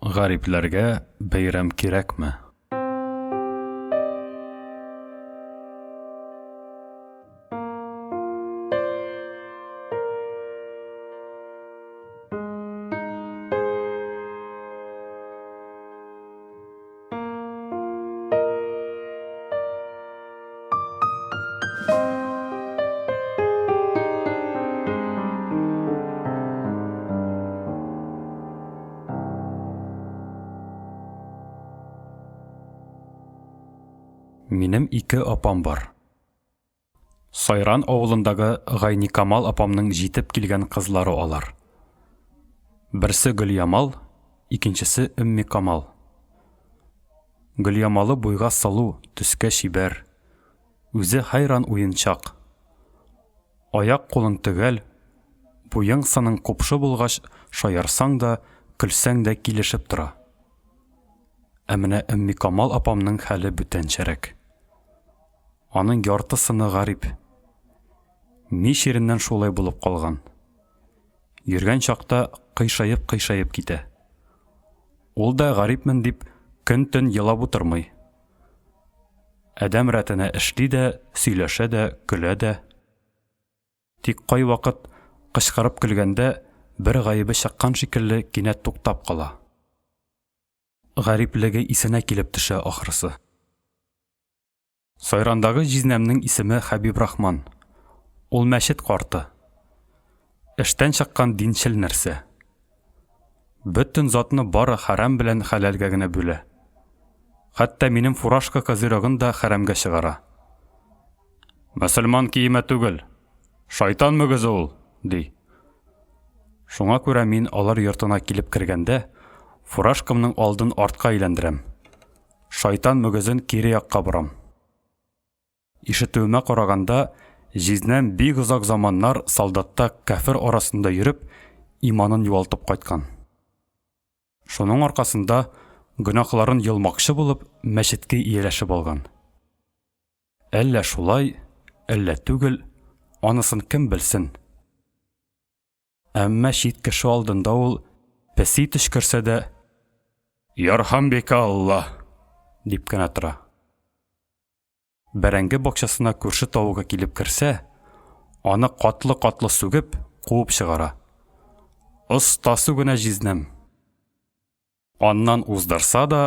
Гарипләргә бәйрәм кирәкме? Минем 2 апам бар. Сайран авылындагы Гайникамал апамның җитеп килгән кызлары алар. Берсе Гөльямал, икенчесе Өммикамал. Гөльямалы буйга салу, төскә шибәр. Үзе хайран уенчак. Аяк кулың төгәл, буяң саның купшы булгач, шаярсаң да, көлсәң дә килешеп тора. Ә менә Өммикамал апамның хәле бүтәнчәрәк. Аның яртысыны гарип. Мич ереннән шулай булып калган. Йөргән чакта кыйшаеп китә. Ул да гарипмен дип көн-төн елап утырмый. Адәм рәтенә эшли дә, сөйләшә дә, көлә дә. Тик кай вакыт кычкырып көлгәндә бер гаебе чыккан шикелле кинәт туктап кала. Гариплеге исенә килеп төшә ахрысы. Сайрандагы җизнәмнең исеме Хәбиб Рахман. Ул мәчет карты. Эштән чыккан динчел нәрсә. Бөтен затны бары харам белән хәләлгә генә бүлә. Хәтта минем фуражка козырыгын да хәрәмгә чыгара. Мөселман киеме түгел. Шайтан мөгезе ул, ди. Шуңа күрә мин алар йортына килеп кергәндә, фуражкамның алдын артка әйләндерәм. Шайтан мөгезен кире якка борам. Ишетүемә караганда, җизнәм бик озак заманнар солдатта кафир арасында йөреп, иманын юалтып кайткан. Шуның аркасында гөнаһларын йылмакчы булып, мәчеткә ияләшеп алган. Әллә шулай, әллә түгел, анысын кем белсен. Әмма чит кеше алдында ул песи төшкерсә дә, «Ярхам бика Аллаһ!» дип кенә тора. Бәрәңге бакчасына күрше тавыгы килеп керсә, аны катлы-катлы сүгеп, куып чыгара. Остасы гына җизнәм. Аннан уздырса да,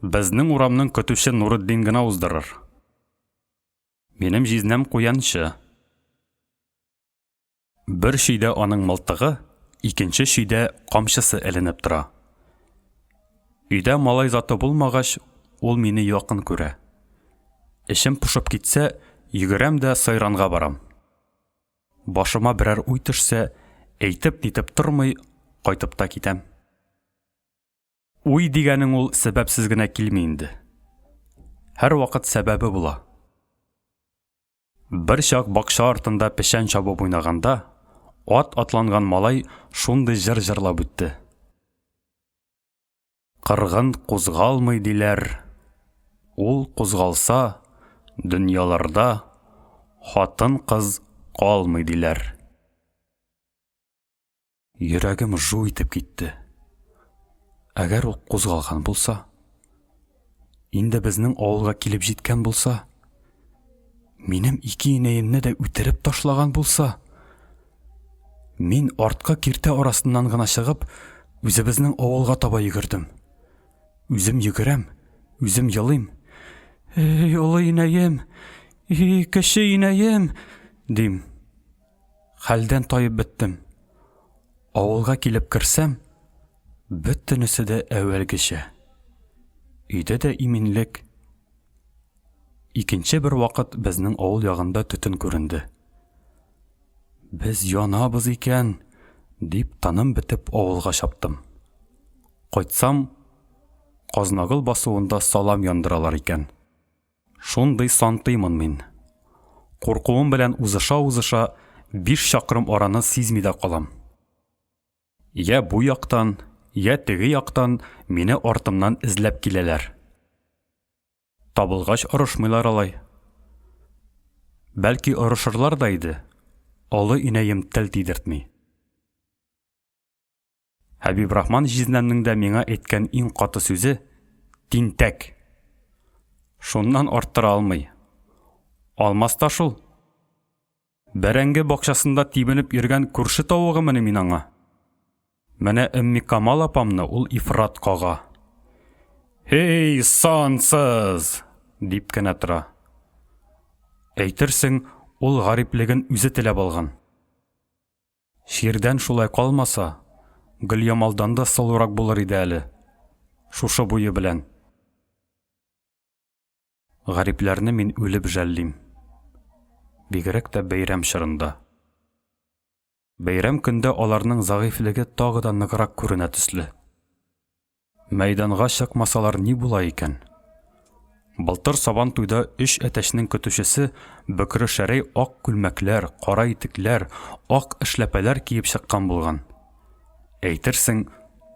безнең урамның көтүче Нурыддин гына уздырыр. Минем җизнәм куянчы. Бер шөйдә аның мылтыгы, икенче шөйдә камчысы эленеп тора. Өйдә малай заты булмагач, ул мине якын күрә. Эшем пошып китсә, йөгерәм дә сайранга барам. Башыма берәр уй төшсә, әйтеп-нитеп тормый, кайтып та китәм. Уй дигәнең ул сәбәпсез генә килми инде. Һәр вакыт сәбәбе була. Бер чак бакча артында пешән чабып уйнаганда, ат атланган малай шундый җыр җырлап үтте. Кыргын кузгалмый диләр. Ул кузгалса, дөньяларда хатын-кыз калмый диләр. Йөрәгем жу итеп китте. Әгәр ул кузгалган булса, инде безнең авылга килеп җиткән булса, минем 2 инәемне дә үтереп ташлаган булса, мин артка киртә арасыннан гына чыгып, үзебезнең авылга таба йөгердем. Үзем йөгерәм, үзем елыйм. Олы инәем, кеше инәем, дим. Хәлдән тайып беттем. Авылга килеп керсәм, бөтенесе дә әүвәлгечә. Өйдә дә иминлек. Икенче бер вакыт безнең авыл ягында төтен күренде. Без янабыз икән, дип таным бетеп авылга чаптым. Кайтсам, Казнагыл басуында салам яндыралар икән. Шундый сантыймын мин. Куркуым белән узыша 5 чакрым араны сизми дә калам. Я бу яктан, я теге яктан мине артымнан эзләп киләләр. Табылгач орышмыйлар алай. Бәлки орышырлар да иде. Олы инәем тел тидертми. Хәбибрахман җизнәмнең дә миңа әйткән иң каты сүзе тинтәк. Шуннан арттыра алмый. Алмаста шул. Бәрәңге бакчасында тибенеп йөргән күрше тавыгымыны мин аңа. Менә Өмми Камал апамны ул ифрат кага. «Хей, сансыз!» дип кенә тора. Әйтерсең, ул гариплеген үзе теләп алган. Ширдән шулай калмаса, Гөлъямалдан да сылурак булыр иде әле. Шушы буе белән. Гарипләрне мин үлеп жәллим. Бигрәк тә бәйрәм чорында. Бәйрәм көндә аларның зәгыйфлеге тагы да ныграк күренә төсле. Мәйданга чыкмасалар ни була икән? Былтыр сабан туйда 3 әтәшнең көтүчесе Бөкре Шәрәй ак күлмәкләр, кара итекләр, ак эшләпәләр киеп чыккан булган. Әйтерсең,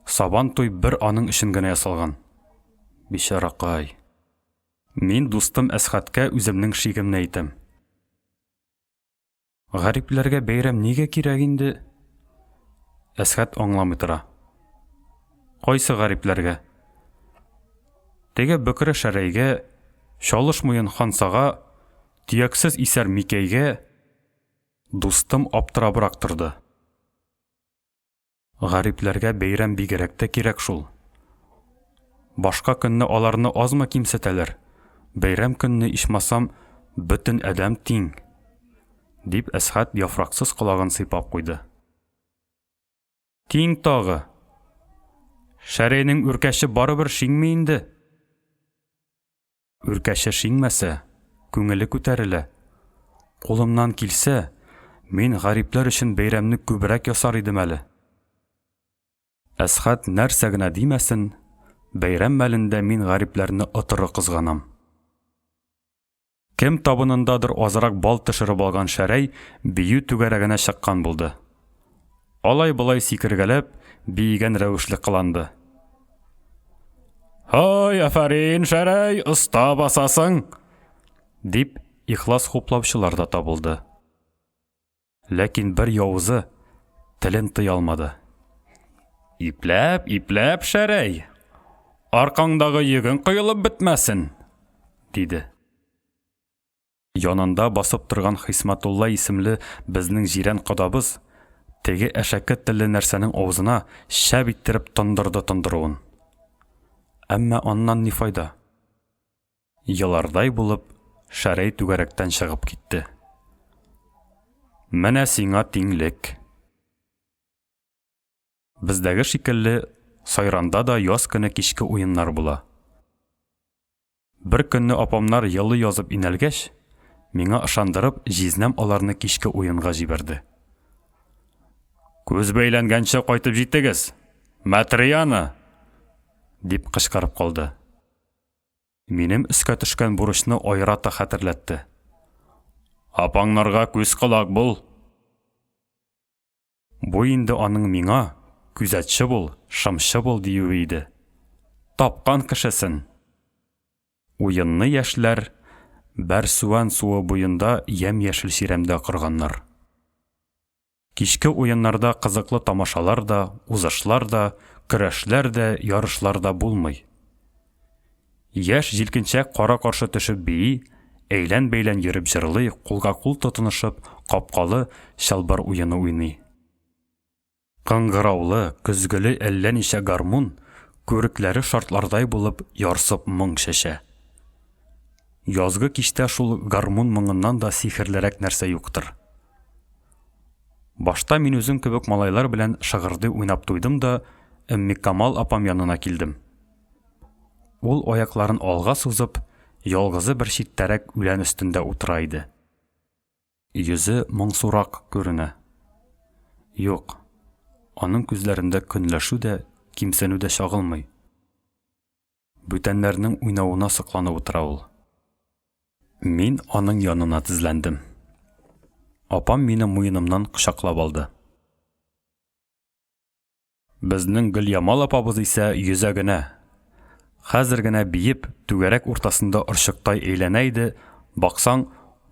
сабан туй бер аның өчен генә ясалган. Бишаракай. Мин дустым Әсхәткә үземнең шигемне әйтәм. Гарипләргә бәйрәм нигә кирәк инде? Әсхәт аңламый тора. Кайсы гарипләргә? Теге Бөкре Шәрәйгә, Чалыш муен Хансага, төяксез исәр Микәйгә дустым аптырабрак торды. Гарипләргә бәйрәм бигрәк тә кирәк шул. Башка көнне аларны азмы кимсетәләр. Бәйрәм көнне ичмасам, бөтен әдәм тиң. Дип Әсхәт яфраксыз колагын сыйпап куйды. Тиң тагы. Шәрәйнең үркәше барыбер шиңме инде? Үркәше шиңмәсә, күңеле күтәрелә. Кулымнан килсә, мин гарипләр өчен бәйрәмне күбрәк ясар идем әле. Әсхәт нәрсә генә димәсен, бәйрәм мәлендә мин гарипләрне отыры кызганам. Кем табынындадыр азрак бал төшереп алган Шәрәй бию түгәрәгенә чыккан булды. Алай-болай сикергәләп, биегән рәвешле кыланды. «Һай, афарин, Шәрәй, оста басасың!» дип ихлас хуплаучылар да табылды. Ләкин бер явызы телен тыя алмады. «Ипләп, ипләп, Шәрәй! Аркаңдагы йөгең кыйылып бетмәсен!» диде. Янында басып торган Хисматулла исемле безнең җирән кодабыз теге әшәкәт телле нәрсәнең авызына шәп иттереп тондырды тондыруын. Әмма аннан ни файда? Елардай булып, Шәрәй түгәрәктән чыгып китте. Менә сиңа тиңлек. Бездәге шикелле Сайранда да яз көне кичке уеннар була. Бер көнне апамнар йылы язып инәлгәч, миңа ышандырып, җизнәм аларны кичке уенга җибәрде. «Күз бәйләнгәнче кайтып җитегез, Мәтрияны!» дип кычкырып калды. Минем өскә төшкән бурычны айрата хәтерләтте. «Апаңнарга күз кылак бул!» Бу инде аның миңа күзәтче бул, шымчы бул диюе иде. Тапкан кешесен. Уенны яшьләр Бәрсуан суы буенда ям-яшел чирәмдә корганнар. Кичке уеннарда кызыклы тамашалар да, узышлар да, көрәшләр дә, ярышлар да булмый. Яшь җилкенчәк кара каршы төшеп бии, әйлән-бәйлән йөреп җырлый, кулга-кул тотынышып, капкалы чалбар уены уйный. Кыңгыраулы, көзгеле әллә ничә гармун, күрекләре шартлардай булып ярсып моң чәчә. Язгы кичтә шул гармун моңыннан да сихерлерәк нәрсә юктыр. Башта мин үзем кебек малайлар белән шыгырды уйнап туйдым да, Өмми Камал апам янына килдем. Ул аякларын алга сузып, ялгызы бер читтәрәк үлән өстендә утыра иде. Йөзе моңсурак күренә. Юк, аның күзләрендә көнләшү дә, кимсенү дә чагылмый. Бүтәннәрнең уйнавына сокланып утыра ул. Мин аның янына тезләндем. Апам мине муенымнан кочаклап алды. Безнең Гөлъямал апабыз исә йөзәгенә. Хәзер генә биеп, түгәрәк уртасында орчыктай әйләнә иде, баксаң,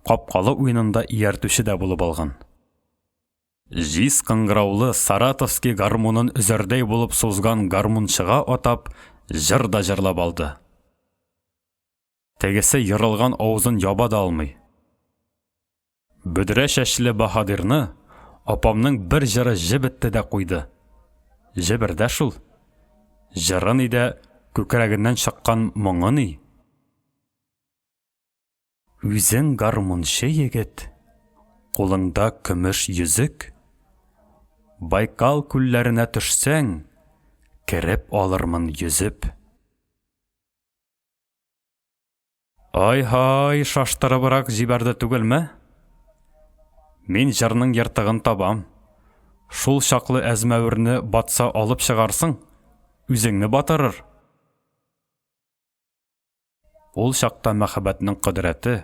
капкалы уенында ияртүче дә булып алган. Жис қыңғыраулы Саратовский гармонын үзердей болып созған гармоншыға атап, жыр да жырлап алды. Тегесі йырылған аузын яба да алмай. Бүдірі шәшілі Баһадирны апамның бір жыры жібітті дә қойды. Жібірді шул. Жырын иде көкірәгінен шыққан мұңын ий. Үзің гармоншы егет, қолыңда күміш yüзік, Байкал күлләренә төшсәң, кереп алырмын yüзіп. Ай-һай, шаштырыбырақ жибәрді түгелме? Мен жырның ертығын табам. Шул шақлы әзмәүрні батса алып шығарсың, үзіңні батырыр. Ол шақта мәхәббәтнең құдіреті,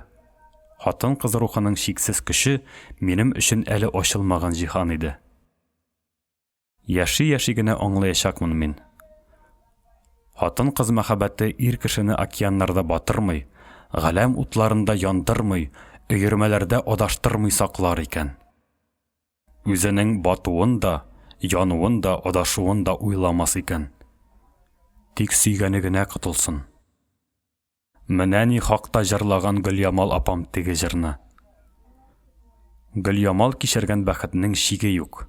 хатын қыз рухының шиксіз күші минем үшін әлі ашылмаған жиһан иде. Яши-яши генә аңлаячакмын мин. Хатын кыз мәхәббәте ир кешене океаннарда батырмый, галәм утларында яндырмый, өйрмәләрдә адаштырмый саклар икән. Үзенең батуын да, януын да, адашуын да уйламас икән. Тик сөйгәне генә кытылсын. Менә ни хакта җырлаган Гөлъямал апам теге җырны. Гөлъямал кичергән бәхетнең шиге юк.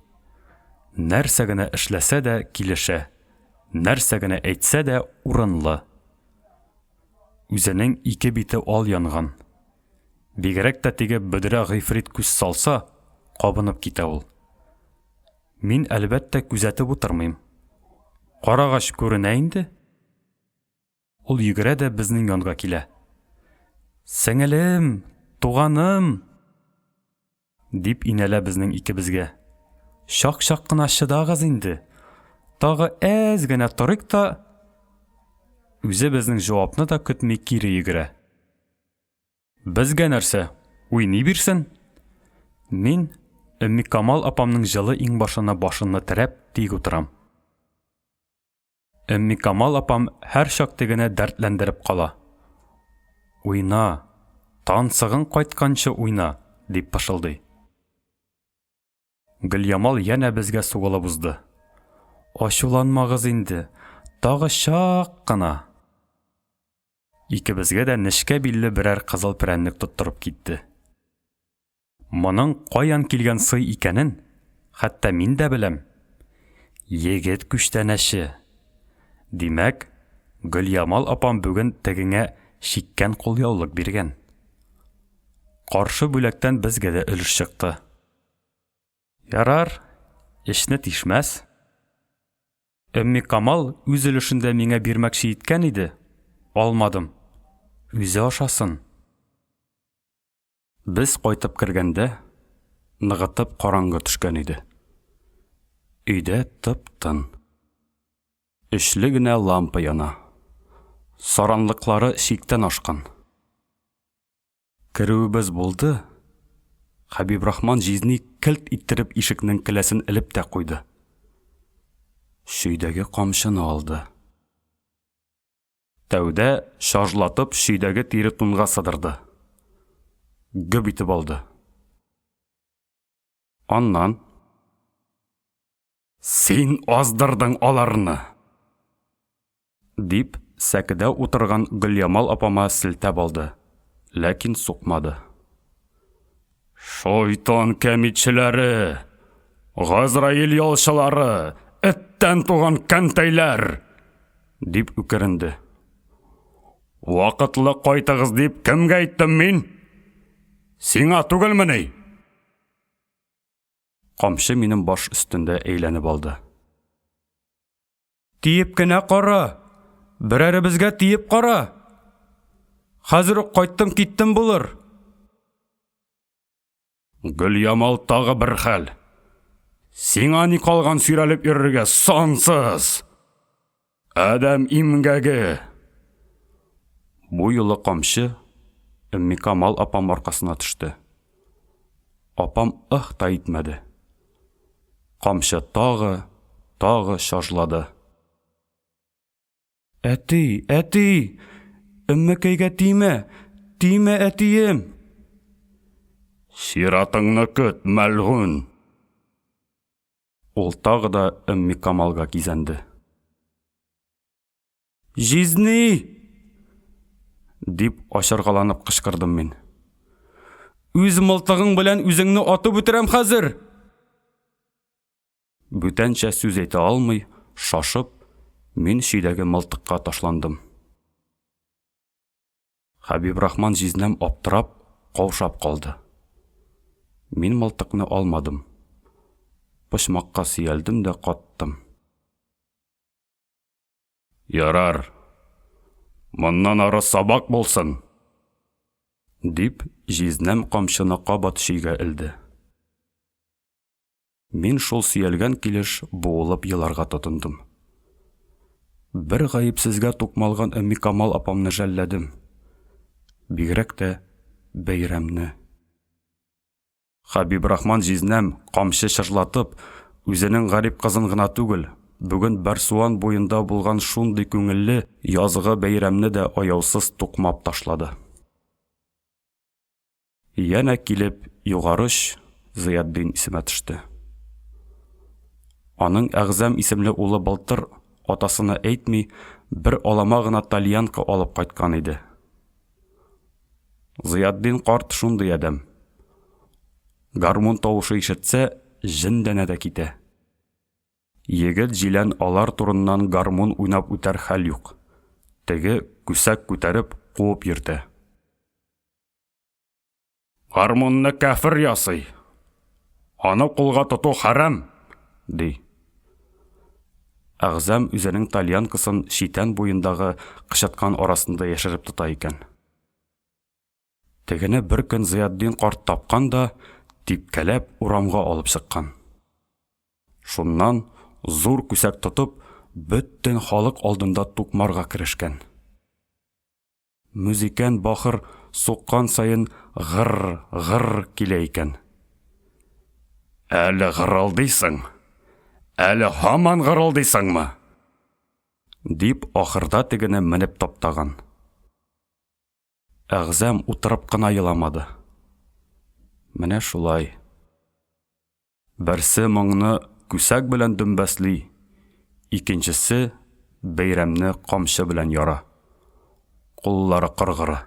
Нәрсә генә эшләсә дә килешә, нәрсә генә әйтсә дә урынлы. Үзенең ике бите ал янган. Бигрәк тә теге бөдрә гыйфрит күз салса, кабынып китә ул. Мин әлбәттә күзәтеп утырмыйм. Карагач күренә инде. Ул йөгерә дә безнең янга килә. Сеңелем, туганым, дип инәлә безнең икебезгә. Шак-шак кына шыдагыз инде. Тагы әз генә торыйк та, үзе безнең җавапны да көтми кире йөгерә. Безгә нәрсә? Уйный бирсен. Мин Камал апамның җылы иңбашына башымны терәп тик утырам. Камал апам һәр шакты генә дәртләндереп кала. Уйна, тансыгың кайтканчы уйна, дип пышылдый. Гөлъямал янә безгә сугылып узды. Ачуланмагыз инде, тагы шак кына. Икебезгә дә нечкә билле берәр кызыл прәннек тоттырып китте. Моның каян килгән сый икәнен, хәтта мин дә беләм. Егет күчтәнәше. Димәк, Гөлъямал апам бүген тегеңә шиккән кулъяулык биргән. Каршы бүләктән безгә дә өлеш чыкты. Ярар, эшне тишмәс. Камал үз өлешендә миңа бирмәкче иткән иде. Алмадым. Үзе ашасын. Без кайтып кергәндә, ныгытып караңгы төшкән иде. Өйдә тып-тын. Эшле генә лампа яна. Саранлыклары шиктән ашкан. Керүебез булды. Хәбибрахман җизни килт иттереп ишекнең келәсен элеп тә куйды. Шөйдәге камчыны алды. Тәүдә шажлатып шөйдәге тире тунга сыдырды. Гөп итеп алды. Аннан: "Син аздырдың аларны!" дип сәкедә утырган Гөлъямал апама селтәп алды, ләкин сукмады. Шайтан кәмитчеләре, Газраил ялчылары, эттән туган кәнтәйләр, дип үкеренде. Вакытлы кайтыгыз дип кемгә әйттем мин? Сиңа түгелмени? Камчы минем баш өстендә әйләнеп алды. Тиеп кенә кара, берәребезгә тиеп кара. Хәзер үк кайттым киттем булыр. Гөлъямал тагы бер хәл. Сиңа ни калган сөйрәлеп йөрергә сансыз. Адам имгәге. Бу юлы камчы Камал апам аркасына төште. Апам та итмәде. Камчы тагы шажлады. Әти, Өммәкәйгә тимә әтием. Ширатыңны көт, мәлгун. ул тагы да Өмми Камалга кизәнде. «Жизни!» дип ачыргаланып кычкырдым мин. «Үз мылтыгың белән үзеңне атып үтерәм хәзер!» Бүтәнчә сүз әйтә алмый, шашып, мин шидәге мылтыкка ташландым. Хәбибрахман җизнәм аптырап, каушап калды. Мин мылтыкны алмадым. Почмакка сөялдем дә каттым. «Ярар, моннан ары сабак булсын!» дип, җизнәм камчыны кабат шигә элде. Мин шул сөялгән килеш буылып еларга тотындым. Бер гаепсезгә тукмалган Өмми Камал апамны жәлләдем. Бигрәк тә Бәйрәмне. Хәбибрахман җизнәм камчы шырлатып, үзенең гарип кызын гына түгел, бүген Барсуан буенда булган шундый күңелле язгы Бәйрәмне дә аяусыз тукмап ташлады. Янә килеп, югарыш Зыятдин исемә төште. Аның Әгъзәм исемле улы былтыр, атасына әйтми, бер алама гына тальянка алып кайткан иде. Зыятдин карт шундый адәм. Гармун тавышы ишетсә, җендәнә дә китә. Егет җилән алар турыннан гармун уйнап үтәр хәл юк. Теге күсәк күтәреп куып йөртә. «Гармунны кафир ясый. Аны кулга тоту харам!» ди. Әгъзәм үзенең тальянкасын шитән буендагы кычыткан арасында яшереп тота икән. Тегене бер көн Зыятдин карт тапкан да, типкәләп урамга алып чыккан. Шуннан зур күсәк тотып, бөтен халык алдында тукмарга керешкән. Музикан бахыр суккан сайын гыр килә икән. «Әле гырылдыйсың? Әле һаман гырылдыйсыңмы?» дип ахырда тегене менеп таптаган. Әгъзәм утырып кына еламады. Менә шулай. Берсе моңны күсәк белән дөмбәсли, икенчесе Бәйрәмне камчы белән яра. Куллары кыргыры.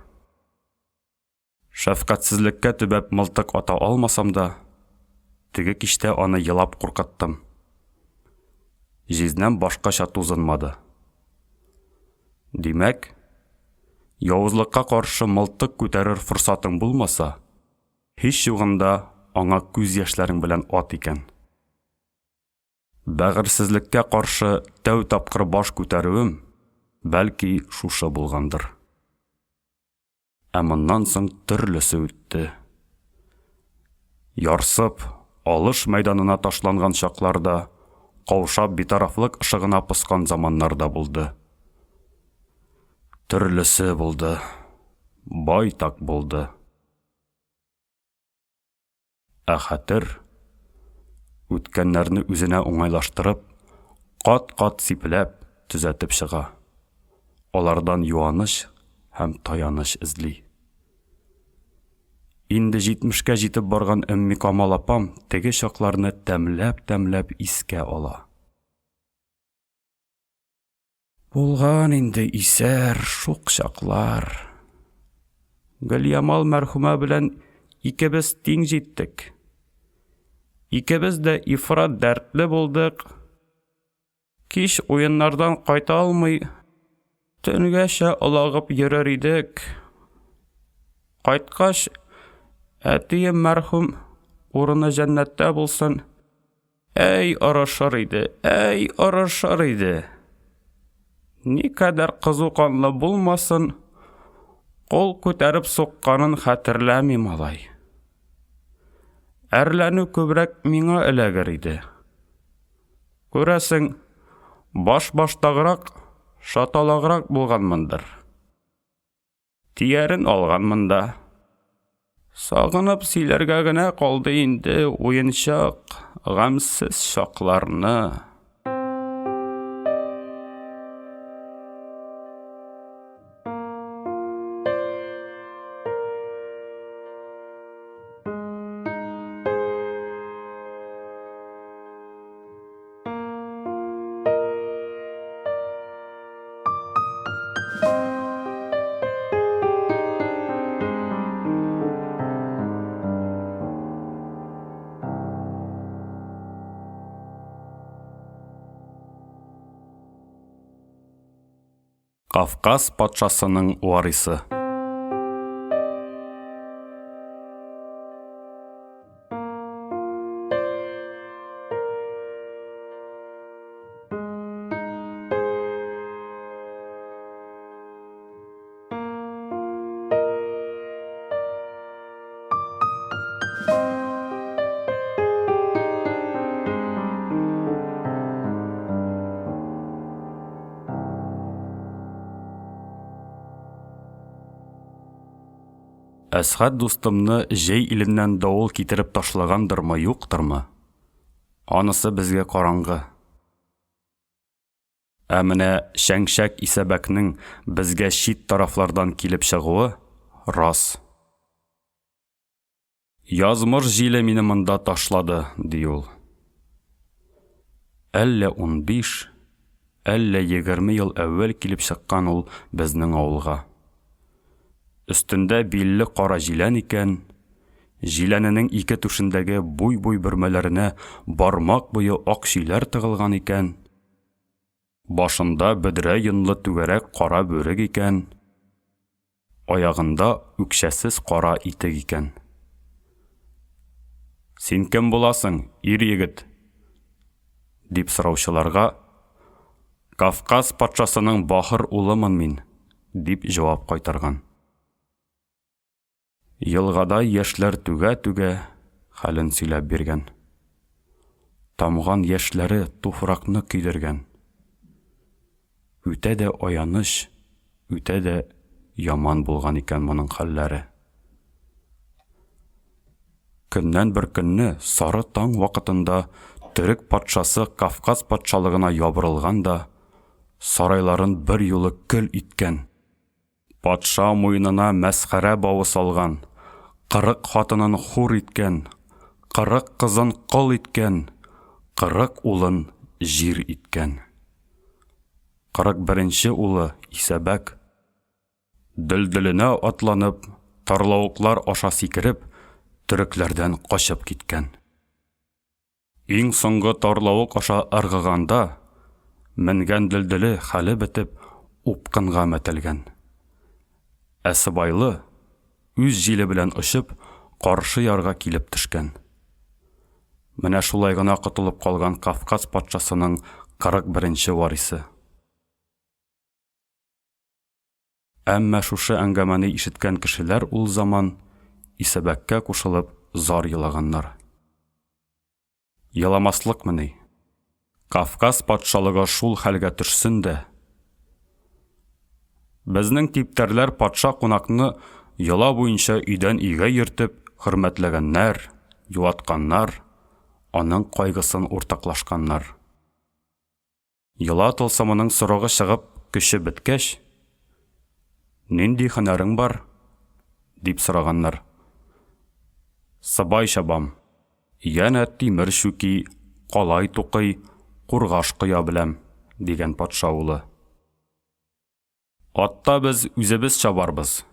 Шәфкатсезлеккә төбәп мылтык ата алмасам да, теге кичтә аны елап куркыттым. Җизнәм башкача тузынмады. Димәк, явызлыкка каршы мылтык күтәрер форсатың булмаса, һич югында аңа күз яшьләрең белән ат икән. Бәгырьсезлеккә каршы тәү тапкыр баш күтәрүем, бәлки шушы булгандыр. Ә моннан соң төрлесе үтте. Ярсып, алыш мәйданына ташланган чакларда, каушап битарафлык ышыгына пыскан заманнарда булды. Төрлесе булды, байтак булды. Ә хәтер, үткәннәрне үзенә уңайлаштырып, кат-кат сипләп, төзәтеп чыга. Алардан юаныч һәм таяныч эзли. Инде 70-кә җитеп барган Өмми Камал апам теге чакларны тәмләп искә ала. Булган инде исәр шук чаклар. Гөльямал мәрхүмә белән икебез тиң җиттек. Икебез дә ифрат дәртле булдык. Кич уеннардан кайта алмый, төнгәчә алагып йөрер идек. Кайткач, әтием мәрхүм, урыны җәннәттә булсын, әй арышыр иде. Никадәр кызу канлы булмасын, кол күтәреп сукканын хәтерләми малай. Әрләнү күбрәк миңа эләгер иде. Күрәсең, баш-баштагырак, шаталаграк булганмындыр. Тиярен алганмында. Сагынып сөйләргә генә калды инде уенчак, гамсез чакларны. Кавказ патшасының варисы. Әсхат дустымны җәй иленнән давыл китереп ташлагандырмы, юктырмы? Анысы безгә караңгы. Ә менә Шәңшәк Исәбәкнең безгә чит тарафлардан килеп чыгуы рас. Язмыш җиле мине монда ташлады, ди ул. Әллә 15, әллә 20 ел әүвәл килеп чыккан ул безнең авылга. Өстендә билле кара җилән икән, җиләненең ике түшендәге буй-буй бөрмәләренә бармак буе ак шиләр тыгылган икән. Башында бөдрә йонлы түгәрәк кара бүрек икән. Аягында үкчәсез кара итек икән. Син кем буласың, ир-егет? Дип сораучыларга, Кавказ патшасының бахыр улымын мин, дип җавап кайтарган. Елгада яшьләр түгә-түгә хәлен сөйләп биргән. Тамган яшьләре туфракны көйдергән. Үтә дә аяныч, үтә дә яман булган икән моның хәлләре. Көннән бер көнне сары таң вакытында Төрек патшасы Кавказ патшалыгына ябырылган да, сарайларын бер юлы көл иткән. Патша муенына мәсхәрә бавы салган, 40 хатынын хур иткән, 40 кызын кол иткән, 40 улын җир иткән. 41-нче улы Исәбәк дөлдөлөнә атланып, тарлавыклар аша сикереп, төрекләрдән качып киткән. Иң соңгы тарлавык аша ыргыганда, менгән дөлдөле хәле бетеп, упкынга мәтәлгән. Әсыбайлы үз җиле белән очып, каршы ярга килеп төшкән. Менә шулай гына котылып калган Кавказ патшасының 41-нче варисы. Әмма шушы әңгәмәне ишеткән кешеләр ул заман Исәбәккә кушылып зар елаганнар. Еламаслыкмыни? Кавказ патшалыгы шул хәлгә төшсен дә. Безнең типтәрләр патша кунакны йола буенча өйдән өйгә йөртеп, хөрмәтләгәннәр, юатканнар, аның кайгысын уртаклашканнар. Йола тылсымының сорыгы чыгып, көче беткәч, нинди һөнәрең бар? Дип сораганнар. Сабай чабам, янә тимер шүки, калай тукый, кургаш кыя беләм, дигән патша улы. Атта без үзебез чабарбыз.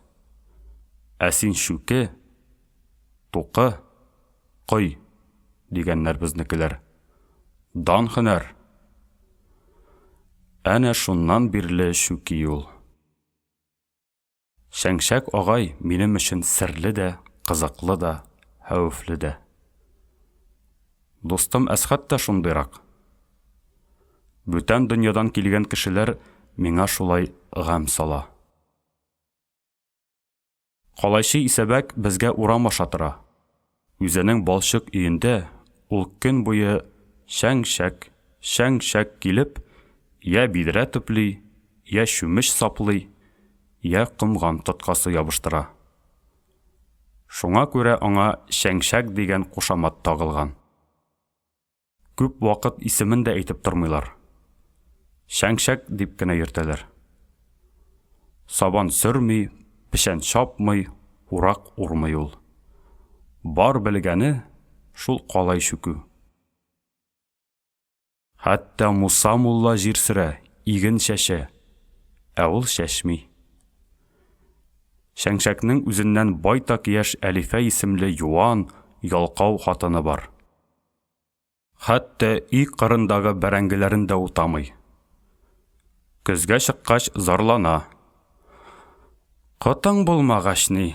Ә син шүке, тукы, кый, дигәннәр безнекеләр. Дан һөнәр. Әнә шуннан бирле шүки ул. Шәңшәк агай минем өчен серле дә, кызыклы да, хәвефле дә. Достым Әсхат та шундыйрак. Бүтән дөньядан килгән кешеләр миңа шулай гам сала. Калайчы Исәбәк безгә урам аша тора. Үзенең балчык өендә ул көн буе шәңшәк, шәңшәк килеп, я бидрә төпли, я шүмеш саплый, я кымган тоткасы ябыштыра. Шуңа күрә аңа шәңшәк дигән кушамат тагылган. Күп вакыт исемен дә әйтеп тормыйлар. Шәңшәк дип кенә йөртәләр. Сабан сөрми, пешән чапмый, урак урмый ул. Бар белгәне шул калай шүкү. Хәтта Муса мулла җир сөрә, иген чәчә. Ә ул шәшми. Шәңшәкнең үзеннән байтак яшь Әлифә исемле юан, ялкау хатыны бар. Хәтта өй кырындагы бәрәңгеләрен дә утамый. Көзгә чыккач зарлана. Кытың булмагач ни,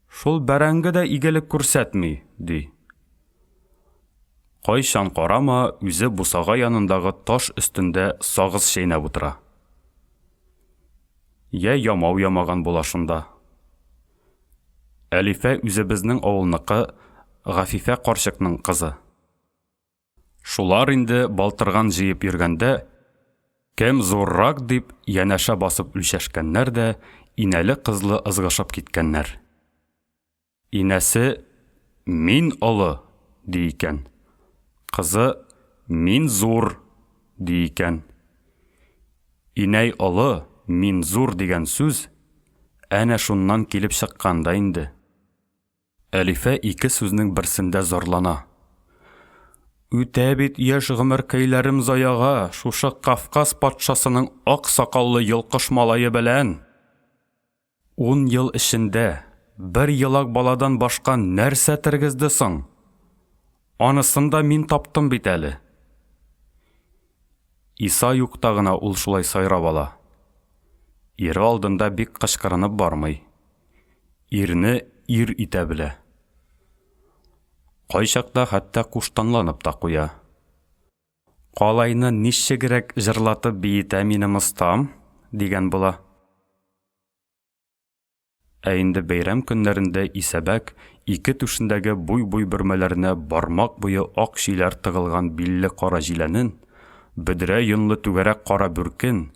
шул бәрәңге дә игелек күрсәтми, ди. Кайчан карама, үзе бусага янындагы таш өстендә сагыз шәйнәп утыра. Я ямау ямаган була шунда. Әлифә үзебезнең авылныкы Гафифә карчыкның кызы. Шулар инде балтырган җыеп йөргәндә, кем зуррак дип янәшә басып үлчәшкәннәр дә инәле кызлы ызгышып киткәннәр. Инәсе мин олы ди икән. Кызы мин зур ди икән. Инәй олы, мин зур дигән сүз әнә шуннан килеп чыкканда инде. Әлифә ике сүзнең берсендә зарлана. Үтә бит яшь гомеркәйләрем заяга, шушы Кавказ патшасының ак сакаллы йылкыш малае белән. 10 ел эчендә бер елак баладан башка нәрсә тергезде соң? Анысын да мин таптым бит әле. Иса юкта гына ул шулай сайрап ала. Ире алдында бик кычкырынып бармый. Ирне ир итә белә. Кайчакта хәтта куштанланып та куя. Калайны ничегрәк җырлатып биетә минем остам, дигән була. Ә инде бәйрәм көннәрендә Исәбәк ике түшендәге буй-буй бөрмәләренә бармак буе ак шиләр тыгылган билле кара җиләнен, бөдрә йонлы түгәрәк кара бүркен,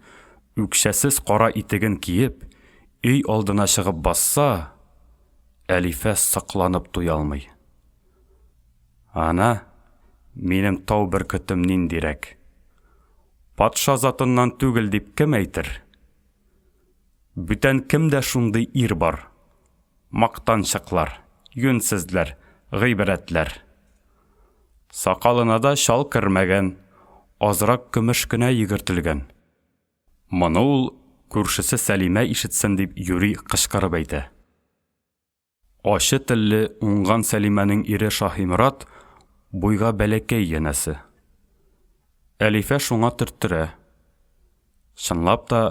үкшәсез кара итеген киеп, өй алдына чыгып басса, Әлифә сакланып туя алмый. Ана, минем тау бөркетем ниндирәк. Патша затыннан түгел дип кем әйтер? Бүтән кемдә шундый ир бар? Мактанчыклар, юнсезләр, гыйбрәтләр. Сакалына да шал кермәгән, азрак көмеш кенә йөгертелгән. Моны ул күршесе Сәлимә ишетсен дип юри кычкырып әйтә. Ачы телле уңган Сәлимәнең ире Шаһимрат буйга бәләкәй янәсе. Әлифә шуңа төрттерә. Чынлап та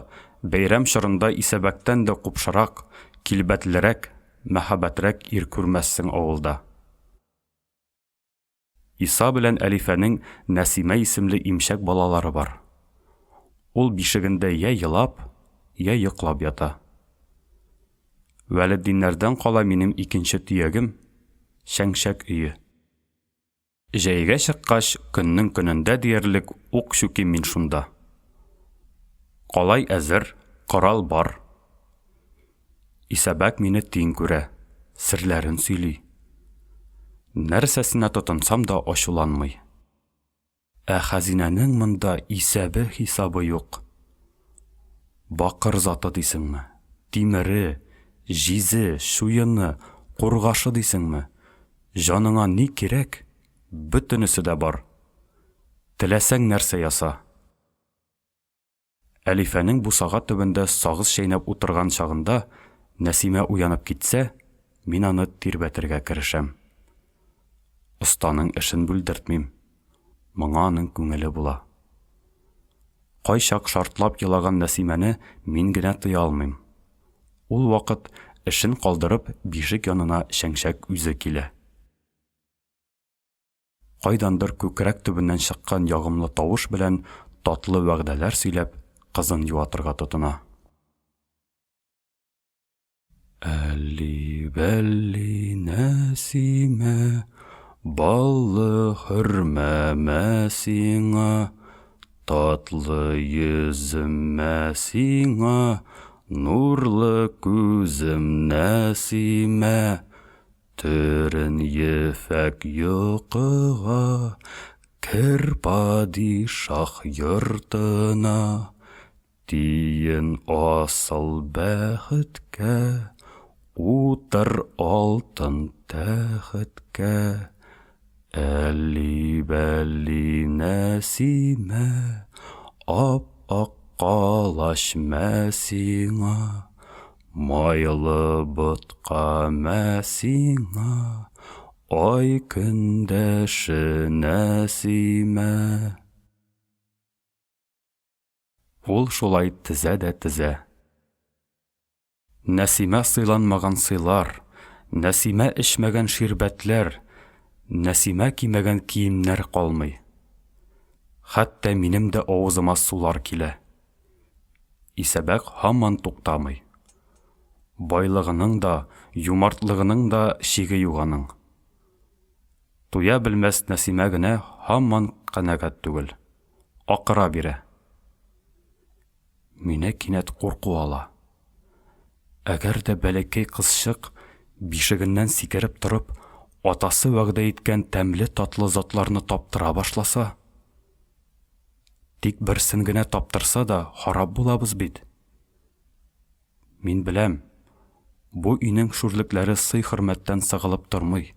бәйрәм чорында Исәбәктән дә купшырак, килбәтлерәк, мәхәббәтрәк ир күрмәссең авылда. Иса белән Әлифәнең Нәсимә исемле имчәк балалары бар. Ул бишегендә я елап, я йоклап ята. Вәлетдиннәрдән кала минем икенче төягем Шәңшәк өйе. Җәйгә чыккач, көннең көнендә диярлек ук шүким мин шунда. Калай әзер, корал бар. Исәбәк мине тиң күрә, серләрен сөйли. Нәрсәсенә тотынсам да ачуланмый. Ә хәзинәнең монда исәбе хисабы юк. Бакыр заты дисеңме? Тимере, җизе, шуйыны, кургашы дисеңме? Җаныңа ни кирәк? Бөтенесе дә бар. Теләсәң нәрсә яса. Әлифәнең бусага төбендә сагыз шәйнәп утырган чагында Нәсимә уянып китсә, мин аны тирбәтергә керешәм. Останың эшен бүлдертмим. Моңа аның күңеле була. Кайчак шартлап елаган Нәсимәне мин генә тыя алмыйм. Ул вакыт эшен калдырып бишек янына Шәңшәк үзе килә. Кайдандыр күкрәк төбеннән чыккан ягымлы тавыш белән татлы вәгъдәләр сөйләп, кызын юатырга тотына. Әли-бәли Нәсимә, баллы хөрмәмә сиңа, татлы йөземә сиңа, нурлы күзем Нәсимә, түрен ефәк йокыга, кер падишах йортына, тиен асыл бәхеткә, утыр алтын тәхеткә. Әли-бәли Нәсимә, ап-ак калач мәсиңа, майлы ботка мәсиңа, ай көндәше Нәсимә. Ул шулай тезә дә тезә. Нәсимә сыйланмаган сыйлар, Нәсимә эчмәгән ширбәтләр, Нәсимә кимәгән киемнәр калмый. Хәтта минем дә авызыма сулар килә. Исәбәк һаман туктамый. Байлыгының да, юмартлыгының да шиге юганың. Туя белмәс Нәсимә генә һаман канәгать түгел. Акыра бирә. Мине кинәт курку ала. Әгәр дә бәләкәй кызчык бишегеннән сикереп торып, атасы вәгъдә иткән тәмле татлы затларны таптыра башласа, тик берсен генә таптырса да харап булабыз бит. Мин беләм, бу өйнең шүрлекләре сый-хөрмәттән сыгылып тормый.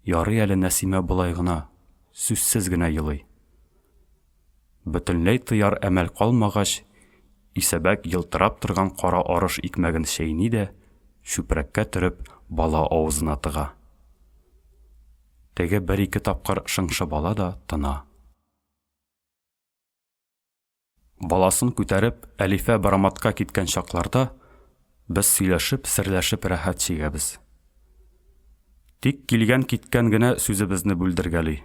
Ярый әле Нәсимә булай гына, сүзсез генә елый. Бөтенләй тыяр әмәл калмагач, исәбәк йылтырап торган кара арыш икмәген шәйни дә, чүпрәккә төреп, бала авызына тыга. Теге бер-ике тапкыр шыңшып ала да тына. Баласын күтәреп, Әлифә бараматка киткән чакларда, без сөйләшеп, серләшеп рәхәт чигәбез. Тик килгән-киткән генә сүзебезне бүлдергәли.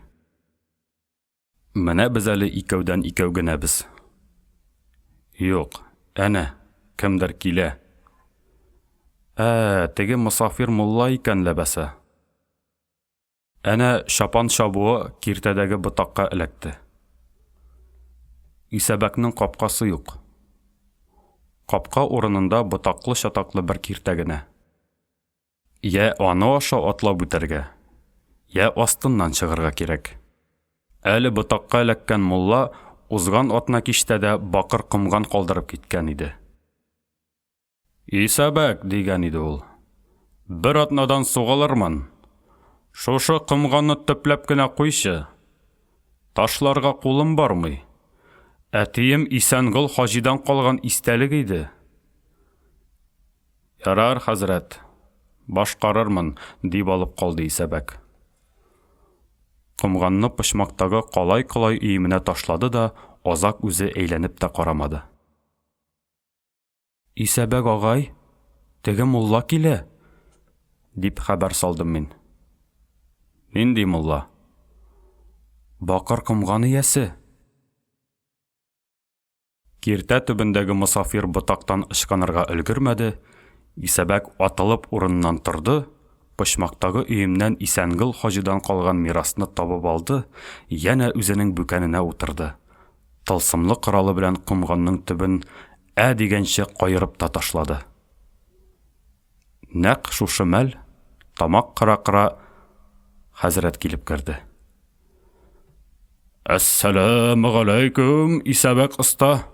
Менә без әле икәүдән икәү генәбез. Юк, әнә, кемдер килә. Теге мосафир мулла икән ләбәсә. Әнә шапан чабуы киртәдәге ботакка эләкте. Исәбәкнең капкасы юк. Капка урынында ботаклы-чатаклы бер киртә генә. Я аны аша атлап үтәргә, я астыннан чыгарга кирәк. Әле ботакка эләккән мулла узган атна киштәдә бакыр кымган калдырып киткән иде. Исәбәк, дигән иде ул. Бер атнадан сугалырмын. Шушы кымганны төпләп кенә куйчы. Ташларга кулым бармый. Әтием Исәнгол хаҗидан калган истәлек иде. Ярар, хәзрәт, башкарырмын, дип алып калды Исәбәк. Кымганны почмактагы калай-калай өеменә ташлады да, азак үзе әйләнеп тә карамады. Исәбәк агай, теге мулла килә, дип хәбәр салдым мин. Нинди мулла? Бакыр кымган иясе. Киртә төбендәге мосафир ботактан ычкынырга өлгермәде, Исәбәк атылып урыннан торды, почмактагы өемнән Исәнгол хаҗидан калган мирасны табып алды, янә үзенең бүкәненә утырды. Тылсымлы коралы белән кымганның төбен дигәнчә кайырып та ташлады. Нәкъ шушы мәл тамак кыра-кыра хәзрәт килеп керде. Әссәламу галәйкүм, Исәбәк оста.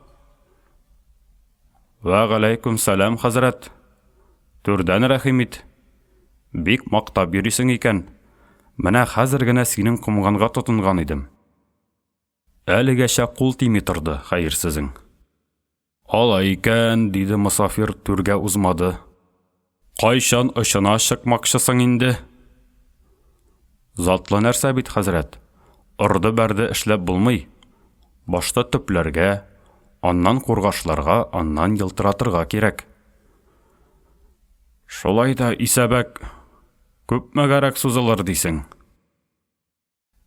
Ва галәйкүм сәлам, хәзрәт. Түрдән рәхим ит. Бик мактап йөрисең икән. Менә хәзер генә синең кымганга тотынган идем. Әлегәчә кул тими торды, хәерсезең. Алай икән, диде мосафир түргә узмады. Кайчан очына чыкмакчысың инде? Затлы нәрсә бит, хәзрәт. Орды-бәрде эшләп булмый. Башта төпләргә, аннан кургашларга, аннан йылтыратырга кирәк. Шулай да, Исәбәк, күпмәгәрәк сузылыр дисең.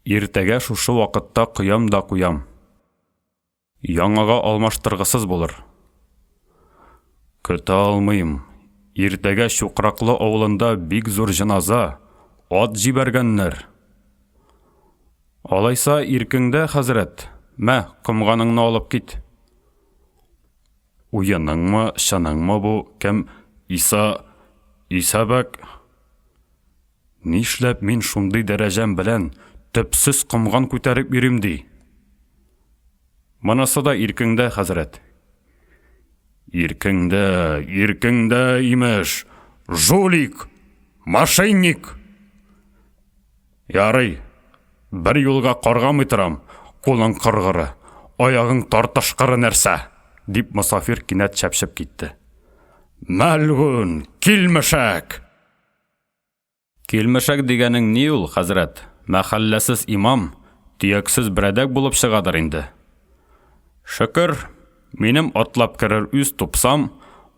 Иртәгә шушы вакытта куям да куям. Яңага алмаштыргысыз булыр. Көтә алмыйм. Иртәгә Чукраклы авылында бик зур җаназа, ат җибәргәннәр. Алайса иркеңдә, хәзрәт, мә, кымганыңны алып кит. Уяныңмы, шаныңмы бу, кем Исәбәк? Нишләп мин шундый дәрәҗәм белән төпсез кымган күтәреп йөрим ди? Монысы да иркеңдә, хәзрәт. Иркеңдә имеш, жулик, мошенник. Ярый, бер юлга каргамый торам, кулың кыргыры, аяғың тартышқыры нәрсә, дип Мосафир кинәт чәпшеп китте. Мәлгун, килмешәк! Килмешәк дигәнең ни ул, хәзрәт? Мәхәлләсез имам, төяксез берәдәк булып чыгадыр инде. Шөкер, минем атлап керер үз тупсам,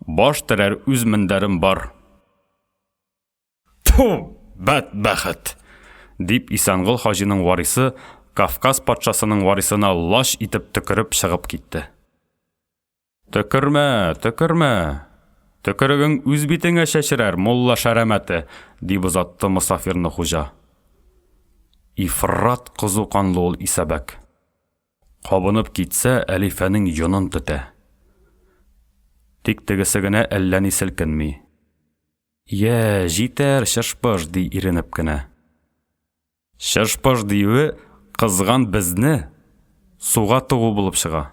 баш терәр үз мендәрем бар. Ту, бәт-бәхет! Дип Исәнгол хаҗиның варисы Кавказ патшасының варисына лаш итеп төкереп чыгып китте. Төкермә, төкермә. Төкерегең үз битеңә шәшерәр, мулла шәрәмәте, дип озатты Мосафирны хуҗа. Ифрат кызу канлы ул Исәбәк. Кабынып китсә, әлифәнең йонын төтә. Тик тегесе генә әллә ни селкенми. Я, җитәр, шышпыш, ди иренеп кенә. Шышпыш диюе кызган безне суга тыгу булып чыга.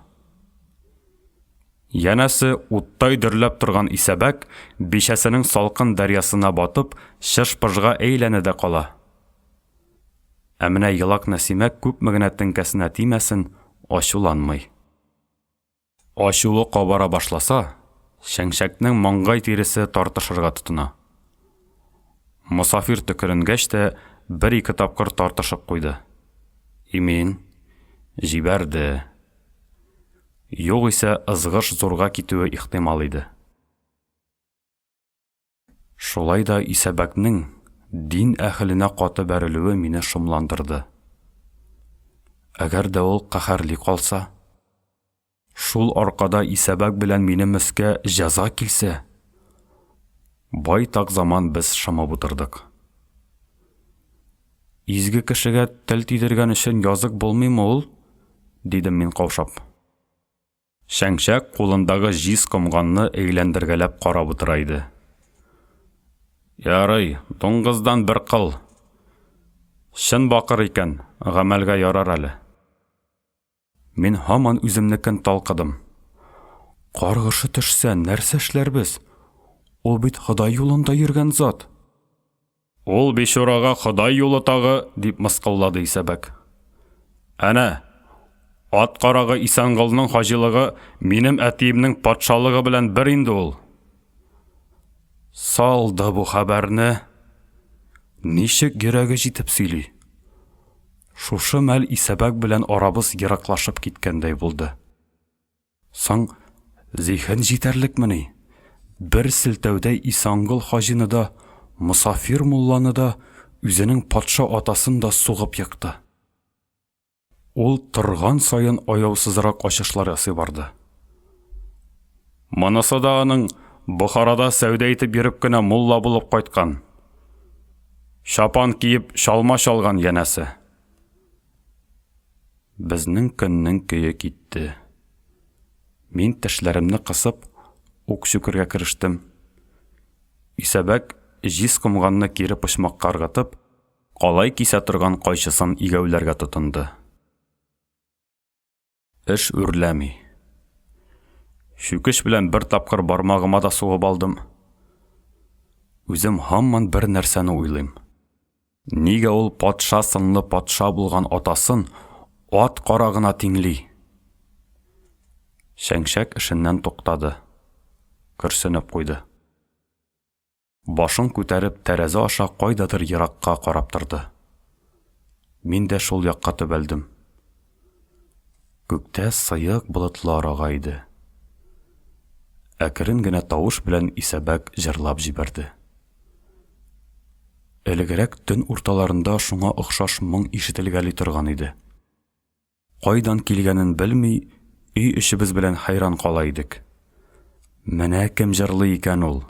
Янәсе уттай дөрләп торган Исәбәк бишәсенең салкын дәрьясына батып, шышпышга әйләнә дә кала. Ә менә елак Нәсимә күпме генә теңкәсенә тимәсен, ачуланмый. Ачулы кабара башласа, Шәңшәкнең маңгай тиресе тартышырга тотына. Мосафир төкеренгәч тә бер-ике тапкыр тартышып куйды. Имин, җибәрде. Югыйсә ызгыш зурга китүе ихтимал иде. Шулай да Исәбәкнең дин әһленә каты бәрелүе мине шомландырды. Әгәр дә ул каһәрли калса, шул аркада Исәбәк белән мине мискә җәза килсә, байтак заман без шымып утырдык. Изге кешегә тел тидергән өчен язык булмыймы ул? Дидем мин каушап. Шәңшәк кулындагы җиз комганны әйләндергәләп карап утыра иде. Ярый, дуңгыздан бер кыл. Шын бакыр икән, гамәлгә ярар әле. Мин һаман үземнекен талкыдым. Каргышы төшсә, нәрсә эшләрбез? Ул бит Ходай юлында йөргән зат. Ул бишурага Ходай юлы тагы, дип мыскыллады Исәбәк. Әнә, ат карагы Исәнголның хаҗилыгы минем әтиемнең патшалыгы белән бер инде ул. Салды бу хәбәрне. Ничек йөрәге җитеп сөйли? Шушы мәл Исәбәк белән арабыз ераклашып киткәндәй булды. Соң зиһен җитәрлекмени? Бер селтәүдә Исәнгол хаҗины да, Мосафир мулланы да, үзенең патша атасын да сугып йыкты. Ул торган сайын аяусызрак ачышлар ясый барды. Монысы да аның Бухарада сәүдә итеп йөреп кенә мулла булып кайткан. Шапан киеп шалма шалган янәсе. Безнең көннең көе китте. Мин тешләремне кысып, ук шүкергә керештем. Исәбәк җиз комганны кире почмакка ыргытып, калай кисә торган кайчысын игәүләргә тотынды. Эш үрләми. Шүкеш белән бер тапкыр бармагыма да сугып алдым. Үзем һаман бер нәрсәне уйлыйм. Нигә ул патша сынлы патша булган атасын ат карагына тиңли? Шәңшәк эшеннән туктады. Көрсенеп куйды. Башын күтәреп тәрәзә аша кайдадыр еракка карап торды. Мин дә шул якка төбәлдем. Күктә сыйык болытлар ага иде. Әкрен генә тавыш белән Исәбәк җырлап җибәрде. Элегрәк төн урталарында шуңа охшаш моң ишетелгәли торган иде. Кайдан килгәнен белми, өй эшебез белән хайран кала идек. Менә кем җырлый икән ул?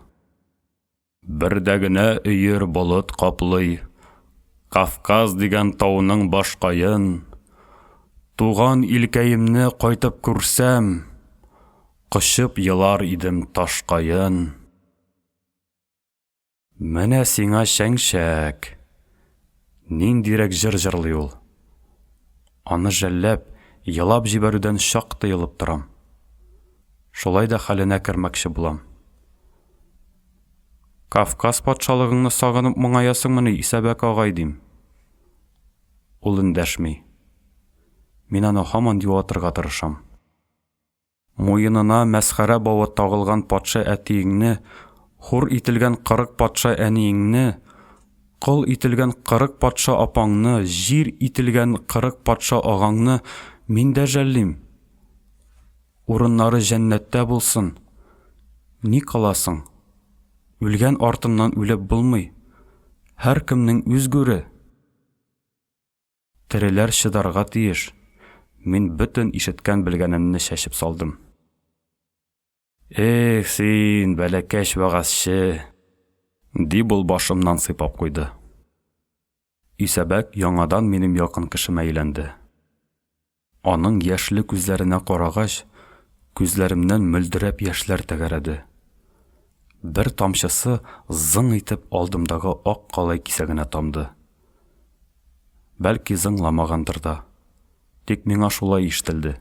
Бердә генә өер болыт каплый, Кавказ дигән тауның башкаен, туган илкәемне кайтып күрсәм, кышып елар идем ташкаен. Менә сиңа Шәңшәк. Ниндирәк җыр җырлый ул? Аны жәлләп, елап җибәрүдән шак тыелып торам. Шулай да хәленә кермәкче булам. Кавказ патшалыгыңны сагынып моңаясыңмыни, Исәбәк агай, дим. Ул эндәшми. Мин аны һаман юатырга тырышам. Муенына мәсхәрә бавы тагылган патша әтиеңне, хур ителгән 40 патша әниеңне, кол ителгән 40 патша апаңны, җир ителгән 40 патша агаңны мин дә жәллим. Урыннары җәннәттә булсын. Ни каласың? Үлгән артыннан үлеп булмый. Һәр кемнең үз гүре. Тереләр шыдарга тиеш. Мин бөтен ишеткән белгәнемне шәшеп салдым. Эх, син, бәләкәч вәгазчы, дип ул башымнан сыйпап куйды. Исәбәк яңадан минем якын кешемә әйләнде. Аның яшьле күзләренә карагач, күзләремнән мөлдерәп яшьләр тәгәрәде. Бер тамчысы зың итеп алдымдагы ак калай кисәгенә тамды. Бәлки зыңламагандыр да. Тик миңа шулай ишетелде.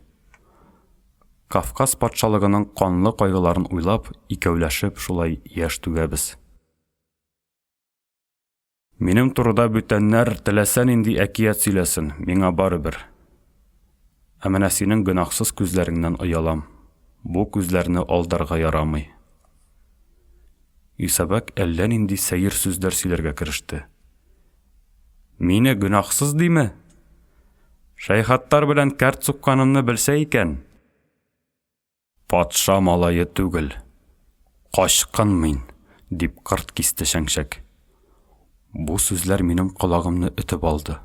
Кавказ патшалыгының канлы кайгыларын уйлап, икәүләшеп шулай яшь түгәбез. Минем турыда бүтәннәр теләсән инди әкият сөйләсен, миңа барыбер. Ә менә синең гөнаһсыз күзләреңнән оялам. Бу күзләрне алдарга ярамый. Исәбәк әллә нинди сәер сүзләр сөйләргә кереште. Мине гөнаһсыз диме? Шәйхаттар белән кәрт сукканымны белсә икән. Патша малае түгел. Кашкын мин, дип кырт кисте Шәңшәк. Бу сүзләр минем колагымны үтеп алды.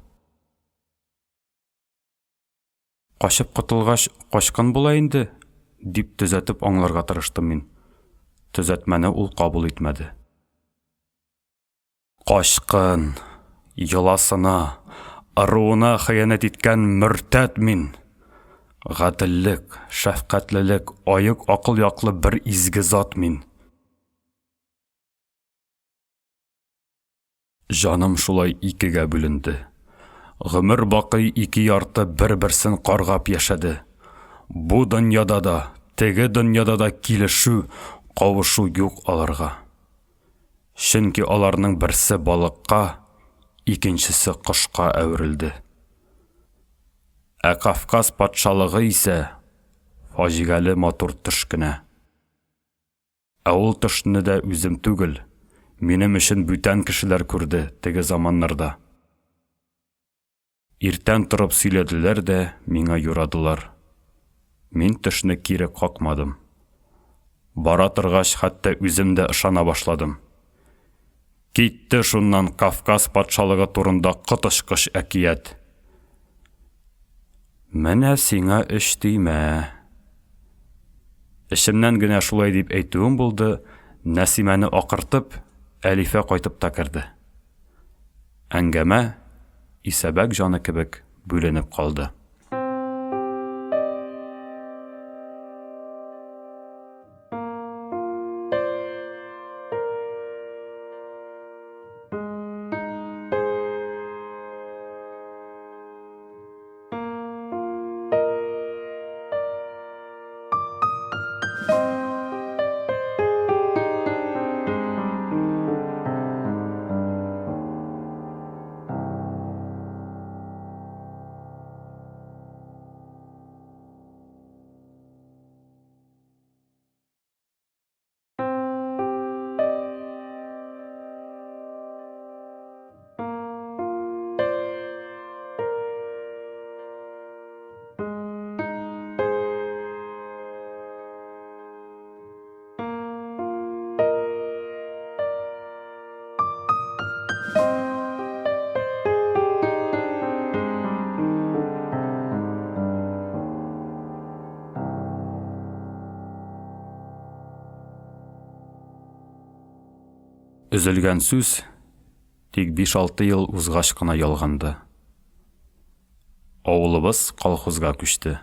Кашып кытылгач, кашкын була инде, дип төзәтеп аңларга тырыштым мин. Төзәтмәне ул кабул итмәде. Кашкын, йоласына, аруына хыянәт иткән мөртәт мин. Гаделлек, шәфкатьлелек, аяк акыл яклы бер изге зат мин. Жаным шулай икегә бүленде. Гомер бакый ике ярты бер-берсен каргап яшәде. Бу дөньяда да, теге дөньяда да килешү, кавышу юк аларга. Чөнки аларның берсе балыкка, икенчесе кошка әверелде. Ә Кавказ патшалыгы исә фаҗигале матур төш кенә. Ә ул төшне дә үзем түгел, минем өчен бүтән кешеләр күрде теге заманнарда. Иртән торып сөйләделәр дә миңа юрадылар. Мин төшне кире какмадым. Бара торгач, хәтта үзем дә ышана башладым. Китте шуннан Кавказ патшалыгы турында кытышкыш әкият. Менә сиңа эш тимә. Эшемнән генә шулай дип әйтүем булды, Нәсимәне акыртып, Әлифә кайтып та керде. Әңгәмә Исәбәк җаны кебек бүленеп калды. Өзелгән сүз тик 5-6 ел узгач кына ялганды. Авылыбыз колхозга күчте.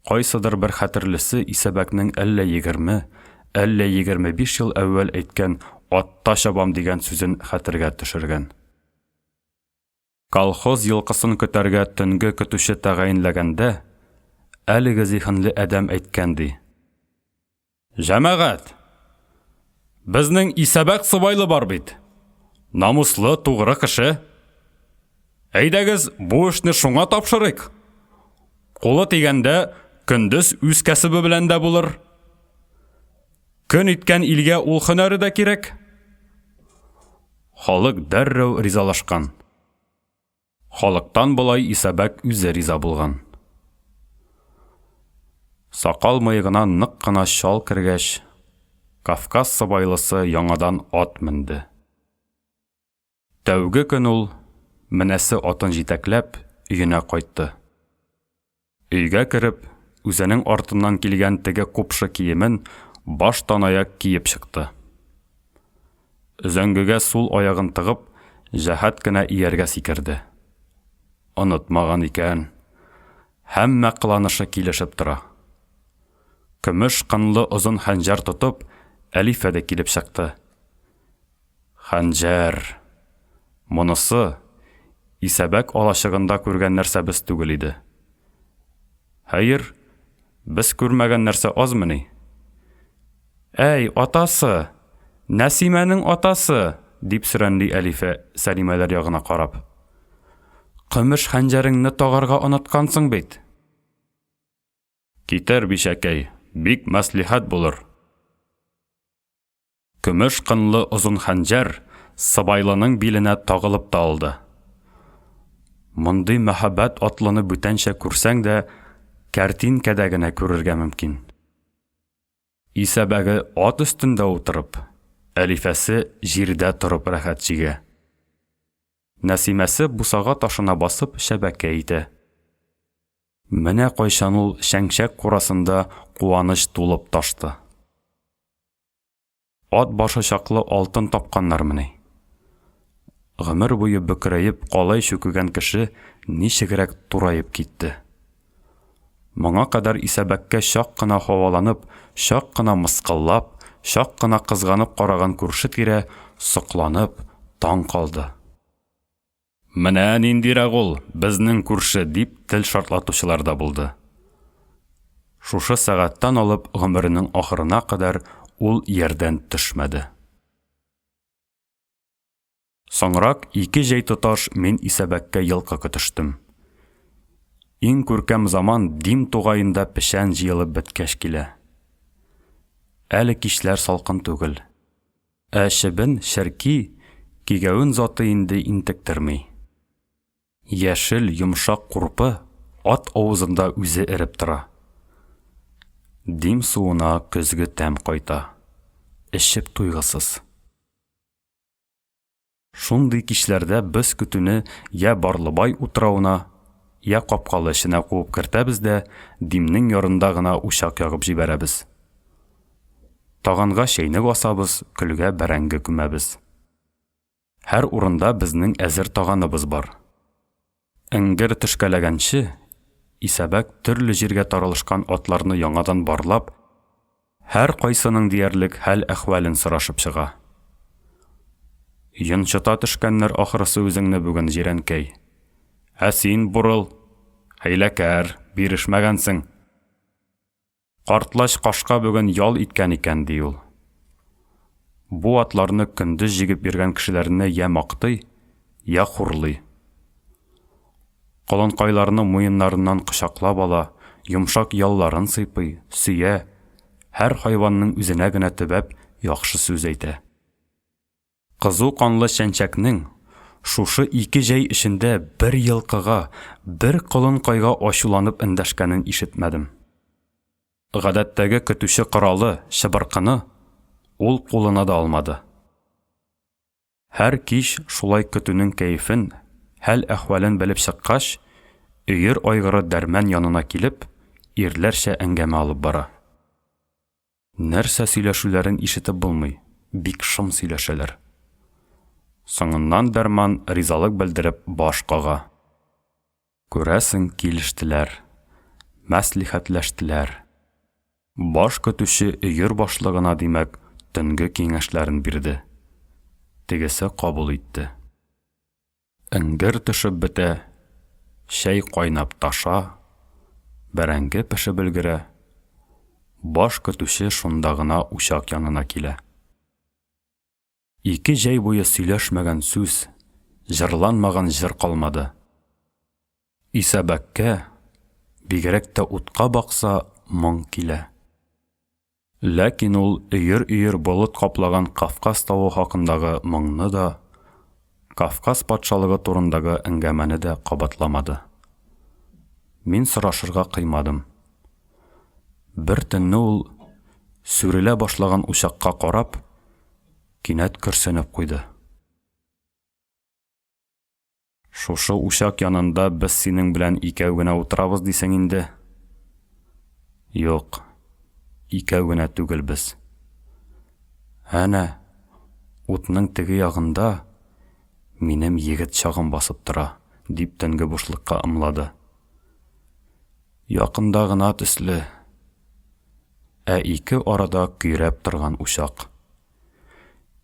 Кайсыдыр бер хәтерлесе Исәбәкнең әллә 20, әллә 25 ел әввәл әйткән атта чабам дигән сүзен хәтергә төшергән. Колхоз йылкысын көтәргә төнге көтүче тәгаенләгәндә, әлеге зиһенле адәм әйткән ди. Җәмәгать, безнең Исәбәк сыбайлы бар бит. Намуслы, тугры кеше. Әйдәгез, бу эшне шуңа тапшырыйк. Қолы тигәндә, көндіз үз кәсібі белән дә булыр. Көн иткән илгә ул һөнәре дә кирәк. Халык дәррәү ризалашкан. Халыктан болай Исәбәк үзе риза булган. Сакал мыегына нык кына шал кергәч, Кавказ сыбайлысы яңадан ат менде. Тәүге көн ул, менәсе атын җитәкләп, өенә кайтты. Өйгә кереп, үзенең артыннан килгән теге купшы киемен баштан аяк киеп чыкты. Зәңгегә сул аягын тыгып, җәһәт кенә ияргә сикерде. Онытмаган икән. Һәммә кыланышы килешеп тора. Көмеш кынлы озын хәнҗәр тотып, Әлифә дә килеп чыкты. Хәнҗәр. Монысы Исәбәк алачыгында күргән нәрсәбез түгел иде. Хәер, без күрмәгән нәрсә азмыни? Әй, атасы, Нәсимәнең атасы, дип сөрәнли Әлифә Сәлимәләр ягына карап. Көмеш хәнҗәреңне тагарга оныткансың бит. Китер бишәкәй, бик мәслихәт булыр. Көмеш кынлы озын хәнҗәр сыбайлының биленә тагылып та алды. Мондый мәхәббәт атлыны бүтәнчә күрсәң дә, картинкәдә генә күрергә мөмкин. Исәбәге ат өстендә утырып, Әлифәсе җирдә торып рәхәт җигә. Нәсимәсе бусага ташына басып шәбәкәй итә. Менә кайчан ул шәңшәк курасында куаныч тулып ташты. Ат башы чаклы алтын тапканнармыни? Гомер буе бөкрәеп калай чүкегән кеше ничегрәк турайып китте. Моңа кадәр Исәбәккә шак кына һаваланып, шак кына мыскыллап, шак кына кызганып караган күрше-тирә сокланып, таң калды. Менә ниндирәк ул, безнең күрше, дип тел шартлатучылар да булды. Шушы сәгатьтән алып гомеренең ахырына кадәр ул ярдән төшмәде. Соңрак 2 җәй тоташ мин Исәбәккә йылкы көтештем. Иң күркәм заман Дим тугайында пешән җыелып беткәч килә. Әле кичләр салкын түгел. Әшебен шәрки кигәвен заты инде интектерми. Яшел йомшак курпы ат авызында үзе эреп тора. Дим суына көзге тәм кайта. Эшеп туйгысыз. Шундый кичләрдә без көтүне я Барлыбай утрауына, я капкалы эшенә куып кертәбез дә, Димнең ярында гына учак ягып җибәрәбез. Таганга чәйнек асабыз, көлгә бәрәңге күмәбез. Һәр урында безнең әзер таганыбыз бар. Эңгер төшкәләгәнче, Исәбәк төрле җиргә таралышкан атларны яңадан барлап, һәр кайсының диярлек хәл-әхвален сорашып чыга. Йончыта төшкәннәр ахырысы үзеңне бүген җирәнкәй. Ә син бурыл, хәйләкәр, бирешмәгәнсең. Картлач кашка бүген ял иткән икән ди ул. Бу атларны көндез җигеп биргән кешеләрне я мактый, я хурлый. Каланкайларны муеннарыннан кочаклап ала, йомшак ялларын сыйпый, сөя, һәр хайванның үзенә генә төбәп яхшы сүз әйтә. Кызу канлы шәнчәкнең шушы 2 җәй эчендә бер йылкыга, бер каланкайга ачуланып эндәшкәнен ишетмәдем. Гадәттәге көтүче коралы, шыбыркыны ул кулына да алмады. Һәр кич шулай көтүнең кәефен, хәл-әхвален белеп чыккач, өер айгыры Дәрмән янына килеп, ирләрчә әңгәмә алып бара. Нәрсә сөйләшүләрен ишетеп булмый, бик шым сөйләшәләр. Соңыннан Дәрмән ризалык белдереп баш кага. Күрәсең, килештеләр, мәслихәтләштеләр. Баш көтүче өер башлыгына димәк, төнге киңәшләрен бирде. Тегесе кабул итте. Эңгер төшеп бетә, чәй кайнап таша, бәрәңге пешеп өлгерә. Баш көтүче шунда гына учак янына килә. 2 җәй буе сөйләшмәгән сүз, җырланмаган җыр калмады. Исәбәккә, бигрәк тә утка бакса, моң килә. Ләкин ул өйөр-өйөр болыт каплаган Кавказ тауы хакындагы моңны да, Кавказ патшалыгы турындагы әңгәмәне дә кабатламады. Мин сорашырга кыймадым. Бер төнне ул, сүрелә башлаган учакка карап, кинәт көрсенеп куйды. Шушы учак янында без синең белән икәү генә утырабыз дисең инде? Юк, икәү генә түгел без. Әнә, утның теге ягында минем егет чагым басып тора, дип төнге бушлыкка ымлады. Якында гына төсле, ә ике арада көйрәп торган учак.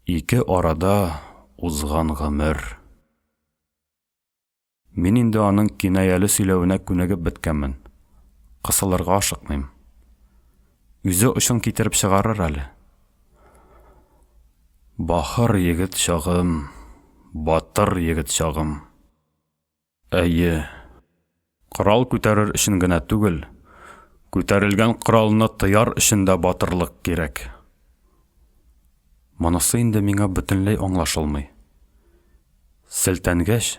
Ике арада узган гомер. Мин инде аның кинаялы сөйләвенә күнегеп беткәнмен. Кысылырга ашыкмыйм. Үзе өчен китереп чыгарыр әле. Бахыр егет чагым, батыр егет чагым. Әйе, корал күтәрер өчен генә түгел, күтәрелгән коралны тыяр өчен дә батырлык кирәк. Монысы инде миңа бөтенләй аңлашылмый. Селтәнгәч,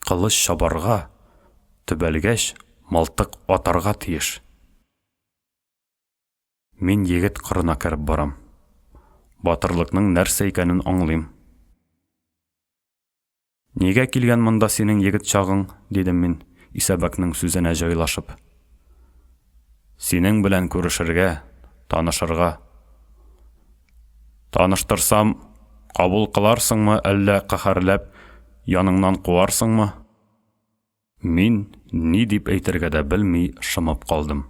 кылыч чабарга, төбәлгәч, мылтык атарга тиеш. Мин егет кырына кереп барам. Батырлыкның нәрсә икәнен аңлыйм. Нигә килгән монда синең егет чагың, дидем мин, Исәбәкнең сүзенә җайлашып. Синең белән күрешергә, танышырга. Таныштырсам, кабул кыларсыңмы, әллә каһәрләп, яныңнан куарсыңмы? Мин ни дип әйтергә дә белми шымып калдым.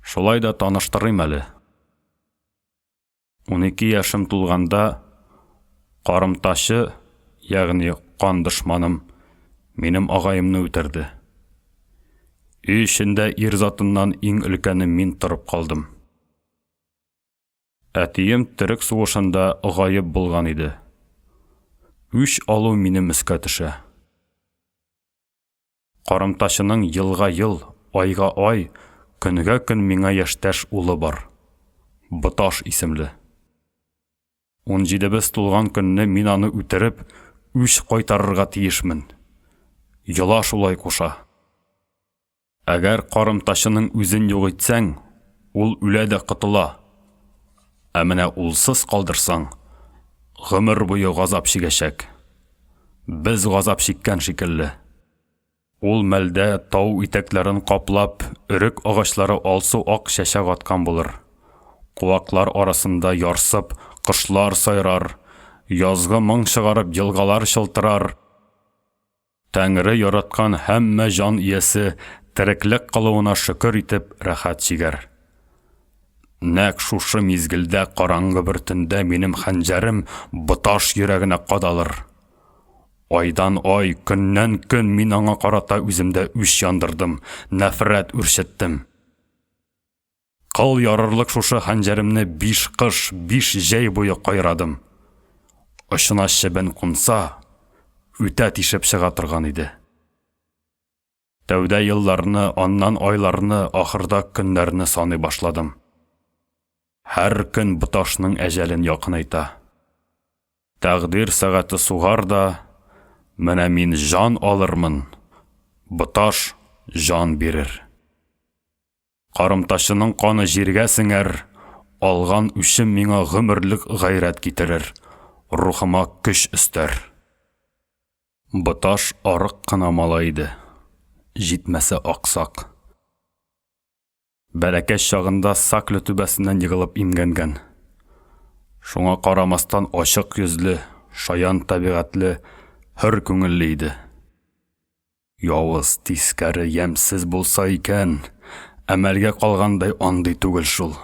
Шулай да таныштырыйм әле. 12 яшым тулганда карымташы, ягъни кан дошманым, минем агаемны үтерде. Өй эчендә ир затыннан иң өлкәне мин торып калдым. Әтием төрек сугышында гаеп булган иде. Үч алу минем өскә төшә. Карымташының елга ел, айга ай, көнгә көн миңа яшьтәш улы бар. Быташ исемле. 17 тулган көнне мин аны үтереп, үч кайтарырга тиешмен. Йола шулай куша. Әгәр карымташының үзен югытсаң, ул үлә дә кытыла. Ә менә улсыз калдырсаң, гомер буе газап чигәчәк. Без газап чиккән шикелле. Ул мәлдә тау итәкләрен каплап, өрек агачлары алсу ак чәчәк аткан булыр. Куаклар арасында ярсып, кышлар сайрар, язгы моң чыгарып елгалар чылтырар. Тәңре яраткан һәммә җан иясе тереклек кылуына шөкер итеп рәхәт чигәр. Нәк шушы мизгелдә караңгы бер төндә минем хәнҗәрем быташ йөрәгенә кадалыр. Айдан ай, көннән көн мин аңа карата үземдә үч яндырдым, нәфрәт үрчеттем. Кыл ярырлык шушы хәнҗәремне 5 кыш, 5 җәй буе кайрадым. Ышына чебен кунса, үтә тишеп чыга торган иде. Тәүдә елларны, аннан айларны, ахырда көннәрне саный башладым. Һәр көн быташның әҗәлен якынайта. Тәкъдир сәгате сугар да, менә мин жан алырмын. Быташ жан бирер. Карымташының каны җиргә сеңәр, алган үчем миңа гомерлек гайрәт китерер, рухыма көч өстәр. Быташ арык кына малай иде, җитмәсә аксак. Бәләкәч чагында Саклы түбәсеннән егылып имгәнгән. Шуңа карамастан ачык йөзле, шаян табигатьле, хөр күңелле иде. Явыз, тискәре, ямсыз булса икән, әмәлгә калгандай андый түгел шул.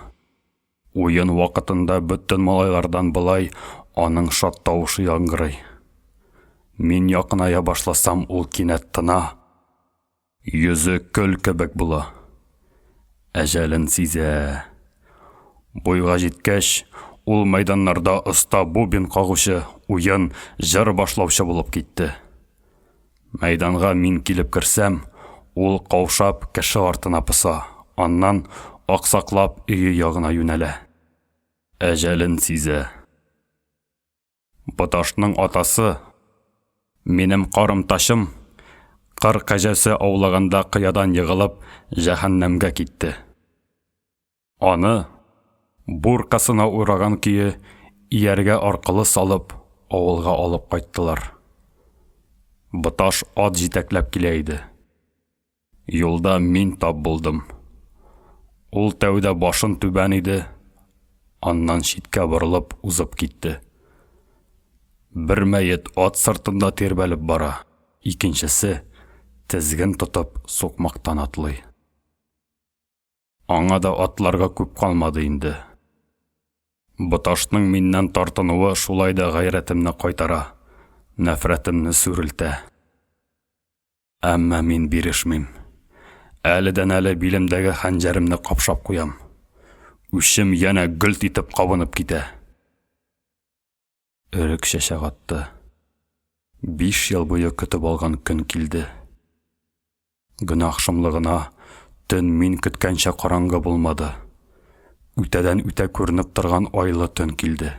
Уен вакытында бөтен малайлардан былай аның шат тавышы яңгырый. Мин якыная башласам, ул кинәт тына, йөзе көл кебек була. Әҗәлен сизә. Буйга җиткәч, ул мәйданнарда оста бубен кагучы, уен, җыр башлаучы булып китте. Мәйданға мин килеп керсәм, ул каушап кеше артына пыса, аннан аксаклап өйе ягына юнәлә. Әҗәлен сизә. Буташның атасы, минем карымташым, кыр кәҗәсе аулаганда кыядан егылып, җәһәннәмгә китте. Аны буркасына ураган көе ияргә аркылы салып, авылга алып кайттылар. Буташ ат җитәкләп килә иде. Юлда мин тап булдым. Ул тәүдә башын түбән иде, аннан читкә борылып узып китте. Бер мәет ат сыртында тирбәлеп бара, икенчесе тезген тотып сукмактан атлый. Аңа да атларга күп калмады инде. Буташның миннән тартынуы шулай да гайрәтемне кайтара, нәфрәтемне сүрелтә. Әмма мин бирешмим. Әледән-әле билемдәге хәнҗәремне капшап куям. Үчем янә гөлт итеп кабынып китә. Өрек чәчәк атты. 5 ел буе көтеп алган көн килде. Гөнаһ шомлыгына төн мин көткәнчә караңгы булмады. Үтәдән үтә күренеп торган айлы төн килде.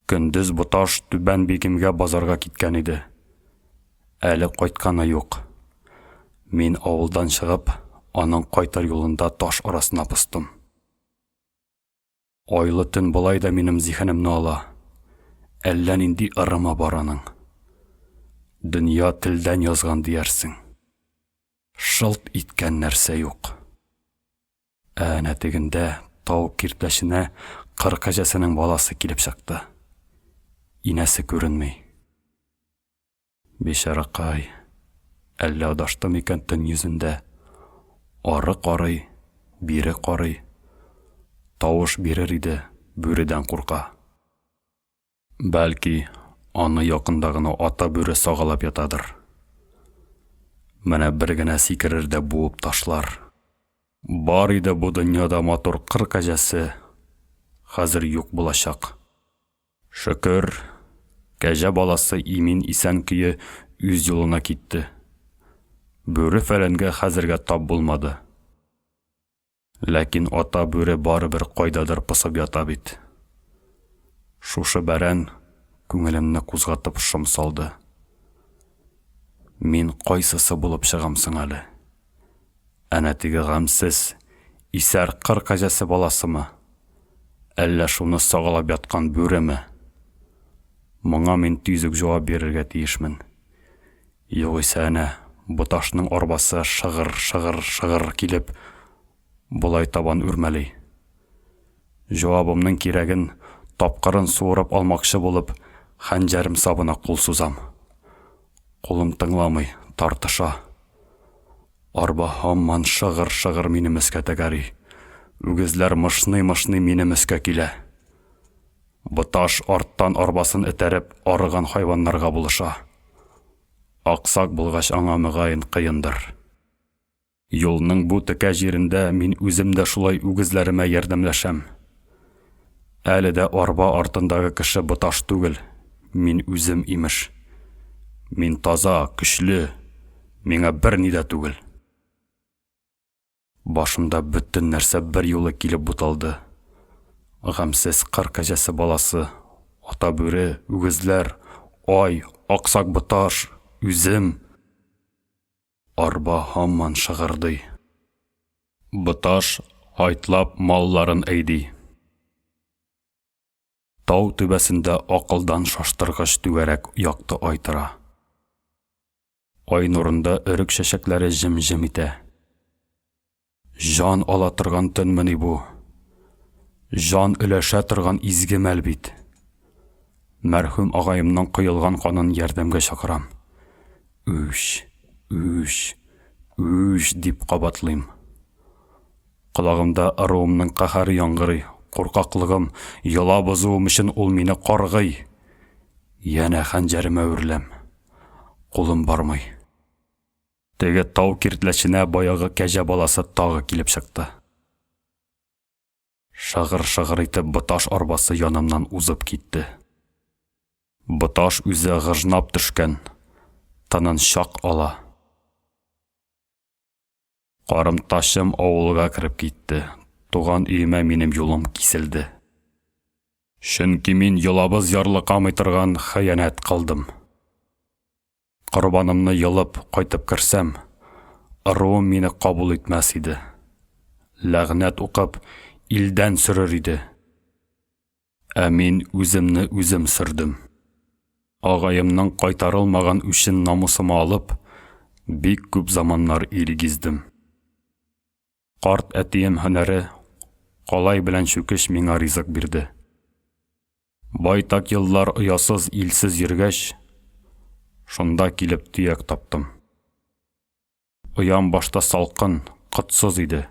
Көндез Буташ Түбән Бигемгә базарга киткән иде. Әле кайтканы юк. Мин авылдан чыгып, аның кайтар юлында таш арасына пыстым. Айлы төн булай да минем зиһенемне ала. Әллә нинди ырыма бараның. Дөнья телдән язган диярсең. Шылт иткән нәрсә юк. Әнә тегендә тау киртәшенә кыр кәҗәсенең баласы килеп чыкты. Инәсе күренмәй. Бишаракай, әллә адаштым икән төн йөзендә. Ары карый, бире карый. Тавыш бирер иде, бүредән курка. Бәлки, аны якында гына ата бүре сагалап ятадыр. Менә бер генә сикерер дә буып ташлар. Бар иде бу дөньяда матур кыр кәҗәсе, хәзер юк булачак. Шөкер, кәҗә баласы имин исән көе үз юлына китте. Бүре фәләнгә хәзергә тап булмады. Ләкин ата бүре барыбер кайдадыр пысып ята бит. Шушы бәрән күңелемне кузгатып шом салды. Мин кайсысы булып чыгамсың әле? Әнә теге гамсез, исәр кыр кәҗәсе баласымы? Әллә шуны сагалап яткан бүреме? Моңа мин тизүк җавап бирергә тиешмен. Югыйсә әнә Буташның арбасы шыгыр килеп, булай табан үрмәли. Җавабымның кирәген тапкырын суырып алмакчы булып, хәнҗәрем сабына кул сузам. Кулым тыңламый, тартыша. Арба һаман шыгыр минем өскә тәгәри. Үгезләр мышный минем өскә килә. Буташ арттан арбасын этәреп арыган хайваннарга булыша. Аксак булгач аңа мөгаен кыендыр. Юлның бу текә җирендә мин үзем дә шулай үгезләремә ярдәмләшәм. Әле дә арба артындагы кеше Буташ түгел, мин үзем имеш. Мин таза, көчле, миңа бер ни дә түгел. Башымда бөтен нәрсә бер юлы килеп буталды. Гамсез кыр кәҗәсе баласы, ата бүре, үгезләр, ай, аксак Буташ, үзем. Арба һаман шыгырдый. Буташ айтлап малларын әйди. Тау түбәсендә акылдан шаштыргыч түгәрәк якты ай тора. Ай нурында өрек чәчәкләре җем-җем итә. Жан ала торган төнмени бу. Жан өләшә торган изге мәл бит. Мәрхүм агайымның кыелган канын ярдәмгә чакырам. Үш дип кабатлыйм. Кулагымда аруымның каһәре яңгырый, куркаклыгым, яла бозуым өчен ул мине каргый. Янә хәнҗәремә үрләм. Кулым бармый. Теге тау киртләшенә баягы кәҗә баласы тагы килеп чыкты. Шыгыр итеп Буташ арбасы янымнан узып китте. Буташ үзе гыжнап төшкән. тынын шақ ала. Қарымташым ауылға кіріп кетті. Туған үйіме менің юлым кесілді. Чөнки мен йолабыз ярлықамай тұрған хыянат қылдым. Құрбанымны йылып қайтып кірсәм, ырыуым мені қабыл етмәс иде. Ләғнәт оқып, илдән сүрер иде. Ә мен үземне үзем сүрдім. Ағайымның қайтарылмаған үшін намысыма алып, бик көп заманнар иргиздім. Қарт әтием һөнәре, қалай белән чүкеш миңа ризык бирде. Байтак йыллар ұясыз, илсіз йөргәч, шунда килеп төяк таптым. Ұям башта салқын, қытсыз иде.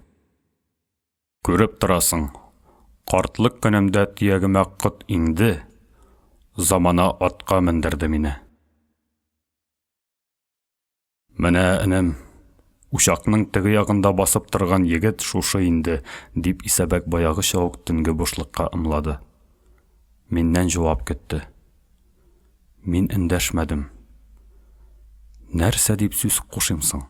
Көріп тұрасың, қартлык көнемдә төягемә қыт инде, замана атқа мендерде мине. Менә энем, ушакның теге ягында басып торган егет шушы инде, дип Исәбәк баягыча ук төнге бушлыкка ымлады. Миннән җавап көтте. Мин эндәшмәдем. Нәрсә дип сүз кушымсың?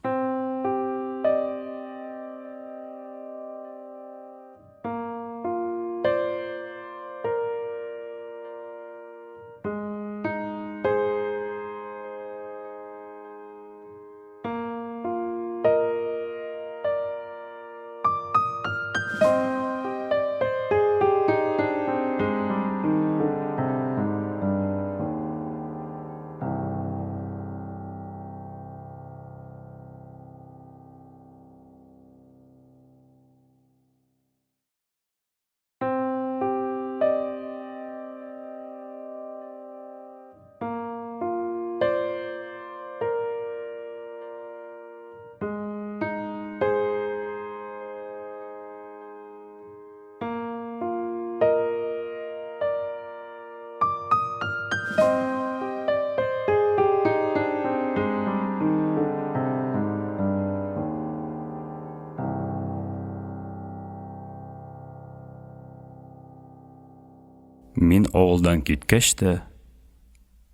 Мин авылдан киткәч тә,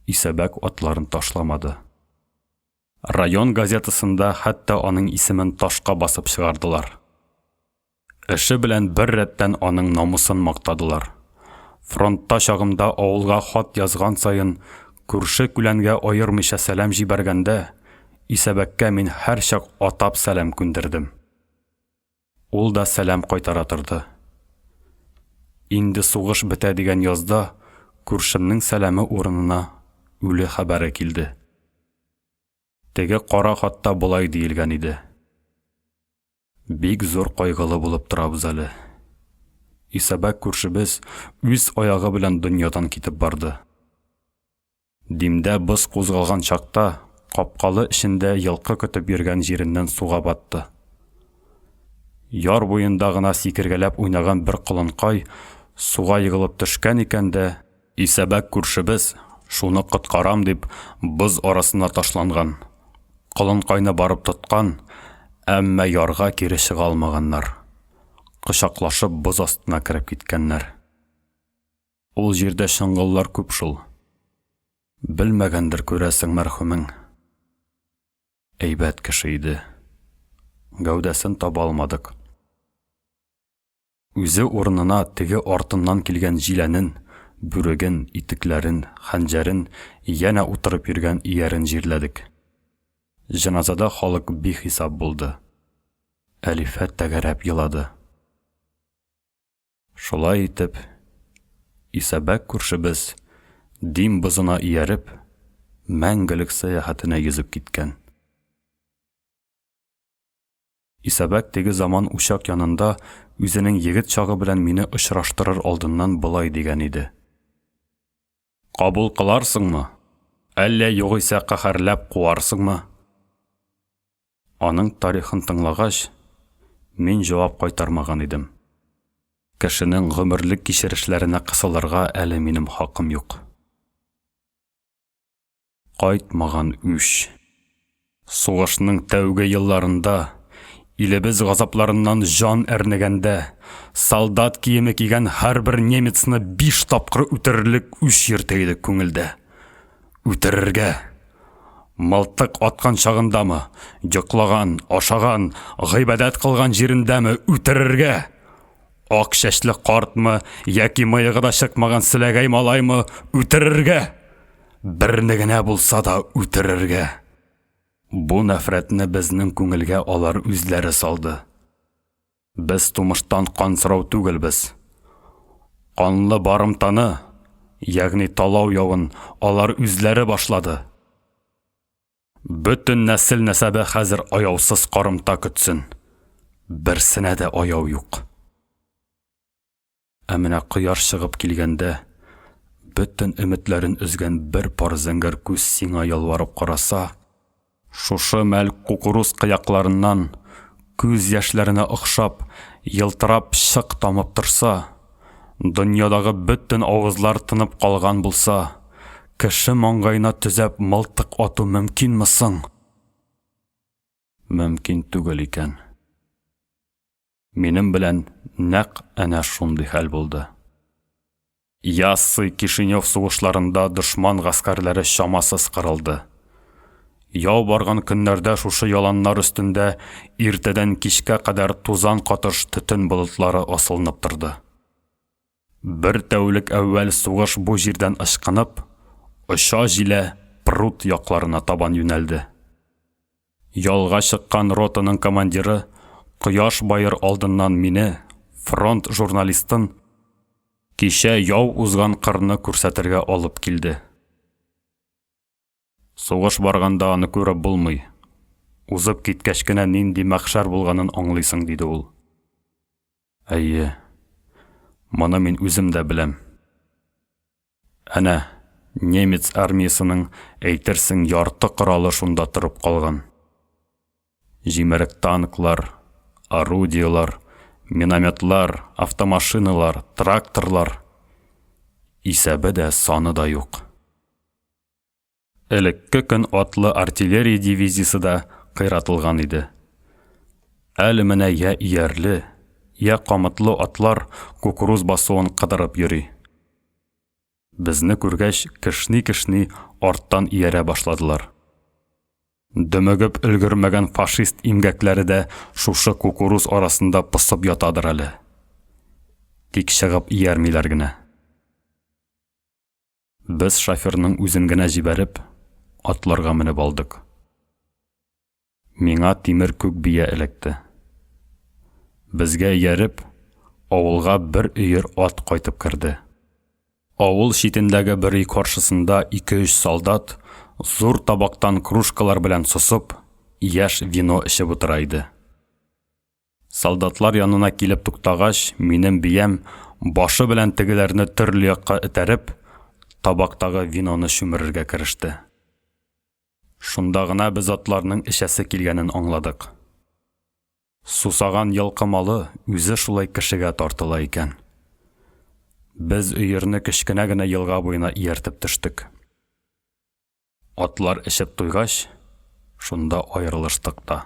Исәбәк атларын ташламады. Район газетасында хәтта аның исемен ташка басып чыгардылар. Эше белән бер рәттән аның намысын мактадылар. Фронтта чагымда авылга хат язган сайын, күрше-күләнгә аермыйча сәлам җибәргәндә, Исәбәккә мин һәр чак атап сәлам күндердем. Ул да сәлам кайтара торды. Инде сугыш бетә дигән язда, күршемнең сәламе урынына үле хәбәре килде. Теге кара хатта булай диелгән иде. Бик зур кайгылы булып торабыз әле. Исәбәк күршебез үз аягы белән дөньядан китеп барды. Димдә без кузгалган чакта, капкалы эчендә йылкы көтеп йөргән җиреннән суга батты. Яр буенда гына сикергәләп уйнаган бер кылынкай суга егылып төшкән икән дә, Исәбәк күршебез шуны коткарам дип боз арасына ташланган. Кылынкайны барып тоткан, әмма ярга кире чыга алмаганнар. Кычаклашып боз астына кирип киткәннәр. Ул җирдә шыңгыллар күп шул. Белмәгәндер күрәсең мәрхүмең. Әйбәт кеше иде. Гәүдәсен таба алмадык. Үзе урынына теге артыннан килгән җиләнен, бүреген, итекләрен, хәнҗәрен, янә утырып йөргән иярен җирләдек. Җаназада халык бихисап булды. Әлифә тәгәрәп елады. Шулай итеп, Исәбәк күршебез дим бызына ияреп, мәңгелек сәяхәтенә йөзеп киткән. Исәбәк теге заман учак янында үзенең егет чагы белән мине очраштырыр алдыннан булай дигән иде. Кабул кыларсыңмы? Әллә югыйсә каһәрләп куарсыңмы? Аның тарихын тыңлагач, мин җавап кайтармаган идем. Кешенең гомерлек кичерешләренә кысылырга әле минем хакым юк. Кайтмаган үч. Сугышның тәүге елларында, илебез газапларыннан жан әрнегәндә, солдат киеме кигән һәрбер немецны 5 тапкыр үтерерлек үч йөртә иде күңелдә. Үтерергә. Мылтық атқан шағындамы, йоқлаған, ашаған, ғибадат қылған жеріндәме үтірірге? Ақ шәшлі қартмы, яки мыйығы да шықмаған сіләгәй малаймы үтірірге? Бірнігіне болса да үтірірге. Бу нәфрәтні бізнің көңілге алар үзләре салды. Біз тумыштан қансырау түгел біз. Қанлы барымтаны, ягни талау яуын алар үзләре башлады. Бүтін нәсіл нәсәбе хәзір аяусыз қарымта күтсін. Бірсіне де аяу юк. Әміне қияр шығып келгенде, бүтін үмітлерін үзген бір пар зәңгәр күз сиңа ялварып қараса, шушы мәл кукуруз қияқларынан күз яшьләренә охшап, елтырап шық тамып тұрса, дөньядағы бүтін авызлар тынып қалған булса, кеше маңгайына төзәп мылтык ату мөмкинме соң? Мөмкин түгел икән. Минем белән нәкъ әнә шундый хәл булды. Яссы Кишинев сугышларында дошман гаскәрләре шамасыз кырылды. Яу барган көннәрдә шушы яланнар өстендә иртәдән кичкә кадәр тузан катыш төтен болытлары асылынып торды. Бер тәүлек әүвәл сугыш бу җирдән ышкынып, оша җилә пруд якларына табан юнәлде. Ялга чыккан ротаның командиры Кояш байыр алдыннан мине, фронт журналистын, кичә яу узган кырны күрсәтергә алып килде. Сугыш барганда аны күреп булмый. Узып киткәч кенә нинди мәхшәр булганын аңлыйсың, диде ул. Әйе, моны мин үзем дә беләм. Әнә, немец армиясының әйтерсең ярты коралы шунда торып калган. Җимерек танклар, орудиялар, минометлар, автомашиналар, тракторлар. Исәбе дә, саны да юк. Элекке көн атлы артиллерия дивизиясы да кыйратылган иде. Әле менә я иярле, я камытлы атлар кукуруз басуын кыдырып йөри. Безне күргәч, кешни-кешни арттан иярә башладылар. Дөмөгөп өлгөрмәгән фашист имгәкләре дә шушы кукуруз арасында пысып ятадыр әле. Тик чыгып иярмиләр генә. Без шоферның үзен генә җибәреп, атларга менеп алдык. Миңа тимер күк бия эләкте. Безгә ияреп, авылга бер өер ат кайтып керде. Авыл читендәге бер үй каршысында 2-3 солдат зур табактан кружкалар белән сосып, яшь вино эчеп утыра иде. Солдатлар янына килеп туктагач, минем биям башы белән тегеләрне төрле якка этәреп, табактагы виноны шүмерергә кереште. Шунда гына без атларның эчәсе килгәнен аңладык. Сусаган ялкымалы үзе шулай кешегә тартыла икән. Без өерне кечкенә генә елга буена ияртеп төштек. Атлар эчеп туйгач, шунда аерылыштык та.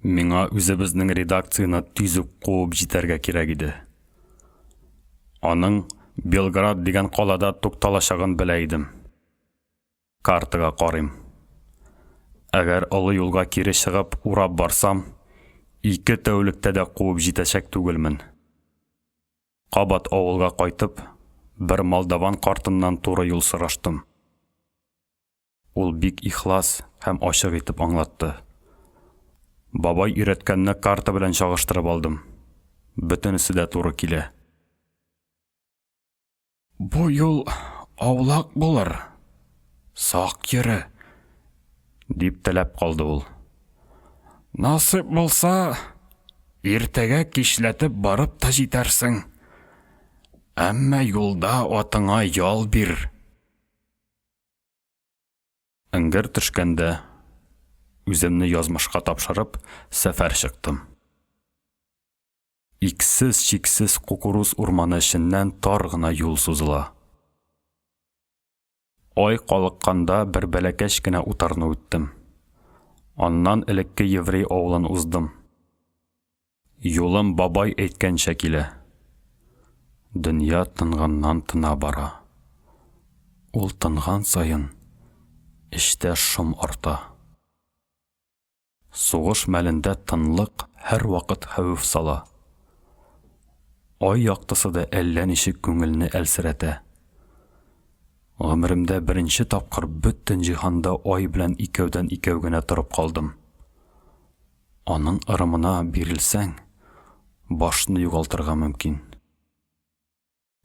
Миңа үзебезнең редакцияны тизүк куып җитәргә кирәк иде. Аның Белград дигән калада тукталачагын белә идем. Картага карыйм. Әгәр олы юлга кире чыгып урап барсам, 2 тәүлектә дә куып җитәчәк түгелмен. Кабат авылга кайтып, бер Молдаван картыннан туры юл сораштым. Ул бик ихлас һәм ачык итеп аңлатты. Бабай өйрәткәнне карта белән чагыштырып алдым. Бөтенесе дә туры килә. Бу юл аулак булыр. Сак йөрө, дип теләп калды ул. Насыйп булса, иртәгә кичләтеп барып та җитәрсең. Әмма юлда атыңа ял бир. Иңгер төшкәндә, үземне язмышка тапшырып, сәфәр чыктым. Иксез-чиксез кукуруз урманы эченнән тар гына юл сузыла. Ай калыкканда бер бәләкәч кенә утарны үттем. Аннан элекке еврей авылын уздым. Юлым бабай әйткәнчә килә. Дөнья тынганнан тына бара. Ул тынган сайын эштә шом арта. Сугыш мәлендә тынлык һәр вакыт хәвеф сала. Ай яктысы да әллә ничек күңелне әлсерәтә. Гомеремдә беренче тапкыр бөтен җиһанда ай белән икәүдән икәү генә торып калдым. Аның ырымына бирелсәң, башны югалтырга мөмкин.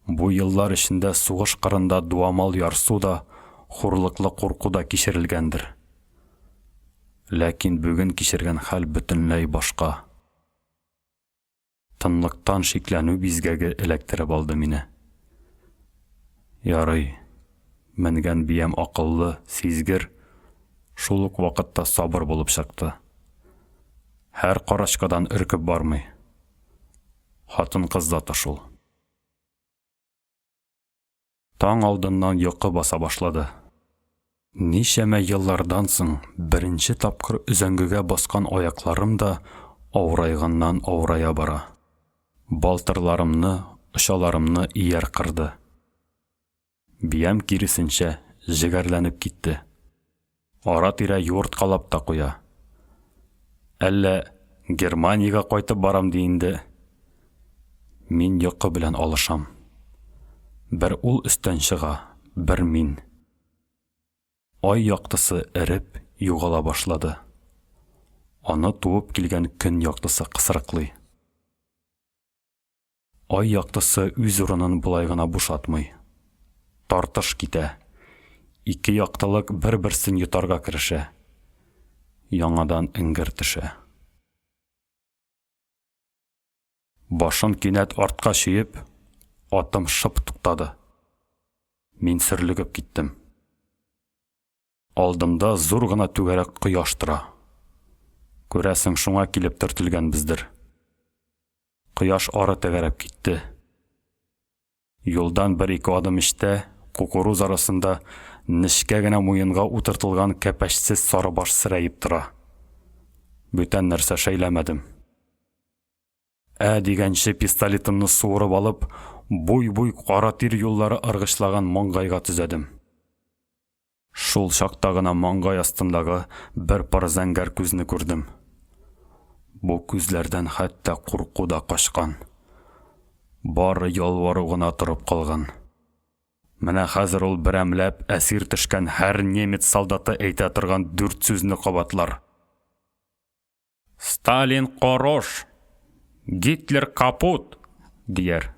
Бу еллар эчендә сугыш кырында дуамал ярсу да, хурлыклы курку да кичерелгәндер. Ләкин бүген кичергән хәл бөтенләй башка. Тынлыктан шикләнү бизгәге эләктереп алды мине. Ярый, менгән биям акыллы, сизгер, шул ук вакытта сабыр булып чыкты. Һәр карачкадан өркеп бармый. Хатын-кыз заты шул. Таң алдыннан йокы баса башлады. Нишәмә еллардан соң беренче тапкыр үзәңгегә баскан аякларым да авырайганнан авырая бара. Балтырларымны, ышаларымны ияр кырды. Биям киресенчә җигәрләнеп китте. Ара-тирә юырткалап та куя. Әллә Германиягә кайтып барам диенде. Мин йокы белән алышам. Бер ул өстән чыга, бер мин. Ай яктысы эреп, югала башлады. Аны туып килгән көн яктысы кысрыклый. Ай яктысы үз урынын булай гына бушатмый. Тартыш китә. Ике яктылык бер-берсен йотарга керешә. Яңадан иңгер төшә. Башын кинәт артка чөеп, атым шып туктады. Мин сөрлегеп киттем. Алдымда зур гына түгәрәк кояш тора. Күрәсең, шуңа килеп төртелгән бездер. Кояш ары тәгәрәп китте. Юлдан бер-ике адым эчтә, кукуруз арасында нечкә генә муенга утыртылган кәпәшсез сары баш сырайып тора. Бүтән нәрсә шәйләмәдем. Дигәнче пистолетымны суырып алып, буй-буй кара тир юллары ыргышлаган маңгайга төзәдем. Шул чакта гына маңгай астындагы бер пар зәңгәр күзне күрдем. Бу күзләрдән хәтта курку да качкан. Бары ялвару гына торып калган. Менә хәзер ул берәмләп әсир төшкән һәр немец солдаты әйтә торган 4 сүзне кабатлар. Сталин корош, Гитлер капут, дияр.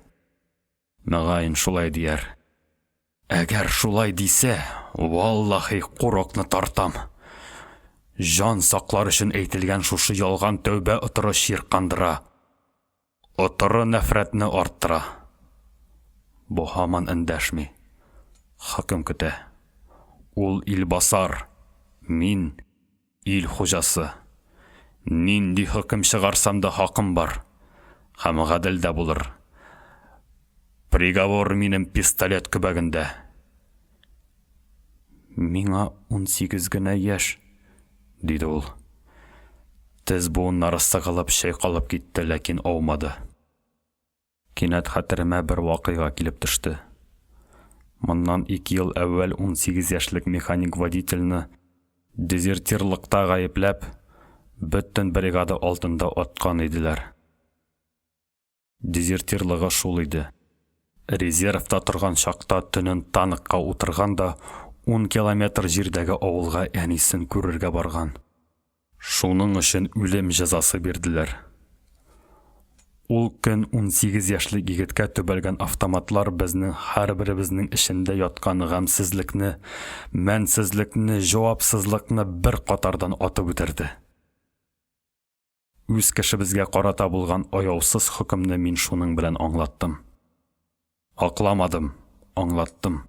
Мөгаен шулай дияр. Әгәр шулай дисә, валлаһи куракны тартам. Жан саклар өчен әйтелгән шушы ялган тәүбә утыры ширкандыра. Утыры нәфрәтне арттыра. Бу һаман эндәшми. Хаким көтә. Ул илбасар. Мин ил хуҗасы. Нинди хөкем чыгарсам да хакым бар. Һәм гадел дә булыр. Приговор минем пистолет көбәгендә. Миңа 18 генә яшь, диде ул. Тез буыннары сыгылып шайкалып китте, ләкин аумады. Кинәт хәтеремә бер вакыйга килеп төште. Моннан 2 ел әввәл 18 яшьлек механик водительне дезертирлыкта гаепләп, бөтен бригада алдында аткан иделәр. Дезертирлыгы шул иде. Резервта торган чакта төнен таныкка утырган да 10 километр җирдәге авылга әнисен күрергә барган. Шуның өчен үлем җәзасы бирделәр. Ул көн 18 яшьлек егеткә төбәлгән автоматлар безнең һәрберебезнең эчендә яткан гамсезлекне, мәнсезлекне, җавапсызлыкны бер катардан атып үтерде. Үз кешебезгә карата булган аяусыз хөкемне мин шуның белән аңлаттым. Акламадым, аңлаттым.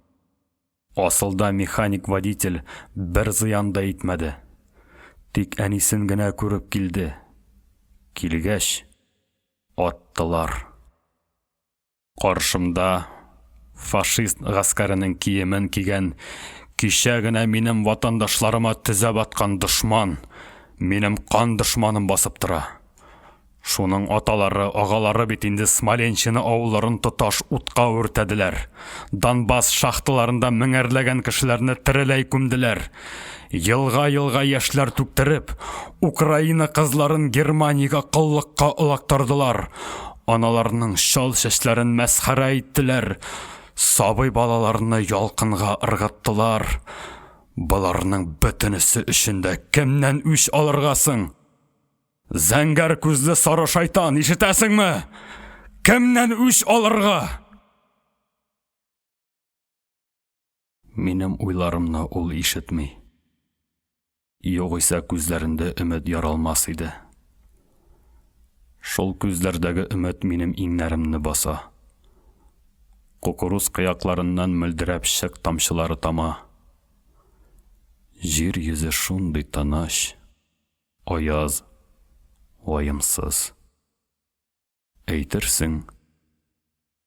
Асылда механик-водитель бер зыян да итмәде. Тик әнисен генә күреп килде. Килгәч, аттылар. Каршымда фашист гаскәренең киемен кигән, кичә генә минем ватандашларыма төзәп аткан дошман, минем кан дошманым басып тора. Шуның аталары, агалары бит инде Смоленщина авылларын тоташ утка үртәделәр. Донбасс шахталарында меңәрләгән кешеләрне тереләй күмделәр. Елга-елга яшьләр түктереп, Украина кызларын Германиягә кыллыкка олактырдылар. Аналарның шал чәчләрен мәсхәрә иттеләр. Сабый балаларны ялкынга ыргыттылар. Баларның бөтенесе өчендә кемнән үч алыргасың? Зәңгәр күзле сары шайтан, ишетәсеңме? Кемнән үч алырга? Минем уйларымны ул ишетми. Югыйсә күзләрендә өмет яралмас иде. Шул күзләрдәге өмет минем иңнәремне баса. Кукуруз кыякларыннан мөлдерәп шык тамчылары тама. Җир йөзе шундый таныш, аяз, ваемсыз. Әйтерсең,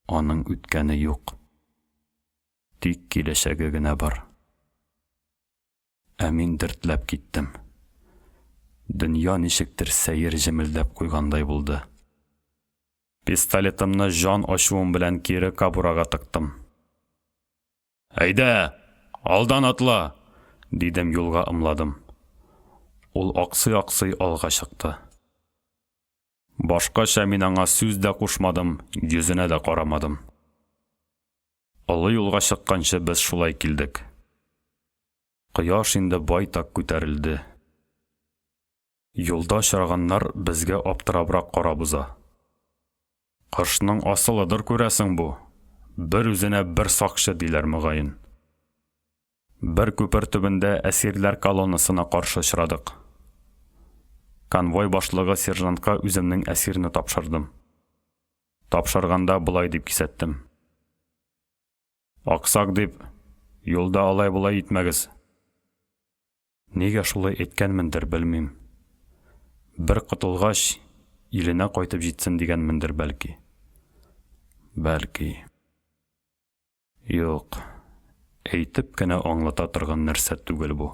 аның үткәне юк. Тик киләчәге генә бар. Ә мин дәртләп киттем. Дөнья ничектер сәер җемелдәп куйгандай булды. Пистолетымны жан ачуым белән кире кабурага тыктым. Әйдә, алдан атла, дидем, юлга ымладым. Ул аксый-аксый алга чыкты. Башкача мин аңа сүз дә кушмадым, йөзенә дә карамадым. Олы юлга чыкканчы без шулай килдек. Кояш инде байтак күтәрелде. Юлда очраганнар безгә аптырабрак карабыза. Кышның асылыдыр күрәсең бу. Бер үзенә бер сакчы диләр мөгаен. Бер күпер төбендә әсирләр колоннасына каршы очрадык. Конвой башлыгы сержантка үземнең әсирне тапшырдым. Тапшырганда булай дип кисәттем. Аксак дип, юлда алай-булай итмәгез. Нигә шулай әйткәнмендер белмим. Бер котылгач, иленә кайтып җитсен дигәнмендер бәлки. Бәлки. Юк, әйтеп кенә аңлата торган нәрсә түгел бу.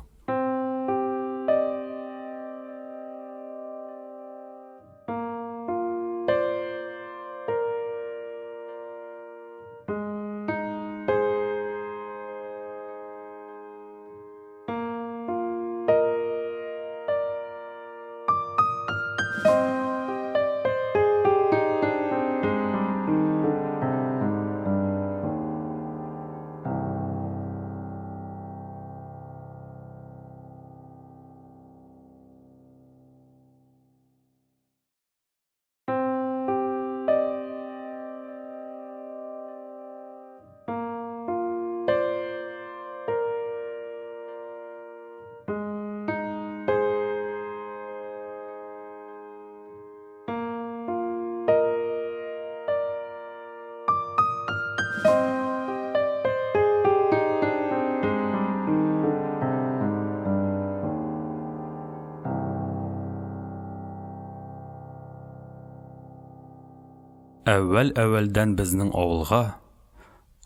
Әввәл-әввәлдән безнең авылга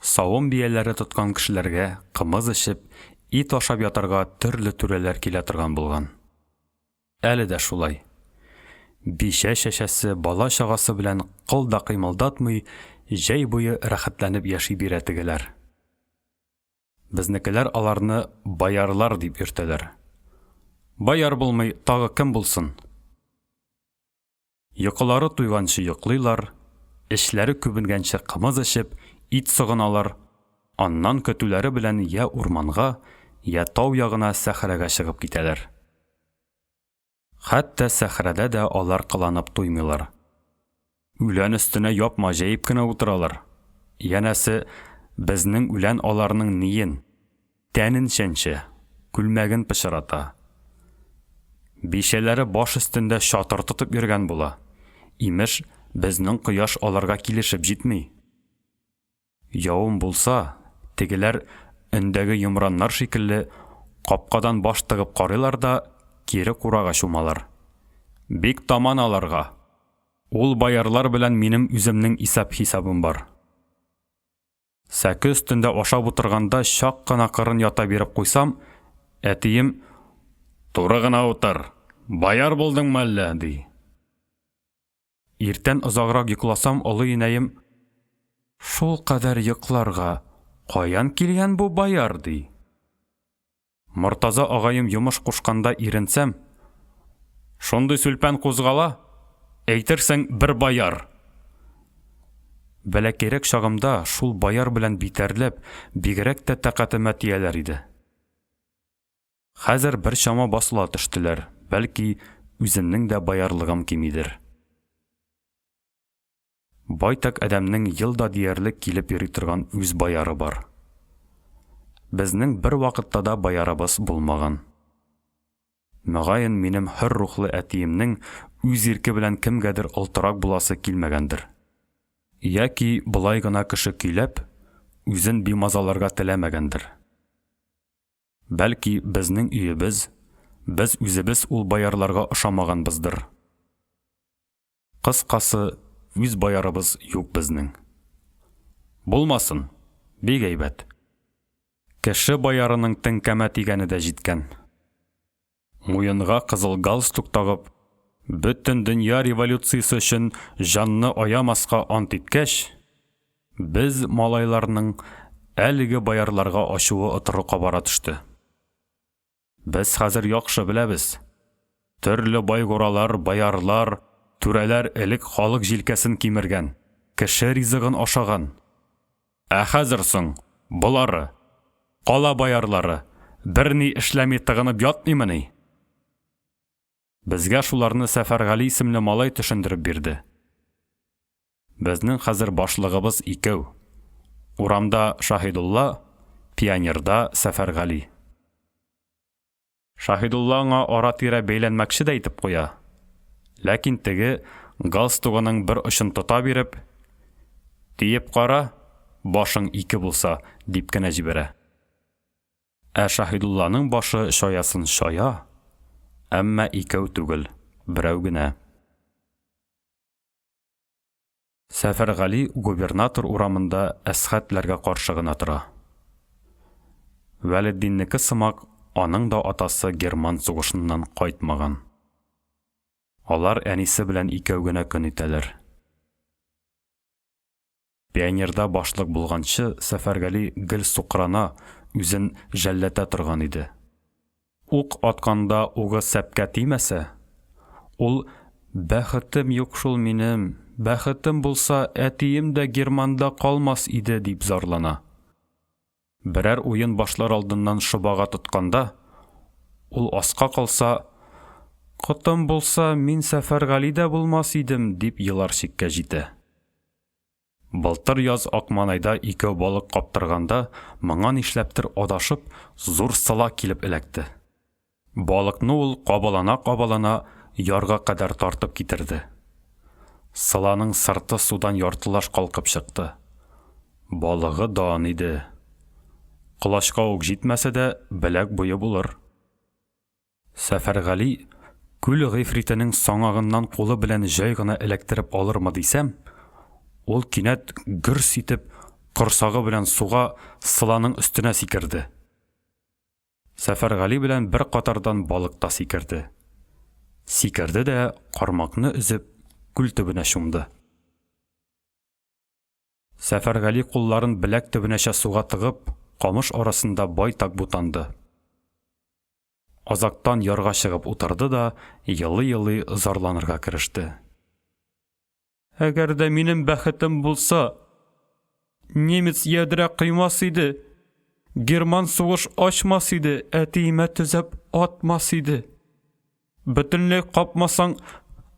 савым бияләре тоткан кешеләргә кымыз эчеп, ит ашап ятарга төрле түрәләр килә торган булган. Әле дә шулай. Бишә шәшәсе бала чагасы белән кыл да кыймылдатмый, җәй буе рәхәтләнеп яши бирә тегеләр. Безнекеләр аларны баярлар дип йөртәләр. Баяр булмый, тагы кем булсын? Йокылары туйганчы йоклыйлар, эшләре күбенгәнче кымыз эчеп, ит сыгыналар, аннан көтүләре белән я урманга, я тау ягына сәхрәгә чыгып китәләр. Хәтта сәхрәдә дә алар кыланып туймыйлар. Үлән өстенә япма җәеп кенә утыралар. Янәсе, безнең үлән аларның ниен, тәнен чәнчә, күлмәген пычрата. Бишәләре баш өстендә шатыр тотып йөргән була. Имеш, безнең кояш аларга килешеп җитми. Явым булса, тегеләр өндәге йомраннар шикелле капкадан баш тыгып карыйлар да кире курага чумалар. Бик таман аларга. Ул баярлар белән минем үземнең исәп-хисабым бар. Сәке өстендә ашап утырганда чак кына кырын ята биреп куйсам, әтием «Туры гына утыр, баяр булдыңмы әллә?» ди. иртән озаграк йокласам, олы инәем: "Шул кадәр йокларга каян килгән бу баяр?" ди. Мортаза агайым йомыш кушканда иренсәм: "Шундый сүлпән кузгала, әйтерсең бер баяр." Бәләкәйрәк чагымда шул баяр белән битәрләп, бигрәк тә тәкатемә тияләр иде. Хәзер бер чама басыла төштеләр, бәлки үземнең дә баярлыгым кимидер. Байтак әдәмнең елда диярлек килеп йөри торган үз баяры бар. Безнең бер вакытта да баярыбыз булмаган. Мөгаен минем хөр рухлы әтиемнең үз ирке белән кемгәдер олтырак буласы килмәгәндер. Яки былай гына кеше көйләп, үзен бимазаларга теләмәгәндер. Бәлки безнең өебез, без үзебез ул баярларга ошамаганбыздыр. Кыскасы, үз баярыбыз юк безнең. Булмасын, бик әйбәт. Кеше баярының теңкәмә тигәне дә җиткән. Муенга кызыл галстук тагып, бөтен дөнья революциясе өчен җанны аямаска ант иткәч, без малайларның әлеге баярларга ачуы отрыкка бара төште. Без хәзер яхшы беләбез. Төрле байгуралар, баярлар, түрәләр элек халык җилкәсен кимергән, кеше ризыгын ашаган. Ә хәзер соң булары, кала баярлары, берни эшләми тыгынып ятмыймыни? Безгә шуларны Сәфәргали исемле малай төшендереп бирде. Безнең хәзер башлыгыбыз икәү. Урамда Шаһидулла, пионерда Сәфәргали. Шаһидулла аңа ара-тирә бәйләнмәкче дә итеп куя. Ләкин теге галстугының бер очын тота биреп, "Тиеп кара, башың ике булса", дип кенә җибәрә. Ә Шаһидулланың башы шаясын шая, әмма икәү түгел, берәү генә. Сәфәргали губернатор урамында әсхәтләргә каршы гына тора. Вәлетдиннеке сымак, аның да атасы Герман сугышыннан кайтмаган. Алар әнисе белән икәү генә көн итәләр. Пионерда башлык булганчы Сәфәргали гел сукрана, үзен жәлләтә торган иде. Ук атканда угы сәпкә тимәсә, ул "Бәхетем юк шул минем, бәхетем булса, әтием дә Германда калмас иде", дип зарлана. Берәр уен башлар алдыннан шыбага тотканда, ул аска калса, "Котым булса, мин Сәфәргалидә булмас идем", дип елар чиккә җитә. Былтыр яз Акманайда икәү балык каптырганда, моңа нишләптер адашып, зур сыла килеп эләкте. Балыкны ул кабалана-кабалана ярга кадәр тартып китерде. Сыланың сырты судан яртылаш калкып чыкты. Балыгы дан иде. Кылачка ук җитмәсә дә, беләк буе булыр. Сәфәргали күл гыйфритенең саңагыннан кулы белән җай гына эләктереп алырмы дисәм, ул кинәт гөрс итеп корсагы белән суга сыланың өстенә сикерде. Сәфәргали белән бер катардан балык та сикерде. Сикерде дә кармакны өзеп күл төбенә чумды. Сәфәргали кулларын беләк төбенәчә суга тыгып, камыш арасында байтак бутанды. Азактан ярга чыгып утырды да, йылы-йылы зарланырга кереште. "Әгәр дә минем бәхетем булса, немец ядрә кыймас иде, Герман сугыш ачмас иде, әтиемә төзәп атмас иде. Бөтенләй капмасаң,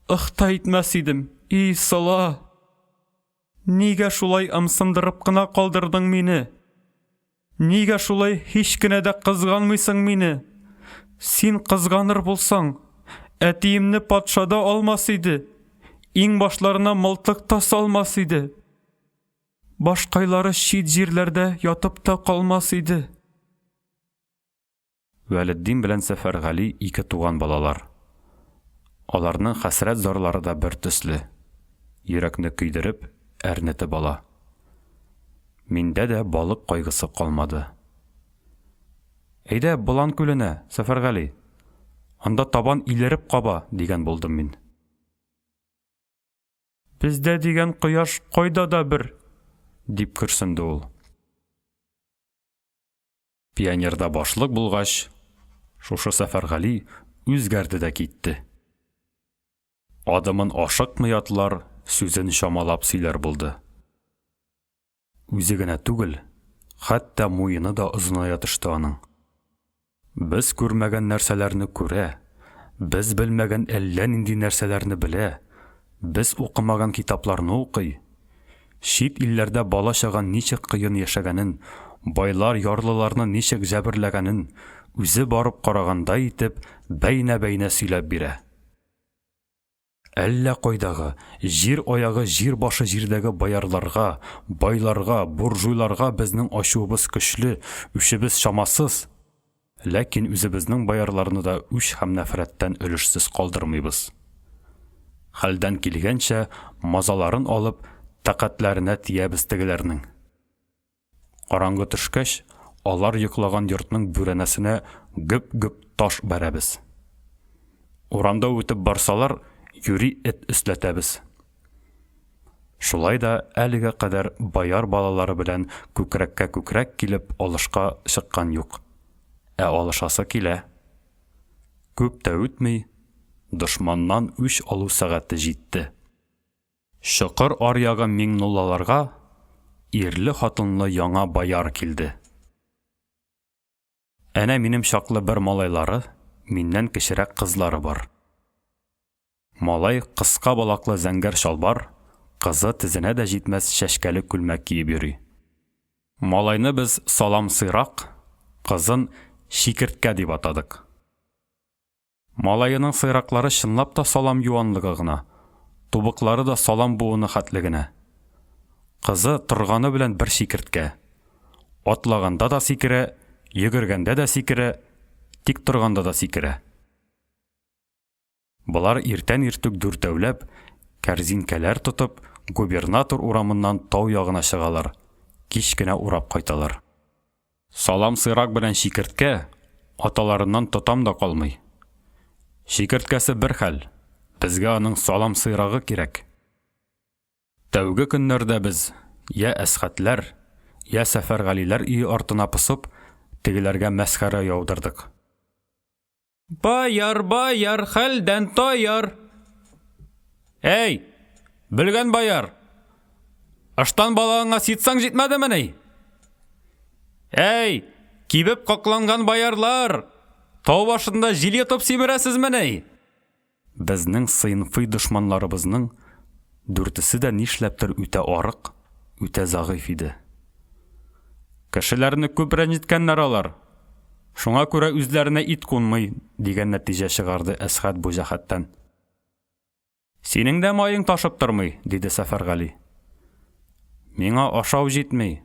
ыхта итмәс идем, и сыла. Нигә шулай ымсындырып кына калдырдың мине? Нигә шулай һич кенә дә кызганмыйсың мине? Син кызганыр булсаң, әтиемне патшада алмас иде, иң башларына мылтык та салмас иде. Башкайлары чит җирләрдә ятып та калмас иде." Вәлетдин белән Сәфәргали ике туган балалар. Аларның хәсрәт зарлары да бер төсле. Йөрәкне көйдереп, әрнетеп ала. Миндә дә балык кайгысы калмады. "Әйдә, Болан күленә, Сәфәргали. Анда табан илереп каба", дигән булдым мин. Бездә дигән кояш кайда да бер, дип күрсенде ул. Пионерда башлык булгач, шушы Сәфәргали үзгәрде дә китте. Адымын ашыкмый атлар, сүзен шамалап сөйләр булды. Үзе генә түгел, хәтта муены да озыная төште аның. Без күрмәгән нәрсәләрне күрә, без белмәгән әллә нинди нәрсәләрне белә, без укымаган китапларны укый. Шит илләрдә бала-чага ничек кыен яшәгәнен, байлар ярлыларны ничек җәберләгәнен үзе барып караганда итеп бәйнә-бәйнә сөйләп бирә. Әллә кайдагы, җир аягы җир башы җирдәге баярларга, байларга, буржуйларга безнең ачуыбыз көчле, үчебез шамасыз. Ләкин үзебезнең баярларны да үч һәм нәфрәттән өлешсез калдырмыйбыз. Хәлдән килгәнчә мазаларын алып, тәкатьләренә тиябез тегеләрнең. Караңгы төшкәч, алар йоклаган йортның бүрәнәсенә гөп-гөп таш бәрәбез. Урамда үтеп барсалар, юри эт өсләтәбез. Шулай да әлегә кадәр баяр балалары белән күкрәккә күкрәк килеп алышка чыккан юк. Ә алышасы килә. Күп тә үтмей, дошманнан үч алу сәгате җитте. Шыкыр аръягы Миңнуллаларга ирле хатынлы яңа баяр килде. Әнә минем чаклы бер малайлары, миннән кечерәк кызлары бар. Малай кыска балаклы зәңгәр чалбар, кызы тезенә дә җитмәс шәшкәле күлмәк киеп йөри. Малайны без Салам сыйрак, кызын Шикерткә дип атадык. Малайының сыйраклары чынлап та салам юанлыгы гына, тубыклары да салам буыны хәтлегенә. Кызы торганы белән бер шикерткә. Атлаганда да сикерә, йөгергәндә дә сикерә, тик торганда да сикерә. Булар иртән-иртүк дүртәүләп, кәрзинкәләр тотып, губернатор урамыннан тау ягына чыгалар, кич кенә урап кайталар. Салам сыйрак белән шикерткә аталарыннан тотам да калмый. Шикерткәсе бер хәл, безгә аның салам сыйрагы кирәк. Тәүге көннәрдә без, я Әсхәтләр, я Сәфәргалиләр өе артына пысып, тегеләргә мәсхәрә яудырдык. Баяр, баяр, хәлдән таяр. Эй, белгән баяр, аштан балаңа ситсаң җитмәдеме ни? Эй, кибеп какланган баярлар, тау башында җил йотып симерәсезме ни? Безнең сыйнфый дошманларыбызның дүртесе дә нишләптер үтә арык, үтә зәгыйф иде. Кешеләрне күп рәнҗеткәннәр алар. Шуңа күрә үзләренә ит кунмый, дигән нәтиҗә чыгарды Әсхәт бу җәһәттән. Синең дә майың ташып тормый, диде Сәфәргали. Миңа ашау җитмей.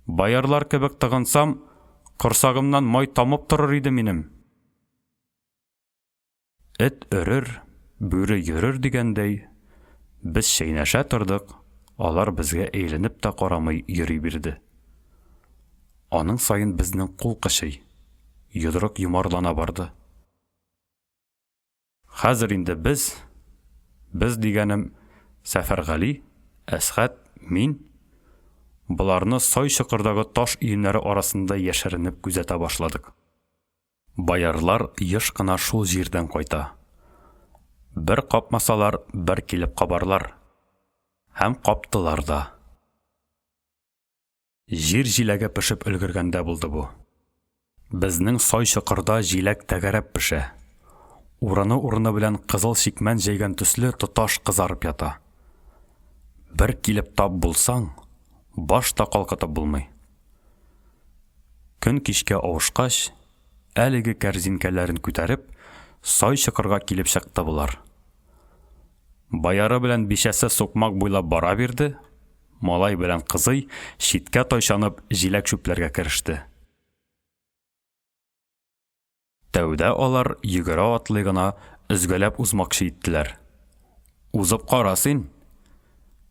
Баярлар кебек тыгынсам, корсагымнан май тамып торыр иде минем. Эт өрер, бүре йөрер дигәндәй, без шәйнәшә тордык, алар безгә әйләнеп тә карамый йөри бирде. Аның сайын безнең кул кышый, йодрык юмарлана барды. Хәзер инде без дигәнем Сәфәргали, Әсхәт, мин, буларны сай чокырдагы таш өемнәре арасында яшеренеп күзәтә башладык. Баярлар еш кына шул җирдән кайта. Бер капмасалар, бер килеп кабарлар. Һәм каптылар да. Җир җиләгә пешеп өлгергәндә булды бу. Безнең сай чокырда җиләк тәгәрәп пешә. Урыны белән кызыл шикмән җәйгән төсле тоташ кызарып ята. Бер килеп тап булсаң, башта калкытып булмый. Көн кичкә авышкач, әлеге кәрзинкәләрен күтәреп, сай чокырга килеп чыкты булар. Баяры белән бишәсе сукмак буйлап бара бирде, малай белән кызый читкә тайшанып җиләк чүпләргә кереште. Тәүдә алар йөгерә атлый гына өзгәләп узмакчы иттеләр. Узып кара син.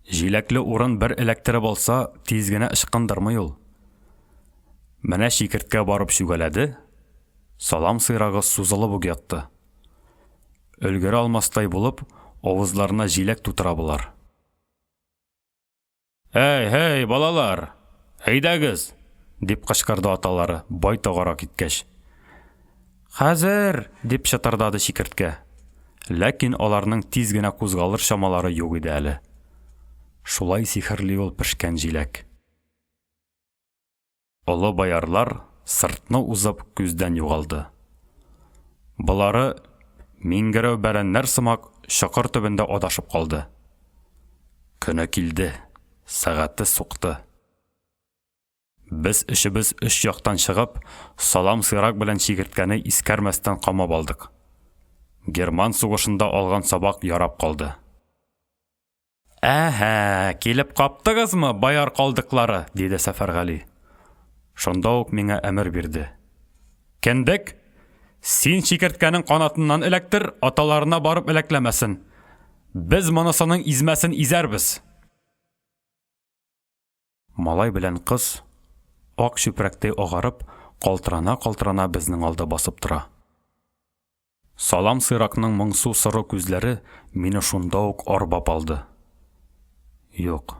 Җиләкле урын бер эләктереп алса, тиз генә ычкындырмый ул. Менә шикерткә барып чүгәләде, салам сыйрагы сузылып ук ятты. Өлгерә алмастай булып, авызларына җиләк тутыра булар. Hey, балалар, әйдәгез, дип кычкырды аталары, бай тагара киткәч. Хәзер, дип шытырдады Шикерткә. Ләкин аларның тиз генә кузгалыр чамалары юк иде әле. Шулай сихерли ул пешкән җиләк. Олы баярлар сыртны узып күздән югалды. Булары мингәрәү бәрәннәр сымак шакыр төбендә адашып калды. Көне килде, сәгате сукты. Без эшебез өч яктан чыгып, салам сыйрак белән Шикерткәне искәрмәстән камап алдык. Герман сугышында алган сабак ярап калды. Килеп каптыгызмы, баяр калдыклары, диде Сәфәргали. Шунда ук миңа әмер бирде. Кендек, син Шикерткәнең канатыннан эләктер, аталарына барып эләкләмәсен. Без монысының измәсен изәрбез. Малай белән кыз ак чүпрәктәй агарып, калтырана безнең алда басып тора. Салам сыйракның моңсу соры күзләре мине шунда ук арбап алды. Юк,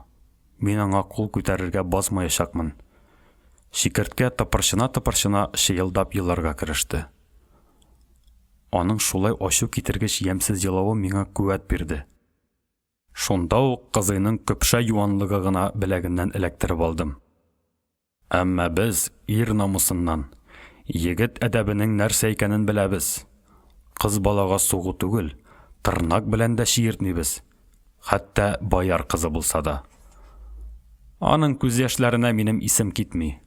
мин аңа кул күтәрергә басмаячакмын. Шикерткә тыпырчына шыелдап еларга кереште. Аның шулай ачу китергеч ямьсез елавы миңа куәт бирде. Шунда ук кызыйның көпшә юанлыгы гына беләгеннән эләктереп алдым. Әмма без ир намусыннан, егет әдәбенең нәрсә икәнен беләбез. Кыз балага сугу түгел, тырнак белән дә шиертнибез. Хәтта баяр кызы булса да. Аның күз яшьләренә минем исем китми.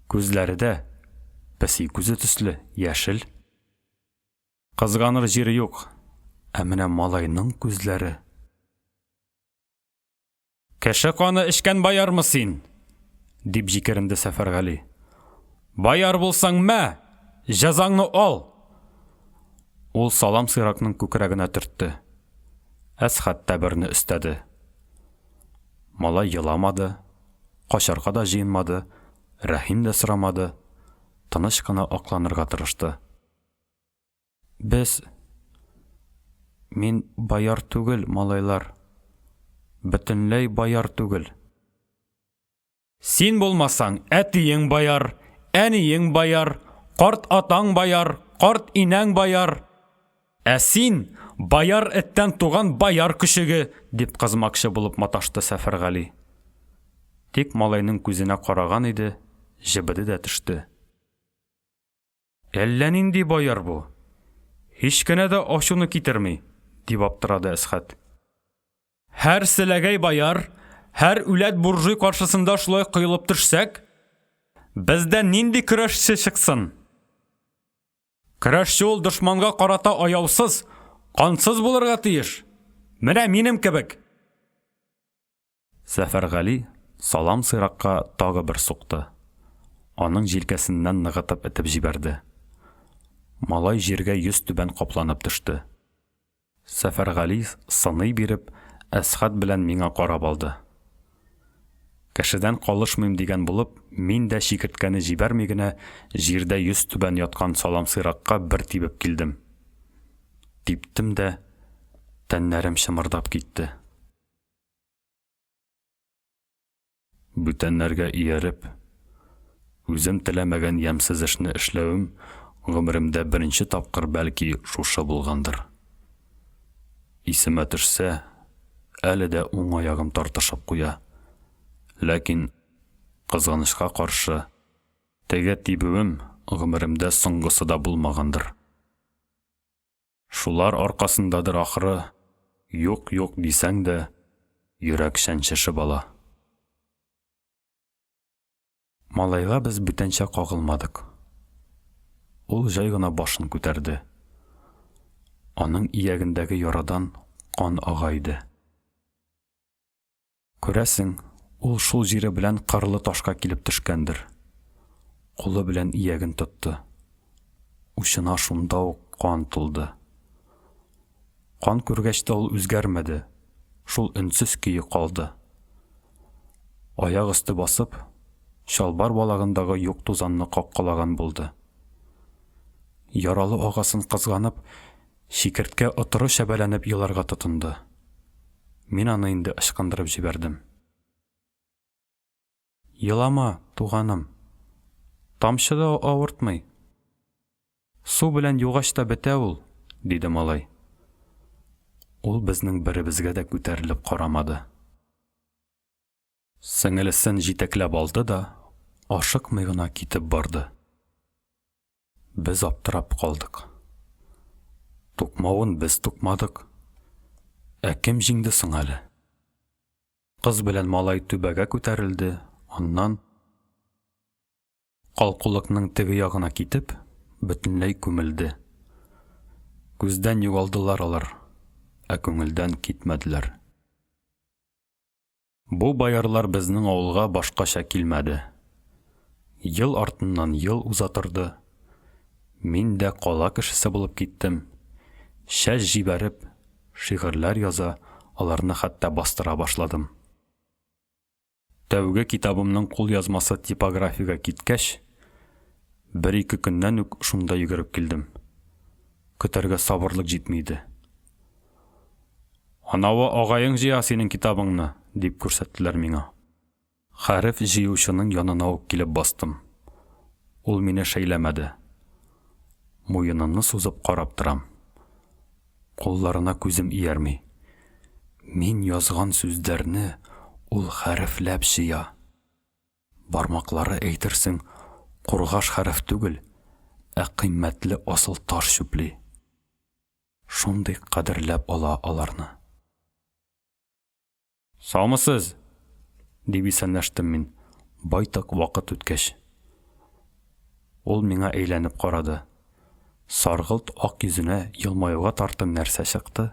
Күзләре дә песи күзе төсле, яшел. Кызганыр җире юк. Ә менә малайның күзләре. Кеше каны эчкән баярмы син? Дип җикеренде Сәфәргали. Баяр булсаң мә, җәзаңны ал. Ул салам сыйракның күкрәгенә төртте. Әсхәт тәберне өстәде. Малай еламады, качарга да җыенмады, рәхим дә сорамады, тыныч кына акланырга тырышты. Мин баяр түгел, малайлар. Бөтенләй баяр түгел. Син булмасаң, әтиең баяр, әниең баяр, карт атаң баяр, карт инәң баяр. Ә син баяр эттән туган баяр күшеге, дип кызмакчы булып маташты Сәфәргали. Тик малайның күзенә караган иде, җебеде дә төште. Әллә нинди баяр бу? Һич кенә дә ачуны китерми, дип аптырады Әсхәт. Һәр селәгәй баяр, һәр үләт буржуй каршысында шулай кыйлып төшсәк, бездә нинди көрәшче чыксын? Көрәшче ул дошманга карата аяусыз, кансыз булырга тиеш. Менә минем кебек. Сәфәргали салам сыйракка тагы бер сукты. Аның җилкәсеннән ныгытып этеп җибәрде. Малай җиргә йөз түбән капланып төште. Сәфәргали сыный биреп, Әсхәт белән миңа карап алды. Кешедән калышмыйм дигән булып, мин дә Шикерткәне җибәрми генә җирдә йөз түбән яткан салам сыйракка бер тибеп килдем. Типтем дә тәннәрем шымырдап китте. Бүтәннәргә ияреп, үзем теләмәгән ямьсез эшне эшләвем гомеремдә беренче тапкыр бәлки шушы булгандыр. Исемә төшсә, әле дә уң аягым тартышып куя. Ләкин кызганычка каршы, теге тибүем гомеремдә соңгысы да булмагандыр. Шулар аркасындадыр ахыры, юк дисәң дә, йөрәк шәнчеше бала. Малайга без бүтәнчә кагылмадык. Ул җай гына башын күтәрде. Аның иягендәге ярадан кан ага иде. Күрәсең, ул шул җире белән кырлы ташка килеп төшкәндер. Кулы белән ияген тотты. Учына шунда ук кан тулды. Кан күргәч тә ул үзгәрмәде. Шул өнсез көе калды. Аяк өсте басып, шалбар балагындагы юк тузанны каккалаган булды. Яралы агасын кызганып, Шикерткә отыры шәбәләнеп еларга тотынды. Мин аны инде ышкындырып җибәрдем. Елама, туғаным. Тамшы да ауыртмай. Су белән юғаш та бетә ул, диде малай. Ул безнең беребезгә дә күтәрелеп карамады. Сеңелесен җитәкләп алды да, ашыкмый гына китеп барды. Без аптырап калдык. Тукмавын без тукмадык. Кем җиңде соң әле? Кыз белән малай түбәгә күтәрелде, аннан калкулыкның теге ягына китеп, бөтенләй күмелде. Күздән югалдылар алар, күңелдән китмәделәр. Бу баярлар безнең авылга башкача килмәде. Ел артыннан ел узатырды. Мин дә кала кешесе булып киттем. Шәж җибәреп, шигырьләр яза, аларны хәтта бастыра башладым. Тәүге китабымның кул язмасы типографиягә киткәч, 1-2 көннән үк шунда йөгереп килдем. Көтәргә сабырлык җитмиде. Анавы агайың җыя синең китабыңны, дип күрсәттеләр миңа. Хәреф җыючының янына ук килеп бастым. Ул мине шәйләмәде. Муенымны сузып карап торам. Кулларына күзем иярми. Мин язган сүзләрне ул хәрефләп җыя. Бармаклары әйтерсең, кургаш хәреф түгел, кыйммәтле асыл таш чүпли. Шундый кадерләп ала аларны. Саумысыз, дип исәнләштем мин, байтак вакыт үткәч. Ул миңа әйләнеп карады. Саргылт ак йөзенә елмаюга тарты нәрсә чыкты,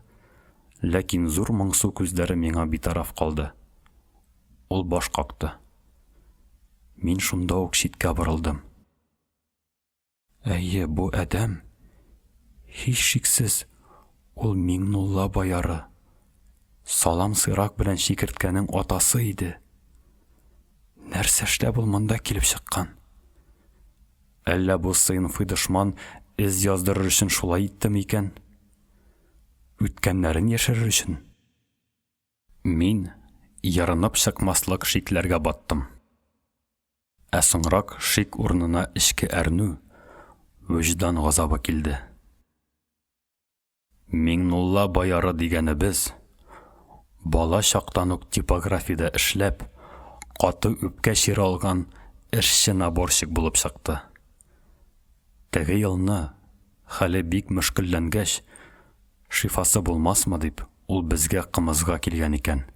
ләкин зур моңсу күзләре миңа битараф калды. Ул баш какты. Мин шунда ук читкә борылдым. Әйе, бу әдәм, һич шиксез, ул Миңнулла баяры, салам сыйрак белән шикерткәнең атасы иде. Нәрсә эшләп ул монда килеп чыккан? Әллә бу сыйнфый дошман эз яздырыр өчен шулай иттеме икән? Үткәннәрен яшерер өчен? Мин ярынып чыкмаслык шикләргә баттым. Соңрак шик урынына эчке әрнү, вөҗдан газабы килде. Миңнулла баяры дигәнебез, бала чактан ук типографиядә эшләп, каты үпкә чире алган эшче наборщик булып чыкты. Теге елны, хәле бик мөшкелләнгәч, шифасы булмасмы дип, ул безгә кымызга килгән икән.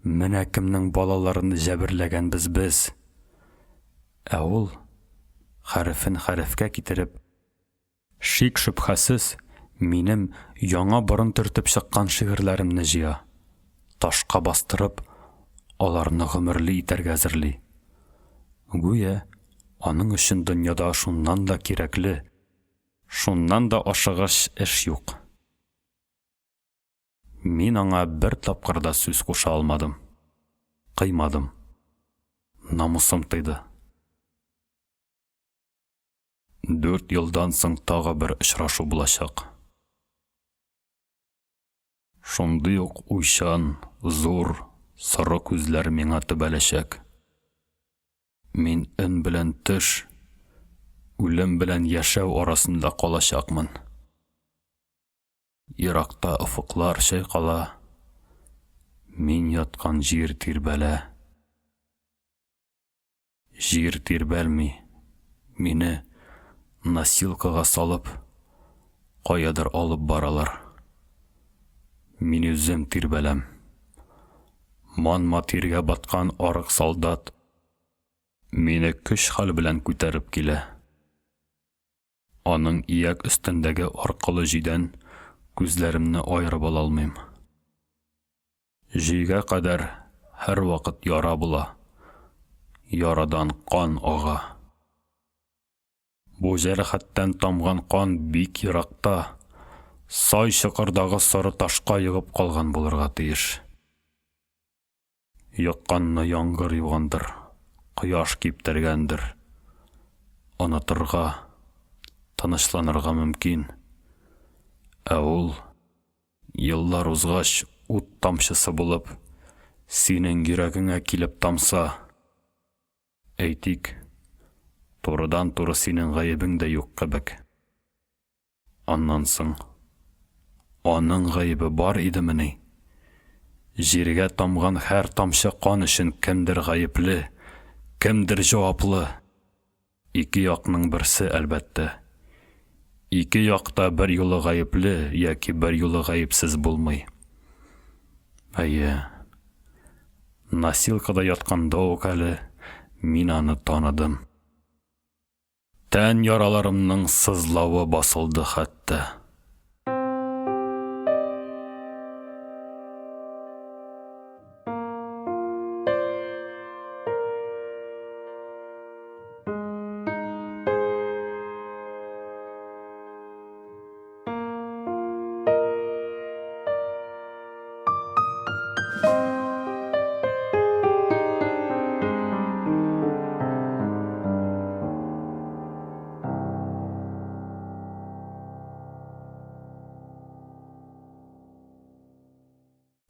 Менә кемнең балаларын җәберләгәнбез без. Ул хәрефен хәрефкә китереп, шик шөбһәсез минем яңа борын төртеп чыккан шигырьләремне җыя. Ташка бастырып, аларны гомерле итәргә әзерли. Гүя, аның өчен дөньяда шуннан да кирәкле, шуннан да ашыгыч эш юк. Мин аңа бер тапкыр да сүз куша алмадым. Кыймадым. Намусым тыйды. 4 елдан соң тагы бер очрашу булачак. Шундый ук уйчан, зур, сары күзләр миңа төбәләчәк. Мин өн белән төш, үлем белән яшәү арасында калачакмын. Иракта офыклар чайкала, мин яткан җир тирбәлә. Җир тирбәлми, мине носилкага салып, каядыр алып баралар. Мин үзем тирбәләм. Манма тиргә баткан арык солдат мине көч хәл белән күтәреп килә. Аның ияк өстендәге аркылы җидән күзләремне аерып ала алмыйм. Җигә кадәр һәр вакыт яра була. Ярадан кан ага. Бу җәрәхәттән тамган кан бик еракта, сай чыкырдагы сары ташка йыгып калган булырга тиеш. Якканны яңгыр югандыр, кояш киптергәндер. Онытырга, тынычланырга мөмкин. Ул еллар узгач ут тамчысы булып, синең йөрәгеңә килеп тамса, Әйтик, турыдан-туры синең гаебең дә юк кебек. Аннан соң, аның гаебе бар идемени? Җиргә тамган һәр тамчы кан өчен кемдер гаепле, кемдер җаваплы? Ике якның берсе, әлбәттә. Ике якта бер юлы гаепле яки бер юлы гаепсез булмый. Әйе, носилкада ятканда ук әле мин аны таныдым. Тән яраларымның сызлавы басылды хәтта.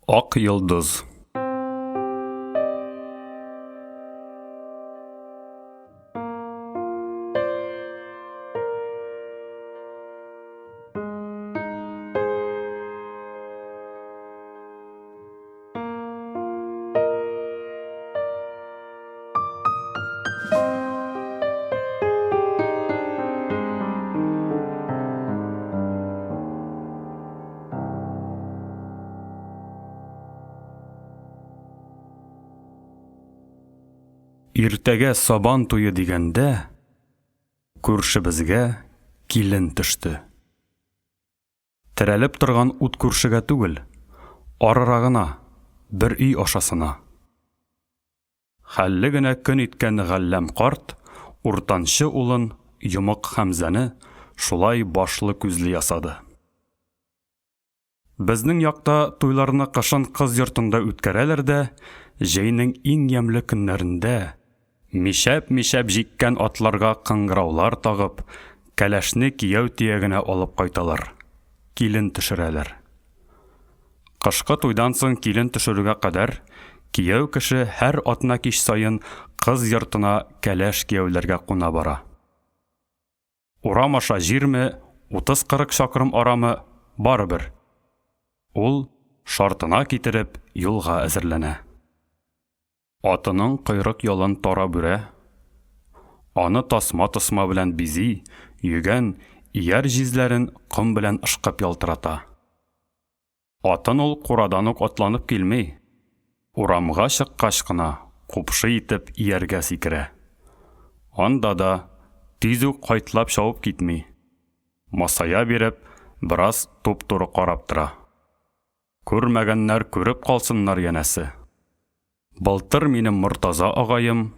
Ак йолдыз. Иртәгә сабан туйы дигәндә, күршебезгә килен төште. Терәлеп торган ут күршегә түгел, арырагына, бер өй ашасына. Хәлле генә көн иткән Галләм карт, уртанчы улын, Йомык Хәмзәне, шулай башлы күзле ясады. Безнең якта туйларны кышын кыз йортында үткәрәләр дә, җәйнең иң ямьле көннәрендә мишәп җиккән атларга кыңгыраулар тагып, кәләшне кияү тиягенә алып кайталар. Килен төшерәләр. Кышкы туйдан соң килен төшерүгә кадәр кияү кеше һәр атна кич сайын кыз йортына кәләш кияүләргә куна бара. Урам аша җирме, 30-40 чакрым арамы барыбер. Ул шартына китереп юлга әзерләнә. Атының койрык ялын тара бүрә, аны тасма белән бизи, йөгән, ияр җизләрен ком белән ышкып ялтырата. Атын ул курадан ук атланып килмей, урамга чыккач кына купшы итеп ияргә сикерә. Анда да тиз үк кайтлап шауып китми, масая биреп, бераз туп-туры карап тора. Күрмәгәннәр күреп калсыннар янәсе. Былтыр минем Мортаза агайым,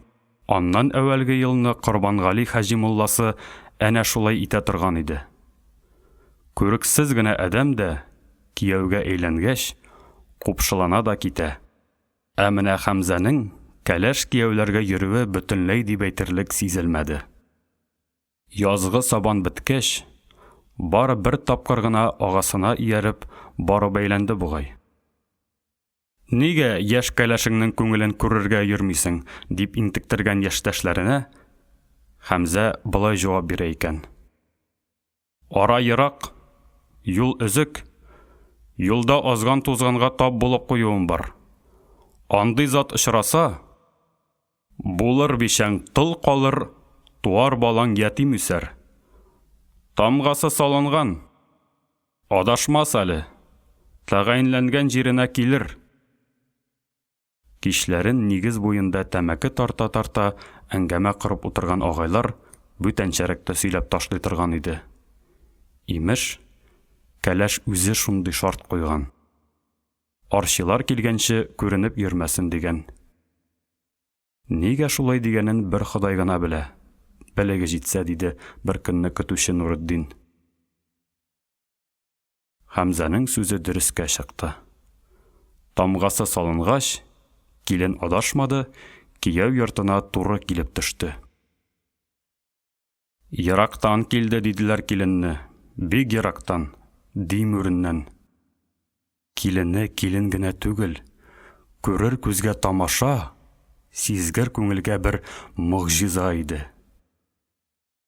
аннан әвәлге елны Корбангали Хаҗимулласы әнә шулай итә торган иде. Күрексез генә әдәм дә кияүгә әйләнгәч, купшылана да китә. Ә менә Хәмзәнең кәләш кияүләргә йөрүе бөтенләй дип әйтерлек сизелмәде. Язгы сабан беткәч, бары бер тапкыр гына агасына ияреп, барып әйләнде бугай. Нигә яшь кәләшеңнең күңелен күрергә йөрмисең, дип интектергән яшьтәшләренә Хәмзә былай җавап бирә икән. Ара ерак, юл өзек, юлда азган-тузганга тап булып куюым бар. Андый зат очраса, булыр бишәң тыл калыр, туар балаң ятим үсәр. Тамгасы салынган, адашмас әле, тәгаенләнгән җиренә килер. Кичләрен нигез буенда тәмәке тарта-тарта әңгәмә корып утырган агайлар бүтәнчәрәктә сөйләп ташлый торган иде. Имеш, кәләш үзе шундый шарт куйган. Арчылар килгәнче күренеп йөрмәсен дигән. Нигә шулай дигәнен бер Ходай гына белә. Белеге җитсә, диде бер көнне көтүче Нуретдин. Хәмзәнең сүзе дөрескә чыкты. Тамгасы салынгач, килен адашмады, кияү йортына туры килеп төште. Ерактан килде диделәр киленне, бик ерактан, Димүреннән. Килене килен генә түгел, күрер күзгә тамаша, сизгер күңелгә бер могҗиза иде.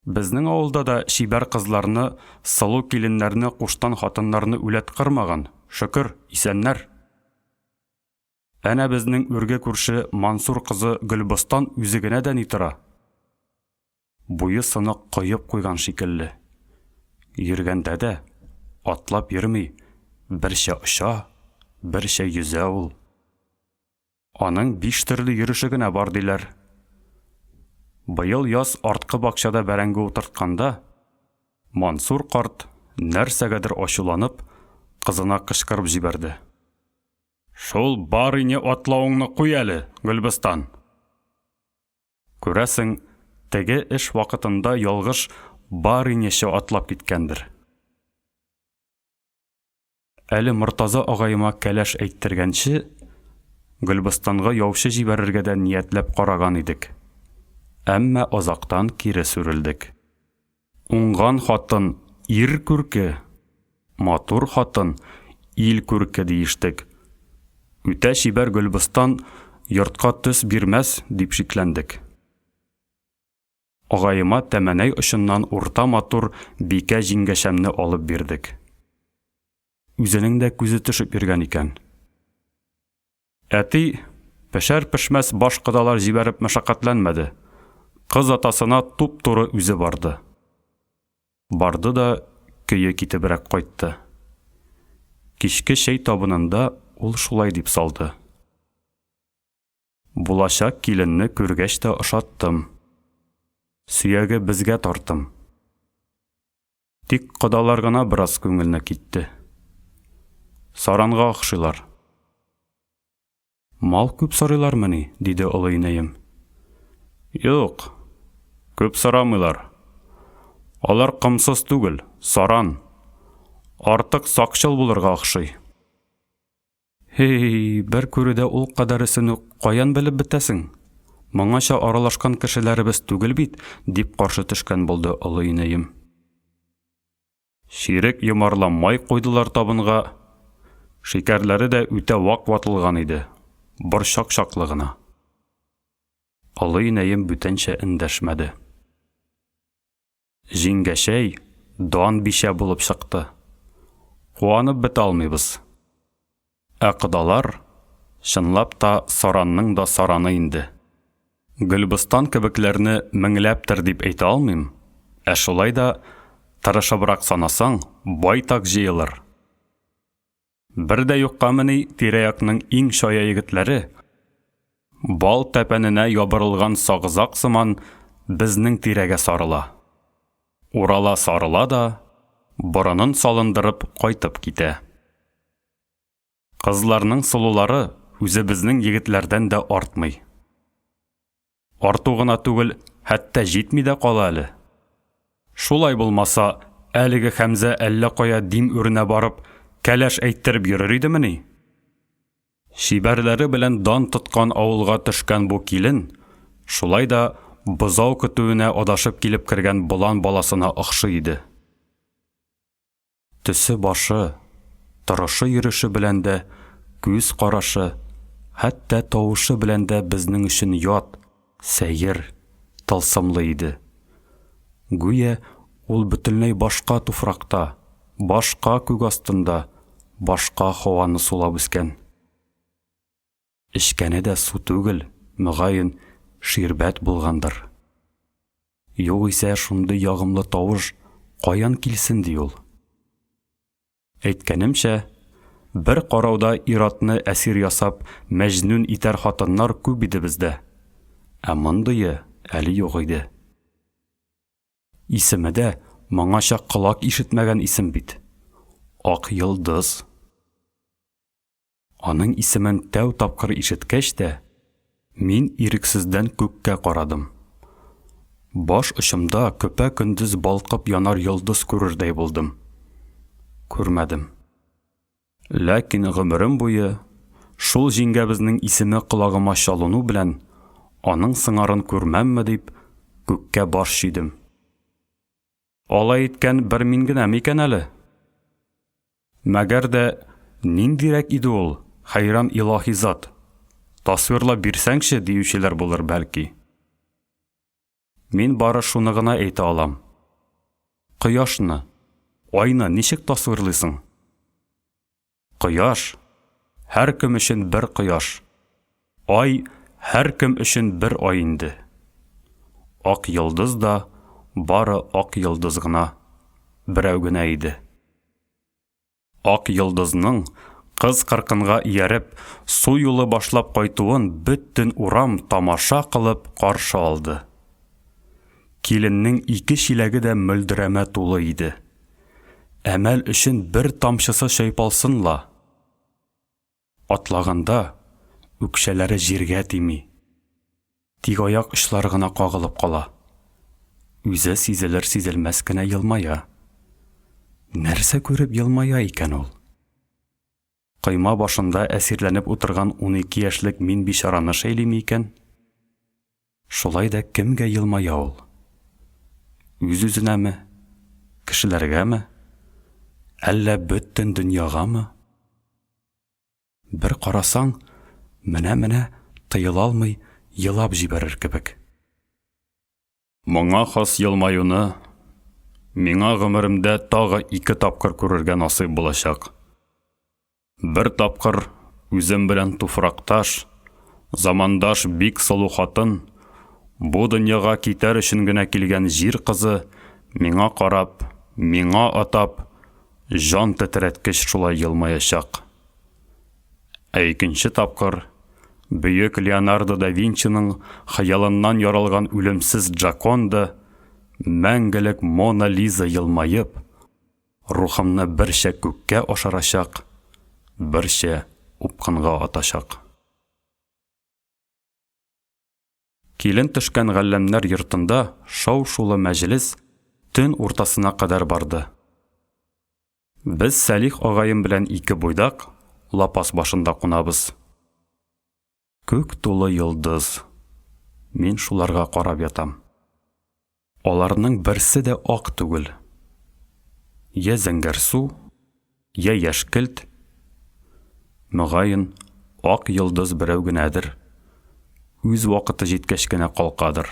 Безнең авылда да шибәр кызларны, сылу киленнәрне, куштан хатыннарны үләт кырмаган. Шөкер, исәннәр. Әнә безнең үрге күрше Мансур кызы Гөлбостан үзе генә дә ни тора. Буйы сынық кыйып куйган шикелле. Йөргәндә дә атлап йөрми, берчә оча, берчә йөзә ул. Аның 5 төрле йөреше генә бар диләр. Быел яз арткы бакчада бәрәңге утыртканда, Мансур карт нәрсәгәдер ачуланып, кызына кычкырып җибәрде. Шул барыне атлауыңны куй әле, Гөлбостан. Күрәсең, теге эш вакытында ялгыш барынечә атлап киткәндер. Әле Мортаза агайыма кәләш әйттергәнче, Гөлбостанга яучы җибәрергә дә ниятләп караган идек. Әмма азактан кире сүрелдек. Уңган хатын ир күрке, матур хатын ил күрке диештек. Үтә шибәр Гөлбостан йортка төс бирмәс дип шикләндек. Агайыма тәмәнәй очыннан урта матур бикә җиңгәшәмне алып бирдек. Үзенең дә күзе төшеп йөргән икән. Әти пешәр-пешмәс баш кыдалар җибәреп мәшәкатьләнмәде. Кыз атасына туп-туры үзе барды. Барды да көе китебрәк кайтты. Кичке шәй табынында ул шулай дип салды. Булачак киленне күргәч тә ошаттым. Сөяге безгә тартым. Тик кыдалар гына бераз күңелне китте. Саранга охшыйлар. Мал күп сарыйлармыни, диде олы инәем. Юк, күп сарамыйлар. Алар кымсыз түгел, саран. Артык сакчыл булырга охшый. Хей, бер күрүдә ул кадарысын каян белеп бетәсең? Моңаша аралашкан кешеләребез түгел бит, дип каршы төшкән булды олы инәем. Ширек йомарланмай куйдылар табынга. Шикәрләре дә үтә вак ватылган иде. Борчак шаклыгына. Олы инәем бүтәнчә эндәшмәде. Җиңгәшәй дан бишә булып чыкты. Куанып бет алмыйбыз. Ә кыдалар чынлап та саранның да сараны инде. Гөлбостан кебекләрне меңләптер дип әйтә алмыйм. Ә шулай да тырышыбрак санасаң, байтак җыелыр. Бер дә юккамыни тирә-якның иң шая егетләре бал тәпәненә ябырылган сагызак сыман безнең тирәгә сарыла. Урала сарыла да, борынын салындырып кайтып китә. Кызларның сылулары үзе безнең егетләрдән дә артмый. Арту гына түгел, хәтта җитми дә кала әле. Шулай булмаса, әлеге Хәмзә әллә кая дин үренә барып, кәләш әйттереп йөрер идемени? Шибәрләре белән дан тоткан авылга төшкән бу килен, шулай да бозау көтүенә адашып килеп кергән болан баласына охшый иде. Төсе башы, торышы йөреше белән дә, күз карашы, хәтта тавышы белән дә безнең өчен ят, сәер, тылсымлы иде. Гүя ул бөтенләй башка туфракта, башка күк астында, башка һаваны сулап үскән. Эчкәне дә су түгел, мөгаен ширбәт булгандыр. Югыйсә шундый ягымлы тавыш каян килсен ди ул? Әйткәнемчә, бер карауда иратны әсир ясап, мәҗнүн итәр хатыннар күп иде бездә. Ә мондые әле юк иде. Исеме дә моңаша колак ишетмәгән исем бит. Ак йылдыз. Аның исемен тәү тапкыр ишеткәч тә, мин ирексездән күккә карадым. Баш очымда көпә көндез балкып янар йылдыз күрердәй булдым. Күрмәдем. Ләкин гомерем буе шул җиңгәбезнең исеме колагыма чалыну белән, аның сыңарын күрмәмме дип, күккә баш җыйдым. Алай иткән бер мин генә микән әле? Мәгәр дә ниндирәк иде ул, хайран илаһи зат. Тасвирлап бирсәңче, диючеләр булыр бәлки. Мин бары шуны гына әйтә алам. Кояшны, айны ничек тасвирлыйсың? Кояш һәркем өчен бер кояш. Ай һәркем өчен бер ай инде. Ак йылдыз да бары ак йылдыз гына, берәү генә иде. Ак йылдызның кыз кыркынга ияреп, су юлы башлап кайтуын бөтен урам тамаша кылып каршы алды. Киленнең 2 чиләге дә мөлдерәмә тулы иде. Әмәл өчен бер тамчысы шайпалсынла. Атлаганда үкшәләре җиргә тими. Тик аяк очлары гына кагылып кала. Үзе сизелер-сизелмәс кенә елмая. Нәрсә күреп елмая икән ул? Кыйма башында әсирләнеп утырган 12 яшьлек мин бичараны шәйлиме икән? Шулай да кемгә елмая ул? Үз-үзенәме? Кешеләргәме? Әллә бөтен дөньягамы? Бер карасаң, менә тыйыла алмый елап җибәрер кебек. Моңа хас елмаюны миңа гомеремдә тагы 2 тапкыр күрергә насыйп булачак. Бер тапкыр үзем белән туфракташ, замандаш бик сылу хатын, бу дөньяга китәр өчен генә килгән җир кызы миңа карап, миңа атап, жан тетрәткеч шулай елмаячак. Икенче тапкыр бөек Леонардо да Винчиның хыялыннан яралган үлемсез Джаконда, мәңгелек Мона Лиза елмайып, рухымны берчә күккә ашарачак, берчә упкынга атачак. Килен төшкән галләмнәр йортында шау-шулы мәҗлес төн уртасына кадәр барды. Без Сәлих агайым белән 2 буйдак лапас башында кунабыз. Күк тулы йылдыз. Мин шуларга карап ятам. Аларның берсе дә ак түгел. Я зәңгәр су, я яшькелт. Мөгаен, ак йылдыз берәү генәдер. Үз вакыты җиткәч кенә калкадыр.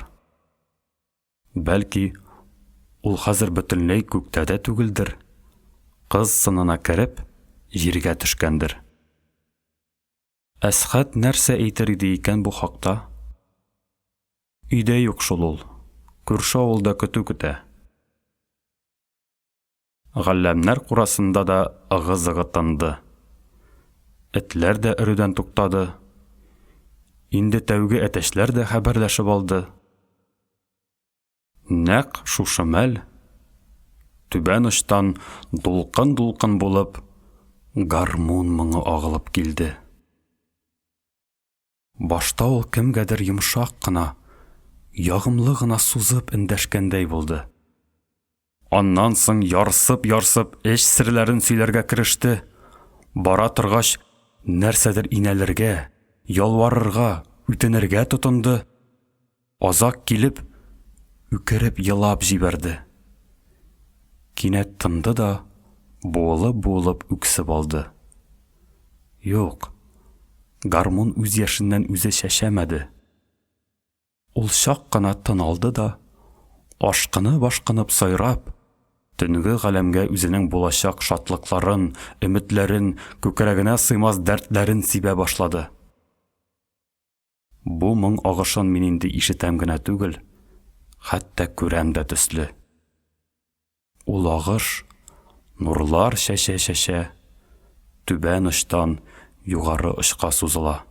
Бәлки, ул хәзер бөтенләй күктә дә түгелдер. Кыз сынына кереп, җиргә төшкәндер. Әсхәт нәрсә әйтер иде икән бу хакта? Өйдә юк шул ул. Күрше авылда көтү көтә. Галләмнәр курасында да ыгы-зыгы тынды. Этләр дә өрүдән туктады. Инде тәүге әтәчләр дә хәбәрләшеп алды. Нәк шушы мәл түбән очтан дулкын-дулкын булып гармун моңы агылып килде. Башта ул кемгәдер йомшак кына, ягымлы гына сузып эндәшкәндәй булды. Аннан соң ярсып эш серләрен сөйләргә кереште. Бара торгач, нәрсәдер инәлергә, ялварырга, үтенергә тотынды. Азак килеп, үкереп елап җибәрде. Кинәт тынды да, буылып үксеп алды. Юк, гармун үз яшеннән үзе чәчәмәде. Ул чак кына тын алды да, ашкынып сайрап, төнге галәмгә үзенең булачак шатлыкларын, өметләрен, күкрәгенә сыймас дәртләрен сибә башлады. Бу моң агышын мин инде ишетәм генә түгел, хәтта күрәм дә төсле. Ул агыш, нурлар чәчә, түбән очтан югары очка сузыла.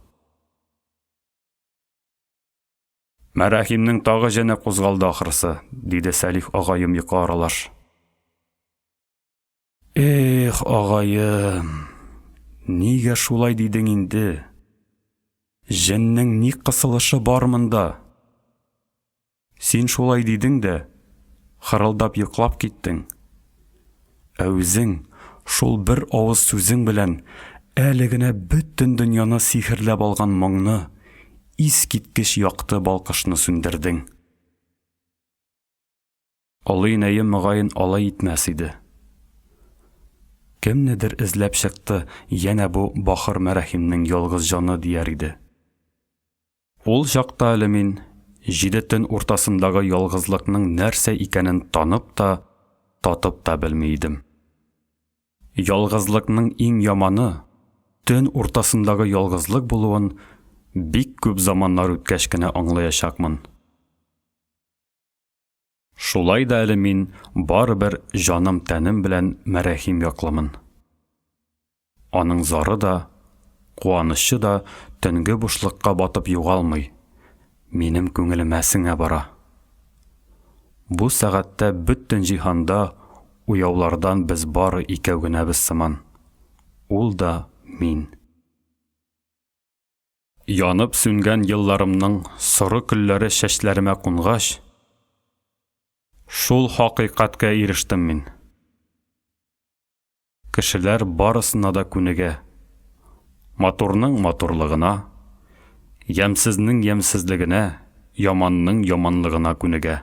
Мәрәхимнең тагы җене кузгалды ахрысы, диде Сәлих агайым йокы аралаш. Эх, агайым, нигә шулай дидең инде? Җеннең ни кысылышы бар монда? Син шулай дидең дә, хырылдап йоклап киттең. Ә үзең шул бер авыз сүзең белән әле генә бөтен дөньяны сихерләп алган моңны, искиткеч якты балкышны сүндердең. Алый инәем мөгаен алай итмәс иде. Кемнедер эзләп чыкты, янә бу бахыр мәрәхимнең ялгыз җаны дияр иде. Ул чакта әле мин 7 төн уртасындагы ялгызлыкның нәрсә икәнен танып та, татып та белмидем. Ялгызлыкның иң яманы төн уртасындагы ялгызлык булуын бик күп заманнар үткәч кенә аңлаячакмын. Шулай да әле мин барыбер җаным тәнем белән мәрәхим яклымын. Аның зары да, куанышы да төнге бушлыкка батып югалмый. Минем күңелемә сеңә бара. Бу сәгатьтә бөтен җиһанда уяулардан без бары икәү генәбез сыман. Ул да мин. Янып сүнгән елларымның соры көлләре чәчләремә кунгач, шул хакыйкатькә ирештем мин. Кешеләр барысына да күнегә. Матурның матурлыгына, ямсызның ямсызлыгына, яманның яманлыгына күнегә.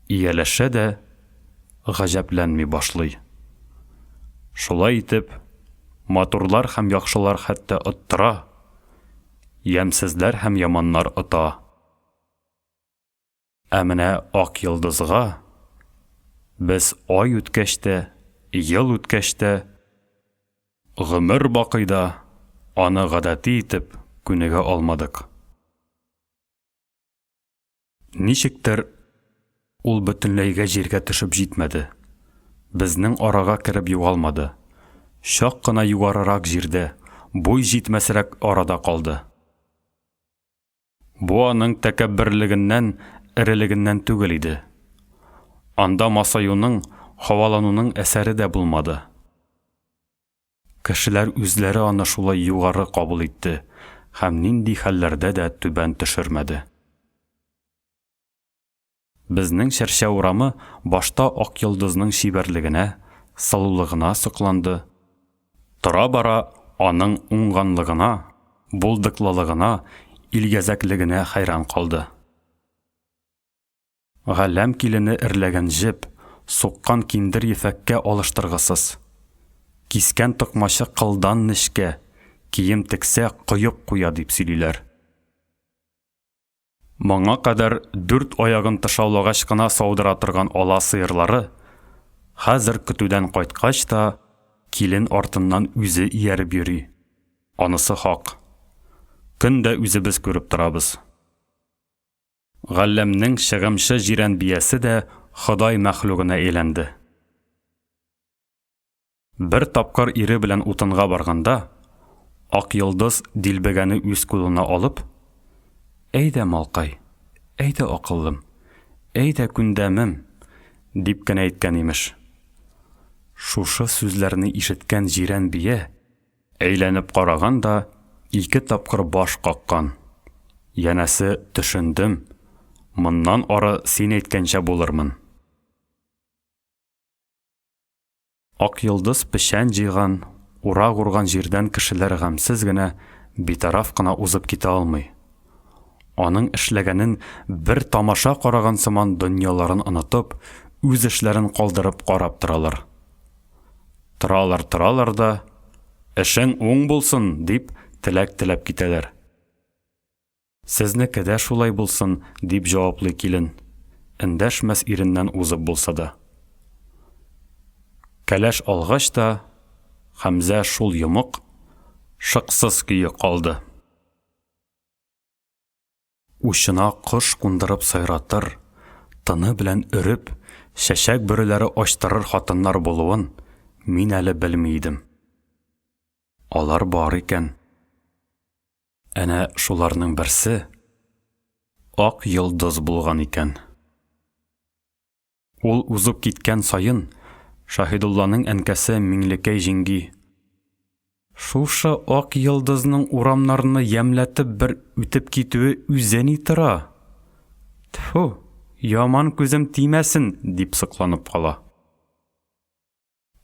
Ияләшә дә гаҗәпләнми башлый. Шулай итеп, матурлар һәм яхшылар хәтта оттыра, ямсызлар һәм яманнар ота. Ә менә ак йолдызга без ай үткәч тә, ел үткәч тә, гомер бакыйда аны гадәти итеп күнегә алмадык. Ничектер ул бөтенләйгә җиргә төшеп җитмәде. Безнең арага кереп югалмады. Шак кына югарырак җирдә, буй җитмәсрәк арада калды. Бу аның тәкәбберлегеннән, эрелегеннән түгел иде. Анда масаюның, һавалануның әсәре дә булмады. Кешеләр үзләре аны шулай югары кабул итте һәм нинди хәлләрдә дә түбән төшермәде. Безнең Шәршә урамы башта ак йолдызның шибәрлегенә, сылулыгына сокланды. Тора-бара аның уңганлыгына, булдыклылыгына, илгәзәклегенә хайран калды. Галәм килене эрләгән җеп, суккан киндер ефәккә алыштыргысыз. Кискән токмачы кылдан нечкә, кием тексә коеп куя дип сөйлиләр. Моңа кадәр 4 аягын тышаулагач кына саудыра торган ала сыерлары, хәзер көтүдән кайткач та килен артыннан үзе ияреп йөри. Анысы хак. Көндә үзебез күреп торабыз. Галләмнең шыгымчы җирән биясе дә Ходай мәхлугына әйләнде. Бер тапкыр ире белән утынга барганда, ак йолдыз дилбегәне үз кулына алып, «Әйдә, малкай, әйдә акыллым, әйдә күндәмем», дип кенә әйткән имеш. Шушы сүзләрне ишеткән җирән бия әйләнеп караганда 2 тапкыр баш каккан. Янәсе төшендем, моннан ары син әйткәнчә булырмын. Ак йолдыз пешән җыйган, урак урган җирдән кешеләр гамсыз гына, битараф кына узып китә алмый. Аның эшләгәнен бер тамаша караган сыман дөньяларын онытып, үз эшләрен калдырып карап торалар. Торалар да, эшең уң булсын дип теләк теләп китәләр. Сезнеке дә шулай булсын дип җаваплый килен, эндәшмәс иреннән узып булса да. Кәләш алгач та, Хәмзә шул йомык, шыксыз көйе калды. Ушына кош кундырып сайратыр, тыны белән өреп, чәчәк бөреләре ачтырыр хатыннар булуын мин әле белмидем. Алар бар икән. Әнә шуларның берсе ак йолдыз булган икән. Ул узып киткән саен Шаһидулланың әнкәсе Миңлекәй җиңги: «Шушы ак йолдызның урамнарны ямләтеп бер үтеп китүе үзе ни тора? Тфу, яман күзем тимәсен», дип сыкланып кала.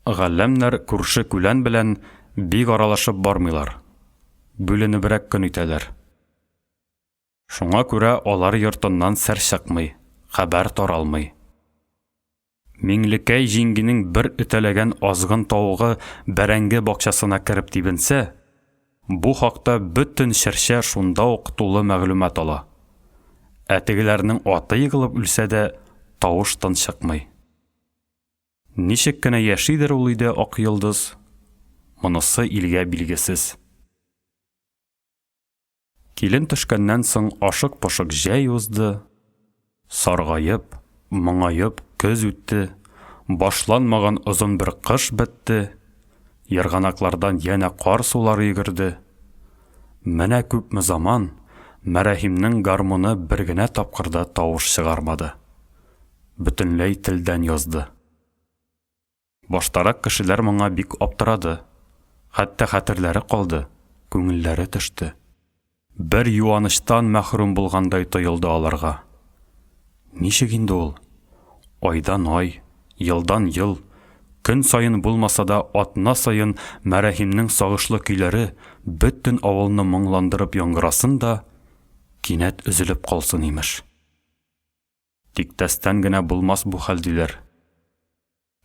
Галләмнәр күрше күлән белән бик аралашып бармыйлар. Бүленебрәк көн итәләр. Шуңа күрә алар йортыннан сәр чыкмый, хәбәр таралмый. Миңлекәй җиңгинең бер үтәләгән азгын тавыгы бәрәңге бакчасына кереп тибенсә, Бу хакта бөтен шәршә шунда ук тулы мәгълүмат ала. Тегеләрнең аты егылып үлсә дә, тавыштан чыкмый. Ничек кенә яшидер ул өйдә ак йолдыз, монысы илгә билгесез. Килен төшкәннән соң ашык-пошык җәй узды, саргайып, моңаеп көз үтте, башланмаган озын бер кыш бетте, ярганаклардан янә кар сулары йөгерде. Менә күпме заман Мәрәхимнең гармоны бер генә тапкырда тавыш чыгармады. Бөтенләй телдән язды. Баштарак кешеләр моңа бик аптырады. Хәтта хәтерләре калды, күңелләре төште. Бер юаныштан мәхрүм булгандай тоелды аларга. Ничек инде ул? Айдан ай, елдан ел, көн сайын булмаса да атна сайын Мәрәхимнең сагышлы көйләре бөтен авылны моңландырып яңгырасын да кинәт өзелеп калсын имеш. Тиктәстән генә булмас бу хәл диләр.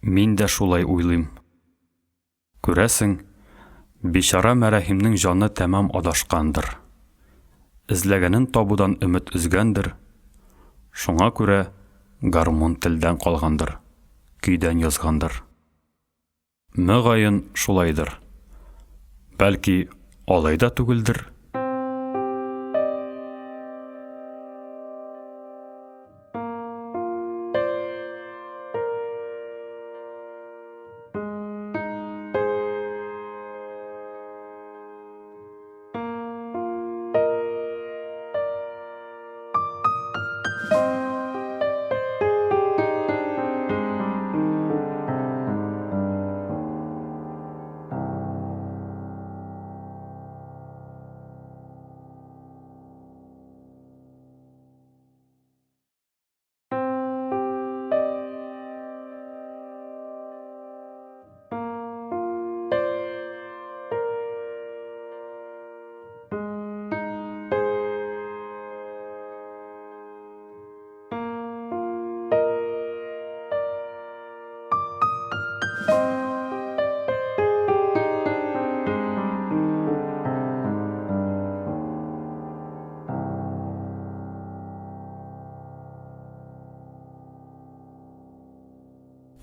Мин дә шулай уйлыйм. Күрәсең, бишара Мәрәхимнең җаны тәмам адашкандыр. Эзләгәнен табудан өмет үзгәндер. Шуңа күрә гармон телдән калгандыр, көйдән язгандыр. Мөгаен шулайдыр. Бәлки, алай да түгелдер.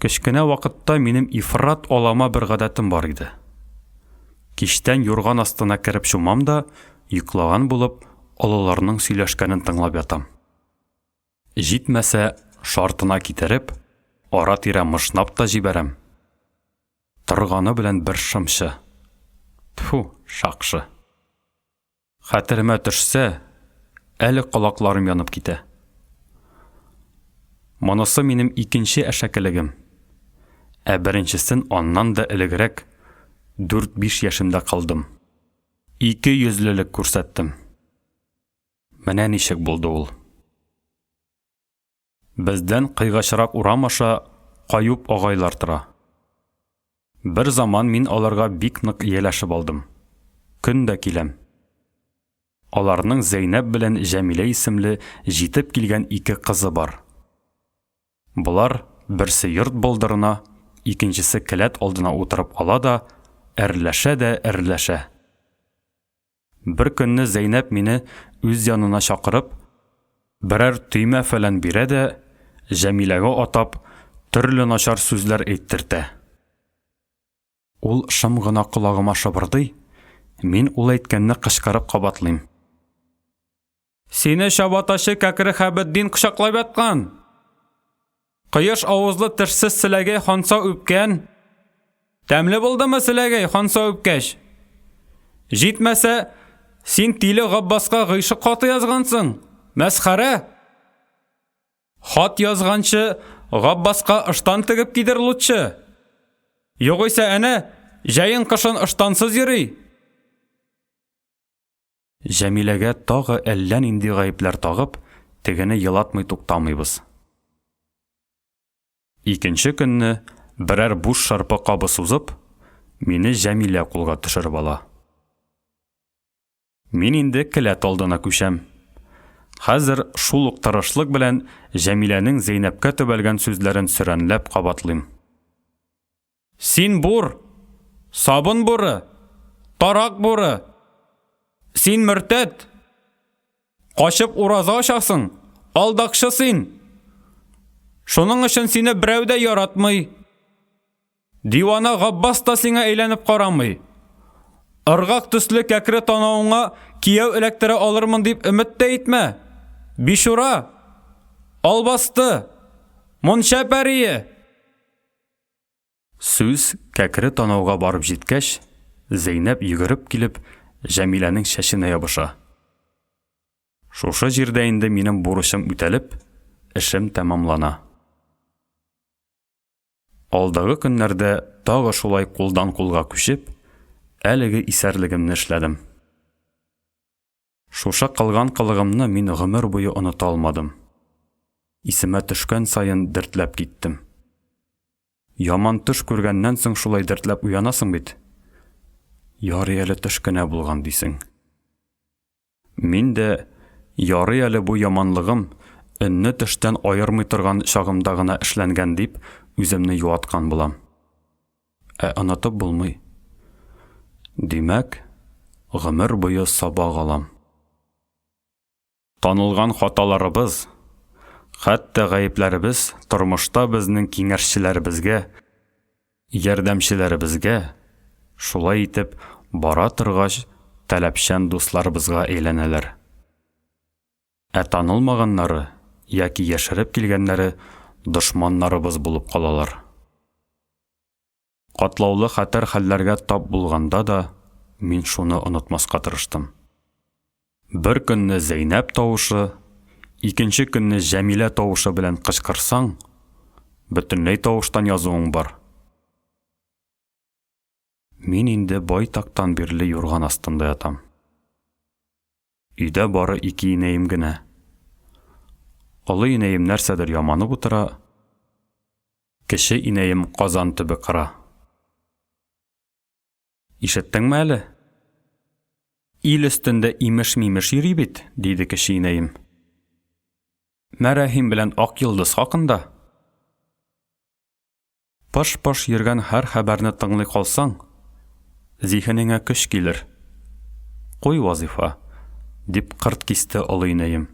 Кечкенә вакытта минем ифрат алама бер гадәтем бар иде. Киштән юрган астына кереп чумам да, йоклаган булып, олыларның сөйләшкәнен тыңлап ятам. Җитмәсә, шартына китереп, ара-тирә мышнап та җибәрәм. Торганы белән бер шымчы. Тфу, шакшы. Хәтеремә төшсә, әле колакларым янып китә. Монысы минем икенче әшәкелегем. Беренчесен аннан да элегрәк 4-5 яшымда калдым. 2 йөзлелек күрсәттем. Менә ничек булды ул. Бездән кыйгачрак урам аша Каюп агайлар тора. Бер заман мин аларга бик нык ияләшеп алдым. Көн дә киләм. Аларның Зәйнәп белән Җәмилә исемле җитеп килгән 2 кызы бар. Булар берсе йорт болдырына, икенчесе келәт алдына утырып ала да, әрләшә. Бер көнне Зәйнәп мине үз янына чакырып, берәр төймә фәлән бирә дә, Җәмиләгә атап, төрле начар сүзләр әйттертә. Ул шым гына колагыма шыбырдый, мин ул әйткәнне кычкырып кабатлыйм. Сине чабаташы Кәкре Хәбетдин кочаклап яткан. Кыеш авызлы тешсез селәгәй Ханса үпкән. Тәмле булдымы селәгәй Ханса үпкәч? Җитмәсә, син Тиле Габбаска гыйшык хаты язгансың. Мәсхәрә. Хат язганчы Габбаска ыштан тегеп кидер лутчы. Югыйсә әнә, җәен кышын ыштансыз йөри. Җәмиләгә тагы әллә нинди гаепләр тагып, тегене елатмый туктамыйбыз. Икенче көнне берәр буш шарпы кабы сузып, мине Җәмилә кулга төшереп ала. Мин инде келәт алдына күчәм. Хәзер шул ук тырышлык белән Җәмиләнең Зәйнәпкә төбәлгән сүзләрен сөрәнләп кабатлыйм. Син бур, сабын буры, тарак буры, Син мөртәт! Качып ураза ашасың! Алдакчы син! Шуның өчен сине берәү дә яратмый. Дивана Габбас та сиңа әйләнеп карамый. Ыргак төсле кәкре танавыңа кияү эләктерә алырмын дип өмет тә итмә. Бишура! Албасты! Монча пәрие! Сүз кәкре танауга барып җиткәч, Зәйнәп йөгереп килеп, Җәмиләнең шәшенә ябыша. Шушы җирдә инде минем бурычым үтәлеп, эшем тәмамлана. Алдагы көннәрдә тагы шулай кулдан кулга күчеп, әлеге исәрлегемне эшләдем. Шуша кылган кылыгымны мин гомер буе оныта алмадым. Исемә төшкән сайын дәртләп киттем. Яман төш күргәннән соң шулай дәртләп уянасың бит. Ярый әле төш кенә булган дисең. Мин дә ярый әле бу яманлыгым өнне төштән аермый торган чагымда гына эшләнгән дип үземне юаткан булам. Онытып булмый. Димәк, гомер буе сабак алам. Танылган хаталарыбыз, хәтта гаепләребез тормышта безнең киңәшчеләребезгә, ярдәмчеләребезгә, шулай итеп бара торгач таләпчән дусларыбызга әйләнәләр. Танылмаганнары яки яшереп килгәннәре дошманнарыбыз булып калалар. Катлаулы хәтәр хәлләргә тап булганда да мин шуны онытмаска тырыштым. Бер көнне Зәйнәп тавышы, икенче көнне Җәмилә тавышы белән кычкырсаң, бөтенләй тавыштан язуың бар. Мин инде байтактан бирле юрган астында ятам. Өйдә бары 2 инәем генә. Олы инәем нәрсәдер яманып утыра, кече инәем казан төбе кыра. Ишеттеңме әле? Ил өстендә имеш-мимеш йөри бит, диде кече инәем. Мәрәхим белән ак йолдыз хакында. Паш-паш йөргән һәр хәбәрне тыңлый калсаң, зиһенеңә көч килер. Куй вазифа, дип кырт кисте олы инәем.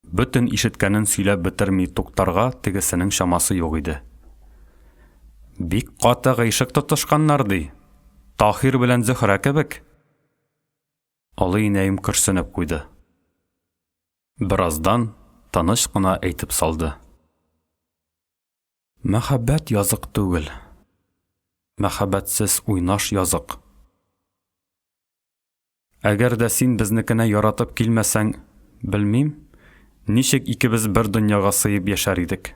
Бөтен ишеткәнен сөйләп бетерми туктарга тегесенең шамасы юк иде. Бик каты гыйшык тотышканнар ди. Таһир белән Зөһрә кебек. Олы инәем көрсенеп куйды. Бираздан таныш кына әйтеп салды. Мәхәббәт язык түгел. Мәхәббәтсез уйнаш язык. Әгәр дә син безнекенә яратып килмәсәң, белмим, ничек икебез бер дөньяга сыеп яшәр идек.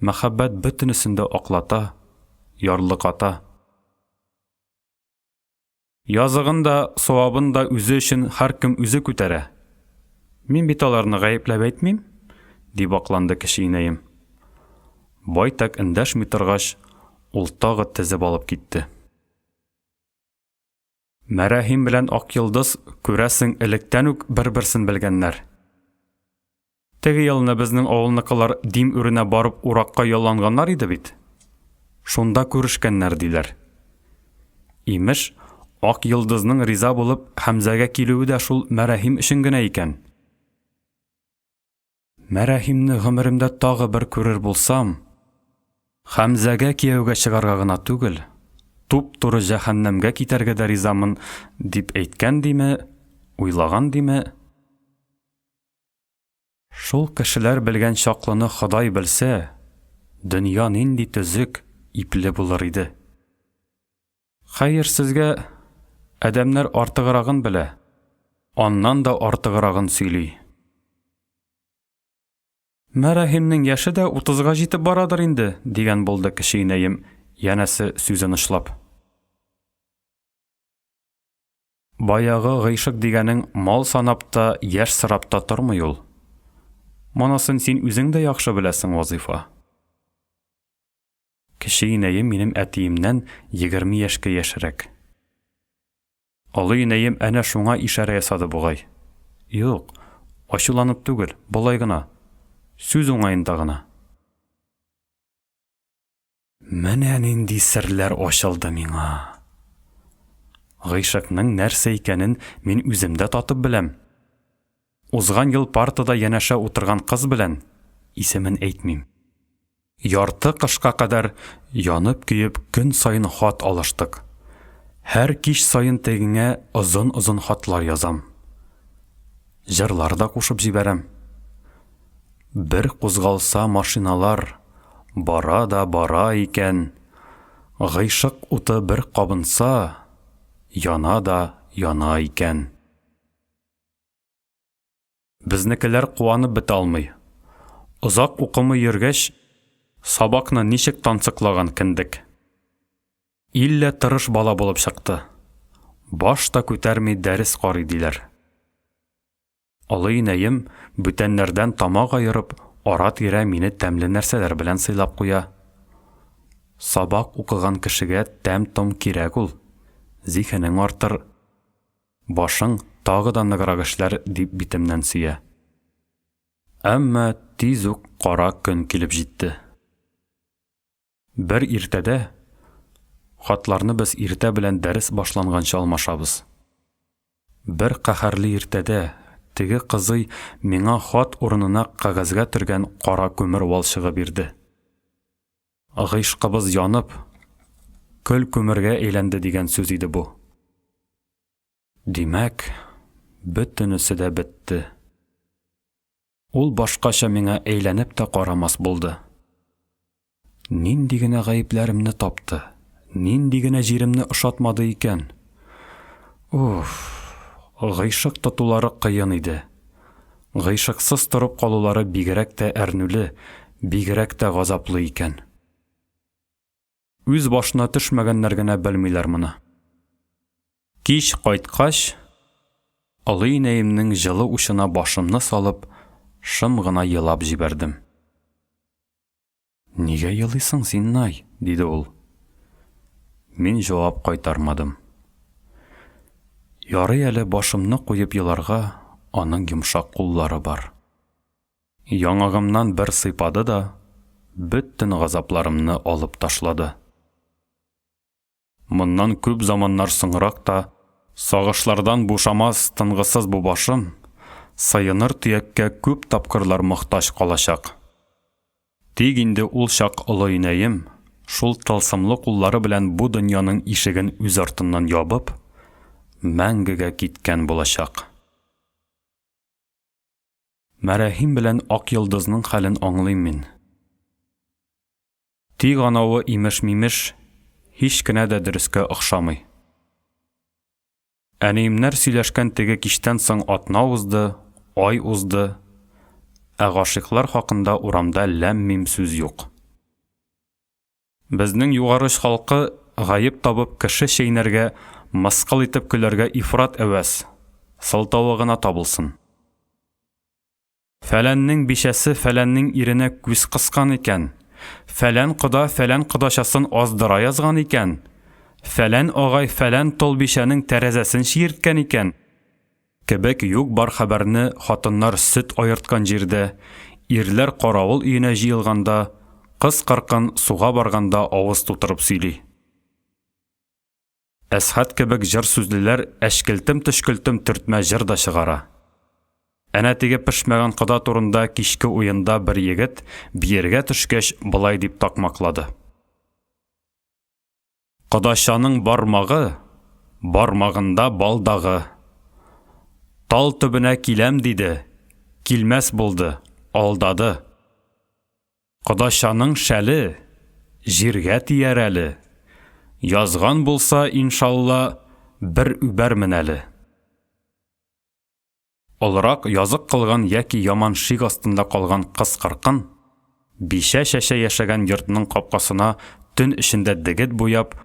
Мәхәббәт бөтенесен дә аклата, ярлыката. Языгын да, савабын да үзе өчен һәркем үзе күтәрә. Мин бит аларны гаепләп әйтмим, дип акланды кече инәем. Байтак эндәшми торгач, ул тагы тезеп алып китте. Мәрәхим белән ак йолдыз күрәсең электән үк бер-берсен белгәннәр. Теге елны безнең авылныкылар дим үренә барып уракка ялланганнар иде бит. Шунда күрешкәннәр диләр. Имеш, ак йолдызның риза булып Хәмзәгә килүе дә шул мәрәхим өчен генә икән. Мәрәхимне гомеремдә тагы бер күрер булсам, Хәмзәгә кияүгә чыгарга гына түгел, туп-туры җәһәннәмгә китәргә дә ризамын дип әйткән диме, уйлаган диме? Шул кешеләр белгән чаклыны Ходай белсә, дөнья нинди төзек, ипле булыр иде. Хәер, сезгә адәмнәр артыграгын белә, аннан да артыграгын сөйли. Мәрәхимнең яше дә 30-га җитеп барадыр инде, дигән булды кече инәем, янәсе сүзен ышлап. Баягы гыйшык дигәнең мал санапта, яшь сырапта тормый ул. Монысын син үзең дә яхшы беләсең, вазифа. Кече инәем минем әтиемнән 20 яшькә яшәрәк. Олы инәем әнә шуңа ишарә ясады бугай. Юк, ачуланып түгел, болай гына. Сүз уңаенда гына. Менә нинди серләр ачылды миңа. Гыйшыкның нәрсә икәнен мин үземдә татып беләм. Узган ел партада янәшә утырган кыз белән, исемен әйтмим. Ярты кышка кадәр янып көеп көн сайын хат алыштык. Һәр кич сайын тегеңә озын-озын хатлар язам. Җырлар да кушып җибәрәм. Бер кузгалса машиналар, бара да бара икән. Гыйшык уты бер кабынса, яна да яна икән. Безнекеләр куанып бетә алмый. Озак укымы йөргәч, сабакны ничек тансыклаган кендек. Иллә тырыш бала булып чыкты. Башта күтәрми дәрес карый диләр. Алый инәем бүтәннәрдән тамак айырып, ара-тирә мине тәмле нәрсәләр белән сыйлап куя. Сабак укыган кешегә тәм-том кирәк ул. Зиһенең артыр. Башың тагы да ныграк эшләр дип битемнән сөя. Әмма тиз үк кара көн килеп җитте. Бер иртәдә хатларны без иртә белән дәрес башланганча алмашабыз. Бер каһәрле иртәдә теге кызый миңа хат урынына кагазга төргән кара күмер валчыгы бирде. Гыйшкыбыз янып, көл күмергә әйләнде дигән сүз иде бу. Димәк, бөтенесе дә бетте. Ул башкача миңа әйләнеп тә карамас булды. Нинди генә гаепләремне тапты, нинди генә җиремне ошатмады икән. Гыйшык тотулары кыен иде. Гыйшыксыз торып калулары бигрәк тә әрнүле, бигрәк тә газаплы икән. Үз башына төшмәгәннәр генә белмиләр моны. Кич кайткач, алый инәемнең җылы учына башымны салып, шым гына елап җибәрдем. Нигә елыйсың син, Най? Диде ул. Мин җавап кайтармадым. Ярый әле башымны куеп еларга аның йомшак куллары бар. Яңагымнан бер сыйпады да, бөтен газапларымны алып ташлады. Моннан күп заманнар соңрак та, сагышлардан бушамас тынгысыз бу башым, сайыныр төяккә күп тапкырлар мохтаҗ калачак. Тик инде ул чак олы инәем, шул тылсымлы куллары белән бу дөньяның ишеген үз артыннан ябып, мәңгегә киткән булачак. Мәрәхим белән ак йолдызның хәлен аңлыйм мин. Тик анавы имеш-мимеш һич кенә дә дөрескә охшамый. Әниемнәр сөйләшкән теге кичтән соң атна узды, ай узды, ә гашыйклар хакында урамда ләм-мим сүз юк. Безнең югарыш халкы гаеп табып кеше чәйнәргә, мыскыл итеп көләргә ифрат әвәс, сылтавы гына табылсын. Фәләннең бишәсе фәләннең иренә күз кыскан икән, фәлән кода фәлән кодашасын аздыра язган икән, фәлән агай фәлән тол бишәнең тәрәзәсен чирткән икән. Кебек юк бар хәбәрне хатыннар сөт айырткан җирдә, ирләр каравыл өенә җыелганда, кыз-кыркын суга барганда авыз тутырып сөйли. Әсхат кебек җыр сүзлеләр әшкелтем-төшкелтем төртмә җыр да чыгара. Әнә теге пешмәгән кода турында кичке уенда бер егет биергә төшкәч былай дип такмаклады. Кодашаның бармагы, бармагында балдагы. Тал төбенә киләм диде, килмәс булды, алдады. Кодашаның шәле, җиргә тияр әле. Язган булса, иншалла, бер үбәрмен әле. Олырак язык кылган яки яман шик астында калган кыз-кыркын, бишә-шәшә яшәгән йортның капкасына төн эчендә дегет буяп,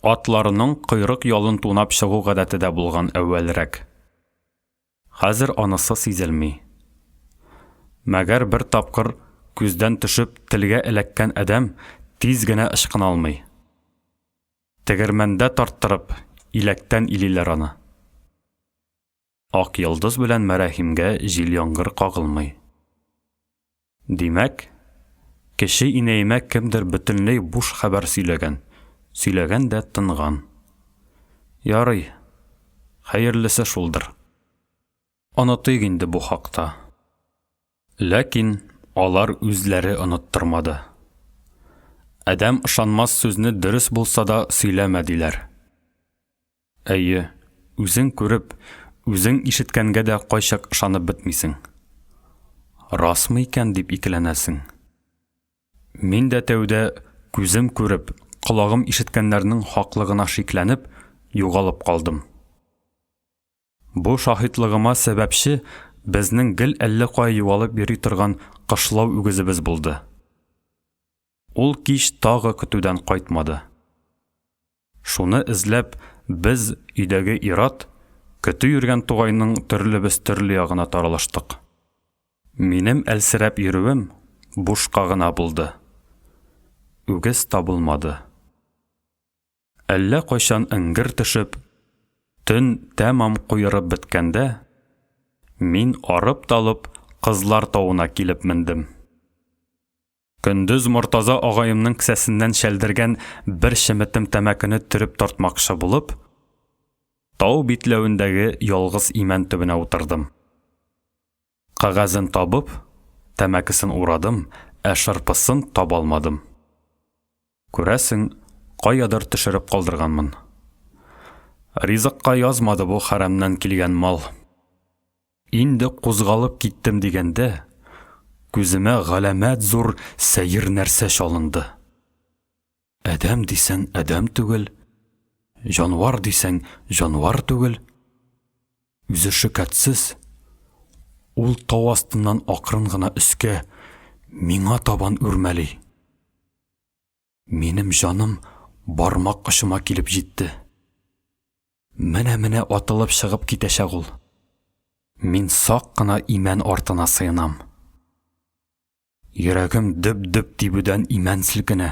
атларының койрык ялын тунап чыгу гадәте дә булган әүвәлрәк. Хәзер анысы сизелми. Мәгәр бер тапкыр күздән төшеп телгә эләккән адәм тиз генә ышкына алмый. Тегермәндә тарттырып, иләктән илиләр аны. Ак йолдыз белән мәрәхимгә җил яңгыр кагылмый. Димәк, кеше инәемә кемдер бөтенләй буш хәбәр сөйләгән. Сөйләгән дә тынган. Ярый, хәерлесе шулдыр. Онытыйк инде бу хакта. Ләкин алар үзләре оныттырмады. Әдәм ышанмас сүзне дөрес булса да сөйләмәдиләр. Әйе, үзең күреп, үзең ишеткәнгә дә кайчак ышанып бетмисең. Расмы икән дип икеләнәсең. Мин дә тәүдә күзем күреп, колагым ишеткәннәрнең хаклыгына шикләнеп, югалып калдым. Бу шаһитлыгыма сәбәпче безнең гел әллә кая юалып йөри торган кышлау үгезебез булды. Ул кич тагы көтүдән кайтмады. Шуны эзләп, без өйдәге ират, көтү йөргән тугайның төрлебез төрле ягына таралыштык. Минем әлсерәп йөрүем бушка гына булды. Үгез табылмады. Әллә кайчан иңгер төшеп, төн тәмам куйырып беткәндә, мин арып-талып Кызлар тауына килеп мендем. Көндүз Мортаза агайымның кесәсеннән шәлдергән бер шеметем тәмәкене төреп тартмакчы булып, тау битләвендәге ялгыз имән төбенә утырдым. Кагазын табып, тәмәкесен урадым, ә шырпысын таба алмадым. Күрәсең, каядыр төшереп калдырганмын. Ризыкка язмады бу хәрәмнән килгән мал. Инде кузгалып киттем дигәндә, күземә галәмәт зур сәер нәрсә чалынды. Әдәм дисәң әдәм түгел, җанвар дисәң җанвар түгел. Үзе шикәтсез, ул тау астыннан акрын гына өскә, миңа табан үрмәли. Минем җаным бармак очыма килеп җитте. Менә атылып чыгып китәчәк ул. Мин сак кына имән артына сыенам. Йөрәгем дөп-дөп тибүдән имән селкенә.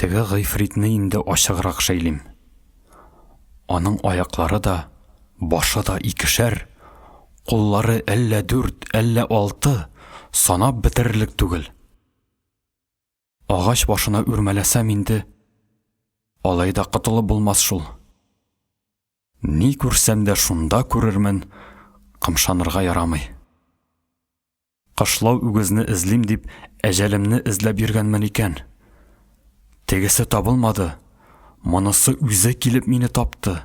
Теге гыйфритне инде ачыграк шәйлим. Аның аяклары да, башы да икешәр, куллары әллә 4, әллә 6, санап бетерерлек түгел. Агач башына үрмәләсәм инде, алайда кытылып булмас шул. Ни күрсәм дә шунда күрермен, кымшанырга ярамый. Кышлау үгезне эзлим дип, әҗәлемне эзләп йөргәнмен икән. Тегесе табылмады, монысы үзе килеп мине тапты.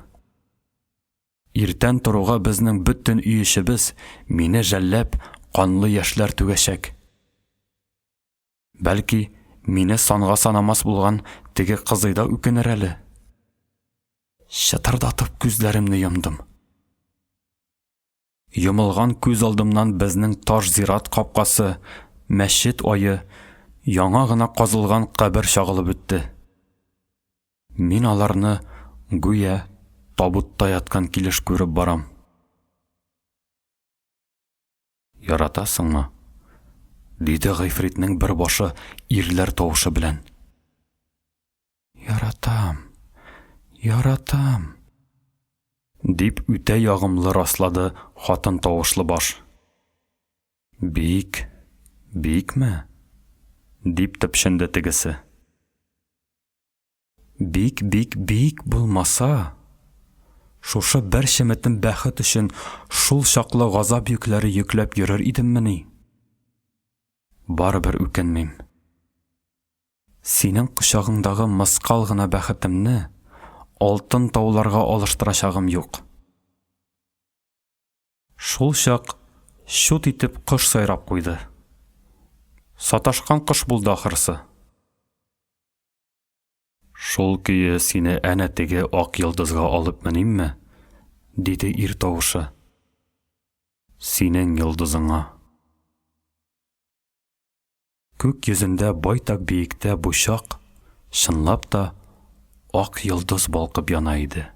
Иртән торуга безнең бөтен өй эшебез мине жәлләп, канлы яшьләр түгәчәк. Бәлки, мине санга санамас булган теге кызыйда үкенер әле. Шатырдатып күзләремне йомдым. Йомылган күз алдымнан безнең таш зират капкасы, мәчет ае, яңа гына казылган кабер чагылып үтте. Мин аларны гүя табутта яткан килеш күреп барам. Яратасыңмы? Диде гыйфритнең бер башы ирләр тавышы белән. Яратам. Яратам. Дип үтә ягымлы раслады хатын тавышлы баш. Бикме? Дип төпшенде тегесе. Бик булмаса, шушы бер шеметем бәхет өчен шул чаклы газап йөкләре йөкләп йөрер идеммени? Барыбер үкенмим. Синең кочагыңдагы мыскал гына бәхетемне алтын тауларга алыштырачагым юк. Шул чак шут итеп кош сайрап куйды. Саташкан кош булды ахырсы. Шул көе сине әнә теге ак йолдызга алып менимме? Диде ир тавышы. Синең йолдызыңа. Күк йөзендә байтак биектә бушак, шынлап та ак йолдыз балкып яна иде.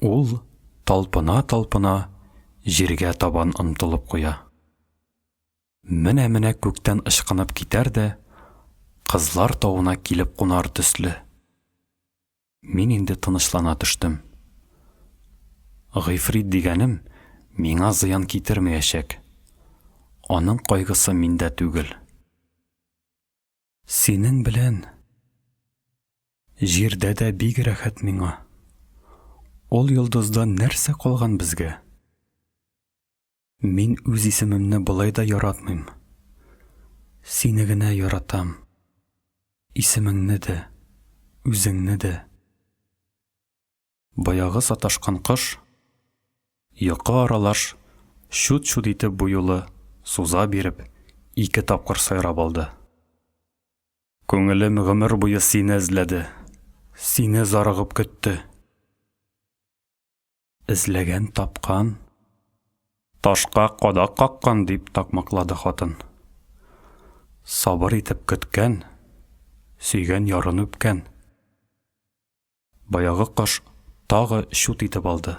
Ул талпына җиргә табан омтылып куя. Менә күктән ышкынып китәр дә, Кызлар тауына килеп кунар төсле. Мин инде тынычлана төштем. Гыйфрит дигәнем миңа зыян китермәячәк. Аның кайгысы миндә түгел. Синең белән җирдә дә бик рәхәт миңа. Ул йолдызда нәрсә калган безгә? Мин үз исемемне былай да яратмыйм. Сине генә яратам. Исемеңне дә, үзеңне дә. Баягы саташкан кош, йокы аралаш, шут-шут итеп бу юлы суза биреп, 2 тапкыр сайрап алды. Күңелем гомер буе сине эзләде, сине зарыгып көтте. Эзләгән тапкан, ташка кадак каккан дип такмаклады хатын. Сабыр итеп көткән, сөйгән ярын үпкән. Баягы кош тагы шут итеп алды.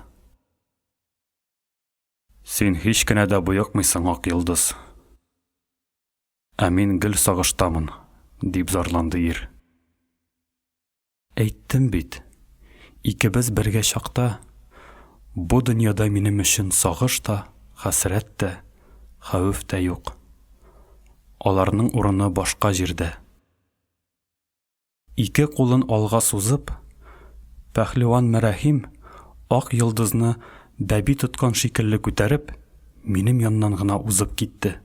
Син һич кенә дә буякмыйсың, ак йолдыз. Ә мин гел сагыштамын, дип зарланды ир. Әйттем бит, икебез бергә чакта, бу дөньяда минем өчен сагыш та, хәсрәт тә, хәвеф тә юк. Аларның урыны башка җирдә. 2 кулын алга сузып, пәһлеван Мәрәхим ак йолдызны бәби тоткан шикелле күтәреп, минем яннан гына узып китте.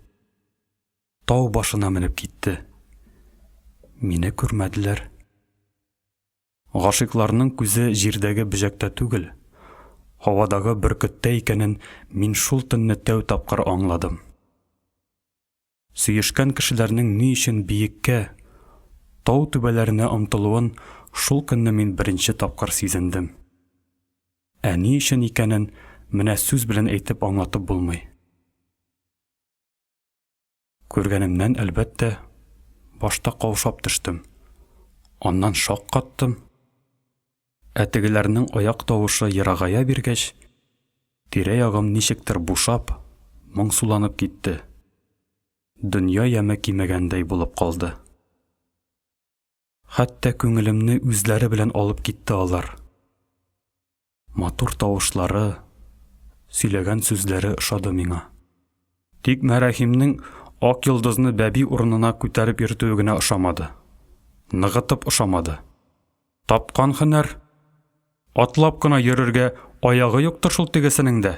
Тау башына менеп китте. Мине күрмәделәр. Гашыйкларның күзе җирдәге бөҗәктә түгел, һавадагы бөркеттә икәнен мин шул төнне тәү тапкыр аңладым. Сөешкән кешеләрнең ни өчен биеккә, тау түбәләренә омтылуын шул көнне мин беренче тапкыр сизендем. Ә ни өчен икәнен менә сүз белән әйтеп аңлатып булмый. Күргәнемнән әлбәттә башта каушап төштем. Аннан шок каттым. Ә тегеләрнең аяк тавышы ерагая биргәч, тирә-ягым ничектер бушап, моңсуланып китте. Дөнья яме кимәгәндәй булып калды. Хәтта күңелемне үзләре белән алып китте алар. Матур тавышлары, сөйләгән сүзләре ошады миңа. Тик Мәрәхимнең ак йолдызны бәби урынына күтәреп йөртүе генә ошамады. Ныгытып ошамады. Тапкан һөнәр, атлап кына йөрергә аягы юктыр шул тегесенең дә.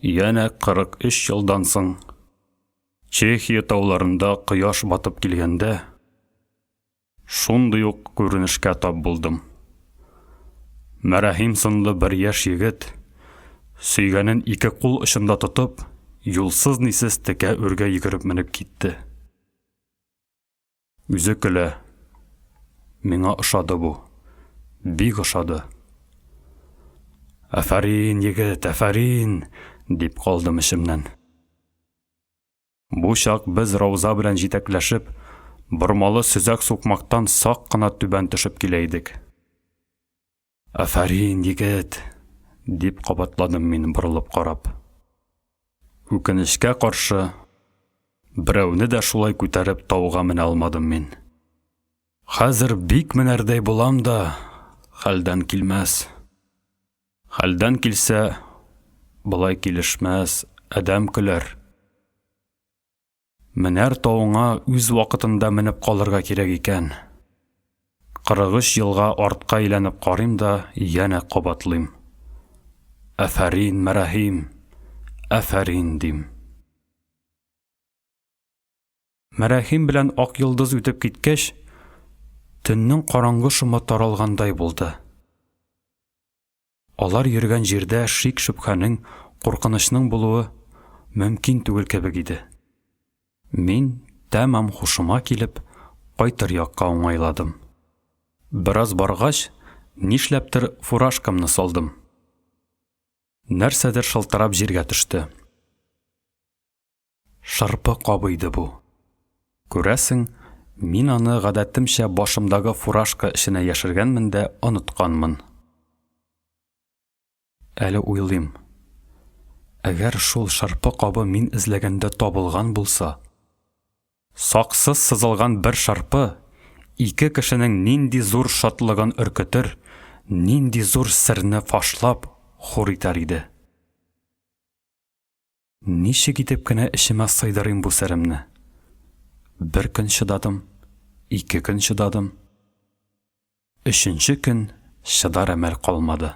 Янә 43 елдан соң Чехия тауларында кояш батып килгәндә, шундый ук күренешкә тап булдым. Мәрәхим сынлы бер яшь егет, сөйгәнен 2 кул очында тотып, юлсыз нисез текә үргә йөгереп менеп китте. Үзе көлә. Миңа ошады бу. Бик ошады. Афарин, егет, афарин, дип калдым ишемнән. Бу чак без Рауза белән җитәкләшеп, бормалы сөзәк сукмактан сак кына түбән төшеп килә идек. Афарин, егет, дип кабатладым мин борылып карап. Үкенечкә каршы, берәүне дә шулай күтәреп тауга менә алмадым мин. Хәзер бик менәрдәй булам да, хәлдән килмәс. Хәлдән килсә, былай килешмәс, әдәм көләр. Менәр тауыңа үз вакытында менеп калырга кирәк икән. 43 елга артка әйләнеп карыйм да, янә кабатлыйм. Афарин, Мәрәхим, афарин дим. Мәрәхим белән ак йолдыз үтеп киткәч, төннең караңгы шомы таралгандай булды. Алар йөргән җирдә шик-шөбһәнең, куркынычның булуы мөмкин түгел кебек иде. Мин тәмам хушыма килеп, кайтыр якка уңайладым. Бераз баргач, нишләптер фуражкамны салдым. Нәрсәдер шылтырап җиргә төште. Шырпы кабы иде бу. Күрәсең, мин аны гадәтемчә башымдагы фуражка эченә яшергәнмен дә онытканмын. Әле уйлыйм. Әгәр шул шырпы кабы мин эзләгәндә табылган булса, саксыз сызылган бер шырпы ике кешенең нинди зур шатлыгын өркетер, нинди зур серне фашлап хур итәр иде. Ничек итеп кенә эчемә сыйдырыйм бу серемне? Бер көн чыдадым, ике көн чыдадым. Өченче көн чыдар әмәл калмады.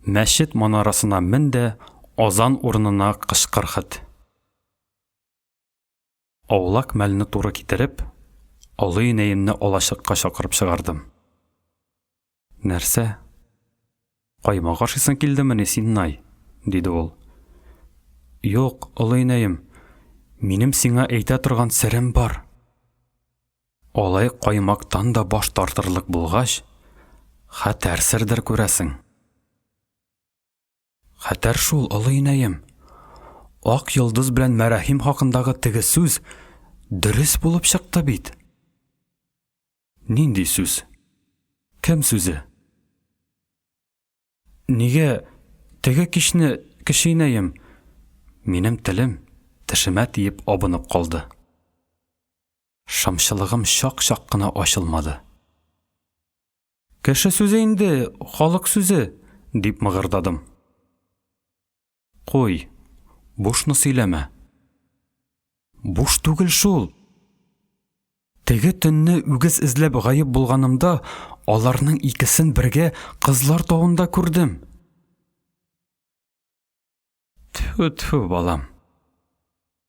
Мәчет манарасына мен дә азан урынына кычкырхыт. Аулак мәлне туры китереп, олы инәемне алачыкка чакырып чыгардым. Нәрсә? Каймага ашыйсың килдеме син, Най? Диде ул. Юк, олы инәем, минем сиңа әйтә торган серем бар. Алай каймактан да баш тартырлык булгач, хәтәр сердер күрәсең. Хәтәр шул, олы инәем. Ак йолдыз белән мәрәхим хакындагы теге сүз дөрес булып чыкты бит. Нинди сүз? Кем сүзе? Нигә теге кичне, кеше инәем, минем телем тешемә тиеп абынып калды. Шамчылыгым шак-шак кына ачылмады. Кеше сүзе инде, халык сүзе, дип мыгырдадым. Кой, бушны сөйләмә. Буш түгел шул. Теге төнне үгез эзләп гаеп булганымда, аларның икесен бергә кызлар тавында күрдем. Тфу, балам.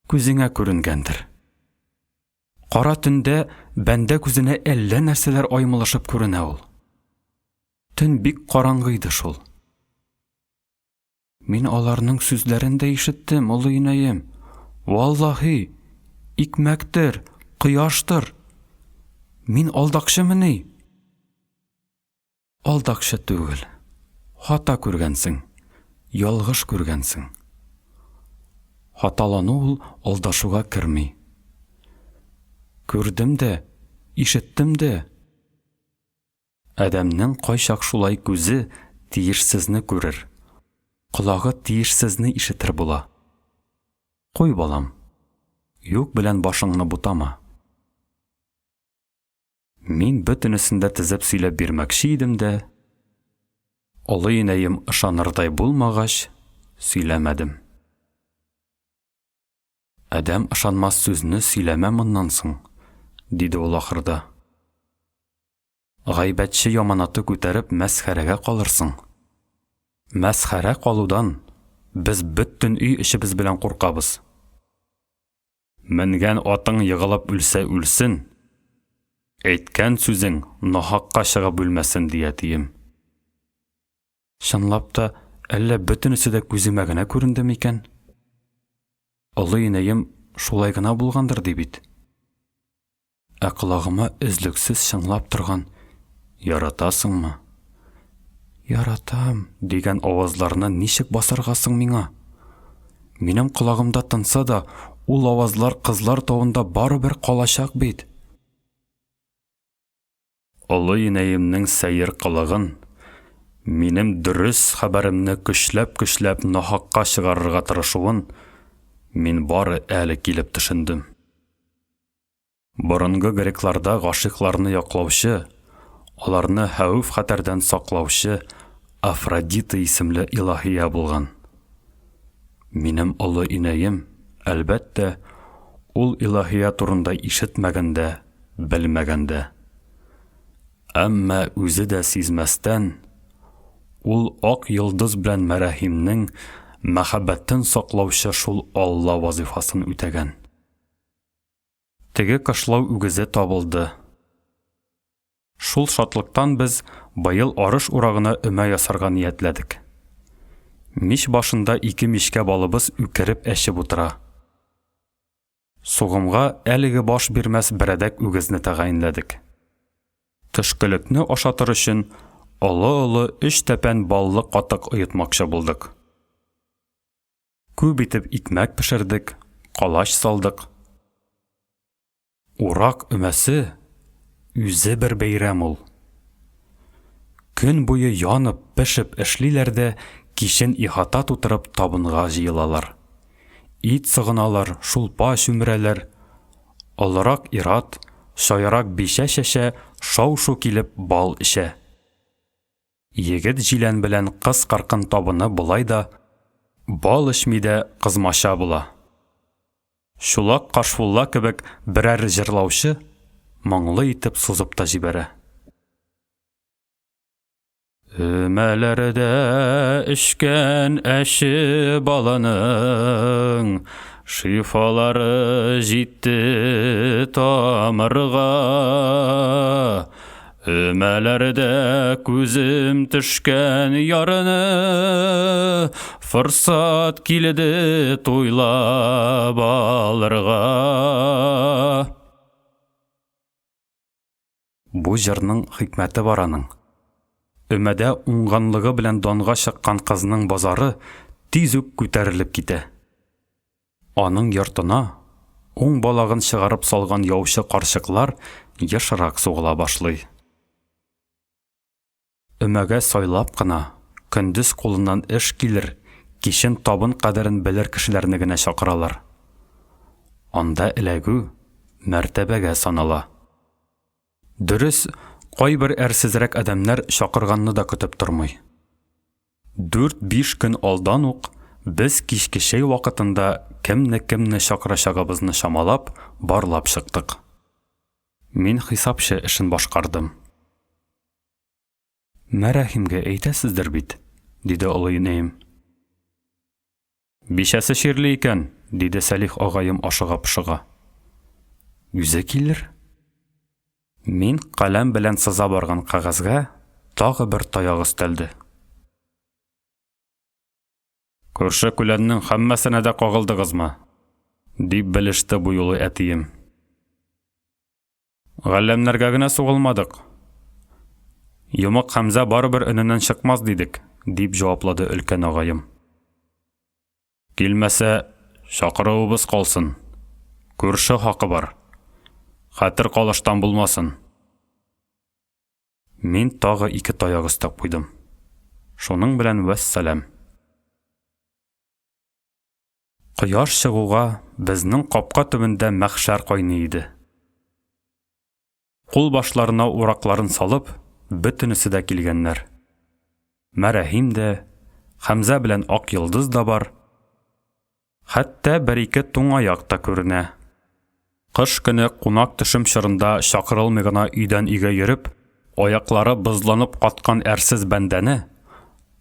Күзеңә күренгәндер. Кара төндә бәндә күзенә әллә нәрсәләр аймылышып күренә ул. Төн бик караңгы иде шул. Мин аларның сүзләрен дә ишеттем, олы инәем. Валлаһи, икмәктер, кояштыр. Мин алдакчымыни? Алдакчы түгел. Хата күргәнсең, ялгыш күргәнсең. Хаталану ул алдашуга керми. Күрдем дә, ишеттем дә. Адәмнең кайчак шулай күзе тиешсезне күрер. Колагы тиешсезне ишетер була. Кой, балам, юк белән башыңны бутама. Мин бөтенесендә тезеп сөйләп бирмәкче идем дә, олы инәем ышанырдай булмагач, сөйләмәдем. Адәм ышанмас сүзне сөйләмә моннан соң, диде ул ахырда. Гайбәтче яманаты күтәреп мәсхәрәгә калырсың. Мәсхәрә калудан без бөтен өй эшебез белән куркабыз. Менгән атың йыгылып үлсә үлсен, әйткән сүзең нахакка чыгып үлмәсен диятием. Чынлап та, әллә бөтенесе дә күземә генә күренде микән? Олы инәем шулай гына булгандыр ди бит. Ә колагыма өзлексез чыңлап торган «Яратасыңмы? Яратам» дигән авазларны ничек басаргасың миңа? Минем колагымда тынса да, ул авазлар кызлар тавында барыбер калачак бит. Олы инәемнең сәер кылыгын, минем дөрес хәбәремне көчләп нахакка чыгарырга тырышуын мин бары әле килеп төшендем. Борынгы грекларда гашыйкларны яклаучы, аларны хәүф хәтәрдән саклаучы Афродита исемле илаһия булган. Минем олы инәем, әлбәттә, ул илаһия турында ишетмәгәндә, белмәгәндә. Әмма үзе дә сизмәстән, ул ак йолдыз белән мәрәхимнең мәхәббәтен саклаучы шул Алла вазифасын үтәгән. Теге кышлау үгезе табылды. Шул шатлыктан без быел арыш урагына өмә ясарга ниятләдек. Мич башында 2 мичкә балыбыз үкереп әчеп утыра. Сугымга әлеге баш бирмәс берәдәк үгезне тәгаенләдек. Төшкелекне ашатыр өчен олы-олы 3 тәпән баллы катык ойтмакчы булдык. Күп итеп икмәк пешердек, калач салдык. Урак өмәсе үзе бер бәйрәм ул. Көн буе янып, пешеп эшлиләр дә, кичен ихата тутырып табынга җыелалар. Ит сыгыналар, шулпа чүмерәләр. Олырак ират, шаярак бишә чәчә, шау-шу килеп бал ишә. Егет җилән белән кыз каркын табыны булай да, бал эчми дә кызмача була. Шулак Кашфулла кебек берәр җырлаучы моңлы итеп сузып та җибәрә. Өмәләрдә эшкән әше баланың шифалары җитте тамырга. Өмәләрдә күзем төшкән ярыны фырсат килде туйлап алырга. Бу җырның хикмәте бар аның. Өмәдә уңганлыгы белән данга чыккан кызның базары тиз үк күтәрелеп китә. Аның йортына уң балагын чыгарып салган яучы карчыклар ешрак сугыла башлый. Өмәгә сайлап кына, көндез кулыннан эш килер, кичен табын кадәрен белер кешеләрне генә чакыралар. Анда эләгү мәртәбәгә санала. Дөрес, кайбер әрсезрәк адәмнәр чакырганны да көтеп тормый. 4-5 көн алдан ук без кичке чәй вакытында кемне чакырачагыбызны шамалап, барлап чыктык. Мин хисапчы эшен башкардым. Мәрәхимгә әйтәсездер бит, диде олы инәем. Бишәсе ширле икән, диде Сәлих агаем ашыга-пышыга. Үзе килер? Мин каләм белән сыза барган кагазга тагы бер таяк өстәлде. Күрше күләннең һәммәсенә дә кагылдыгызмы? Дип белеште бу юлы әтием. Галләмнәргә генә сугылмадык. Йомык Хәмзә барыбер өненнән чыкмас дидек, дип җаваплады өлкән агаем. Килмәсә, чакыруыбыз калсын. Күрше хакы бар. Хәтер калыштан булмасын. Мин тагы 2 таяк өстәп куйдым. Шуның белән вәссәлам. Кояш чыгуга безнең капка төбендә мәхшәр кайный иде. Кул башларына уракларын салып, бөтенесе дә килгәннәр. Мәрәхим дә, Хәмзә белән Ак йолдыз да бар. Хәтта 1-2 туңаяк та күренә. Кыш көне кунак төшем чорында чакырылмый гына өйдән өйгә йөреп, аяклары бызланып каткан әрсез бәндәне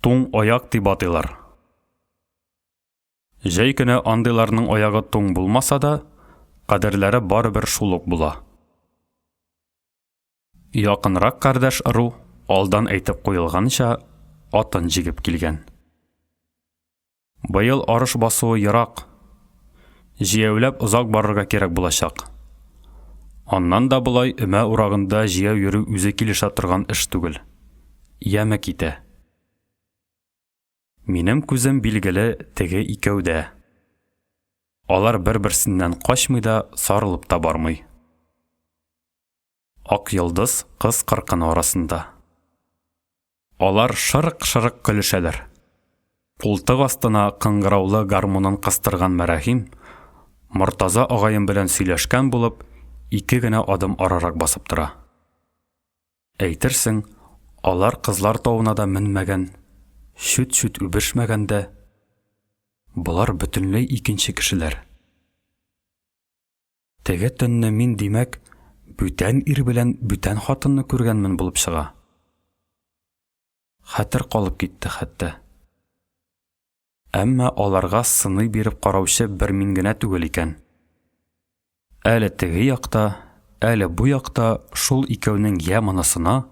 туң аяк дип атыйлар. Җәй көне андыйларның аягы туң булмаса да, кадерләре барыбер шул ук була. Якынрак кардәш ыру алдан әйтеп куелганча атын җигеп килгән. Быел арыш басуы ерак. Җияүләп узак барырга кирәк булачак. Аннан да булай өмә урагында җияү йөрү үзе килешә торган эш түгел. Яме китә. Минем күзем билгеле теге икәүдә. Алар бер-берсеннән качмый да, сарылып та бармый. Ак йолдыз кыз кыркыны арасында. Алар шырык-шырык көлешәләр. Култык астына кыңгыраулы гармунын кыстырган Мәрәхим Мортаза агаем белән сөйләшкән булып, 2 генә адым арарак басып тора. Әйтерсең, алар кызлар тавына да менмәгән, шүт-шүт үбешмәгәндә. Булар бөтенләй икенче кешеләр. Теге төнне мин димәк, бүтән ир белән бүтән хатынны күргәнмен булып чыга. Хәтер калып китте хәтта. Әмма аларга сыный биреп караучы бер мин генә түгел икән. Әле теге якта, әле бу якта шул икәүнең я монысына,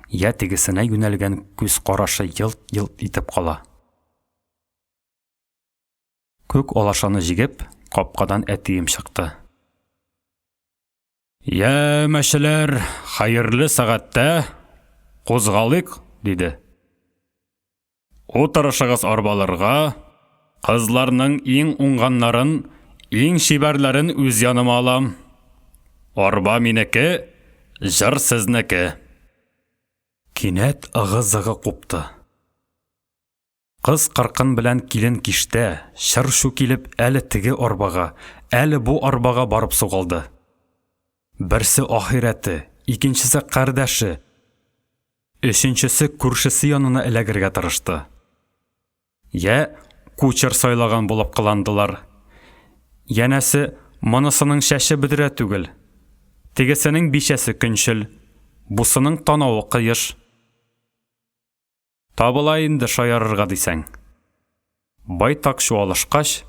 я тегесенә юнәлгән күз карашы йылт-йылт итеп кала. Күк алашаны җигеп, капкадан әтием чыкты. Я мәшәләр, хәерле сәгатьтә кузгалыйк, диде. Утырышыгыз арбаларга, кызларның иң уңганнарын, иң шибәрләрен үз яныма алам. Арба минеке, җыр сезнеке. Кинәт ыгы-зыгы купты. Кыз кыркын белән килен киштә, шыр-шу килеп, әле теге арбага, әле бу арбага барып сугалды. Берсе ахирәте, икенчесе кардәше, өченчесе күршесе янына эләгергә тырышты. Я кучер сайлаган булып кыландылар. Янәсе, монысының шәше бедерә түгел. Тегесенең бишәсе көнчел, бусының танавы кыеш. Табыла инде шаярырга дисәң. Байтак шуалышкач,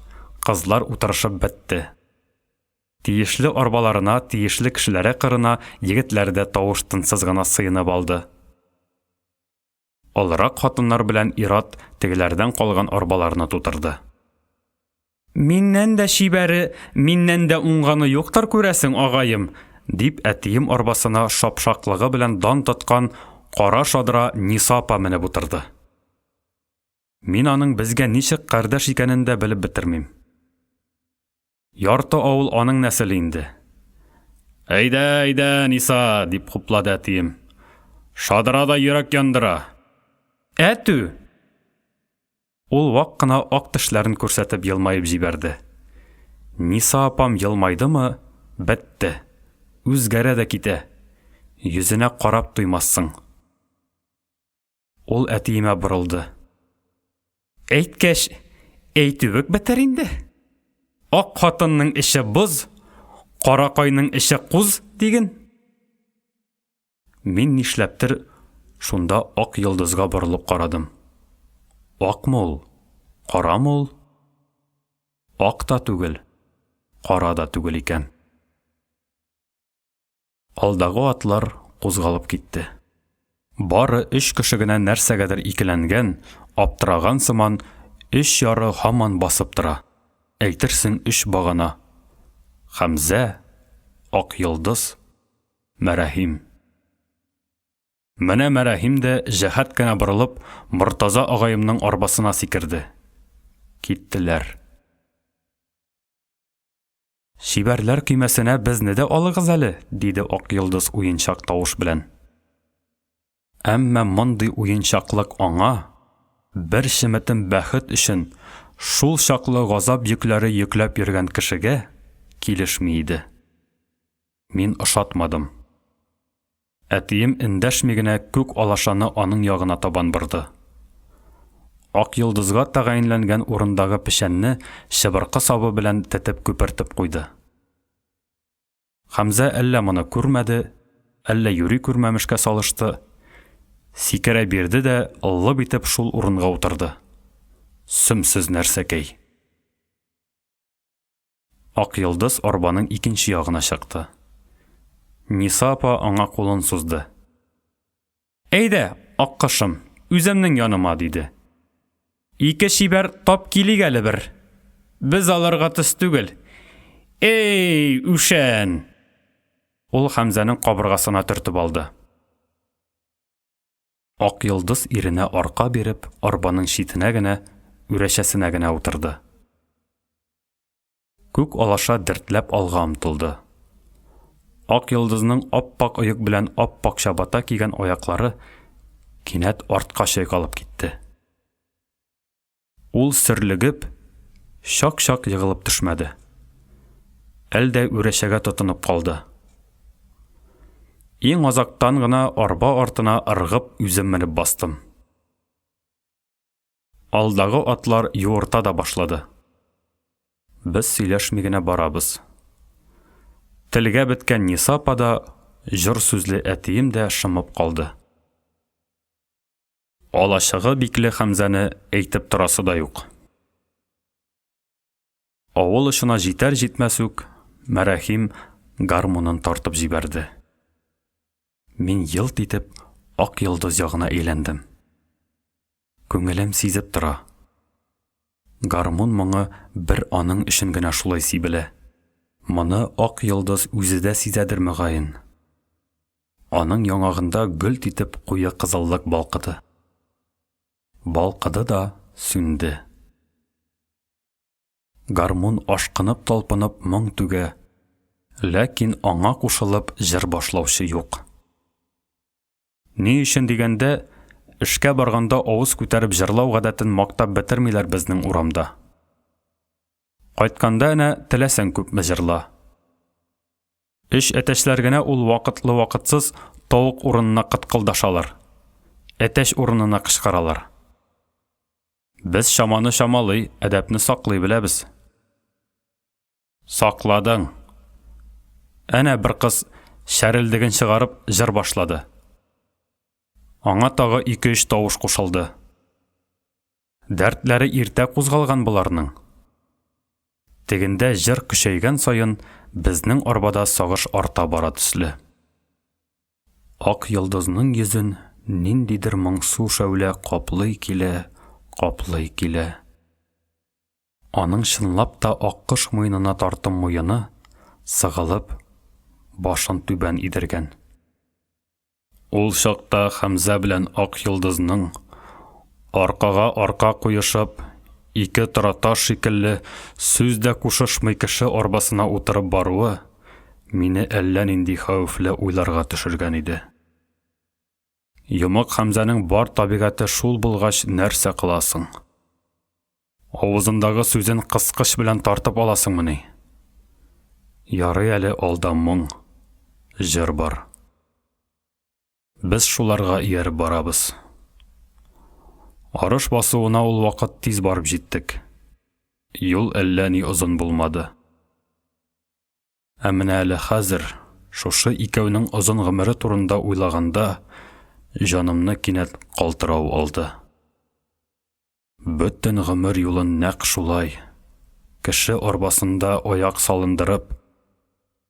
кызлар утырышып бетте. Тиешле арбаларына, тиешле кешеләре кырына егетләр дә тавыш-тынсыз гына сыенып алды. Алрак хатыннар белән ир-ат тегеләрдән калган арбаларны тутырды. Миннән дә шибәре, миннән дә уңганы юктыр күрәсең, агаем, дип әтием арбасына шапшаклыгы белән дан тоткан кара шадра Ниса апа менеп утырды. Мин аның безгә ничек кардәш икәнен дә белеп бетермим. Ярты авыл аның нәселе инде. Әйдә, әйдә, Ниса, дип хуплады әтием. Шадра да йөрәк яндыра. Әтү! Ул вак кына ак тешләрен күрсәтеп елмаеп җибәрде. Ниса апам елмайдымы, бетте. Үзгәрә дә китә. Йөзенә карап туймассың. Ул әтиемә борылды. Әйткәч, әйтүбек бетер инде. Ак хатынның эше боз, каракайның эше куз диген. Мин нишләптер шунда ак йолдызга борылып карадым. Акмы ул, карамы ул? Ак та түгел, кара да түгел икән. Алдагы атлар кузгалып китте. Бары 3 кеше генә нәрсәгәдер икеләнгән, аптыраган сыман 3 яры һаман басып тора. Әйтерсең 3 багана. Хәмзә, ак йолдыз, Мәрәхим. Менә Мәрәхим дә җәһәт кенә борылып, Мортаза агаемның арбасына сикерде. Киттеләр. Шибәрләр көймәсенә безне дә алыгыз әле, диде ак йолдыз уенчак тавыш белән. Әмма мондый уенчаклык аңа бер шеметем бәхет өчен шул чаклы газап йөкләре йөкләп йөргән кешегә килешми иде. Мин ошатмадым. Әтием эндәшми генә күк алашаны аның ягына табан борды. Ак йолдызга тәгаенләнгән урындагы пешәнне чыбыркы сабы белән тетеп күпертеп куйды. Хәмзә әллә моны күрмәде, әллә юри күрмәмешкә салышты. Сикерә бирде дә, лып итеп шул урынга утырды. Сөмсез нәрсәкәй. Ак йолдыз арбаның икенче ягына чыкты. Ниса апа аңа кулын сузды. Әйдә, ак кышым, үземнең яныма, диде. 2 шибәр тап килик әле бер. Без аларга төс түгел. Эй, үшән! Ул Хәмзәнең кабыргасына төртеп алды. Ак йолдыз иренә арка биреп, арбаның шитенә генә, үрәшәсенә генә утырды. Күк алаша дәртләп алга омтылды. Ак йолдызның аппак оек белән аппак чабата кигән аяклары кинәт артка чайкалып китте. Ул сөрлегеп, шак-шак егылып төшмәде. Әлдә үрәшәгә тотынып калды. Иң азактан гына арба артына ыргып үзем менеп бастым. Алдагы атлар юырта да башлады. Без сөйләшми генә барабыз. Телгә беткән Ниса апа да, җыр сүзле әтием дә шымып калды. Алачыгы бикле Хәмзәне әйтеп торасы да юк. Авыл ышына җитәр җитмәс үк, Мәрәхим гармунын тартып җибәрде. Мин йылт итеп ак йолдыз ягына әйләндем. Күңелем сизеп тора. Гармун моңы бер аның өчен генә шулай сибелә. Моны ак йолдыз үзе дә сизәдер мөгаен. Аның яңагында гөлт итеп куе кызыллык балкыды. Балкыды да сүнде. Гармун ашкынып талпынып моң түгә, ләкин аңа кушылып җыр башлаучы юк. Ни өчен дигәндә, эшкә барганда авыз күтәреп җырлау гадәтен мактап бетермиләр безнең урамда. Кайтканда әнә теләсәң күпме җырла. Эш әтәчләр генә ул вакытлы-вакытсыз тавык урынына кыткылдашалар. Әтәч урынына кычкыралар. Без шаманы шамалый, әдәпне саклый беләбез. Сакладың. Әнә бер кыз шәрелдеген чыгарып җыр башлады. Аңа тагы 2-3 тавыш кушылды. Дәртләре иртә кузгалган буларның. Тегендә җыр көчәйгән саен безнең арбада сагыш арта бара төсле. Ак йолдызның йөзен ниндидер моңсу шәүлә каплый килә. Аның чынлап та аккош муенына тартым муены, сыгылып, башын түбән идергән. Ул чакта Хәмзә белән ак йолдызның аркага арка куешып, 2 тораташ шикелле сүз дә кушышмый кеше арбасына утырып баруы мине әллә нинди хәвефле уйларга төшергән иде. Йомык Хәмзәнең бар табигате шул булгач нәрсә кыласың? Авызындагы сүзен кыскыч белән тартып аласыңмы ни? Ярый әле алда моң, җыр бар. Без шуларга ияреп барабыз. Арыш басуына ул вакыт тиз барып җиттек. Юл әллә ни озын булмады. Ә менә әле хәзер шушы икәүнең озын гомере турында уйлаганда җанымны кинәт калтырау алды. Бөтен гомер юлын нәкъ шулай, кеше арбасында аяк салындырып,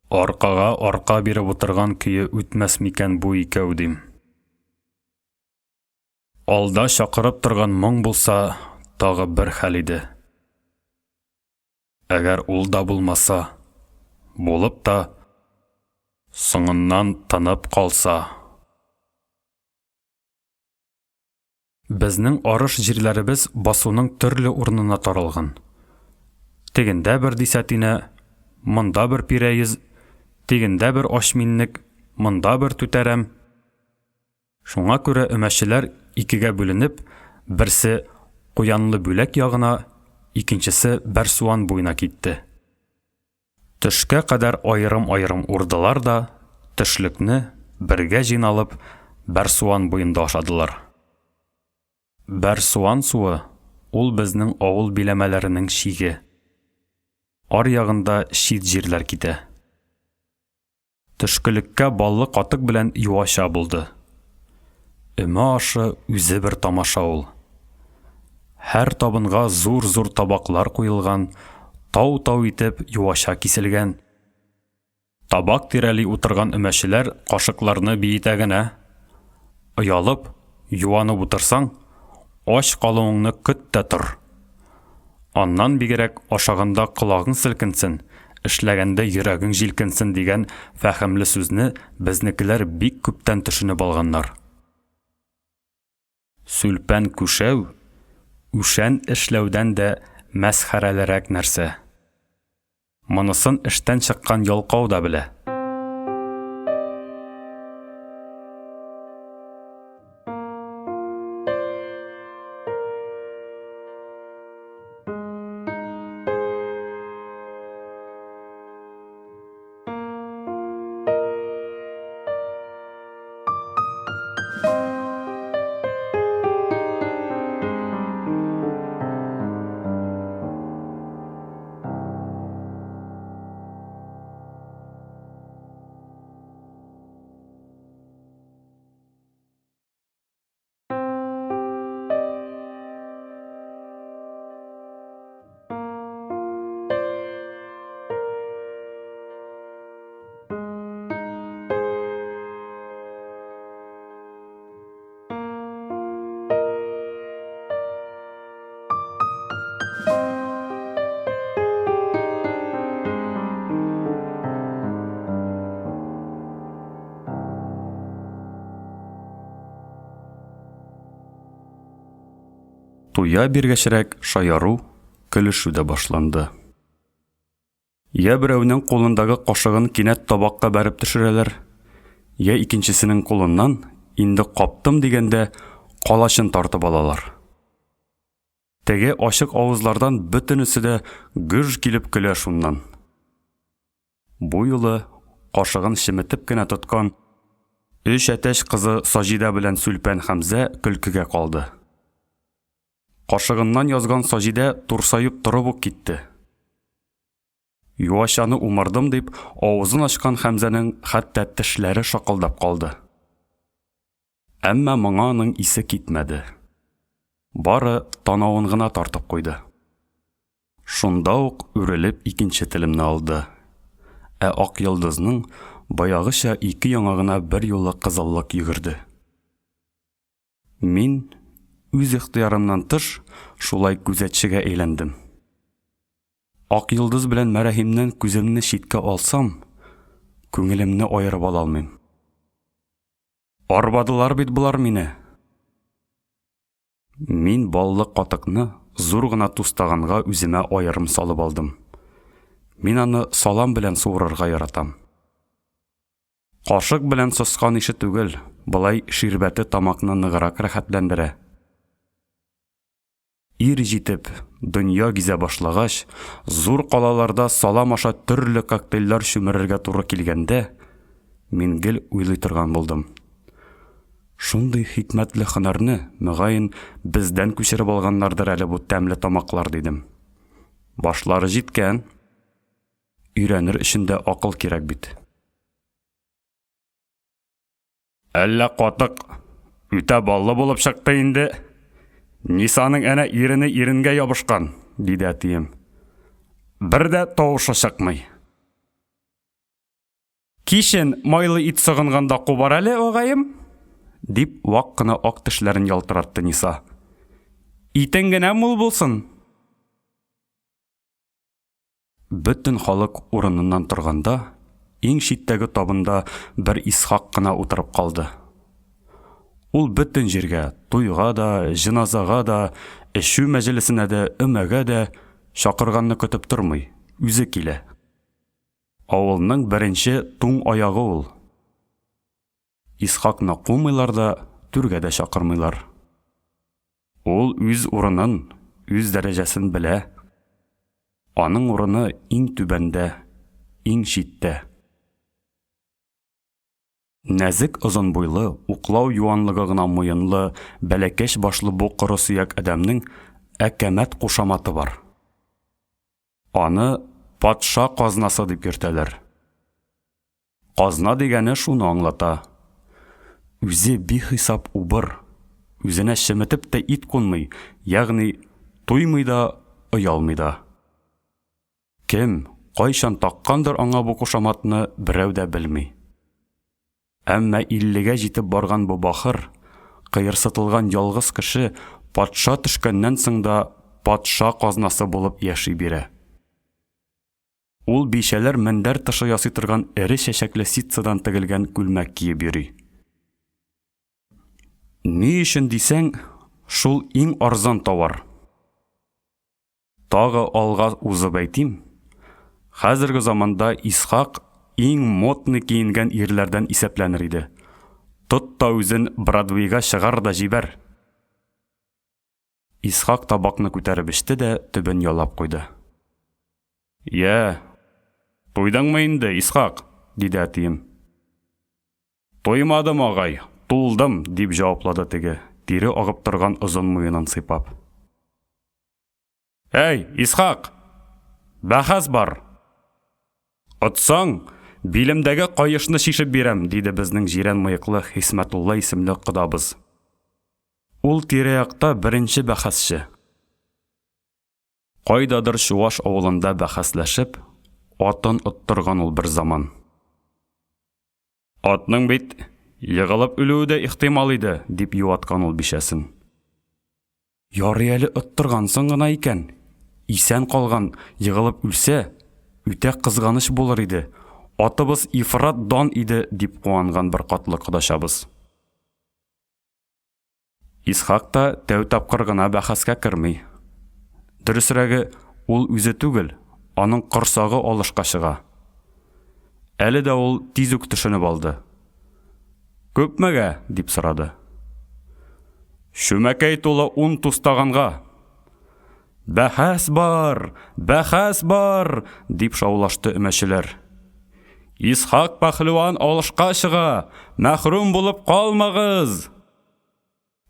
аркага арка биреп утырган көе үтмәс микән бу икәү дим. Алда чакырып торган моң булса, тагы бер хәл иде. Әгәр ул да булмаса, булып та, соңыннан тынып калса. Безнең арыш җирләребез басуның төрле урынына таралган. Тегендә бер дисәтинә, монда бер пирәйез, тегендә бер ашминник, монда бер түтәрәм. Шуңа күрә өмәчеләр 2гә бүленеп, берсе Куянлы бүләк ягына, икенчесе Бәрсуан буена китте. Төшкә кадәр аерым-аерым урдылар да, төшлекне бергә җыйналып Бәрсуан буенда ашадылар. Бәрсуан суы ул безнең авыл биләмәләренең шиге. Ар ягында шит җирләр китә. Төшкелеккә баллы катык белән юаша булды. Өмә ашы үзе бер тамаша ул. Һәр табынга зур-зур табаклар куелган, тау-тау итеп юаша киселгән. Табак тирәли утырган өмәчеләр кашыкларны биетә генә. Оялып, юанып утырсаң, ач калуыңны көт тә тор. Аннан бигрәк ашаганда колагың селкенсен, эшләгәндә йөрәгең җилкенсен дигән фәһемле сүзне безнекеләр бик күптән төшенеп алганнар. Сүлпән күшәү, үшән эшләүдән дә мәсхәрәлерәк нәрсә. Монысын эштән чыккан ялкау да белә. Туя биргәчрәк шаяру, көлешү дә башланды. Я берәүнең кулындагы кашыгын кинәт табакка бәреп төшерәләр, я икенчесенең кулыннан инде каптым дигәндә калачын тартып алалар. Теге ачык авызлардан бөтенесе дә гүж килеп көлә шуннан. Бу юлы кашыгын шиметеп кенә тоткан өч әтәч кызы Саҗидә белән Сүлпән Хәмзә көлкегә калды. Кашыгыннан язган Саҗидә турсаеп торып ук китте. Юашаны умырдым дип, авызын ачкан Хәмзәнең хәтта тешләре шакылдап калды. Әмма моңа аның исе китмәде. Бары танавын гына тартып куйды. Шунда ук үрелеп икенче телемне алды. Ак йолдызның баягыча ике яңагына бер юлы кызыллык йөгерде. Мин үз ихтыярымнан тыш шулай күзәтчегә әйләндем. Ак йолдыз белән Мәрәхимнән күземне читкә алсам, күңелемне аерып ала алмыйм. Арбадылар бит булар мине. Мин баллы катыкны зур гына тустаганга үземә аерым салып алдым. Мин аны салам белән суырырга яратам. Кашык белән соскан ише түгел, былай ширбәте тамакны ныгырак рәхәтләндерә. Ир җитеп, дөнья гизә башлагач, зур калаларда салам аша төрле коктейльләр шүмерергә туры килгәндә, мин гел уйлый торган булдым. Шундый хикмәтле һөнәрне, мөгаен, бездән күчереп алганнардыр әле бу тәмле тамаклар дидем. Башлары җиткән, өйрәнер өчен дә акыл кирәк бит. Әллә катык, үтә баллы булып чыкты инде. Нисаның әнә ирене иренгә ябышкан, диде әтием. Бер дә тавышы чыкмый. Кичен майлы ит сыгынганда кубар әле, агайым? Дип вак кына ак тешләрен ялтыратты Ниса. Итең генә мул булсын. Бөтен халык урыныннан торганда, иң читтәге табында бер Исхак кына утырып калды. Ул бөтен җиргә, туйга да, җиназага да, эшү мәҗлесенә дә, өмәгә дә чакырганны көтеп тормый, үзе килә. Авылның беренче туң аягы ул. Исхакны кумыйлар да, түргә дә чакырмыйлар. Ул үз урынын, үз дәрәҗәсен белә. Аның урыны иң түбәндә, иң читтә. Нәзек озын буйлы, уклау юанлыгы гына муенлы, бәләкәч башлы бу коры сөяк адәмнең әкәмәт кушаматы бар. Аны патша казнасы дип йөртәләр. Казна дигәне шуны аңлата. Үзе бихисап убыр, үзенә шеметеп тә ит кунмый, ягъни туймый да, оялмый да. Кем, кайчан таккандыр аңа бу кушаматны берәү дә белми. Әмма 50-гә җитеп барган бу бахыр, кыерсытылган ялгыз кеше патша төшкәннән соң да патша казнасы булып яши бирә. Ул бишәләр мендәр тышы ясый торган эре чәчәкле ситсадан тегелгән күлмәк киеп йөри. Ни өчен дисәң, шул иң арзан товар. Тагы алга узып әйтим, хәзерге заманда Исхак иң модны киенгән ирләрдән исәпләнер иде. Тот та үзен Бродвейга чыгар да җибәр. Исхак табакны күтәреп эчте дә төбен ялап куйды. Я, туйдыңмы инде, Исхак? Диде әтием. Тоймадым, агай, тулдым, дип җаваплады теге, тире агып торган озын муенын сыйпап. Эй, Исхак, бәхәс бар. Отсаң, билемдәге кайышны шишеп бирәм, диде безнең җирән мыеклы Хисмәтулла исемле кодабыз. Ул тирә-якта беренче бәхәсче. Кайдадыр Чуаш авылында бәхәсләшеп, атын оттырган ул бер заман. Атның бит егылып үлүе дә ихтимал иде, дип юаткан ул бишәсен. Ярый әле оттыргансың гына икән. Исән калган, егылып үлсә, үтә кызганыч булыр иде. Атыбыз ифрат дан иде, дип куанган бер катлы кодашабыз. Исхак та тәү тапкыр гына бәхәскә керми. Дөресрәге, ул үзе түгел, аның корсагы алышка чыга. Әле дә ул тиз үк төшенеп алды. «Күпмәгә?» дип сорады. «Шүмәкәй тулы 10 тустаганга». «Бәхәс бар!» дип шаулашты өмәчеләр. «Исхак пәһлеван алышка чыга, мәхрүм булып калмагыз!»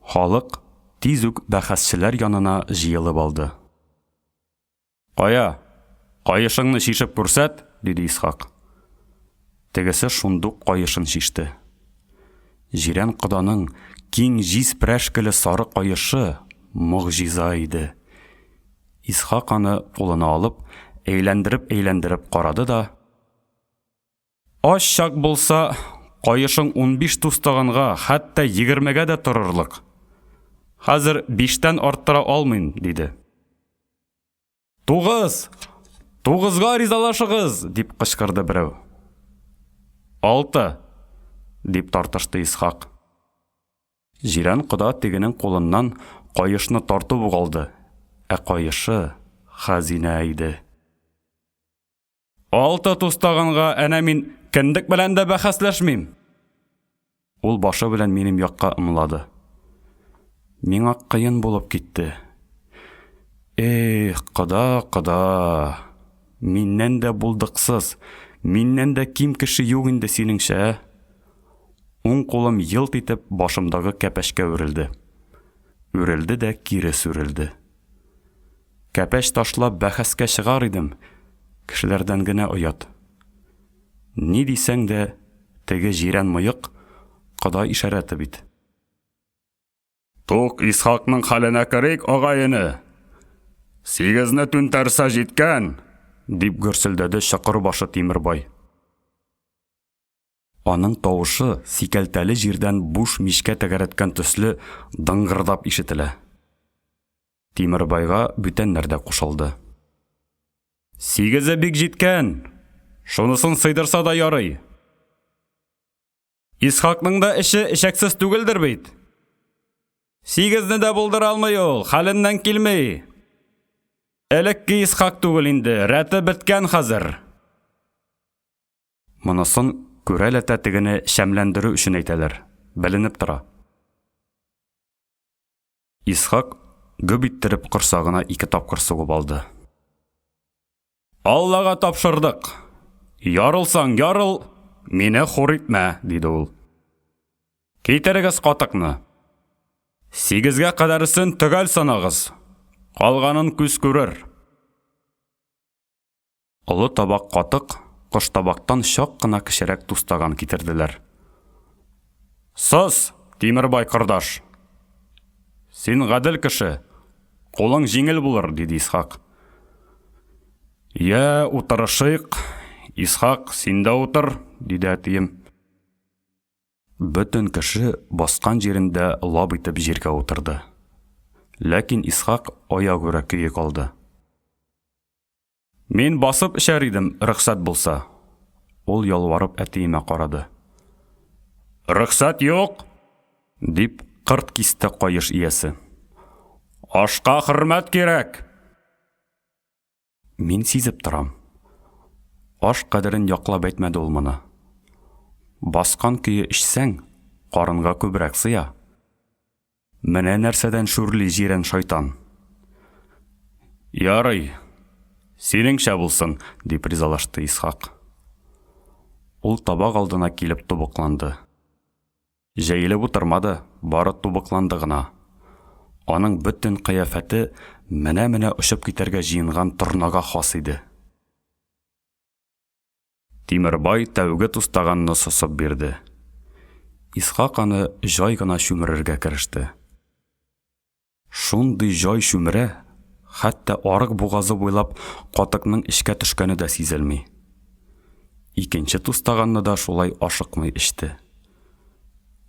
Халык тиз үк бәхәсчеләр янына җыелып алды. «Кая? Кайышыңны шишеп күрсәт!» диде Исхак. Тегесе шундук кайышын шиште. Җирән коданың киң җиз прәшкеле сары кайышы мөгъҗиза иде. Исхак аны кулына алып, әйләндереп карады да: «Аш чак булса, кайышың 15 тустаганга, хәтта 20-гә дә торырлык. Хәзер 5-тән арттыра алмыйм», диде. «Тугызга ризалашыгыз!» дип кычкырды берәү. «6» дип тартышты Исхак. Җирән кода тегенең кулыннан кайышны тартып алды, кайышы хәзинә иде. «6 тустаганга әнә мин кендек белән дә бәхәсләшмим». Ул башы белән минем якка ымлады. Миңа кыен булып китте. «Эх, кода, миннән дә булдыксыз, миннән дә ким кеше юк инде синеңчә». Уң кулым йылт итеп башымдагы кәпәшкә үрелде. Үрелде дә кире сүрелде. Кәпәш ташлап бәхәскә чыгар идем, кешеләрдән генә оят. Ни дисәң дә, теге җирән мыек кода ишарәте бит. «Тук Исхакның хәленә керик, агайыны. 8-не түнтәрсә җиткән», дип гөрселдәде чакыр башы Тимербай. Аның тавышы сикәлтәле җирдән буш мишкә тәгәрәткән төсле дыңгырдап ишетелә. Тимербайга бүтәннәр дә кушылды. «8-е бик җиткән, шунысын сыйдырса да ярый. Исхакның да эше эшәксез түгелдер бит. 8-не дә булдыра алмый ул, хәленнән килмей. Элекке Исхак түгел инде, рәте беткән хәзер». Монысын күрәләтә тегене шәмләндерү өчен әйтәләр, беленеп тора. Исхак гөп иттереп корсагына 2 тапкыр сугып алды. «Аллага тапшырдык. Ярылсаң ярыл, мине хур итмә», диде ул. «Китерегез катыкны. 8-гә кадәрсен төгәл санагыз. Калганын күз күрер». Олы табак катык кош табактан чак кына кечерәк тустаган китерделәр. «Сыз, Тимербай кырдаш. Син гадел кеше, кулың җиңел булыр», диде Исхак. «Я, утырышыйк. Исхак, син дә утыр», диде әтием. Бөтен кеше баскан җирендә лап итеп җиргә утырды. Ләкин Исхак аягүрә көйе калды. «Мин басып эчәр идем, рөхсәт булса». Ул ялварып әтиемә карады. «Рөхсәт юк», дип кырт кисте кайыш иясе. «Ашка хөрмәт кирәк». Мин сизеп торам. Аш кадерен яклап әйтмәде ул моны. Баскан көйе ичсәң, карынга күбрәк сыя. Менә нәрсәдән шүрли җирән шайтан. «Ярый, синеңчә булсын», дип ризалашты Исхак. Ул табак алдына килеп тубыкланды. Җәелеп утырмады, бары тубыкланды гына. Аның бөтен кыяфәте менә очып китәргә җыенган торнага хас иде. Тимербай тәүге тустаганны сосып бирде. Исхак аны җай гына чүмерергә кереште. Шундый җай чүмерә, хәтта арык бугазы буйлап катыкның эчкә төшкәне дә сизелми. Икенче тустаганны да шулай ашыкмый ичте.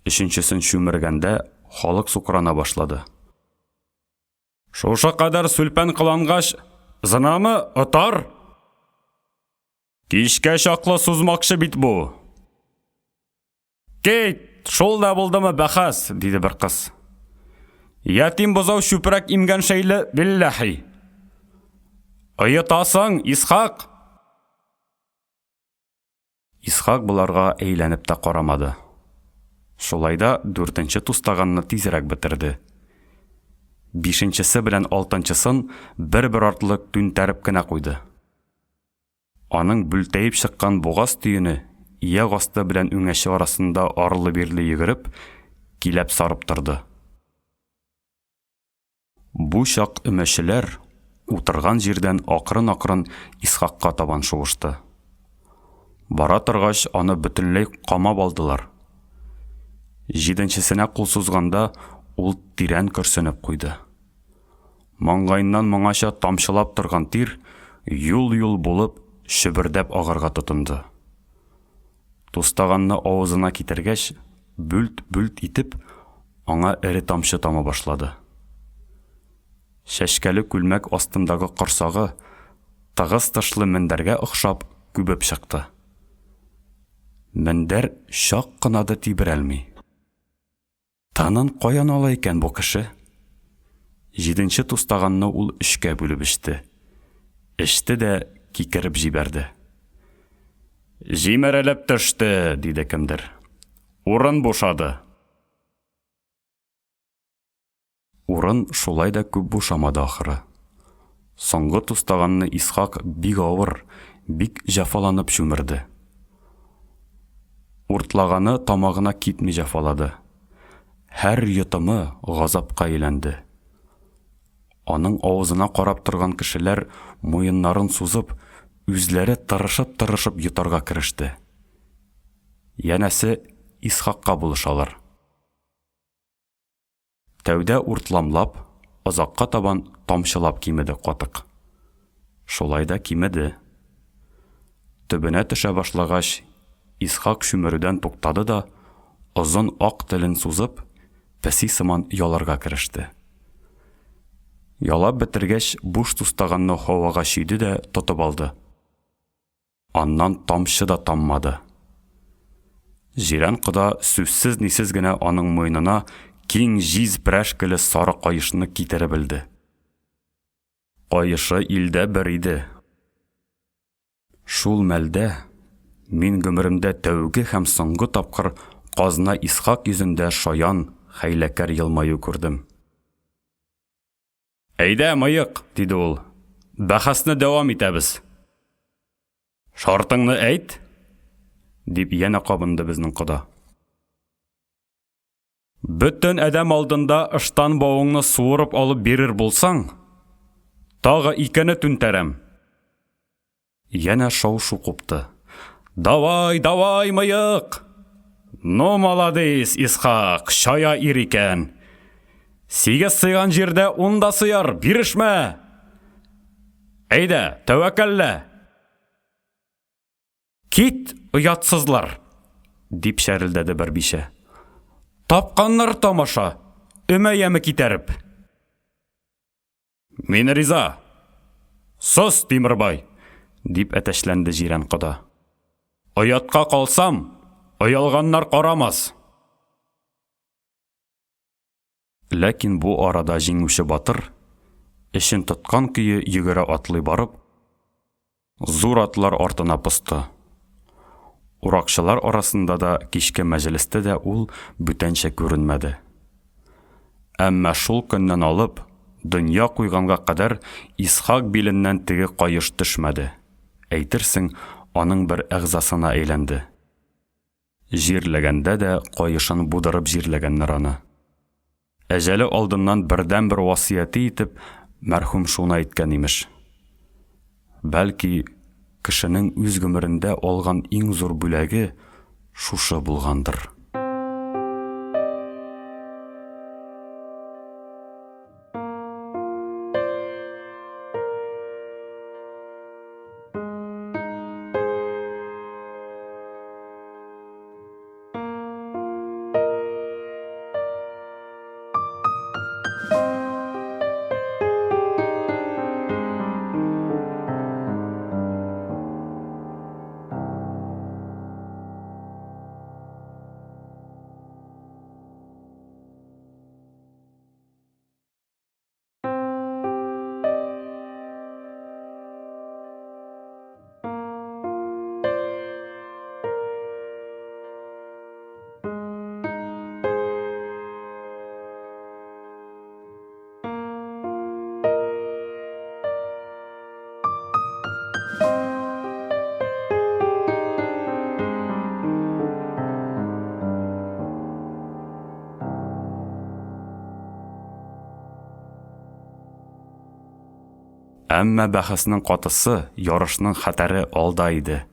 Өченчесен чүмергәндә халык сукрана башлады. «Шушы кадәр сүлпән кылангач, зынамы отар? Кичкә чаклы сузмакчы бит бу». «Кит, шул да булдымы бәхәс», диде бер кыз. Ятим бозау шүпрәк имгән шәйле билләхи. Оятасың, Исхак! Исхак буларга әйләнеп тә карамады. Шулайда 4нче тустаганны тизрәк бетерде. 5нчесе белән 6нчысын бер-бер артлы түнтәреп кенә куйды. Аның бүлтәеп чыккан бугаз төене ияк асты белән үңәче арасында арлы-бирле йөгереп, киләп сарып торды. Бу чак өмәчеләр утырган җирдән акрын-акрын Исхакка табан шуышты. Бара торгач, аны бөтенләй камап алдылар. 7нчесенә кул сузганда, ул тирән көрсенеп куйды. Маңгайыннан моңача тамчылап торган тир юл-юл булып шөбердәп агарга тотынды. Тустаганны авызына китергәч, бүлт-бүлт итеп, аңа эре тамчы тама башлады. Шәшкәле күлмәк астындагы корсагы тыгыз тышлы мендәргә охшап күбеп чыкты. Мендәр шак кына да тиберәлми. Танын каян ала икән бу кеше? 7нче тустаганны ул 3кә бүлеп ичте. Ичте дә кикереп җибәрде. Җимерелеп төште, диде кемдер. Урын бушады. Урын шулай да күп бушамады ахыры. Соңгы тустаганны Исхак бик авыр, бик җафаланып чүмерде. Уртлаганы тамагына китми җафалады. Һәр йотымы газапка әйләнде. Аның авызына карап торган кешеләр муеннарын сузып, үзләре тырышып йотарга кереште. Янәсе Исхакка булышалар. Тәүдә уртламлап, озакка табан тамчылап кимеде катык. Шулай да кимеде. Төбенә төшә башлагач, Исхак шүмерүдән туктады да, озын ак телен сузып, пәси сыман яларга кереште. Ялап бетергәч, буш тустаганны һавага шиде дә тотып алды. Аннан тамчы да таммады. Җирән кода сүзсез нисез генә аның муенына киң җиз прәшкеле сары каешны китереп белде. Каешы илдә бер иде. Шул мәлдә мин гомеремдә тәүге һәм соңгы тапкыр казна Исхак йөзендә шаян, хәйләкәр елмаю күрдем. Әйдә, мыек, диде ул. Бәхәсне дәвам итәбез. Шартыңны әйт, дип янә кабынды безнең кода. Бөтен әдәм алдында ыштан бауыңны суырып алып бирер булсаң, тагы 2-не түнтәрәм. Янә шау-шу купты. Давай, давай, мыек! Ну, молодец, Исхак, шая ир икән. 8 сыйган җирдә 10 да сыяр, бирешмә! Әйдә, тәвәккәллә! Кит, оятсызлар! Дип шәрелдәде бер бише. Тапканнар тамаша, өмәяме китәреп. Мин риза. Сос, Тимербай! Дип әтәшләнде җирән кода. Оятка калсам, оялганнар карамас. Ләкин бу арада җиңүче батыр, эшен тоткан көе йөгерә атлый барып, зур атлар артына пысты. Уракчылар арасында да кичке мәҗлестә дә ул бүтәнчә күренмәде. Әмма шул көннән алып, дөнья куйганга кадәр Исхак биленнән теге каеш төшмәде. Әйтерсең, аның бер әгъзасына әйләнде. Җирләгәндә дә каешын будырып җирләгәннәр аны. Әҗәле алдыннан бердән-бер васыяте итеп, мәрхүм шуны әйткән имеш. Бәлки, кешенең үз гомерендә алган иң зур бүләге шушы булгандыр. Әмма бәхәснең катысы, ярышның хәтәре алда иде.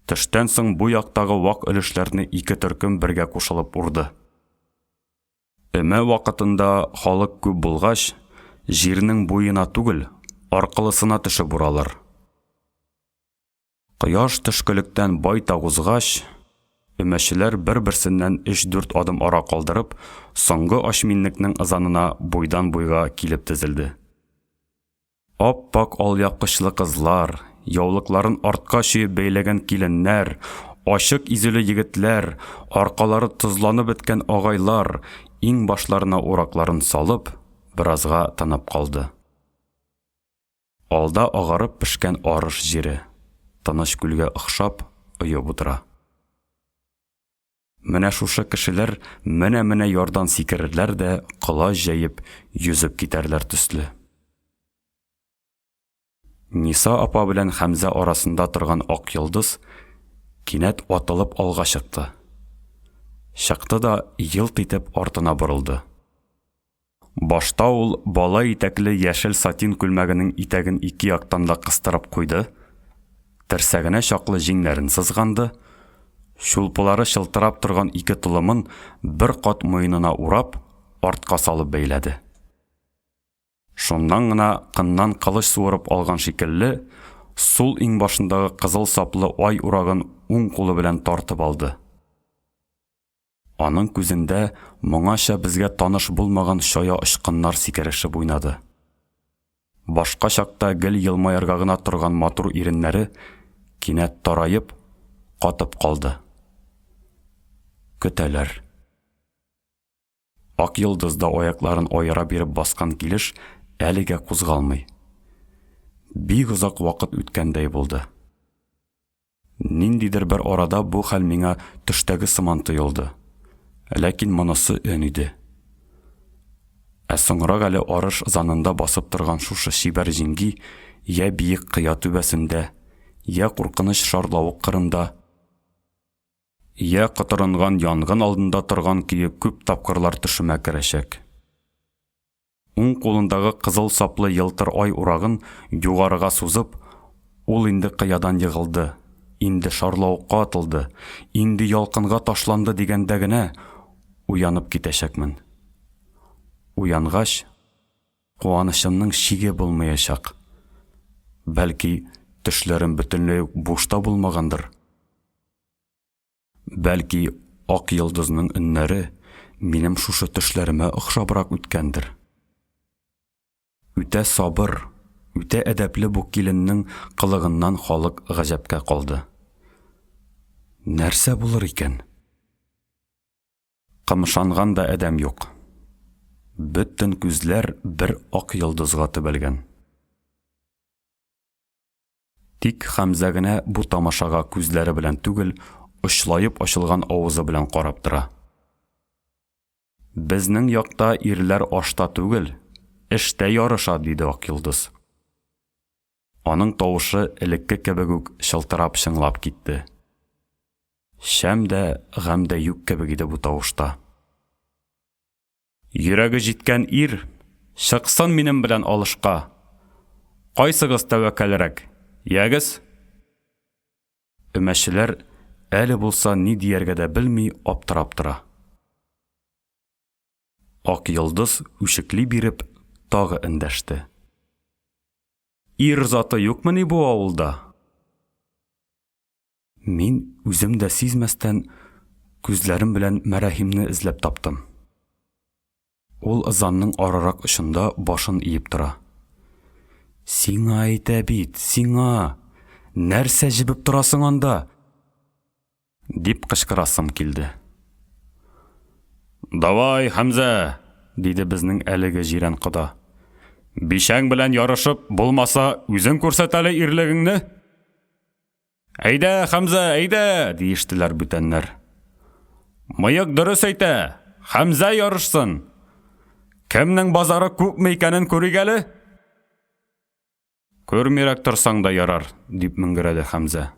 Төштән соң бу яктагы вак өлешләрне ике төркем бергә кушылып урды. Эме вакытында халык күп булгач, җирнең буена түгел, аркылысына төшеп уралар. Кояш төшкелектән байтак узгач, өмәчеләр бер-берсеннән 3-4 адым ара калдырып, соңгы ашминлекнең ызанына буйдан буйга килеп тезелде. Аппак алъяпкычлы кызлар, яулыкларын артка чөеп бәйләгән киленнәр, ачык изүле егетләр, аркалары тозланып беткән агайлар, иң башларына уракларын салып, биразга тынып калды. Алда агарып пешкән арыш җире, тыныч күлгә охшап, оеп утыра. Менә шушы кешеләр менә ярдан сикерерләр дә, кылач җәеп, йөзеп китәрләр төсле. Ниса апа белән Хәмзә арасында торган ак йолдыз кинәт атылып алга чыкты. Чыкты да йылт итеп артына борылды. Башта ул бала итәкле яшел сатин күлмәгенең итәген ике яктан да кыстырып куйды, терсәгенә чаклы җиңнәрен сызганды, шулпылары шылтырап торган ике тулымын бер кат муенына урап, артка салып бәйләде. Шуннан гына кыннан кылыч суырып алган шикелле, сул иң башындагы кызыл саплы ай урагын уң кулы белән тартып алды. Аның күзендә моңаша безгә таныш булмаган шая очкыннар сикерешеп уйнады. Башка чакта гел елмаярга гына торган матур иреннәре кинәт тарайып, катып калды. Көтәләр. Ак йолдыз да аякларын аера биреп баскан килеш әлегә кузгалмый. Бик озак вакыт үткәндәй булды. Ниндидер бер арада бу хәл миңа төштәге сыман тоелды. Ләкин монысы өн иде. Ә соңрак әле арыш занында басып торган шушы шибәр җиңги я биек кыя түбәсендә, я куркыныч шарлавык кырында, я кытырынган янгын алдында торган көе күп тапкырлар төшемә керәчәк. Уң кулындагы кызыл саплы йылтыр ай урагын югарыга сузып, ул инде кыядан йыгылды, инде шарлавыкка атылды, инде ялкынга ташланды дигәндә генә уянып китәчәкмен. Уянгач, куанычымның шиге булмаячак. Бәлки, төшләрем бөтенләй бушта булмагандыр. Бәлки, ак йолдызның өннәре минем шушы төшләремә охшабрак үткәндер. Үтә сабыр, үтә әдәпле бу киленнең кылыгыннан халык гаҗәпкә калды. Нәрсә булыр икән? Кымшанган да адәм юк. Бөтен күзләр бер ак йолдызга төбәлгән. Тик Хәмзә генә бу тамашага күзләре белән түгел, очлайып ачылган авызы белән карап тора. Безнең якта ирләр ашта түгел, эштә ярыша, диде ак йолдыз. Аның тавышы элекке кебек үк шылтырап шыңлап китте. Шәм дә, гам дә юк кебек иде бу тавышта. Йөрәге җиткән ир, чыксын минем белән алышка. Кайсыгыз тәвәккәлрәк? Ягез? Өмәчеләр әле булса ни дияргә дә белми аптырап тора. Ак йолдыз үшекли биреп тагы эндәште. Ир заты юкмыни бу авылда? Мин үзем дә сизмәстән күзләрем белән Мәрәхимне эзләп таптым. Ул ызанның арарак очында башын иеп тора. Сиңа әйтә бит, сиңа! Нәрсә җибеп торасың анда? Дип кычкырасым килде. Давай, Хәмзә, диде безнең әлеге җирән кода. Бишәң белән ярышып, булмаса, үзең күрсәт әле ирлегеңне. Әйдә, Хәмзә, әйдә, диештеләр бүтәннәр. Мыек дөрес әйтә, Хәмзә ярышсын. Кемнең базары күпме икәнен күрик әле? Күрмирәк торсаң да ярар, дип меңгерәде Хәмзә.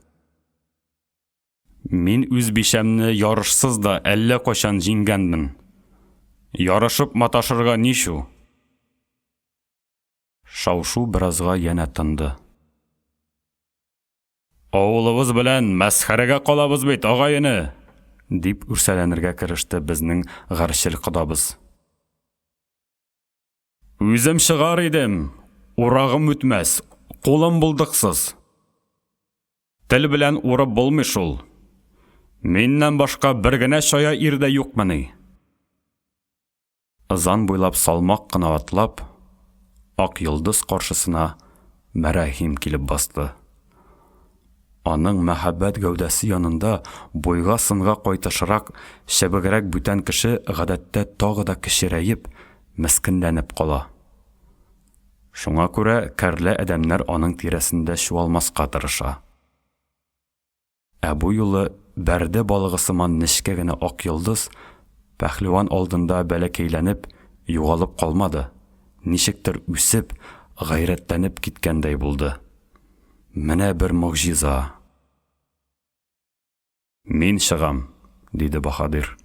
Мин үз бишәмне ярышсыз да әллә кайчан җиңгәнмен. Ярышып маташырга нишу? Шау-шу біразға яна тынды. «Ауылыбыз белән мәсхәрәгә калабыз бит, агайыны!» дип үрсәләнергә кереште безнең гаршел кодабыз. «Үзем чыгар идем, урагым үтмәс, кулым булдыксыз. Тел белән урып булмый шул. Миннән башка бер генә шая ирдә юкмыни». Ызан буйлап салмак кына атлап, ак йолдыз каршысына Мәрәхим килеп басты. Аның мәхәббәт гәүдәсе янында бойга сынга кайтышрак, шәбегрәк бүтән кеше гадәттә тагы да кечерәеп, мескенләнеп кала. Шуңа күрә кәрлә адәмнәр аның тирәсендә чуалмаска тырыша. Бу юлы бәрдә балыгы сыман нечкә генә ак йолдыз пәһлеван алдында бәләкәйләнеп, югалып калмады. Ничектер үсеп, гайрәтләнеп киткәндәй булды. Менә бер мөгъҗиза. «Мин чыгам», диде Баһадир.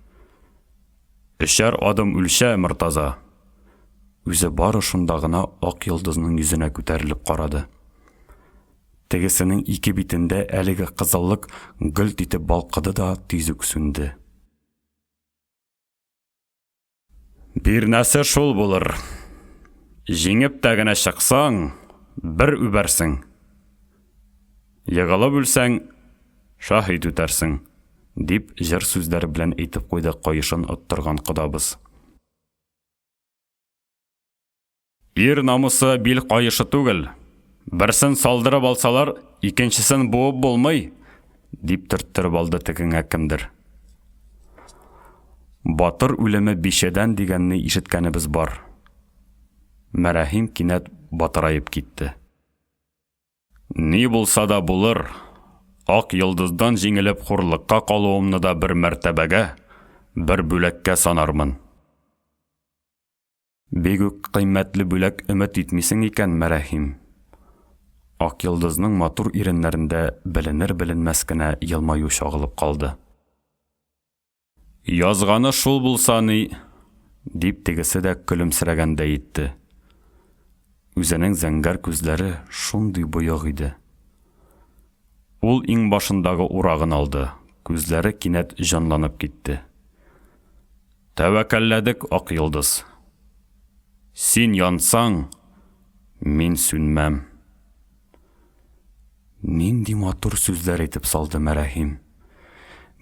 «Өчәр адым үлчә, Мортаза». Үзе бары шунда гына ак йолдызның йөзенә күтәрелеп карады. Тегесенең ике битендә әлеге кызыллык гөлт итеп балкыды да тизүк сүнде. «Бир нәрсә шул булыр. Җиңеп тә генә чыксаң, бер үбәрсең. Ягылып үлсәң, шаһид үтәрсең», дип җыр сүзләре белән әйтеп куйды кайышын оттырган кодабыз. «Ир намусы бил кайышы түгел. Берсен салдырып алсалар, икенчесен буып булмый», дип төрттөреп алды тегеңә кемдер. «Батыр үлеме бишәдән» дигәнне ишеткәнебез бар. Мәрәхим кинәт батырайып китте. «Ни булса да булыр. Ак йолдыздан җиңелеп хурлыкка калуымны да бер мәртәбәгә, бер бүләккә санармын». Бик үк кыйммәтле бүләк өмет итмисең икән, Мәрәхим. Ак йолдызның матур иреннәрендә беленер-беленмәс кенә елмаю чагылып калды. «Язганы шул булса ни», дип тегесе дә көлемсерәгәндә итте. Үзенең зәңгәр күзләре шундый буйык иде. Ул иң башындагы урагын алды, күзләре кинәт җанланып китте. «Тәвәккәлләдек, ак йолдыз. Син янсаң, мин сүнмәм». Нинди матур сүзләр әйтеп салды Мәрәхим.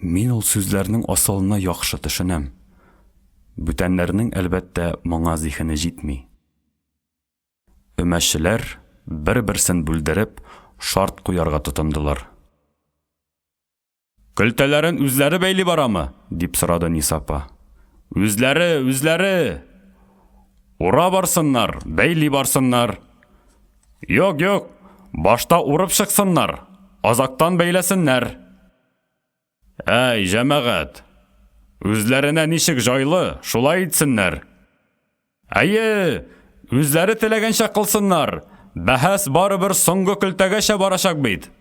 Мин ул сүзләрнең асылына яхшы төшенәм. Бүтәннәрнең әлбәттә моңа зихене җитми. Өмәшчеләр бер-берсен бүлдереп, шарт куярга тотындылар. «Көлтәләрен үзләре бәйли барамы?» дип сорады Нисапа. «Үзләре! Ура барсыннар, бәйли барсыннар». «Юк, башта урып чыксыннар, азактан бәйләсеннәр». «Әй, җәмәгать, үзләренә ничек жайлы, шулай итсеннәр». «Әйе, үзләре теләгәнчә кылсыннар, бәхәс барыбер соңгы көлтәгәчә барачак бит».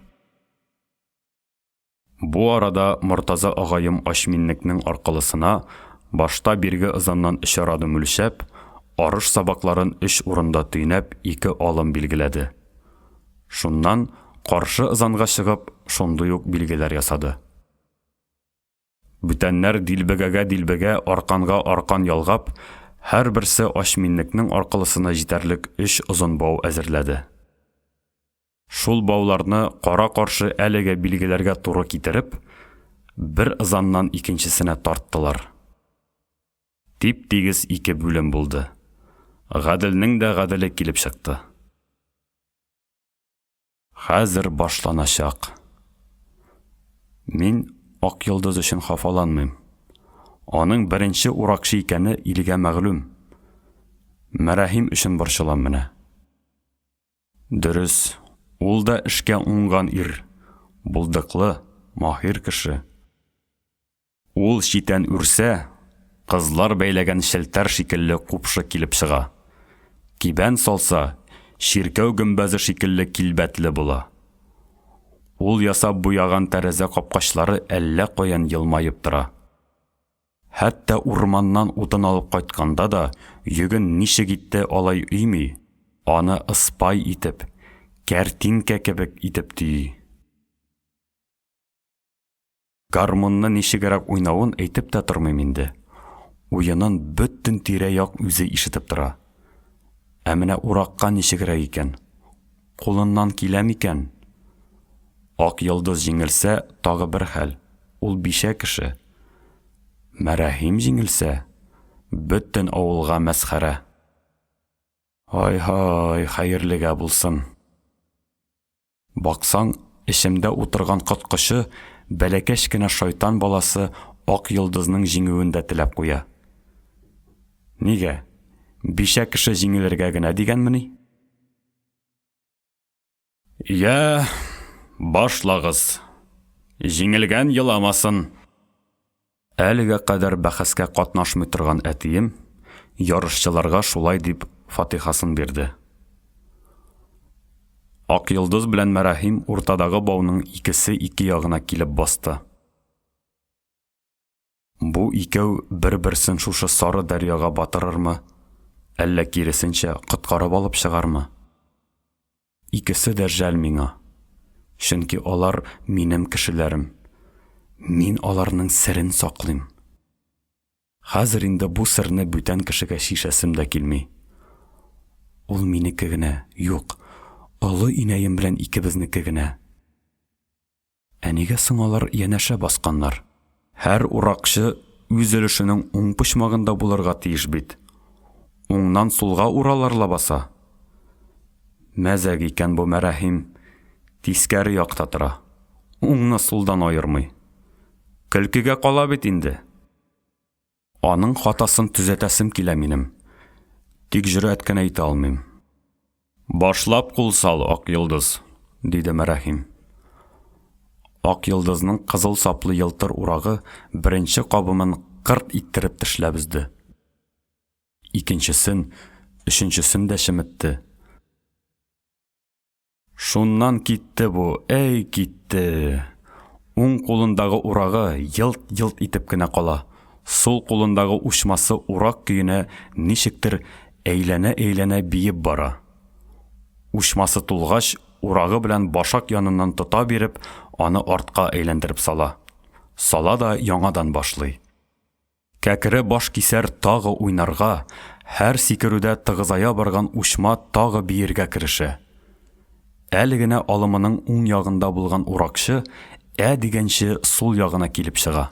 Бу арада Мортаза агайым ашминнекнең аркылысына башта бирге ызаннан 3 адым үлчәп, арыш сабакларын 3 урында төйнәп 2 алым билгеләде. Шуннан каршы ызанга чыгып, шундый ук билгеләр ясады. Бүтәннәр дилбегәгә арканга аркан ялгап, һәр берсе ашминнекнең аркылысына җитәрлек 3 озын бау әзерләде. Шул бауларны кара каршы әлеге билгеләргә туры китереп, бер ызаннан икенчесенә тарттылар. Тип-тигез 2 бүлем булды. Гаделнең дә гаделе килеп чыкты. Хәзер башланачак. Мин ак йолдыз өчен хафаланмыйм. Аның беренче уракчы икәне илгә мәгълүм. Мәрәхим өчен борчылам менә. Дөрес, ул да эшкә уңган ир, булдыклы, маһир кеше. Ул читән үрсә, кызлар бәйләгән шелтәр шикелле купшы килеп чыга. Кибән салса, ширкәү гөмбәзе шикелле килбәтле була. Ул ясап буяган тәрәзә капкачлары әллә каян елмаеп тора. Хәтта урманнан утын алып кайтканда да йөген ничек итте алай өйми, аны ыспай итеп, кәртинкә кебек итеп төйи. Гармунны ничегрәк уйнавын әйтеп тә тормыйм инде. Уйынын бөтен тирә-як үзе ишетеп тора. Ә менә уракка ничегрәк икән? Кулыннан киләм икән? Ак йолдыз җиңелсә, тагы бер хәл. Ул бишә кеше. Мәрәхим җиңелсә, бөтен авылга мәсхәрә. Ай-һай, хәерлегә булсын. Баксаң, эчемдә утырган коткышы, бәләкәч кенә шайтан баласы ак йолдызның җиңүен дә теләп куя. Нигә? Бишә кеше җиңелергә генә дигәнмени? Я, башлагыз. Җиңелгән еламасын. Әлегә кадәр бәхәскә катнашмый торган әтием ярышчыларга шулай дип фатихасын бирде. Ак йолдыз белән Мәрәхим уртадагы бауның икесе ике ягына килеп басты. Бу икәү бер-берсен шушы сары дәрьяга батырырмы, әллә киресенчә коткарып алып чыгармы? Икесе дә жәл миңа. Чөнки алар минем кешеләрем. Мин аларның серен саклыйм. Хәзер инде бу серне бүтән кешегә шишәсем дә килми. Ул минеке генә, юк, олы инәем белән икебезнеке генә. Ә нигә соң алар янәшә басканнар? Һәр уракчы үз өлешенең уң почмагында булырга тиеш бит. Уңнан сулга уралар лабаса. Мәзәк икән бу Мәрәхим, тискәре якта тора. Уңны сулдан айырмый. Көлкегә кала бит инде. Аның хатасын төзәтәсем килә минем. Тик җөрәт кенә әйтә алмыйм. Башлап кул сал, ак йолдыз, диде Мәрәхим. Ак йолдызның кызыл саплы елтыр урагы беренче кабымын кырт иттереп тешләп үзде. Икенчесен, өченчесен дә чеметте. Шуннан китте бу, әй китте. Уң кулындагы урагы йылт-йылт итеп кенә кала. Сул кулындагы учмасы урак көенә ничектер әйләнә-әйләнә биеп бара. Учмасы тулгач, урагы белән башак яныннан тота биреп, аны артка әйләндереп сала. Сала да яңадан башлый. Кәкере баш кисәр тагы уйнарга, һәр сикерүдә тыгызая барган учма тагы биергә керешә. Әле генә алымының уң ягында булган уракчы дигәнче сул ягына килеп чыга.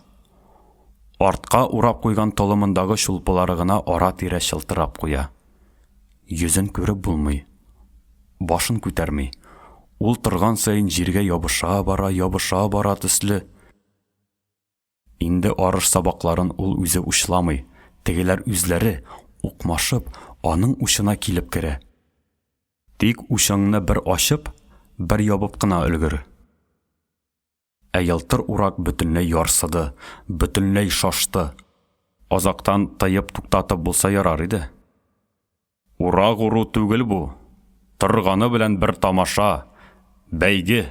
Артка урап куйган толымындагы шулпылары гына ара-тирә чылтырап куя. Йөзен күреп булмый. Башын күтәрми. Ул торган сайын җиргә ябыша бара төсле. Инде арыш сабакларын ул үзе ушламый. Тегеләр үзләре укмашып, аның ушына килеп керә. Тик ушыңны бер ачып, бер ябып кына өлгер. Ә ялтыр урак бөтенләй ярсыды, бөтенләй шашты. Азактан тайып туктатып булса ярар иде. Урак уру түгел бу. Торганы белән бер тамаша, бәйге.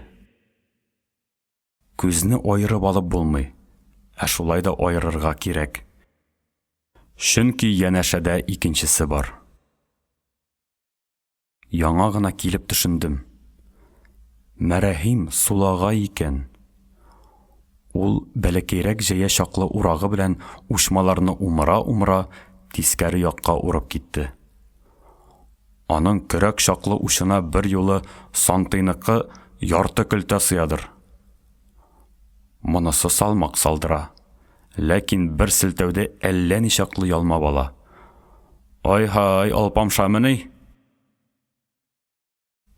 Күзне айырып алып булмый, ә шулай да айырырга кирәк. Чөнки янәшәдә икенчесе бар. Яңа гына килеп төшендем. Мәрәхим сулага икән. Ул бәләкәйрәк җәя чаклы урагы белән учмаларны умыра тискәре якка урып китте. Аның көрәк чаклы ушына бер юлы сантыйныкы ярты көлтә сыядыр. Монысы салмак салдыра. Ләкин бер селтәүдә әллә ничаклы ялма бала. Ай-һай, алпамшамыни.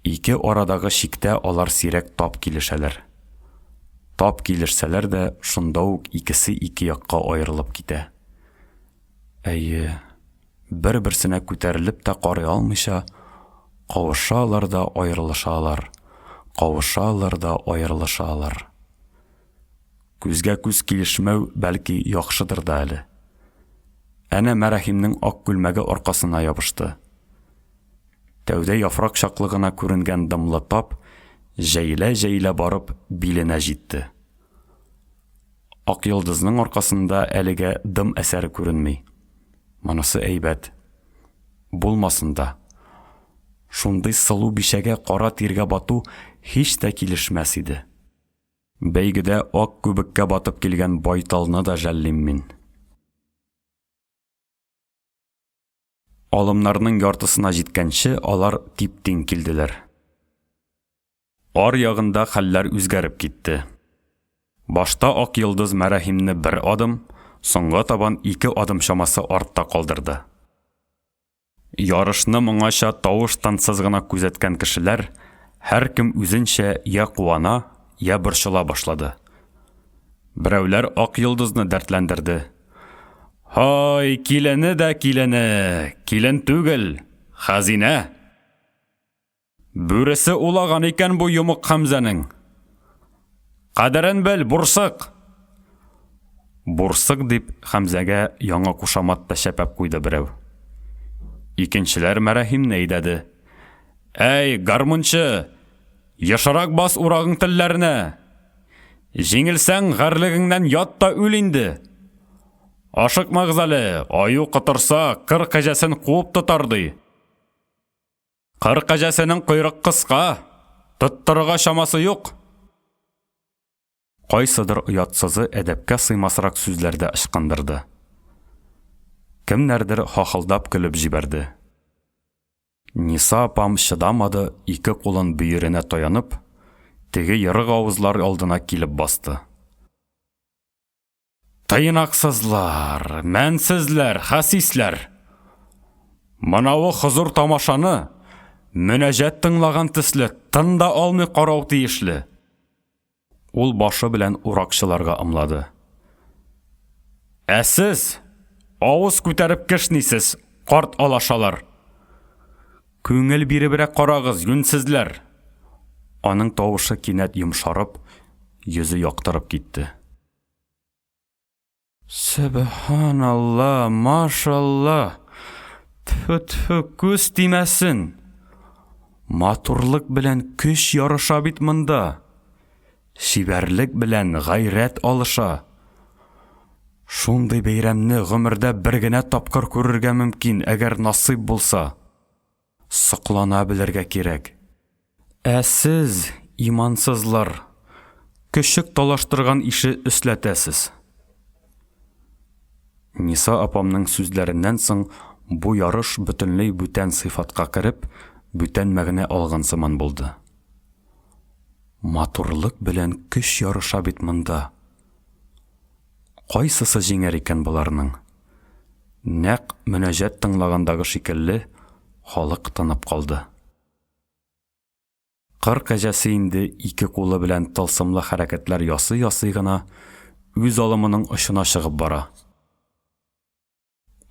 Ике арадагы шиктә алар сирәк тап килешәләр. Тап килешсәләр дә, шунда ук икесе ике якка аерылып китә. Әйе, бер-берсенә күтәрелеп тә карый алмыйча, кавышалар да аерылышалар, кавышалар да аерылышалар. Күзгә күз килешмәү бәлки яхшыдыр да әле. Әнә Мәрәхимнең ак күлмәге аркасына ябышты. Тәүдә яфрак чаклыгына күренгән дымлы тап җәйлә-җәйлә барып биленә җитте. Ак йолдызның аркасында әлегә дым әсәре күренми. Монысы әйбәт. Булмасын да. Шундый сылу бишәгә кара тиргә бату һич тә килешмәс иде. Бәйгедә ак күбеккә батып килгән байталны да жәллим мин. Алымнарның яртысына җиткәнче алар тип-тиң килделәр. Ар ягында хәлләр үзгәреп китте. Башта ак йолдыз Мәрәхимне 1 адым, соңга табан 2 адым чамасы артта калдырды. Ярышны моңача тавыш-тансыз гына күзәткән кешеләр һәркем үзенчә я куана, я борчыла башлады. Берәүләр ак йолдызны дәртләндерде. Һай, килене дә килене, килен түгел, хәзинә. Бүресе улаган икән бу йомык Хәмзәнең. Кадерен бел, бурсык. Бурсык дип Хәмзәгә яңа кушамат та шәпәп куйды берәү. Икенчеләр Мәрәхимне әйдәде. Әй, гармунчы, яшарак бас урагың телләренә. Җиңелсәң гәрлегеңнән ят та үл инде. Ашыкмагыз әле, аю кытырса, кыр кәҗәсен куып тотарды. Кыр кәҗәсенең койрык кыска, тоттырырга чамасы юк. Кайсыдыр оятсызы әдәпкә сыймасрак сүзләрдә ычкындырды. Кемнәрдер хахылдап көлеп җибәрде. Ниса апам чыдамады, 2 кулын бөеренә таянып, теге ярык авызлар алдына килеп басты. Тыйнаксызлар, мәнсезләр, хәсисләр. Манавы хозур тамашаны мөнәҗәт тыңлаган төсле тында алмый карау тиешле. Ул башы белән уракчыларга ымлады. Әсез, авыз күтәреп кешнисез, карт алашалар. Күңел биребрәк карагыз, юнсезләр. Аның тавышы кинәт йомшарып, йөзе яктырып китте. Субханалла, машалла. Тфу-тфу, күз тимәсен. Матурлык белән көч ярыша бит монда. Шибәрлек белән гайрәт алыша. Шундый бәйрәмне гомердә бер генә тапкыр күрергә мөмкин, әгәр насыйп булса. Саклана белергә кирәк. Ә сез, имансызлар, көчек талаштырган ише өсләтәсез. Ниса апамның сүзләреннән соң бу ярыш бөтенләй бүтән сыйфатка кереп, бүтән мәгънә алган сыман булды. Матурлык белән көч ярыша бит монда. Кайсысы җиңәр икән буларның? Нәк мөнәҗәт тыңлагандагы шикелле халык тынып калды. Кыр кәҗәсе инде 2 кулы белән тылсымлы хәрәкәтләр ясый гына үз алымының очына чыгып бара.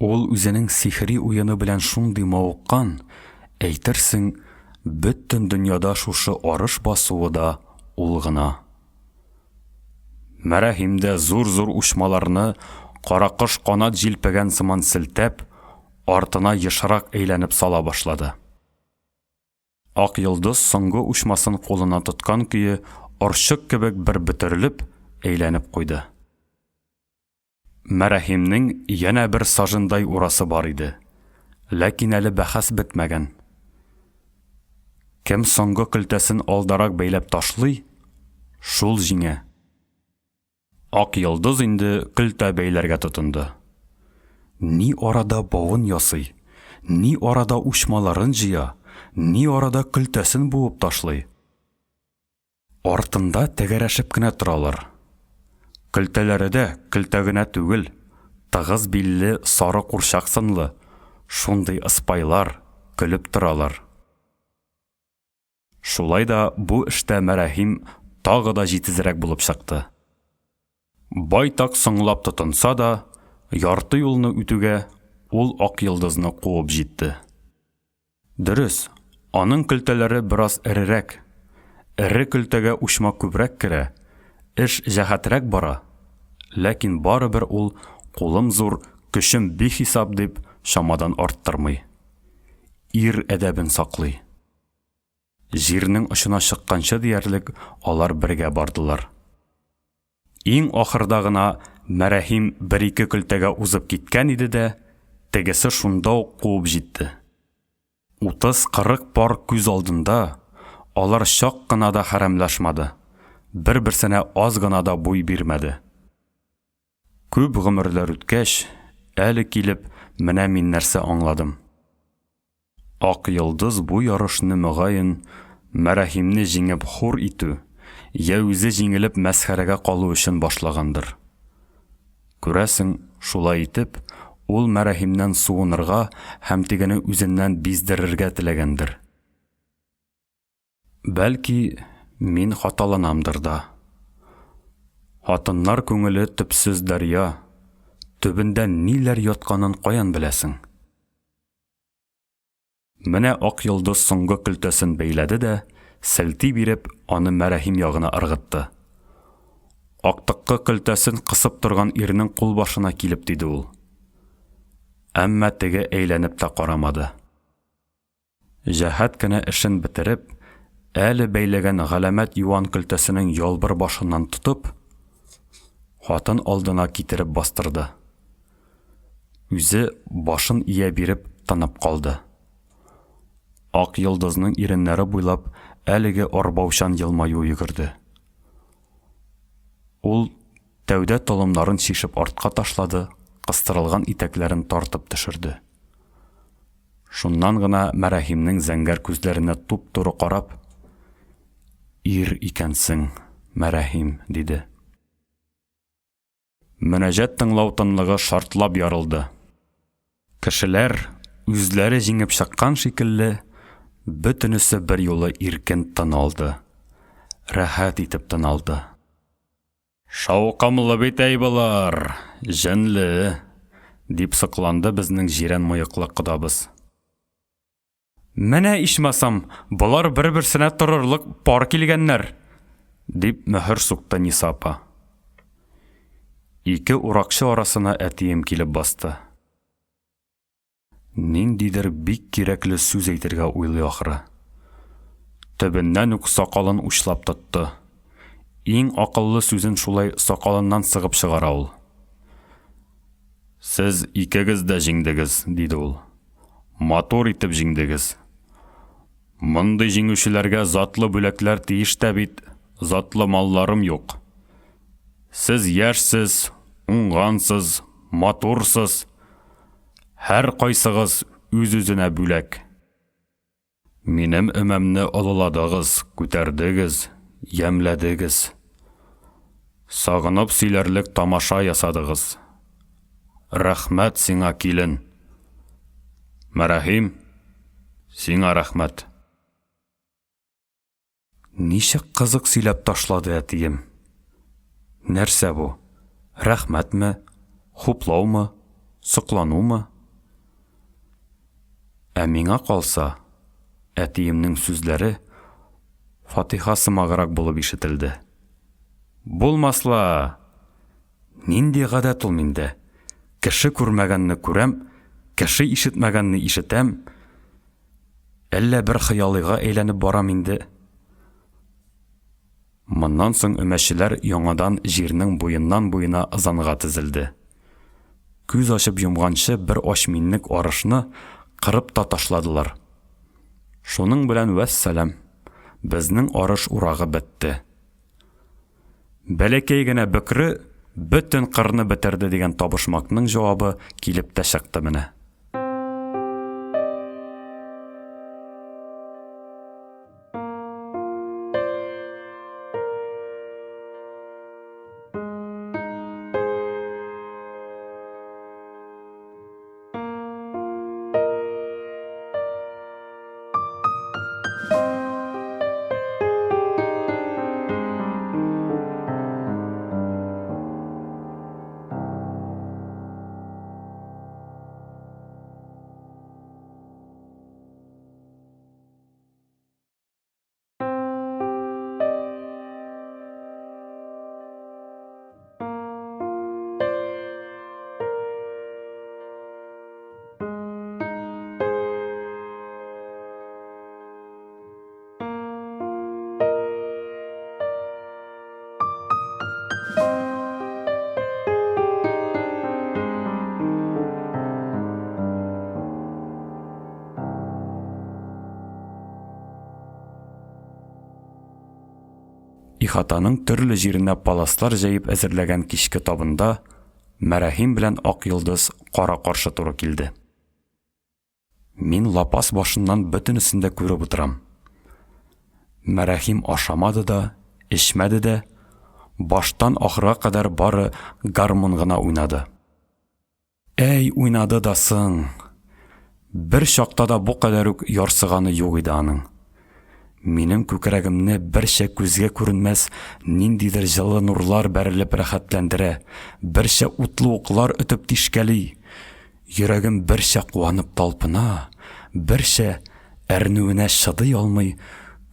Ул үзенең сихри уены белән шундый мавыккан, әйтерсең, бөтен дөньяда шушы арыш басуы да ул гына. Мәрәхимдә зур-зур учмаларны каракыш канат җилпәгән сыман селтәп, артына ешрак әйләнеп сала башлады. Ак йолдыз соңгы учмасын кулына тоткан көе орчык кебек бер бөтерелеп, әйләнеп куйды. Мәрәхимнең яна бер сажындай урасы бар иде, ләкин әле бәхәс бетмәгән. Кем соңгы көлтәсен алдарак бәйләп ташлый, шул җиңә. Ак йолдыз инде көлтә бәйләргә тотынды. Ни арада бавын ясый, ни арада учмаларын җыя, ни арада көлтәсен буып ташлый. Артында тәгәрәшеп кенә торалар. Көлтәләре дә көлтә генә түгел, тыгыз билле сары курчак сынлы, шундый ыспайлар, көлеп торалар. Шулай да бу эштә Мәрәхим тагы да җитезрәк булып чыкты. Байтак соңлап тотынса да, ярты юлны үтүгә ул ак йолдызны куып җитте. Дөрес, аның көлтәләре бераз эрерәк. Эре көлтәгә учма күбрәк керә, эш җәһәтрәк бара. Ләкин барыбер ул кулым зур, көчем бихисап дип шамадан арттырмый. Ир әдәбен саклый. Җирнең очына чыкканчы диярлек алар бергә бардылар. Иң ахырда гына Мәрәхим 1-2 көлтәгә узып киткән иде дә, тегесе шунда ук куып җитте. 30-40 пар күз алдында, алар шак кына да хәрәмләшмәде, бер-берсенә аз гына да буй бирмәде. Күп гомерләр үткәч, әле килеп, менә мин нәрсә аңладым. Ак йолдыз бу ярышны мөгаен Мәрәхимне җиңеп хур итү, я үзе җиңелеп мәсхәрәгә калу өчен башлагандыр. Күрәсең, шулай итеп, ул Мәрәхимнән суынырга һәм тегене үзеннән биздерергә теләгәндер. Бәлки, мин хаталанамдыр да. Хатыннар күңеле төпсез дәрья, төбендә ниләр ятканын каян беләсең? Менә ак йолдыз соңгы көлтәсен бәйләде дә, селти биреп, аны Мәрәхим ягына ыргытты. Актыккы көлтәсен кысып торган ирнең кул башына килеп тиде ул. Әмма теге әйләнеп тә карамады. Җәһәт кенә эшен бетереп, әле бәйләгән галәмәт юан көлтәсенең ялбыр башыннан тотып, хатын алдына китереп бастырды. Үзе башын ия биреп тынып калды. Ак йолдызның иреннәре буйлап әлеге арбаучан елмаю йөгерде. Ул тәүдә толымнарын шишеп артка ташлады, кыстырылган итәкләрен тартып төшерде. Шуннан гына Мәрәхимнең зәңгәр күзләренә туп-туры карап, «Ир икәнсең, Мәрәхим», диде. Мөнәҗәт тыңлау тынлыгы шартлап ярылды. Кешеләр, үзләре җиңеп чыккан шикелле, бөтенесе бер юлы иркен тын алды. Рәхәт итеп тын алды. «Шаукамлы бит булар, җенле», дип сыкланды безнең җирән мыеклы кодабыз. «Менә ичмасам, булар бер-берсенә торырлык пар килгәннәр», дип мөһер сукты Ниса апа. Ике уракчы арасына әтием килеп басты. Ниндидер бик кирәкле сүз әйтергә уйлый ахры. Төбеннән үк сакалын учлап тотты. Иң акыллы сүзен шулай сакалыннан сыгып чыгара ул. «Сез икегез дә җиңдегез», диде ул. «Матур итеп җиңдегез. Мондый җиңүчеләргә затлы бүләкләр тиеш тә бит, затлы малларым юк. Сез яшьсез, уңгансыз, матурсыз. Һәр кайсыгыз үз-үзенә бүләк. Минем өмәмне олыладыгыз, күтәрдегез, ямләдегез. Сагынып сөйләрлек тамаша ясадыгыз. Рәхмәт сиңа, килен. Мәрәхим, сиңа рәхмәт». Ничек кызык сөйләп ташлады әтием. Нәрсә бу? Рәхмәтме? Хуплаумы? Сокланумы? Ә миңа калса, әтиемнең сүзләре Фатиха сымаграк булып ишетелде. Булмасла. Нинди гадәт ул миндә? Кеше күрмәгәнне күрәм, кеше ишетмәгәнне ишетәм. Әллә бер хыялыйга әйләнеп барам инде. Моннан соң өмәчеләр яңадан җирнең буеннан буена ызанга тезелде. Күз ачып йомганчы бер ачминник арышны кырып та ташладылар. Шуның белән вәссәлам, безнең арыш урагы бетте. Бәләкәй генә бөкре бөтен кырны бетерде дигән табышмакның җавабы килеп тә чыкты менә. Ихатаның төрле җиренә паласлар җәеп әзерләгән кичке табында Мәрәхим белән Ак Йолдыз кара-каршы туры килде. Мин лапас башыннан бөтенесен дә күреп утырам. Мәрәхим ашамады да, эчмәде дә, баштан ахырга кадәр бары гармун гына уйнады. Әй, уйнады да соң. Бер чакта да бу кадәр үк ярсыганы юк иде аның. Минем күкрәгемне берчә күзгә күренмәс ниндидер җылы нурлар бәрелеп рәхәтләндерә, берчә утлы уклар өтеп тишкәли. Йөрәгем берчә куанып талпына, берчә әрнүенә шыдый алмый,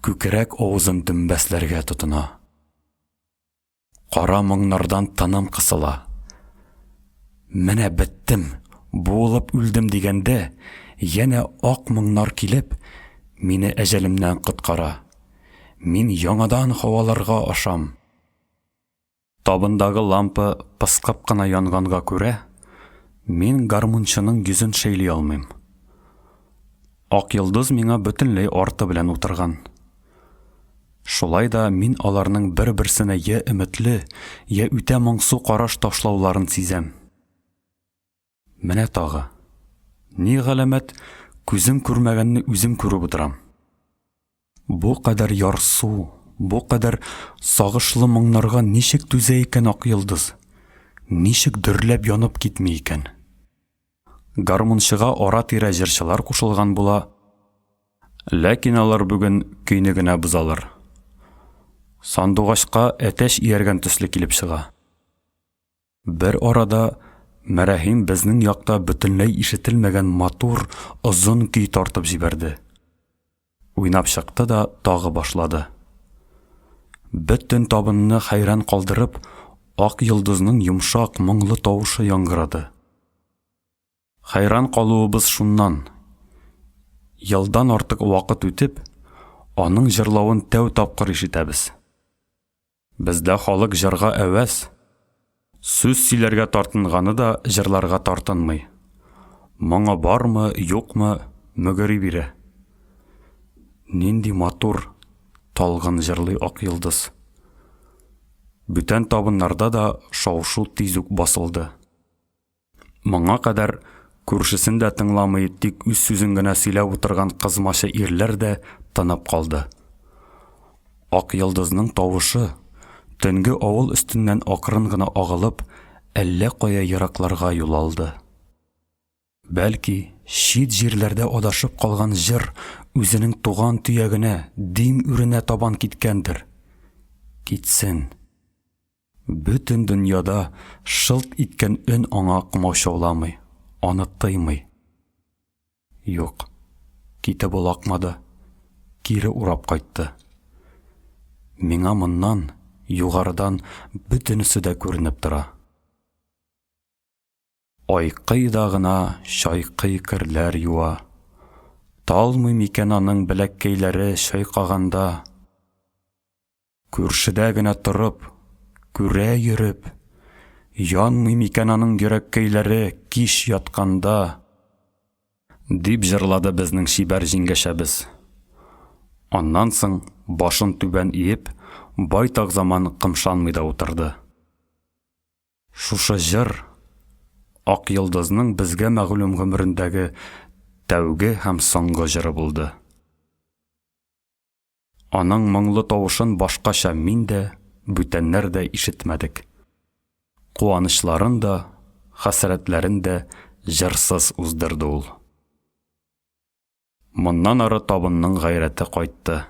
күкрәк авызын дөмбәсләргә тотына. Кара моңнардан тыным кысыла. Менә беттем, буылып үлдем дигәндә, янә ак моңнар килеп, мине әҗәлемнән коткара. Мин яңадан һаваларга ашам. Табындагы лампа пыскып кына янганга күрә, мин гармунчының йөзен шәйли алмыйм. Ак Йолдыз миңа бөтенләй арты белән утырган. Шулай да мин аларның бер-берсенә я өметле, я үтә моңсу караш ташлауларын сизәм. Менә тагы. Ни галәмәт, күзем күрмәгәнне үзем күреп утырам. Бу кадәр ярсу, бу кадәр сагышлы моңнарга ничек түзә икән Ак Йолдыз? Ничек дөрләп янып китми икән? Гармунчыга ара-тирә җырчылар кушылган була, ләкин алар бүген көйне генә бозалар. Сандугачка әтәч ияргән төсле килеп чыга. Бер арада Мәрәхим безнең якта бөтенләй ишетелмәгән матур, озын көй тартып җибәрде. Уйнап чыкты да тагы башлады. Бөтен табынны хайран калдырып, Ак Йолдызның йомшак, моңлы тавышы яңгырады. Хайран калуыбыз шуннан. Елдан артык вакыт үтеп, аның җырлавын тәү тапкыр ишетәбез. Бездә халык җырга әвәс. Сүз сөйләргә тартынганы да җырларга тартынмый. Моңа бармы, юкмы, мөгери бирә. Нинди матур, талгын җырлый Ак Йолдыз. Бүтән табыннарда да шау-шу тиз үк басылды. Моңа кадәр күршесен дә тыңламый, тик үз сүзен генә сөйләп утырган кызмачы ирләр дә тынып калды. Ак Йолдызның тавышы төнге авыл өстеннән акрын гына агылып, әллә кая еракларга юл алды. Бәлки, чит җирләрдә адашып калган җыр үзенең туган төягенә, дим үренә табан киткәндер. Китсен. Бөтен дөньяда шылт иткән өн аңа кымаучауламый, аны тыймый. Юк, китеп ул акмады, кире урап кайтты. Миңа моннан югарыдан бөтенесе дә күренеп тора. Айкый да гына шайкый керләр юа. Талмый микән аның беләккәйләре шайкаганда. Күршедә генә торып, күрә йөреп, янмый микән аның йөрәккәйләре кич ятканда. Дип җырлады безнең шибәр җиңгәшәбез. Аннан соң башын түбән иеп, байтак заман кымшанмый да утырды. Шушы җыр Ак Йолдызның безгә мәгълүм гомерендәге тәүге һәм соңгы җыры булды. Аның моңлы тавышын башкача мин дә, бүтәннәр дә ишетмәдек. Куанычларын да, хәсрәтләрен дә җырсыз уздырды ул. Моннан ары табынның гайрәте кайтты.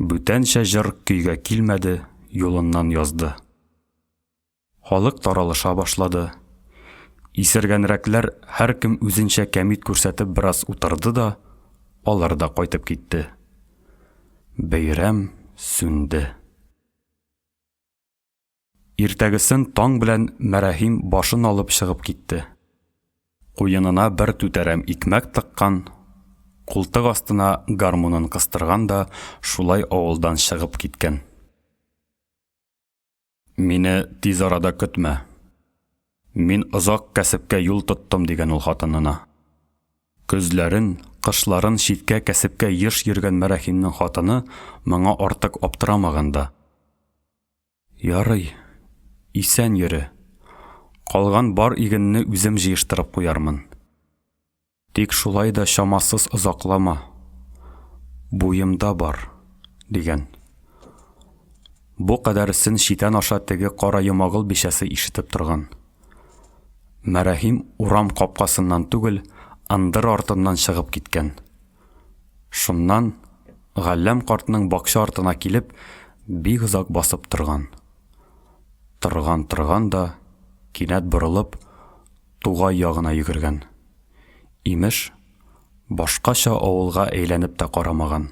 Бүтәнчә җыр көйгә килмәде, юлыннан язды. Халык таралыша башлады. Исергәнрәкләр һәркем үзенчә кәмит күрсәтеп бераз утырды да, алар да кайтып китте. Бәйрәм сүнде. Иртәгесен таң белән Мәрәхим башын алып чыгып китте. Куенына бер түтәрәм икмәк тыккан, култык астына гармунын кыстырган да шулай авылдан чыгып киткән. Мине тиз арада көтмә. Мин озак кәсепкә юл тоттым дигән ул хатынына. Көзләрен, кышларын читкә кәсепкә еш йөргән Мәрәхимнең хатыны моңа артык аптырамаганда. Ярый, исән йөре. Калган бар игенне үзем җыештырып куярмын. Тик шулай да шамасыз озаклама. Буемда бар, дигән. Бу кадәрсен шитән аша теге кара йомагыл бишәсе ишетеп торган. Мәрәхим урам капкасыннан түгел, андыр артыннан чыгып киткән. Шуннан Галләм картның бакча артына килеп, бик озак басып торган. Торган да, кинәт борылып, тугай ягына йөгергән. Имеш, башкача авылга әйләнеп тә карамаган.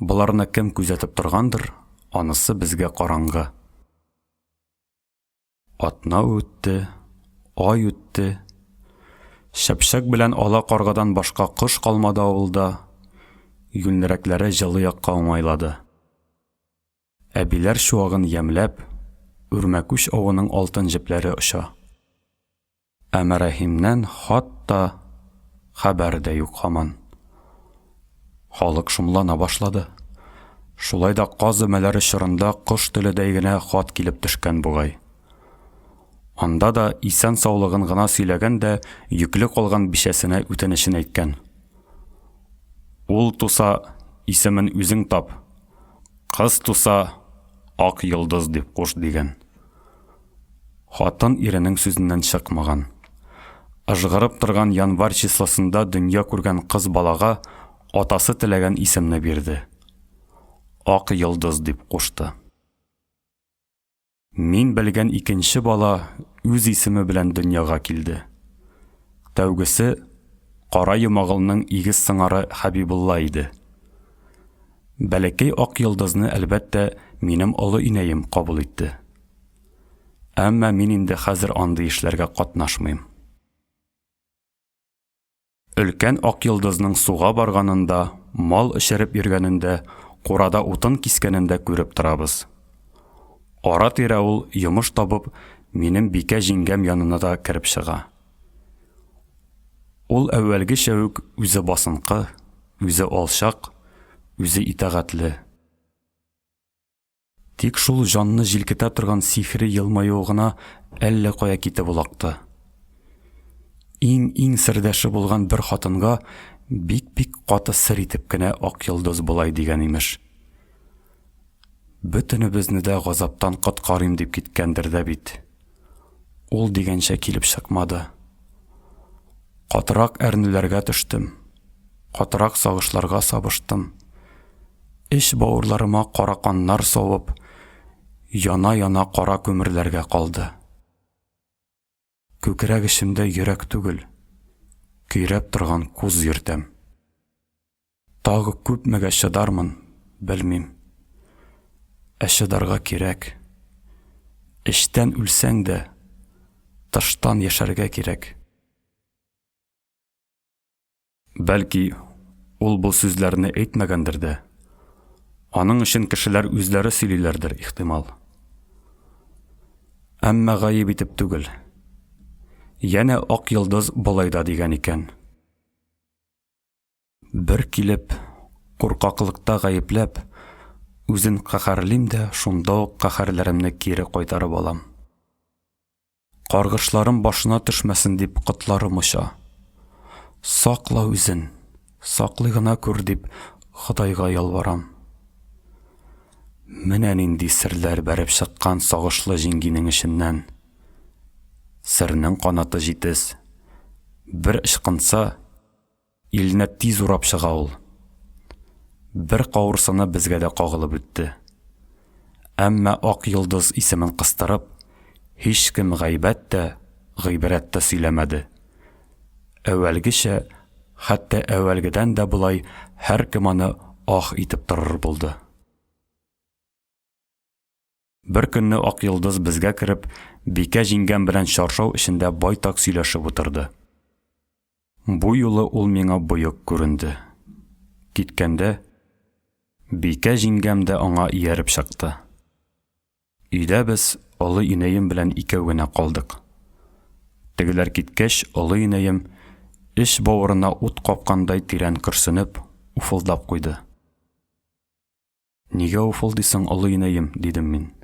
Буларны кем күзәтеп торгандыр, анысы безгә караңгы. Атна үтте, ай үтте. Шәпшәк белән ала каргадан башка кыш калмады авылда. Юнрәкләре җылы якка уңайлады. Әбиләр шуагын ямләп, үрмәкүш авының алтын җепләре оша. Мәрәхимнән хатта хәбәр дә юк һаман. Халык шомлана башлады. Шулай да каз өмәләре чорында кош теледәй генә хат килеп төшкән бугай. Анда да исән саулыгын гына сөйләгән дә йөкле калган бишәсенә үтенешен әйткән. Ул туса, исемен үзең тап. Кыз туса, ак йолдыз дип куш дигән. Хатын иренең сүзеннән чыкмаган. Ажгырып торган январь числосында дөнья күргән кыз балага атасы теләгән исемне бирде. Ак йолдыз дип кушты. Мин белгән икенче бала үз исеме белән дөньяга килде. Тәүгесе кара йомагылның игез сыңары Хәбибулла иде. Бәләкәй ак йолдызны әлбәттә минем олы инәем кабул итте. Әмма мин инде хәзер андый эшләргә катнашмыйм. Өлкән ак йолдызның суга барганында, мал эшереп йөргәнендә, курада утын кискәнендә күреп торабыз. Ара-тирә ул йомыш табып, минем бикә җиңгәм янына да кирип чыга. Ул әүвәлгечә үк үзе басынкы, үзе алчак, үзе итәгатьле. Тик шул җанны җилкетә торган сихри елмаю гына әллә кая китеп улакты. Иң сердәше булган бер хатынга бик каты сер итеп кенә ак йолдыз булай дигән имеш. Бөтенебезне дә газаптан коткарыйм дип киткәндер дә бит. Ул дигәнчә килеп чыкмады. Катырак әрнеләргә төштем. Катырак сагышларга сабыштым. Эш бауырларыма кара каннар савып, яна кара күмерләргә калды. Күкрәк эшемдә йөрәк түгел, көйрәп торган күз йөртәм. Тагы күпмегә чыдармын, белмим. Чыдарга кирәк. Эштән үлсәң дә, тыштан яшәргә кирәк. Бәлки, ул бу сүзләрне әйтмәгәндер дә. Аның өчен кешеләр үзләре сөйлиләрдер, ихтимал. Әмма гаеп итеп түгел. Яна ак йолдыз болайда дигән икән. Бер килеп, куркаклыкта гаепләп, үзен каһәрлим дә шунда ук каһәрләремне кире кайтарып алам. Каргышларым башына төшмәсен дип котларым оча. Сакла үзен, саклый гына күр дип Худайга ялварам. Менә нинди серләр бәреп чыккан сагышлы җиңгинең эшеннән. Сернең канаты җитез. Бер ышкынса, илне тиз урап чыга ул. Бер кавырсыны безгә дә кагылып үтте. Әмма ак йолдыз исемен кыстырып, һич кем гайбәт тә, гыйбрәт тә сөйләмәде. Әүвәлгечә, хәтта әүвәлгедән дә булай һәр кем аны ах итеп торыр булды. Бер көнне ак йолдыз безгә кирип, бикә җиңгәм белән чаршау эшендә байтак сөйләшеп утырды. Бу юлы ул миңа боек күренде. Киткәндә, бикә җиңгәм дә аңа ияреп чыкты. Өйдә без олы инәем белән икәү генә калдык. Тегеләр киткәч, олы инәем эш бавырына ут капкандай тирән көрсенеп, уфылдап куйды. Нигә уфылдыйсың, олы инәем, дидем мин.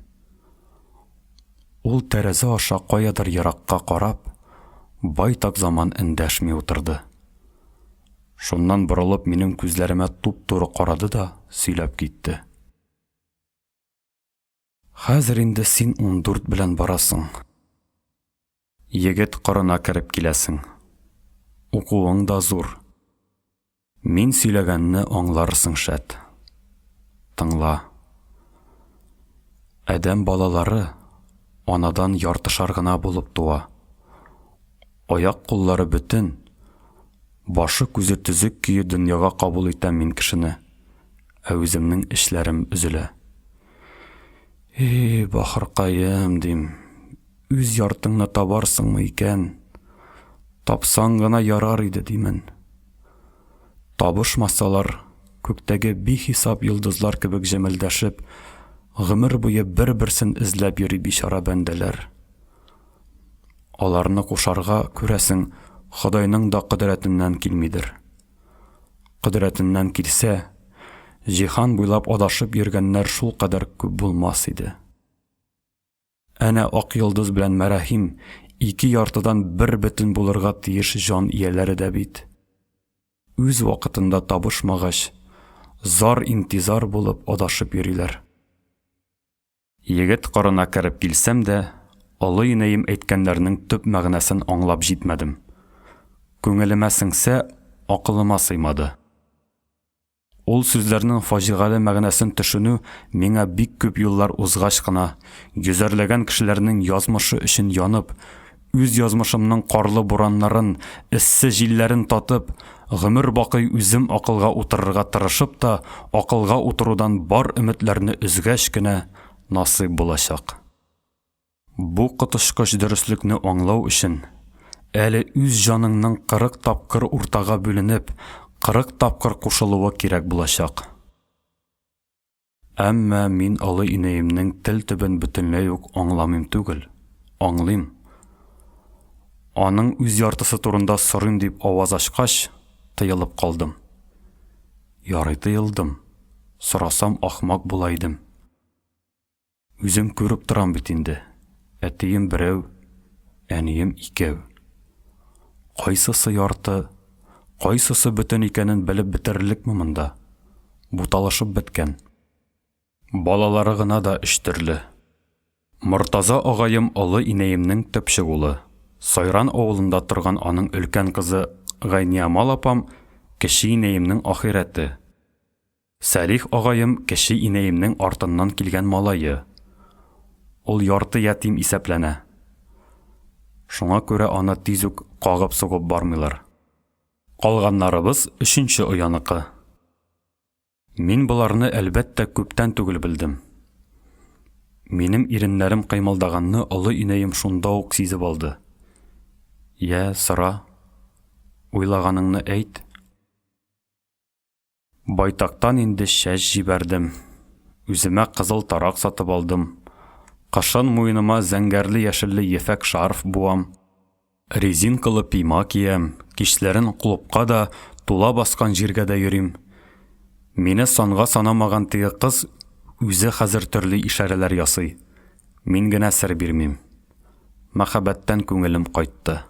Ул тәрәзә аша каядыр еракка карап, байтак заман эндәшми утырды. Шуннан борылып минем күзләремә туп-туры карады да сөйләп китте. Хәзер инде син 14 белән барасың. Егет корына кереп киләсең. Укуың да зур. Мин сөйләгәнне аңларсың шәт. Тыңла. Әдәм балалары анадан яртышар гына булып туа. Аяк-куллары бөтен, башы күзе төзек көе дөньяга кабул итәм мин кешене, ә үземнең эшләрем үзелә. Бахыркаем, дим, үз яртыңны табарсыңмы икән? Тапсаң гына ярар иде, димен. Табышмасалар, күктәге бихисап йолдызлар кебек җемелдәшеп, гомер буе бер-берсен эзләп йөри бичара бәндәләр. Аларны кушарга, күрәсең, Худайның да кыдрәтеннән килмидер. Кыдрәтеннән килсә, җиһан буйлап адашып йөргәннәр шул кадәр күп булмас иде. Әнә ак йолдыз белән мәрәхим ике яртыдан бер бөтен булырга тиеш җан ияләре дә бит. Үз вакытында табышмагач, зар-интизар булып адашып йөриләр. Егет корына кереп килсәм дә, олы инәем әйткәннәрнең төп мәгънәсен аңлап җитмәдем. Күңелемә сеңсә, акылыма сыймады. Ул сүзләрнең фаҗигале мәгънәсен төшенү миңа бик күп юллар узгач кына, йөзәрләгән кешеләрнең язмышы өчен янып, үз язмышымның карлы бураннарын, эссе җилләрен татып, гомер бакый үзем акылга утырырга тырышып та, акылга утырудан бар өметләрне үзгәч кенә насыйп булачак. Бу кытышкыч дөреслекне аңлау өчен, әле үз җаныңның 40 тапкыр уртага бүленеп, 40 тапкыр кушылуы кирәк булачак. Әмма мин олы инәемнең тел төбен бөтенләй үк аңламыйм түгел. Аңлыйм. Аның үз яртысы турында сорыйм дип аваз ачкач, тыелып калдым. Ярый, тыелдым. Сорасам ахмак була идем. Үзем күреп торам бит инде. Әтием берәү, әнием икәү. Кайсысы ярты, кайсысы бөтен икәнен белеп бетерлекме монда? Буталышып беткән. Балалары гына да өч төрле. Мортаза агаем олы инәемнең төпче улы. Сайран авылында торган аның өлкән кызы Гайниамал апам кеше инәемнең ахирәте. Сәлих агаем кеше инәемнең артыннан килгән малайы. Ул ярты ятим исәпләнә. Шуңа күрә аны тиз үк кагып-сугып бармыйлар. Калганнарыбыз өченче ояныкы. Мин буларны әлбәттә күптән түгел белдем. Минем иреннәрем кыймылдаганны олы инәем шунда ук сизеп алды. Я, сора, уйлаганыңны әйт. Байтактан инде шәж җибәрдем. Үземә кызыл тарак сатып алдым. Кашын муеныма зәңгәрле яшелле ефәк шарф буам. Резинкалы пима киям. Кичләрен клубка да, тула баскан җиргә дә йөрим. Мине санга санамаган теге кыз үзе хәзер төрле ишарәләр ясый. Мин генә сер бирмим. Мәхәббәттән күңелем кайтты.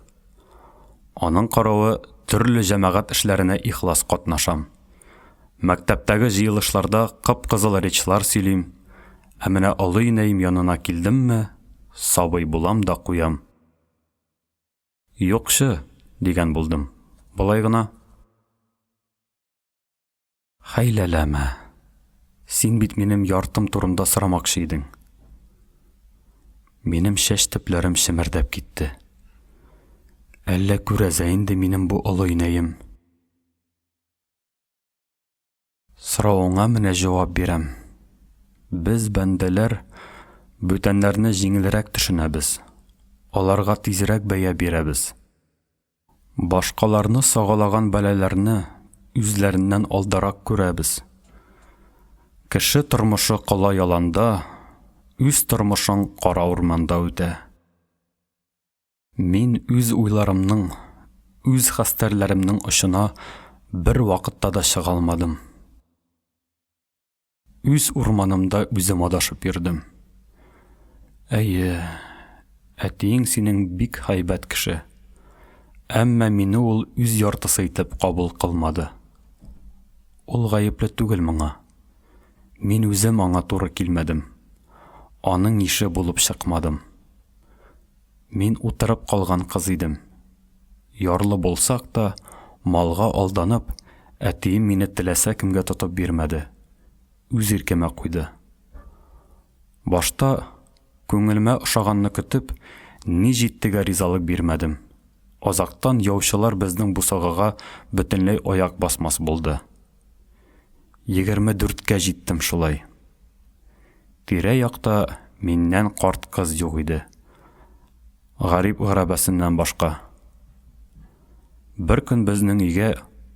Аның каравы төрле җәмәгать эшләренә ихлас катнашам. Мәктәптәге җыелышларда кып-кызыл речлар сөйлим. Ә менә олы инәем янына килдемме, сабый булам да куям. Юкшы, дигән булдым. Булай гына. Хәйләләмә. Син бит минем яртым турында сорамакчы идең. Минем шәч төпләрем шимердәп китте. Әллә күрәзә инде минем бу олы инәем. Сорауыңа менә җавап бирәм. Без бәндәләр бүтәннәрне җиңелрәк төшенәбез. Аларга тизрәк бәя бирәбез. Башкаларны сагалаган бәләләрне үзләреннән алдарак күрәбез. Кеше тормышы кала яланда, үз тормышың кара урманда үтә. Мин үз уйларымның, үз хәстәрләремнең очына бер вакытта да чыга алмадым. Үз урманымда үзем адашып йөрдем. Әйе, әтиең синең бик һәйбәт кеше. Әмма мине ул үз яртысы итеп кабул кылмады. Ул гаепле түгел моңа. Мин үзем аңа туры килмәдем. Аның ише булып чыкмадым. Мин утырып калган кыз идем. Ярлы булсак та, малга алданып, әтием мине теләсә кемгә тотып бирмәде. Үз иркемә куйды. Башта күңелмә ошаганны көтеп, ни җиттегә ризалык бирмәдем. Азактан яучылар безнең бусагага бөтенләй аяк басмас булды. 24-кә җиттем шулай. Тирә-якта миннән карт кыз юк иде. Гарип гәрәбәсеннән башка. Бер көн безнең өйгә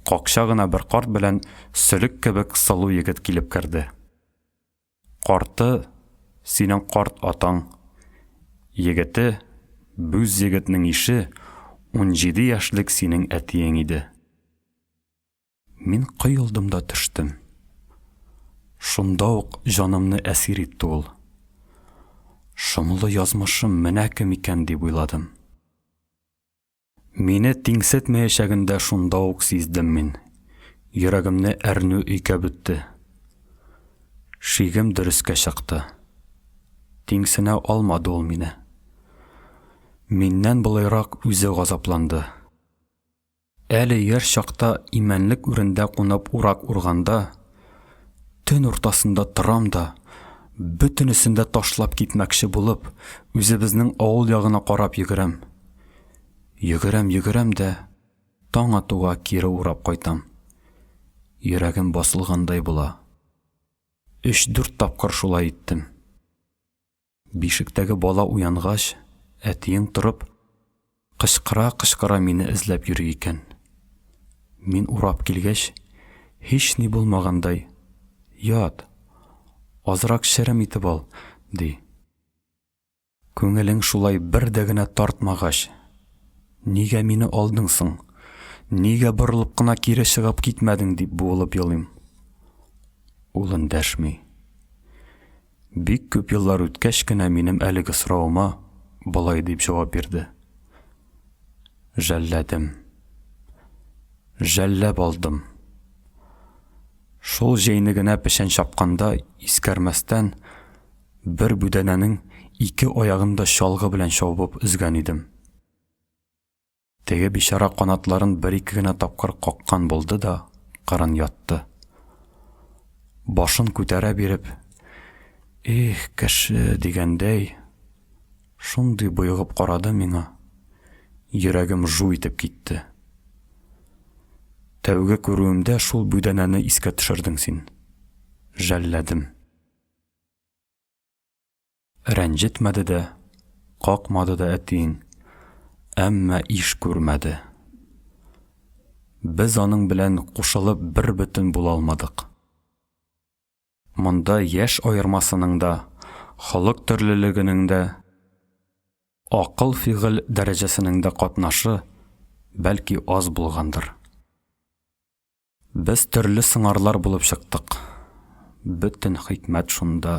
какча гына бер карт белән сөлек кебек сылу егет килеп керде. Карты синең карт атаң. Егете бүз егетнең ише 17 яшьлек синең әтиең иде. Мин кыйылдым да төштем. Шунда ук җанымны әсир итте ул. Шомлы язмышым менә кем икән дип уйладым. Мине тиңсетмәячәгендә шунда ук сиздем мин. Йөрәгемне әрнү өйкә бетте. Шигем дөрескә чыкты. Тиңсенә алмады ул мине. Миннән булайрак үзе газапланды. Әле яр чакта имәнлек үрендә кунып урак урганда, төн уртасында торам да, бөтенесендә ташлап китмәкче булып, үзебезнең авыл ягына карап йөгерәм. Йөгерәм дә, таң атуга кире урап кайтам. Йөрәгем басылгандай була. 3-4 тапкыр шулай иттем. Бишектәге бала уянгач, әтиең торып, кычкыра мине эзләп йөри икән. Мин урап килгәч, һич ни булмагандай, ят, азрак шәрем итеп ал, ди. Күңелең шулай бер дә генә тартмагач, нигә мине алдың соң? Нигә борылып кына кире чыгып китмәдең дип буылып елыйм. Ул эндәшми. Бик күп еллар үткәч кенә минем әлеге сорауыма болай дип җавап бирде. Жәлләдем. Жәлләп алдым. Шул җәйне генә пешән чапканда искәрмәстән бер бүдәнәнең 2 аягында чалгы белән чабып үзгән идем. Теге бишара канатларын 1-2 генә тапкыр каккан булды да кырын ятты. Башын күтәрә биреп, "Их, кеше" дигәндәй, шундый буйгып карады миңа. Йөрәгем жу итеп китте. Тәүге күрүемдә шул бүдәнәне искә төшердең син. Жәлләдем. Рәнҗетмәде дә, какмады да әтиең, әмма иш күрмәде. Без аның белән кушылып бер бөтен була алмадык. Монда яшь аермасының да, халык төрлелегенең дә, акыл-фигыль дәрәҗәсенең дә катнашы бәлки аз булгандыр. Без төрле сыңарлар булып чыктык. Бөтен хикмәт шунда.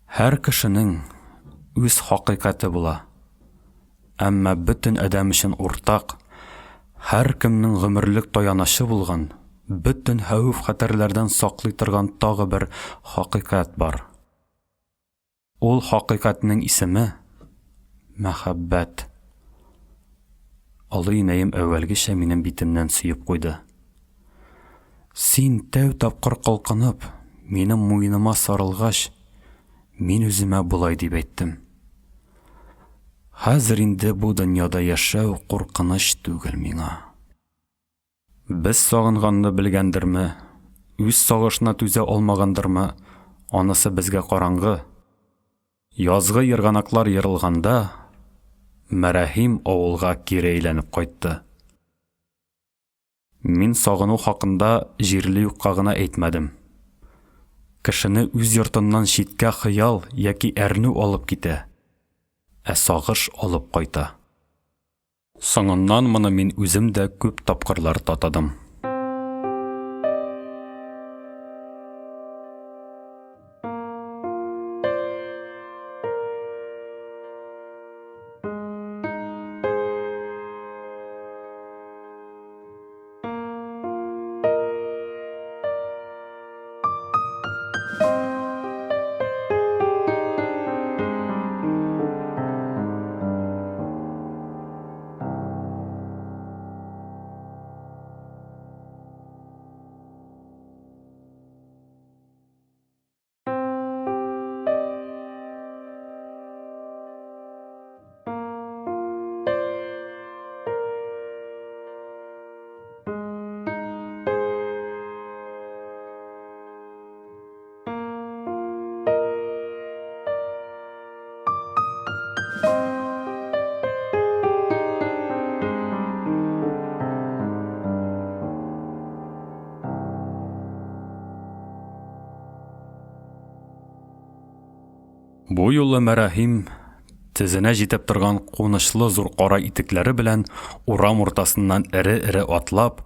Һәр кешенең үз хакыйкаты була. Әмма бөтен адәм өчен уртак, һәр кемнең гомерлек таянышы булган, бөтен хәвеф-хәтерләрдән саклый торган тагы бер хакыйкат бар. Ул хакыйкатның исеме мәхәббәт. Алый инәем әввәлгечә минем битемнән сөеп куйды. Син тәү тапкыр калкынып, минем муеныма сарылгач, мин үземә булай дип әйттем. Хәзер инде бу дөньяда яшәү куркыныч түгел миңа. Без сагынганны белгәндерме, үз сагышына түзә алмагандырмы, анысы безгә караңгы. Язгы йырганаклар йырылганда, Мәрәхим авылга кире әйләнеп кайтты. Мин сагыну хакында җирле юкка гына әйтмәдем. Кешене үз йортыннан читкә хыял яки әрнү алып китә, ә сагыш алып кайта. Соңыннан моны мин үзем дә күп тапкырлар татадым. Бу юлы Мәрәхим тезенә җитеп торган кунычлы зур кара итекләре белән урам уртасыннан эре-эре атлап,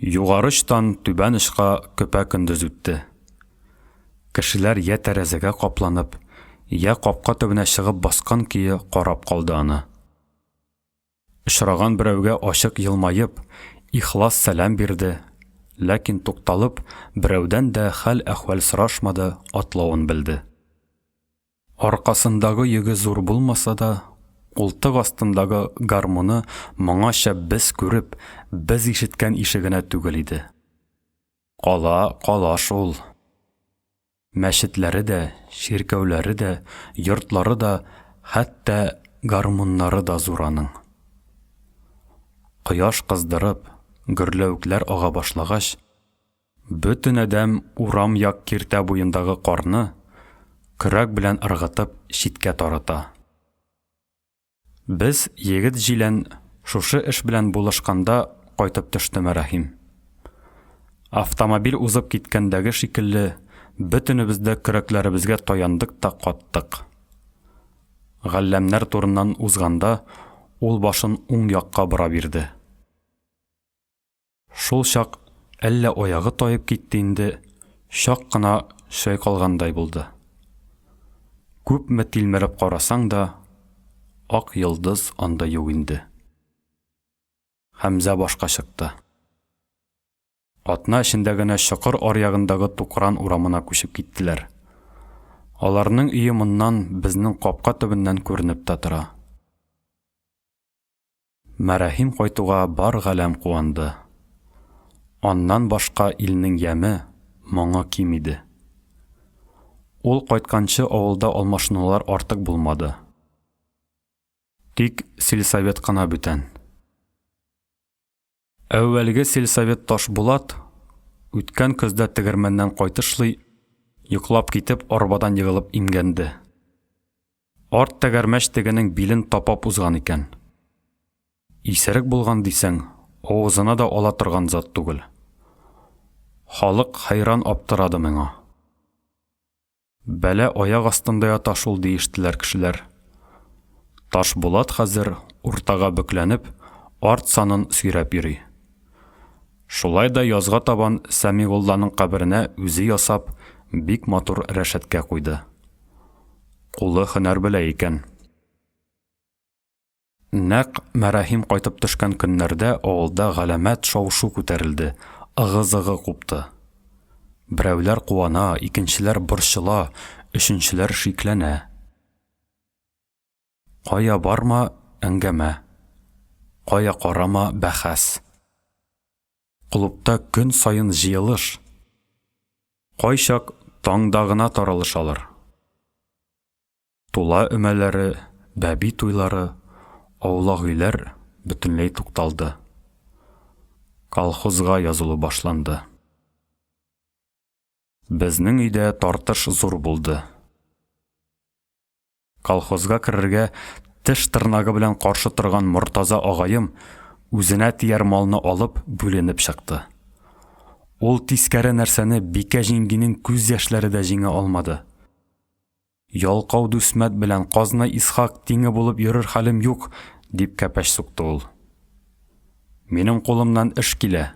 югары очлан түбән очка көпә-көндез үтте. Кешеләр я тәрәзәгә капланып, я капка төбенә чыгып баскан көе карап калды аны. Очраган берәүгә ачык елмаеп, ихлас сәлам бирде, ләкин тукталып, берәүдән дә хәл-әхвәл сорашмады, атлавын белде. Аркасындагы йөге зур булмаса да, култык астындагы гармуны моңача без күреп, без ишеткән ишегенә түгел иде. Кала шул. Мәчетләре дә, ширкәүләре дә, йортлары да, хәтта гармуннары да зур аның. Кояш кыздырып, гөрләвекләр ага башлагач, бөтен адәм урам як киртә буендагы карны көрәк белән ыргытып читкә тарата. Без егет җилән шушы эш белән булышканда кайтып төште Мәрәхим. Автомобиль узып киткәндәге шикелле, бөтенебез дә көрәкләребезгә таяндык та каттык. Галләмнәр турыннан узганда, ул башын уң якка бора бирде. Шул чак әллә аягы таеп китте инде, чак кына шайкалгандай булды. Күпме тилмереп карасаң да, ак йылдыз анда юк инде. Хәмзә башка чыкты. Атна эчендә генә Чокыр аръягындагы Тукран урамына күчеп киттеләр. Аларның өе моннан безнең капка төбеннән күренеп тә тора. Мәрәхим кайтуга бар галәм куанды. Аннан башка илнең яме, моңы ким иде. Ул кайтканчы авылда алмашынулар артык булмады. Тик сельсовет кына бүтән. Әүвәлге сельсовет Ташбулат үткән көздә тегермәннән кайтышлый, йоклап китеп арбадан егылып имгәнде. Арт тәгәрмәч тегенең билен тапап узган икән. Исерек булган дисәң, авызына да ала торган зат түгел. Халык хайран аптырады миңа. Бәлә аяк астында ята шул диештеләр кешеләр. Ташбулат хәзер уртага бөкләнеп, арт санын сөйрәп йөри. Шулай да язга табан Сәмигулланың каберенә үзе ясап, бик матур рәшәткә куйды. Кулы һөнәр белә икән. Нәк Мәрәхим кайтып төшкән көннәрдә авылда галәмәт шау-шу күтәрелде, ыгы-зыгы купты. Берәүләр куана, икенчеләр борчыла, өченчеләр шикләнә. Кая барма әңгәмә, кая карама бәхәс. Клубта көн сайын җыелыш. Кайчак таңда гына таралышалар. Тула өмәләре, бәби туйлары, аулагыйлар бөтенләй тукталды. Колхозга язылу башланды. Безнең өйдә тартыш зур булды. Колхозга керергә теш тырнагы белән каршы торган Мортаза агаем үзенә тияр малны алып бүленеп чыкты. Ул тискәре нәрсәне Бикә җиңгинең күз яшьләре дә җиңә алмады. Ялкау Дүсмәт белән Казна Исхак тиңе булып йөрер хәлем юк, дип кәпәш сукты ул. Минем кулымнан эш килә.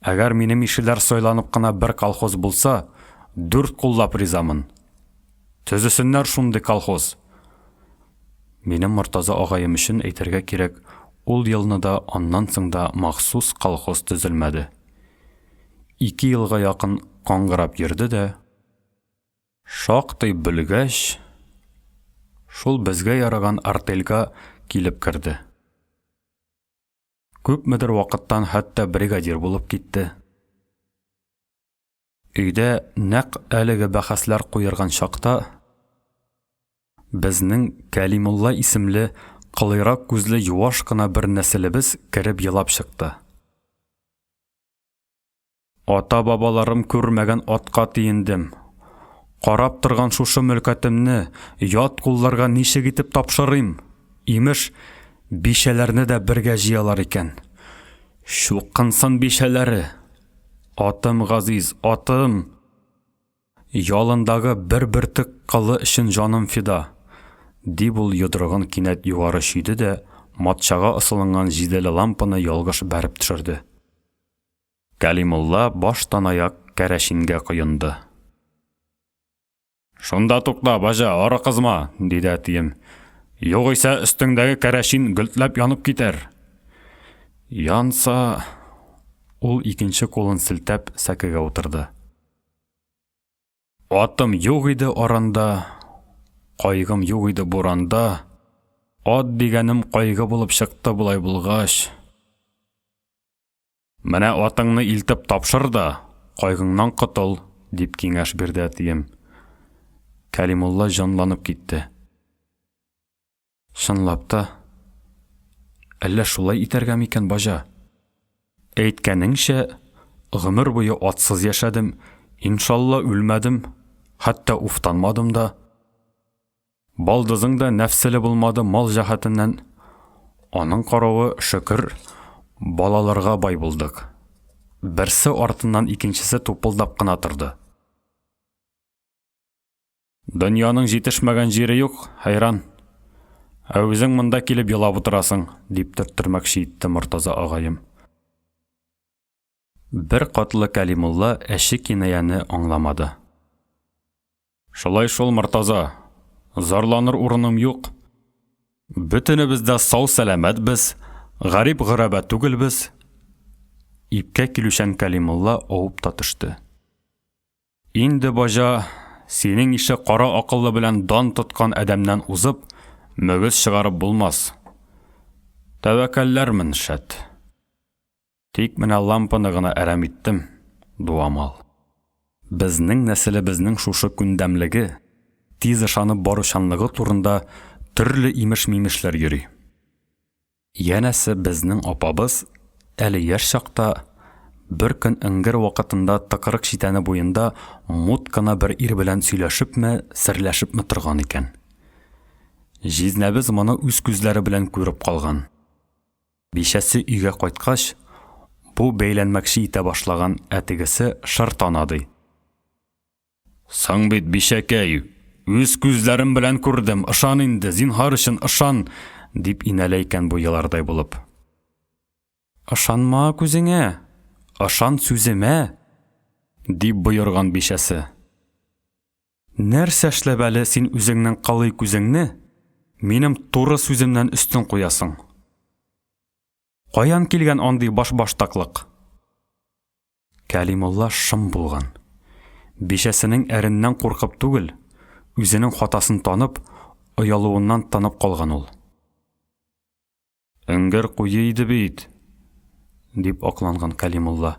Әгәр минем ишеләр сойланып кына бер колхоз булса, 4 куллап ризамын. Төзесеннәр шундый колхоз. Минем Мортаза агаем өчен әйтергә кирәк, ул елны да аннан соң да махсус колхоз төзелмәде. 2 елга якын каңгырап йөрде дә, шактый белгәч, шул безгә яраган артельгә килеп керде. Күпмедер вакыттан хәтта бригадир булып китте. Өйдә нәк әлеге бәхәсләр куйырган чакта безнең Кәлимулла исемле кылыйрак күзле юаш кына бер нәселебез кереп елап чыкты. Ата-бабаларым күрмәгән атка тиендем. Карап торган шушы мөлкәтемне ят кулларга ничек итеп тапшырыйм? Имеш, бишәләрне дә бергә җыялар икән. Шуқынсын бишәләре. Атым газиз, атым. ялындагы бер бөртек кылы өчен җаным фида, дип ул йодрыгын кинәт югары шүйде дә, матчага ысылынган җиделе лампаны ялгыш бәреп төшерде. Кәлимулла баштан аяк кәрәшингә коенды. Шунда тукта, бажа, ары кызма, диде әтием. Югыйсә өстеңдәге кәрәшин гөлтләп янып китәр. Янса, ул икенче кулын селтәп сәкегә утырды. Атым юк иде аранда, кайгым юк иде буранда. Ат дигәнем кайгы булып чыкты булай булгач. Менә атыңны илтеп тапшыр да, кайгыңнан котыл, дип киңәш бирде әтием. Кәлимулла җанланып китте. Чынлап та, әллә шулай итәргә микән, бажа? Әйткәнеңчә, гомер буе атсыз яшәдем, иншалла үлмәдем, хәтта уфтанмадым да. Балдызың да нәфселе булмады мал җәһәтеннән. Аның каравы, шөкер, балаларга бай булдык. Берсе артыннан икенчесе тупылдап кына торды. Дөньяның җитешмәгән җире юк, хайран. Ә үзең монда килеп елап утырасың, дип төрттермәкче итте Мортаза агаем. Бер катлы Кәлимулла әши кинаяны аңламады. Шулай шул, Мортаза, зарланыр урыным юк. Бөтенебез дә сау сәламәт без, гарип гыраба түгел без. Ипкә килүчән Кәлимулла авып та төште. Инде, бажа, синең ише кара акыллы белән дан тоткан адәмнән узып, мөгез чыгарып булмас. Тәвәккәлләрмен, шәт. Тик менә лампаны гына әрәм иттем, дуамал. Безнең нәселебезнең шушы күндәмлеге, тиз ышанып баручанлыгы турында төрле имеш-мимешләр йөри. Янәсе безнең апабыз әле яшь чакта бер көн иңгер вакытында тыкырык читәне буенда мут кына бер ир белән сөйләшепме, серләшепме торган икән. Җизнәбез моны үз күзләре белән күреп калган. Бишәсе өйгә кайткач, бу бәйләнмәкче итә башлаган әтигесе шартанады. Соң бит, бишәкәй, үз күзләрем белән күрдем, ышан инде, зинһар өчен ышан, дип инәләйкән бу елардай булып. Ышанма күзеңә, ышан сүземә, дип боерган бишәсе. Нәрсә эшләп әле син үзеңнең калый күзеңне минем туры сүземнән өстен куясың? Каян килгән андый баш-баштаклык? Кәлимулла шым булган. Бишәсенең әреннән куркып түгел, үзенең хатасын танып, оялуыннан танып калган ул. Иңгер куе иде бит, дип акланган Кәлимулла.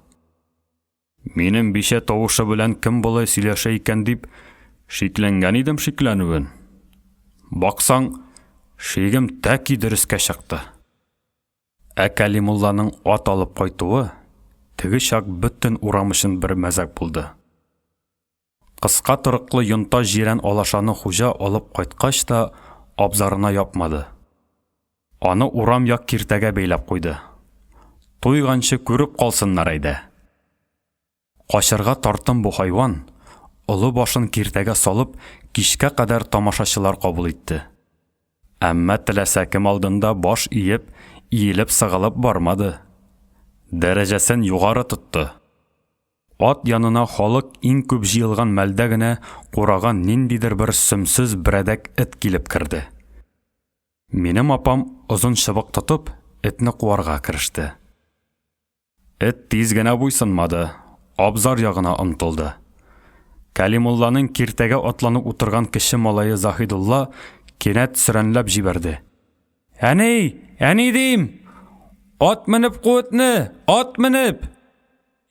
Минем бишә тавышы белән кем булай сөйләшә икән дип шикләнгән идем шикләнүен. Баксаң, шигем тәки дөрескә чыкты. Ә Кәлимулланың ат алып кайтуы теге чак бөтен урам өчен бер мәзәк булды. Кыска торыклы йонта җирән алашаны хуҗа алып кайткач та абзарына япмады. Аны урам як киртәгә бәйләп куйды. Туйганчы күреп калсыннар әйдә. Качырга тартым бу хайван, олы башын киртәгә салып, кичкә кадәр тамашачылар кабул итте. Әмма теләсә кем алдында баш иеп, иелеп сыгылып бармады. Дәрәҗәсен югары тотты. Ат янына халык иң күп җыелган мәлдә генә кураган ниндидер бер сөмсез бредәк эт килеп керде. Минем апам озын чыбык тотып, этне куарга киреште. Эт тиз генә буйсынмады, абзар ягына омтылды. Кәлимулланың киртәгә атланып утырган кеше малае Заһидулла кинәт сөрәнләп җибәрде. Әни дим! Ат менеп куытны, ат менеп!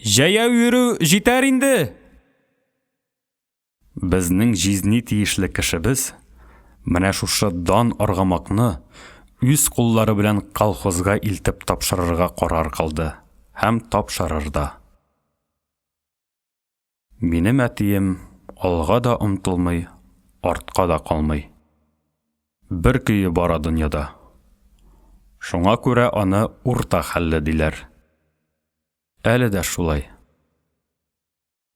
Җәяү йөрү җитәр инде! Безнең җизни тиешле кешебез менә шушы дан аргамакны үз куллары белән колхозга илтеп тапшырырга карар кылды һәм тапшырырда. Минем әтием алга да омтылмый, артка да калмый. Бер көйе бара дөньяда. Шуңа күрә аны урта хәлле диләр. Әле дә шулай.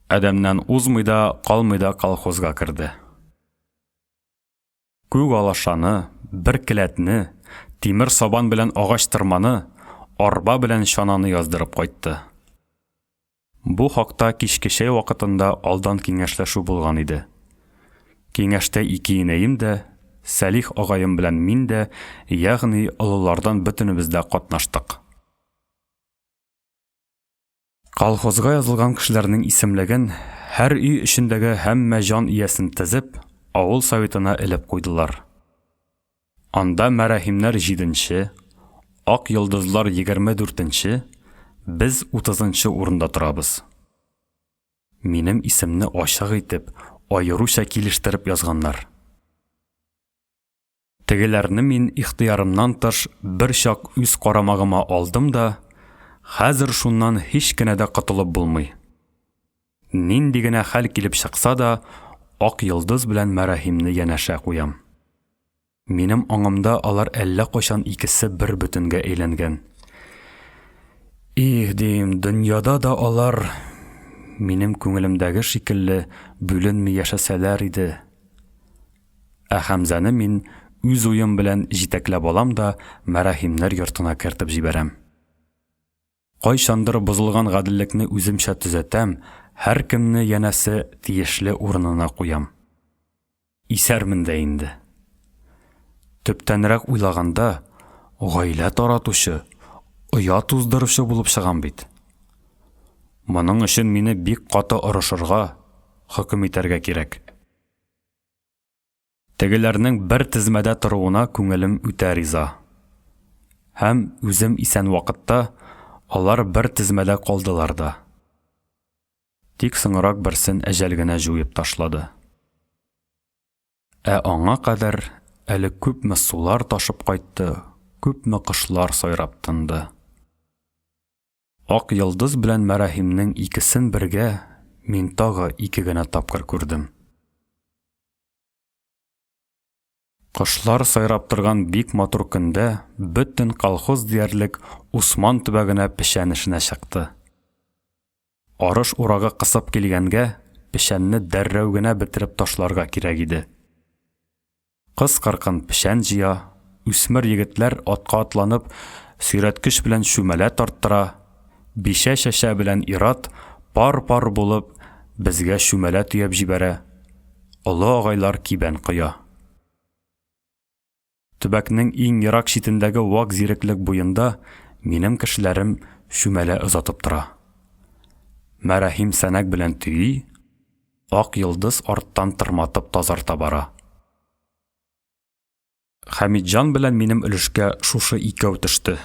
Әдәмнән узмый да, калмый да колхозга керде. Күк алашаны, бер келәтне, тимер сабан белән агач тырманы, арба белән чананы яздырып кайтты. Бу хакта кичке чәй вакытында алдан киңәшләшү булган иде. Киңәштә ике инәем дә, Сәлих агайым белән мин дә, ягъни олылардан бөтенебез дә катнаштык. Колхозга язылган кешеләрнең исемлеген һәр өй эчендәге һәммә җан иясен тезеп, авыл советына элеп куйдылар. Анда мәрәхимнәр 7-нче, ак йолдызлар 24-нче, без 30-нчы урында торабыз. Минем исемне ачык итеп, аеруча килештереп язганнар. Тегеләрне мин ихтыярымнан тыш бер чак үз карамагыма алдым да, хәзер шуннан һич кенә дә котылып булмый. Нинди генә хәл килеп чыкса да, ак йолдыз белән мәрәхимне янәшә куям. Минем аңымда алар әллә кайчан икесе бер бөтенгә әйләнгән. Дим, дөньяда да алар минем күңелемдәге шикелле бүленми яшәсәләр иде. Хәмзәне мин үз уем белән җитәкләп алам да мәрәхимнәр йортына кертеп җибәрәм. Кайчандыр бозылган гадиллекне үземчә төзәтәм, һәр кемне янәсе тиешле урынына куям. Исәрмен дә инде. Төптәнрәк уйлаганда, гаилә таратучы, оят уздыручы булып чыгам бит. Моның өчен мине бик каты орышырга, хөкем итәргә кирәк. Тегеләрнең бер тезмәдә торуына күңелем үтә риза. Һәм үзем исән вакытта алар бер тезмәдә калдылар да. Тик соңрак берсен әҗәл генә җуеп ташлады. Аңа кадәр әле күпме сулар ташып кайтты, күпме кышлар сайрап тынды. Ак йолдыз белән мәрәхимнең икесен бергә мин тагы 2 генә тапкыр күрдем. Кышлар сайрап торган бик матур көндә бөтен колхоз диярлек Усман төбәгенә пешәнешенә чыкты. Арыш урагы кысып килгәнгә, пешәнне дәррәү генә бетереп ташларга кирәк иде. Кыз-кыркын пешән җыя, үсмер егетләр атка атланып, сөйрәткеч белән шүмәлә тарттыра, бишә-шәшә белән ират пар-пар булып безгә шүмәлә төяп җибәрә. Олы агайлар кибән кыя. Төбәкнең иң ерак читендәге вак зиреклек буенда минем кешеләрем шүмәлә озатып тора. Мәрәхим сәнәк белән төйи, ак йолдыз арттан тырматып тазарта бара. Хәмитҗан белән минем өлешкә шушы икәү төште.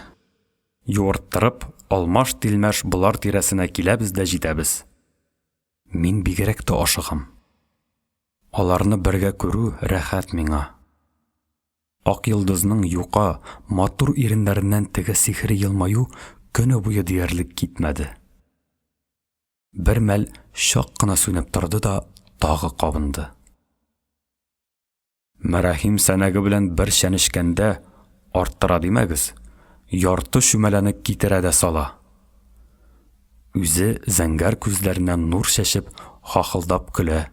Юырттырып, алмаш-тилмәш булар тирәсенә киләбез дә җитәбез. Мин бигрәк тә ашыгам. Аларны бергә күрү рәхәт миңа. Ак йолдызның юка, матур иреннәреннән теге сихри елмаю көне буе диярлек китмәде. Бер мәл шак кына сүнеп торды да тагы кабынды. Мәрәхим сәнәге белән бер чәнешкәндә арттыра димәгез, ярты шүмәләне китерә дә сала. Үзе зәңгәр күзләреннән нур шәшеп, хахылдап көлә.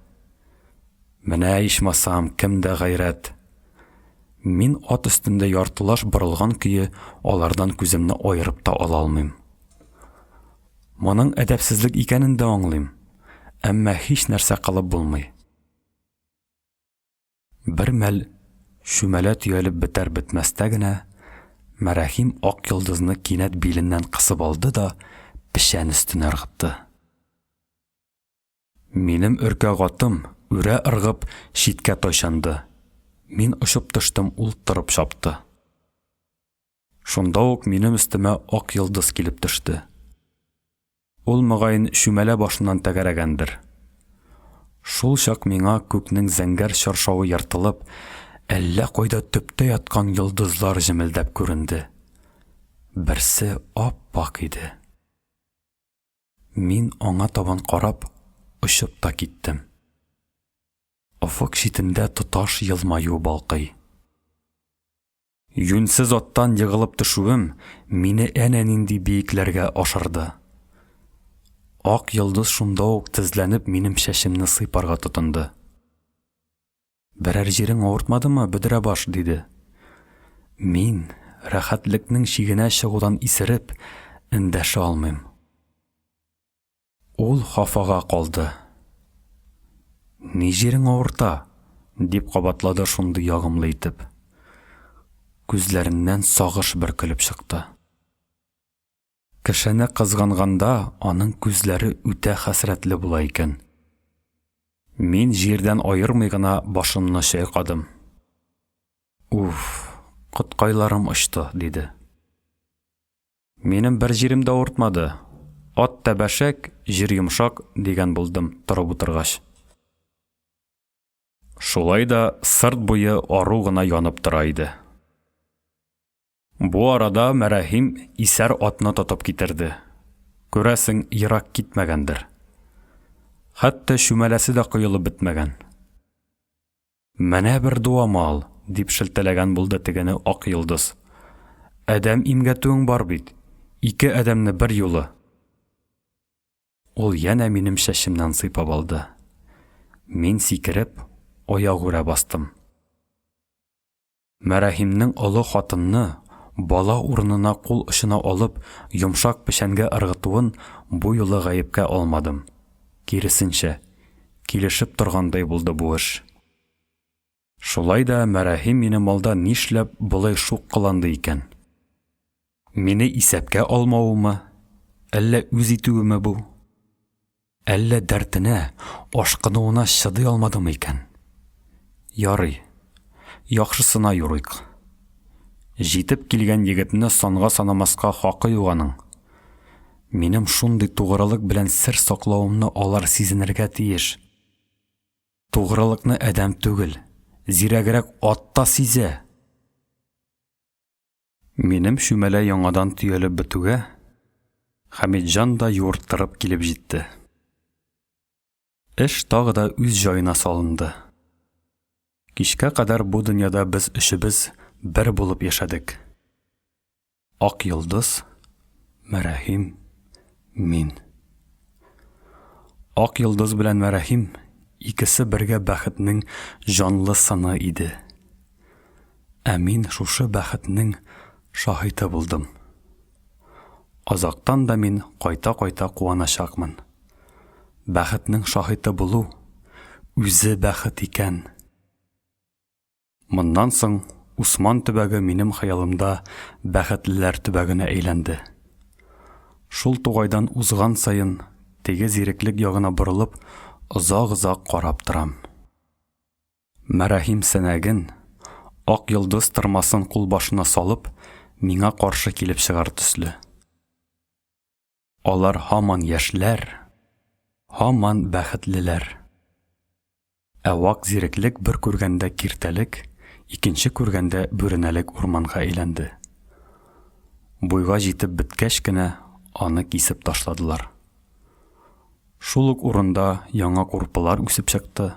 Менә ичмасам кемдә гайрәт. Мин ат өстендә яртылаш борылган көе алардан күземне аерып та ала алмыйм. Моның әдәпсезлек икәнен дә аңлыйм, әмма һич нәрсә кылып булмый. Бер мәл шүмәлә төялеп бетәр-бетмәстә генә мәрәхим ак йолдызны кинәт биленнән кысып алды да пешән өстенә ыргытты. Минем өркәк атым үрә ыргып читкә тайшанды. Мин очып төштем, ул торып чапты. Шунда ук минем өстемә ак йолдыз килеп төште. Ул мөгаен шүмәлә башыннан тәгәрәгәндер. Шул чак миңа күкнең зәңгәр чаршавы яртылып, әллә кайда төптә яткан йолдызлар җемелдәп күренде. Берсе ап-ак иде. Мин аңа табан карап, очып та киттем. Офык читендә тоташ елмаю балкый. Юнсыз аттан егылып төшүем мине әнә нинди биекләргә ашырды. Ак йолдыз шунда ук тезләнеп минем шәшемне сыйпарга тотынды. Берәр җирең авыртмадымы, бөдрә баш, диде. Мин, рәхәтлекнең чигенә чыгудан исереп, эндәшә алмыйм. Ул хафага калды. Ни җирең авырта? Дип кабатлады шундый ягымлы итеп. Күзләреннән сагыш бөркелеп чыкты. Кешене кызганганда аның күзләре үтә хәсрәтле була икән. Мин җирдән аермый гына башымны чайкадым. Уф, коткайларым очты, диде. Минем бер җирем дә авыртмады. Ат тәбәшәк, җир йомшак, дигән булдым торып утыргач. Шулай да сырт буе ару гына янып тора иде. Бу арада Мәрәхим исәр атны тотып китерде. Күрәсең, ерак китмәгәндер. Хәтта шүмәләсе дә коелып бетмәгән. Менә бер дуамал, дип шелтәләгән булды тегене ак йолдыз. Әдәм имгәтүең бар бит. 2 әдәмне бер юлы. Ул янә минем шәшемнән сыйпап алды. Мин сикереп, аягүрә бастым. Мәрәхимнең олы хатынны бала урынына кул очына алып, йомшак пешәнгә ыргытуын бу юлы гаепкә алмадым. Киресенчә, килешеп торгандай булды бу эш. Шулай да Мәрәхим минем алда нишләп булай шук кыланды икән? Мине исәпкә алмавымы? Әллә үз итүеме бу? Әллә дәртенә, ашкынуына чыдый алмадымы икән? Ярый, яхшысына юрыйк. Җитеп килгән егетне санга санамаска хакы юк аның. Минем шундый тугрылык белән сер саклавымны алар сизенергә тиеш. Тугрылыкны әдәм түгел, зирәгрәк ат та сизә. Минем шүмәлә яңадан төялеп бетүгә, Хәмитҗан да юырттырып килеп җитте. Эш тагы да үз җаена салынды. Кичкә кадәр бу дөньяда без өчебез бер булып яшәдек. Ак йолдыз, Мәрәхим, мин. Ак йолдыз белән Мәрәхим икесе бергә бәхетнең җанлы сыны иде. Ә мин шушы бәхетнең шаһиты булдым. Азактан да мин кайта-кайта куаначакмын. Бәхетнең шаһиты булу үзе бәхет икән. Моннан соң Усман төбәге минем хыялымда бәхетлеләр төбәгенә әйләнде. Шул тугайдан узган сайын теге зиреклек ягына борылып, озак-озак карап торам. Мәрәхим сәнәген, ак йолдыз тырмасын кул башына салып, миңа каршы килеп чыгар төсле. Алар һаман яшьләр, һаман бәхетлеләр. Ә вак зиреклек бер күргәндә киртәлек, икенче күргәндә бүренәлек урманга әйләнде. Буйга җитеп беткәч кенә аны кисеп ташладылар. Шул ук урында яңа курпылар үсеп чыкты.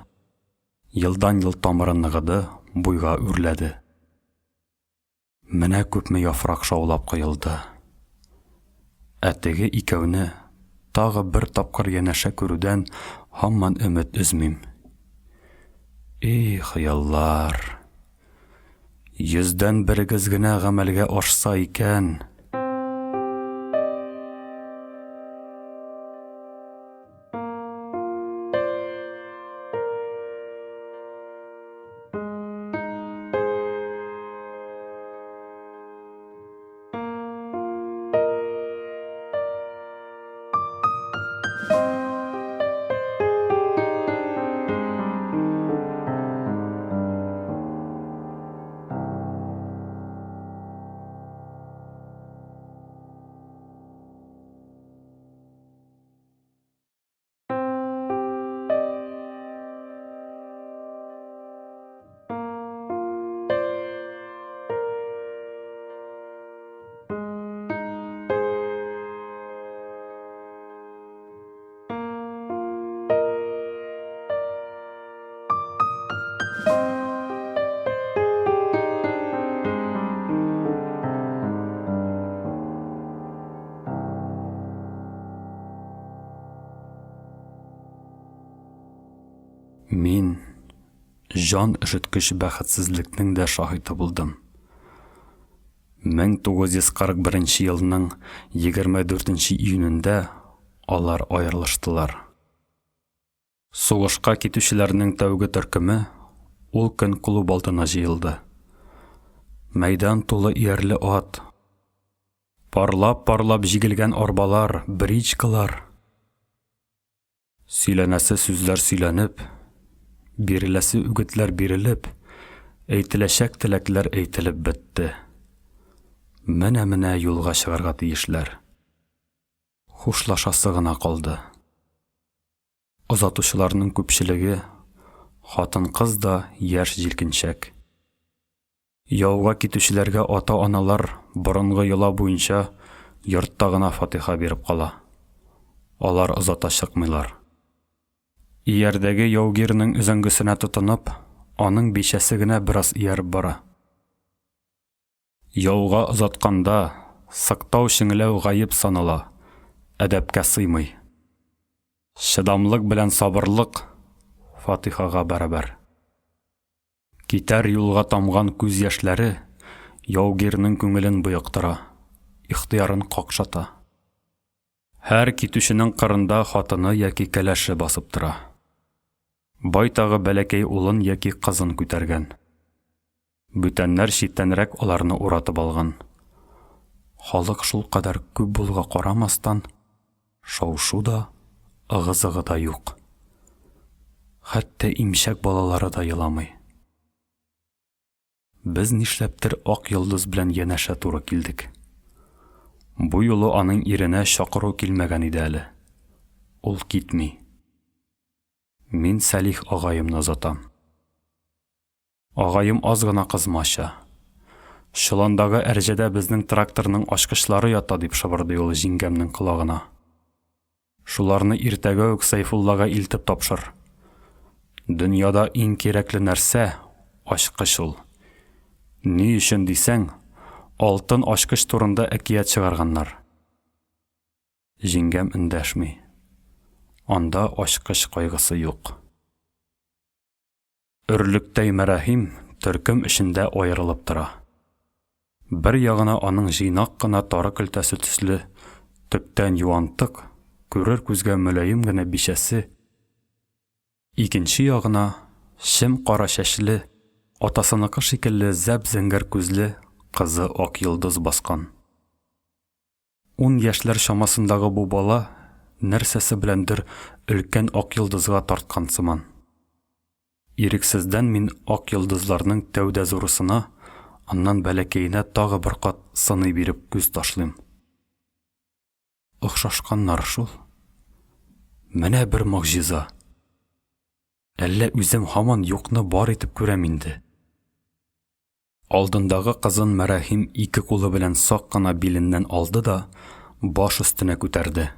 Йылдан-ел тамыры ныгыды, буйга үрләде. Менә күпме яфрак шаулап коелды. Ә теге икәүне тагы бер тапкыр янәшә күрүдән һаман өмет өзмим. Хыяллар. 100дән берегез генә гамәлгә ашса икән. Мин жан өшеткеч бәхетсезлекнең дә шаһиты булдым. 1941 елның 24 июнендә алар аерылыштылар. Сугышка китүчеләрнең тәүге төркеме ул көн клуб алдына җыелды. Мәйдан тулы иярле ат, парлап җигелгән арбалар, бричкалар. Сөйләнәсе сүзләр сөйләнеп, биреләсе үгетләр бирелеп, әйтеләчәк теләкләр әйтелеп бетте. Менә юлга чыгарга тиешләр. Хушлашасы гына калды. Озатучыларның күпчелеге хатын-кыз да яшь җилкенчәк. Яуга китүчеләргә ата-аналар борынгы йола буенча йортта гына фатиха биреп кала. Алар озата чыкмыйлар. Иярдәге яугирның үзәңгесенә тотынып, аның бишәсе генә бераз ияреп бара. Яуга озатканда сыктау шиңләү гаеп санала, әдәпкә сыймый. Шыдамлык белән сабырлык фатихага бәрабәр. Китәр юлга тамган күз яшьләре яугирның күңелен бояктыра, ихтыярын какшата. Һәр китүченең кырында хатыны яки кәләше басып тора. Байтагы бәләкәй улын яки кызын күтәргән. Бүтәннәр читтәнрәк аларны уратып алган. Халык шул кадәр күп булга карамастан, шау-шу да, ыгы-зыгы да юк. Хәтта имчәк балалары да еламый. Без нишләптер ак йолдыз белән янәшә туры килдек. Бу юлы аның иренә чакыру килмәгән иде әле. Ул китми. Мин Сәлих агайымны озатам. Агайым аз гына кызмача. Шыландагы әрҗәдә безнең тракторның ачкычлары ята дип шыбырды ул җиңгәмнең колагына. Шуларны иртәгә үк Сайфуллага илтеп тапшыр. Дөньяда иң кирәкле нәрсә ачкыч ул. Ни өчен дисәң, алтын ачкыч турында әкият чыгарганнар. Җиңгәм эндәшми. Анда ачкыч кайгысы юк. Өрлектәй мәрәхим төркем эчендә аерылып тора. Бер ягына аның җыйнак кына тары көлтәсе төсле, төптән юантык, күрер күзгә мөлаим генә бишәсе. Икенче ягына шем кара чәчле, атасыныкы шикелле зәп-зәңгәр күзле кызы ак йолдыз баскан. 10 яшьләр чамасындагы бу бала нәрсәсе беләндер өлкән ак йолдызга тарткан сыман. Ирексездән мин ак йолдызларның тәүдә зурысына, аннан бәләкәенә тагы бер кат сыный биреп күз ташлыйм. Охшашканнар шул. Менә бер могҗиза. Әллә үзем һаман юкны бар итеп күрәм инде. Алдындагы кызын мәрәхим ике кулы белән сак кына биленнән алды да баш өстенә күтәрде.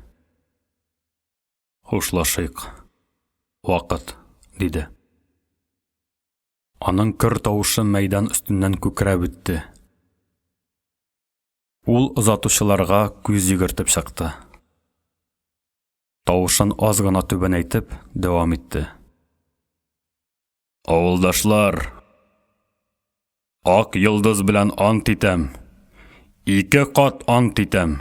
Хушлашыйк. Вакыт, диде. Аның көр тавышы мәйдан өстеннән күкрәп үтте. Ул озатучыларга күз йөгертеп чыкты. Тавышын аз гына түбәнәйтеп дәвам итте. Авылдашлар, ак йолдыз белән ант итәм. 2 кат ант итәм.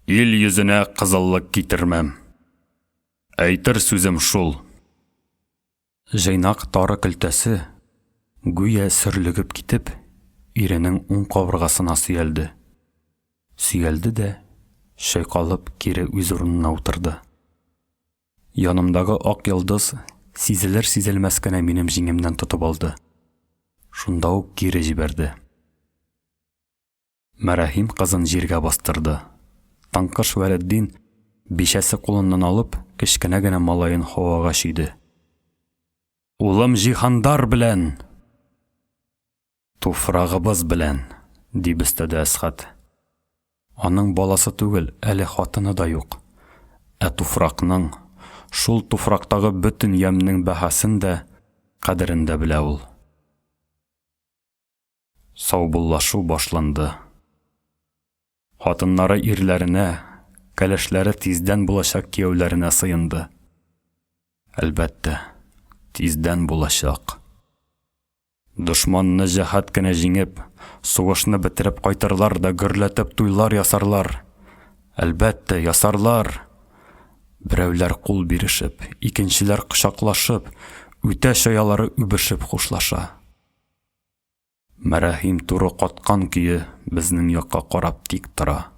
Ил йөзенә кызыллык китермәм. Әйтер сүзем шул. Җыйнак тары көлтәсе гүя сөрлегеп китеп, иренең уң кабыргасына сөялде. Сөялде дә шайкалып кире үз урынына утырды. Янымдагы ак йолдыз сизелер-сизелмәс кенә минем җиңемнән тотып алды. Шунда ук кире җибәрде. Мәрәхим кызын җиргә бастырды. Танкыш Вәлетдин бишәсе кулыннан алып, кечкенә генә малайын һавага шиде. Улым җиһандар белән, туфрагыбыз белән, дип өстәде Әсхәт. Аның баласы түгел, әле хатыны да юк. Ә туфракның, шул туфрактагы бөтен ямның бәһасын да, кадерен дә белә ул. Саубуллашу башланды. Хатыннары ирләренә, кәләшләре тиздән булачак кияүләренә сыенды. Әлбәттә, тиздән булачак. Дошманны җәһәт кенә җиңеп, сугышны бетереп кайтырлар да гөрләтеп туйлар ясарлар. Әлбәттә, ясарлар. Берәүләр кул бирешеп, икенчеләр кочаклашып, үтә шаялары үбешеп хушлаша. Мәрәхим туры каткан көе безнең якка карап тик тора.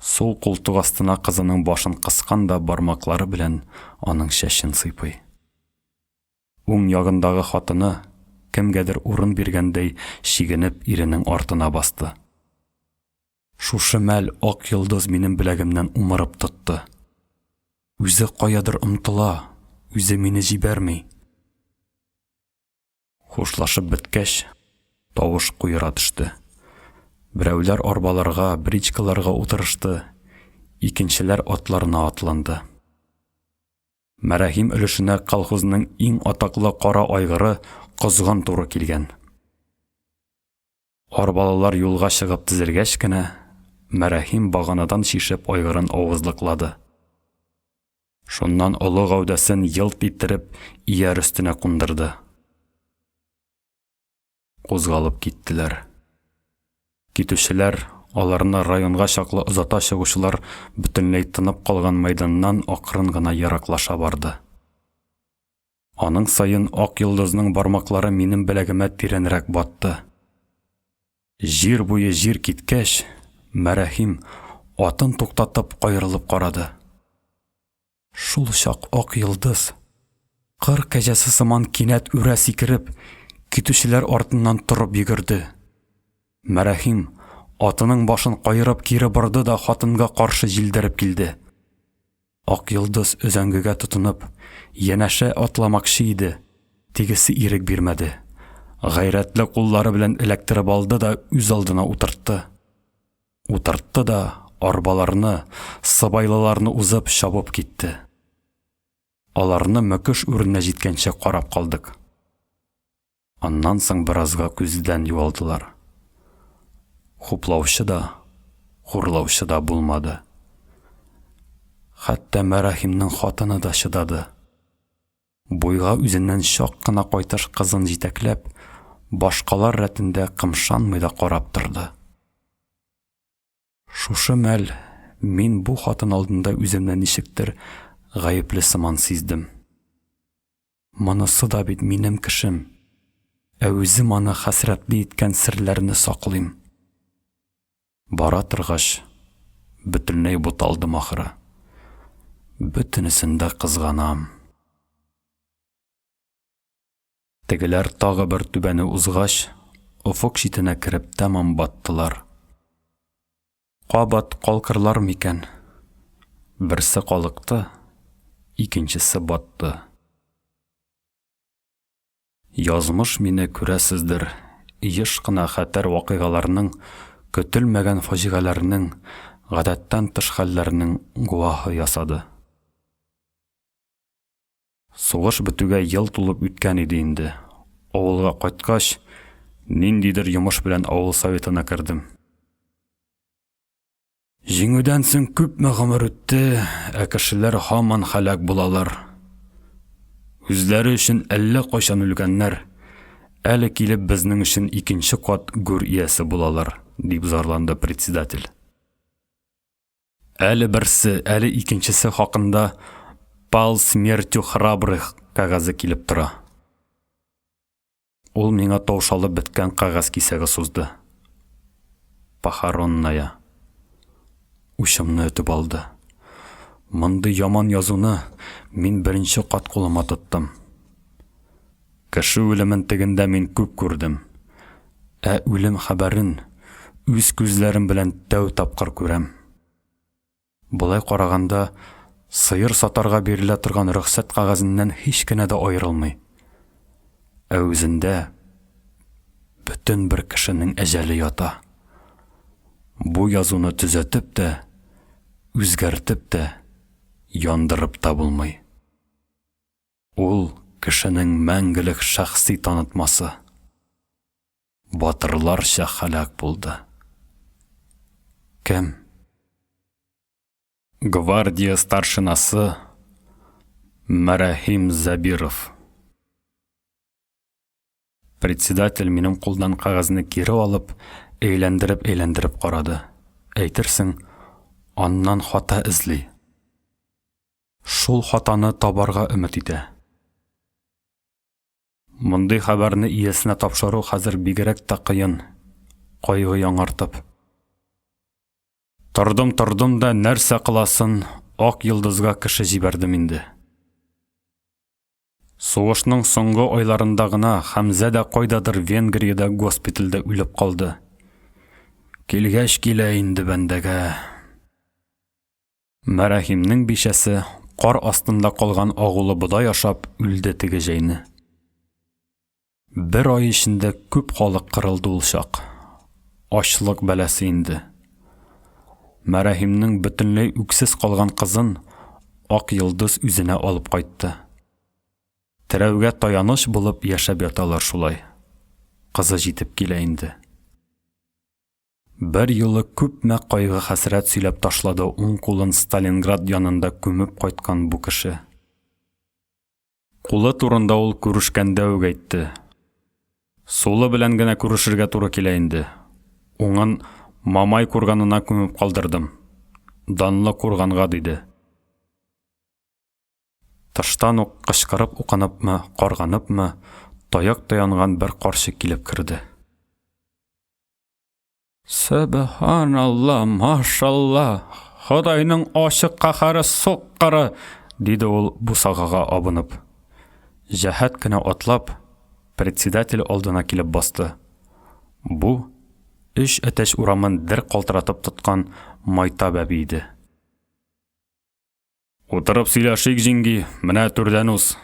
Сул култык астына кызының башын кыскан да бармаклары белән аның шәшен сыйпый. Уң ягындагы хатыны кемгәдер урын биргәндәй шигенеп иренең артына басты. Шушы мәл ак йолдыз минем беләгемнән умырып тотты. Үзе каядыр омтыла, үзе мине җибәрми. Хушлашып беткәч, тавыш куера төште. Берәүләр арбаларга, бричкаларга утырышты, икенчеләр атларына атланды. Мәрәхим өлешенә колхозның иң атаклы кара айгыры козган туры килгән. Арбалылар юлга чыгып тезелгәч кенә, Мәрәхим баганадан шишеп айгырын авызлыклады. Шуннан олы гәүдәсен йылт иттереп ияр өстенә кундырды. Кузгалып киттеләр. Китүчеләр, аларны районга чаклы озата чыгучылар бөтенләй тынып калган мәйданнан акрын гына ераклаша барды. Аның сайын ак йолдызның бармаклары минем беләгемә тирәнрәк батты. Җир буе җир киткәч, Мәрәхим атын туктатып кайрылып карады. Шул чак ак йолдыз, кыр кәҗәсе сыман кинәт үрә сикереп, китүчеләр артыннан торып йөгерде. Мәрәхим атының башын кайрып кире борды да хатынга каршы җилдереп килде. Ак йолдыз өзәңгегә тотынып, янәшә атламакчы иде. Тигесе ирек бирмәде. Гайрәтле куллары белән эләктереп алды да үз алдына утыртты. Утыртты да арбаларны, сыбайлыларны узып шабып китте. Аларны мәкеш үренә җиткәнчә карап калдык. Аннан соң беразга күздән югалдылар. Хуплаучы да, хурлаучы да булмады. Хәтта Мәрәхимнең хатыны да чыдады. Буйга үзеннән чак кына кайтыш кызын җитәкләп, башкалар рәтендә кымшанмый да карап торды. Шушы мәл мин бу хатын алдында үземне ничектер гаепле сыман сиздем. Монысы да бит минем кешем. Ә үзем аны хәсрәтле иткән серләрне саклыйм. Бара торгач, бөтенләй буталдым ахыры. Бөтенесен дә кызганам. Тегеләр тагы бер түбәне узгач, офык читенә кереп тәмам баттылар. Кабат калкырлар микән? Берсе калыкты, икенчесе батты. Язмыш мине күрәсездер, еш кына хәтәр вакыйгаларның, көтелмәгән фаҗигаларның, гадәттән тыш хәлләрнең гуаһы ясады. Сугыш бетүгә ел тулып үткән иде инде. Авылга кайткач, ниндидер йомыш белән авыл советына кердем. Җиңүдән соң күпме гомер үтте, ә кешеләр һаман һәлак булалар. Үзләре өчен әллә кайчан үлгәннәр, әле килеп безнең өчен икенче кат гүр иясе булалар, дип зарланды председатель. Әле берсе, әле икенчесе хакында «Пал смертью храбрых» кәгазе килеп тора. Ул миңа таушалып беткән кәгазь кисәге сузды. Похоронная. Ушымны өтеп алды. Мондый яман язуны мин беренче кат кулыма тоттым. Кеше үлемен тегендә мин күп күрдем. Ә үлем хәбәрен үз күзләрем белән тәү тапкыр күрәм. Булай караганда, сыйыр сатарга бирелә торган рөхсәт кәгазеннән һич кенә дә аерылмый. Ә үзендә бөтен бер кешенең әҗәле ята. Бу язуны төзәтеп тә, үзгәртеп тә, яндырып та булмый. Ул кешенең мәңгелек шәхси танытмасы. Батырларча һәлак булды. Кем? Гвардия старшинасы, Мәрәхим Забиров. Председатель минем кулдан кагазны кире алып, әйләндереп карады. Әйтерсең, аннан хата эзли. Шул хатаны табарга өмет итә. Мондый хәбәрне иясенә тапшыру хәзер бигрәк тә кыен. Кайгы яңартып. Тордым да нәрсә кыласын, ак йолдызга кеше җибәрдем инде. Сугышның соңгы айларында гына Хәмзә дә кайдадыр Венгриядә госпитальдә үлеп калды. Килгәч килә инде бәндәгә. Мәрәхимнең бишәсе кар астында калган агулы бодай ашап үлде теге җәйне. Бер ай эчендә күп халык кырылды ул чак. Ачлык бәләсе инде. Мәрәхимнең бөтенләй үксез калган кызын ак йолдыз үзенә алып кайтты. Терәүгә таяныш булып яшәп яталар шулай. Кызы җитеп килә инде. Бер юлы күпме кайгы хәсрәт сөйләп ташлады уң кулын Сталинград янында күмеп кайткан бу кеше. Кулы турында ул күрешкәндә үк әйтте. Сулы белән генә күрешергә туры килә инде. Уңын Мамай курганына күмеп калдырдым. Данлы курганга диде. Тыштан ук кычкырып уканыпмы, карганыпмы, таяк таянган бер каршы килеп керде. Субханалла, машалла, Худайның ачык каһары суккыры, диде ул бусагага абынып. Җәһәт кенә атлап, председатель алдына килеп басты. Бу Үч әтәш урамын дер калтыратып тоткан Майта бәби иде. Утырып сөйләшик, җиңги, менә түрдән уз,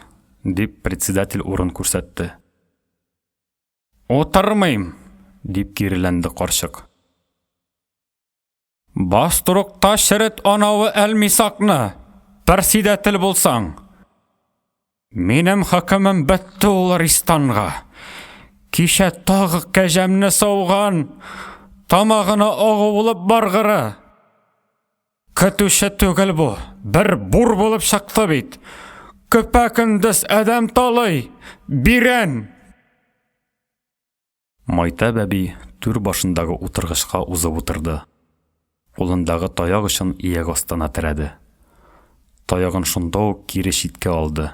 дип председатель урын күрсәтте. Утырмыйм, дип киреләнде карчык. Бастырыкта шәрет анавы әлмисакны, председатель булсаң. Минем хөкемем бетте ул Ристанга. Кичә тагы кәҗәмне сауган, тамагына агы булып баргыры. Көтүче түгел бу, бер бур булып чыкты бит. Көпә-көндез әдәм талый, бирән. Майта бәби түр башындагы утыргычка узып утырды. Кулындагы таяк өчен ияк астына терәде. Таягын шунда ук кире читкә алды.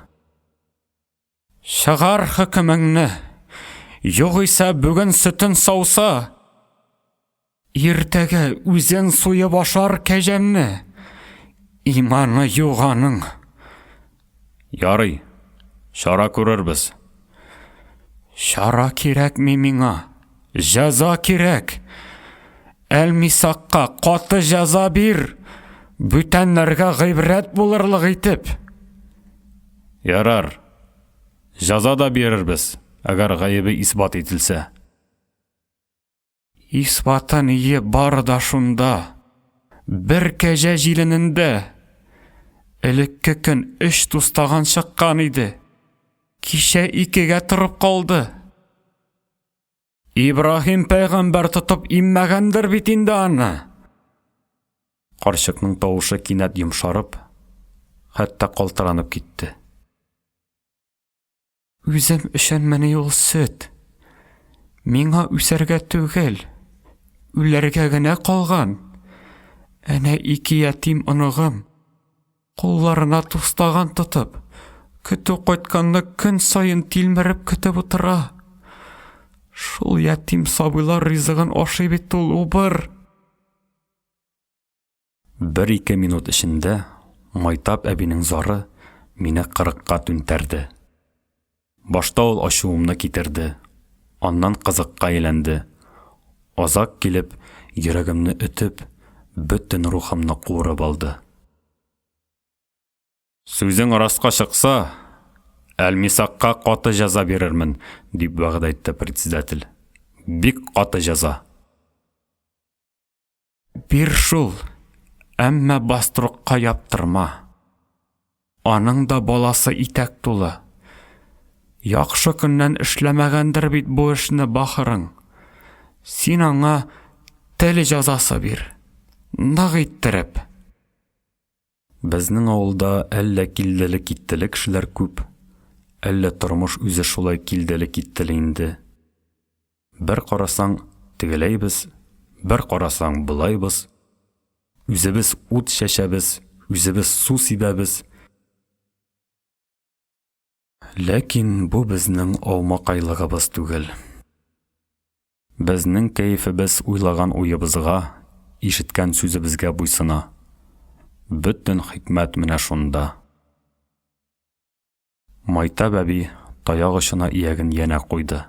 Чыгар хөкемеңне. Югыйсә бүген сөтен сауса, иртәгә үзен суеп ашар кәҗәмне. Иманы юганың. Ярый, шара күрербез. Шара кирәкми миңа, җәза кирәк. Әлмисакка каты җәза бир, бүтәннәргә гыйбрәт булырлык итеп. Ярар, җәза да бирербез. Әгәр гаебе исбат ителсә. Исбаты ние бар да шунда. Бер кәҗә җиленендә. Элекке көн 3 тустаган чыккан иде. Кичә 2гә торып калды. Ибраһим пәйгамбәр тотып иммәгәндер бит инде аны. Карчыкның тавышы кинәт йомшарып, хәтта калтыранып китте. Үзем өчен менә ул сөт. Миңа үсәргә түгел, үләргә генә калган. Әнә 2 ятим оныгым, кулларына тустаган тотып, көтү кайтканны көн сайын тилмереп көтеп утыра. Шул ятим сабыйлар ризыгын ашый бит ул убыр. 1-2 минут эчендә Майтап әбинең зары мине 40-ка түнтәрде. Башта ул ачуымны китерде, аннан кызыкка әйләнде. Азак килеп, йөрәгемне өтеп, бөтен рухымны куырып алды. Сүзең раска чыкса, Әлмисакка каты җәза бирермен, дип вәгъдә итте председатель. Бик каты җәза. Бир шул, әмма бастырыкка яптырма. Аның да баласы итәк тулы. Яхшы көннән эшләмәгәндер бит бу эшне бахырың. Син аңа тел җәзасы бир. Нык иттереп. Безнең авылда әллә килделе киттеле кешеләр күп, әллә тормыш үзе шулай килделе киттеле инде. Бер карасаң тегеләйбез, бер карасаң булайбыз. Үзебез ут шәшәбез, үзебез су сибәбез. Ләкин бу безнең аумакайлыгыбыз түгел. Безнең кәефебез уйлаган уебызга, ишеткән сүзебезгә буйсына. Бөтен хикмәт менә шунда. Майтап әби таяк очына ияген янә куйды.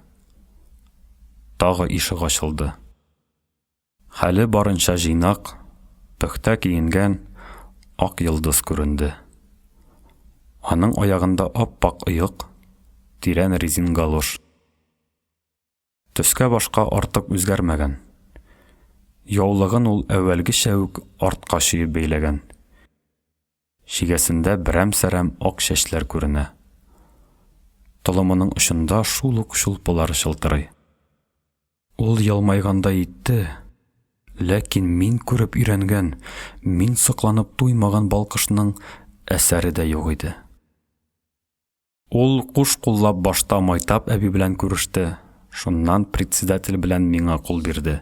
Тагы ишек ачылды. Хәле барынча җыйнак, пөхтә киенгән ак йолдыз күренде. Аның аягында ап-пак ыек, тирән резин галош. Төскә башка артык үзгәрмәгән. Яулыгын ул әүвәлгечә үк артка чөеп бәйләгән. Шигәсендә берәм-сәрәм ак чәчләр күренә. Толымының очында шул ук шулпылар чылтырый. Ул ялмайганда итте, ләкин мин күреп өйрәнгән, мин сокланып туймаган балкышның әсәре дә юк иде. Ул куш куллап башта Майтап әби белән күреште, шуннан председатель белән миңа кул бирде.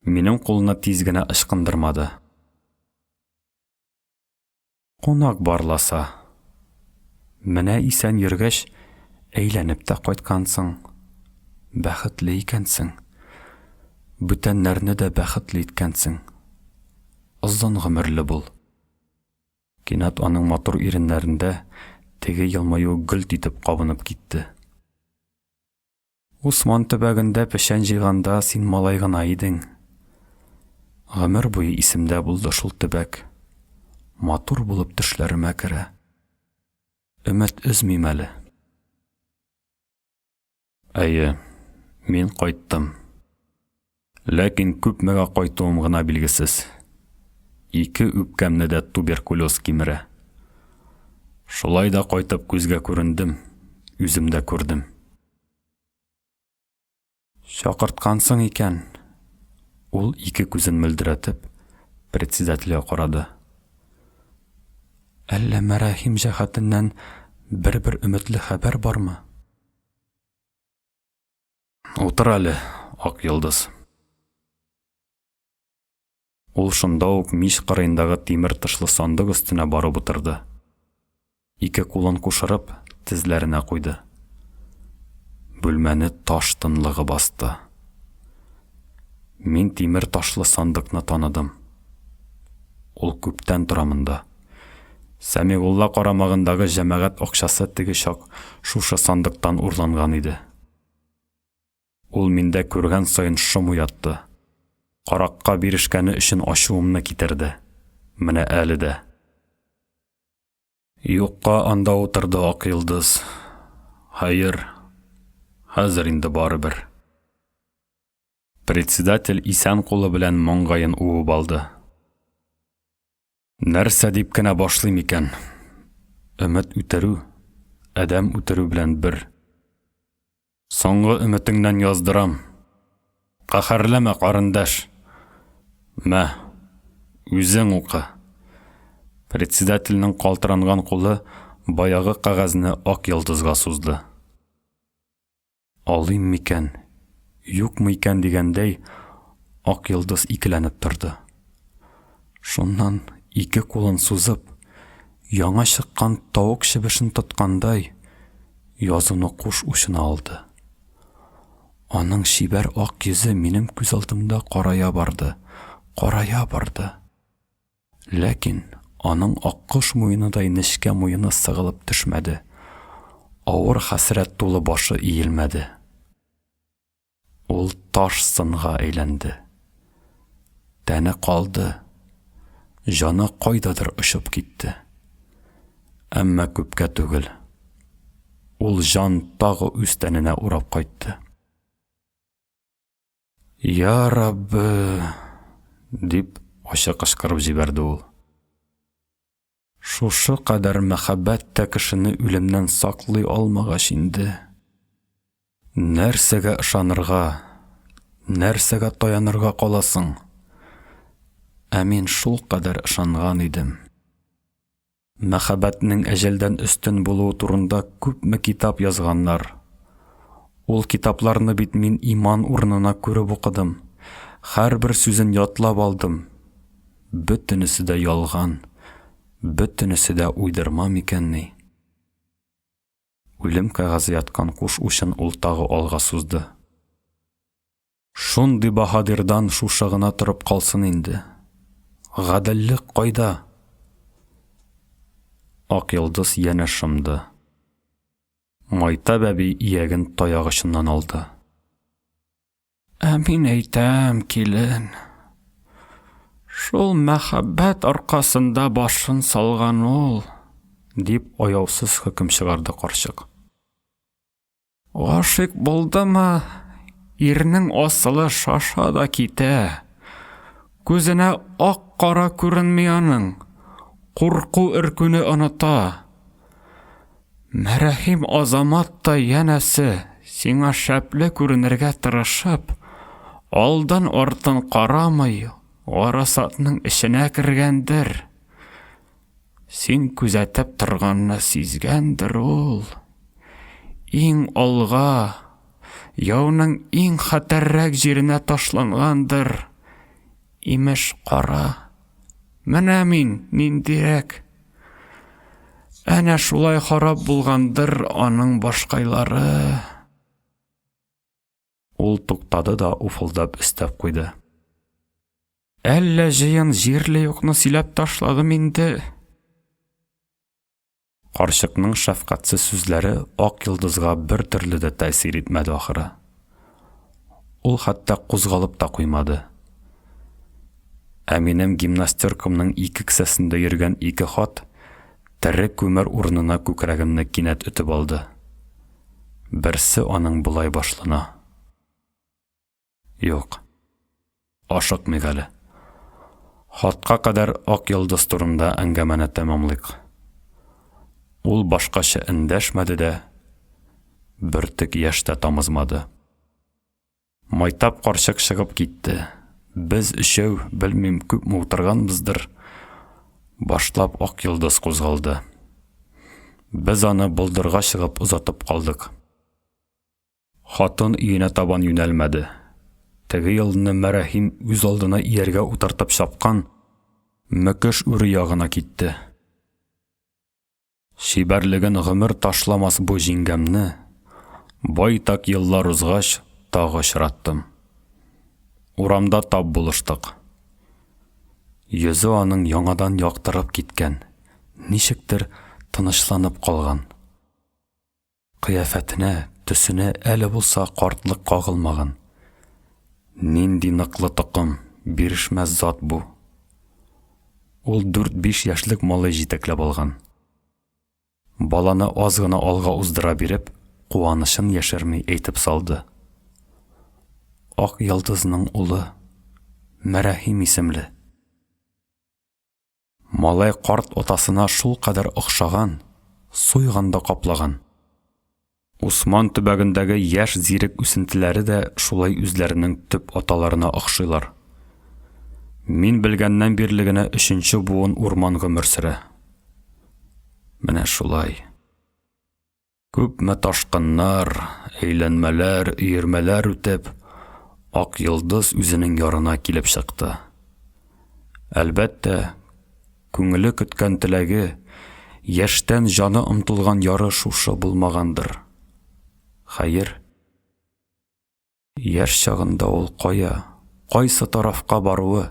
Минем кулны тиз генә ычкындырмады. Кунак барласа. Менә исән йөргәч, әйләнеп тә кайткансың. Бәхетле икәнсең. Бүтәннәрне дә бәхетле иткәнсең. Озын гомерле бул. Кинәт аның матур иреннәрендә теге елмаю гөлт итеп кабынып китте. Усман төбәгендә пешән җыйганда син малай гына идең. Гомер буе исемдә булды шул төбәк. Матур булып төшләремә керә. Өмет өзмим әле. Әйе, мин кайттым. Ләкин күпмегә кайтуым гына билгесез. 2 үпкәмне дә туберкулез кимерә. Шулай да кайтып күзгә күрендем, үзем дә күрдем. Чакырткансың икән. Ул 2 күзен мөлдерәтеп, председательгә карады. Әллә мәрәхим җәһәтеннән бер өметле хәбәр бармы? Утыр әле, ак йолдыз. Ул шунда ук мич кырыендагы тимер тышлы сандык өстенә барып утырды. 2 кулын кушырып, тезләренә куйды. Бүлмәне таш тынлыгы басты. Мин тимер ташлы сандыкны таныдым. Ул күптән тора монда. Сәмигулла карамагындагы җәмәгать акчасы теге чак шушы сандыктан урланган иде. Ул миндә күргән сайын шом уятты. Каракка бирешкәне өчен ачуымны китерде. Менә әле дә. Юкка анда утырды ак йолдыз. Хәер, хәзер инде барыбер. Председатель исән кулы белән маңгаен уып алды. Нәрсә дип кенә башлыйм икән? Өмет үтерү, адәм үтерү белән бер. Соңгы өметеңнән яздырам. Каһәрләмә карындаш. Мә, үзең укы. Председательнең калтыранган кулы баягы кагазны ак йолдызга сузды. Алыйм микән, юкмы икән дигәндәй, ак йолдыз икеләнеп торды. Шуннан 2 кулын сузып, яңа чыккан тавык чебешен тоткандай, язуны куш учына алды. Аның шибәр ак йөзе минем күз алдымда карая барды. Ләкин аның аккош муеныдай нечкә муены сыгылып төшмәде. Авыр хәсрәт тулы башы иелмәде. Ул таш сынга әйләнде. Тәне калды. Жаны кайдадыр очып китте. Әмма күпкә түгел. Ул жан тагы үз тәненә урап кайтты. Я Раббы, дип ачык кычкырып җибәрде ул. Шушы кадәр мәхәббәт тә кешене үлемнән саклый алмагач инде. Нәрсәгә ышанырга, нәрсәгә таянырга каласың? Мин шул кадәр ышанган идем. Мәхәббәтнең әҗәлдән өстен булуы турында күпме китап язганнар. Ул китапларны бит мин иман урынына күреп укыдым. Һәрбер сүзен ятлап алдым. Бөтенесе дә ялган. Бөтенесе дә уйдырма микәнни? Үлем кәгазе яткан куш учын ул тагы алга сузды. Шундый баһадирдан шушы гына торып калсын инде. Гаделлек кайда? Ак йолдыз янә шымды. Майта бәби иягын таягышыннан алды. Мин әйтәм, килен. Шул мәхәббәт аркасында башын салган ул, дип аяусыз хөкем чыгарды карчык. Гашык булдымы, ирнең асылы шаша да китә. Күзенә ак-кара күренми аның, курку өркүне оныта. Мәрәхим Азамат та янәсе, сиңа шәпле күренергә тырышып, алдан артын карамый, Арасатның эшенә кергәндер. Син күзәтеп торганны сизгәндер ул. Иң алга, яуның иң хәтәррәк җиренә ташлангандыр. Имеш кара. Менә мин ниндирәк. Әнә шулай харап булгандыр аның башкайлары. Ул туктады да уфылдап өстәп куйды. Әллә җыен җирле юкны сөйләп ташладым инде. Карчыкның шәфкатьсез сүзләре ак йолдызга бер төрле дә тәэсир итмәде ахыры. Ул хәтта кузгалып та куймады. Ә минем гимнастеркамның ике кесәсендә йөргән ике хат тере күмер урынына күкрәгемне кинәт үтеп алды. Берсе аның булай башлана. Юк. Ашыкмый әле. Хатка кадәр ак йолдыз турында әңгәмәне тәмамлыйк. Ул башкача эндәшмәде дә, бөртек яшь тә тамызмады. Майтап карчык чыгып китте. Без өчәү, белмим, күпме утырганбыздыр. Башлап ак йолдыз кузгалды. Без аны булдырга чыгып узатып калдык. Хатын өенә табан юнәлмәде. Теге елны Мәрәхим үз алдына ияргә утыртып чапкан мөкеш үрі ягына китте. Шибәрлеген гомер ташламас бу җиңгәмне байтак еллар узгач тагы очраттым. Урамда тап булыштык. Йөзе аның яңадан яктырып киткән, ничектер тынычланып калган. Кыяфәтенә, төсенә әле булса картлык кагылмаган. Нинди ныклы токым, бирешмәс зат бу. Ул 4-5 яшьлек малай җитәкләп алган. Баланы аз гына алга уздыра биреп, куанышын яшерми әйтеп салды. Ак йолдызның улы, Мәрәхим исемле. Малай карт атасына шул кадәр охшаган, суйганда каплаган. Усман төбәгендәге яшь зирек үсентеләре дә шулай үзләренең төп аталарына охшыйлар. Мин белгәннән бирле генә 3нче буын урман гомер сөрә. Менә шулай. Күпме ташкыннар, әйләнмәләр, өермәләр үтеп, ак йолдыз үзенең ярына килеп чыкты. Әлбәттә, күңеле көткән теләге, яшьтән җаны омтылган яры шушы булмагандыр. Хәер, яшь чагында ул кайсы тарафка баруы,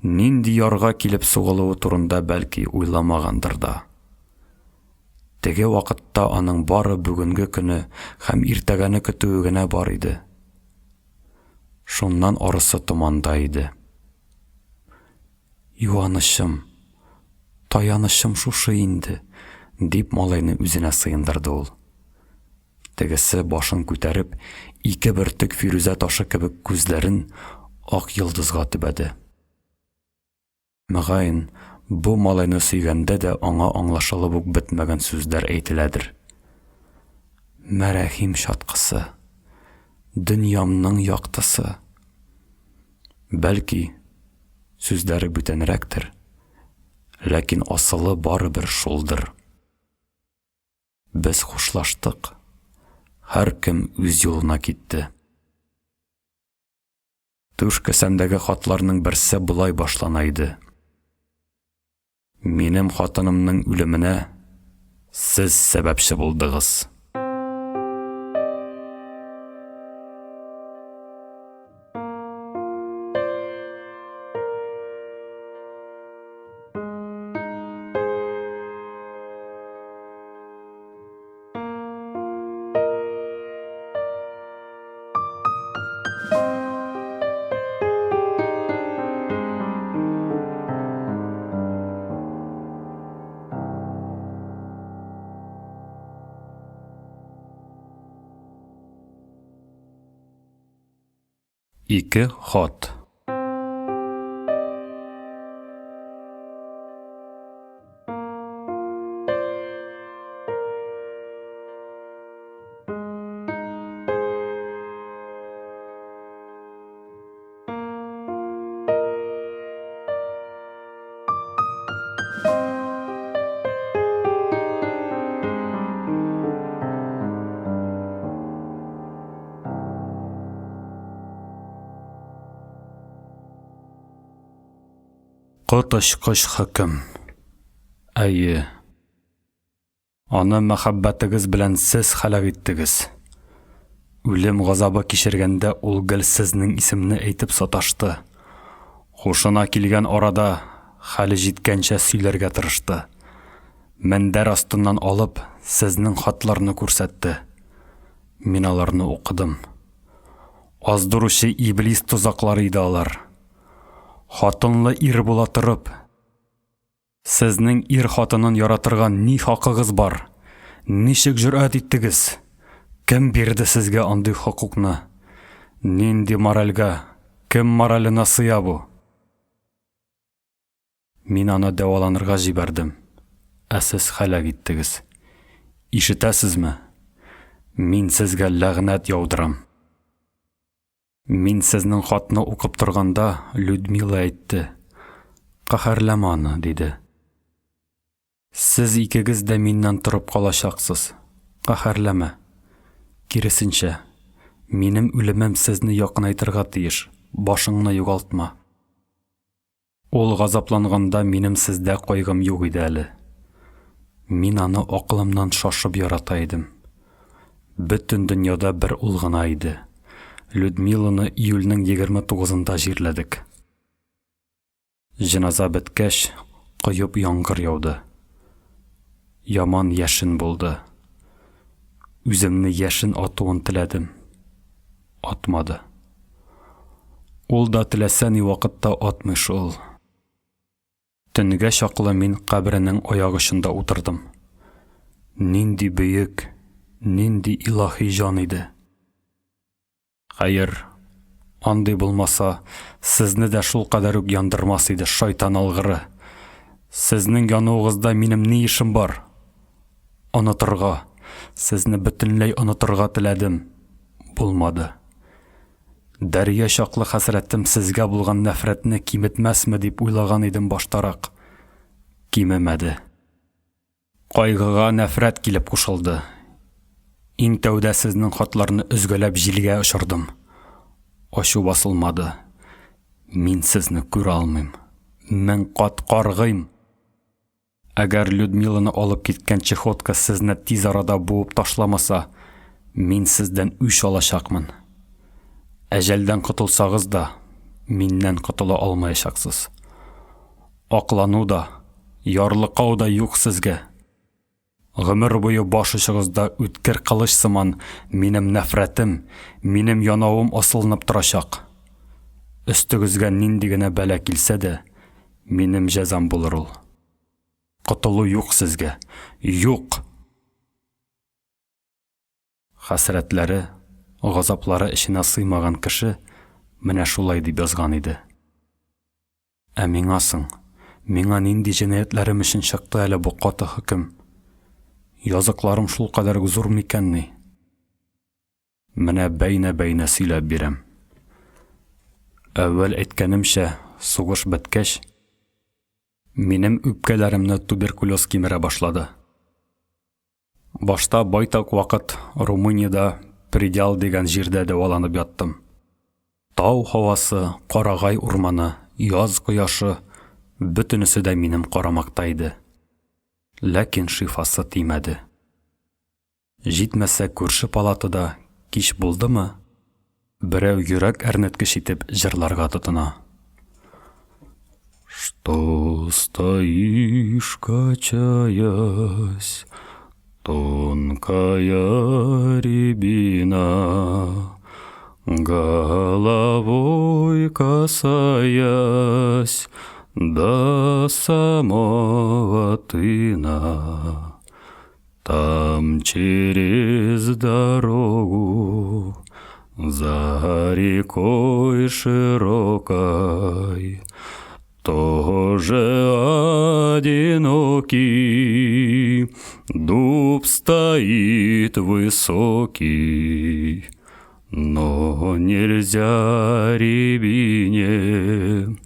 нинди ярга килеп сугылуы турында бәлки уйламагандыр да. Теге вакытта аның бары бүгенге көне һәм иртәгәне көтүе генә бар иде. Шуннан арысы томанда иде. Юанышым, таянышым шушы инде, дип малайны үзенә сыендырды ул. Тегесе башын күтәреп, ике бөртек фирүзә ташы кебек күзләрен ак йолдызга төбәде. Мәгәен, бу малайны сөйгәндә дә аңа аңлашылып ук бетмәгән сүзләр әйтеләдер. Мәрәхим шаткысы, дөньямның яктысы. Бәлки, сүзләре бүтәнрәктер. Ләкин асылы барыбер шулдыр. Без хушлаштык. Һәр кем үз юлына китте. Түш кесәмдәге хатларның берсе булай башлана иде. Минем хатынымның үлеменә сез сәбәпче булдыгыз. Ике хат. Коточкыч хөкем. Әйе. Аны мәхәббәтегез белән сез хәлак иттегез. Үлем газабы кичергәндә ул гел сезнең исемне әйтеп саташты. Хушына килгән арада хәле җиткәнчә сөйләргә тырышты. Мендәр астыннан алып сезнең хатларны күрсәтте. Мин аларны укыдым. Аздыручы иблис тузаклары иде алар. Хатынлы ир була торып, сезнең ир хатынын яратырга ни хакыгыз бар? Ничек җөрьәт иттегез? Кем бирде сезгә андый хокукны? Нинди моральгә? Кем моралена сыя бу? Мин аны дәваланырга җибәрдем. Ә сез хәлак иттегез. Ишетәсезме? Мин сезгә ләгънәт яудырам. Мин сезнең хатны укып торганда Людмила әйтте. Каһәрләмә аны, диде. Сез икегез дә миннән торып калачаксыз. Каһәрләмә. Киресенчә, минем үлемем сезне якынайтырга тиеш. Башыңны югалтма. Ул газапланганда минем сездә кайгым юк иде әле. Мин аны акылымнан шашып ярата идем. Бөтен дөньяда бер ул гына иде. Людмиланы июльнең 29-ында җирләдек. Җеназа беткәч, коеп яңгыр яуды. Яман яшен булды. Үземне яшен атуын теләдем. Атмады. Ул да теләсә ни вакытта атмый шул. Төнгә чаклы мин кабренең аяк очында утырдым. Нинди бөек, нинди илаһи җан иде. Хәер, андый булмаса, сезне дә шул кадәр үк яндырмас иде шайтан алгыры. Сезнең януыгызда минем ни эшем бар? Онытырга, сезне бөтенләй онытырга теләдем. Булмады. Дәрья чаклы хәсрәтем сезгә булган нәфрәтне киметмәсме дип уйлаган идем баштарак. Кимемәде. Кайгыга нәфрәт килеп кушылды. Иң тәүдә сезнең хатларны өзгәләп җилгә очырдым. Ачу басылмады. Мин сезне күрә алмыйм. Мен кат каргыйм. Әгәр Людмиланы алып киткән чехотка сезне тиз арада буып ташламаса, мин сездән үч алачакмын. Әҗәлдән котылсагыз да, миннән котыла алмаячаксыз. Аклану да, ярлыкау да юк сезгә. Гомер буе башыгызда үткер кылыч сыман минем нәфрәтем, минем янавым асылынып торачак. Өстегезгә нинди генә бәла килсә дә, минем җәзам булыр ул. Котылу юк сезгә. Юк. Хәсрәтләре, газаплары эченә сыймаган кеше менә шулай дип язган иде. Ә миңа соң, миңа нинди җинаятләрем өчен чыкты әле бу каты хөкем? Языкларым шул кадәр зур микәнни? Менә бәйнә-бәйнә сөйләп бирәм. Әввәл әйткәнемчә, сугыш беткәч, Минем үпкәләремне туберкулез кимерә башлады. Башта байтак вакыт Румыниядә Придял дигән җирдә дәваланып яттым. Тау һавасы, карагай урманы, яз кояшы бөтенесе дә минем карамакта иде. Ләкин шифасы тимәде. Җитмәсә күрше палатада кич булдымы, берәү йөрәк әрнеткеч итеп җырларга тотына. Что стоишь, качаясь, тонкая рябина, головой касаясь до самого тына. Там через дорогу за рекой широкой тоже одинокий дуб стоит высокий, но нельзя рябине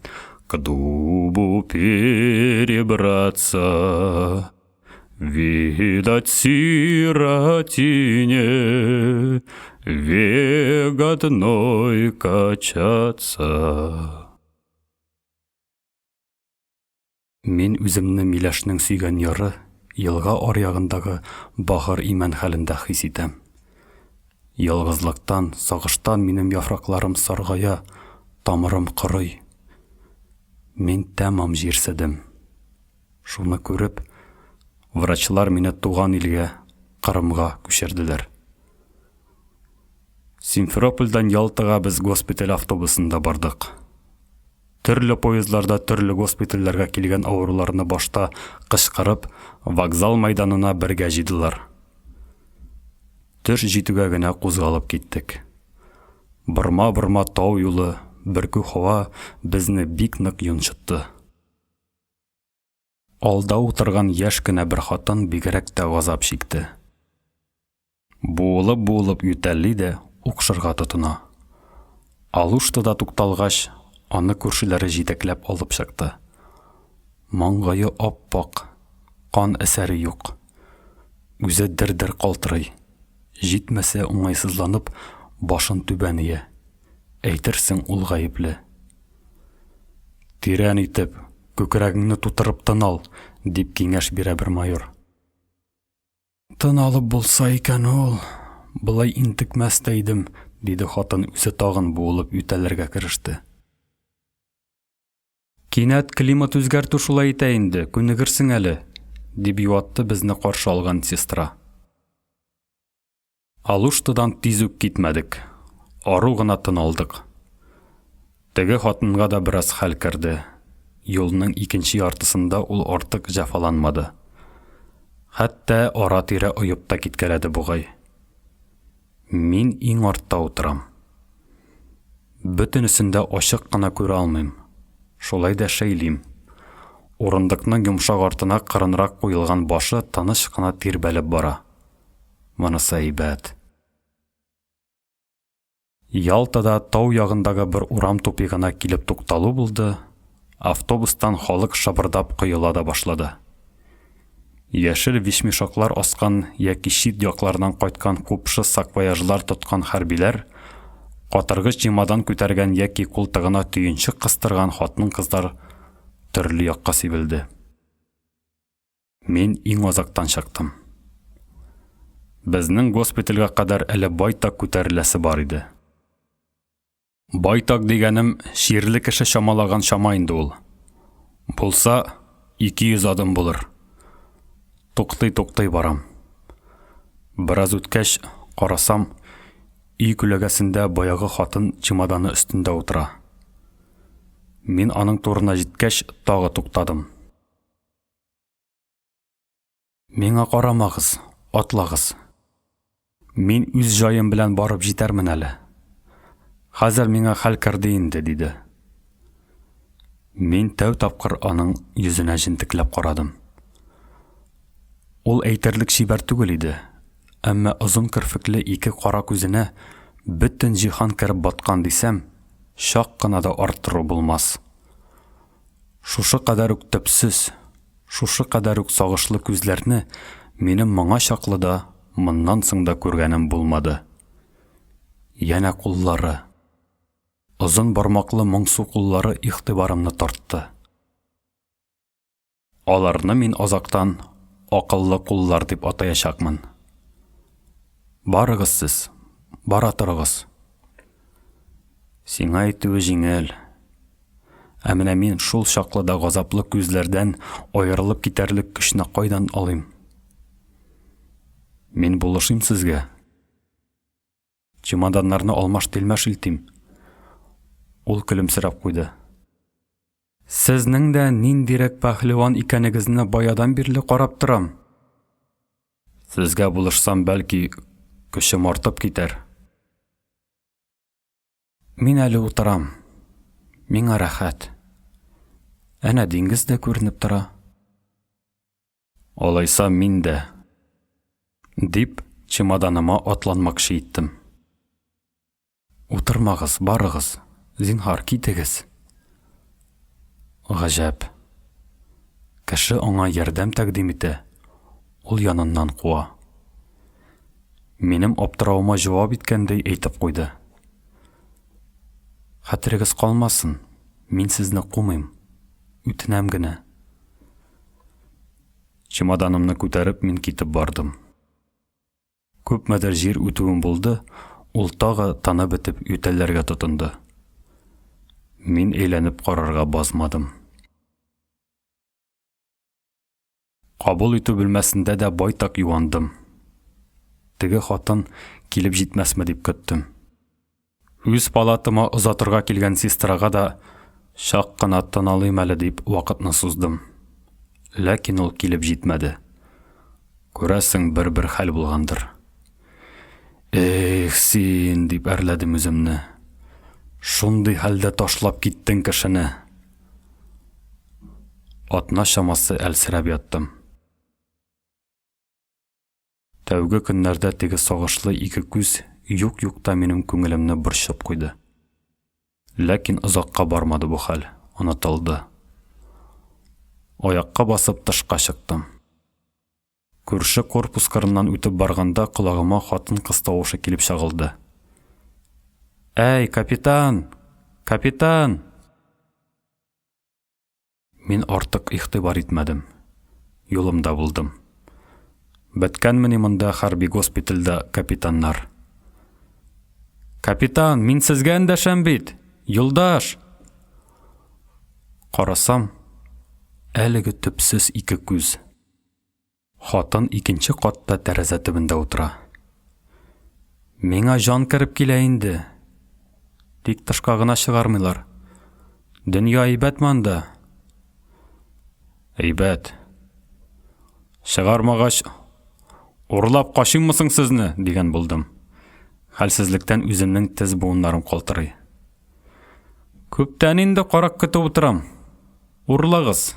к дубу перебраться. Видать, сиротине век одной качаться. Мин үземне Миләшнең сөйгән яры, елга аръягындагы бахыр имән хәлендә хис итәм. Ялгызлыктан, сагыштан минем яфракларым саргая, тамырым кырый. Мин тәмам җирсәдем. Шуны күреп, врачлар мине туган илгә, Кырымга күчерделәр. Симферопольдән Ялтага без госпиталь автобусында бардык. Төрле поездларда төрле госпитальләргә килгән авыруларны башта кычкырып, вокзал майданына бергә җыйдылар. Төш җитүгә генә кузгалып киттек. Борма-борма тау юлы, бөркү һава безне бик нык йончытты. Алда утырган яшь кенә бер хатын бигрәк тә газап чикте. Буылып ютәлли дә укшырга тотына. Алуштыда тукталгач, аны күршеләре җитәкләп алып чыкты. Маңгае аппак, кан әсәре юк. Үзе дер-дер калтырый. Җитмәсә уңайсызланып, башын түбән ия. Әйтерсең ул гаепле. Тирән итеп, күкрәгеңне тутырып тын ал, дип киңәш бирә бер майор. Тын алып булса икән ул, былай интекмәс тә идем, диде хатын үзе тагын буылып ютәләргә кереште. Кинәт климат үзгәртү шулай итә инде, күнегерсең әле, дип юатты безне каршы алган сестра. Алуштыдан тиз үк китмәдек. Ару гына тын алдык. Теге хатынга да бераз хәл керде. Юлның икенче яртысында ул артык җәфаланмады. Хәтта ара-тирә оеп та киткәләде бугай. Мин иң артта утырам. Бөтенесендә ачык кына күрә алмыйм. Шулай да шәйлим. Урындыкның йомшак артына кырынрак куелган башы таныш кына тирбәлеп бара. Монысы әйбәт. Ялтада тау ягындагы бер урам тупигына килеп тукталу булды. Автобустан халык шабырдап коела да башлады. Яшел вишмишаклар аскан яки чит яклардан кайткан купшы саквояжлар тоткан хәрбиләр, катыргыч җимадан күтәргән яки култыгына төенчек кыстырган хатын-кызлар төрле якка сибелде. Мин иң азактан чыктым. Безнең госпитальгә кадәр әле байтак күтәреләсе бар иде. Байтак дигәнем ширле кеше чамалаган чама инде ул. Булса 200 адым булыр. Туктый барам. Бераз үткәч карасам, үй күләгәсендә баягы хатын чемоданы өстендә утыра. Мин аның турына җиткәч тагы туктадым. Миңа карамагыз, атлагыз. Мин үз җаем белән барып җитәрмен әле. Хәзер миңа хәл керде инде, диде. Мин тәү тапкыр аның йөзенә җентекләп карадым. Ул әйтерлек шибәр түгел иде, әмма озын кырфыклы ике кара күзенә бөтен җиһан кереп баткан дисәм, шак кына да арттыру булмас. Шушы кадәр үк төпсез, шушы кадәр үк сагышлы күзләрне минем моңа чаклыда, моннан соң да күргәнем булмады. Яна куллары, озын бармаклы моңсу куллары игътибарымны тартты. Аларны мин азактан акыллы куллар дип атаячакмын. Барыгыз сез, бара торыгыз. Сиңа әйтүе җиңел. Ә менә мин шул чаклыда газаплы күзләрдән аерылып китәрлек көчне кайдан алыйм? Мин булышыйм сезгә. Чемоданнарны алмаш-тилмәш илтим. Ул көлемсерәп куйды. Сезнең дә ниндирәк пәһлеван икәнегезне баядан бирле карап торам. Сезгә булышсам, бәлки, көчем артып китәр. Мин әле утырам. Миңа рәхәт. Әнә диңгез дә күренеп тора. Алайса мин дә, дип, чемоданыма атланмакчы иттем. Утырмагыз, барыгыз, зинһар китегез. Гаҗәп. Кеше аңа ярдәм тәкъдим итә, ул яныннан куа. Минем аптырауыма җавап иткәндәй әйтеп куйды. Хәтерегез калмасын, мин сезне кумыйм, үтенәм генә. Чемоданымны күтәреп мин китеп бардым. Күпмәдер җир үтүем булды, ул тагы таны бетеп үтәләргә тотынды. Мин әйләнеп карарга базмадым. Кабул итү бүлмәсендә дә байтак юандым. Теге хатын килеп җитмәсме дип көттем. Үз палатыма озатырга килгән сестрага да шак кына тыналыйм әле дип вакытны суздым. Ләкин ул килеп җитмәде. Күрәсең, бер хәл булгандыр. Эх, син, дип әрләдем үземне. Шундый хәлдә ташлап киттең кешене. Атна чамасы әлсерәп яттым. Тәүге көннәрдә теге сагышлы ике күз юк-юкта минем күңелемне борчып куйды. Ләкин озакка бармады бу хәл, онытылды. Аякка басып тышка чыктым. Күрше корпус кырыннан үтеп барганда колагыма хатын кыз тавышы килеп чагылды. Әй, капитан! Капитан! Мин артык игътибар итмәдем. Юлымда булдым. Беткәнмени монда хәрби госпитальдә капитаннар. Капитан, мин сезгә эндәшәм бит. Юлдаш! Карасам, әлеге төпсез ике күз. Хатын икенче катта тәрәзә төбендә утыра. Миңа жан кереп килә инде. Тик тышка гына чыгармыйлар. Дөнья әйбәт монда. Әйбәт. Чыгармагач, урлап кашыйммы соң сезне, дигән булдым. Хәлсезлектән үземнең тез буыннарым калтырый. Күптән инде карак көтеп утырам. Урлагыз.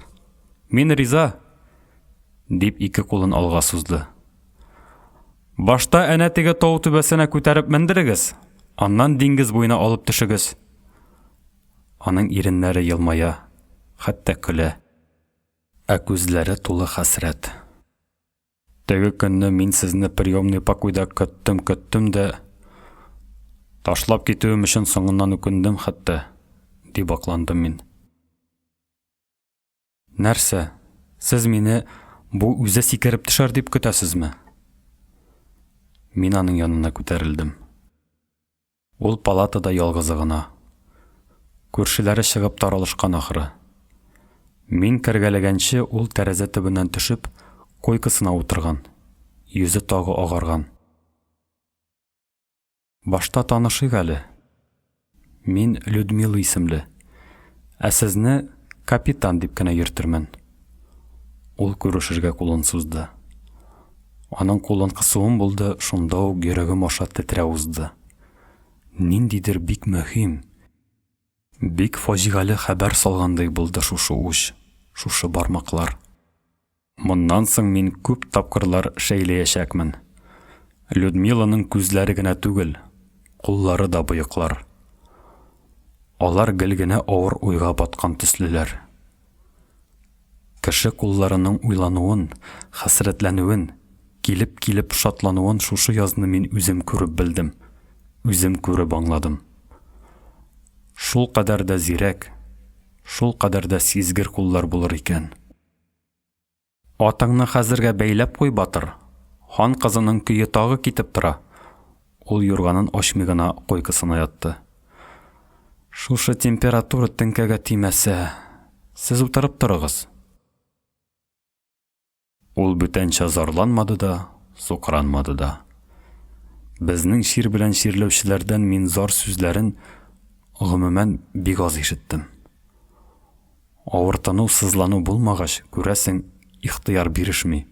Мин риза, дип ике кулын алга сузды. Башта әнә теге тау түбәсенә күтәреп мендерегез, аннан диңгез буена алып төшегез. Аның иреннәре елмая, хәтта көлә. Ә күзләре тулы хәсрәт. Теге көнне мин сезне приемный покойда көттем дә, ташлап китүем өчен соңыннан үкендем хәтта, дип акландым мин. Нәрсә, сез мине бу үзе сикереп төшәр дип көтәсезме? Мин аның янына күтәрелдем. Ул палатада ялгызы гына. Күршеләре чыгып таралышкан ахыры. Мин кергәләгәнче ул тәрәзә төбеннән төшеп, койкасына утырган. Йөзе тагы агарган. Башта танышыйк әле. Мин Людмила исемле. Ә сезне капитан дип кенә йөртермен. Ул күрешергә кулын сузды. Аның кулын кысуым булды, шунда ук йөрәгем аша тетрәү узды. Ниндидер бик мөһим, бик фаҗигале хәбәр салгандай булды шушы уч, шушы бармаклар. Моннан соң мин күп тапкырлар шәйләячәкмен. Людмиланың күзләре генә түгел, куллары да быйыклар. Алар гел генә авыр уйга баткан төслеләр. Кеше кулларының уйлануын, хәсрәтләнүен, килеп шатлануын шушы язны мин үзем күреп белдем, үзем күреп аңладым. Шул кадәр дә зирәк, шул кадәр дә сизгер куллар булыр икән. Атыңны хәзергә бәйләп куй, Батыр. Хан кызының көе тагы китеп тора. Ул юрганын ачмый гына койкысына ятты. Шушы температура теңкәгә тимәсә, сез утырып торыгыз. Ул бүтәнчә зарланмады да, сукранмады да. Безнең шир белән ширләүчеләрдән мин зар сүзләрен гомумән бик аз ишеттем. Авыртыну, сызлану булмагач, күрәсең, ихтыяр бирешми.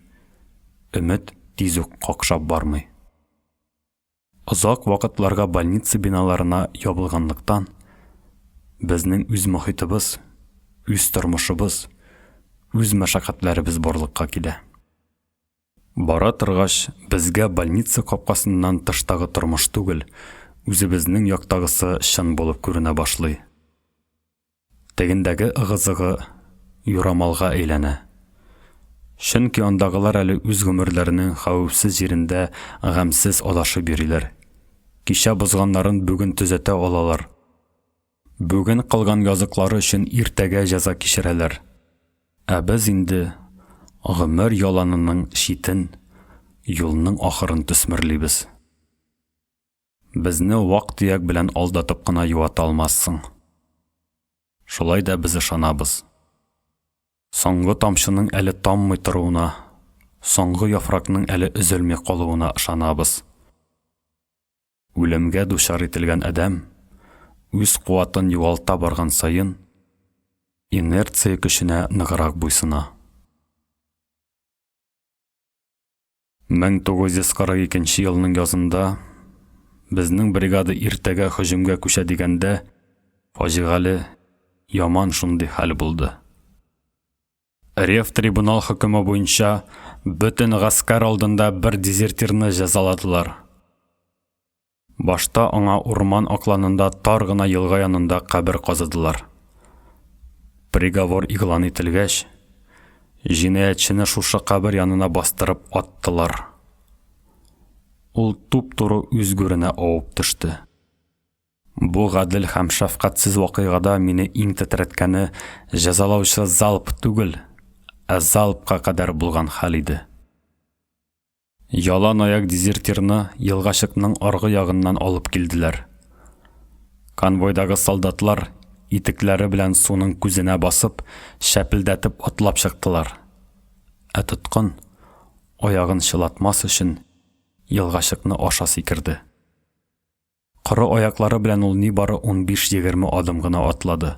Өмет тиз үк какшап бармый. Озак вакытларга больница биналарына ябылганлыктан, безнең үз мөхитебез, үз тормышыбыз, үз мәшәкатьләребез барлыкка килә. Бара торгач, безгә больница капкасыннан тыштагы тормыш түгел, үзебезнең яктагысы чын булып күренә башлый. Тегендәге ыгызыгы юрамалга әйләнә. Чөнки андагылар әле үз гомерләренең хәвефсез җирендә гамсез адашып йөриләр. Кичә бозганнарын бүген төзәтә алалар. Бүген кылган языклары өчен иртәгә җәза кичерәләр. Ә без инде гомер яланының шитен, юлның ахырын төсмерлибез. Безне вак-төяк белән алдатып кына юата алмассың. Шулай да без ышанабыз. Соңгы тамчының әле таммый торуына, соңгы яфракның әле өзелми калуына ышанабыз. Үлемгә дучар ителгән адәм үз куатын югалта барган сайын инерция көченә ныграк буйсына. 1942 елның язында безнең бригада иртәгә һөҗүмгә күчә дигәндә фаҗигале, яман шундый хәл булды. Рев-трибунал хөкеме буенча бөтен гаскәр алдында бер дезертирны җәзаладылар. Башта аңа урман акланында тар гына елга янында кабер казыдылар. Приговор игълан ителгәч, җинаятьчене шушы кабер янына бастырып аттылар. Ул туп-туры үз гүренә авып төште. Бу гадел һәм шәфкатьсез вакыйгада мине иң тетрәткәне җәзалаучы залп түгел, ә залпка кадәр булган хәл иде. Ялан аяк дезертирны елгачыкның аргы ягыннан алып килделәр. Конвойдагы солдатлар итекләре белән суның күзенә басып, шәпелдәтеп атлап чыктылар. Ә тоткын, аягын чылатмас өчен, елгачыкны аша сикерде. Коры аяклары белән ул нибары 15-20 адым гына атлады.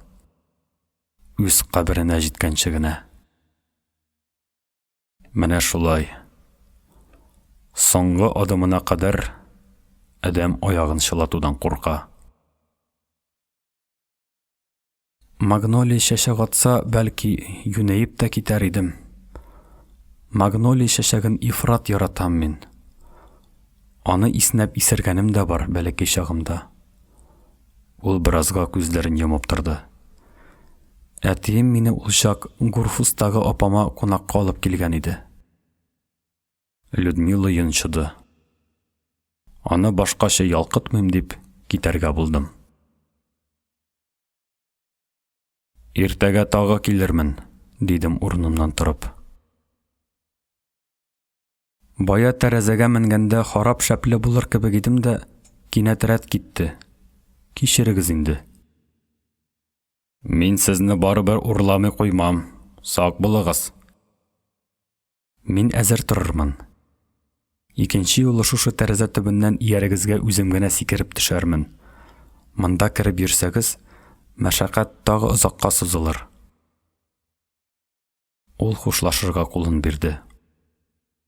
Үз каберенә җиткәнче генә. Менә шулай. Соңгы адымына кадәр адәм аягын чылатудан курка. Магнолия чәчәк атса, бәлки, юнәеп тә китәр идем. Магнолия чәчәген ифрат яратам мин. Аны иснәп исергәнем дә бар бәләкәй чагымда. Ул биразга күзләрен йомып торды. Әтием мине ул чак Гурфустагы апама кунакка алып килгән иде. Людмила йончыды. Аны башкача ялкытмыйм дип китәргә булдым. Иртәгә тагы килермен, дидем урынымнан торып. Бая тәрәзәгә менгәндә харап шәпле булыр кебек идем дә, кинәт рәт китте. Кичерегез инде. Мин сезне барыбер урламый куймам, сак булыгыз. Мин әзер торырмын. Икенче юлы шушы тәрәзә төбеннән иярегезгә үзем генә сикереп төшәрмен. Монда киреп йөрсәгез, мәшәкать тагы озакка сузылыр. Ул хушлашырга кулын бирде.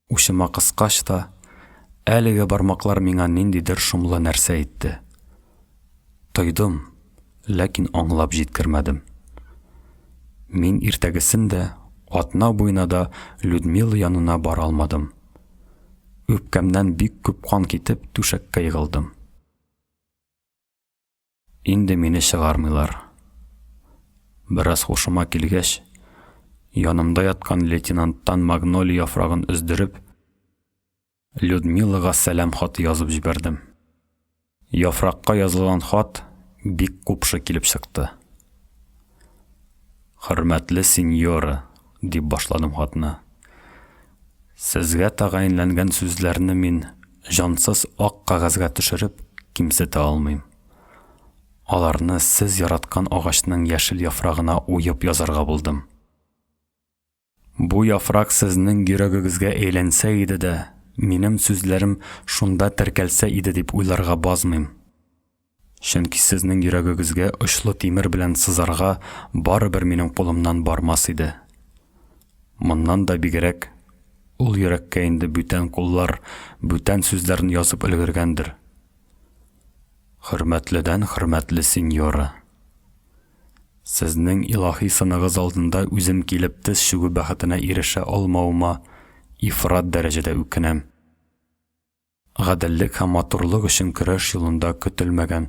Ушыма кыскач та, әлеге бармаклар миңа ниндидер шомлы нәрсә әйтте. Тойдым, ләкин аңлап җиткермәдем. Мин иртәгесен дә, атна буена да Людмила янына бара алмадым. Үпкәмнән бик күп кан китеп, түшәккә егылдым. Инде мине чыгармыйлар. Бераз хушыма килгәч, Янымда яткан лейтенанттан магнолия яфрагын өздереп, Людмилага сәлам хаты язып җибәрдем. Яфракка язылган хат бик купшы килеп чыкты. Хөрмәтле сеньора, дип башладым хатны. Сезгә тәгаенләнгән сүзләрне мин җансыз ак кагазга төшереп кимсетә алмыйм. Аларны сез яраткан агачның яшел яфрагына уеп язарга булдым. Бу яфрак сезнең йөрәгегезгә әйләнсә иде дә, минем сүзләрем шунда теркәлсә иде дип уйларга базмыйм. Чөнки сезнең йөрәгегезгә очлы тимер белән сызарга барыбер минем кулымнан бармас иде. Моннан да бигрәк, ул йөрәккә инде бүтән куллар, бүтән сүзләрне язып өлгергәндер. Хөрмәтледән хөрмәтле сеньора. Сезнең илаһи сынагыз алдында үзем килеп тез чүгү бәхетенә ирешә алмауыма ифрат дәрәҗәдә үкенәм. Гаделлек һәм матурлык өчен көрәш юлында көтелмәгән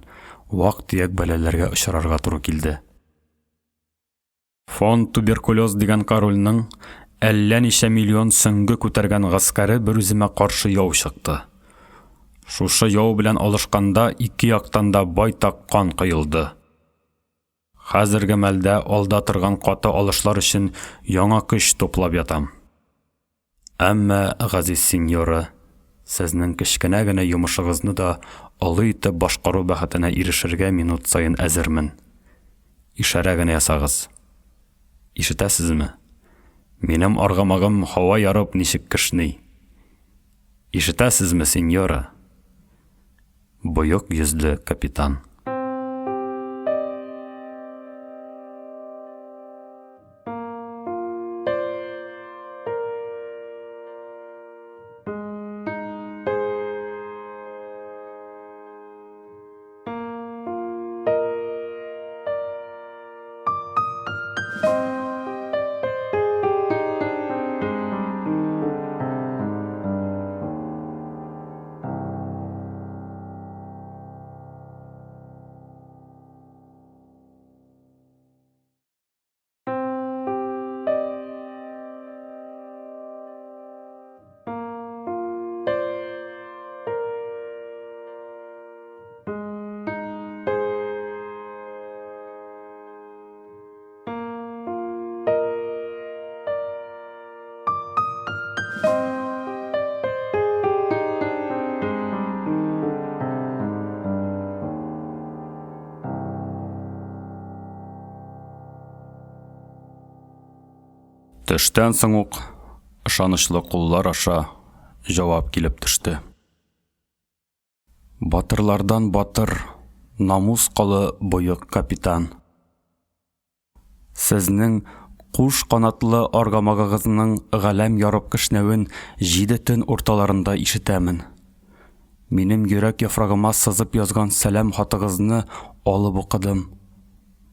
вак-төяк бәләләргә очрарга туры килде. Фон Туберкулез дигән корольнең әллә ничә миллион сөңге күтәргән гаскәре бер үземә каршы яу чыкты. Шушы яу белән алышканда ике яктан да байтак кан кыйылды. Хәзерге мәлдә алда торган каты алышлар өчен яңа көч топлап ятам. Әмма, газиз сеньора, сезнең кечкенә генә йомышыгызны да олы итеп башкару бәхетенә ирешергә минут сайын әзермен. Ишарә генә ясагыз. Ишетәсезме? Минем аргамагым һава ярып ничек кешни. Ишетәсезме, сеньора? Боек йөзле капитан. Төштән соң ук ышанычлы куллар аша җавап килеп төште. Батырлардан батыр, намус кылы боек капитан. Сезнең куш канатлы аргамагыгызның галәм ярып кешнәвен 7 төн урталарында ишетәмен. Минем йөрәк яфрагыма сызып язган сәлам хатыгызны алып укыдым.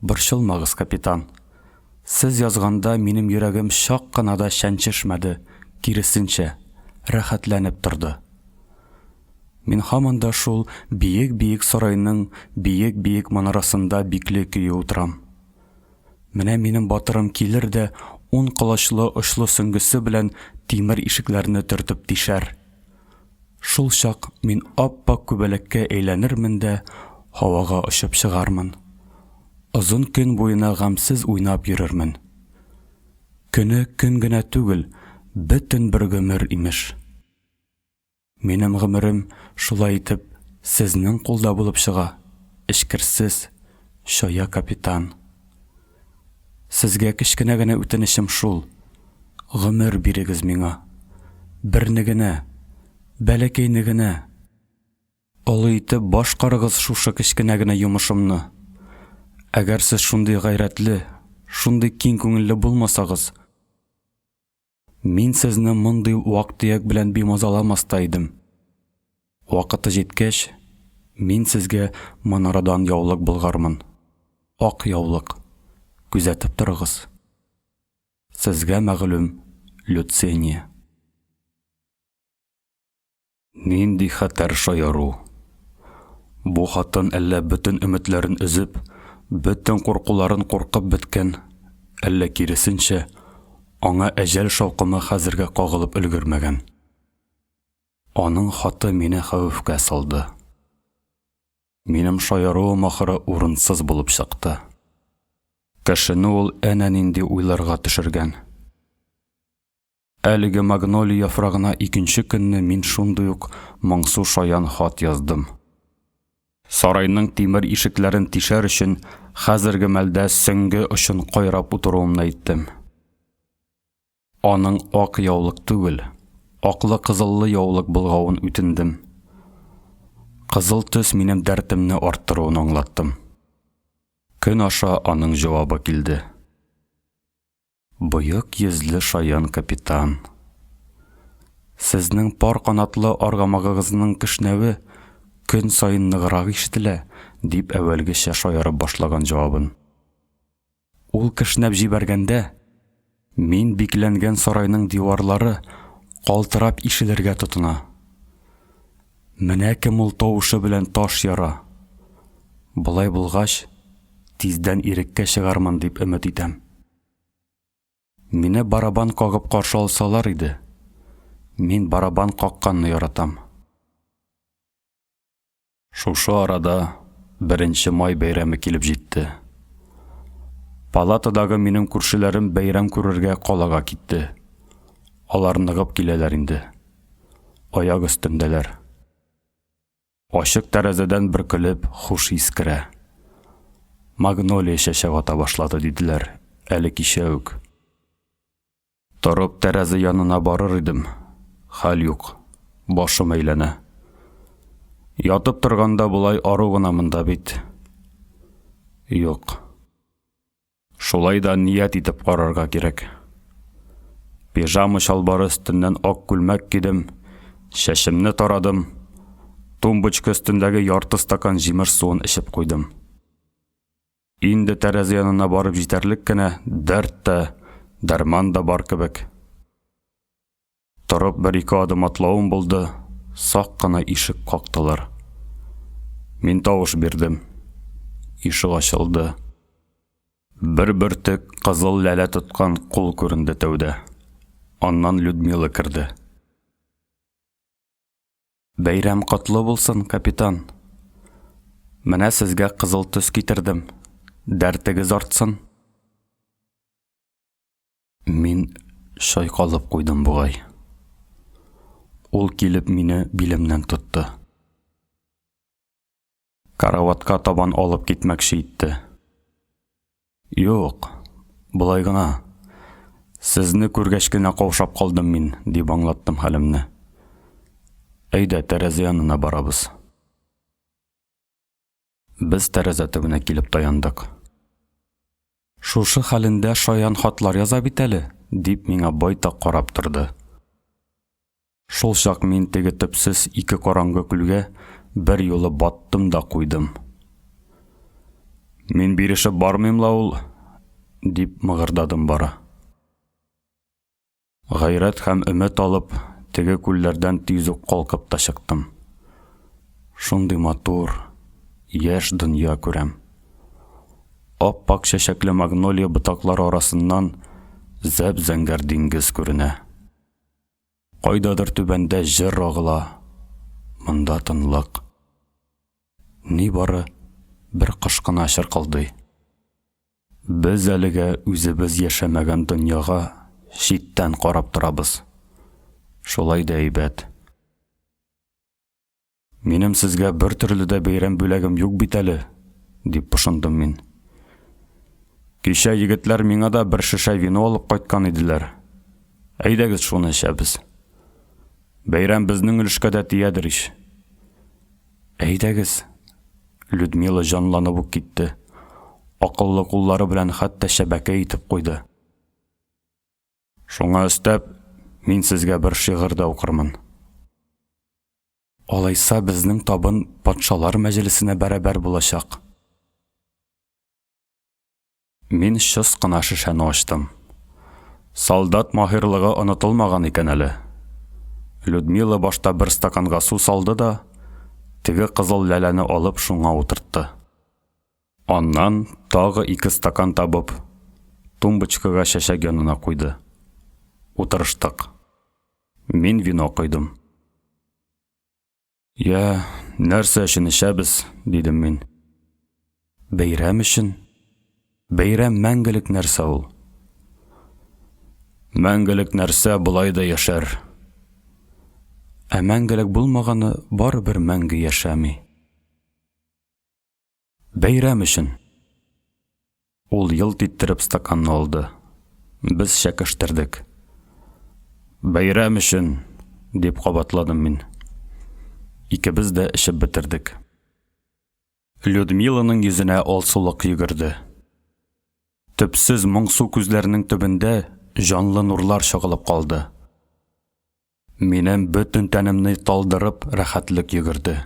Борчылмагыз, капитан. Сез язганда минем йөрәгем шак кына да чәнчешмәде, киресенчә, рәхәтләнеп торды. Мин һаман да шул биек-биек сарайның биек-биек манарасында бикле көе утырам. Менә минем батырым килер дә 10 кылычлы очлы сөңгесе белән тимер ишекләрне төртеп тишәр. Шул чак мин ап-пак күбәләккә әйләнермен дә һавага очып чыгармын. Озын көн буена гамсыз уйнап йөрермен. Көне көн генә түгел, бөтен бер гомер имеш. Минем гомерем шулай итеп сезнең кулда булып чыга, эшкерсез, шая капитан. Сезгә кечкенә генә үтенечем шул. Гомер бирегез миңа. Берне генә, бәләкәйне генә. Олы итеп башкарыгыз шушы кечкенә генә йомышымны. Әгәр сез шундый гайрәтле, шундый киң күңелле булмасагыз, мин сезне мондый вак-төяк белән бимазаламаста идем. Вакыты җиткәч, мин сезгә манарадан яулык булгармын. Ак яулык. Күзәтеп торыгыз. Сезгә мәгълүм Люцения. Нинди хәтәр шаяру. Бу хатын әллә бөтен өметләрен өзеп, бөтен куркуларын куркып беткән, әллә киресенчә, Аңа әҗәл шаукымы хәзергә кагылып өлгермәгән. Аның хаты мине хәвефкә салды. Минем шаяруым ахыры урынсыз булып чыкты. Кешене ул әнә нинди уйларга төшергән. Әлеге магнолия яфрагына икенче көнне мин шундый ук моңсу шаян хат яздым. Сарайның тимер ишекләрен тишәр өчен хәзерге мәлдә сөңге өчен кайрап утыруымны әйттем. Аның ак яулык түгел, аклы-кызыллы яулык булгавын үтендем. Кызыл төс минем дәртемне арттыруын аңлаттым. Көн аша аның җавабы килде. Боек йөзле шаян капитан. Сезнең пар канатлы аргамагыгызның кешнәве көн сайын ныграк ишетелә, дип әвәлгечә шаярып башлаган җавабын. Ул кешнәп җибәргәндә, мин бикләнгән сарайның диварлары калтырап ишелергә тотына. Менә кем ул тавышы белән таш яра. Булай булгач, тиздән иреккә чыгармын дип өмет итәм. Мине барабан кагып каршы алсалар иде. Мин барабан какканны яратам. Шушы арада 1 май бәйрәме килеп җитте. Палатадагы минем күршеләрем бәйрәм күрергә калага китте. Алар ныгып киләләр инде. Аяк өстендәләр. Ачык тәрәзәдән бөркелеп хуш ис керә. Магнолия чәчәк ата башлады диделәр, әле кичә үк. Торып тәрәзә янына барыр идем. Хәл юк. Башым әйләнә. Ятып торганда булай ару гына монда бит. Юк. Шулай да ният итеп карарга кирәк. Пижама чалбары өстеннән ак күлмәк кидем, чәчемне тарадым, тумбочка өстендәге ярты стакан җимеш суын эчеп куйдым. Инде тәрәзә янына барып җитәрлек кенә дәрт тә, дәрман да бар кебек. Торып 1-2 адым атлавым булды, сак кына ишек кактылар. Мин тавыш бирдем. Ишек ачылды. Бер бөртек кызыл ләлә тоткан кул күренде тәүдә. Аннан Людмила керде. Бәйрәм катлы булсын, капитан. Менә сезгә кызыл төс китердем. Дәртегез артсын. Мин шайкалып куйдым бугай. Ул килеп мине билемнән тотты. Караватка табан алып китмәкче итте. Юк, булай гына. Сезне күргәч кенә каушап калдым мин, дип аңлаттым хәлемне. Әйдә, тәрәзә янына барабыз. Без тәрәзә төбенә килеп таяндык. Шушы хәлендә шаян хатлар яза бит әле, дип миңа байтак карап торды. Шул чак мин теге төпсез 2 караңгы күлгә бер юлы баттым да куйдым. Мин бирешеп бармыйм ла ул, дип мыгырдадым бара. Гайрәт һәм өмет алып, теге күлләрдән тиз үк калкып та чыктым. Шундый матур, яшь дөнья күрәм. Ап-пак чәчәкле магнолия ботаклары арасыннан зәп-зәңгәр диңгез күренә. Кайдадыр түбәндә җыр агыла. Монда тынлык. Ни бары бер кош кына чыркылдый. Без әлегә үзебез яшәмәгән дөньяга читтән карап торабыз. Шулай да әйбәт. Минем сезгә бер төрле дә бәйрәм бүләгем юк бит әле, дип пошындым мин. Кичә егетләр миңа да бер шешә вино алып кайткан иделәр. Әйдәгез шуны эчәбез. Бәйрәм безнең өлешкә дә тиядер ич. Әйдәгез. Людмила җанланып ук китте. Акыллы куллары белән хәтта шәбәкә итеп куйды. Шуңа өстәп, мин сезгә бер шигырь дә укырмын. Алайса безнең табын патшалар мәҗлесенә бәрабәр булачак. Мин шыс кына шешәне ачтым. Солдат маһирлыгы онытылмаган икән әле. Людмила башта бер стаканга су салды да, теге кызыл ләләне алып шуңа утыртты. Аннан тагы 2 стакан табып, тумбочкага чәчәк янына куйды. Утырыштык. Мин вино койдым. Я, нәрсә өчен эчәбез, дидем мин. Бәйрәм өчен. Бәйрәм мәңгелек нәрсә ул. Мәңгелек нәрсә булай да яшәр. Ә мәңгелек булмаганы барыбер мәңге яшәми. Бәйрәм өчен. Ул йылт иттереп стаканны алды. Без шәкештәрдек. Бәйрәм өчен, дип кабатладым мин. Икебез дә эчеп бетердек. Людмиланың йөзенә алсулык йөгерде. Төпсез моңсу күзләренең төбендә җанлы нурлар чагылып калды. Минем бөтен тәнемне талдырып рәхәтлек йөгерде.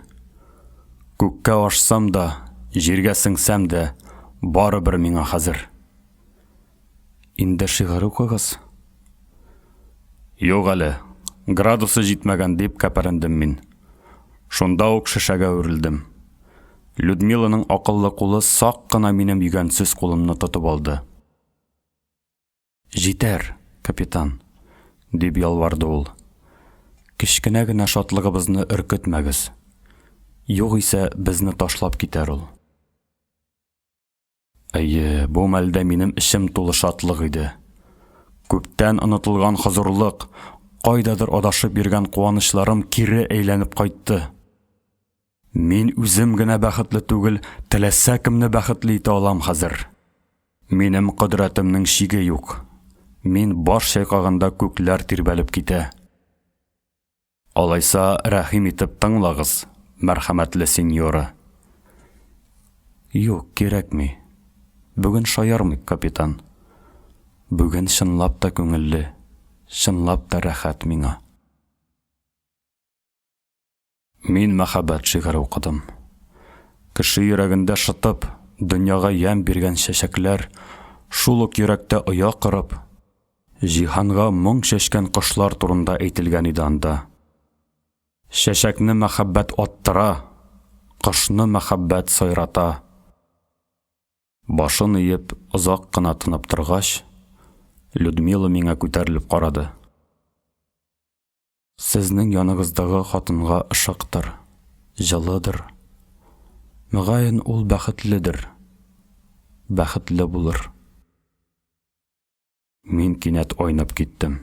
Күккә ашсам да, җиргә сеңсәм дә, барыбер миңа хәзер. Инде шигырь укыгыз. Юк әле, градусы җитмәгән дип кәпәрендем мин. Шунда ук шешәгә үрелдем. Людмиланың акыллы кулы сак кына минем йөгәнсез кулымны тотып алды. Җитәр, капитан, дип ялварды ул. Кечкенә генә шатлыгыбызны өркетмәгез. Югыйсә безне ташлап китәр ул. Әйе, бу мәлдә минем эчем тулы шатлык иде. Күптән онытылган хозурлык, кайдадыр адашып йөргән куанычларым кире әйләнеп кайтты. Мин үзем генә бәхетле түгел, теләсә кемне бәхетле итә алам хәзер. Минем кыдратымның шиге юк. Мин баш чайкаганда күкләр тирбәлеп китә. Алайса, рәхим итеп тыңлагыз, мәрхәмәтле сеньора. Юк, кирәкми. Бүген шаярмый, капитан. Бүген чынлап та күңелле, чынлап та рәхәт миңа. Мин мәхәббәт шигыре укыдым. Кеше йөрәгендә шытып, дөньяга ям биргән чәчәкләр, шул ук йөрәктә оя кырып, җиһанга моң чәчкән кошлар турында әйтелгән иде анда. Чәчәкне мәхәббәт аттыра, кошны мәхәббәт сайрата. Башын иеп, озак кына тынып торгач, Людмила миңа күтәрелеп карады. Сезнең яныгыздагы хатынга ышыктыр, җылыдыр. Мөгаен ул бәхетледер. Бәхетле булыр. Мин кинәт ойнап киттем.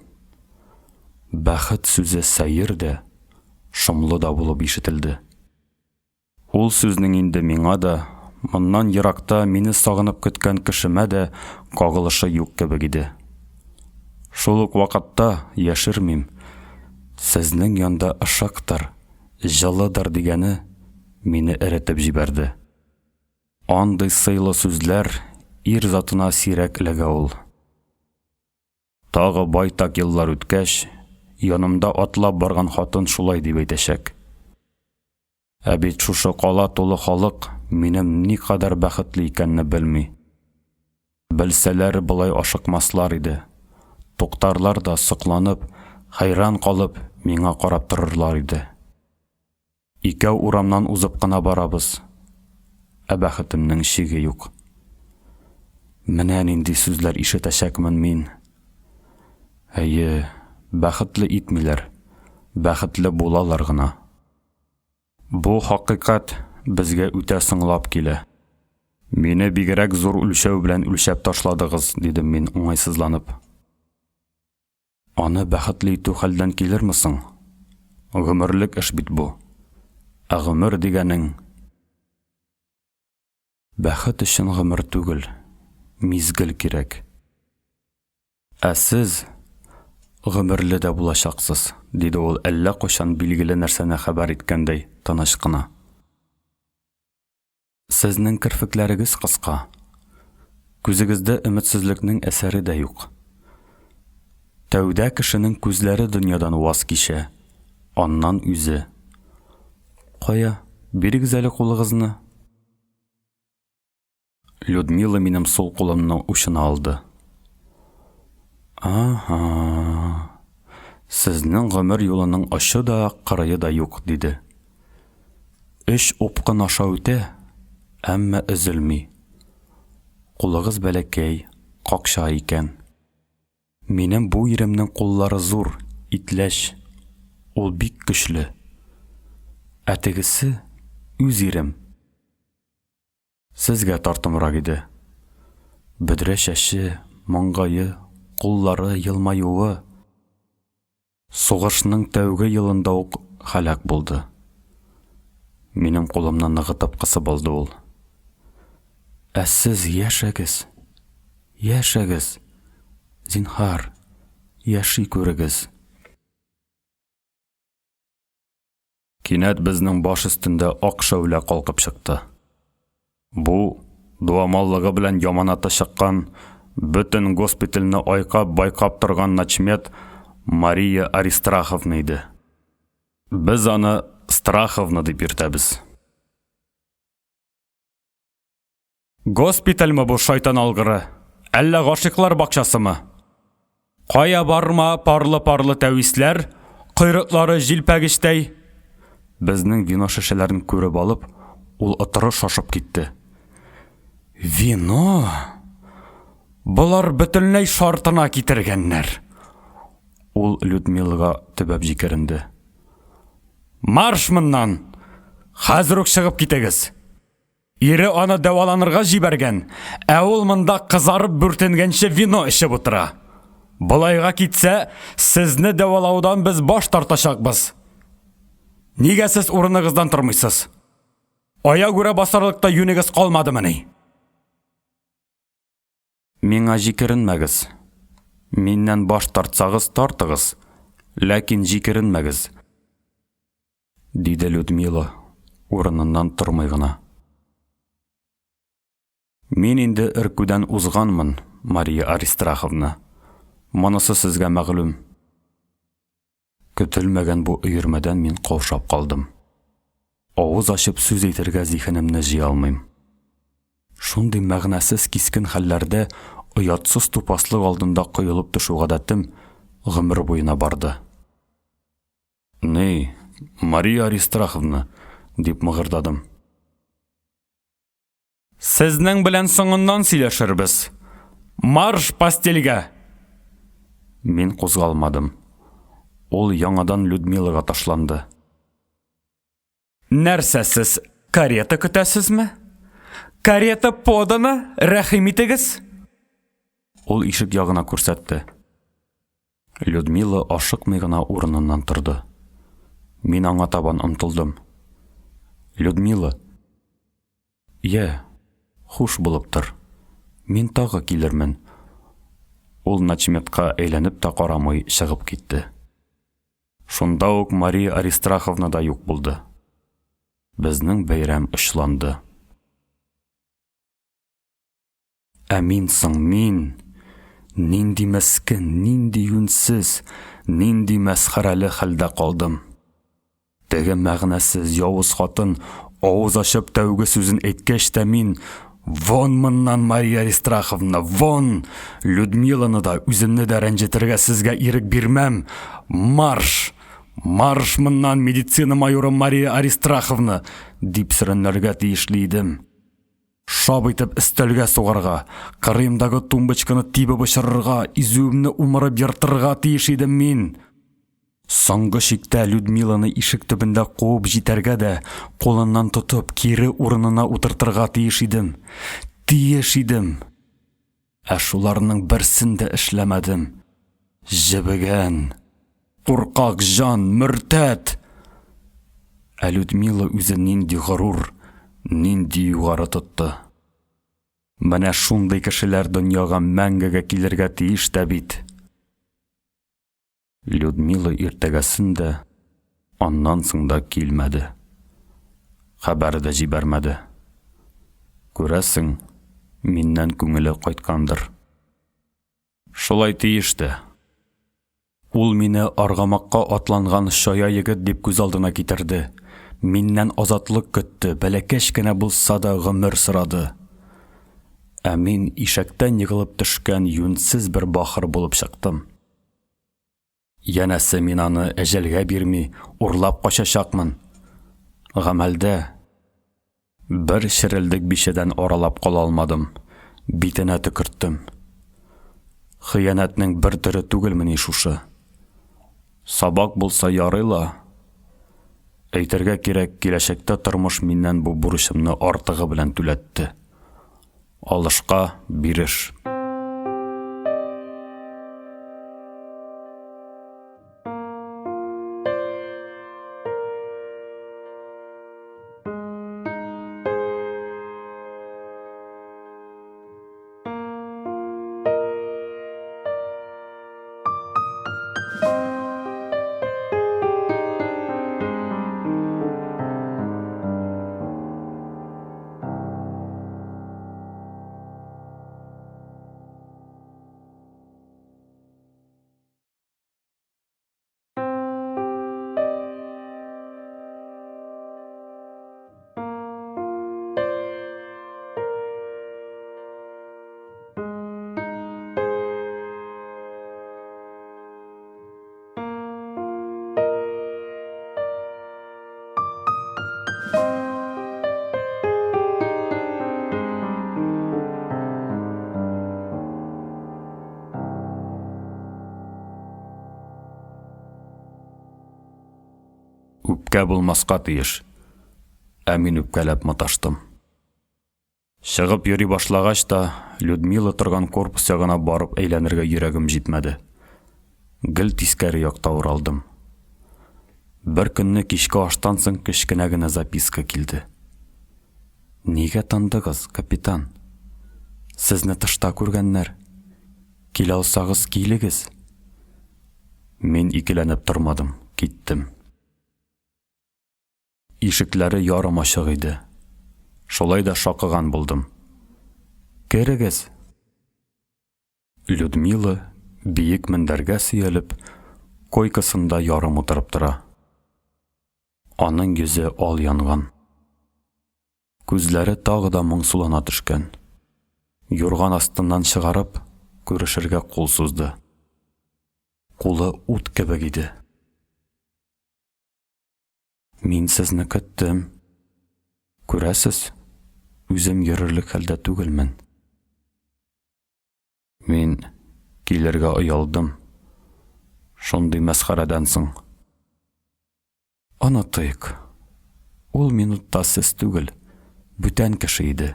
Бәхет сүзе сәер дә, шомлы да булып ишетелде. Ул сүзнең инде миңа да, моннан еракта мине сагынып көткән кешемә дә кагылышы юк кебек иде. Шул ук вакытта яшермим. Сезнең янда ышыктыр, җылыдыр дигәне мине эретеп җибәрде. Андый сыйлы сүзләр ир затына сирәк эләгә ул. Тагы байтак еллар үткәч, янымда атлап барган хатын шулай дип әйтәчәк. Ә бит шушы кала тулы халык минем никадәр бәхетле икәнне белми. Белсәләр болай ашыкмаслар иде. Туктарлар да сокланып, хайран калып, миңа карап торырлар иде. Икәү урамнан узып кына барабыз. Ә бәхетемнең шиге юк. Менә нинди сүзләр ишетәчәкмен мин. Әйе, бәхетле итмиләр, бәхетле булалар гына. Бу хакыйкать безгә үтә сыңлап килә. Мине бигрәк зур үлчәү белән үлчәп ташладыгыз, дидем мин уңайсызланып. Аны бәхетле итү хәлдән килерме соң? Гомерлек эш бит бу. Ә гомер дигәнең бәхет өчен гомер түгел, мизгел кирәк. Ә сез гомерле дә булачаксыз, диде ул әллә кайчан билгеле нәрсәне хәбәр иткәндәй, тыныч кына. Сезнең кирфекләрегез кыска. Күзегездә өметсезлекнең әсәре дә юк. Тәүдә кешенең күзләре дөньядан ваз кичә, аннан үзе. Кая, бирегез әле кулыгызны. Людмила минем сул кулымны учына алды. Аха, сезнең гомер юлының ашы да, кырые да юк, диде. Эш опкын аша үтә, әмма өзелми. Кулыгыз бәләкәй, какша икән. Минем бу иремнең куллары зур, итләш. Ул бик көчле. Ә тегесе үз ирем. Сезгә тартымрак иде. Бөдрә чәче, маңгае, куллары елмаюы. Сугышның тәүге елында ук халак булды. Минем кулымнан ныгытып кысып алды ул. Ә сез яшәгез. Яшәгез. Зинһар, яши күрегез. Кинәт безнең баш өстендә ак шәүлә калкып чыкты. Бу дуамаллыгы белән яманаты чыккан, бөтен госпитальне байкап торган начмет Мария Аристраховна иде. Без аны Страховна дип йөртәбез. Госпитальме бу шайтан алгыры? Әллә гашыклар бакчасымы? Кая барма парлы тәвисләр, койрыклары җилпәгештәй. Безнең вино шешәләрен күреп алып, ул ытыры шашып китте. Вино? Булар бөтенләй шартына китергәннәр. Ул Людмилага төбәп җикеренде. Марш моннан! Хәзер үк чыгып китегез. Ире аны дәваланырга җибәргән, ә ул монда кызарып бүртенгәнче вино эчеп утыра. Булайга китсә, сезне дәвалаудан без баш тартачакбыз. Нигә сез урыныгыздан тормыйсыз? Аягүрә басарлыкта юнегез калмадымы ни? Миңа җикеренмәгез. Миннән баш тартсагыз тартыгыз, ләкин җикеренмәгез. Диде Людмила, урыныннан тормый гына. Мин инде иркүдән узганмын, Мария Аристраховна. Монысы сезгә мәгълүм. Көтелмәгән бу өйрмәдән мин каушап калдым. Авыз ачып сүз әйтергә зихенемне җыя алмыйм. Шундый мәгънәсез кискен хәлләрдә оятсыз тупаслык алдында коелып төшү гадәтем гомер буена барды. Ни, Мария Аристраховна, дип мыгырдадым. Сезнең белән соңыннан сөйләшербез. Марш постельгә! Мин кузгалмадым. Ул яңадан Людмилага ташланды. Нәрсә сез, карета көтәсезме? Карета поданы, рәхим итегез. Ул ишек ягына күрсәтте. Людмила ашыкмый гына урыныннан торды. Мин аңа табан омтылдым. Людмила, я, хуш булып тор. Мин тагы килермен. Ул начметка әйләнеп та карамый чыгып китте. Шунда ук Мария Аристраховна да юк булды. Безнең бәйрәм очланды. Ә мин соң мин, нинди мескен, нинди юнсез, нинди мәсхәрәле хәлдә калдым. Теге мәгънәсез явыз хатын авыз ачып тәүге сүзен әйткәч тә мин, вон моннан, Мария Аристраховна, вон! Людмиланы да, үземне дә рәнҗетергә сезгә ирек бирмәм. Марш! Марш моннан, медицина майоры Мария Аристраховна, дип сөрәнләргә тиешле идем. Шап итеп өстәлгә сугарга, кырыемдагы тумбочканы тибеп очырырга, изүемне умырып йыртырга тиеш идем мин. Соңгы чиктә Людмиланы ишек төбендә куып җитәргә дә, кулыннан тотып, кире урынына утыртырга тиеш идем. Ә шуларның берсен дә эшләмәдем. Җебегән, куркак җан, мөртәт. Ә Людмила үзе нинди горур, нинди югары тотты. Менә шундый кешеләр дөньяга мәңгегә килергә тиеш тә бит. Людмила иртәгәсендә, аннан соң да килмәде. Хәбәр дә җибәрмәде. Күрәсең, миннән күңеле кайткандыр. Шулай тиеште. Ул мине аргамакка атланган шая егет дип күз алдына китерде. Миннән азатлык көтте, бәләкәч кенә булса да гомер сорады. Ә мин ишәктән егылып төшкән юнсез бер бахыр булып чыктым. Янәсе мин аны әҗәлгә бирми, урлап качачакмын. Гамәлдә бер ширелдек бишәдән аралап кала алмадым. Битенә төкерттем. Хыянәтнең бер төре түгелмени шушы? Сабак булса ярыйла. Әйтергә кирәк, киләчәктә тормыш миннән бу бурычымны артыгы белән түләтте. Алышка биреш. Үпкә булмаска тиеш. Ә мин үпкәләп маташтым. Чыгып йөри башлагач та, Людмила торган корпус ягына барып әйләнергә йөрәгем җитмәде. Гел тискәре якта уралдым. Бер көнне кичке аштан соң кечкенә генә записка килде. Нигә тандыгыз, капитан? Сезне тышта күргәннәр. Килә алсагыз килегез. Мин икеләнеп тормадым, киттем. Ишекләре ярым ачык иде. Шулай да шакыган булдым. Керегез. Людмила биек мендәргә сөялеп, койкасында ярым утырып тора. Аның йөзе ал янган. Күзләре тагы да моңсулана төшкән. Юрган астыннан чыгарып, күрешергә кул сузды. Кулы ут кебек иде. Мин сезне көттем. Күрәсез, үзем йөрерлек хәлдә түгелмен. Мин килергә оялдым. Шундый мәсхәрәдән соң. Онытыйк. Ул минутта сез түгел, бүтән кеше иде.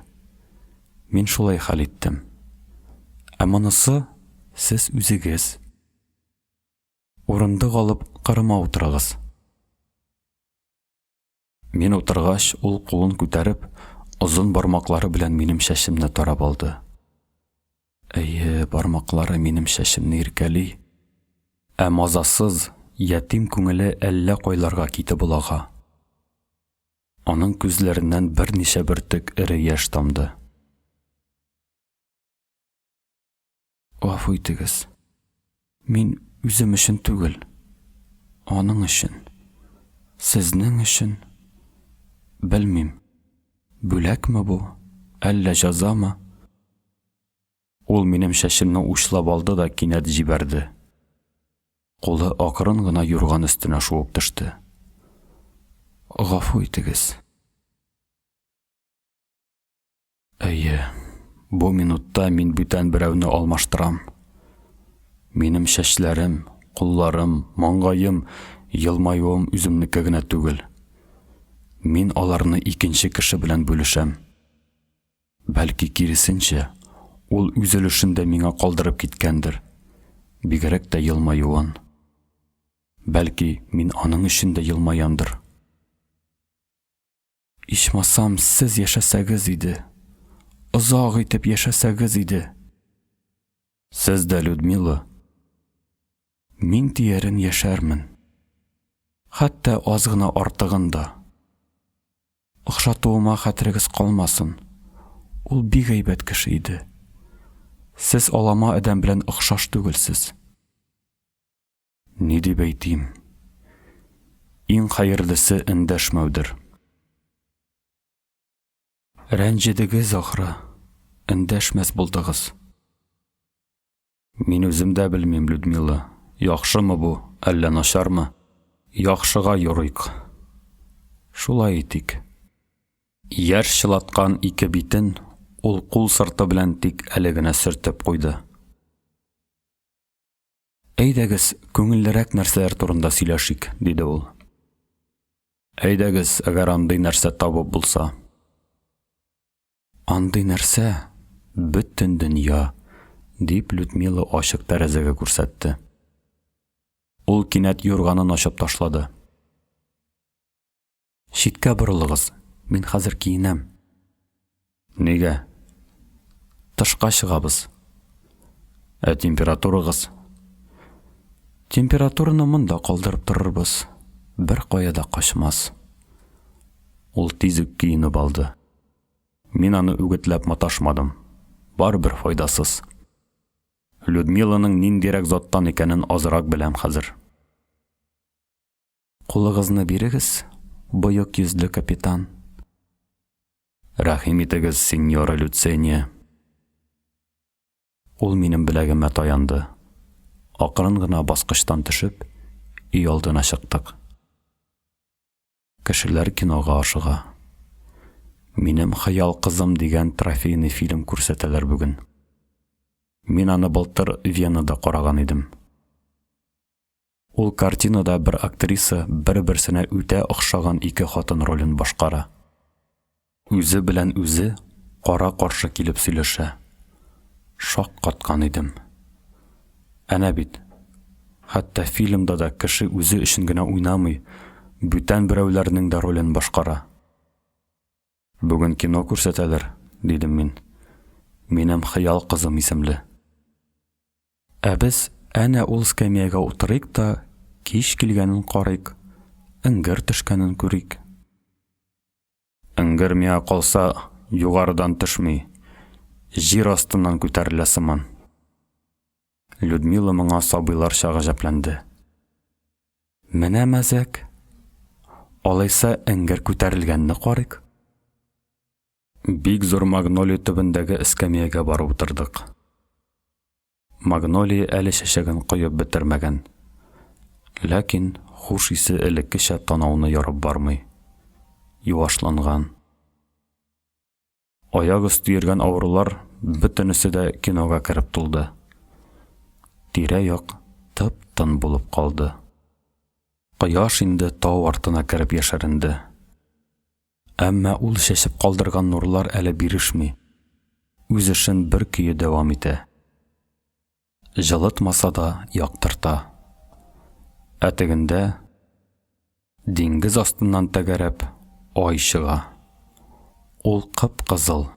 Мин шулай хәл иттем. Ә монысы сез үзегез. Урындык алып кырыма утырыгыз. Мин утыргач, ул кулын күтәреп, озын бармаклары белән минем шәшемне тарап алды. Әйе, бармаклары минем шәшемне иркәли. Ә мазасыз, ятим күңеле әллә кайларга китеп улага. Аның күзләреннән берничә бөртек эре яшь тамды. Гафу итегез. Мин үзем өчен түгел, аның өчен, сезнең өчен. Белмим, бүләкме бу, әллә җәзамы? Ул минем шәшемне учлап алды да кинәт җибәрде. Кулы акрын гына юрган өстенә шуып төште. Гафу итегез. Әйе, бу минутта мин бүтән берәүне алмаштырам. Минем шәчләрем, кулларым, маңгаем, елмаюым үземнеке генә түгел. Мин аларны икенче кеше белән бүлешәм. Бәлки киресенчә, ул үз өлешендә миңа калдырып киткәндер. Бигрәк тә елмаюын. Бәлки мин аның өчен дә елмаямдыр. Ичмасам, сез яшәсәгез иде. Озак итеп яшәсәгез иде. Сез дә, Людмила. Мин тиярен яшәрмен. Хәтта аз гына артыгын да. Охшатуыма хәтерегез калмасын. Ул бик әйбәт кеше иде. Сез алама адәм белән охшаш түгелсез. Ни дип әйтим? Иң хәерлесе эндәшмәүдер. Рәнҗедегез ахры, эндәшмәс булдыгыз. Мин үзем дә белмим, Людмила. Яхшымы бу, әллә начармы? Яхшыга юрыйк. Шулай итик. Яр чылаткан ике битен ул кул сырты белән тик әле генә сөртеп куйды. Әйдәгез, күңеллерәк нәрсәләр турында сөйләшик, диде ул. Әйдәгез, әгәр андый нәрсә табып булса. Андый нәрсә, бөтен дөнья, дип Людмила ачык тәрәзәгә күрсәтте. Ул кинәт юрганын ачып ташлады. Читкә борылыгыз, мин хәзер киенәм. Нигә? Тышка чыгабыз. Температурагыз? Температураны монда калдырып торырбыз. Бер кая да качмас. Ул тиз үк киенеп алды. Мин аны үгетләп маташмадым. Барыбер файдасыз. Людмиланың ниндирәк заттан икәнен азрак беләм хәзер. Кулыгызны бирегез, боек йөзле капитан. Рәхим итегез, сеньора Люцения. Ул минем беләгемә таянды. Акрын гына баскычтан төшеп, өй алдына чыктык. Кешеләр кинога ашыга. Минем хыял кызым дигән трофейный фильм күрсәтәләр бүген. Мин аны былтыр Венада караган идем. Ул картинада бер актриса бер-берсенә үтә охшаган ике хатын ролен башкара. Үзе белән үзе кара-каршы килеп сөйләшә. Шак каткан идем. Әнә бит, хәтта фильмда да кеше үзе өчен генә уйнамый, бүтән берәүләрнең дә ролен башкара. Бүген кино күрсәтәләр, дидем мин. Минем хыял кызым исемле. Без әнә ул скамьяга утырыйк та, кич килгәнен карыйк, иңгер төшкәнен күрик. Иңгер миңа калса, югарыдан төшми, җир астыннан күтәрелә сыман. Людмила моңа сабыйларча гаҗәпләнде. Менә мәзәк. Алайса иңгер күтәрелгәнне карыйк. Бик зур магнолия төбендәге эскамьяга барып утырдык. Магнолия әле чәчәген коеп бетермәгән. Ләкин хуш исе элеккечә танауны ярып бармый. Юашланган. Аяк өсте йөргән авырулар бөтенесе дә кинога кереп тулды. Тирә-як тып-тын булып калды. Кояш инде тау артына кереп яшәренде. Әмма ул чәчеп калдырган нурлар әле бирешми. Үз эшен бер көе дәвам итә. Җылытмаса да яктырта. Әтегендә диңгез астыннан тәгәрәп ай чыга. Ул кып-кызыл.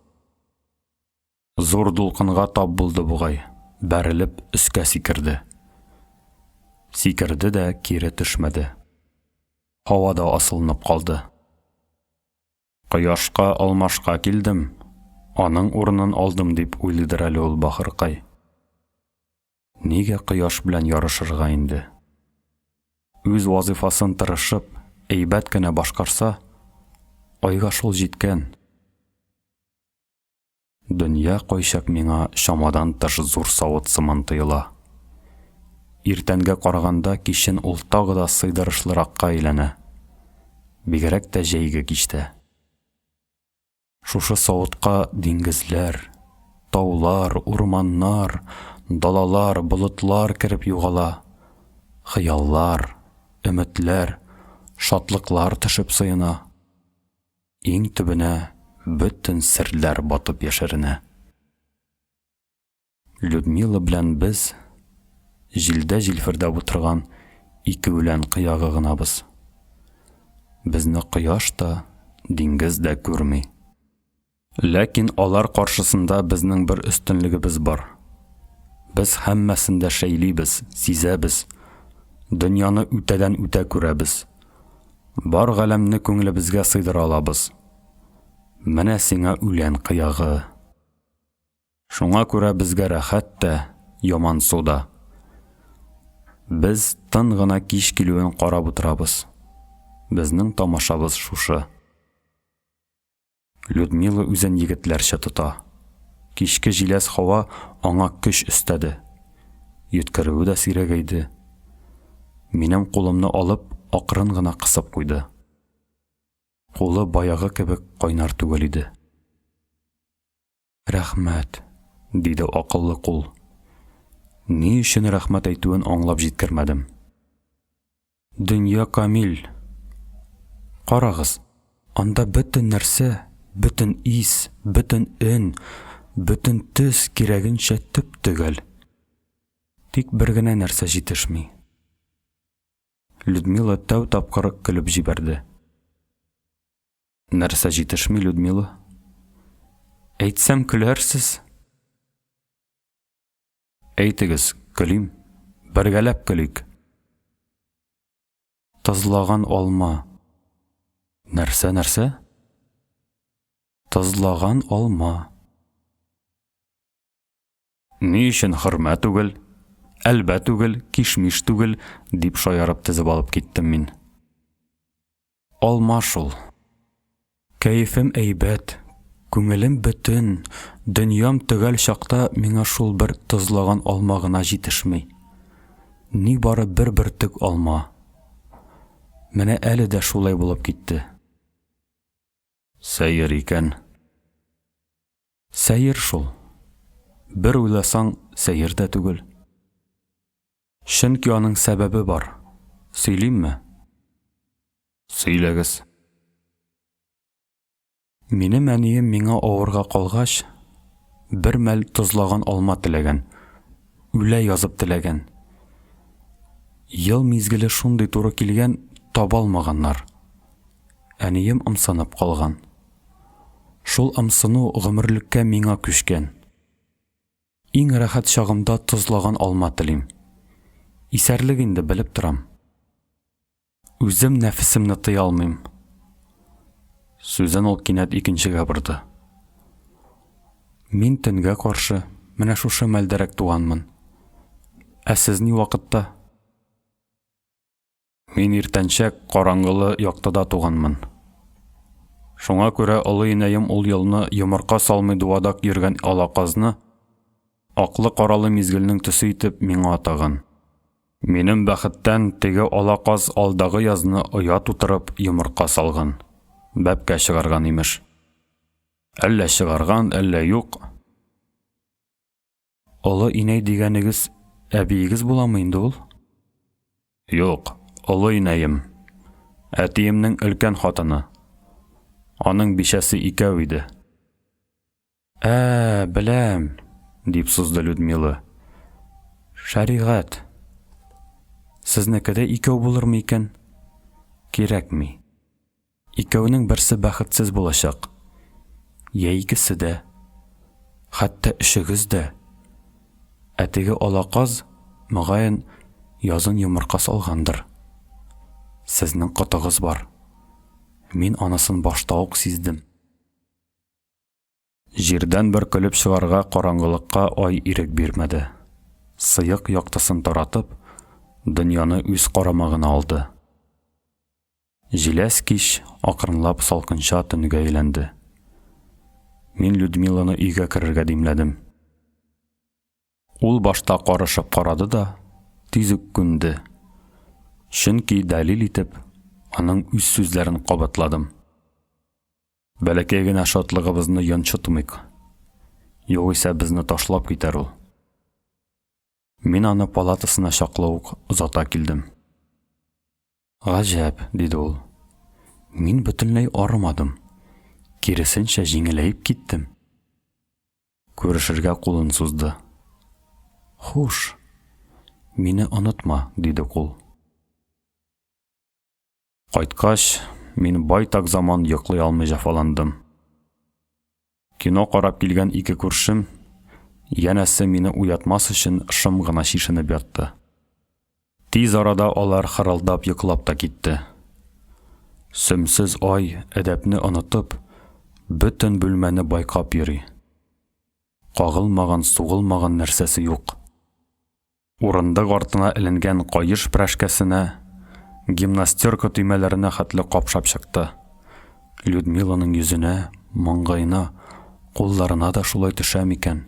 Зур дулкынга тап булды бугай. Бәрелеп өскә сикерде. Сикерде дә кире төшмәде. Һавада асылынып калды. Кояшка алмашка килдем, аның урынын алдым дип уйлыйдыр әле ул бахыркай. Нигә кояш белән ярышырга инде? Үз вазифасын тырышып, әйбәт кенә башкарса, айга шул җиткән. Дөнья кайчак миңа шамадан тыш зур савыт сыман тоела. Иртәнгә караганда кичен ул тагы да сыйдырышлыракка әйләнә. Бигрәк тә җәйге кичтә. Шушы савытка диңгезләр, таулар, урманнар, далалар, болытлар кереп югала. Хыяллар, өметләр, шатлыклар төшеп сыена. Иң төбенә бөтен серләр батып яшәренә. Людмила белән без җилдә җилфердә утырган икәүлән кыягы гынабыз. Безне кояш та, диңгез дә күрми. Ләкин алар каршысында безнең бер өстенлегебез бар. Без һәммәсен дә шәйлибез, сизәбез. Дөньяны үтәдән үтә күрәбез. Бар галәмне күңелебезгә сыйдыра алабыз. Менә сиңа үлән кыягы. Шуңа күрә безгә рәхәт тә, яман суда. Без тын гына кич килүен карап утырабыз. Безнең тамашабыз шушы. Людмила үзен егетләрчә тота. Кичке җиләс һава аңа көч өстәде. Йөткерүе дә сирәгәйде. Минем кулымны алып, акрын гына кысып куйды. Кулы баягы кебек кайнар түгел иде. Рәхмәт, диде акыллы кул. Ни өчен рәхмәт әйтүен аңлап җиткермәдем. Дөнья камил. Карагыз, анда бөтен нәрсә, бөтен ис, бөтен өн, бөтен төс кирәгенчә төп төгәл. Тик бер генә нәрсә җитешми. Людмила тәү тапкыр көлеп җибәрде. Нәрсә җитешми, Людмила? Әйтсәм көләрсез? Әйтегез, көлим, бергәләп көлик. Тозлаган алма. Нәрсә? Тозлаган алма. Ни өчен хөрмә түгел, әлбә түгел, кишмиш түгел, дип шаярып тезеп алып киттем мин. Алма шул. Кәефем әйбәт, күңелем бөтен, дөньям төгәл чакта миңа шул бер тозлаган алма гына җитешми. Ни бары бер бөртек алма. Менә әле дә шулай булып китте. Сәер икән. Сәер шул. Бер уйласаң, сәер дә түгел. Чөнки аның сәбәбе бар. Сөйлимме? Сөйләгез. Минем әнием миңа авырга калгач, бер мәл тозлаган алма теләгән, үлә язып теләгән. Ел мизгеле шундый туры килгән, таба алмаганнар. Әнием ымсынып калган. Шул ымсыну гомерлеккә миңа күчкән. Иң рәхәт чагымда тозлаган алма телим. Исәрлек инде белеп торам. Үзем нәфесемне тыя алмыйм. Сүзен ул кинәт икенчегә борды. Мин төнгә каршы, менә шушы мәлдәрәк туганмын. Ә сез ни вакытта? Мин иртәнчәк караңгылы яктыда туганмын. Шуңа күрә олы инәем ул елны йомырка салмый дуадак йөргән алаказны аклы-каралы мизгелнең төсе итеп миңа атаган. Минем бәхеттән теге алаказ алдагы язны оя тутырып йомырка салган. Бәпкә чыгарган имеш. Әллә чыгарган, әллә юк. Олы инәй дигәнегез әбиегез буламы инде ул? Юк, олы инәем. Әтиемнең өлкән хатыны. Аның бишәсе икәү иде. Беләм, дип сузды Людмила. Шәригать. Сезнекедә икәү булырмы икән? Кирәкми. Икәүнең берсе бәхетсез булачак. Я икесе дә. Хәтта өчегез дә. Теге алаказ, мөгаен, язын йомырка салгандыр. Сезнең котыгыз бар. Мин анысын башта ук сиздем. Җирдән бер көлеп чыгарга караңгылыкка ай ирек бирмәде. Сыек яктысын таратып, дөньяны үз карамагына алды. Җиләс кич акрынлап салкынча төнгә әйләнде. Мин Людмиланы өйгә керергә димләдем. Ул башта карышып карады да, тиз үк күнде. Чөнки дәлил итеп, аның үз сүзләрен кабатладым. Бәләкәй генә шатлыгыбызны янчытмыйк. Югыйсә безне ташлап китәр ул. Мин аны палатасына чаклы ук озата килдем. Гаҗәп, диде ул. Мин бөтенләй арымадым. Киресенчә җиңеләеп киттем. Күрешергә кулын сузды. Хуш, мине онытма, диде ул. Кайткач, мин байтак заман йоклый алмый җәфаландым. Кино карап килгән ике күршем, янәсе мине уятмас өчен шым гына шишенеп ятты. Тиз арада алар хырылдап йоклап та китте. Сөмсез ай, әдәпне онытып, бөтен бүлмәне байкап йөри. Кагылмаган, сугылмаган нәрсәсе юк. Урындык артына эленгән каеш прәшкәсенә, гимнастерка төймәләренә хәтле капшап чыкты. Людмиланың йөзенә, маңгайына, кулларына да шулай төшә микән?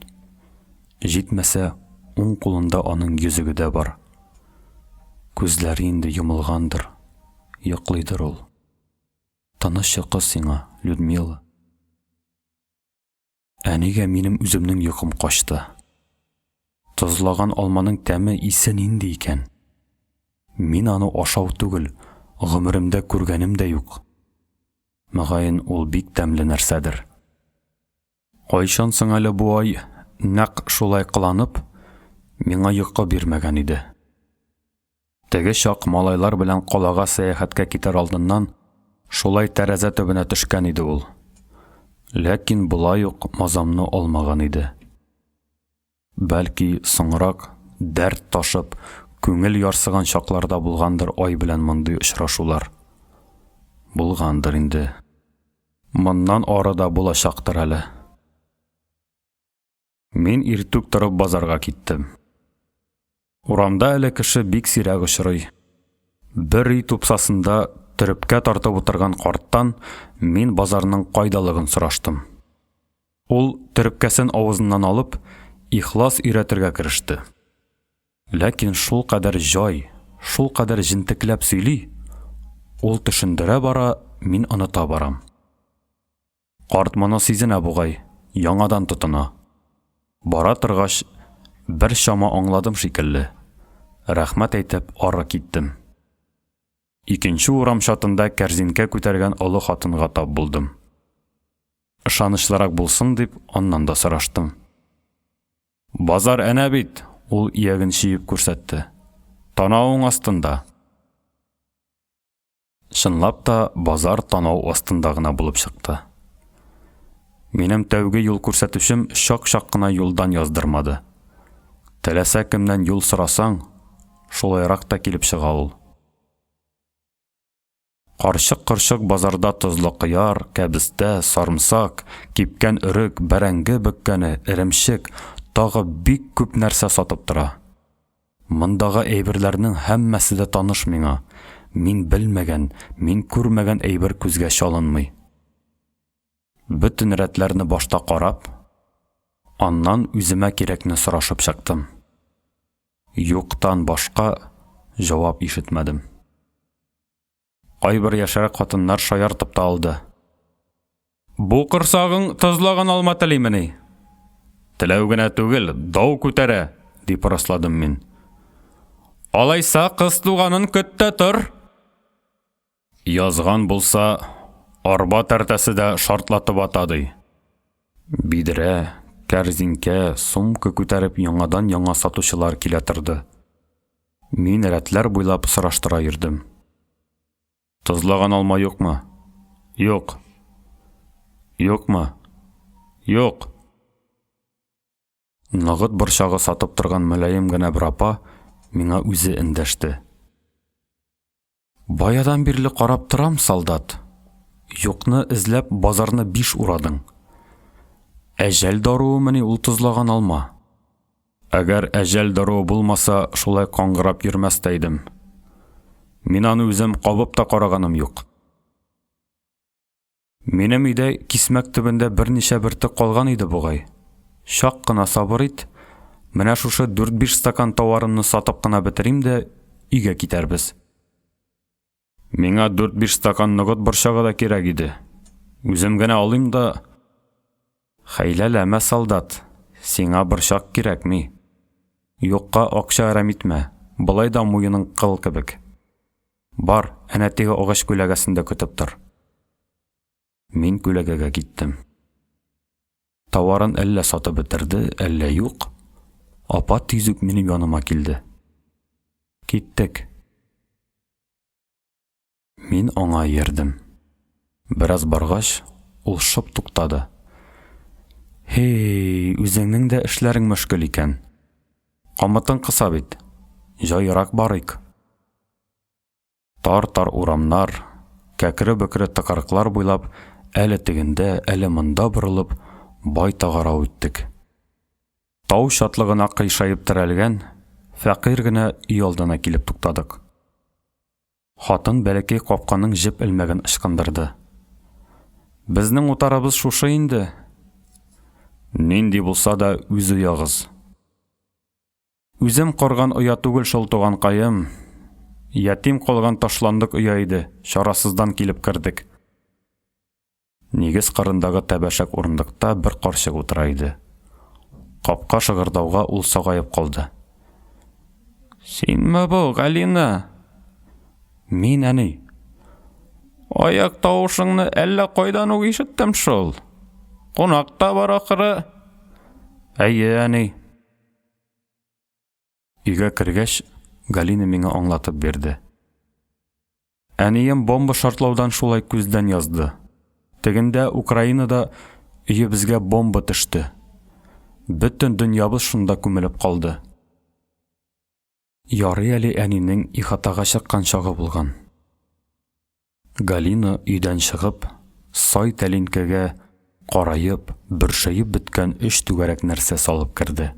Җитмәсә, уң кулында аның йөзеге дә бар. Күзләре инде йомылгандыр, йоклыйдыр ул. Тыныч йокы сиңа, Людмила. Әнигә минем үземнең йокым качты. Тозлаган алманың тәме исе нинди икән? Мин аны ашау түгел, гомеремдә күргәнем дә юк. Мөгаен ул бик тәмле нәрсәдер. Кайчан соң әле бу ай нәкъ шулай кыланып, миңа йокы бирмәгән иде. Теге чак малайлар белән калага сәяхәткә китәр алдыннан шулай тәрәзә төбенә төшкән иде ул. Ләкин булай ук мазамны алмаган иде. Бәлки соңрак дәрт ташып, күңел ярсыган чакларда булгандыр ай белән мондый очрашулар. Булгандыр инде. Моннан арыда булачактыр әле. Мин иртүк торып базарга киттем. Урамда әле кеше бик сирәк очрый. Бер үй тупсасында төрөпкә тартып утырган карттан мин базарның кайдалыгын сораштым. Ул төрөпкәсен авызыннан алып, ихлас өйрәтергә кереште. Ләкин шул кадәр җай, шул кадәр җентекләп сөйли, ул төшендерә бара, мин оныта барам. Карт моны сизенә бугай, яңадан тотына. Бара торгач, бер чама аңладым шикелле. Рәхмәт әйтеп ары киттем. Икенче урам чатында кәрзинкә күтәргән олы хатынга тап булдым. Ышанычлырак булсын дип, аннан да сораштым. Базар әнә бит, ул иягын чиеп күрсәтте. Танауың астында. Чынлап та базар танау астында гына булып чыкты. Минем тәүге юл күрсәтүчем шак-шак кына юлдан яздырмады. Теләсә кемнән юл сорасаң, шулайрак та килеп чыга ул. Карчык-корчык базарда тозлы кыяр, кәбестә, сарымсак, кипкән өрек, бәрәңге бөккәне, иремчек, тагы бик күп нәрсә сатып тора. Мондагы әйберләрнең һәммәсе дә таныш миңа. Мин белмәгән, мин күрмәгән әйбер күзгә чалынмый. Бөтен рәтләрне башта карап, аннан үземә кирәкне сорашып чыктым. Юктан башка җавап ишетмәдем. Кайбер яшәрәк хатыннар шаяртып та алды. Бу кырсагың тозлаган алма телимени? Теләү генә түгел, дау күтәрә, дип расладым мин. Алайса кыз туганын көттә тор. Язган булса, арба тәртәсе дә шартлатып атады. Бидрә, кәрзинкә, сумка күтәреп яңадан яңа сатучылар килә торды. Мин рәтләр буйлап сораштыра йөрдем. Тозлаган алма юкмы? Юк. Юкмы? Юк. Нагыт борчагы сатып торган мөлаем генә бер апа миңа үзе эндәште. Баядан бирле карап торам, солдат. Юкны эзләп базарны 5 урадың. Әҗәл даруы мени ул тозлаган алма. Әгәр әҗәл даруы булмаса, шулай каңгырап йөрмәс тә идем. Мин аны үзем кабып та караганым юк. Минем өйдә кисмәк төбендә берничә бөртек калган иде бугай. Шак кына сабыр ит, менә шушы 4-5 стакан товарымны сатып кына бетерим дә өйгә китәрбез. Миңа 4-5 стакан ногыт борчагы да кирәк иде. Үзем генә алыйм да... Хәйләләмә, солдат, сиңа борчак кирәкми. Юкка акча әрәм итмә, былай да муеның кыл кебек. Бар, әнә теге агач күләгәсендә көтеп тор. Мин күләгәгә киттем. Товарын әллә сатып бетерде, әллә юк. Апа тизүк минем яныма килде. Киттек. Мин аңа ердем. Бераз баргач, ул шып туктады. Хей, үзеңнең дә эшләрең мөшкел икән. Камытың кыса бит. Җайрак барыйк. Тар-тар урамнар, кәкре-бөкре тыкырыклар буйлап, әле тегендә, әле монда борылып, байтак арау үттек. Тау шатлыгына кыйшайып терәлгән, фәкыйрь генә өй алдына килеп туктадык. Хатын бәләкәй капканың җеп элмәген ычкындырды. Безнең утарыбыз шушы инде. Нинди булса да үз уягыз. Үзем корган оя түгел шул туганкаем. Ятим калган ташландык оя иде, чарасыздан килеп кирдек. Нигез кырындагы тәбәшәк урындыкта бер карчык утыра иде. Капка шыгырдауга ул сагайып калды. Синме бу, Галина? Мин, әни. Аяк тавышыңны әллә кайдан ук ишеттем шул. Кунакта бар ахыры. Әйе, әни. Өйгә кергәч, Галина миңа аңлатып бирде. Әнием бомба шартлаудан шулай күздән язды. Тегендә Украинада өебезгә бомба төште. Бөтен дөньябыз шунда күмелеп калды. Ярый әле әнинең ихатага чыккан чагы булган. Галина өйдән чыгып, сай тәлинкәгә карайып, бөршәеп беткән 3 түгәрәк нәрсә салып керде.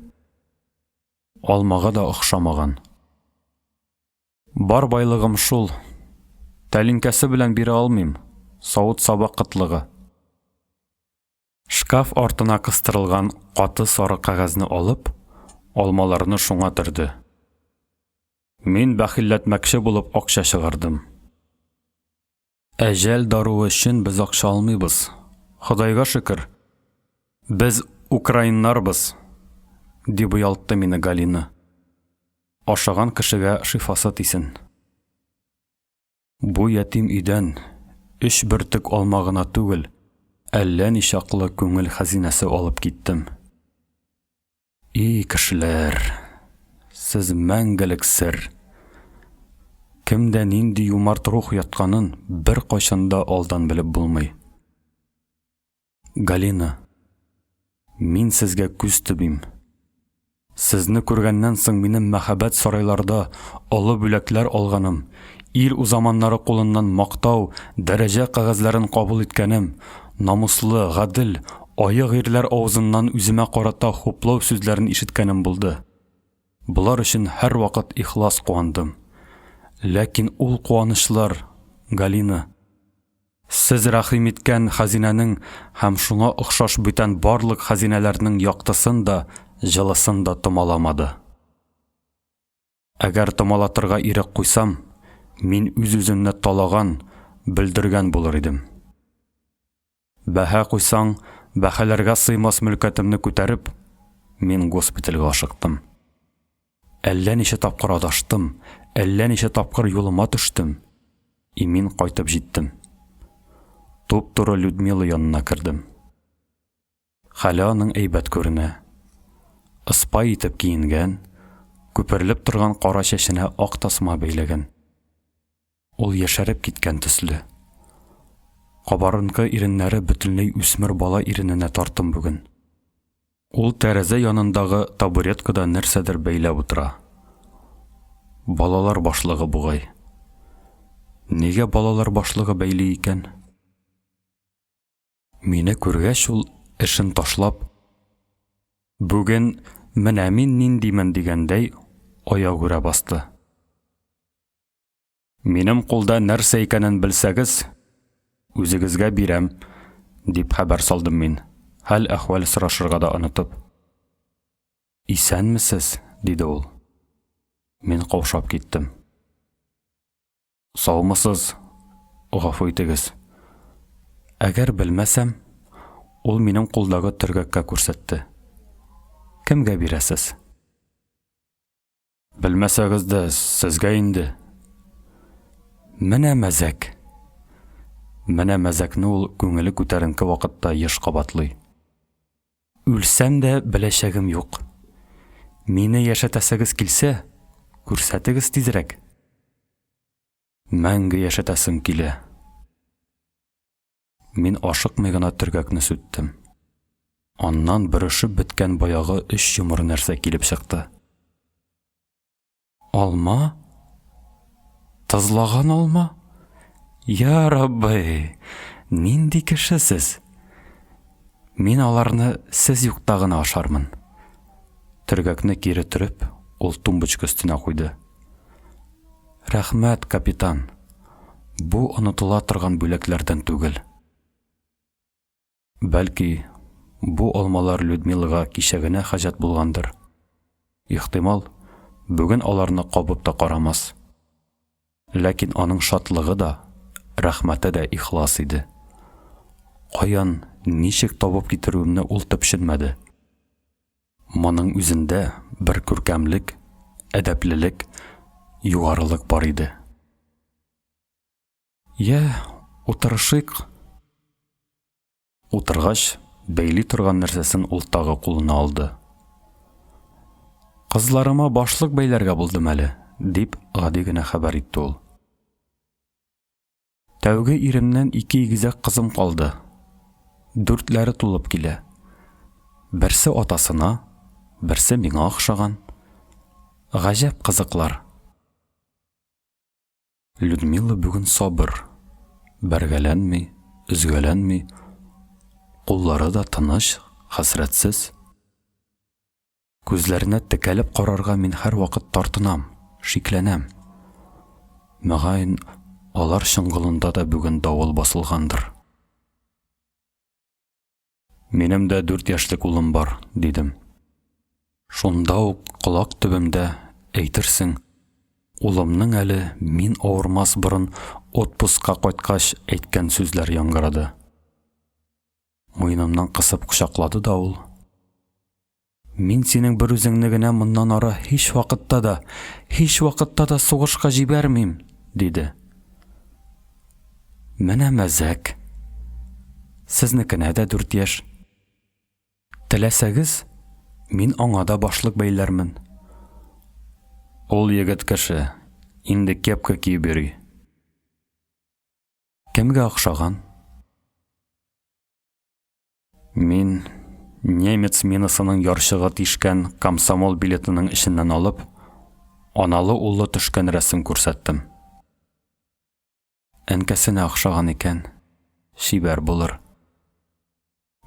Алмага да охшамаган. Бар байлыгым шул. Тәлинкәсе белән бире алмыйм. Савыт-саба кытлыгы. Шкаф артына кыстырылган каты сары кагазны алып, алмаларны шуңа төрде. Мин бәхилләтмәкче булып акча чыгардым. Әҗәл даруы өчен без акча алмыйбыз. Худайга шөкер. Без украиннарбыз, дип уялтты мине Галина. Ашаган кешегә шифасы тисен. Бу ятим өйдән 3 бөртек алма гына түгел, әллә ничаклы күңел хәзинәсе алып киттем. И кешеләр, сез мәңгелек сер. Кемдә нинди юмарт рух ятканын бер кайчанда алдан белеп булмый. Галина, мин сезгә күз төбим. Сезне күргәннән соң минем мәхәббәт сарайларда олы бүләкләр алганым, ир узаманнары кулыннан мактау, дәрәҗә кагазларын кабул иткәнем, намуслы, гадел, аяк ирләр авызыннан үземә карата хуплау сүзләрен ишеткәнем булды. Булар өчен һәр вакыт ихлас куандым. Ләкин ул куанышлар, Галина, сез рәхим иткән хәзинәнең һәм шуңа охшаш бүтән барлык хәзинәләрнең яктысын да, җылысын да томаламады. Әгәр томалатырга ирек куйсам, мин үз-үземне талаган, белдергән булыр идем. Бәһә куйсаң, бәһәләргә сыймас мөлкәтемне күтәреп, мин госпитальгә ашыктым. Әллә ничә тапкыр адаштым, әллә ничә тапкыр юлыма төштем. И мин кайтып җиттем. Туп-туры Людмила янына кердем. Хәле аның әйбәт күренә. Ыспай итеп киенгән, күперлеп торган кара чәченә ак тасма бәйләгән. Ул яшәреп киткән төсле. Кабарынкы иреннәре бөтенләй үсмер бала ирененә тартым бүген. Ул тәрәзә янындагы табуреткада нәрсәдер бәйләп утыра. Балалар башлыгы бугай. Нигә балалар башлыгы бәйле икән? Мине күргәч ул эшен ташлап, бүген менә мин ниндимен дигәндәй аяк үрә басты. Минем кулда нәрсә икәнен белсәгез, үзегезгә бирәм, дип хәбәр салдым мин. Хәл әхвал сорашырга да онытып. Исәнмесез, диде ул. Мин каушап киттем. Саумысыз, гафу итегез. Әгәр белмәсәм, ул минем кулдагы төргәккә күрсәтте. Кемгә бирәсез? Белмәсәгез дә сезгә инде. Менә мәзәк. Менә мәзәкне ул күңеле күтәренке вакытта еш кабатлый. Үлсәм дә беләчәгем юк. Мине яшәтәсегез килсә, күрсәтегез тизрәк. Мәңге яшәтәсем килә. Мин ашыкмый гына төргәкне сүттем. Аннан бөрышеп беткән баягы 3 йомыр нәрсә килеп чыкты. Алма? Тызлаган алма? Я Рабби, нинди кешесез? Мин аларны сез юкта гына ашармын. Төргәкне кире төреп, ул тумбочка өстенә куйды. Рәхмәт, капитан. Бу онытыла торган бүләкләрдән түгел. Бәлки, бу алмалар Людмилага кичәгенә хаҗат булгандыр. Ихтимал, бүген аларны кабып та карамас. Ләкин аның шатлыгы да, рәхмәте дә ихлас иде. Каян, ничек табып китерүемне ул төпшенмәде. Моның үзендә бер күркәмлек, әдәплелек, югарылык бар иде. Утырышыйк. Утыргач, бәйли торган нәрсәсен ул тагы кулына алды. Кызларыма башлык бәйләргә булдым әле, дип гади генә хәбәр итте ул. Тәүге иремнән 2 игезәк кызым калды. 4ләре тулып килә. Берсе атасына, берсе миңа охшаган. Гаҗәп кызыклар. Людмила бүген сабыр. Бәргәләнми, үзгәләнми, куллары да тыныч, хәсрәтсез. Күзләренә текәлеп карарга мин һәр вакыт тартынам, шикләнәм. Мәгәен алар шыңгылында да бүген давыл басылгандыр. Минем дә 4 яшьлек улым бар, дидем. Шунда ук колак төбемдә әйтерсең, улымның әле мин авырмас борын отпускка кайткач әйткән сүзләр яңгырады. Муенымнан кысып кочаклады да ул. Мин синең бер үзеңне генә моннан ары һич вакытта да сугышка җибәрмим, диде. Менә мәзәк. Сезнекенә дә 4 яшь. Теләсәгез, мин аңа да башлык бәйләрмен. Ул егет кеше, инде кепка киеп йөри. Кемгә охшаган? Мин немец минасының ярчыгы тишкән комсомол билетының ишеннән алып, аналы уллы төшкән рәсем күрсәттем. Әнкәсенә охшаган икән, шибәр булыр.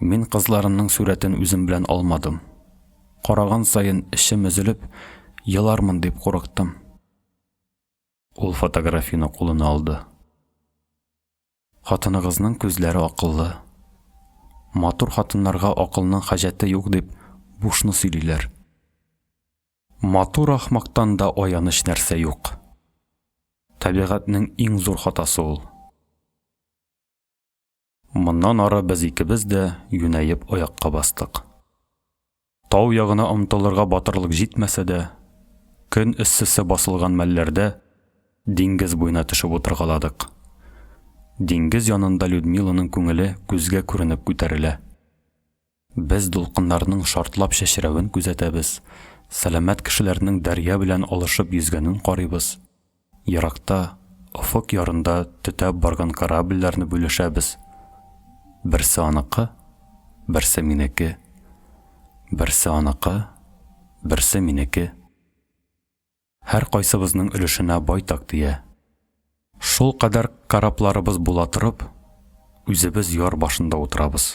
Мин кызларымның сүрәтен үзем белән алмадым. Караган сайын эшем өзелеп, елармын дип курыктым. Ул фотографияны кулына алды. Хатыныгызның күзләре акыллы. Матур хатыннарга акылның хаҗәте юк дип бушны сөйлиләр. Матур ахмактан да аяныч нәрсә юк. Табигатьнең иң зур хатасы ул. Моннан ары без икебез дә юнәеп аякка бастык. Тау ягына омтылырга батырлык җитмәсә дә, көн эссесе басылган мәлләрдә диңгез буена төшеп утыргаладык. Диңгез янында Людмиланың күңеле күзгә күренеп күтәрелә. Без дулкыннарның шартлап шәшрәвен күзәтәбез, сәламәт кешеләрнең дәрья белән алышып йөзгәнен карыйбыз. Яракта, офык ярында төтәп барган корабльләрне бүлешәбез. Берсе аныкы, берсе минеке. Берсе аныкы, берсе минеке. Һәр кайсыбызның өлешенә байтак тия. Шул кадәр корабларыбыз була торып, үзебез яр башында утырабыз.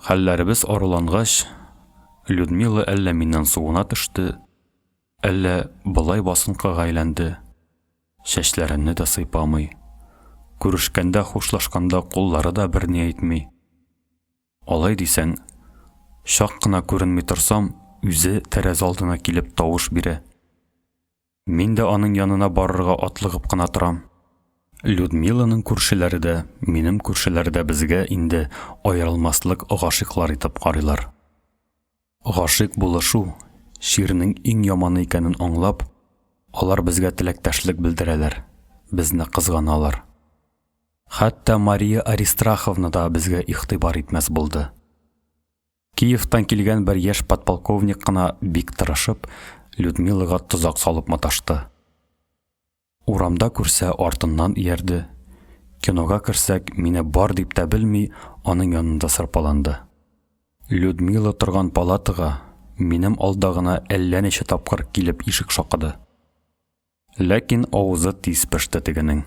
Хәлләребез арулангач, Людмила әллә миннән суына төште, әллә былай басынкыга әйләнде. Чәчләренне дә сыйпамый. Күрешкәндә, хушлашканда куллары да берни әйтми. Алай дисәң, шак кына күренми торсам, үзе тәрәз алдына килеп тавыш бирә. Мин дә аның янына барырга атлыгып кына торам. Людмиланың күршеләре дә, минем күршеләр дә безгә инде аерылмаслык гашыйклар итеп карыйлар. Гашыйк булышу ширнең иң яманы икәнен аңлап, алар безгә теләктәшлек белдерәләр, безне кызганалар. Хәтта Мария Аристраховна да безгә игътибар итмәс булды. Киевтан килгән бер яшь подполковник кына бик тырышып Людмилага тозак салып маташты. Урамда күрсә артыннан иярде. Кинога керсәк, мине бар дип тә белми, аның янында сырпаланды. Людмила торган палатага минем алдагына әллә ничә тапкыр килеп ишек шакыды. Ләкин авызы тиз пеште тегенең.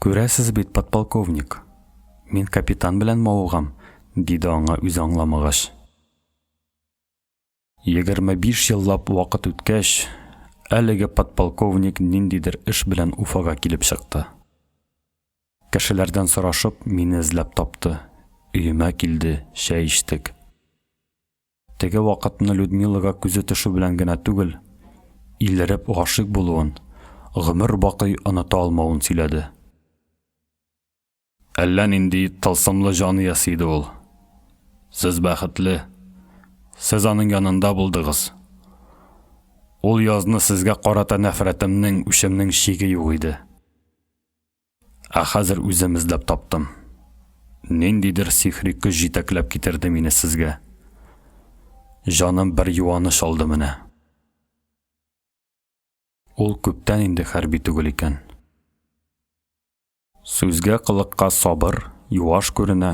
Күрәсез бит, подполковник, мин капитан белән мавыгам, диде аңа үзе аңламагач. 25 еллап вакыт үткәч, әлеге подполковник ниндидер эш белән Уфага килеп чыкты. Кешеләрдән сорашып, мине эзләп тапты. Өемә килде, чәй эчтек. Теге вакытны Людмилага күзе төшү белән генә түгел, илереп гашык булуын, гомер бакый оныта алмавын сөйләде. Әллә нинди тылсымлы җаны ясыйды ул. Сез бәхетле. Сез аның янында булдыгыз. Ул язны сезгә карата нәфрәтемнең, үчемнең чиге юк иде. Ә хәзер үзем эзләп таптым. Ниндидер сихри көч җитәкләп китерде мине сезгә. Җаным бер юаныш алды менә. Ул күптән инде хәрби түгел икән. Сүзгә кылыкка сабыр, юаш күренә.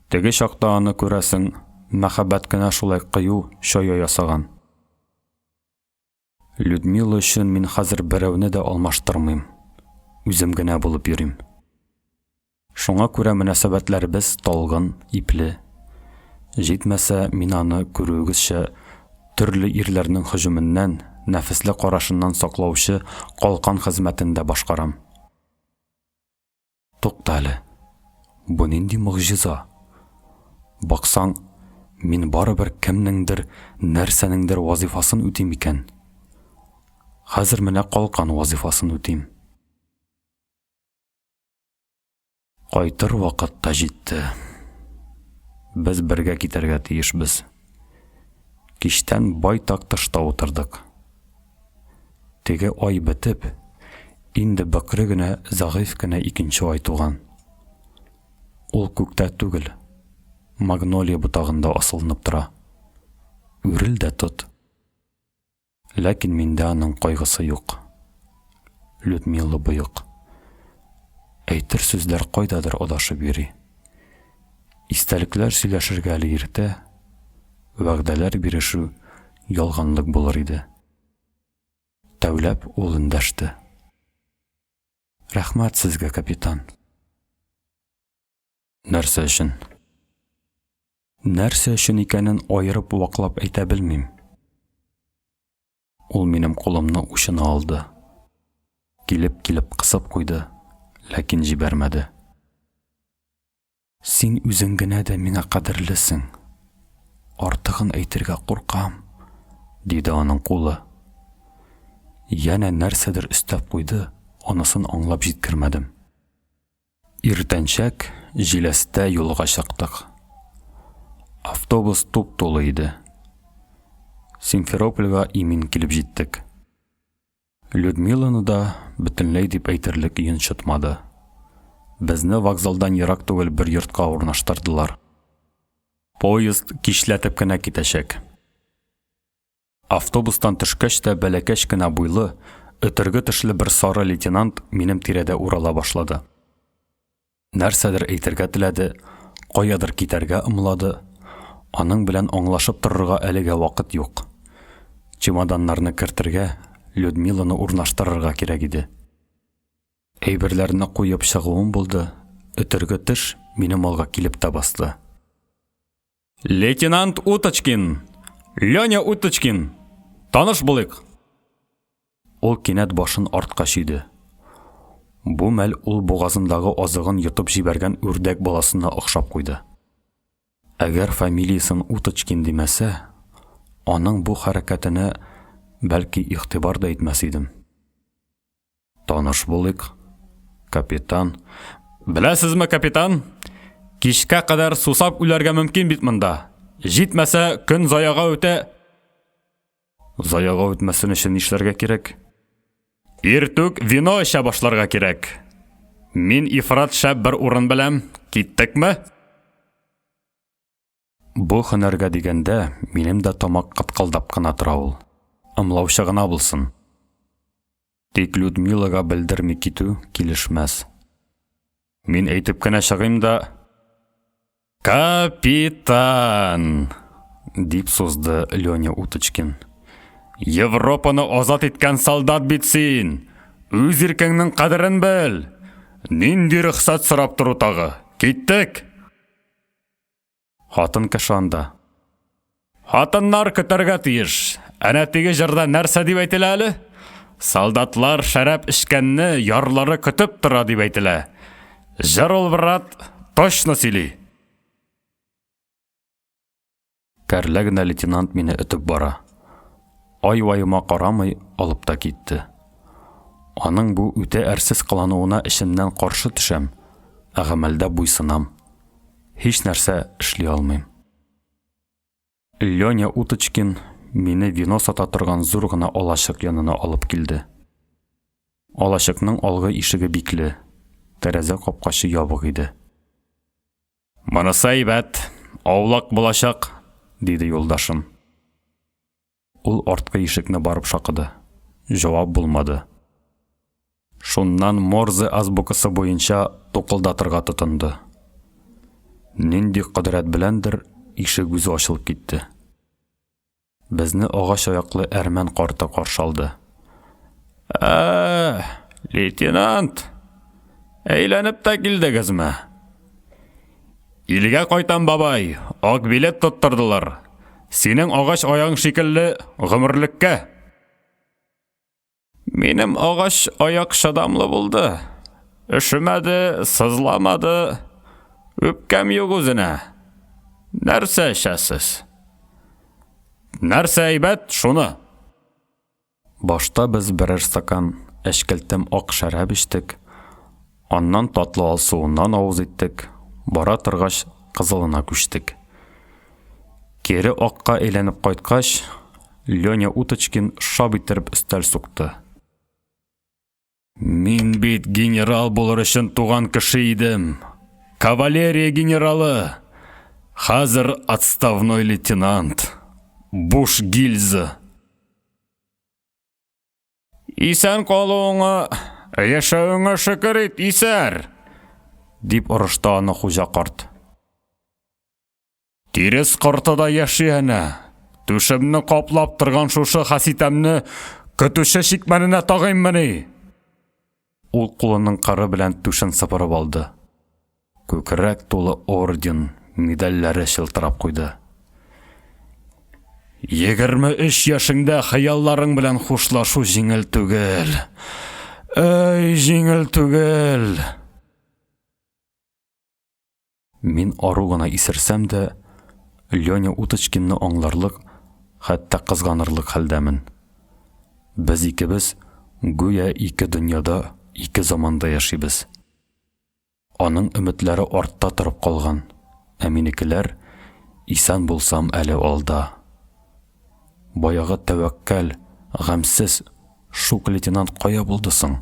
Теге чакта аны күрәсең, мәхәббәт кенә шулай кыю, чая ясаган. Людмила өчен мин хәзер берәүне дә алмаштырмыйм. Үзем генә булып йөрим. Шуңа күрә мөнәсәбәтләребез талгын, ипле. Җитмәсә, мин аны күрүегезчә төрле ирләрнең һөҗүменнән, нәфесле карашыннан саклаучы калкан хезмәтендә башкарам. Туктале. Бу нинди мөгъҗиза? Баксаң, мин барыбер кемнеңдер, нәрсәнеңдер вазифасын үтим икән. Хәзер менә калкан вазифасын үтим. Кайтыр вакыт та җитте. Без бергә китәргә тиешбез. Кичтән байтак тышта утырдык. Теге ай бетеп, инде бакры гына, зәгыйф кенә икенче ай туган. Ул күктә түгел, магнолия ботагында асылынып тора. Үрел дә тот. Ләкин миндә аның кайгысы юк. Людмила боек. Әйтер сүзләр кайдадыр адашып йөри. Истәлекләр сөйләшергә әле иртә, вәгъдәләр бирешү ялганлык булыр иде. Тәүләп ул эндәште. Рәхмәт сезгә, капитан. Нәрсә өчен? Нәрсә өчен икәнен аерып ваклап әйтә белмим. Ул минем кулымны учына алды. Килеп кысып куйды, ләкин җибәрмәде. Син үзең генә дә миңа кадерлесең. Артыгын әйтергә куркам, диде аның кулы. Яна нәрсәдер өстәп куйды, анысын аңлап җиткермәдем. Иртәнчәк җиләстә юлга чыктык. Автобус туп-тулы иде. Симферопольгә имин килеп җиттек. Людмиланы да бөтенләй дип әйтерлек өен чытмады. Безне вокзалдан ерак түгел бер йортка урнаштырдылар. Поезд кичләтеп кенә китәчәк. Автобустан төшкәч тә бәләкәч кенә буйлы, өтергө тышлы бер сары лейтенант минем тирәдә урала башлады. Нәрсәдер әйтергә теләде, каядыр китәргә ымлады. Аның белән аңлашып торырга әлегә вакыт юк. Чемоданнарны кертергә, Людмиланы урнаштырырга кирәк иде. Әйберләрне куеп чыгуым булды. Өтергө тыш минем алга килеп тә басты. Лейтенант Уточкин! Лёня Уточкин! Таныш булыйк! Ул кинәт башын артка чөйде. Бу мәл ул бугазындагы азыгын йотып җибәргән үрдәк баласына охшап куйды. Әгәр фамилиясын Уточкин димәсә, аның бу хәрәкәтенә бәлки игътибар да итмәс идем. Таныш булыйк, капитан. Беләсезме, капитан? Кичкә кадәр сусап үләргә мөмкин бит монда. Җитмәсә, көн заяга үтә. Заяга үтмәсен өчен нишләргә кирәк? Иртүк вино эчә башларга кирәк. Мин ифрат шәп бер урын беләм, киттекме? Бу һөнәргә дигәндә, минем дә тамак кыткылдап кына тора ул. Ымлаучы гына булсын. Тик Людмилага белдерми китү килешмәс. Мин әйтеп кенә чыгыйм да... Капитан! Дип сузды Леня Уточкин. Европаны азат иткән солдат бит син! Үз иркеңнең кадерен бел! Нинди рөхсәт сорап тору тагы? Киттек! Хатын кеше анда. Хатыннар көтәргә тиеш. Әнә теге җырда нәрсә дип әйтелә әле? Солдатлар шәраб эчкәнне ярлары көтеп тора дип әйтелә. Җыр ул, брат, точно сөйли. Кәрлә генә лейтенант мине өтеп бара. Ай-вайыма карамый алып та китте. Аның бу үтә әрсез кылануына эшемнән каршы төшәм, ә гамәлдә буйсынам. Һич нәрсә эшли алмыйм. Леня Уточкин мине вино сата торган зур гына алачык янына алып килде. Алачыкның алгы ишеге бикле, тәрәзә капкачы ябык иде. Монысы әйбәт, аулак булачак, диде юлдашым. Ул арткы ишекне барып шакыды. Җавап булмады. Шуннан Морзе азбукасы буенча тукылдатырга тотынды. Нинди кыдрәт беләндер ишек үзе ачылып китте. Безне агач аяклы әрмән карты каршы алды. Лейтенант, әйләнеп тә килдегезме? Илгә кайтам, бабай, ак билет тоттырдылар. Синең агач аяң шикелле гомерлеккә. Минем агач аяк шадамлы булды. Өшемәде, сызламады. Үпкәм юк үзенә. Нәрсә эчәсез? Нәрсә әйбәт, шуны? Башта без берәр стакан әшкелтем ак шәраб эчтек. Аннан татлы алсуыннан авыз иттек. Бара торгач кызылына күчтек. Кире акка әйләнеп кайткач, Леня Уточкин шап иттереп өстәл сукты. Мин бит генерал булыр өчен туган кеше идем. Кавалерия генералы. Хәзер отставной лейтенант. Буш гильза. Исән калуыңа, яшәвеңә шөкер ит, исәр, дип орышты аны хуҗа карт. Тирес карты да яши әнә. Түшемне каплап торган шушы хаситәмне көтүче шикмәненә тагыйммыни? Ул кулының кары белән түшен сыпырып алды. Күкрәк тулы орден, медальләре шылтырап куйды. 23 яшыңда хыялларың белән хушлашу җиңел түгел. Эй, җиңел түгел. Мин ару гына исерсәм дә, Леня Уточкинны аңларлык, хәтта кызганырлык хәлдәмен. Без икебез гүя ике дөньяда, ике заманда яшибез. Аның өметләре артта торып калган, ә минекеләр исән булсам әле алда. Баягы тәвәккәл, гамсез шук лейтенант кая булды соң?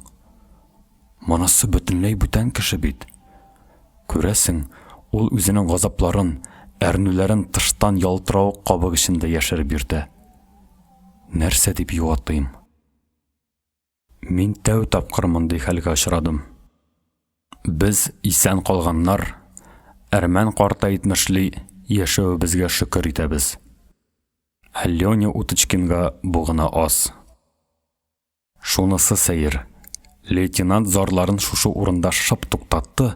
Монысы бөтенләй бүтән кеше бит. Күрәсең, ул үзенең газапларын, әрнүләрен тыштан ялтырауык кабык эчендә яшереп йөртә. Нәрсә дип юатыйм? Мин тәү тапкыр мондый хәлгә очрадым. Без исән калганнар, әрмән карта әйтмешли, яшәвебезгә шөкер итәбез. Леня Уточкинга бу гына аз. Шунысы сәер. Лейтенант зарларын шушы урында шып туктатты,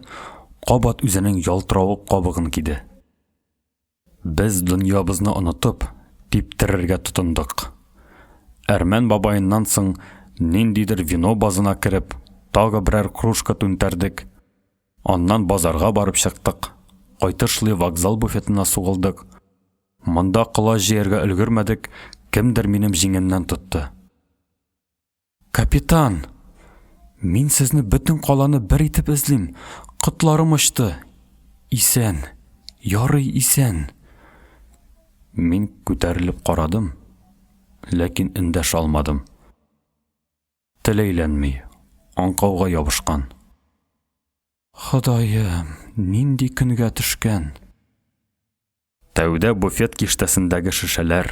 кабат үзенең ялтыравык кабыгын киде. Без дөньябызны онытып, типтерергә тотындык. Әрмән бабайыннан соң ниндидер вино базына кереп, тагы берәр кружка түнтәрдек. Аннан базарга барып чыктык. Кайтышлый вокзал буфетына сугылдык. Монда кыла җыярга өлгермәдек, кемдер минем җиңемнән тотты. Капитан, мин сезне бөтен каланы бер итеп эзлим. Кытларым очты. Исән, ярый исән. Мин күтәрелеп карадым, ләкин эндәш алмадым. Теләйләнми, аңкауга ябышкан. Ходаем, нинди көнгә төшкән? Тәүдә буфет киштәсендәге шешәләр,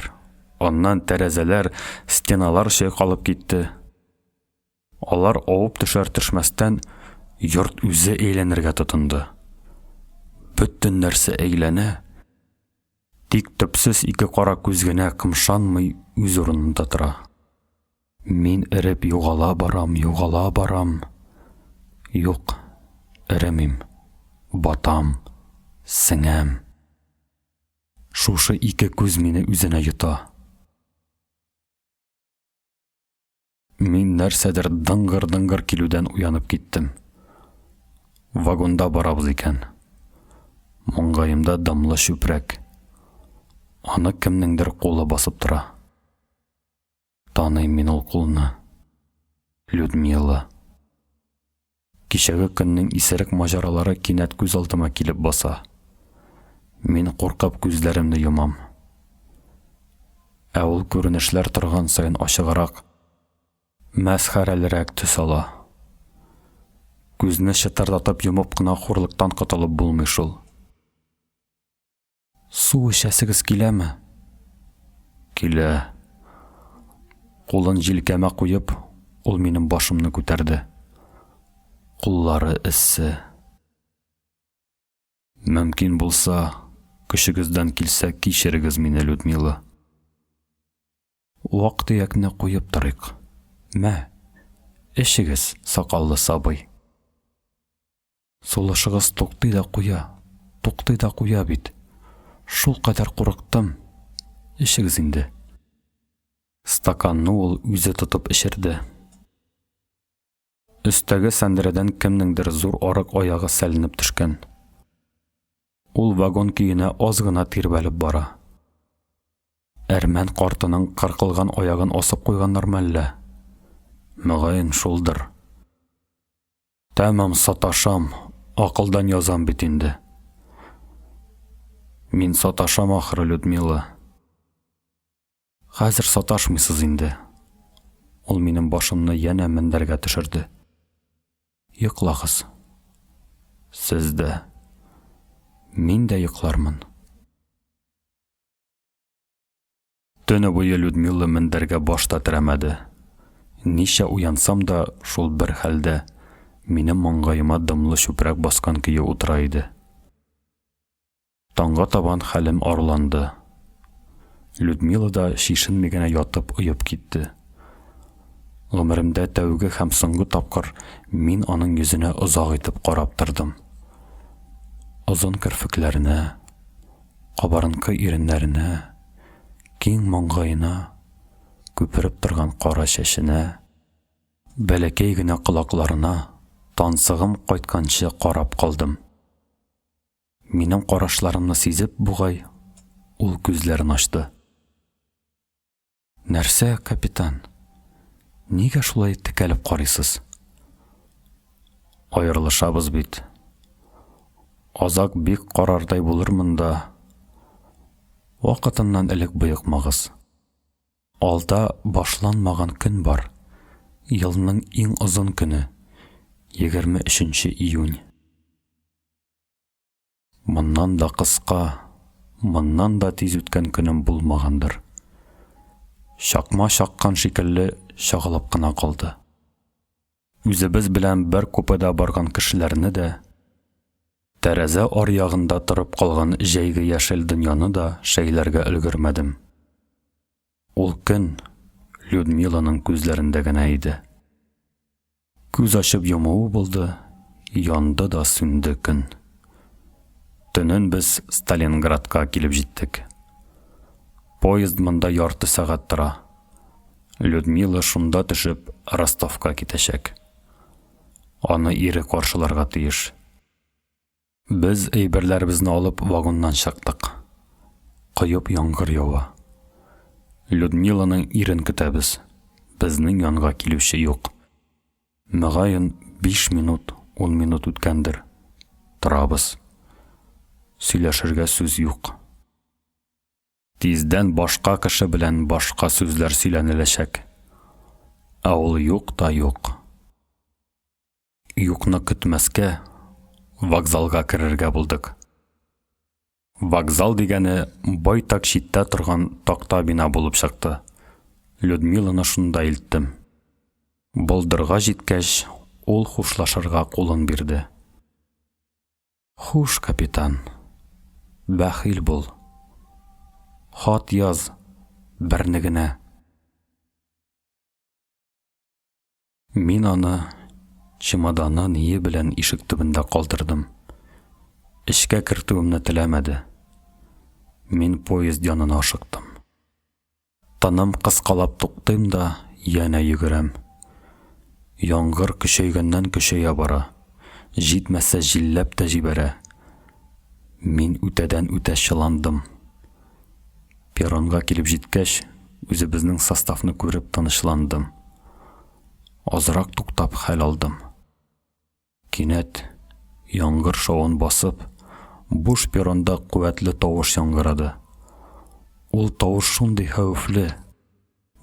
аннан тәрәзәләр, стеналар чайкалып китте. Алар авып төшәр-төшмәстән йорт үзе әйләнергә тотынды. Бөтен нәрсә әйләнә. Тик төпсез ике кара күз генә кымшанмый үз урынында тора. Мин эреп югала барам. Юк, эремим. Батам, сеңәм. Шушы ике күз мине үзенә йота. Мин нәрсәдер дыңгыр килүдән уянып киттем. Вагонда барабыз икән. Маңгаемда дымлы чүпрәк. Аны кемнеңдер кулы басып тора. Таныйм мин ул кулны. Людмила. Кичәге көннең исерек маҗаралары кинәт күз алдыма килеп баса. Мин куркып күзләремне йомам. Ә ул күренешләр торган сайын ачыграк, мәсхәрәлерәк төс ала. Күзне чытырдатып йомып кына хурлыктан котылып булмый шул. Су эчәсегез киләме? Килә. Кулын җилкәмә куеп, ул минем башымны күтәрде. Куллары эссе. Мөмкин булса, көчегездән килсә кичерегез мине, Людмила. Вак-төякне куеп торыйк. Мә, эчегез, сакаллы сабый. Сулышыгыз туктый да куя бит. Шул кадәр курыктым. Эчегез инде. Стаканны ул үзе тотып эчерде. Өстәге сәндерәдән кемнеңдер зур арык аягы сәленеп төшкән. Ул вагон көенә аз гына тирбәлеп бара. Әрмән картының кыркылган аягын асып куйганнармы әллә? Мөгаен шулдыр. Тәмам саташам, акылдан язам бит инде. Мин саташам ахры, Людмила. Хәзер саташмыйсыз инде. Ул минем башымны янә мендәргә төшерде. Йоклагыз. Сез дә. Мин дә йоклармын. Төне буе Людмила мендәргә башта терәмәде. Ничә уянсам да шул бер хәлдә минем маңгаема дымлы чүпрәк баскан көе утыра иде. Таңга табан хәлем арланды. Людмила да шишенми генә ятып уеп китте. Гомеремдә тәүге һәм соңгы тапкыр мин аның йөзенә озак итеп карап тордым. Озын керфекләренә, кабарынкы иреннәренә, киң маңгаена, күпереп торган кара чәченә, бәләкәй генә колакларына, тансыгым кайтканчы карап калдым. Минем карашларымны сизеп бугай, ул күзләрен ачты. Нәрсә, капитан? Нигә шулай текәлеп карыйсыз? Аерылышабыз бит. Азак бик карардай булырмын да. Вакытыннан элек быйыкмагыз. Алда башланмаган көн бар. Елның иң озын көне. 23 июнь. Моннан да кыска, моннан да тиз үткән көнем булмагандыр. Чакма чаккан шикелле чагылып кына калды. Үзебез белән бер купеда барган кешеләрне дә, тәрәзә аръягында торып калган җәйге яшел дөньяны да шәйләргә өлгермәдем. Ул көн Людмиланың күзләрендә генә иде. Күз ачып йомуы булды, янды да сүнде көн. Төнен без Сталинградка килеп җиттек. Поезд монда ярты сәгать тора. Людмила шунда төшеп Ростовка китәчәк. Аны ире каршыларга тиеш. Без әйберләребезне алып вагоннан чыктык. Коеп яңгыр ява. Людмиланың ирен көтәбез. Безнең янга килүче юк. Мөгаен 5 минут, 10 минут үткәндер. Торабыз. Сөйләшергә сүз юк. Тиздән башка кеше белән башка сүзләр сөйләнеләчәк. Ә ул юк та юк. Юкны көтмәскә, Вокзалга керергә булдык. Вокзал дигәне байтак читтә торган такта бина булып чыкты. Людмиланы шунда илттем. Болдырга җиткәч, ул хушлашырга кулын бирде. Хуш, капитан. Бәхил бул. Хат яз, берне генә. Мин аны чемоданы ние белән ишек төбендә калдырдым. Эшкә кертүемне теләмәде. Мин поезд янына ашыктым. Таным кыскалап туктыйм да, яна йөгерәм. Яңгыр көчәйгәннән көчәя бара. Җитмәсә җилләп тә җибәрә. Мин үтәдән үтә чыландым. Перронга килеп җиткәч, үзебезнең составны күреп тынычландым. Азрак туктап хәл алдым. Кинәт, яңгыр шавын басып, буш перронда куәтле тавыш яңгырады. Ул тавыш шундый хәвефле.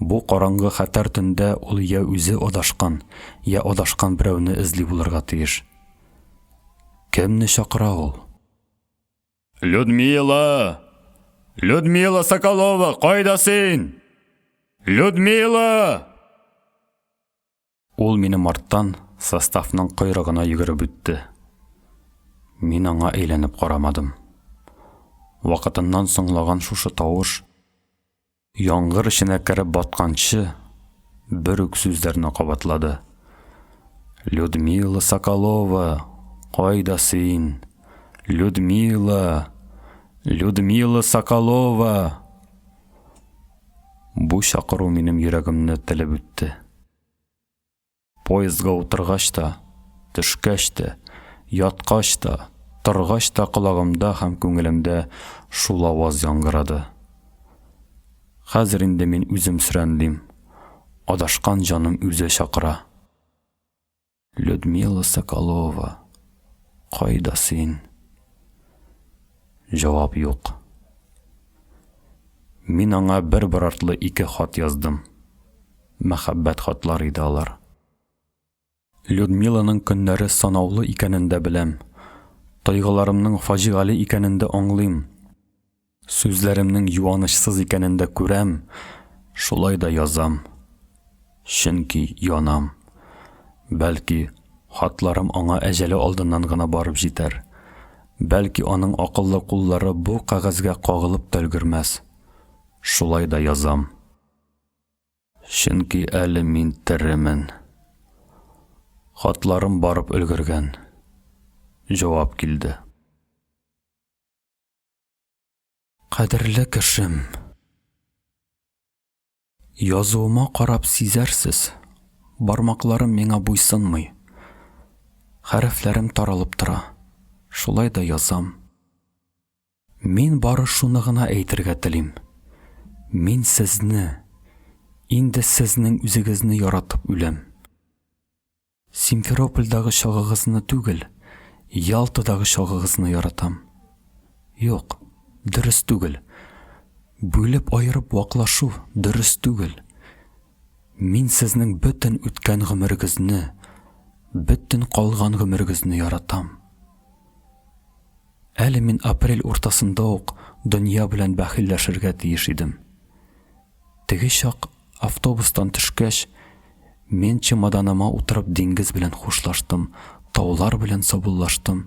Бу караңгы хәтәр төндә ул я үзе адашкан, я адашкан берәүне эзли булырга тиеш. Кемне чакыра ул? Людмила! Людмила Соколова, кайда син? Людмила! Ул минем арттан составның койрыгына йөгереп үтте. Мин аңа әйләнеп карамадым. Вакытыннан соңлаган шушы тавыш яңгыр эченә кереп батканчы бер үк сүзләрне кабатлады. Людмила Соколова, кайда син? Людмила! Людмила Соколова! Бу чакыру минем йөрәгемне телеп үтте. Поездга утыргач та, төшкәч тә, яткач та, торгач та колагымда һәм күңелемдә шул аваз яңгырады. Хәзер инде мин үзем сүрәнлим. Адашкан җаным үзе чакыра. Людмила Соколова, кайда син? Җавап юк. Мин аңа бер артлы 2 хат яздым. Мәхәббәт хатлары иде алар. Людмиланың көннәре санаулы икәнен дә беләм. Тойгыларымның фаҗигале икәнен дә аңлыйм. Сүзләремнең юанычсыз икәнен дә күрәм. Шулай да язам. Чөнки янам. Бәлки, хатларым аңа әҗәле алдыннан гына барып җитәр. Бәлки, аның акыллы куллары бу кагазга кагылып та өлгермәс. Шулай да язам. Чөнки әле мин теремен. Хатларым барып өлгергән. Җавап килде. Кадерле кешем, язуыма карап сизәрсез, бармакларым миңа буйсынмый. Хәрефләрем таралып тора. Шулай да язам. Мин бары шуны гына әйтергә телим. Мин сезне, инде сезнең үзегезне яратып үләм. Симферопольдагы чагыгызны түгел, Ялтадагы чагыгызны яратам. Юк, дөрес түгел. Бүлеп айырып ваклашу дөрес түгел. Мин сезнең бөтен үткән гомерегезне, бөтен калган гомерегезне яратам. Әле мин апрель уртасында ук дөнья белән бәхилләшергә тиеш идем. Теге чак автобустан төшкәч, мен чемоданыма утырып диңгез белән хушлаштым, таулар белән сабуллаштым.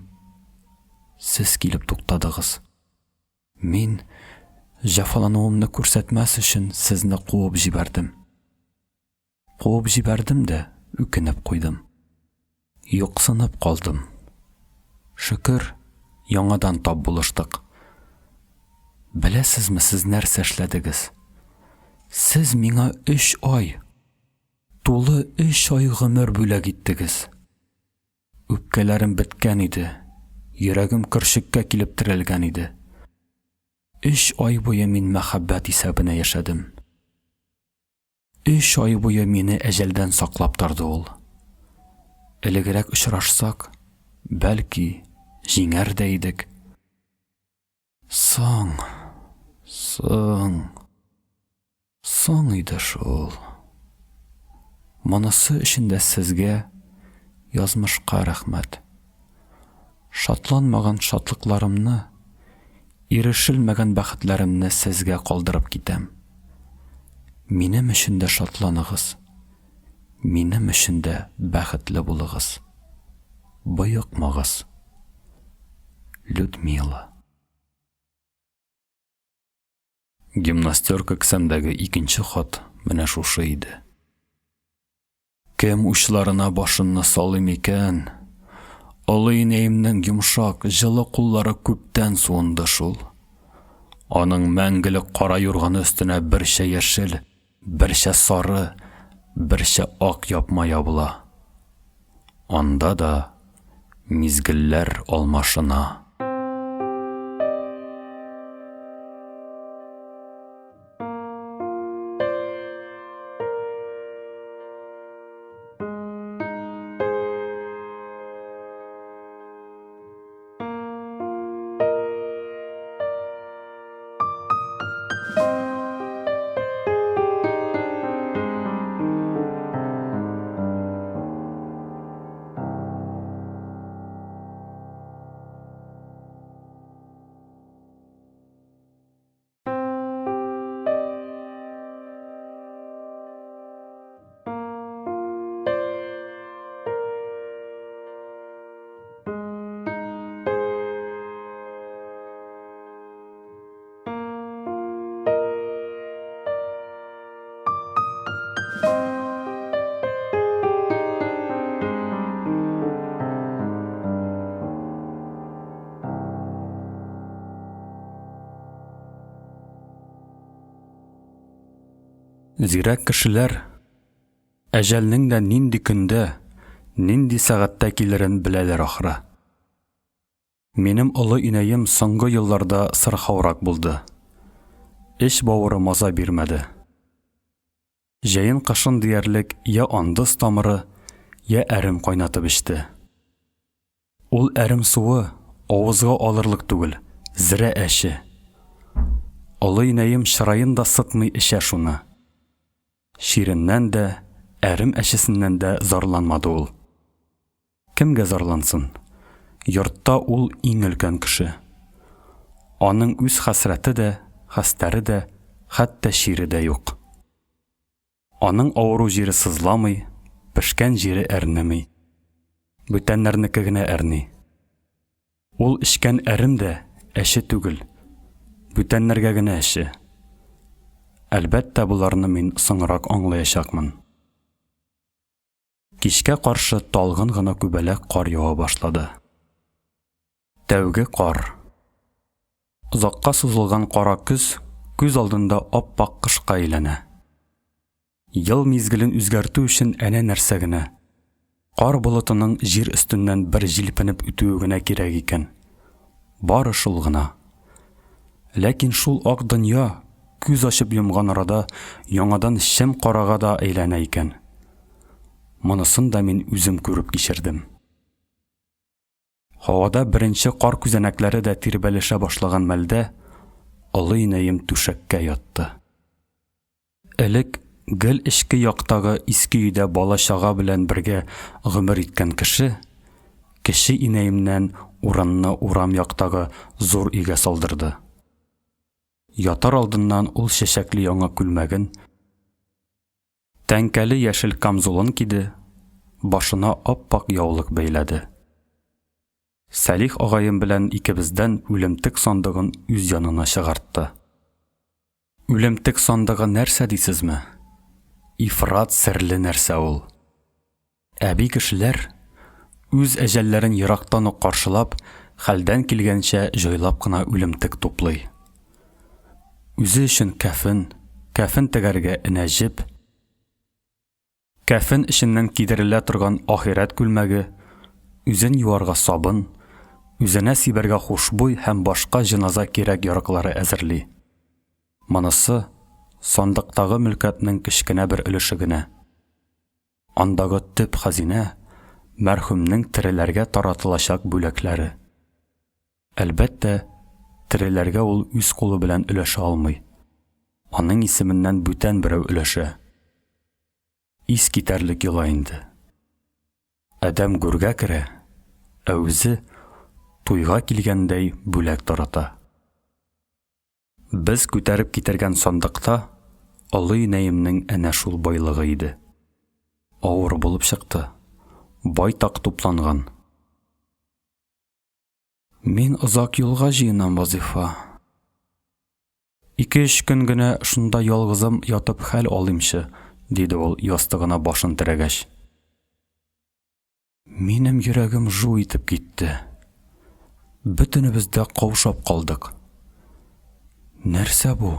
Сез килеп туктадыгыз. Мин җәфалануымны күрсәтмәс өчен сезне куып җибәрдем. Куып җибәрдем дә үкенеп куйдым. Юксынып калдым. Шөкер, яңадан тап булыштык. Беләсезме, сез нәрсә эшләдегез? Сез миңа 3 ай, тулы 3 ай гомер бүләк иттегез. Үпкәләрем беткән иде, йөрәгем кыршыкка килеп терәлгән иде. 3 ай буе мин мәхәббәт исәбенә яшәдем. 3 ай буе мине әҗәлдән саклап торды ул. Элегрәк очрашсак, бәлки, җиңәр дә идек. Соң иде шул. Монысы өчен дә сезгә, язмышка рәхмәт. Шатланмаган шатлыкларымны, ирешелмәгән бәхетләремне сезгә калдырып китәм. Минем өчен дә шатланыгыз. Минем өчен дә бәхетле булыгыз. Боекмагыз. Людмила. Гимнастерка кесәмдәге икенче хат менә шушы иде. Кем учларына башынны салым икән? Олы инәемнең йомшак, җылы куллары күптән суынды шул. Аның мәңгелек кара юрганы өстенә берчә яшел, берчә сары, берчә ак япма ябыла. Анда да мизгелләр алмашына. Зирәк кешеләр әҗәлнең дә нинди көндә, нинди сәгатьтә килерен беләләр ахры. Минем олы инәем соңгы елларда сырхаурак булды. Эш бавыры маза бирмәде. Җәен кышын диярлек я андыз тамыры, я әрем кайнатып эчте. Ул әрем суы авызга алырлык түгел, зирә әше. Олы инәем чырайын да сытмый эчә шуны. Ширеннән дә, әрем әшесеннән дә зарланмады ул. Кемгә зарлансын? Йортта ул иң өлкән кеше. Аның үз хәсрәте дә, хәстәре дә, хәтта шире дә юк. Аның авыру җире сызламый, пешкән җире әрнемий. Бүтәннәрнеке генә әрни. Ул эчкән әрем дә әше түгел, бүтәннәргә генә әше. Әлбәттә буларны мин соңрак аңлаячакмын. Кичкә каршы талгын гына күбәләк кар ява башлады. Тәүге кар. Озакка сузылган кара көз күз алдында ап-ак кышка әйләнә. Ел мизгелен үзгәртү өчен әнә нәрсә генә. Кар болытының җир өстеннән бер җилпенеп үтүе генә кирәк икән. Бары шул гына. Ләкин шул ак дөнья күз ачып йомган арада яңадан шәм карага да әйләнә икән. Монысын да мин үзем күреп кичердем. Һавада беренче кар күзәнәкләре дә тирбәлешә башлаган мәлдә олы инәем түшәккә ятты. Элек гел эчке яктагы иске өйдә бала-чага белән бергә гомер иткән кеше инәемнән урынны урам яктагы зур өйгә салдырды. Ятар алдыннан ул чәчәкле яңа күлмәген, тәңкәле яшел камзулын киде, башына ап-ак яулык бәйләде. Сәлих агайым белән икебездән үлемтек сандыгын үз янына чыгартты. Үлемтек сандыгы нәрсә дисезме? Ифрат серле нәрсә ул. Әби кешеләр үз әҗәлләрен ерактан ук каршылап, хәлдән килгәнчә җайлап кына үлемтек туплый. Үзе өчен кәфен тегәргә энәҗеп, кәфен эченнән кидерелә торган ахирәт күлмәге, үзен юарга сабын, үзенә сибәргә хушбуй һәм башка җиназа кирәк ярыклары әзерли. Монысы сандыктагы мөлкәтнең кечкенә бер өлеше генә. Андагы төп хәзинә мәрхүмнең тереләргә таратылачак бүләкләре. Әлбәттә, тереләргә ул үз кулы белән өләшә алмый. Аның исеменнән бүтән берәү өләшә. Ис китәрлек йола инде. Адәм гүргә керә, ә үзе туйга килгәндәй бүләк тарата. Без күтәреп китергән сандыкта олы инәемнең әнә шул байлыгы иде. Авыр булып чыкты, байтак тупланган. Мин озак юлга җыенам, Вазифа. 2-3 көн генә шунда ялгызым ятып хәл алыймчы, диде ул ястыгына башын терәгәч. Минем йөрәгем жу итеп китте. Бөтенебез дә каушап калдык. Нәрсә бу?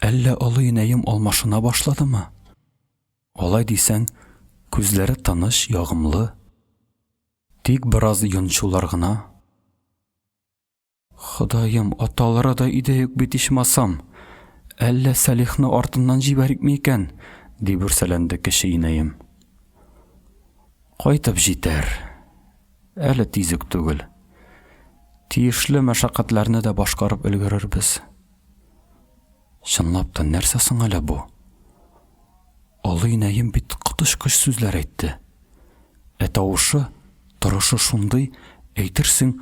Әллә олы инәем алмашына башладымы? Алай дисәң, күзләре тыныч, ягымлы. Тик бераз йончулар гына. Ходаем, аталары да өйдә юк бит ичмасам. Әллә Салихны артыннан җибәрикме икән? Дип үрсәләнде кеше инәем. Кайтып җитәр. Әле тизүк түгел. Тиешле мәшәкатьләрне дә башкарып өлгерербез. Чынлап та нәрсә соң әле бу? Олы инәем бит кытышкыч сүзләр әйтте. Тавышы, торышы шундый, әйтерсең,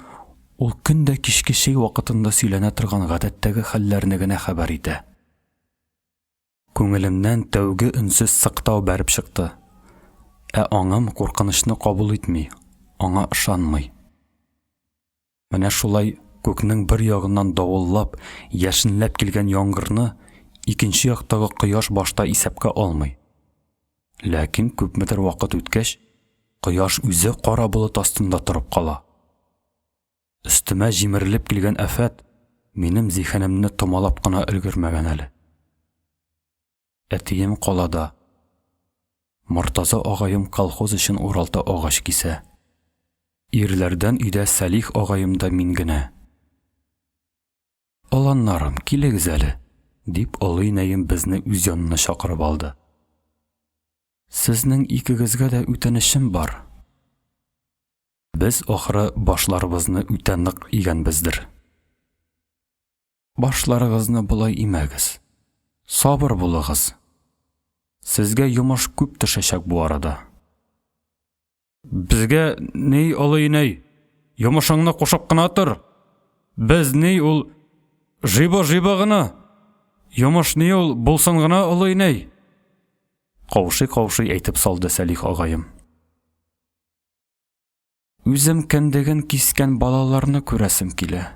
ул көндә кичке шәй вакытында сөйләнә торган гадәттәге хәлләрне генә хәбәр итә. Күңелемнән тәүге өнсез сыктау бәреп чыкты. Аңым куркынычны кабул итми, аңа ышанмый. Менә шулай күкнең бер ягыннан давыллап, яшенләп килгән яңгырны икенче яктагы кояш башта исәпкә алмый. Ләкин күпмедер вакыт үткәч, кояш үзе кара болыт астында торып кала. Өстемә җимерелеп килгән афәт минем зиһенемне томалап кына өлгермәгән әле. Әтием калада. Мортаза агаем колхоз өчен уралта агач кисә. Ирләрдән өйдә Салих агаем да мин генә. Аланнарым, килегез әле, дип олы инәем безне үз янына чакырып алды. Сезнең икегезгә дә үтенешем бар. Без ахыры башларыбызны үтә нык игәнбездер. Башларыгызны булай имәгез. Сабыр булыгыз. Сезгә йомыш күп төшәчәк бу арада. Безгә ни олы инәй? Йомышыңны кушып кына тор. Без ни ул жиба гына. Йомыш ни ул булсын гына олы инәй. Каушый әйтеп салды Салих агаем. Үзем кендеген кискән балаларны күрәсем килә.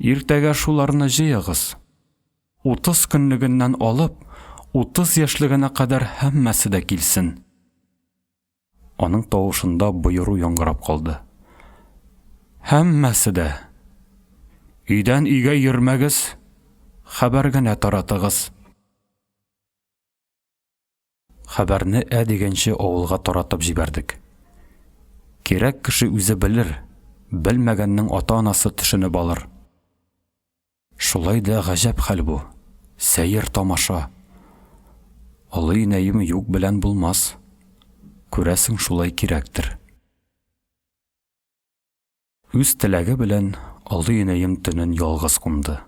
Иртәгә шуларны җыягыз. 30 көнлегеннән алып, 30 яшьлегенә кадәр һәммәсе дә килсен. Аның тавышында боеру яңгырап калды. Һәммәсе дә. Өйдән өйгә йөрмәгез, хәбәр генә таратыгыз. Хәбәрне дигәнче авылга таратып җибәрдек. Кирәк кеше үзе белер, белмәгәннең ата-анасы төшенеп алыр. Шулай да гаҗәп хәл бу. Сәер тамаша. Олы инәем юк белән булмас. Күрәсең, шулай кирәктер. Үз теләге белән олы инәем төнен ялгыз кунды.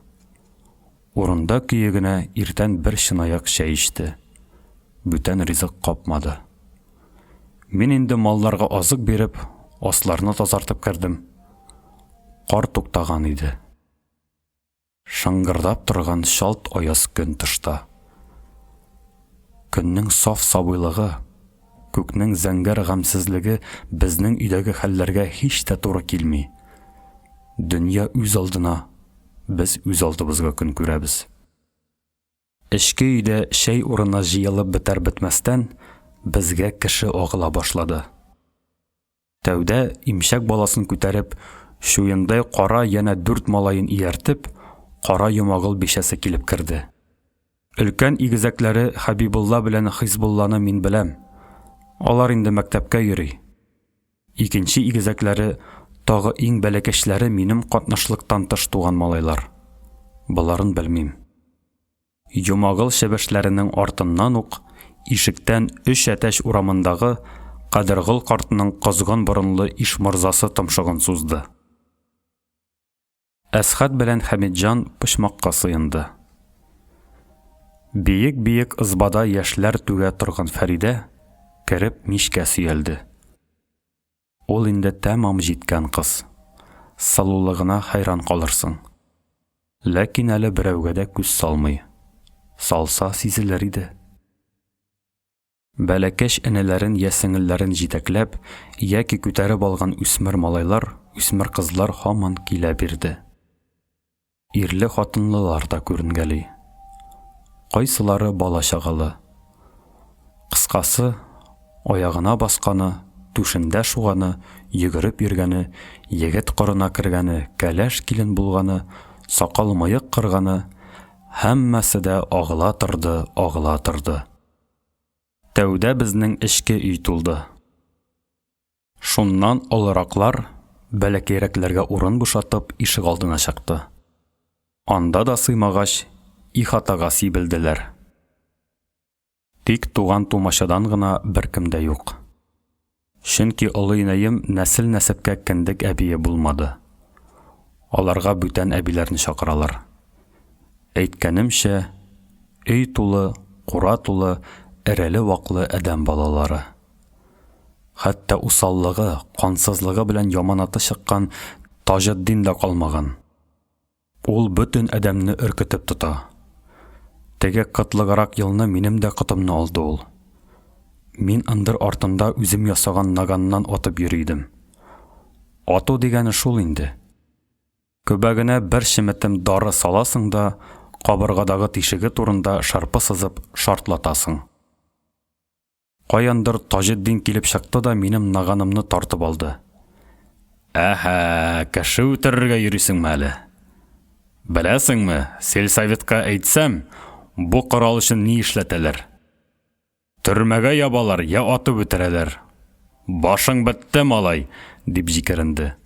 Урында көе генә иртән бер чынаяк чәй ичте. Бүтән ризык капмады. Мин инде малларга азык биреп, асларны тазартып кердем. Кар туктаган иде. Шыңгырдап торган шалт аяз көн тышта. Көннең саф сабыйлыгы, күкнең зәңгәр гамсезлеге безнең өйдәге хәлләргә һич тә туры килми. Дөнья үз алдына, без үз алдыбызга көн күрәбез. Эшке өйдә шәй урынына җыелып бетәр-бетмәстән, безгә кеше агыла башлады. Тәүдә имшәк баласын күтәреп, шуендай кара яна 4 малайын ияртеп, кара йомагыл бишәсе килеп керде. Өлкән игезәкләре Хабибулла белән Хизбулланы мин беләм. Алар инде мәктәпкә йөри. Икенче игезәкләре тагы иң бәләкәчләре минем катнашлыктан тыш туган малайлар. Буларын белмим. Йомагыл шәбәшләренең артыннан ук ишектән 3 әтәч урамындагы Кадыргыл картының кызган борынлы ишморзасы томшыгын сузды. Әсхат белән Хәмитҗан почмакка сыенды. Биек ызбада яшьләр түгә торган Фәридә кереп мишкә сөялде. Ул инде тәмам җиткән кыз. салулыгына хайран калырсың. Ләкин әле берәүгә дә күз салмый. Салса сизелер иде. Бәләкәч энеләрен я сеңелләрен җитәкләп, яки күтәреп алган үсмер малайлар, үсмер кызлар һаман килә бирде. Ирле хатынлылар да күренгәли. Кайсылары бала чагалы. Кыскасы, аягына басканы, түшендә шуганы, йөгереп йөргәне, егет корына кергәне, кәләш килен булганы, сакал-мыек кырганы, һәммәсе дә агыла торды. Тәүдә безнең эчке өй тулды. Шуннан олыраклар, бәләкәйрәкләргә урын бушатып, ишек алдына чыкты. Анда да сыймагач, ихатага сибелделәр. Тик туган тумачадан гына беркем дә юк. Чөнки олы инәем нәсел-нәсепкә кендек әбие булмады. Аларга бүтән әбиләрне чакыралар. Әйткәнемчә, өй тулы, кура тулы, эреле-ваклы адәм балалары. Хәтта усаллыгы, кансызлыгы белән яманаты чыккан Таҗетдин да калмаган. Ул бөтен адәмне өркетеп тота. Теге кытлыграк елны минем дә кытымны алды ул. Мин ындыр артында үзем ясаган наганнан атып йөридем. Ату дигәне шул инде. Көбәгенә бер шеметем дары саласың да, кабыргадагы тишеге турында шарпы сызып шартлатасың. Каяндыр Таҗетдин килеп чыкты да минем наганымны тартып алды. Әһә, кеше үтерергә йөрисеңме әле? Беләсеңме, сельсоветка әйтсәм, бу корал өчен ни эшләтәләр? Төрмәгә ябалар, я атып үтерәләр. Башың бетте, малай, дип җикеренде.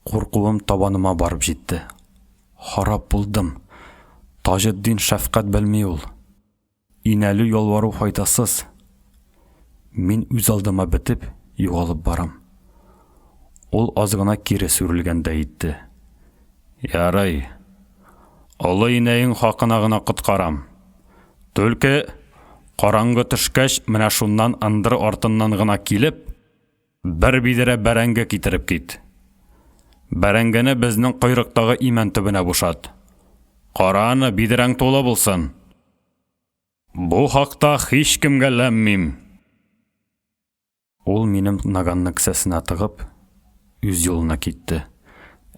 Куркуым табаныма барып җитте. Харап булдым. Таҗетдин шәфкать белми ул. Инәлү ялвару файдасыз. Мин үз алдыма бетеп, югалып барам. Ул аз гына кире сүрелгәндә әйтте. Ярай. Олы инәең хакына гына коткарам. Түлке караңгы төшкәч, менә шуннан ындыр артыннан гына килеп, бер бидерә бәрәңге китереп кит. Бәрәңгене безнең койрыктагы имән төбенә бушат. Караны бидерәң тулы булсын. Бу хакта һич кемгә ләммим. Ул минем наганны кесәсенә тыгып, үз юлына китте.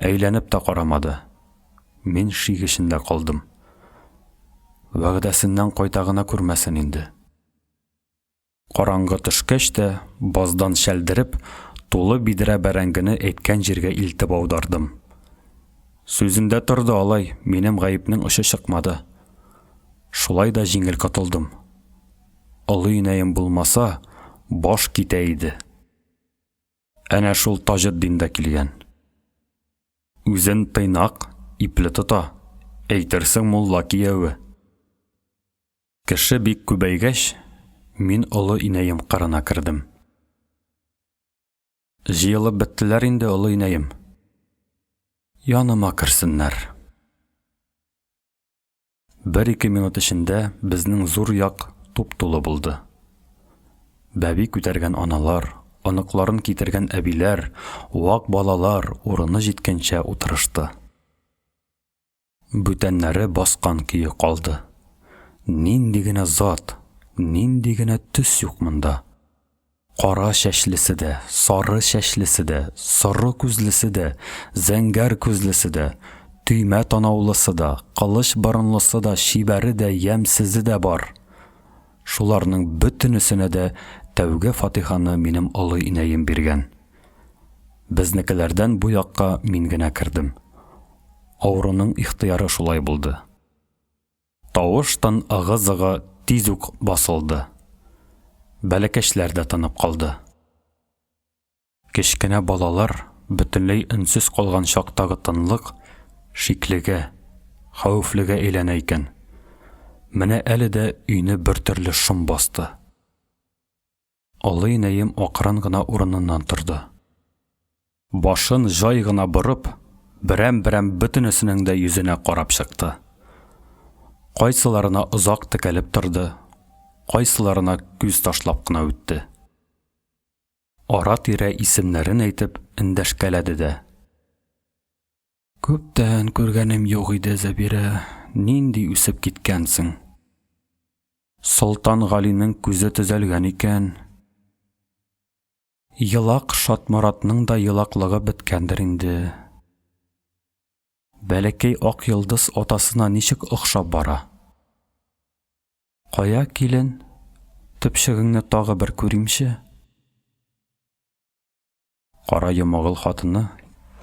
Әйләнеп тә карамады. Мин шигешендә калдым. Вәгъдәсеннән кайтагына күрмәсен инде. Караңгы төшкәч тә, баздан шәлдереп, тулы бидерә бәрәңгене әйткән җиргә илтеп аудардым. Сүзендә торды алай, минем гаепнең очы чыкмады. Шулай да җиңел котылдым. Олы инәем булмаса, баш китә иде. Әнә шул Таҗетдин да килгән. Үзен тыйнак, ипле тота, әйтерсең мулла кияве. Кеше бик күбәйгәч, мин олы инәем кырына кердем. Җыелып беттеләр инде, олы инәем. Яныма керсеннәр. 1-2 минут эчендә безнең зур як туп-тулы булды. Бәби күтәргән аналар, оныкларын китергән әбиләр, вак балалар урыны җиткәнчә утырышты. Бүтәннәре баскан көе калды. Нинди генә зат, нинди генә төс юк монда. Кара чәчлесе дә, сары чәчлесе дә, соры күзлесе дә, зәңгәр күзлесе дә, төймә танаулысы да, кылыч борынлысы да, шибәре дә, ямсезе дә бар. Шуларның бөтенесенә дә тәүге фатиханы минем олы инәем биргән. Безнекеләрдән бу якка мин генә кердем. Авыруның ихтыяры шулай булды. Тавыштан ыгы-зыгы тиз үк басылды. Бәләкәчләр дә тынып калды. Кечкенә балалар бөтенләй өнсез калган чактагы тынлык шиклегә, хәүфлегә әйләнә икән. Менә әле дә өйне бер төрле шом басты. Олы инәем акрын гына урыныннан торды. Башын җай гына борып, берәм-берәм бөтенесенең дә йөзенә карап чыкты. Кайсыларына озак текәлеп торды, кайсыларына күз ташлап кына үтте. Ара-тирә исемнәрен әйтеп эндәшкәләде дә. Күптән күргәнем юк иде, Зәбирә, нинди үсеп киткәнсең. Солтан Галинең күзе төзәлгән икән. Йылак Шатмаратның да йылаклыгы беткәндер инде. Бәләкәй ак йылдыз атасына ничек охшап бара. Кая, килен, төпчегеңне тагы бер күримче. Кара йомагыл хатыны,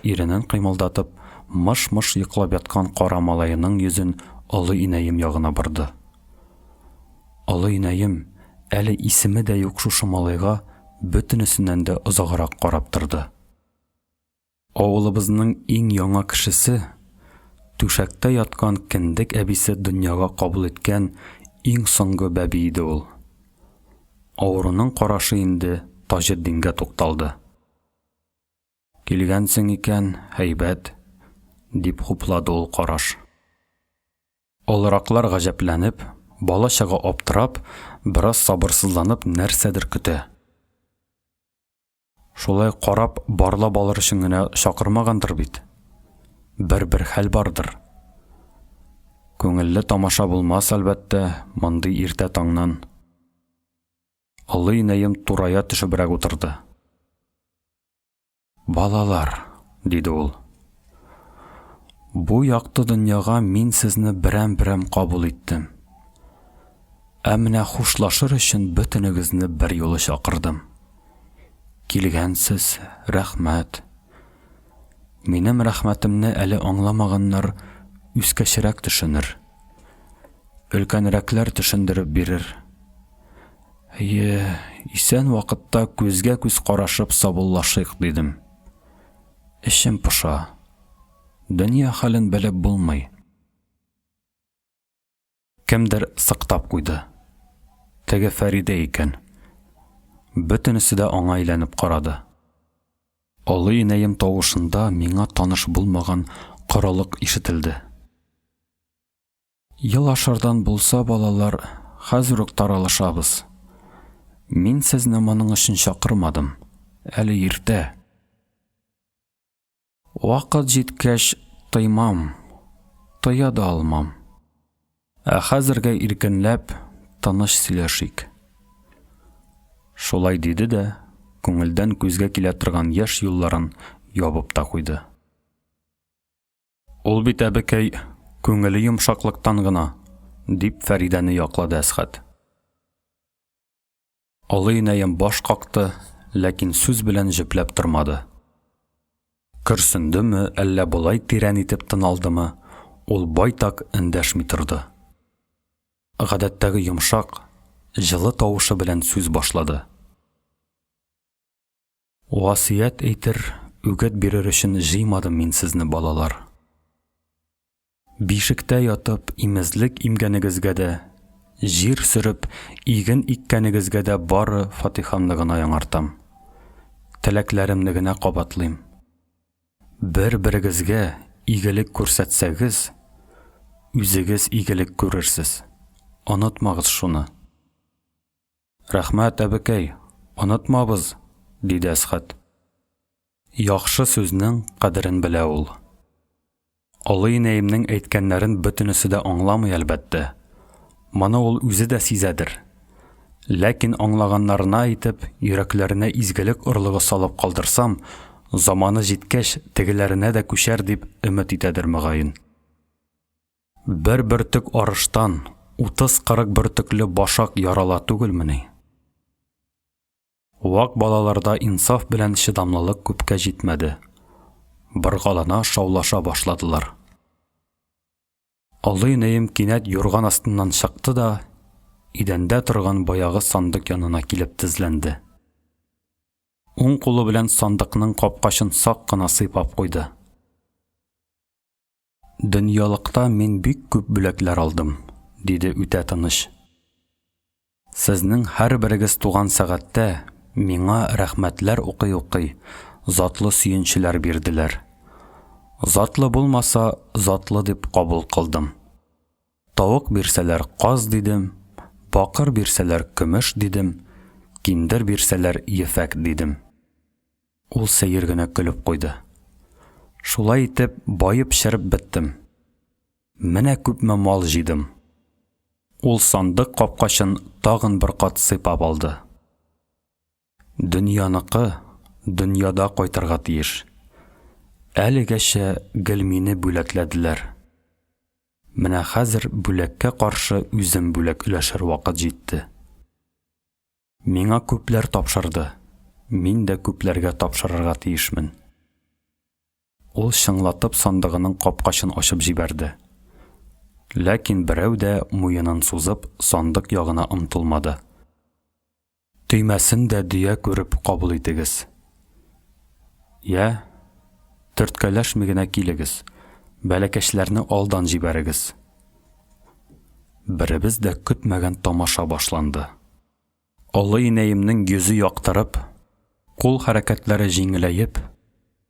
иренен кыймылдатып, мыш-мыш йоклап яткан кара малаеның йөзен олы инәем ягына борды. Олы инәем, әле исеме дә юк шушы малайга бөтенесеннән дә озаграк карап торды. Авылыбызның иң яңа кешесе, түшәктә яткан Кендек әбисе дөньяга кабул иткән иң соңгы бәби иде ул. Авыруның карашы инде Таҗетдингә тукталды. Килгәнсең икән, һәйбәт, дип хуплады ул караш. Олыраклар гаҗәпләнеп, бала-чага аптырап, бераз сабырсызланып нәрсәдер көтә. Шулай карап барлап алыр өчен генә чакырмагандыр бит. Бер хәл бардыр. Күңелле тамаша булмас, әлбәттә, мондый иртә таңнан. Олы инәем турая төшебрәк утырды. Балалар, диде ул. Бу якты дөньяга мин сезне берәм-берәм кабул иттем. Ә менә хушлашыр өчен бөтенегезне бер юлы чакырдым. Килгәнсез, рәхмәт. Минем рәхмәтемне әле аңламаганнар үскәчрәк төшенер. Өлкәнрәкләр төшендереп бирер. Исән вакытта күзгә күз карашып сабыллашыйк дидем. Эшем пыша. Дөнья хәлен белеп булмый. Кемдер сыктап куйды. Теге Фәридә икән. Бөтенесе дә аңа әйләнеп карады. Олы инәем тавышында миңа таныш булмаган корылык ишетелде. Ел ашардан булса, балалар, хәзер үк таралышабыз. Мин сезне моның өчен чакырмадым. Әле иртә. Вакыт җиткәч тыймам, тыя да алмам. Ә хәзергә иркенләп, таныш сөйләшик. Шулай диде дә, күңелдән күзгә килә торган яшь юлларын ябып та куйды. Ул бит әбекәй күңеле йомшаклыктан гына, дип Фәридәне яклады Әсхәт. Олы инәем баш какты, ләкин сүз белән җөпләп тормады. Көрсендеме, әллә болай тирән итеп тыналдымы, ул байтак эндәшми торды. Гадәттәге йомшак, җылы тавышы белән сүз башлады. Васыят әйтер, үгет бирер өчен җыймадым мин сезне, балалар. Бишектә ятып, имезлек имгәнегезгә дә, җир сөреп, иген иккәнегезгә дә бары фатихамны гына яңартам. Теләкләремне генә кабатлыйм. Бер-берегезгә игелек күрсәтсәгез, үзегез игелек күрерсез. Онытмагыз шуны. Рәхмәт, әбекәй, онытмабыз, диде Әсхәт. Яхшы сүзнең кадерен белә ул. Олы инәемнең әйткәннәрен бөтенесе дә аңламый, әлбәттә. Моны ул үзе дә сизәдер. Ләкин аңлаганнарына әйтеп, йөрәкләренә изгелек орлыгы салып калдырсам, заманы җиткәч, тегеләренә дә күчәр дип өмет итәдер мөгаен. Бер бөртек арыштан 30-40 бөртекле башак ярала түгелмени? Вак балаларда инсаф белән чыдамлылык күпкә җитмәде. Быргалана шаулаша башладылар. Олы инәем кинәт юрган астыннан чыкты да, идәндә торган баягы сандык янына килеп тезләнде. Уң кулы белән сандыкның капкачын сак кына сыйпап куйды. Дөньялыкта мин бик күп бүләкләр алдым, диде үтә тыныч. Сезнең һәрберегез туган сәгатьтә миңа рәхмәтләр укый-укый, затлы сөенчеләр бирделәр. Затлы булмаса, затлы дип кабул кылдым. Тавык бирсәләр каз дидем, бакыр бирсәләр көмеш дидем, киндер бирсәләр ефәк дидем. Ул сәер генә көлеп куйды. Шулай итеп, байып шәріп біттім. Менә күпме мал жидым. Ул сандык капкачын тагын бер кат сыйпап алды. Дөньяныкы дөньяда кайтырга тиеш. Әлегәчә гел мине бүләкләделәр. Менә хәзер бүләккә каршы үзем бүләк өләшер вакыт җитте. Миңа күпләр тапшырды. Мин дә күпләргә тапшырырга тиешмен. Ул шыңлатып сандыгының капкачын ачып җибәрде. Ләкин берәү дә муенын сузып сандык ягына омтылмады. Төймәсен дә дөя күреп кабул итегез. Я, төрткәләшми генә килегез. Бәләкәчләрне алдан җибәрегез. Беребез дә көтмәгән тамаша башланды. Олы инәемнең йөзе яктырып, кул хәрәкәтләре җиңеләеп,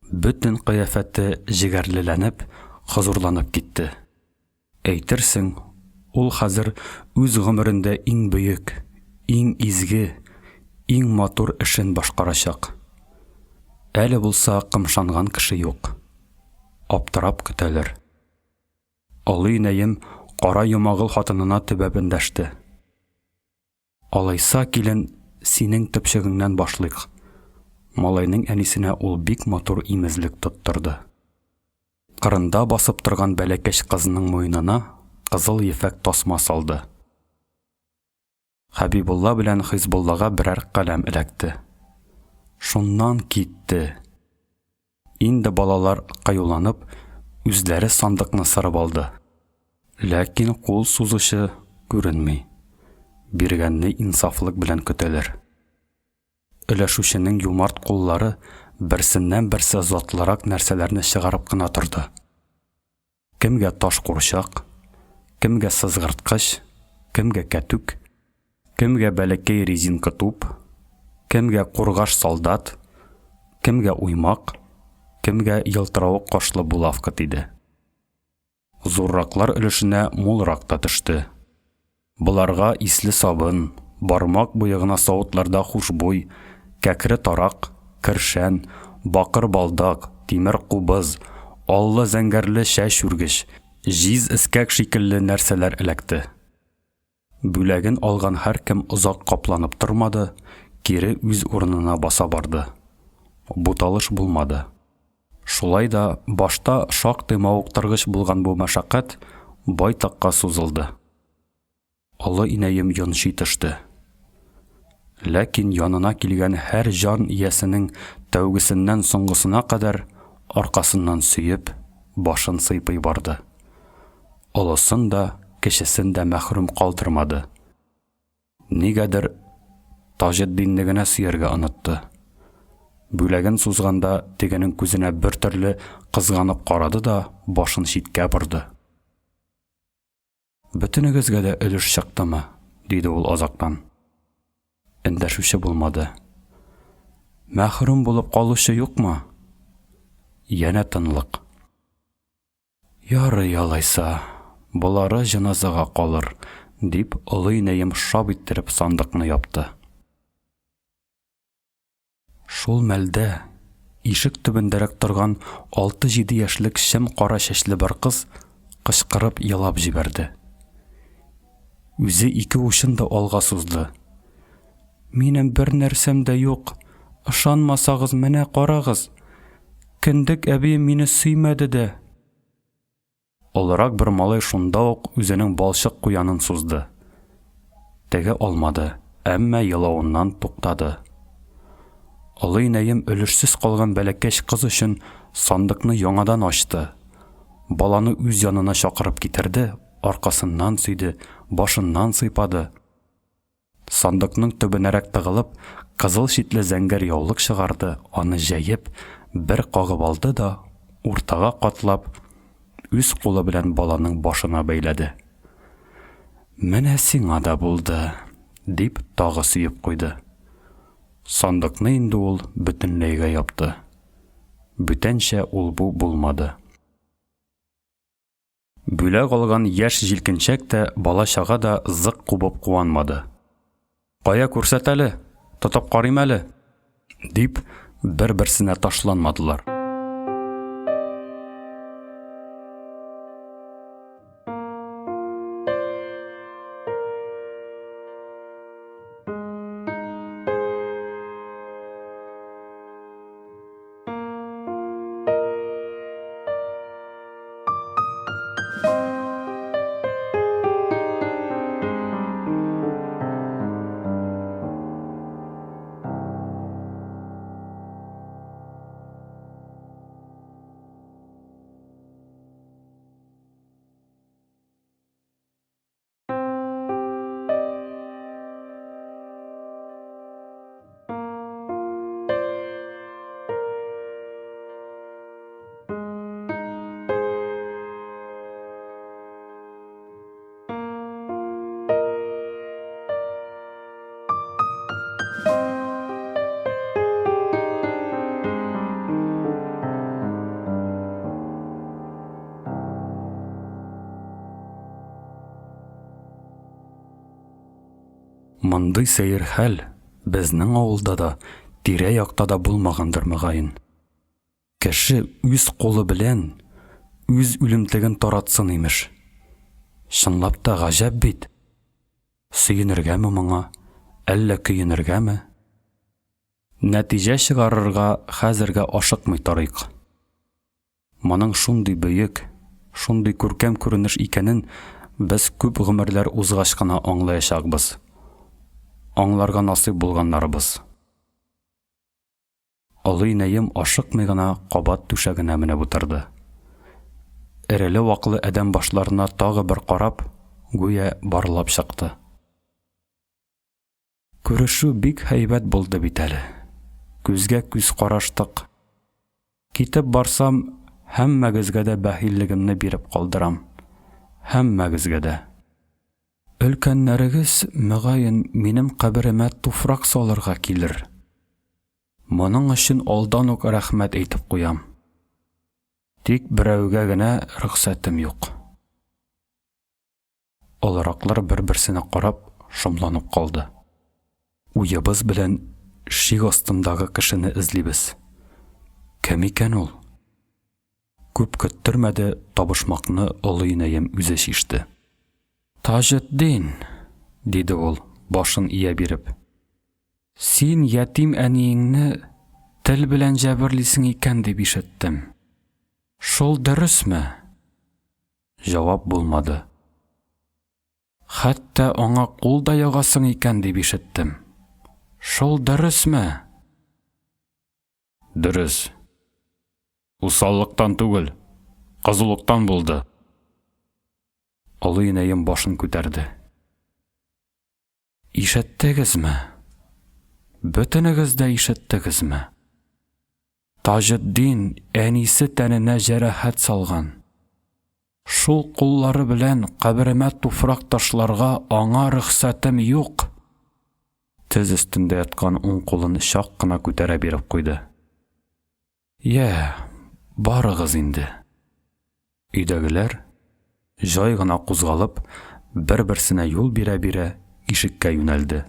бөтен кыяфәте җигәрлеләнеп, хозурланып китте. Әйтерсең, ул хәзер үз гомерендә иң бөек, иң изге, иң матур эшен башкарачак. Әле булса кымшанган кеше юк. Аптырап көтәләр. Олы инәем кара йомагыл хатынына төбәп эндәште. Алайса, килен, синең төпчегеңнән башлыйк. Малайның әнисенә ул бик матур имезлек тоттырды. Кырында басып торган бәләкәч кызының муенына кызыл ефәк тасма салды. Хәбибулла белән Хизбуллага берәр каләм эләкте. Шуннан китте. Инде балалар каюланып, үзләре сандыкны сырып алды. Ләкин кул сузышы күренми. Биргәнне инсафлык белән көтәләр. Өләшүченең юмарт куллары берсеннән-берсе затлырак нәрсәләрне чыгарып кына торды. Кемгә таш курчак, кемгә сызгырткыч, кемгә кәтүк, кемгә бәләкәй резинка туп, кемгә кургаш солдат, кемгә уймак, кемгә ялтыравык кашлы булавка тиде. Зурраклар өлешенә мулрак та төште. Буларга исле сабын, бармак буягына савытларда хушбуй, кәкре тарак, кершән, бакыр балдак, тимер кубыз, аллы зәңгәрле шәч үргеш, җиз эскәк шикелле нәрсәләр эләкте. Бүләген алган һәркем озак капланып тормады, кире үз урынына баса барды. Буталыш булмады. Шулай да башта шактый мавыктыргыч булган бу мәшәкать байтакка сузылды. Олы инәем йончый төште. Ләкин янына килгән һәр җан иясенең тәүгесеннән соңгысына кадәр аркасыннан сөеп, башын сыйпый барды. Олысын да, кешесен дә мәхрүм калдырмады. Нигәдер Таҗетдинне генә сөяргә онытты. Бүләген сузганда тегенең күзенә бер төрле кызганып карады да башын читкә борды. Бөтенегезгә дә өлеш чыктымы? Диде ул азактан. Эндәшүче булмады. Мәхрүм булып калучы юкмы? Янә тынлык. Ярый алайса, булары җаназага калыр, дип олы инәем шап иттереп сандыкны япты. Шул мәлдә ишек төбендәрәк торган 6-7 яшьлек шем кара чәчле бер кыз кычкырып елап җибәрде. Үзе ике ушын да алга сузды. Минем бер нәрсәм дә юк. Ышанмасагыз, менә карагыз. Кендек әби мине сөймәде дә. Олырак бер малай шунда ук үзенең балчык куянын сузды. Теге алмады, әмма елавыннан туктады. Олы инәем өлешсез калган бәләкәч кыз өчен сандыкны яңадан ачты. Баланы үз янына чакырып китерде, аркасыннан сөйде, башыннан сыйпады. Сандыкның төбенәрәк тыгылып, кызыл шитле зәңгәр яулык чыгарды, аны җәеп, бер кагып алды да, уртага катлап, үз кулы белән баланың башына бәйләде. Менә сиңа да булды, дип тагы сөеп куйды. Сандыкны инде ул бөтенләйгә япты. Бүтәнчә ул бу булмады. Бүләк алган яшь җилкенчәк тә бала-чага да зык кубып куанмады. Кая күрсәт әле, тотып карыйм әле, дип бер-берсенә ташланмадылар. Шундый сәер хәл безнең авылда да, тирә-якта да булмагандыр мөгаен. Кеше үз қолы белән үз үлемтеген таратсын имеш. Шынлап та гаҗәп бит. Сөенергәме моңа, әллә көенергәме? Нәтиҗә чыгарырга хәзергә ашыкмый тарыйк. Моның шундый бөек, шундый күркәм күренеш икәнен без күп гомерләр узгач кына аңлаячакбыз. Аңларга насыйп булганнарыбыз. Олы инәем ашыкмый гына кабат түшәгенә менеп утырды. Эреле-ваклы әдәм башларына тагы бер карап, гүя барлап чыкты. Күрешү бик һәйбәт булды бит әле. Күзгә күз караштык. Китеп барсам, һәммәгезгә дә бәхиллегемне биреп калдырам. Һәммәгезгә дә. Өлкәннәрегез мөгаен минем каберемә туфрак салырга килер. Моның өчен алдан ук рәхмәт әйтеп куям. Тик берәүгә генә рөхсәтем юк. Олыраклар бер-берсенә карап шомланып калды. Уебыз белән шик астындагы кешене эзлибез. Кем икән ул? Күп көттермәде, табышмакны олы инәем үзе шиште. Таҗетдин, диде ул, башын ия биреп. Син ятим әниеңне тел белән җәберлисең икән дип ишеттем. Шул дөресме? Җавап булмады. Хәтта аңа кул да ягасың икән дип ишеттем. Шул дөресме? Дөрес. Усаллыктан түгел, кызулыктан булды. Олы инәем башын күтәрде. Ишеттегезме? Бөтенегез дә ишеттегезме? Таҗетдин әнисе тәненә җәрәхәт салган. Шул куллары белән каберемә туфрак ташларга аңа рөхсәтем юк. Тез өстендә яткан уң кулын чак кына күтәрә биреп куйды. Барыгыз инде. Өйдәгеләр җай гына кузгалып, бер-берсенә юл бирә-бирә ишеккә юнәлде.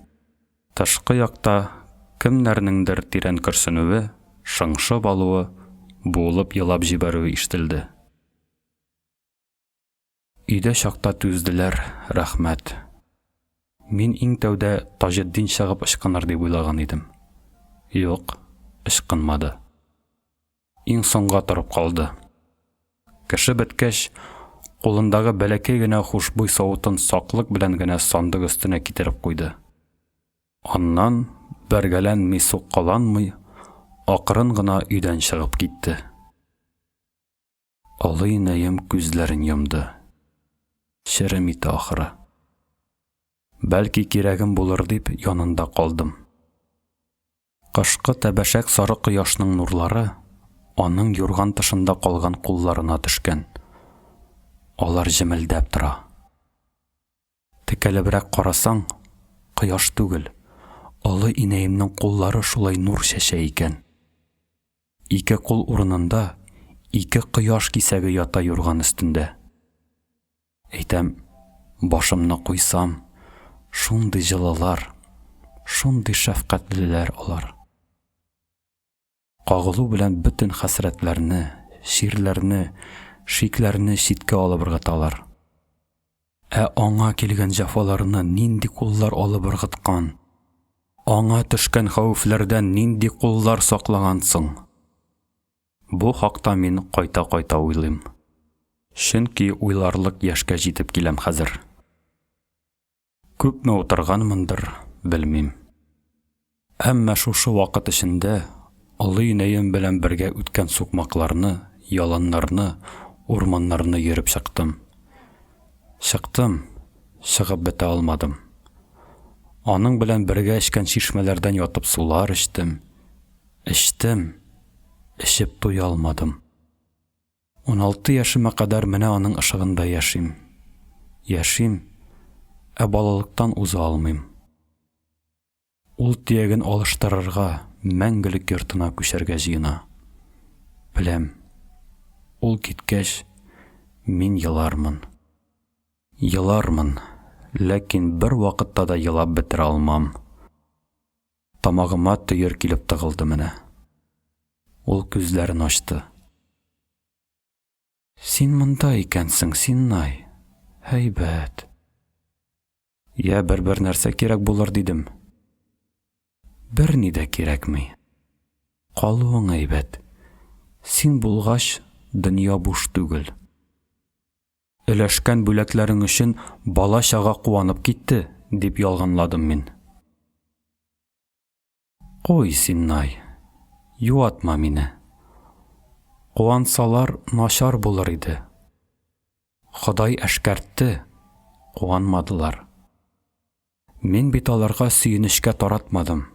Тышкы якта кемнәрнеңдер тирән көрсенүе, шыңшып алуы, буылып елап җибәрүе ишетелде. Өйдә чакта түзделәр, рәхмәт. Мин иң тәүдә Таҗетдин чыгып ычкыныр дип уйлаган идем. Юк, ычкынмады. Иң соңга торып калды. Кеше беткәч, кулындагы бәләкәй генә хушбуй савытын саклык белән генә сандык өстенә китереп куйды. Аннан бәргәләнми, суккаланмый, акрын гына өйдән чыгып китте. Олы инәем күзләрен йомды. Шәрем ите ахыры. Бәлки кирәгем булыр дип янында калдым. Кышкы тәбәшәк сары кояшның нурлары аның юрган тышында калган кулларына төшкән. Алар җемелдәп тора. Текәлебрәк карасаң, кояш түгел, олы инәемнең куллары шулай нур чәчә икән. Ике кул урынында ике кояш кисәге ята юрган өстендә. Әйтәм, башымны куйсам, шундый җылылар, шундый шәфкатьлеләр алар. Кагылу белән бөтен хәсрәтләрне, ширләрне, шикләрне читкә алып ыргыталар. Аңа килгән җәфаларны нинди куллар алып ыргыткан? Аңа төшкән хәүефләрдән нинди куллар саклаган соң? Бу хакта мин кайта-кайта уйлыйм. Чөнки уйларлык яшькә җитеп киләм хәзер. Күпме утырганмындыр, белмим. Әмма шушы вакыт эчендә олы инәем белән бергә үткән сукмакларны, яланнарны, урманнарны йөреп чыктым. Чыгып бетә алмадым. Аның белән бергә эчкән чишмәләрдән ятып сулар эчтем. Эчеп туя алмадым. 16 яшыма кадәр менә аның ышыгында яшим, балалыктан уза алмыйм. Ул тияген алыштырырга, мәңгелек йортына күчәргә җыена. Беләм, ул киткәч, мин елармын, ләкин бер вакытта да елап бетерә алмам. Тамагыма төер килеп тыгылды менә. Ул күзләрен ачты. Син монда икәнсең, Синнай. Һәйбәт. Я бер нәрсә кирәк булыр дидем. Бер ни дә кирәкми. Калуың әйбәт. Син булгач, дөнья буш түгел. Өләшкән бүләкләрең өчен бала чага куанып китте, дип ялганладым мин. Кой, Синнай, юатма мине. Куансалар начар булыр иде. Ходай әшкәртте, куанмадылар. Мин бит аларга сөенешкә таратмадым.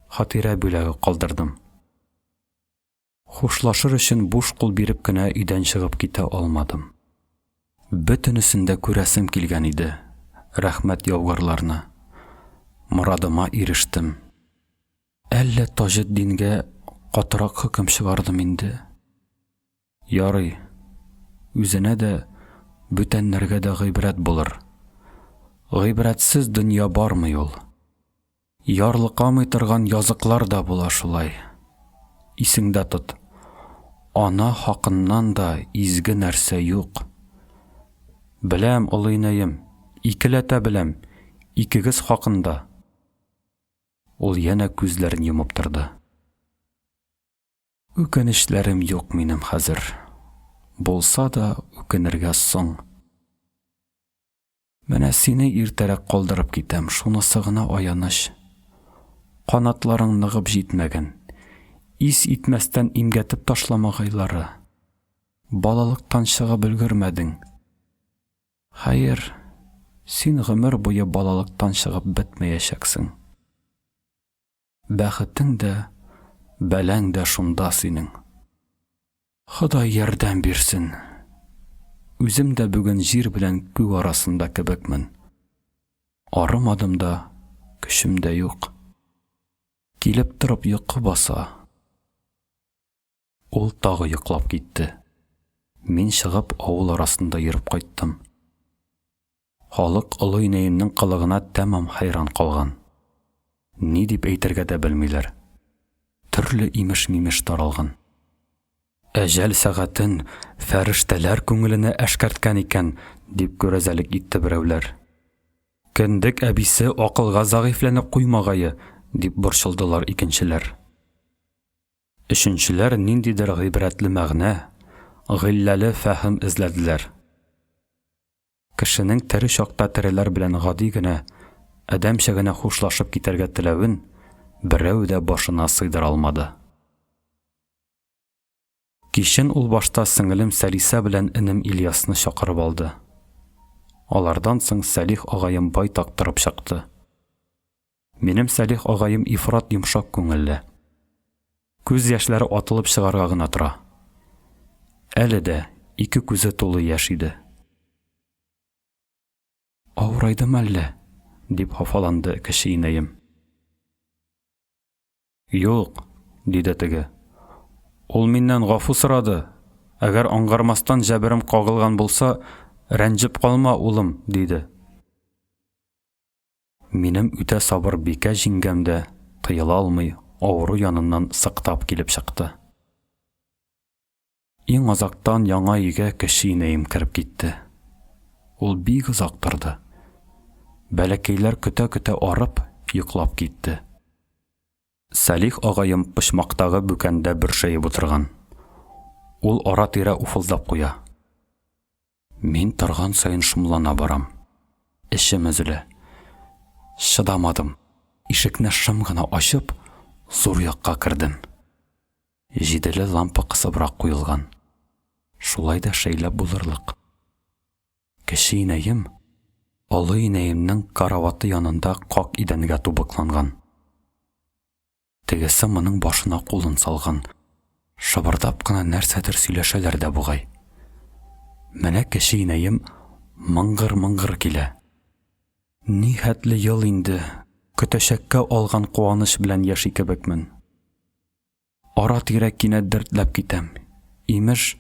Хатирә бүләге калдырдым. Хушлашыр өчен буш кул биреп кенә өйдән чыгып китә алмадым. Бөтенесендә күрәсем килгән иде. Рәхмәт яугырларына. Морадыма ирештем. Әллә Таҗетдингә катырак хөкем чыгардым инде. Ярый, үзенә дә, бүтәннәргә дә гыйбрәт булыр. Гыйбрәтсез дөнья бармый ул. Ярлыкамый торган языклар да була шулай. Исеңдә тот. Ана хакыннан да изге нәрсә юк. Беләм, олыйнайым, икеләтә беләм, икегез хакында. Ул янә күзләрен йомып торды. Үкенечләрем юк минем хәзер. Булса да үкенергә соң. Менә сине иртәрәк калдырып китәм, шунысы гына аяныч. Канатларың ныгып җитмәгән. Ис итмәстән имгәтеп ташламагайлары. Балалыктан чыгып өлгермәдең. Хәер, син гомер буе балалыктан чыгып бетмәячәксең. Бәхетең дә, бәләң дә шунда синең. Ходай ярдәм бирсен. Үзем дә бүген җир белән күк арасында кебекмен. Арымадым да, көчем дә юк. Килеп торып йокы баса. Ул тагы йоклап китте. Мин чыгып авыл арасында йөреп кайттым. Халык олыйнәемнең кылыгына тәмам хайран калган. Ни дип әйтергә дә белмиләр. Төрле имеш-мимеш таралган. Әҗәл сәгатен фәрештәләр күңеленә әшкәрткән икән, дип күрәзәлек итте берәүләр. Кендек әбисе акылга загыйфләнеп куймагае, дип борчылдылар икенчеләр. Өченчеләр ниндидер гыйбрәтле мәгънә, гыйләле фәһем эзләделәр. Кешенең тере чакта тереләр белән гади генә, адәмчә генә хушлашып китәргә теләвен берәү дә башына сыйдыра алмады. Кичен ул башта сеңелем Сәлисә белән энем Ильясны чакырып алды. Алардан соң Сәлих агаем байтак торып чыкты. Минем Сәлих агаем ифрат йомшак күңелле. Күз яшьләре атылып чыгарга гына тора. Әле дә ике күзе тулы яшь иде. Авырайдым әллә, дип хафаланды кеше инәем. Юк, диде теге. Ул миннән гафу сорады. Әгәр аңгармастан җәберем кагылган булса, рәнҗеп калма, улым, диде. Минем үтә сабыр бикә җиңгәм дә тыела алмый, авыру яныннан сыктап килеп чыкты. Иң азактан яңа өйгә кеше инәем кирип китте. Ул бик озак торды. Бәләкәйләр көтә-көтә арып, йоклап китте. Сәлих агаем почмактагы бүкәндә бөршәеп утырган. Ул ара-тирә уфылдап куя. Мин торган сайын шомлана барам. Эшем өзелә. Шыдамадым. Ишекне шым гына ачып, зур якка кирдем. Җиделе лампа кысыбрак куелган. Шулай да шәйләп булырлык. Кеше инәем, олы инәемнең караваты янында как идәнгә тубыкланган. Тегесе моның башына кулын салган. Шыбырдап кына нәрсәдер сөйләшәләр дә бугай. Менә кеше инәем мыңгыр-мыңгыр килә. Ни хәтле ел инде, көтәчәккә алган куаныч белән яши кебекмен. Ара-тирә кинәт дәртләп китәм. Имеш,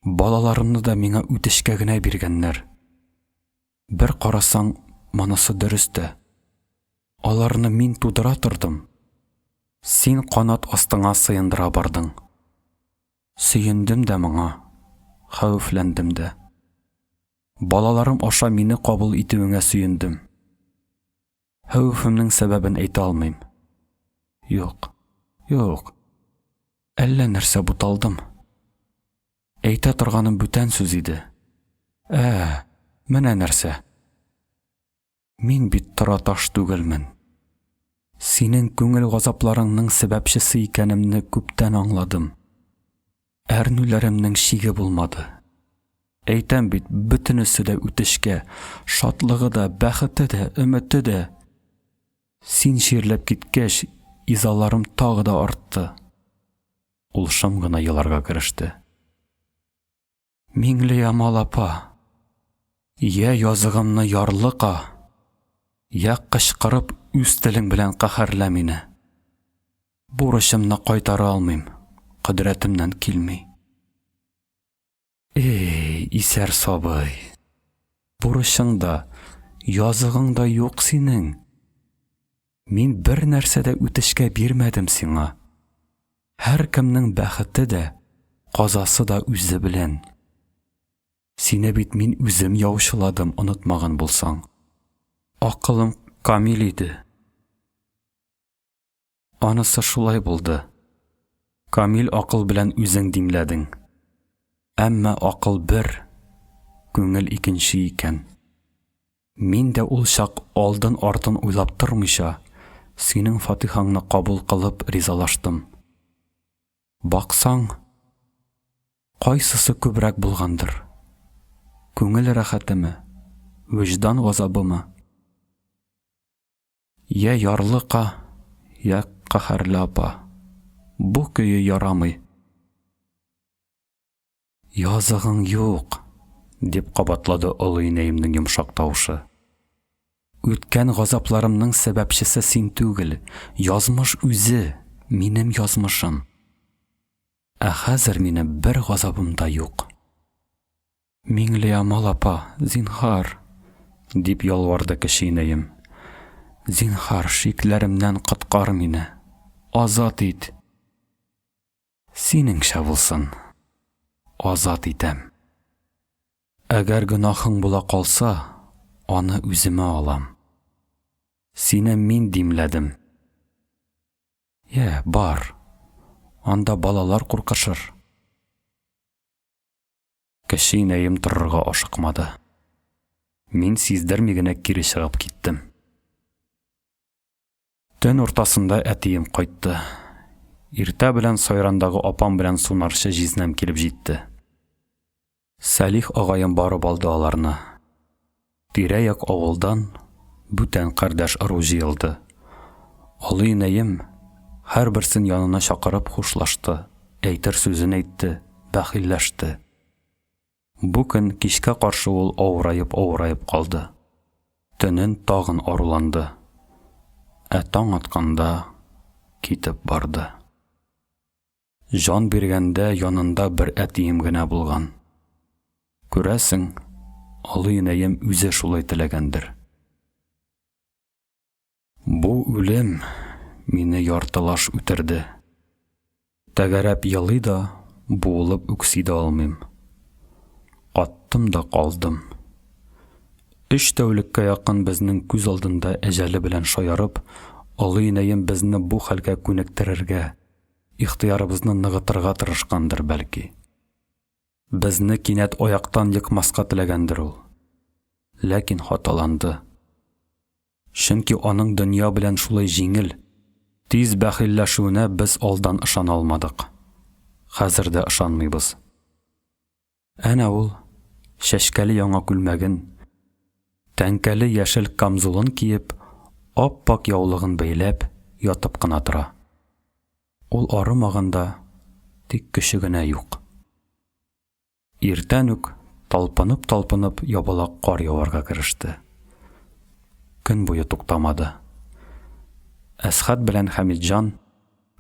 балаларымны да миңа үтешкә генә биргәннәр. Бер карасаң, монысы дөресте. Аларны мин тудыра тордым. Син канат астыңа сыендыра бардың. Сөендем дә моңа, хәвефләндем дә. Балаларым аша мине кабул итүеңә сөендем. Хәвефемнең сәбәбен әйтә алмыйм. Юк. Әллә нәрсә буталдым. Әйтә торганым бүтән сүз иде. Менә нәрсә. Мин бит тора таш түгелмен. Синең күңел газапларыңның сәбәпчесе икәнемне күптән аңладым. Әрнүләремнең шиге булмады. Әйтәм бит, бөтенесе дә үтешкә, шатлыгы да, бәхете дә, өмете дә. Син ширләп киткәч, изаларым тагы да артты. Ул шым гына еларга кереште. Миңлеямал апа, я языгымны ярлыка, я кычкырып үз телең белән каһәрлә мине. Бурычымны кайтара алмыйм, кыдрәтемнән килми. Исәр сабый, бурычың да, языгың да юк синең. Мин бер нәрсә дә үтешкә бирмәдем сиңа. Һәр кемнең бәхете дә, казасы да үзе белән. Сине бит мин үзем яучыладым, онытмаган булсаң. Акылым камил иде. Анысы шулай булды. Камил акыл белән үзең димләдең. Әмма акыл бер, күңел икенче икән. Мин дә ул чак алдын артын уйлап тормыйча, синең фатихаңны кабул кылып ризалаштым. Баксаң, кайсысы күбрәк булгандыр? Күңел рәхәтеме, вөҗдан газабымы? Я ярлыка, я каһәрле апа. Бу көйе ярамый. Языгың юк, дип кабатлады олы инәемнең йомшак тавышы. Үткән газапларымның сәбәпчесе син түгел, язмыш үзе, минем язмышым. Хәзер минем бер газабым да юк. Миңлеямал апа, зинһар, дип ялварды кече инәем. Зинһар, шикләремнән коткар мине, азат ит. Синеңчә булсын, азат итәм. Әгәр гөнаһың була калса, аны үземә алам. Сине мин димләдем. Бар, анда балалар куркышыр. Кече инәем торырга ашыкмады. Мин сиздерми генә кире чыгып киттем. Төн уртасында әтием кайтты. Иртә белән сайрандагы апам белән сунарчы җизнәм килеп җитте. Сәлих агаем барып алды аларны. Тирә-як авылдан бүтән кардәш ыру җыелды. Олы инәем һәр берсен янына чакырып хушлашты, әйтер сүзен әйтте, бәхилләште. Бу көн кичкә каршы ул авырайып калды. Төнен тагын аруланды. Таң атканда китеп барды. Жан биргәндә янында бер әтием генә булган. Күрәсең, олы инәем үзе шулай теләгәндер. Бу үлем мине яртылаш үтерде. Тәгәрәп ялый да, буылып үкси дә алмыйм. Каттым да калдым. 3 тәүлеккә якын безнең күз алдында әҗәле белән шаярып, олы инәем безне бу хәлгә күнектерергә, ихтыярыбызны ныгытырга тырышкандыр бәлки. Безне кинәт аяктан йыкмаска теләгәндер ул. Ләкин хаталанды. Чөнки аның дөнья белән шулай җиңел, тиз бәхилләшүенә без алдан ышана алмадык. Хәзер дә ышанмыйбыз. Әнә ул шәшкәле яңа күлмәген, тәңкәле яшел камзулын киеп, ап-пак яулыгын бәйләп, ятып кына тора. Ул арымаганда, тик көче генә юк. Иртән үк талпынып ябалак кар яварга кереште. Көн буе туктамады. Әсхәт белән Хәмитҗан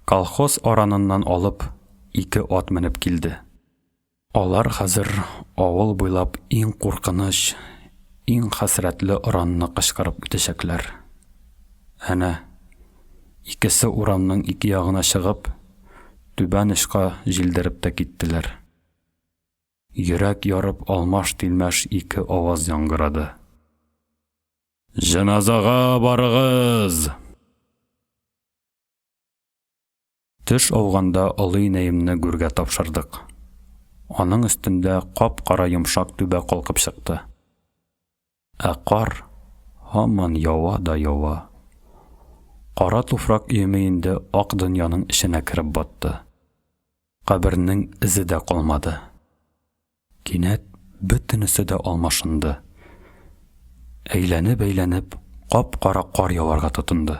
колхоз араныннан алып 2 ат менеп килде. Алар хәзер авыл буйлап иң куркыныч, иң хәсрәтле оранны кычкырып үтәчәкләр. Әнә, икесе урамның ике ягына чыгып, түбән ышка җилдереп тә киттеләр. Йөрәк ярып алмаш-тилмәш ике аваз яңгырады. Җеназага барыгыз! Төш ауганда олы инәемне гүргә тапшырдык. Аның өстендә кап-кара йомшак түбә калкып чыкты. Ә кар һаман ява да ява. Кара туфрак өеме инде ак дөньяның эченә кирип батты. Кабернең изе дә калмады. Кинәт бөтенесе дә алмашынды. Әйләнеп-әйләнеп, кап-кара кар яварга тотынды.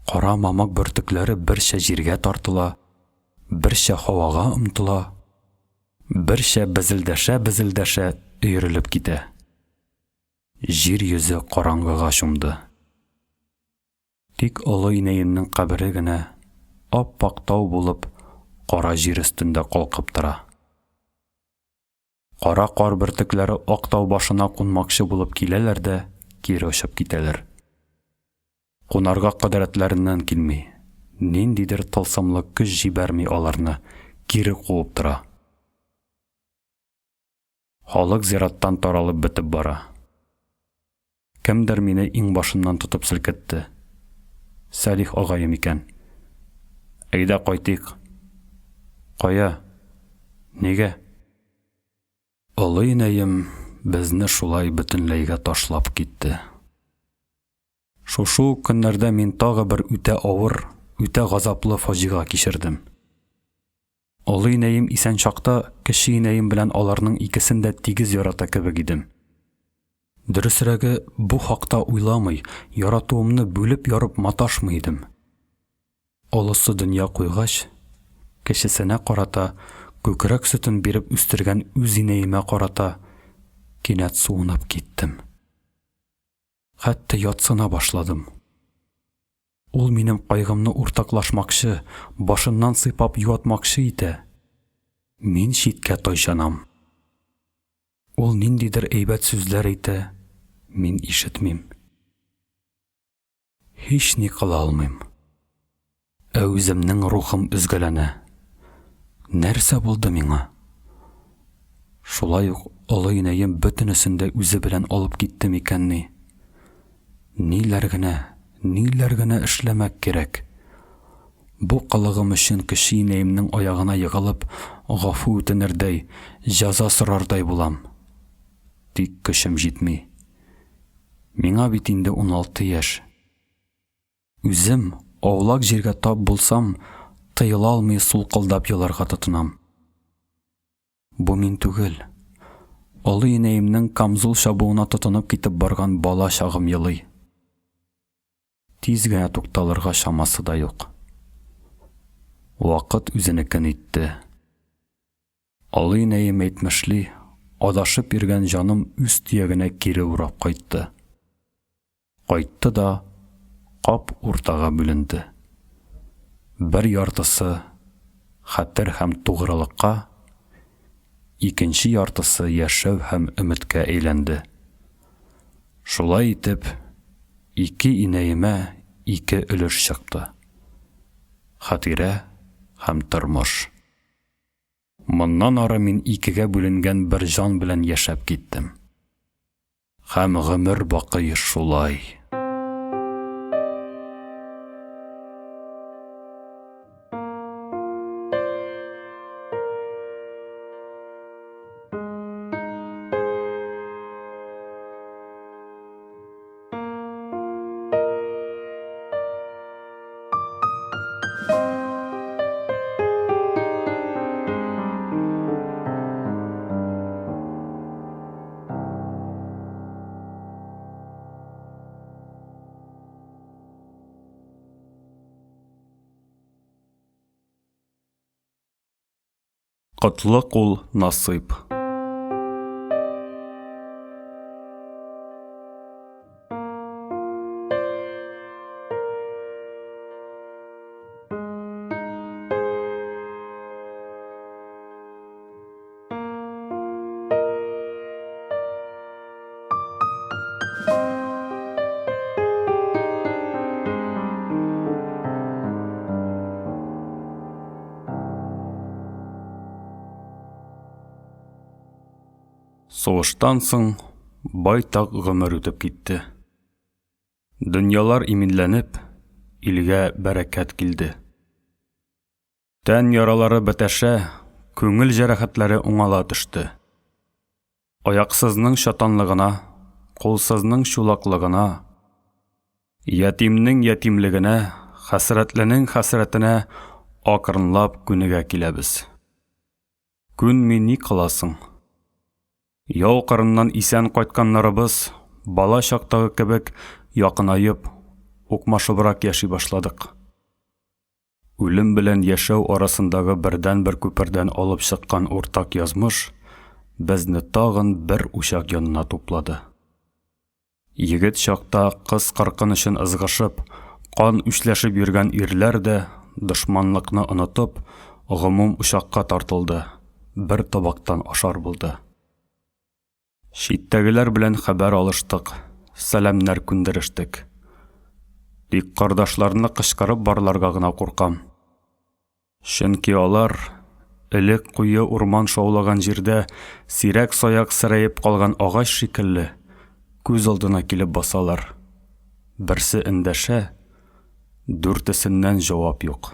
Кара мамык бөртекләре берчә җиргә тартыла, берчә һавага омтыла, берчә безелдәшә-безелдәшә өерелеп китә. Җир йөзе караңгыга чумды. Тик олы инәемнең кабере генә ап-ак тау булып кара җир өстендә калкып тора. Кара кар бөртекләре ак тау башына кунмакчы булып киләләр дә кире очып китәләр. Кунарга кадәрәтләреннән килми, ниндидер тылсымлы көч җибәрми аларны кире куып тора. Халык зираттан таралып бетеп бара. Кемдер мине иң башыннан тотып селкетте. Сәлих агаем икән. Әйдә кайтыйк. Кая? Нигә? Олы инәем безне шулай бөтенләйгә ташлап китте. Шушы көннәрдә мин тагы бер үтә авыр, үтә газаплы фаҗига кичердем. Олы инәем исән чакта кече инәем белән аларның икесен дә тигез ярата кебек идем. Дөресрәге, бу хакта уйламый, яратуымны бүлеп ярып маташмый идем. Олысы дөнья куйгач, кечесенә карата, күкрәк сөтен биреп үстергән үз инәемә карата кинәт суынып киттем. Хәтта ятсына башладым. Ул минем кайгымны уртаклашмакчы, башыннан сыйпап юатмакчы итә. Мин читкә тайшанам. Ул ниндидер әйбәт сүзләр әйтә, мин ишетмим. Һич ни кыла алмыйм. Ә үземнең рухым өзгәләнә. Нәрсә булды миңа? Шулай ук олы инәем бөтенесен дә үзе белән алып китте микәнни? Ниләр генә эшләмәк кирәк? Бу кылыгым өчен кече инәемнең аягына егылып, гафу үтенердәй, җәза сорардай булам. Тик көчем җитми. Миңа бит инде 16 яшь. Үзем аулак җиргә тап булсам, тыела алмый сулкылдап еларга тотынам. Бу мин түгел. Олы инәемнең камзул чабуына тотынып китеп барган бала чагым елый. Тиз генә тукталырга чамасы да юк. Вакыт үзенекен итте. Олы инәем әйтмешли, адашып йөргән җаным үз төягенә кире урап кайтты. Кайтты да кап уртага бүленде. Бер яртысы хәтер һәм тугрылыкка, икенче яртысы яшәү һәм өметкә әйләнде. Шулай итеп, ике инәемә ике өлеш чыкты. Хатирә һәм тормыш. Моннан ары мин икегә бүленгән бер җан белән яшәп киттем. Һәм гомер бакый шулай. Котлы кул насыйп. Сугыштан соң байтак гомер үтеп китте. Дөньялар иминләнеп, илгә бәрәкәт килде. Тән яралары бетәшә, күңел җәрәхәтләре уңала төште. Аяксызның шатанлыгына, кулсызның чулаклыгына, ятимнең ятимлегенә, хәсрәтленең хәсрәтенә акрынлап күнегә киләбез. Күнми ни кыласың? Яу кырыннан исән кайтканнарыбыз бала чактагы кебек якынайып, укмашыбрак яши башладык. Үлем белән яшәү арасындагы бердән-бер күпердән алып чыккан уртак язмыш безне тагын бер учак янына туплады. Егет чакта кыз кыркынышын ызгышып, кан үчләшеп йөргән ирләр дә дошманлыкны онытып, гомум учакка тартылды, бер табактан ашар булды. Читтәгеләр белән хәбәр алыштык, сәламнәр күндерештек. Тик кардашларны кычкырып барларга гына куркам. Чөнки алар элек куе урман шаулаган җирдә сирәк саяк сырайып калган агач шикелле күз алдына килеп басалар. Берсе эндәшә, дүртесеннән җавап юк.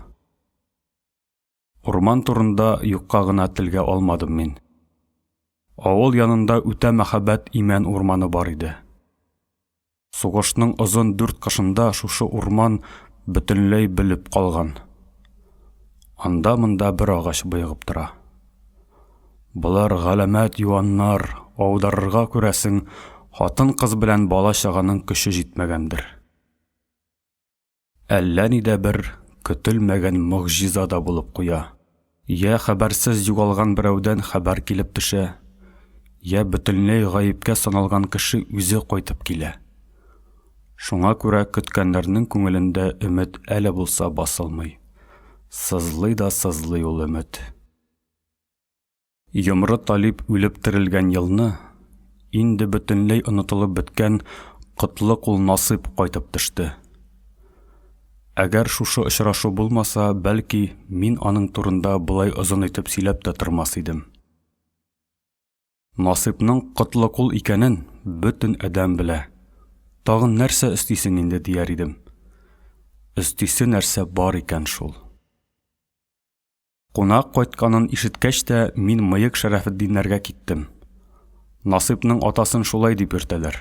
Урман турында юкка гына телгә алмадым мин. Авыл янында үтә мәхәббәт имән урманы бар иде. Сугышның озын 4 кышында шушы урман бөтенләй белеп калган. Анда-монда бер агач быйгып тора. Булар галәмәт юаннар, аударырга күрәсең, хатын-кыз белән бала чаганың көче җитмәгәндер. Әллә нидә бер көтелмәгән мөгъҗиза да булып куя. Я хәбәрсез югалган берәүдән хәбәр килеп төшә, я бөтенләй гаепкә саналган кеше үзе кайтып килә. Шуңа күрә көткәннәрнең күңелендә өмет әле булса басылмый. Сызлый да сызлый ул өмет. Йомры Талип үлеп терелгән елны инде бөтенләй онытылып беткән котлык ул Насыйп кайтып төште. Әгәр шушы очрашу булмаса, бәлки мин аның турында булай озын итеп сөйләп тә тормас идем. Насыйпның котлык ул икәнен бөтен адәм белә. Тагын нәрсә өстисең инде дияр идем. Өстисе нәрсә бар икән шул. Кунак кайтканын ишеткәч тә мин Мыек Шәрәфетдиннәргә киттем. Насыйпның атасын шулай дип йөртәләр.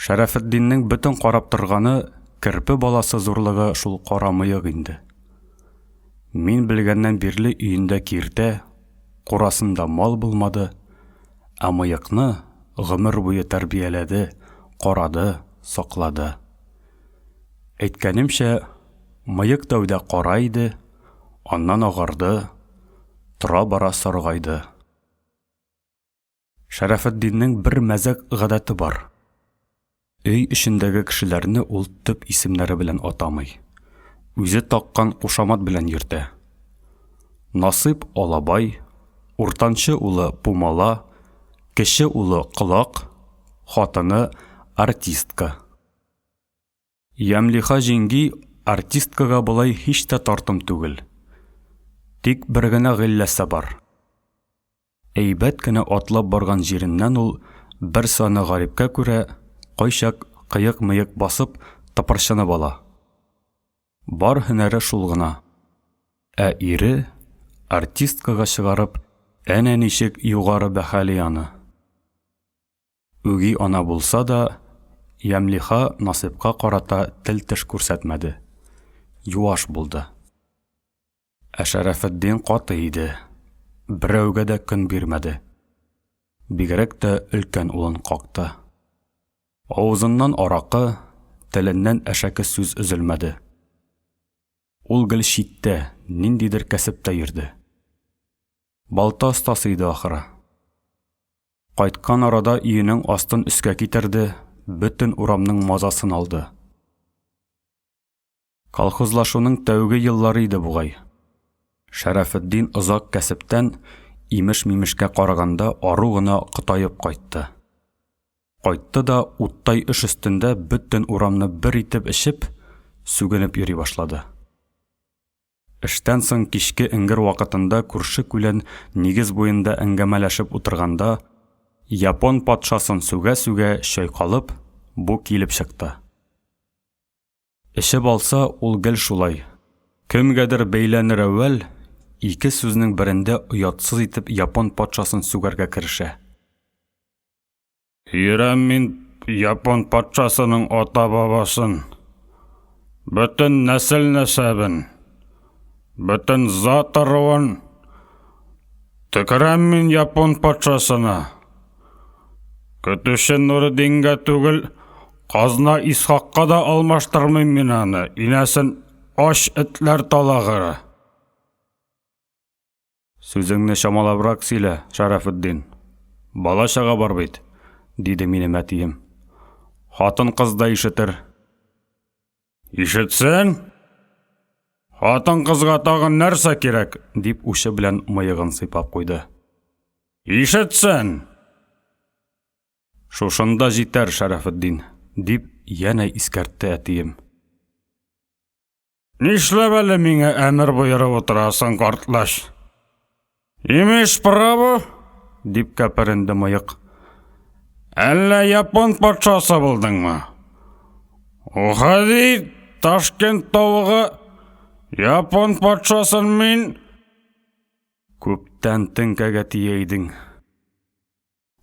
Шәрәфетдиннең бөтен карап торганы керпе баласы зурлыгы шул кара мыек инде. Мин белгәннән бирле өендә киртә, курасында мал булмады, ә мыекны гомер буе тәрбияләде, карады, саклады. Әйткәнемчә, мыек тәүдә кара иде, аннан агарды, тора бара саргайды. Шәрәфетдиннең бер мәзәк гадәте бар. Өй эчендәге кешеләрне ул төп исемнәре белән атамый. Үзе таккан кушамат белән йөртә. Насыйп Алабай, уртанчы улы Пумала, кече улы Кылак, хатыны артистка. Ямлиха җиңги артисткага булай һич тә тартым түгел. Тик бер генә гыйләсе бар. Әйбәт кенә атлап барган җиреннән ул бер саны гарипкә күрә кайчак кыек-мыек басып тыпырчынып ала. Бар һөнәре шул гына. Ә ире артисткага чыгарып, әнә ничек югары бәһәли аны. Үги ана булса да, Ямлиха Насыйпка карата тел-теш күрсәтмәде. Юаш булды. Ә Шәрәфетдин каты иде. Берәүгә дә көн бирмәде. Бигрәк тә өлкән улын какты. Авызыннан аракы, теленнән әшәке сүз өзелмәде. Ул гел читтә, ниндидер кәсептә йөрде. Балта остасы иде ахыры. Кайткан арада өенең астын өскә китерде, бөтен урамның мазасын алды. Колхозлашуның тәүге еллары иде бугай. Шәрәфетдин озак кәсептән имеш-мимешкә караганда ару гына кытайып кайтты. Кайтты да уттай эш өстендә бөтен урамны бер итеп эчеп, сүгенеп йөри башлады. Эштән соң кичке иңгер вакытында күрше-күлән нигез буенда әңгәмәләшеп утырганда, Япон патшасын сүгә-сүгә чайкалып, бу килеп чыкты. Эше балса, ул гел шулай. Кемгәдер бәйләнер әүвәл, ике сүзнең берендә оятсыз итеп япон патшасын сүгәргә керешә. Йөрәм мин япон патшасының ата-бабасын, бөтен нәсел-нәсәбен, бөтен зат-ырыуын, төкерәм мин япон патшасына. Көтүше Нуриддингә түгел, казна Исхакка да алмаштырмыйм мин аны, инәсен аш этләр талагыры. Сүзеңне шамалабрак сөйлә, Шәрәфетдин. Бала-чага бар бит, диде минем әтием. Хатын-кыз да ишетер. Ишетсен? Хатын-кызга тагын нәрсә кирәк? Дип ушы белән мыегын сыйпап куйды. Ишетсен! Шушында җитәр, Шәрәфетдин, дип янә искәртте әтием. Нишләп әле миңа әмер боерып утырасың, картлаш? Имеш право? Дип кәперенде мыек. Әллә япон патшасы булдыңмы? Уходи, Ташкент тавыгы, япон патшасын мин... Күптән теңкәгә тия идең.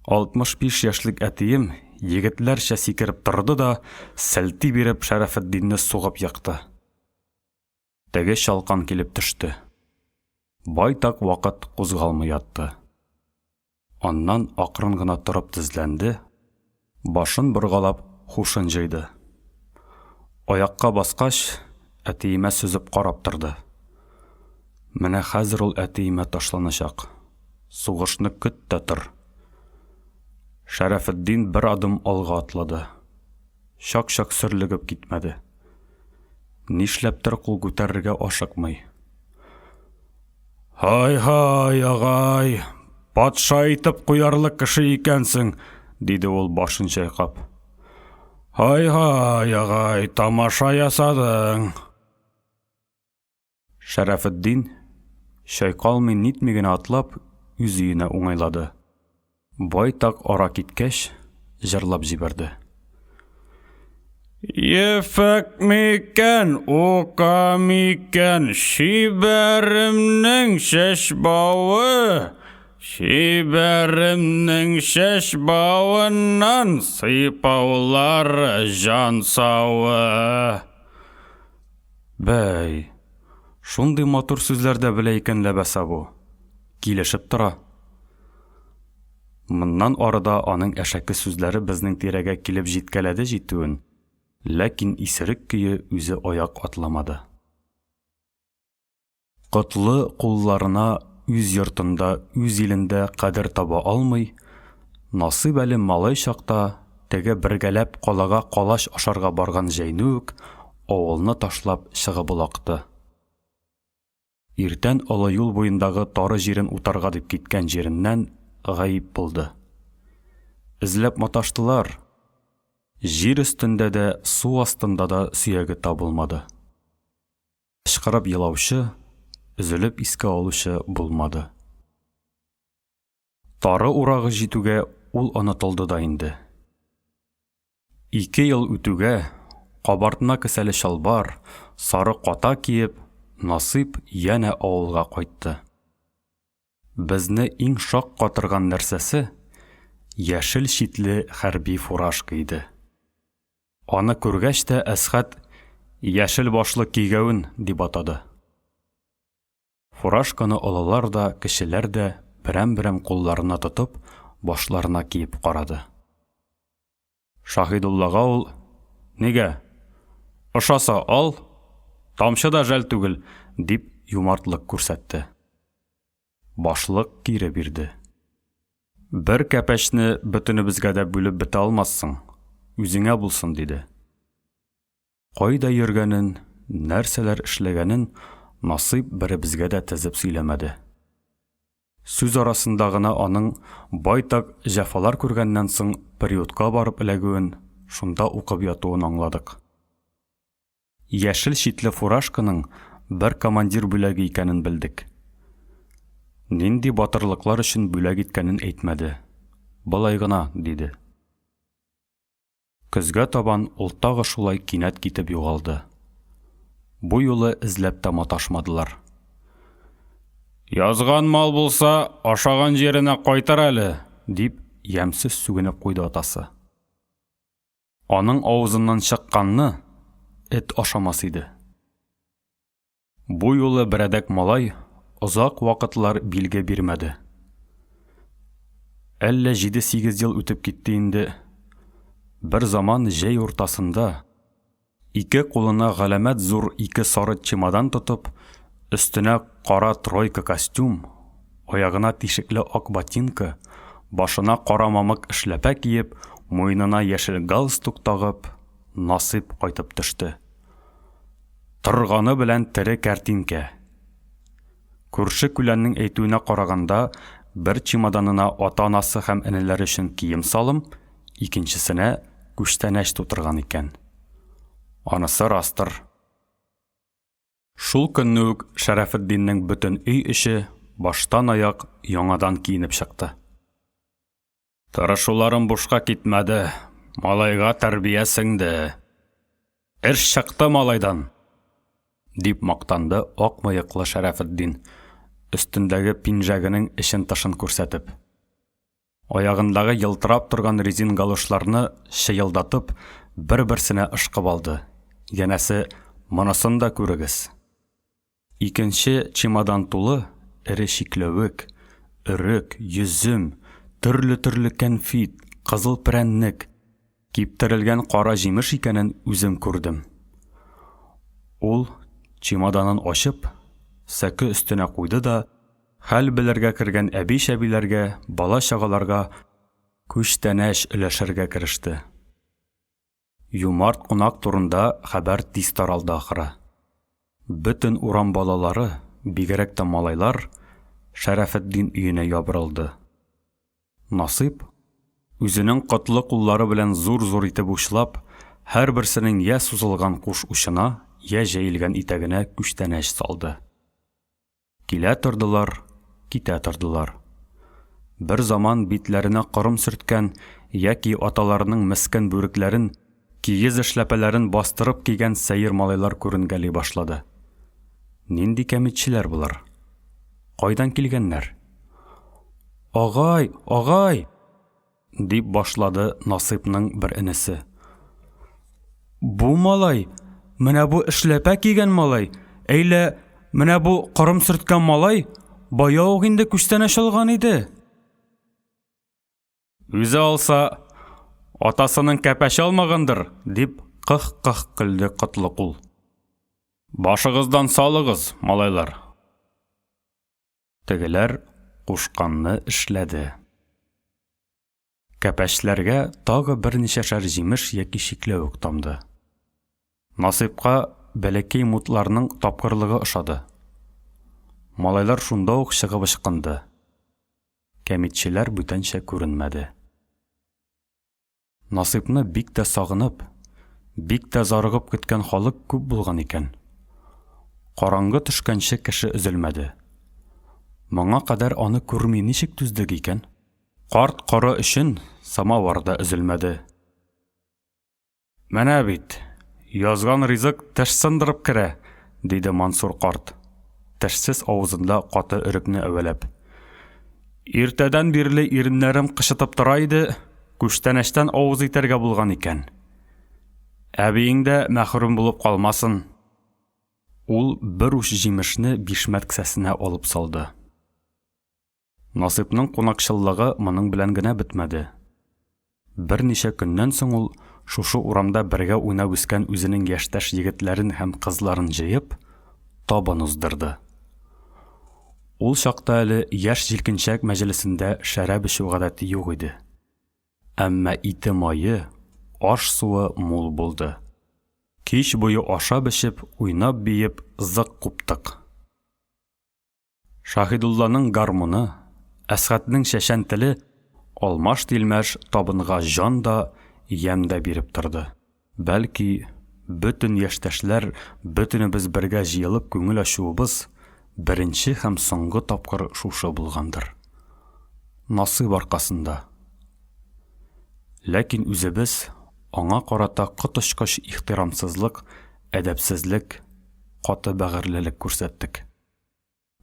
65 яшьлек әтием егетләрчә сикереп торды да, сәлти биреп Шәрәфетдинне сугып якты. Теге шалкан килеп төште. Байтак вакыт кузгалмый ятты. Аннан акрын гына торып тезләнде, башын боргалап хушын җыйды. Аякка баскач, әтиемә сүзеп карап торды. Менә хәзер ул әтиемә ташланачак. Сугышны көт тә тор. Шәрәфетдин бер адым алга атлады. Шак-шак сөрлегеп китмәде. Нишләптер кул күтәрергә ашыкмый. Һай-һай, агай, патша итеп куярлык кеше икәнсең, диде ул башын чайкап. Һай-һай, агай, тамаша ясадың. Шәрәфетдин чайкалмый нитми генә атлап үз өенә уңайлады. Байтак ара киткәч, җырлап җибәрде. Ефәк микән, ука микән, шибәремнең шәш бавы, шибәремнең шәш бавыннан сыйпаулар җан савы. Бәй, шундый матур сүзләрдә белә икән ләбәсә бу. Килешеп тора. Моннан арыда аның әшәке сүзләре безнең тирәгә килеп җиткәләде җитүен, ләкин исерек көе үзе аяк атламады. Котлы кулларына үз йортында, үз илендә кадер таба алмый, насыйп әле малай чакта теге бергәләп калага калач ашарга барган Җәйнүк авылны ташлап чыгып булакты. Иртән олы юл буендагы тары җирен утарга дип киткән җиреннән гаип булды. Эзләп маташтылар. Җир өстендә дә, су астында да сөяге табылмады. Ышкырып елаучы, өзелеп искә алучы булмады. Тары урагы җитүгә ул онытылды да инде. 2 ел үтүгә, кабартма кесәле шалбар, сары ката киеп, Насыйп янә авылга кайтты. Безне иң шак катырган нәрсәсе яшел шитле хәрби фуражка иде. Аны күргәч тә Әсхәт яшел башлы кигәвен дип атады. Фуражканы олылар да, кешеләр дә берәм-берәм кулларына тотып, башларына киеп карады. Шаһидуллага ул: "Нигә? Ошаса ал, тамчы да жәл түгел", дип юмартлык күрсәтте. Башлык кире бирде. "Бер кәпәшне бөтенебезгә дә бүлеп бетә алмассың, үзеңә булсын", диде. Кайда йөргәнен, нәрсәләр эшләгәнен Насыйп беребезгә дә тезеп сөйләмәде. Сүз арасында гына аның байтак җәфалар күргәннән соң приютка барып эләгүен, шунда укып ятуын аңладык. Яшел шитле фуражканың бер командир бүләге икәнен белдек. Нинди батырлыклар өчен бүләк иткәнен әйтмәде. былай гына, диде. Көзгә табан ул тагы шулай кинәт китеп югалды. Бу юлы эзләп тә маташмадылар. Язган мал булса, ашаган җиренә кайтар әле, дип ямсыз сүгенеп куйды атасы. Аның авызыннан чыкканны эт ашамас иде. Бу юлы берәдәк малай озак вакытлар билге бирмәде. Әллә 7-8 ел үтеп китте инде. Бер заман җәй уртасында ике кулына галәмәт зур ике сары чемодан тотып, өстенә кара тройка костюм, аягына тишекле ак ботинка, башына кара мамык эшләпә киеп, муенына яшел галстук тагып, Насыйп кайтып төште. Торганы белән тере картинка. Күрше күләннең әйтүенә караганда, бер чемоданына ата-анасы һәм энеләре өчен кием салым, икенчесенә күчтәнәч тутырган икән. Анысы растыр. Шул көнне үк Шәрәфетдиннең бөтен өй эше баштан аяк яңадан киенеп чыкты. Тырышуларым бушка китмәде, малайга тәрбия сеңде. Эш чыкты малайдан, дип мактанды ак мыеклы Шәрәфетдин, өстендәге пинжагының эчен-тышын күрсәтеп. Аягындагы йылтырап торган резин галошларны шыйылдатып, бер-берсенә ышкып алды. Янәсе, монысын да күрегез. Икенче чемодан тулы эре шикләвек, өрек, йөзем, төрле-төрле кәнфит, кызыл прәннек, киптерелгән кара җимеш икәнен үзем күрдем. Ул чемоданын ачып, сәке өстенә куйды да, хәл белергә кергән әби-шәбиләргә, бала-чагаларга күчтәнәч өләшергә кереште. Юмарт кунак турында хәбәр тиз таралды ахыры. Бөтен урам балалары, бигрәк тә малайлар, Шәрәфетдин өенә ябырылды. Насыйп үзенең катлы куллары белән зур-зур итеп учлап, һәр берсенең я сузылган куш учына, я җәелгән итәгенә күчтәнәч салды. Килә тордылар, китә тордылар. Бер заман битләренә корым сөрткән яки аталарының мескен бүрекләрен, кигез эшләпәләрен бастырып кигән сәер малайлар күренгәли башлады. Нинди кәмитчеләр булар? Кайдан килгәннәр? Агай, агай! Дип башлады Насыйпның бер энесе. Бу малай, менә бу эшләпә кигән малай, әйлә, менә бу корым сөрткән малай, бая ук инде күчтәнәч алган иде. Үзе алса, атасының кәпәш алмагандыр, дип кых-кых көлде кытлы кул. Башыгыздан салыгыз, малайлар. Тегеләр кушканны эшләде. Кәпәшләргә тагы берничә шәр җимеш яки шикләвек тамды. Насыйпка бәләкәй мутларның тапкырлыгы ошады. Малайлар шунда ук чыгып ычкынды. Кәмитчеләр бүтәнчә күренмәде. Насыйпны бик тә сагынып, бик тә зарыгып көткән халык күп булган икән. Караңгы төшкәнче кеше өзелмәде. Моңа кадәр аны күрми ничек түздек икән? Карт кары өчен самавар да өзелмәде. Менә бит, язган ризык теш сындырып керә, диде Мансур карт, тешсез авызында каты өрекне әвәләп. Иртәдән бирле иреннәрем кышытып тора иде, күчтәнәчтән авыз итәргә булган икән. Әбиең дә мәхрүм булып калмасын. Ул бер уч җимешне бишмәт кесәсенә алып салды. Насыйпның кунакчыллыгы моның белән генә бетмәде. Берничә көннән соң ул шушы урамда бергә уйнап үскән үзенең яшьтәш егетләрен һәм кызларын җыеп, табын уздырды. Ул чакта әле яшь җилкенчәк мәҗлесендә шәраб эчү гадәте юк иде. Әмма ите майы, аш суы мул булды. Кич буе ашап эчеп, уйнап биеп, зык куптык. Шаһидулланың гармуны, Әсгатның шәшән теле алмаш-тилмәш табынга җан да, ям да биреп торды. Бәлки, бөтен яшьтәшләр, бөтенебез бергә җыелып күңел ачуыбыз беренче һәм соңгы тапкыр шушы булгандыр. Насыйп аркасында, Ләкин үзебез аңа карата коточкыч ихтирамсызлык, әдәпсезлек, каты бәгырьлелек күрсәттек.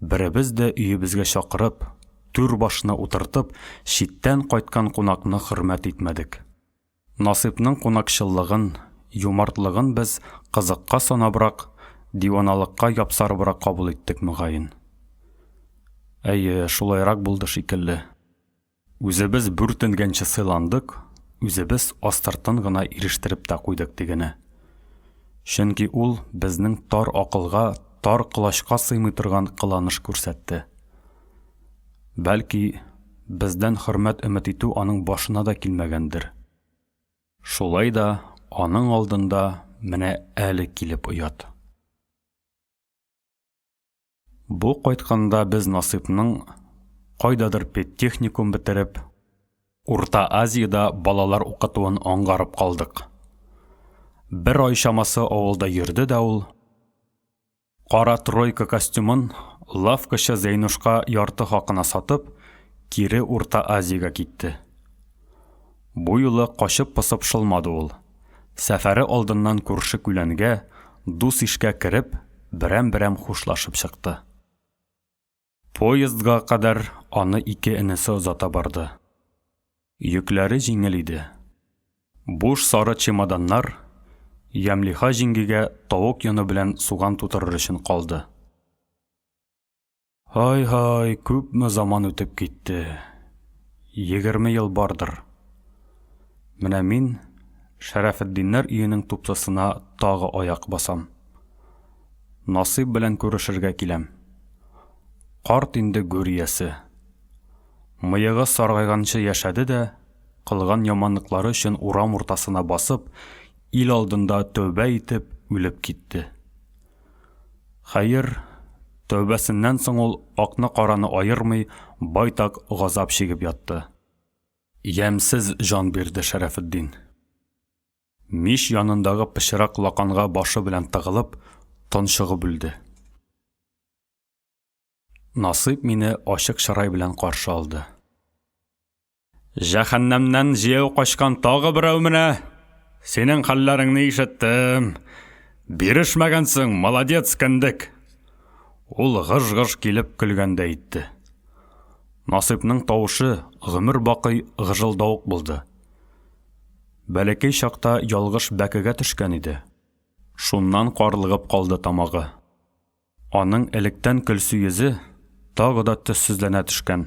Беребез дә өебезгә чакырып, түр башына утыртып, читтән кайткан кунакны хөрмәт итмәдек. Насыйпның кунакчыллыгын, юмартлыгын без кызыкка санабрак, диваналыкка япсарыбрак кабул иттек мөгаен. Әйе, шулайрак булды шикелле. Үзебез бүртенгәнче сыйландык, үзебез астыртын гына ирештереп тә куйдык дигәне. Чөнки ул безнең тар акылга, тар кылачка сыймый торган кыланыш күрсәтте. Бәлки, бездән хөрмәт өмет итү аның башына да килмәгәндер. Шулай да аның алдында менә әле килеп оят. Бу кайтканда без Насыйпның кайдадыр педтехникум бетереп, Урта Азиядә балалар укытуын аңгарып калдык. Бер ай чамасы авылда йөрде дә ул. Кара тройка костюмын лавкачы Зәйнушка ярты хакына сатып, кире Урта Азиягә китте. Бу юлы качып-посып шылмады ул. Сәфәре алдыннан күрше күләнгә, дус ишкә кереп, берәм-берәм хушлашып чыкты. Поездга кадәр аны ике энесе озата барды. Йөкләре җиңел иде. Буш сары чемоданнар Ямлиха җиңгигә тавык яны белән суган тутырыр өчен калды. Ай-һай, күпме заман үтеп китте. 20 ел бардыр. Менә мин Шәрәфетдиннәр өенең тупсасына тагы аяк басам. Насыйп белән күрешергә киләм. Карт инде гүриясе. Мыегы саргайганчы яшәде дә, кылган яманлыклары өчен урам уртасына басып, ил алдында тәүбә итеп үлеп китте. Хәер, тәүбәсеннән соң ул акны-караны аермый, байтак газап чигеп ятты. Ямсыз жан бирде Шәрәфетдин. Миш янындагы пычрак лаканга башы белән тыгылып, тончыгып үлде. Насыйп мине ачык чырай белән каршы алды. Җәһәннәмнән җәяү качкан тагы берәү менә. Синең хәлләреңне ишеттем. Бирешмәгәнсең, молодец кендек. Ул гыж-гыж килеп көлгәндә итте. Насыйпның тавышы гомер бакый гыжылдавык булды. Бәләкәй чакта ялгыш бәкегә төшкән иде. Шуннан карлыгып калды тамагы. Аның электән көлсү йөзе тагы да төссезләнә төшкән.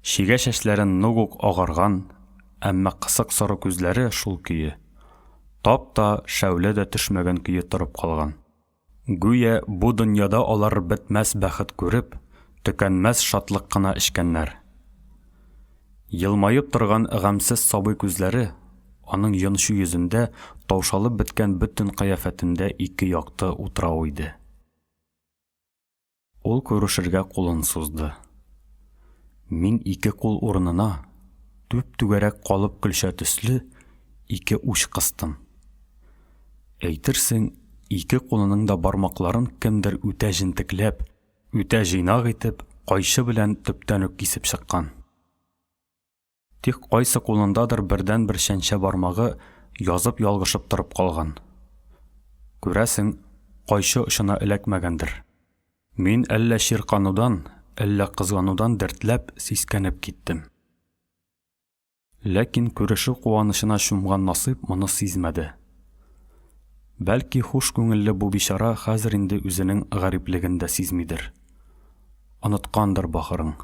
Шигә чәчләрен нугук агарган, әмма кысык сары күзләре шул көе. Тапта шәүлә дә төшмәгән көе торып калган. Гүя бу дөньяда алар бетмәс бәхет күреп, төкәнмәс шатлык кына эчкәннәр. Йылмайып торган гамсез сабый күзләре аның йончу йөзендә таушалып беткән бөтен кыяфәтендә ике якты утрау иде. Ул күрешергә кулын сузды. Мин ике кул урынына, түп-түгәрәк калып көлшә төсле, ике уч кыстым. Әйтерсең, ике кулының да бармакларын кемдер үтә җентекләп, үтә җыйнак итеп, кайшы белән төптән үк кисеп чыккан. Тик кайсы кулындадыр бердән бер шәнчә бармагы язып ялгышып торып калган. Күрәсең, кайшы очына эләкмәгәндер. Мин әллә ширканудан, әллә кызганудан дәртләп, сискәнеп киттем. Ләкин күрешү куанышына чумган Насыйп моны сизмәде. Бәлки хуш күңелле бу бичара хәзер инде үзенең гариплеген дә сизмидер. Оныткандыр бахырың.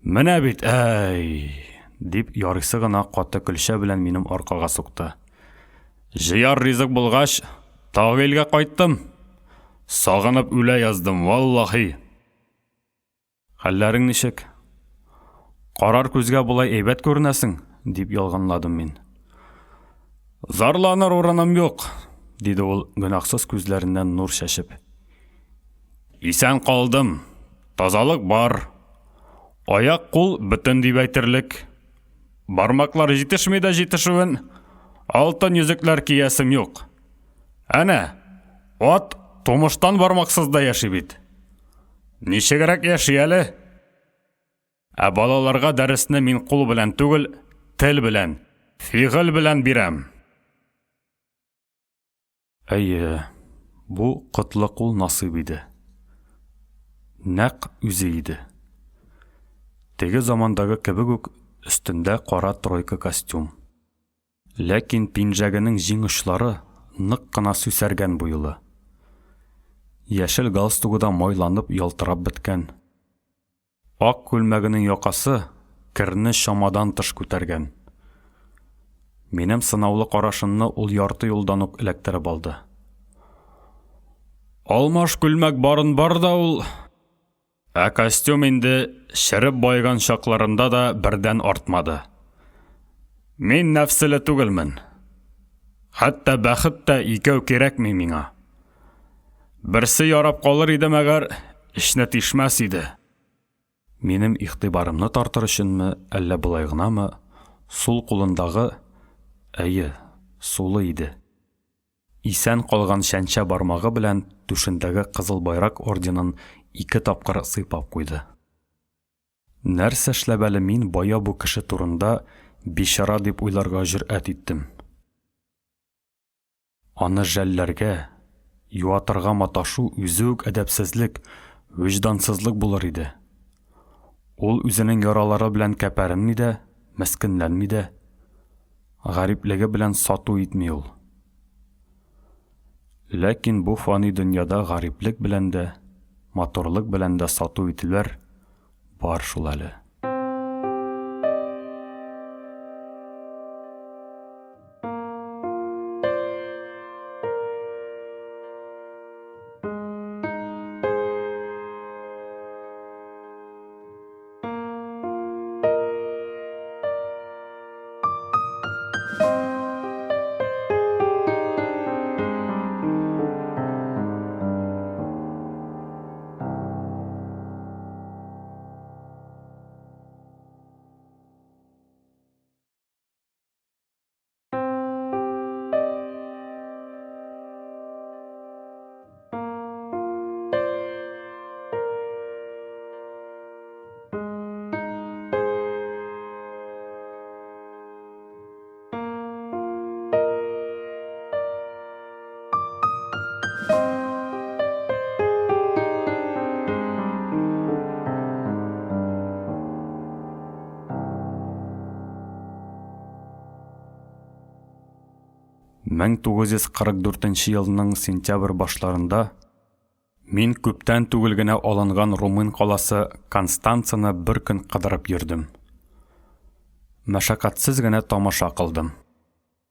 Менә бит, әй, дип ярыйсы гына каты көлшә белән минем аркага сукты. Җыяр ризык булгач, тагы илгә кайттым. Сагынып үлә яздым, валлаһи. Хәлләрең ничек? Карар күзгә булай әйбәт күренәсең, дип ялганладым мин. Зарланыр урыным юк, диде ул гөнаһсыз күзләреннән нур шәшеп. Исән калдым, тазалык бар. Аяк кул бөтен дип әйтерлек. Бармаклар җитешми дә җитешүен, алтын йөзекләр киясем юк. Әнә, ат тумыштан бармаксыз да яши бит. Ничегрәк яши әле? Балаларга дәресне мин кул белән түгел, тел белән, Фигыль белән бирәм. Әйе, бу котлык ул насыйп иде. Нәк үзе иде. Теге замандагы кебек үк өстендә кара тройка костюм. Ләкин пинжәгенең җиң очлары нык кына сүсәргән буйлы. Яшел галстугы да майланып ялтырап беткән. Ак күлмәгенең якасы керне шамадан тыш күтәргән. Минем сынаулы карашымны ул ярты юлдан ук эләктереп алды. Алмаш күлмәк барын бар да ул, ә костюм инде шәреп байган шакларында да бердән артмады. Мин нәфселе түгелмен. Хәтта бәхет тә икәү кирәкми миңа. Берсе ярап калыр иде мәгәр, эшне тишмәс иде. Минем игътибарымны тартыр өченме, әллә булай гынамы, сул кулындагы, әйе, сулы иде. Исән калган шәнчә бармагы белән түшендәге кызыл байрак орденын 2 тапкыр сыйпап куйды. Нәрсә эшләп әле мин бая бу кеше турында бишара дип уйларга җөрьәт иттем. Аны жәлләргә, юатырга маташу үзе үк әдәпсезлек, вөҗдансызлык булыр иде. Ул үзенең яралары белән кәпәренми дә, мәскенләнми дә, гариплеге белән сату итми ул. Ләкин бу фани дөньяда гариплек белән дә, матурлык белән дә сату ителәр бар шул әле. Мен 1944 елның сентябрь башларында мин күптән түгел генә алынган Румын каласы Констанцаны бер көн кыдырып йөрдем. Мәшәкатьсез генә тамаша кылдым.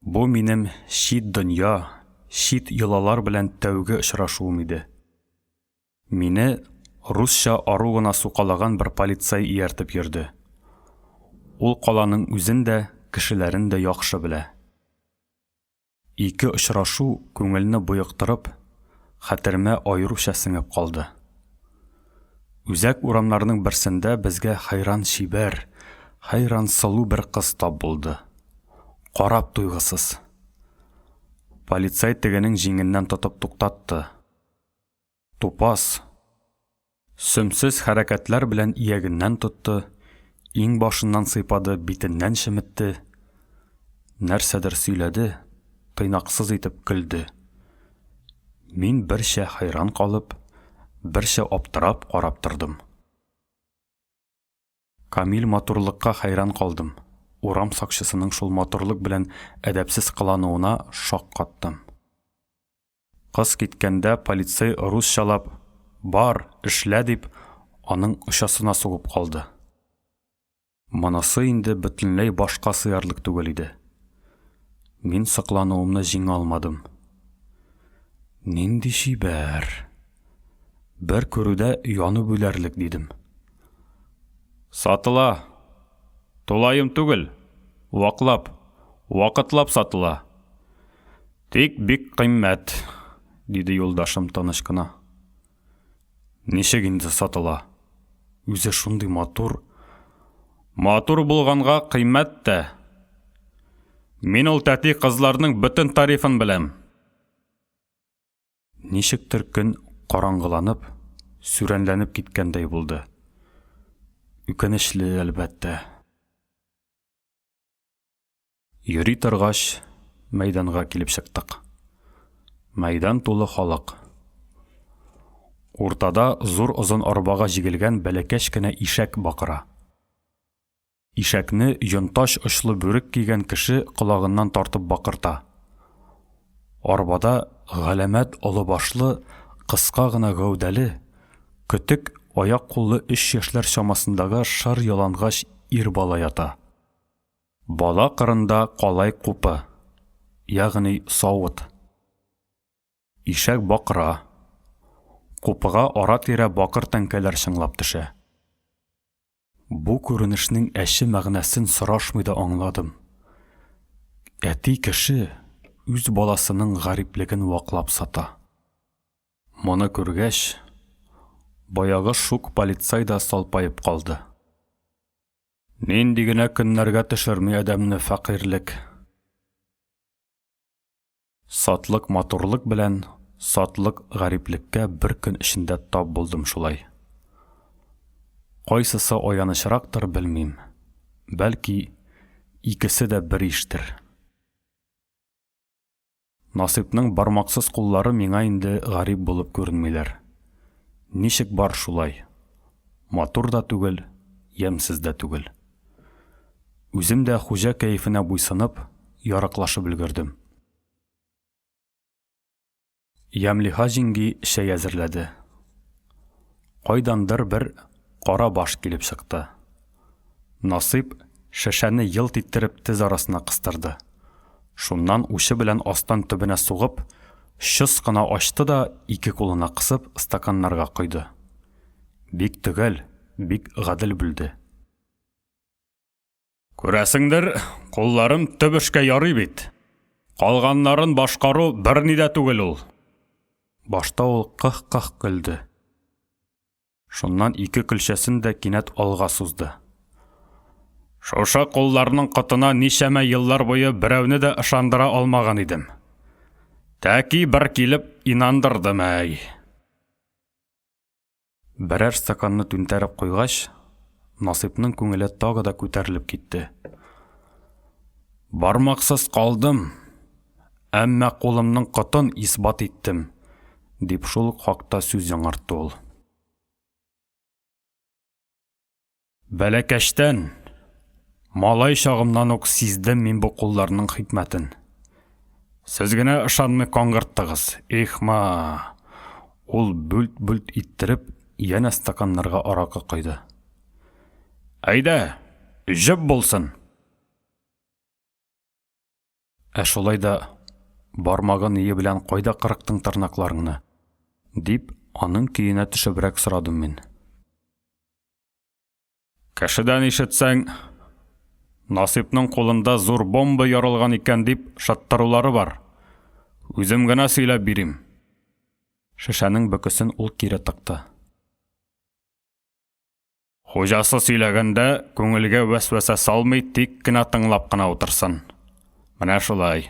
Бу минем шит дөнья, шит йолалар белән тәүге очрашуым иде. Мине русча ару гына сукалаган бер полицай ияртеп йөрде. Ул каланың үзен дә, кешеләрен дә яхшы белә. 2 очрашу күңелне буйыктырып, хәтеремә аеруча сеңеп калды. Үзәк урамнарның берсендә безгә хайран шибәр, хайран сылу бер кыз тап булды. Карап туйгысыз. Полицай тегенең җиңеннән тотып туктатты. Тупас, сөмсез хәрәкәтләр белән иягеннән тотты, иң башыннан сыйпады, битеннән шеметте. Нәрсәдер сөйләде, тыйнаксыз итеп көлде. Мин берчә хайран калып, берчә аптырап карап тордым. Камил матурлыкка хайран калдым. Урам сакчысының шул матурлык белән әдәпсез кылануына шок каттым. Кыз киткәндә полицай русчалап «Бар, эшлә» дип, аның очасына сугып калды. Монысы инде бөтенләй башка сыярлык түгел иде. Мин саклануымны җиңә алмадым. Нинди шибәр. Бер күрүдә янып үләрлек дидем. Сатыла. Тулайым түгел. Ваклап, вакытлап сатыла. Тик бик кыйммәт, диде юлдашым таныш кына. Ничек инде сатыла? Үзе шундый матур. Матур булганга кыйммәт тә. Мин ул тәти кызларның бөтен тарифын беләм. Ничектер көн караңгыланып, сүрәнләнеп киткәндәй булды. Үкенечле әлбәттә. Йөри торгач, мәйданга килеп чыктык. Мәйдан тулы халык. Уртада зур озын арбага җигелгән бәләкәч кенә ишәк бакыра. Ишәкне йонташ очлы бүрек кигән кеше колагыннан тартып бакырта. Арбада галәмәт олы башлы, кыска гына гәүдәле, көтек аяк куллы 3 яшьләр чамасындагы шар ялангач ир бала ята. Бала кырында калай купы, ягъни савыт. Ишәк бакыра. Купыга ара-тирә бакыр тәңкәләр чыңлап төшә. Бу күренешнең әче мәгънәсен сорашмый да аңладым. Әти кеше үз баласының гариплеген ваклап сата. Моны күргәч, баягы шук полицай да салпайып калды. Нинди генә көннәргә төшерми адәмне фәкыйрлек. Сатлык матурлык белән сатлык гариплеккә бер көн эчендә тап булдым шулай. Кайсысы аянычрактыр белмим. Бәлки, икесе дә бер иштер. Насыйпның бармаксыз куллары миңа инде гарип булып күренмиләр. Ничек бар шулай? Матур да түгел, ямсыз да түгел. Үзем дә хуҗа кәефенә буйсынып, ярыклашып өлгердем. Ямлиха җиңги шәй әзерләде. Кайдандыр бер кара баш килеп чыкты. Насыйп шешәне йылт иттереп тез арасына кыстырды. Шуннан ушы белән астан төбенә сугып, чыс кына ачты да 2 кулына кысып стаканнарга койды. Бик төгәл, бик гадел бүлде. Күрәсеңдер, кулларым төбешкә ярый бит. Калганнарын башкару бер ни дә түгел ул. Башта ул кых-кых көлде. Шуннан 2 көлшәсен дә кинәт алга сузды. Шуша кулларның кытына нишәмә еллар буе берәүне дә ышандыра алмаган идем. Тәки бер килеп инандырдым әй. Берәр стаканны түнтәреп куйгач, Насыйпның күңеле тагы да күтәрелеп китте. Бармаксыз калдым, әмма кулымның кытын исбат иттем, дип шул хакта сүз яңартты ул. Бәләкәштән, малай чагымнан ук сиздем мин бу кулларның хикмәтен. Сез генә ышанмый каңгырттыгыз, ихма. Ул бүлт-бүлт иттереп, янә стаканнарга аракы койды. Әйдә, җеп булсын. Шулай да бармагын ие белән кайда кырыктың тырнакларыңны, дип аның көенә төшебрәк сорадым мин. Кешедән ишетсәң, Насыйпның кулында зур бомба ярылган икән дип шаттырулары бар. Үзем генә сөйләп бирим. Шешәнең бөкесен ул кире тыкты. Хуҗасы сөйләгәндә күңелгә вәсвәсә салмый, тик кенә тыңлап кына утырсын. Менә шулай.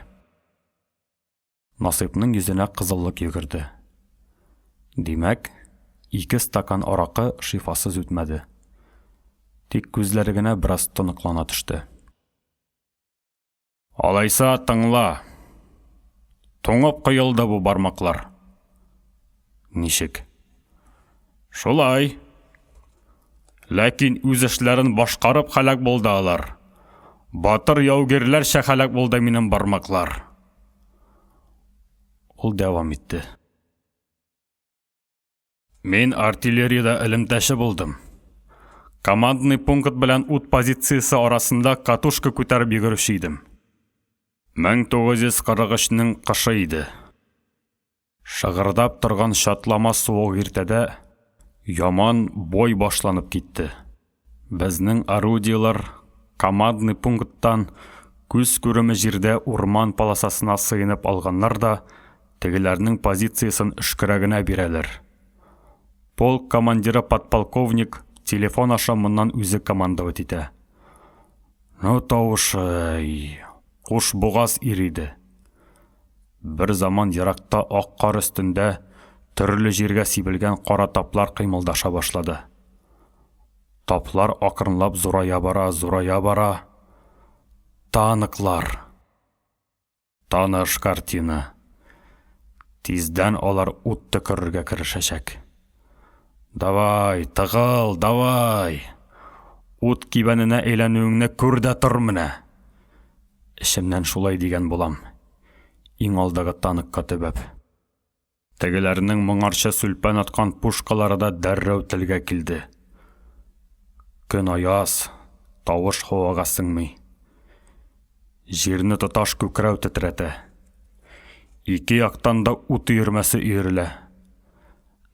Насыйпның йөзенә кызыллык йөгерде. Димәк, 2 стакан аракы шифасыз үтмәде. Тик күзләре генә бераз тоныклана төште. Алайса тыңла. Тоңып кыйылды бу бармаклар. Ничек? Шулай. Ләкин үз эшләрен башкарып хәлак булды алар. Батыр яугирләрчә хәлак булды минем бармаклар. Ул дәвам итте. Мин артиллерияда элемтәше булдым. Командный пункт белән ут позициясе арасында катушка күтәреп йөгерүче идем. 1943-нең кышы иде. Шыгырдап торган шатлама суык иртәдә яман бой башланып китте. Безнең орудиялар командный пункттан күз күреме җирдә урман полосасына сыйынып алганнар да тегеләрнең позициясын эшкәрәгенә бирәләр. Полк командиры подполковник телефон аша моннан үзе командовать итә. Ну тавышы, куш бугаз ириде. Бер заман еракта ак кар өстендә төрле җиргә сибелгән кара таплар кыймылдаша башлады. Таплар акрынлап зурая бара. Таныклар. Таныш картина. Тиздән алар ут төкерергә керешәчәк. Давай, тыгыл, давай. Ут кибәненә әйләнүеңне күр дә тор менә. Эшемнән шулай дигән булам. Иң алдагы таныкка төбәп. Тегеләрнең моңарча сүлпән аткан пушкалары да дәррәү телгә килде. Көн аяз, тавыш һавага сеңми. Җирне тоташ күкрәү тетрәтә. Ике яктан да ут өермәсе өерелә.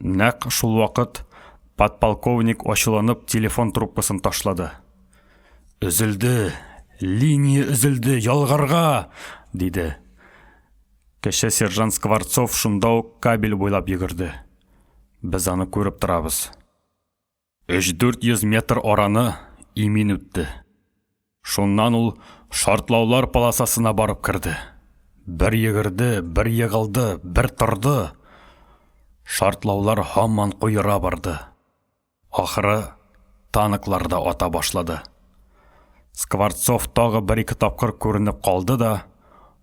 Нәкъ шул вакыт подполковник ачуланып телефон трубкасын ташлады. Өзелде, линия өзелде, ялгарга, диде. Кеше сержант Скворцов шунда ук кабель буйлап йөгерде. Без аны күреп торабыз. 300-400 метр араны имин үтте. Шуннан ул шартлаулар полосасына барып кирде. Бер йөгерде, бер йыгылды, бер торды. Шартлаулар һаман куйыра барды. Ахыры таныклар да ата башлады. Скворцов тагы бер-ике тапкыр күренеп калды да,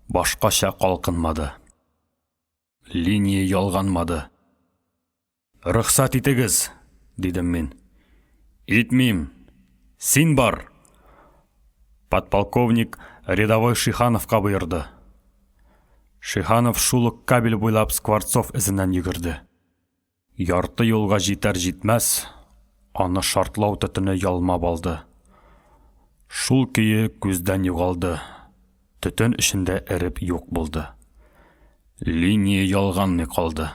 башкача калкынмады. Линия ялганмады. Рөхсәт итегез, дидем мин. Итмим. Син бар. Подполковник рядовой Шихановка боерды. Шиханов шул ук кабель буйлап Скворцов эзеннән йөгерде. Ярты юлга җитәр-җитмәс, аны шартлау төтене ялмап алды. Шул көйе күздән югалды. Төтен эчендә эреп юк булды. Линия ялганмый калды.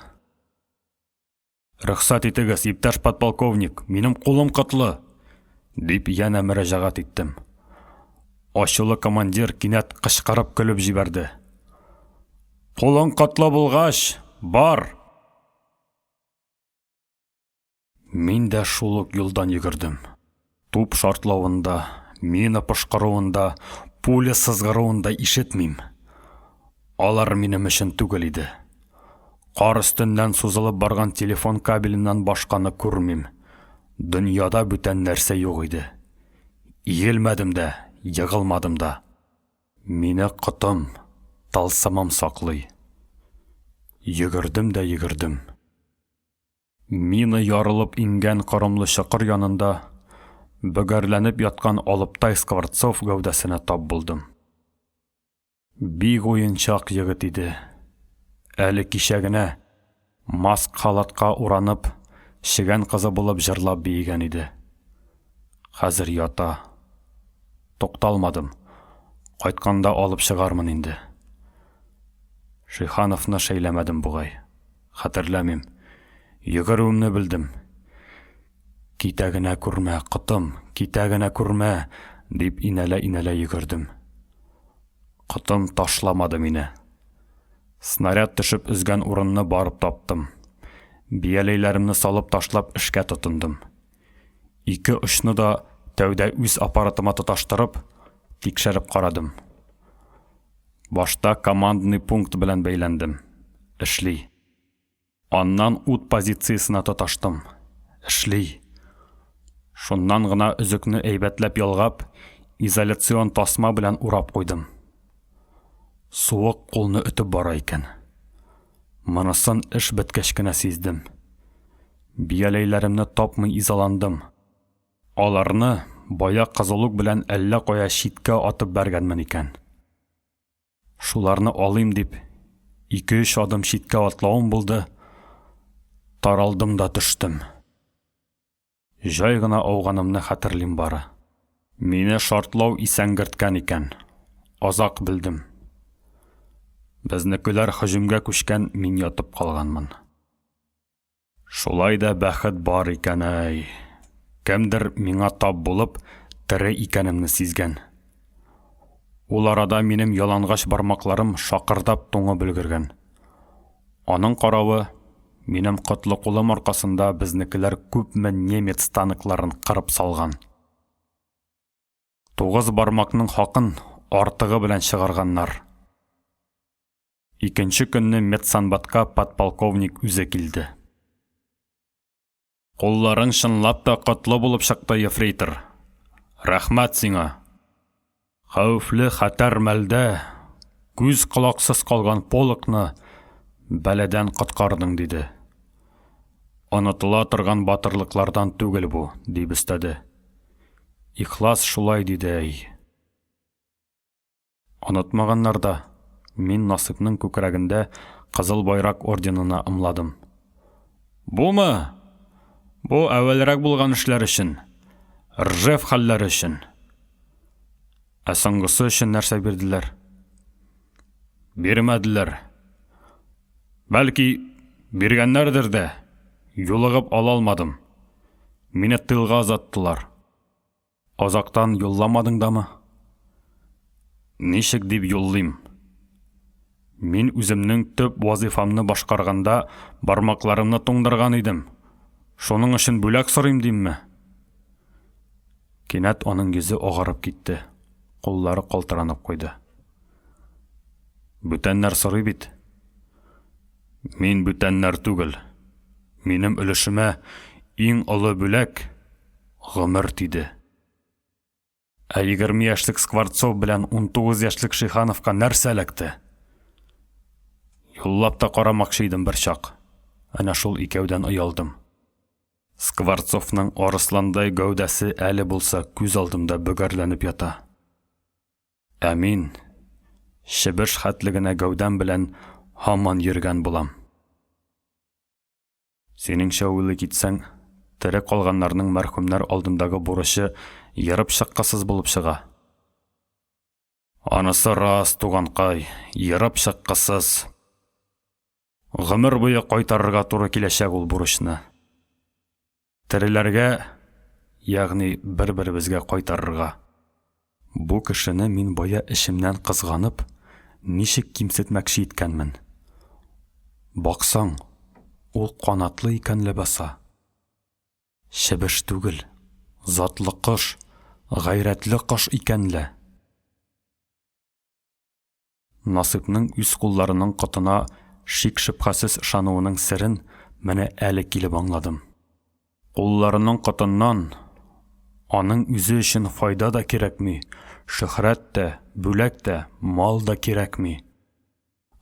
Рөхсәт итегез, иптәш подполковник, минем кулым кытлы, дип янә мөрәҗәгать иттем. Ачулы командир кинәт кычкырып көлеп җибәрде. Кулың кытлы булгач, бар. Мин дә шул ук юлдан йөгердем. Туп шартлавында, мина пышкыруында, пуля сызгыруында ишетмим. Алар минем өчен түгел иде. Кар өстеннән сузылып барган телефон кабеленнән башканы күрмим. Дөньяда бүтән нәрсә юк иде. Иелмәдем дә, йыгылмадым да. Мине кытым, талсамам саклый. Йөгердем дә йөгердем. Мина ярылып ингән корымлы чокыр янында бөгәрләнеп яткан алыптай Скворцов гәүдәсенә тап булдым. Бик уенчак егет иде. Әле кичә генә маск халатка уранып, шигән кызы булып җырлап биегән иде. Хәзер ята. Тукталмадым. Кайтканда алып чыгармын инде. Шихановны шәйләмәдем бугай. Хәтерләмим. Йөгерүемне белдем. Китәгенә күрмә, кытым, китәгенә күрмә, дип инәлә-инәлә йөгердем. Кытым ташламады мине. Снаряд төшеп үзгән урынны барып таптым. Бияләйләремне салып ташлап эшкә тотындым. Ике очны да тәүдә үз аппаратыма тоташтырып, тикшереп карадым. Башта командный пункт белән бәйләндем. Эшли. Аннан ут позициясына тоташтым. Эшли. Шуннан гына өзекне әйбәтләп ялгап, изоляцион тасма белән урап куйдым. Суык кулны үтеп бара икән. Монысын эш беткәч кенә сиздем. Бияләйләремне тапмый изаландым. Аларны бая кызылык белән әллә кая читкә атып бәргәнмен икән. Шуларны алыйм дип, 2-3 адым читкә атлавым булды. Таралдым да төштем. Җай гына ауганымны хәтерлим бары. Мине шартлау исәнгерткән икән. Азак белдем. Безнекеләр һөҗүмгә күчкән, мин ятып калганмын. Шулай да бәхет бар икән әй. Кемдер миңа тап булып, тере икәнемне сизгән. Ул арада минем ялангач бармакларым шакырдап туңып өлгергән. Аның каравы, минем кытлы кулым аркасында безнекеләр күпме немец таныкларын кырып салган. 9 бармакның хакын артыгы белән чыгарганнар. Икенче көнне медсанбатка подполковник үзе килде. Кулларың чынлап та кытлы булып чыкты, ефрейтор. Рәхмәт сиңа. Хәүфле хәтәр мәлдә күз колаксыз калган полыкны бәләдән коткардың диде. Онытыла торган батырлыклардан түгел бу, дип өстәде. Ихлас шулай диде әй. Онытмаганнар да, мин Насыйпның күкрәгендә Кызыл байрак орденына ымладым. Бумы? Бу әвәлрәк булган эшләр өчен, Ржев хәлләре өчен. Ә соңгысы өчен нәрсә бирделәр? Бирмәделәр. Бәлки, биргәннәрдер дә, юлыгып ала алмадым. Мине тылга азаттылар. Азактан юлламадың дамы? Ничек дип юллыйм? Мин үземнең төп вазифамны башкарганда бармакларымны туңдырган идем. Шуның өчен бүләк сорыйм димме? Кинәт аның йөзе агарып китте. Куллары калтыранып куйды. Бүтәннәр сорый бит. Мин бүтәннәр түгел. Минем өлешемә иң олы бүләк гомер тиде. Ә 20 яшьлек Скворцов белән 19 яшьлек Шихановка нәрсә эләкте? Юллап та карамакчы идем бер чак. Әнә шул икәүдән оялдым. Скворцовның арысландай гәүдәсе әле булса күз алдымда бөгәрләнеп ята. Ә мин шибеш хәтлегенә гәүдәм белән һаман йөргән булам. Синеңчә уйлый китсәң, тере калганнарның мәрхүмнәр алдындагы бурычы ярып чыккысыз булып чыга. Анысы рас, туганкай, ярып чыккысыз. Гомер буе кайтарырга туры киләчәк ул бурычны. Тереләргә, ягъни бер-беребезгә кайтарырга. Бу кешене мин бая эшемнән кызганып, ничек кимсетмәкче иткәнмен. Баксаң, ул канатлы икән ләбаса. Шебеш түгел, затлы кош, гайрәтле кош икәнле. Насыйпның үз кулларының кытына шик-шөбһәсез ышануының серен менә әле килеп аңладым. Кулларының кытыннан аның үзе өчен файда да кирәкми, шөһрәт тә, бүләк тә, мал да кирәкми.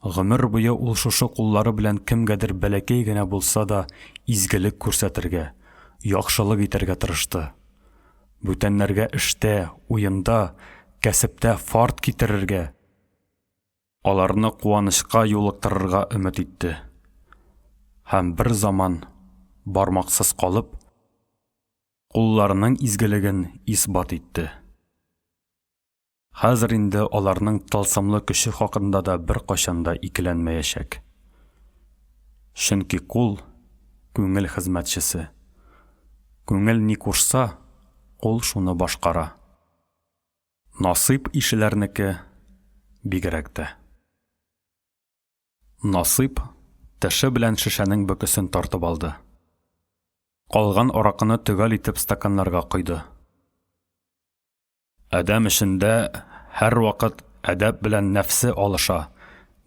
Гомер буе ул шушы куллары белән кемгәдер бәләкәй генә булса да изгелек күрсәтергә, яхшылык итәргә тырышты. Бүтәннәргә эштә, уенда, кәсептә фарт китерергә, аларны куанычка юлыктырырга өмет итте. Һәм бер заман бармаксыз калып, кулларының изгелеген исбат итте. Хәзер инде аларның тылсымлы көче хакында да бер кашанда икеләнмәячәк. Чөнки кул күңел хезмәтчесе. Күңел ни кушса, кул шуны башкара. Насыйп ишеләрнеке бигрәк тә. Насыйп теше белән шешәнең бөкесен тартып алды. Калган аракыны төгәл итеп стаканнарга койды. Адәм эшендә һәр вакыт әдәп белән нәфсе алыша,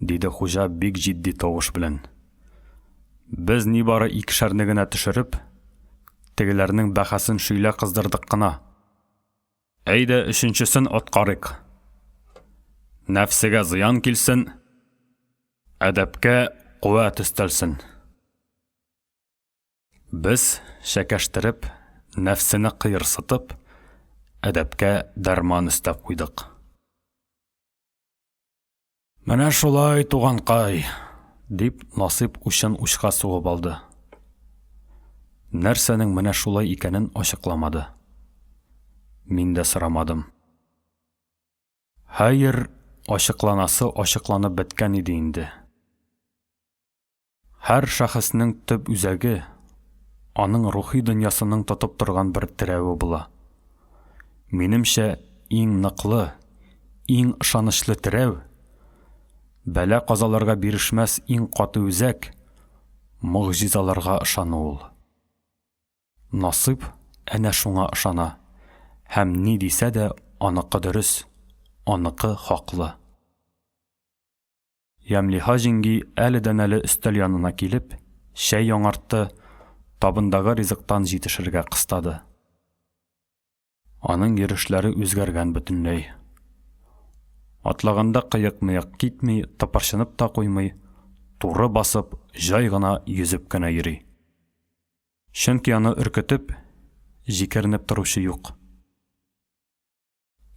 диде хуҗа бик җитди тавыш белән. Без нибары икешәрне генә төшереп, тегеләрнең бәхәсен шөйлә кыздырдык кына. Әйдә өченчесен аткарыйк. Нәфсегә зыян килсен, әдәпкә куәт өстәлсен. Без шәкәштереп, нәфсене кыерсытып, әдәпкә дәрман өстәп куйдык. Менә шулай, туганкай, дип Насыйп учын учка сугып алды. Нәрсәнең менә шулай икәнен ачыкламады. Мин дә сорамадым. Хәер, ачыкланасы ачыкланып беткән иде инде. Һәр шәхеснең төп үзәге аның рухи дөньясының тотып торган бер терәве була. Минемчә, иң ныклы, иң ышанычлы терәв, бәлә казаларга бирешмәс иң каты үзәк, мөгъҗизаларга ышану ул. Насыйп әнә шуңа ышана, һәм ни дисә дә аныкы дөрес, аныкы хаклы. Ямлиха җиңги әледән-әле өстәл янына килеп, шәй яңартты, табындагы ризыктан җитешергә кыстады. Аның йөрешләре үзгәргән бөтенләй. Атлаганда кыек-мыек китми, тыпырчынып та куймый, туры басып, жай гына йөзеп кенә йөри. Чөнки аны өркетеп, җикеренеп торучы юк.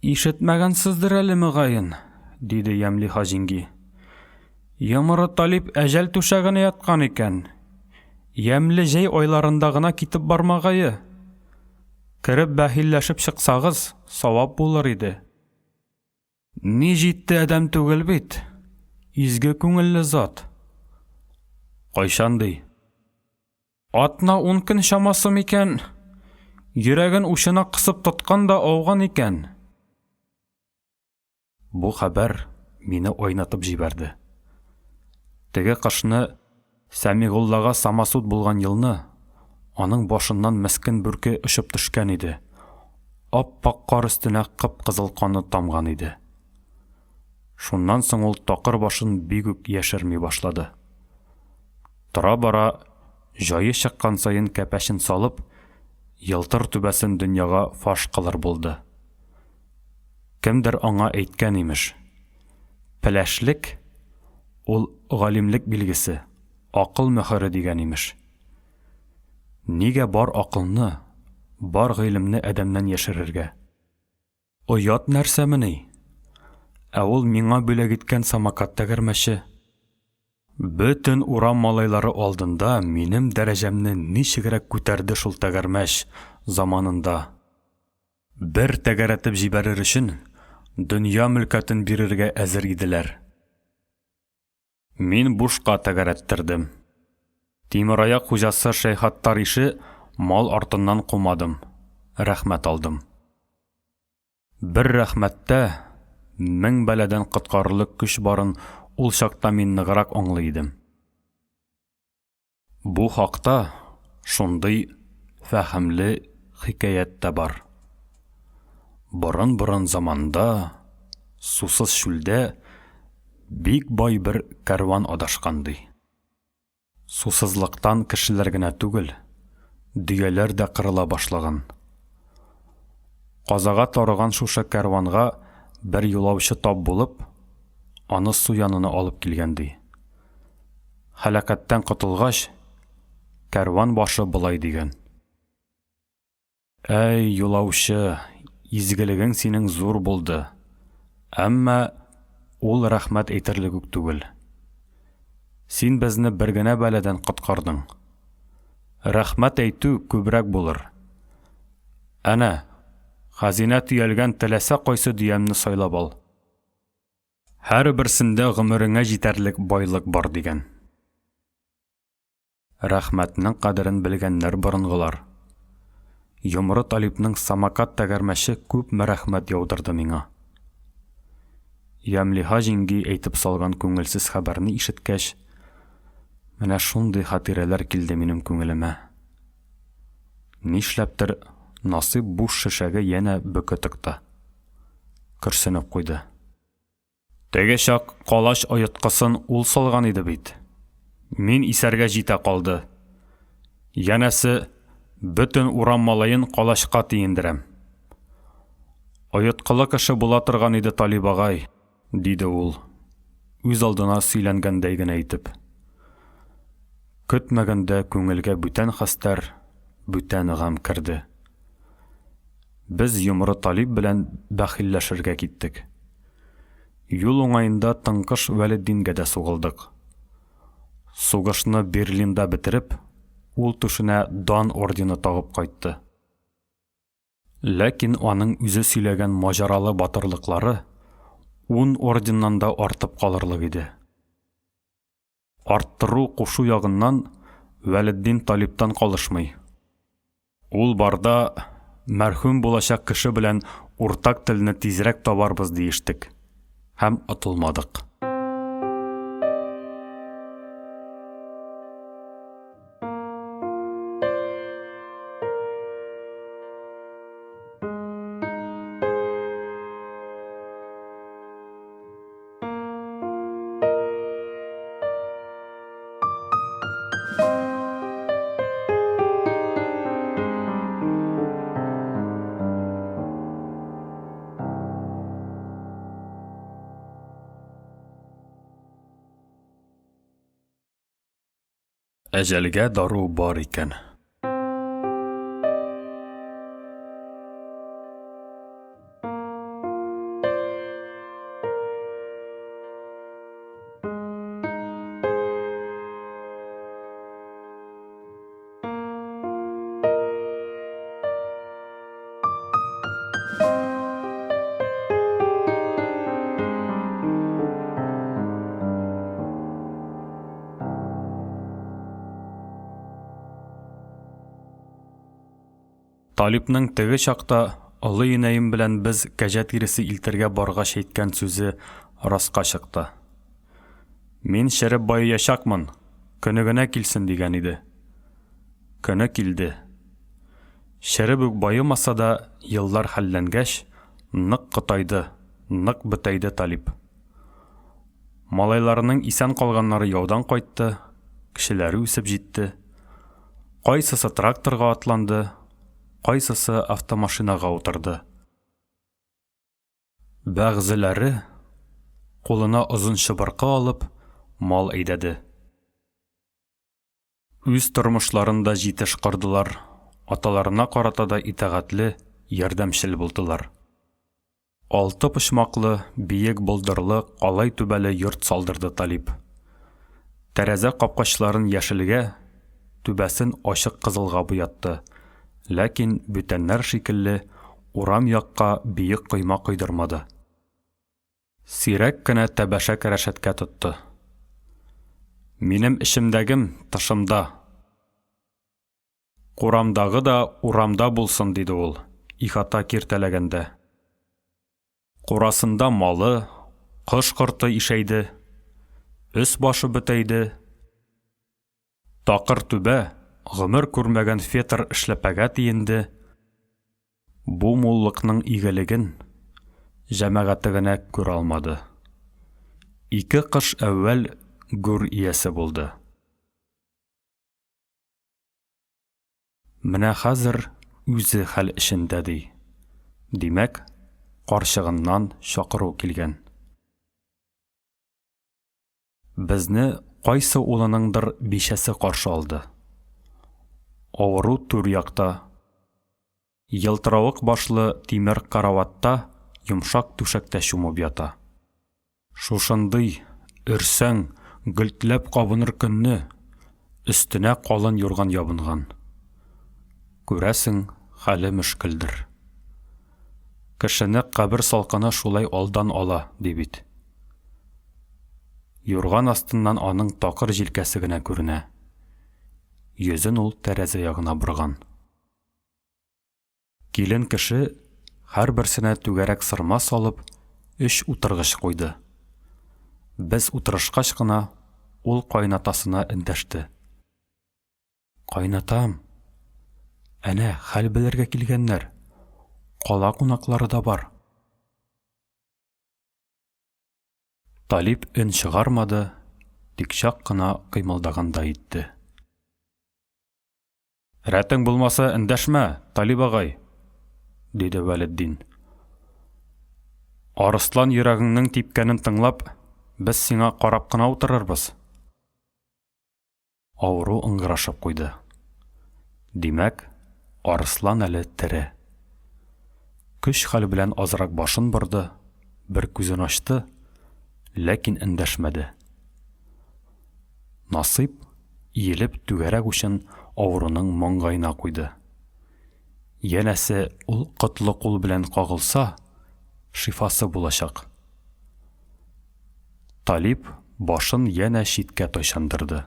Ишетмәгәнсездер әле мөгаен, диде Ямлиха җиңги. Йомры Талип әҗәл түшәгенә яткан икән. Ямле җәй айларында гына китеп бармагае. Кереп бәхилләшеп чыксагыз, савап булыр иде. Ни җитте адәм түгел бит. Изге күңелле зат. Кайчан ди? Атна 10 көн чамасы микән? Йөрәген ушына кысып тоткан да ауган икән. Бу хәбәр мине ойнатып җибәрде. Теге кышны Сәмигуллага самасут булган елны, аның башыннан мескен бүрке очып төшкән иде. Ап-пак кар өстенә кып-кызыл каны тамган иде. Шуннан соң ул такыр башын бик үк яшерми башлады. Тора-бара, җае чыккан сайын кәпәшен салып, йылтыр түбәсен дөньяга фаш кылыр булды. Кемдер аңа әйткән имеш. Пеләшлек ул галимлек билгесе, акыл мөхәре дигән имеш. Нигә бар акылны, бар гыйлемне адәмнән яшерергә? Оят нәрсәмени? Ә ул миңа бүләк иткән самокат тәгәрмәче. Бөтен урам малайлары алдында минем дәрәҗәмне ничегрәк күтәрде шул тәгәрмәч заманында. Бер тәгәрәтеп җибәрер өчен дөнья мөлкәтен бирергә әзер иделәр. Мин бушка тәгәрәттердем. Тимераяк хуҗасы Шәйхаттар ише мал артыннан кумадым. Рәхмәт алдым. Бер рәхмәттә 1000 бәләдән коткарырлык көч барын ул чакта мин ныграк аңлый идем. Бу хакта шундый фәһемле хикәят тә бар. Борын-борын заманда, сусыз шүлдә бик бай бер кәрван адашкан ди. Сусызлыктан кешеләр генә түгел, дөяләр дә кырыла башлаган. Казага тарыган шушы кәрванга бер юлаучы тап булып, аны су янына алып килгән ди. Хәлакәттән котылгач, кәрван башы булай дигән. Әй, юлаучы, изгелегең синең зур булды. Әмма ул рәхмәт әйтерлек үк түгел. Син безне бер генә бәләдән коткардың. Рәхмәт әйтү күбрәк булыр. Әнә, хазина төялгән теләсә кайсы дөямне сайлап ал. Һәр берсендә гомереңә җитәрлек байлык бар дигән. Рәхмәтнең кадерен белгәннәр борынгылар. Йомры Талипның самокат тәгәрмәче күп рәхмәт яудырды миңа. Ямлиха җиңги әйтеп салган күңелсез хәбәрне ишеткәч, менә шундый хатирәләр килде минем күңелемә. Нишләптер Насыйп буш шешәгә янә бөкө тыкты. Көрсенеп куйды. Теге чак калач ояткысын ул салган иде бит. Мин исәргә җитә калды. Янәсе бөтен урам малайын калачка тиендерәм. Ояткылы кеше була торган иде Талип агай, диде ул, үз алдына сөйләнгәндәй генә әйтеп. Көтмәгәндә күңелгә бүтән хәстәр, бүтән гам керде. Без Йомры Талип белән бәхилләшергә киттек. Юл уңаенда Тыңкыш Вәлетдингә дә сугылдык. Сугышны Берлинда бетереп, ул түшенә дан ордены тагып кайтты. Ләкин аның үзе сөйләгән маҗаралы батырлыклары 10 орденнан да артып калырлык иде. Арттыру кушу ягыннан Вәлетдин Талиптан калышмый. Ул барда мәрхүм булачак кеше белән уртак телне тизрәк табарбыз диештек. Һәм атылмадык. Әҗәлгә дару бар икән. Талипның теге чакта олы инәем белән без кәҗә тиресе илтергә баргач әйткән сүзе раска чыкты. Мин шәреп баячакмын, көне генә килсен дигән иде. Көне килде. Шәреп үк байымаса да, еллар хәлләнгәч, нык кытайды, нык бетәйде Талип. Малайларының исән калганнары яудан кайтты, кешеләре үсеп җитте. Кайсысы тракторга атланды, кайсысы автомашинага утырды. Бәгъзеләре кулына озын чыбыркы алып мал әйдәде. Үз тормышларында җитеш кырдылар, аталарына карата да итәгатьле, ярдәмчел булдылар. Алты почмаклы, биек болдырлы, калай түбәле йорт салдырды Талип. Тәрәзә капкачларын яшелгә, түбәсен ачык кызылга буятты. Ләкин бүтәннәр шикелле урам якка биек койма койдырмады. Сирәк кенә тәбәшәк рәшәткә тотты. Минем эшемдәгем тышымда. Урамдагы да урамда булсын, диде ул, ихата киртәләгәндә. Курасында малы, кыш-кырты ишәйде, өс башы бетәйде. Такыр түбә, гомер күрмәгән фетр эшләпәгә тиенде. Бу муллыкның игелеген җәмәгате генә күрә алмады. 2 кыш әүвәл гүр иясе булды. Менә хәзер үзе хәл эшендә ди. Димәк, карчыгыннан чакыру килгән. Безне кайсы улыныңдыр бишәсе каршы алды. Авыру түр якта, елтыравык башлы тимер караватта йомшак түшәктә чумып ята. Шушындый, өрсәң, гөлтләп кабыныр көнне, өстенә калын юрган ябынган. Күрәсең, хәле мөшкелдер. Кешене кабер салкыны шулай алдан ала, ди бит. Юрган астыннан аның такыр җилкәсе генә күренә. Йөзен ул тәрәзә ягына борган. Килен кеше һәр берсенә түгәрәк сырма салып, 3 утыргыч куйды. Без утырышкач кына ул кайнатасына эндәште. Кайнатам, әнә хәл белергә килгәннәр. Кала кунаклары да бар. Талип өн чыгармады, тик чак кына кыймылдаганда итте. Рәтең булмаса эндәшмә, Талип агай, диде Вәлетдин. Арыслан йөрәгеңнең типкәнен тыңлап, без сиңа карап кына утырырбыз. Авыру ыңгырашып куйды. Димәк, Арыслан әле тере. Көч хәл белән азрак башын борды, бер күзен ачты, ләкин эндәшмәде. Насыйп иелеп түгәрәк учын авыруның маңгайына куйды. Янәсе ул кытлы кул белән кагылса, шифасы булачак. Талип башын янә читкә тайшандырды.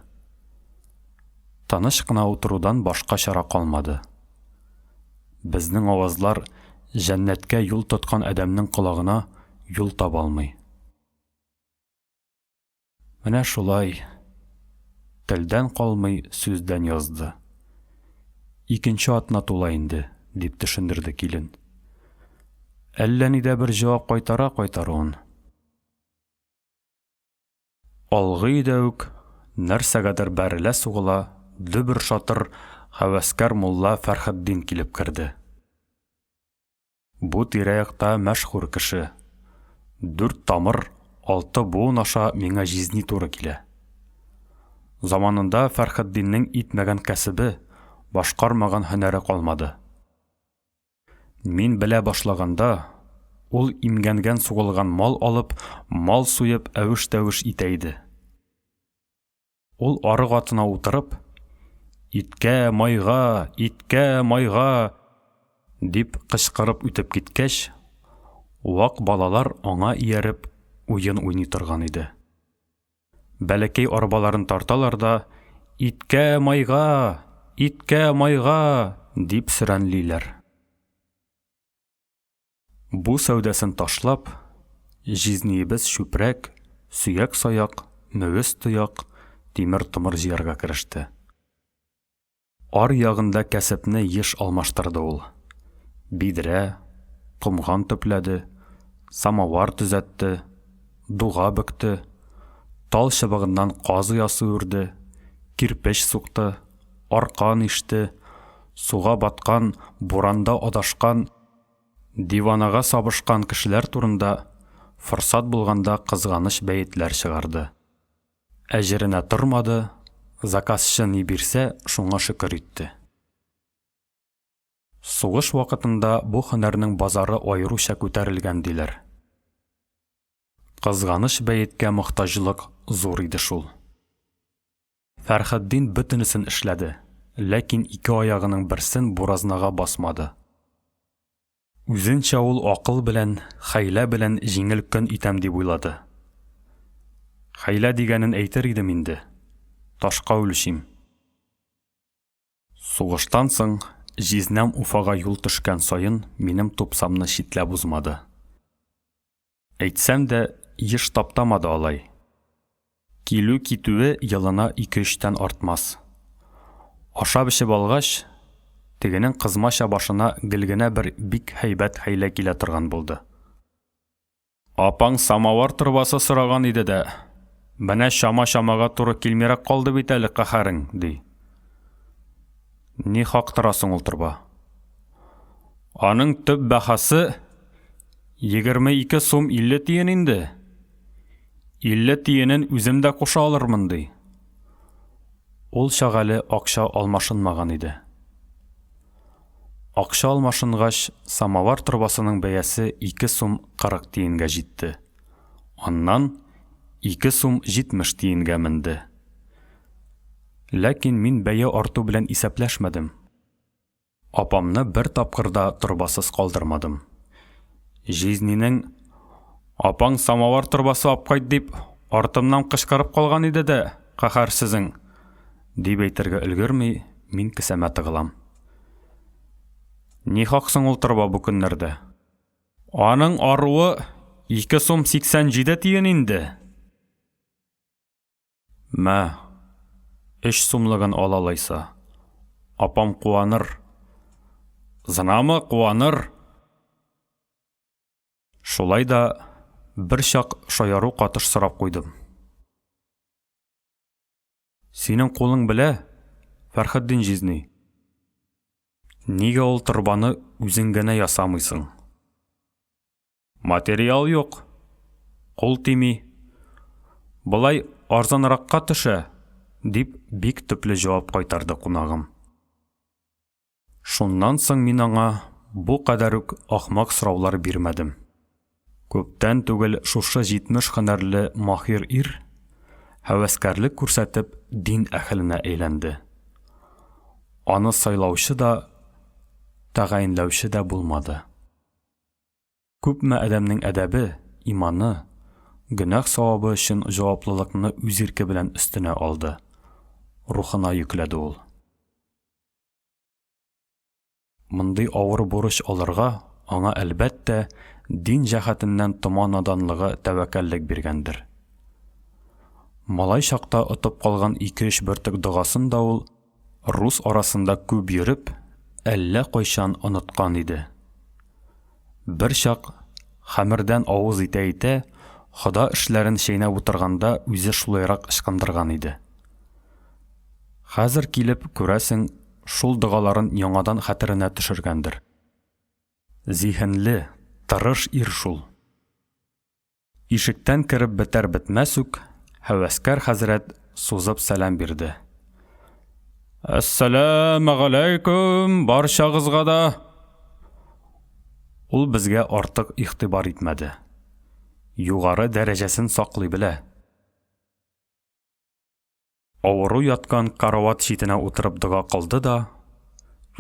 Таныш кына утырудан башка чара калмады. Безнең авазлар җәннәткә юл тоткан адәмнең колагына юл таба алмый. Менә шулай телдән калмый сүздән язды. Икенче атна тула инде, дип төшендерде килен. Әллә нидә бер җавап кайтара-кайтаруын. Алгы иде үк нәрсәгәдер бәрелә сугыла, дөбер шатыр хәвәскәр мулла Фәрхетдин килеп керде. Бу тирә-якта мәшһүр кеше. 4 тамыр, 6 буын аша миңа җизни туры килә. Заманында Фәрхетдиннең итмәгән кәсебе, башкармаган һөнәре калмады. Мин белә башлаганда, ул имгәнгән сугылган мал алып, мал суеп әвеш-тәвеш итә иде. Ул арык атына утырып, «Иткә майга, иткә майга!» дип кычкырып үтеп киткәч, вак балалар аңа ияреп уен уйный торган иде. Бәләкәй арбаларын тарталар да, «Иткә майга, иткә майга!» дип сөрәнлиләр. Бу сәүдәсен ташлап, җизнибез чүпрәк, сөяк-саяк, мөгез-тояк, тимер-томыр җыярга кереште. Ар ягында кәсепне еш алмаштырды ул. Бидрә, комган төпләде, самавар төзәтте, дуга бөкте, тал чыбыгыннан казы ясы үрде, кирпеч сукты, аркан иште, суга баткан, буранда адашкан, диванага сабышкан кешеләр турында форсат булганда кызганыч бәетләр чыгарды. Әҗеренә тормады, заказчы ни бирсә, шуңа шөкер итте. Сугыш вакытында бу һөнәрнең базары аеруча күтәрелгән диләр. Кызганыч бәеткә мохтаҗлык зур иде шул. Фәрхетдин бөтенесен эшләде, ләкин ике аягының берсен буразнага басмады. Үзенчә ул акыл белән, хәйлә белән җиңел көн итәм дип уйлады. Хәйлә дигәнен әйтер идем инде. Ташка үлчим. Сугыштан соң, җизнәм Уфага юл төшкән саен минем тупсамны читләп узмады. Әйтсәм дә, еш таптамады алай. Килү-китүе елына 2-3 артмас. Ашап-эчеп алгач, тегенең кызмача башына гел генә бер бик һәйбәт хәйлә килә торган булды. Апаң самавар торбасы сораган иде дә, менә чама-чамага туры килмирәк калды бит әле каһарың, ди. Ни хак торасың ул торба? Аның төп бәһасы 22 сум 50 тиен инде. 50 тиенен үзем дә куша алырмын, ди. Ул шагалы акча алмашынмаган иде. Акча алмашынгач, самавар торбасының бәясе 2 сум 40 тиенгә җитте. Аннан 2 сум 70 тиенгә менде. Ләкин мин бәя арту белән исәпләшмәдем. Апамны бер тапкырда торбасыз калдырмадым. Җизнинең «Апаң самавар торбасы апкайт» дип артымнан кычкырып калган иде дә, каһарсызың, дип әйтергә өлгерми, мин кесәмә тыгылам. Ни хаксың ул торба бу көннәрдә? Аның аруы 2 сум 87 тиен инде. Мә, 3 сумлыгын алалайса, апам куаныр. Зынамы куаныр. Шулай да бер чак шаяру катыш сорап куйдым. Синең кулың белә, Фәрхетдин җизни. Нигә ул торбаны үзең генә ясамыйсың? Материал юк. Кул тими. Булай арзанракка төшә, дип бик төпле җавап кайтарды кунагым. Шуннан соң мин аңа бу кадәр үк ахмак сораулар бирмәдем. Күптән түгел шушы 70 һөнәрле маһир ир һәвәскәрлек күрсәтеп дин әһленә әйләнде. Аны сайлаучы да, тәгаенләүче дә булмады. Күпме адәмнең әдәбе, иманы, гөнаһ савабы өчен җаваплылыкны үз ирке белән өстенә алды. Рухына йөкләде ул. Мондый авыр бурыч алырга аңа әлбәттә дин җәһәтеннән томан наданлыгы тәвәккәллек биргәндер. Малай чакта отып калган 2-3 бөртек дугасын да ул рус арасында күп йөреп, әллә кайчан оныткан иде. Бер чак хәмердән авыз итә-итә, Хода эшләрен чәйнәп утырганда үзе шулайрак ычкындырган иде. Хәзер килеп күрәсең, шул дугаларын яңадан хәтеренә төшергәндер. Зиһенле, тырыш ир шул. Ишектән кереп бетәр-бетмәс үк, һәвәскәр хәзрәт сузып сәлам бирде. Әссәләму алейкум баршагызга да. Ул безгә артык игътибар итмәде. Югары дәрәҗәсен саклый белә. Авыру яткан карават читенә утырып дога кылды да,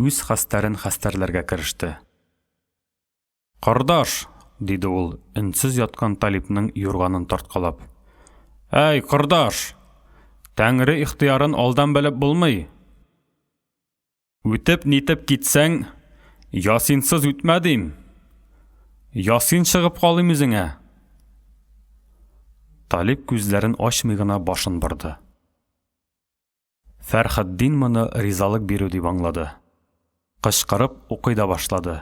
үз хәстәрен хәстәрләргә кереште. Кардаш, диде ул, өнсез яткан Талипның юрганын тарткалап. Әй, кардаш, Тәңре ихтиярын алдан белеп булмый. Үтеп нитеп китсәң, Ясинсыз үтмәдим. Ясин чыгып калыйм үзеңә. Талип күзләрен ачмый гына башын борды. Фәрхетдин моны ризалык бирү дип аңлады. Кычкырып укый да башлады.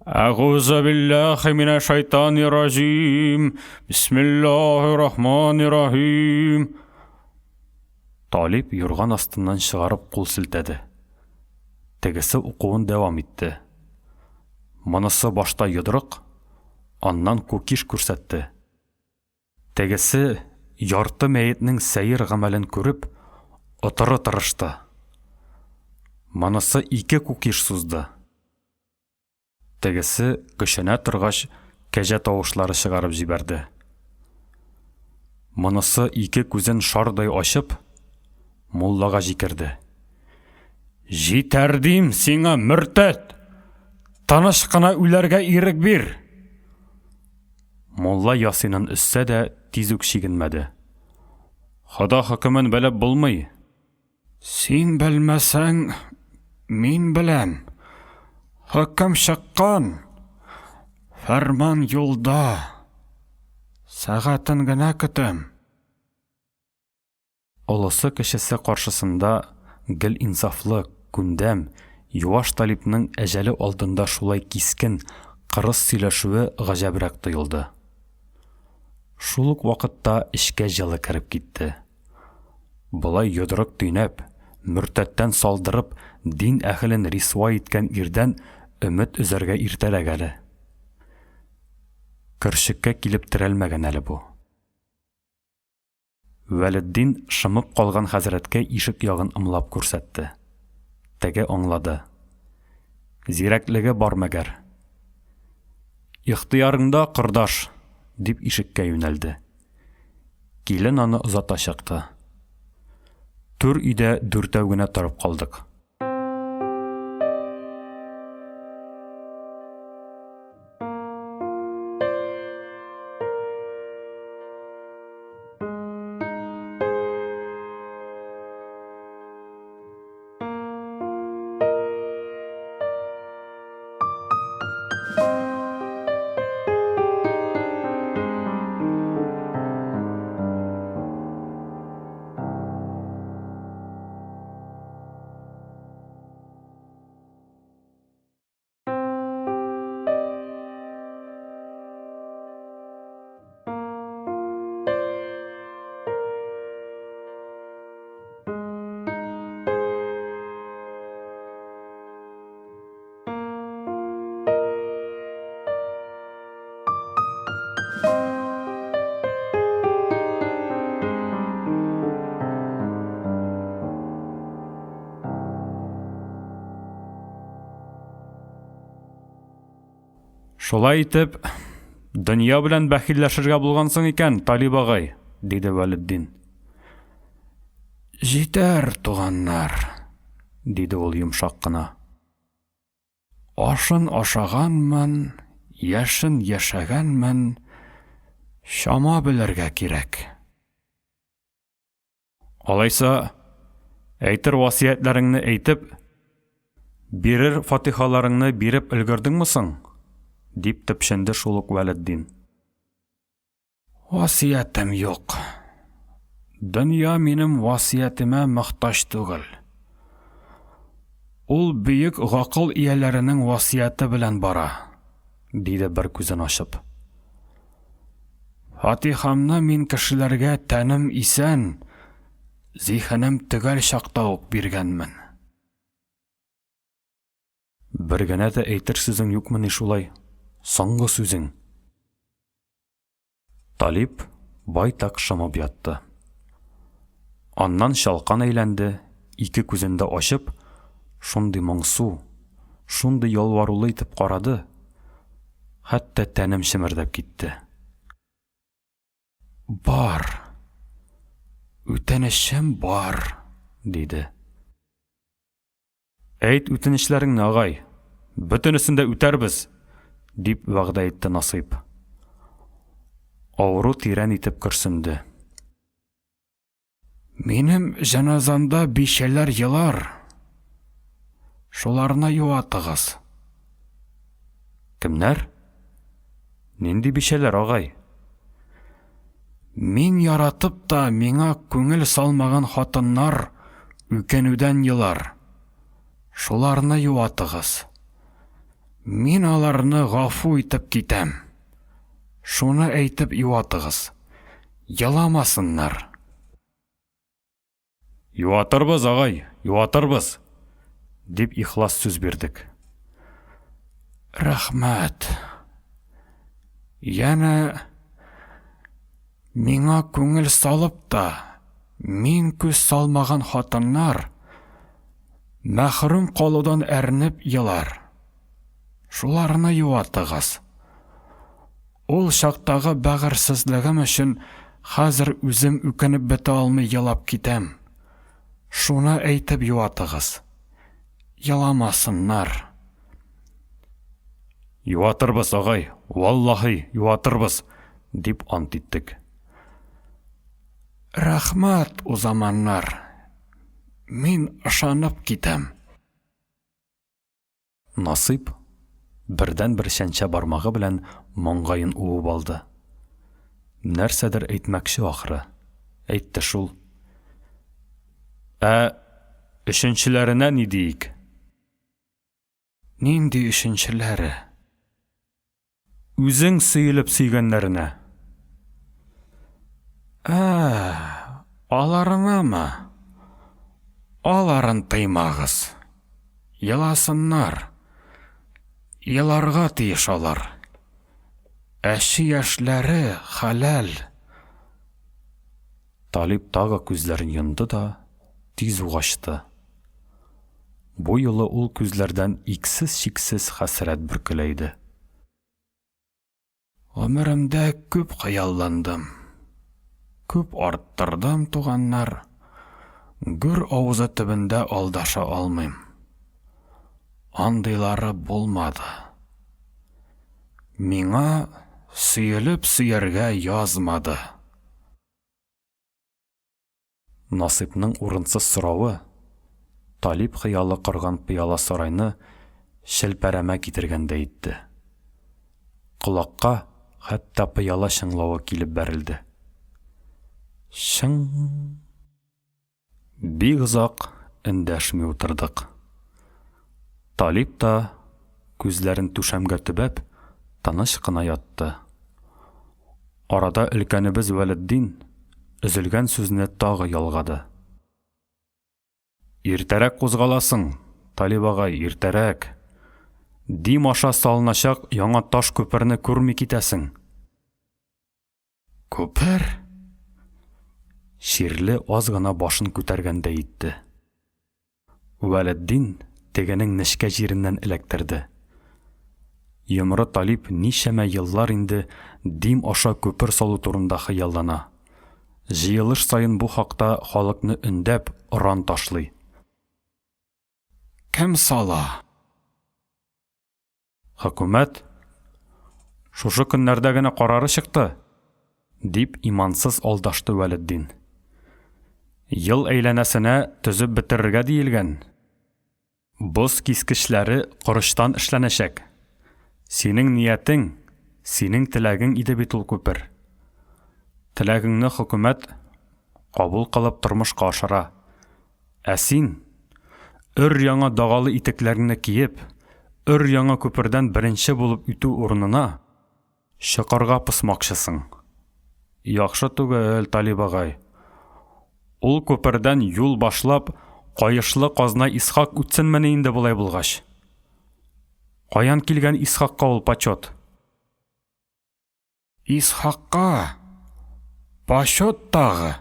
Әгузу биллахи минәш шайтанир раҗим. Бисмиллаһир рахманир рахим. Талип юрган астыннан чыгарып кул селтәде. Тегесе укуын дәвам итте. Монысы башта йодрык, аннан кукиш күрсәтте. Тегесе ярты мәетнең сәйер гамәлен күреп, отыры тырышты. Монысы 2 кукиш сузды. Тегесе көченә торгач, кәҗә тавышлары чыгарып җибәрде. Монысы 2 күзен шардай ачып, муллага җикерде. Җитәрдим сиңа мөртәт! Таныш кына үләргә ирек бир! Мулла Ясинын өссә дә тиз үк шигенмәде. Хода хөкемен белеп булмый. Син белмәсәң, мин беләм. Хөкем чыккан. Фәрман юлда. Сәгатен генә көтәм. Олысы кешесе каршысында гел инсафлы, күндәм, юаш Талипның әҗәле алдында шулай кискен, кырыс сөйләшүе гаҗәбрәк тоелды. Шул ук вакытта эшкә җылы кирип китте. Булай йодрык төйнәп, мөртәттән салдырып, дин әһелен рисва иткән ирдән өмет үзәргә иртәрәк әле. Көршеккә килеп терәлмәгән әле бу. Вәлетдин шымып калган хәзрәткә ишек ягын ымлап күрсәтте. Теге аңлады. Зирәклеге бар мәгәр. Ихтиярыңда, кырдаш, дип ишеккә юнәлде. Килен аны озата чыкты. Түр өйдә дүртәү генә торып калдык. Шулай итеп, дөнья белән бәхилләшергә булгансың икән, Талип агай, диде Вәлетдин. Җитәр, туганнар, диде ул йомшак кына. Ашын ашаганмын, яшен яшәгәнмен, шама белергә кирәк. Алайса, әйтер васиятләреңне әйтеп, бирер фатихаларыңны биреп өлгердеңме соң? Дип тепшенде шул ук Вәлетдин. Васиятем юк. Дөнья минем васиятемә мохтаҗ түгел. Ул бөек гакыл ияләренең васияте белән бара, диде бер күзен ачып. Фатихамны мин кешеләргә тәнем исән, зихенем төгәл чакта ук биргәнмен. Бер генә дә әйтер сүзең юкмыни шулай? Соңгы сүзең. Талип байтак шымып ятты. Аннан шалкан әйләнде, ике күзенде ачып, шундый моңсу, шундый ялварулы итеп карады, хәтта тәнем шимердәп китте. Бар, үтенешем бар, диде. Әйт үтенешләреңне, агай, бөтенесен дә үтәрбез, дип вәгъдә итте Насыйп. Авыру тирән итеп көрсенде. Минем җаназамда бишәләр елар. Шуларны юатыгыз. Кемнәр? Нинди бишәләр, агай? Мин яратып та миңа күңел салмаган хатыннар үкенүдән елар. Шуларны юатыгыз. Мин аларны гафу итеп китәм. Шуны әйтеп юатыгыз. Яламасыннар. Юатырбыз, агай, юатырбыз, дип ихлас сүз бирдек. Рәхмәт. Яна миңа күңел салып та, мин күз салмаган хатыннар мәхрүм калудан әрнеп елар. Шуларны юатыгыз. Ул чактагы бәгырсезлегем өчен хәзер үзем үкенеп бетә алмый елап китәм. Шуны әйтеп юатыгыз. Яламасыннар. Юатырбыз, агай, валлаһи, юатырбыз, дип ант иттек. Рәхмәт, узаманнар. Мин ышанып китәм. Насыйп бердән-бер шәнчә бармагы белән маңгаен уып алды. Нәрсәдер әйтмәкче ахры. Әйтте шул. Өченчеләренә ни диик? Нинди өченчеләре? Үзең сөйлеп сөйгәннәренә. Аларыңамы? Аларын тыймагыз. Еласыннар. Еларга тиеш алар. Әши яшьләре халал. Талип тагы күзләрен йомды да тиз угачты. Бу юлы ул күзләрдән иксез-чиксез хәсрәт бөркеләйде. Гомеремдә күп хыялландым. Күп арттырдым, туганнар. Гүр авызы төбендә алдаша алмыйм. Андыйлары булмады. Миңа сөйлеп сөяргә язмады. Насыйпның урынсыз соравы Талип хыялы корган пыяла сарайны шелпәрәмә китергәндә итте. Колакка хәтта пыяла шыңлавы килеп бәрелде. Шың. Бик озак эндәшми утырдык. Талип та күзләрен түшәмгә төбәп тыныч кына ятты. Арада өлкәнебез Вәлетдин өзелгән сүзне тагы ялгады. Иртәрәк кузгаласың, Талип агай, иртәрәк. Дим аша салыначак яңа таш күперне күрми китәсең. Күпер? Ширле аз гына башын күтәргәндә итте. Вәлетдин тегенең нечкә җиреннән эләктерде. Йомры Талип нишәмә еллар инде Дим аша күпер салу турында хыяллана. Җыелыш сайын бу хакта халыкны өндәп оран ташлый. Кем сала? Хөкүмәт. Шушы көннәрдә генә карары чыкты, дип имансыз алдашты Вәлетдин. Ел әйләнәсенә төзеп бетерергә диелгән. Боз кискечләре корыштан эшләнәчәк. Синең ниятең, синең теләгең иде бит ул күпер. Теләгеңне хөкүмәт кабул кылып тормышка ашыра. Ә син өр-яңа дагалы итекләреңне киеп, өр-яңа күпердән беренче булып үтү урынына чыкарга пысмакчысың. Яхшы түгел, Талип агай. Ул күпердән юл башлап, кайышлы казна Исхак үтсенмени инде булай булгач. Каян килгән Исхакка ул почет? Исхакка почет тагы.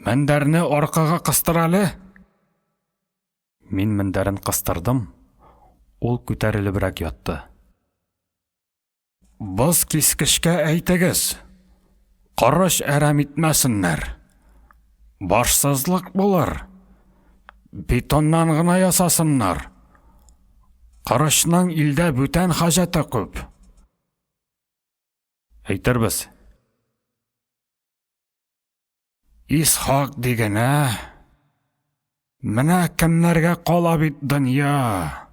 Мендәрне аркага кыстыр әле. Мин мендәрен кыстырдым. Ул күтәрелебрәк ятты. Боз кискешкә әйтегез. Карыш әрәм итмәсеннәр. Башсызлык булыр. Бетоннан гына ясасыннар. Карышның илдә бүтән хаҗаты күп. Әйтербез. Исхак дигәнә. Менә кемнәргә кала бит дөнья.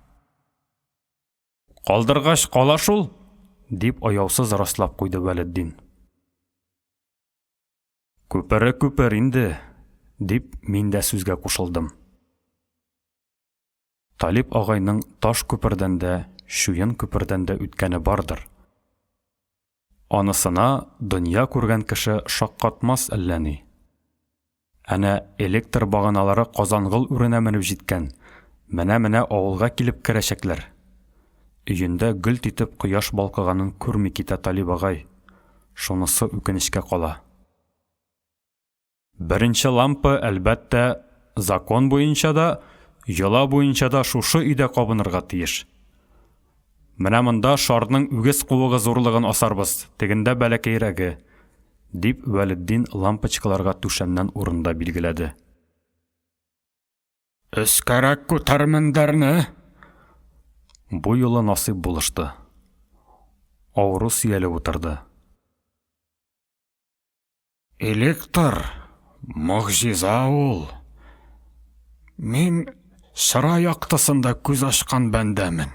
Калдыргач кала шул, дип аяусыз раслап куйды Вәлетдин. Күпер инде, дип мин дә сүзгә кушылдым. Талип агайның таш күпердән дә, шуен күпердән дә үткәне бардыр. Анысына дөнья күргән кеше шаккатмас әллә ни. Әнә электр баганалары Казангыл үренә менеп җиткән. Менә авылга килеп керәчәкләр. Өендә гөлт итеп кояш балкыганын күрми китә Талип агай. Шунысы үкенечкә кала. Беренче лампа әлбәттә закон буенча да, йола буенча да шушы өйдә кабынырга тиеш. Менә монда шарның үгез куыгы зурлыгын асарбыз, тегендә бәләкәйрәге, дип Вәлетдин лампочкаларга түшәмнән урында билгеләде. Өскәрәк күтәр мендәрне. Бу юлы насыйп булышты. Авыру сөялеп утырды. Электр, мөгъҗиза ул. Мин шыра яктысында күз ачкан бәндәмен.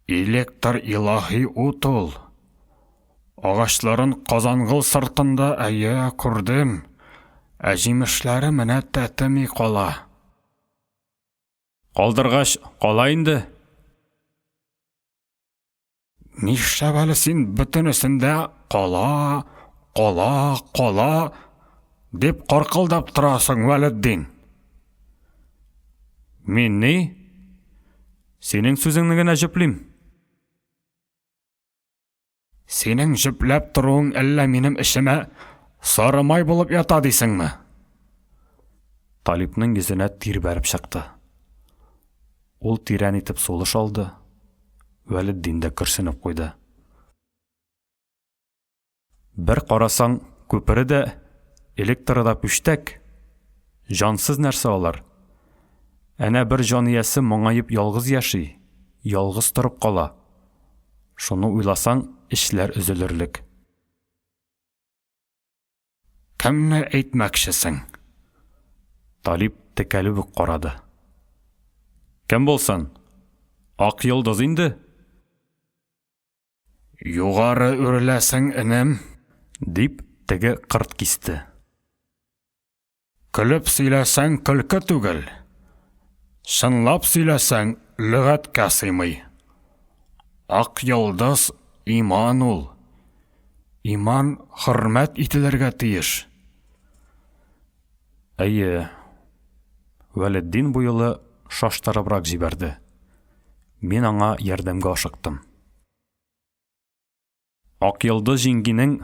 Электр илаһи ут ул. Агачларын Казангыл сыртында күрдем. Җимешләре менә тәтеми кала. Калдыргач кала инде. Нишләп әле син бөтенесендә кала дип каркылдап торасың, Вәлетдин? Мин ни? Синең сүзеңне генә җөплим. Синең җөпләп торуың әллә минем эшемә сарымай булып ята дисеңме? Талипның йөзенә тир бәреп чыкты. Ул тирән итеп сулыш алды. Вәлетдин дә көрсенеп куйды. Бер карасаң, күпере дә, электры да пүштәк. Жансыз нәрсә алар. Әнә бер җан иясе моңаеп ялгыз яши, ялгыз торып кала. Шуны уйласаң, эшләр өзелерлек. Кемне әйтмәкчесең? Талип текәлеп үк карады. Кем булсын? Ак йолдыз инде. Югары үреләсең, энем, дип теге кырт кисте. Көлеп сөйләсәң көлке түгел. Шынлап сөйләсәң лөгатькә сыймый. Ак йолдыз иман ул. Иман хөрмәт ителергә тиеш. Әйе. Вәлетдин бу юлы шаштырыбрак җибәрде. Мин аңа ярдәмгә ашыктым. Ак йолдыз җиңгинең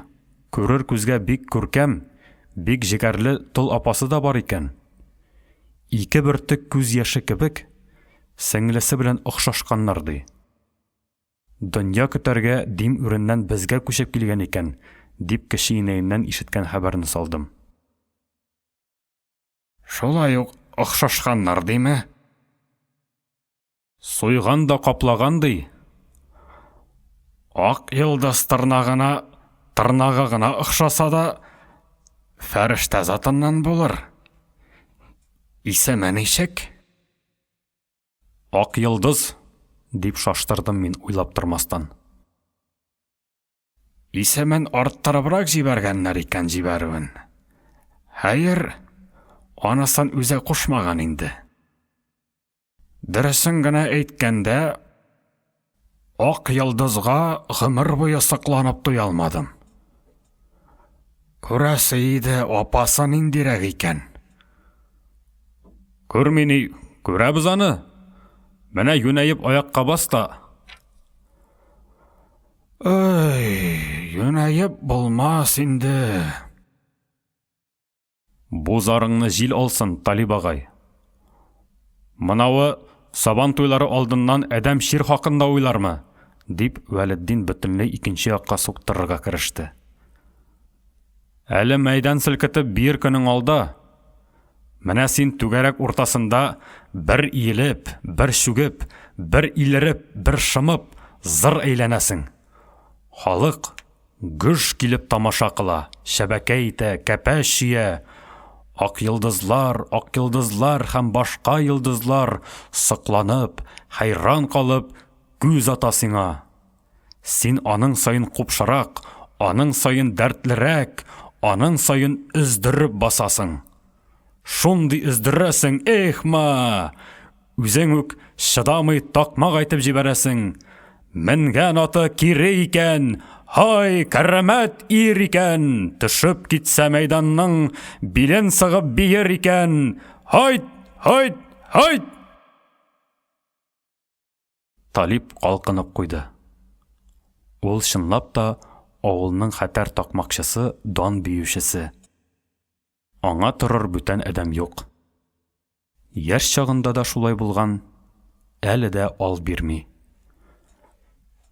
күрер күзгә бик күркәм, бик җигәрле тол апасы да бар икән. Ике бөртек күз яше кебек, сеңлесе белән охшашканнар ди. Дөнья көтәргә дим үреннән безгә күчеп килгән икән, дип кеше инәеннән ишеткән хәбәрне салдым. Шулай ук охшашканнар диме? Суйган да каплаган ди. Ак йолдыз тырнагы гына охшаса да, фәрештә затыннан булыр. Исеме ничек? Ак йолдыз, дип шаштырдым мин уйлап тормастан. Исемен арттырыбрак җибәргәннәр икән җибәрүен. Хәер, анысын үзе кушмаган инде. Дөресен генә әйткәндә, ак йолдызга гомер буе сакланып туя алмадым. Күрәсе иде апасы ниндирәк икән. Күрмини, күрәбез аны. Менә юнәеп аякка баста. Юнәеп булмас инде. Бу зарыңны җил алсын, Талиб агай. Мынауы сабан туйлары алдыннан әдәм шир хакында уйлармы? Дип Вәлетдин бөтенләй икенче якка суктырырга кереште. Әле мәйдан селкетеп бир көнең алда. Менә син түгәрәк уртасында бер иелеп, бер шүгеп, бер илереп, бер шымып, зыр әйләнәсең. Халык гүш килеп тамаша кыла, шәбәкә итә, кәпәш шия. Ак йылдызлар һәм башка йылдызлар сыкланып, хайран калып, күз ата сиңа. Син аның сайын купшырак, аның сайын дәртлерәк, аның сайын өздереп басасың. Шундый өздерәсең, эхма! Үзең үк шыдамый такмак әйтеп җибәрәсең. Менгән аты кире икән, һай, кәрәмәт ир икән, төшеп китсә мәйданның, билен сыгып биер икән. Һайт, һайт, һайт! Талиб калкынып куйды. Ул чынлап та авылның хәтәр такмакчысы, дан биючесе. Аңа торыр бүтән адәм юк. Яшь чагында да шулай булган, әле дә ал бирми.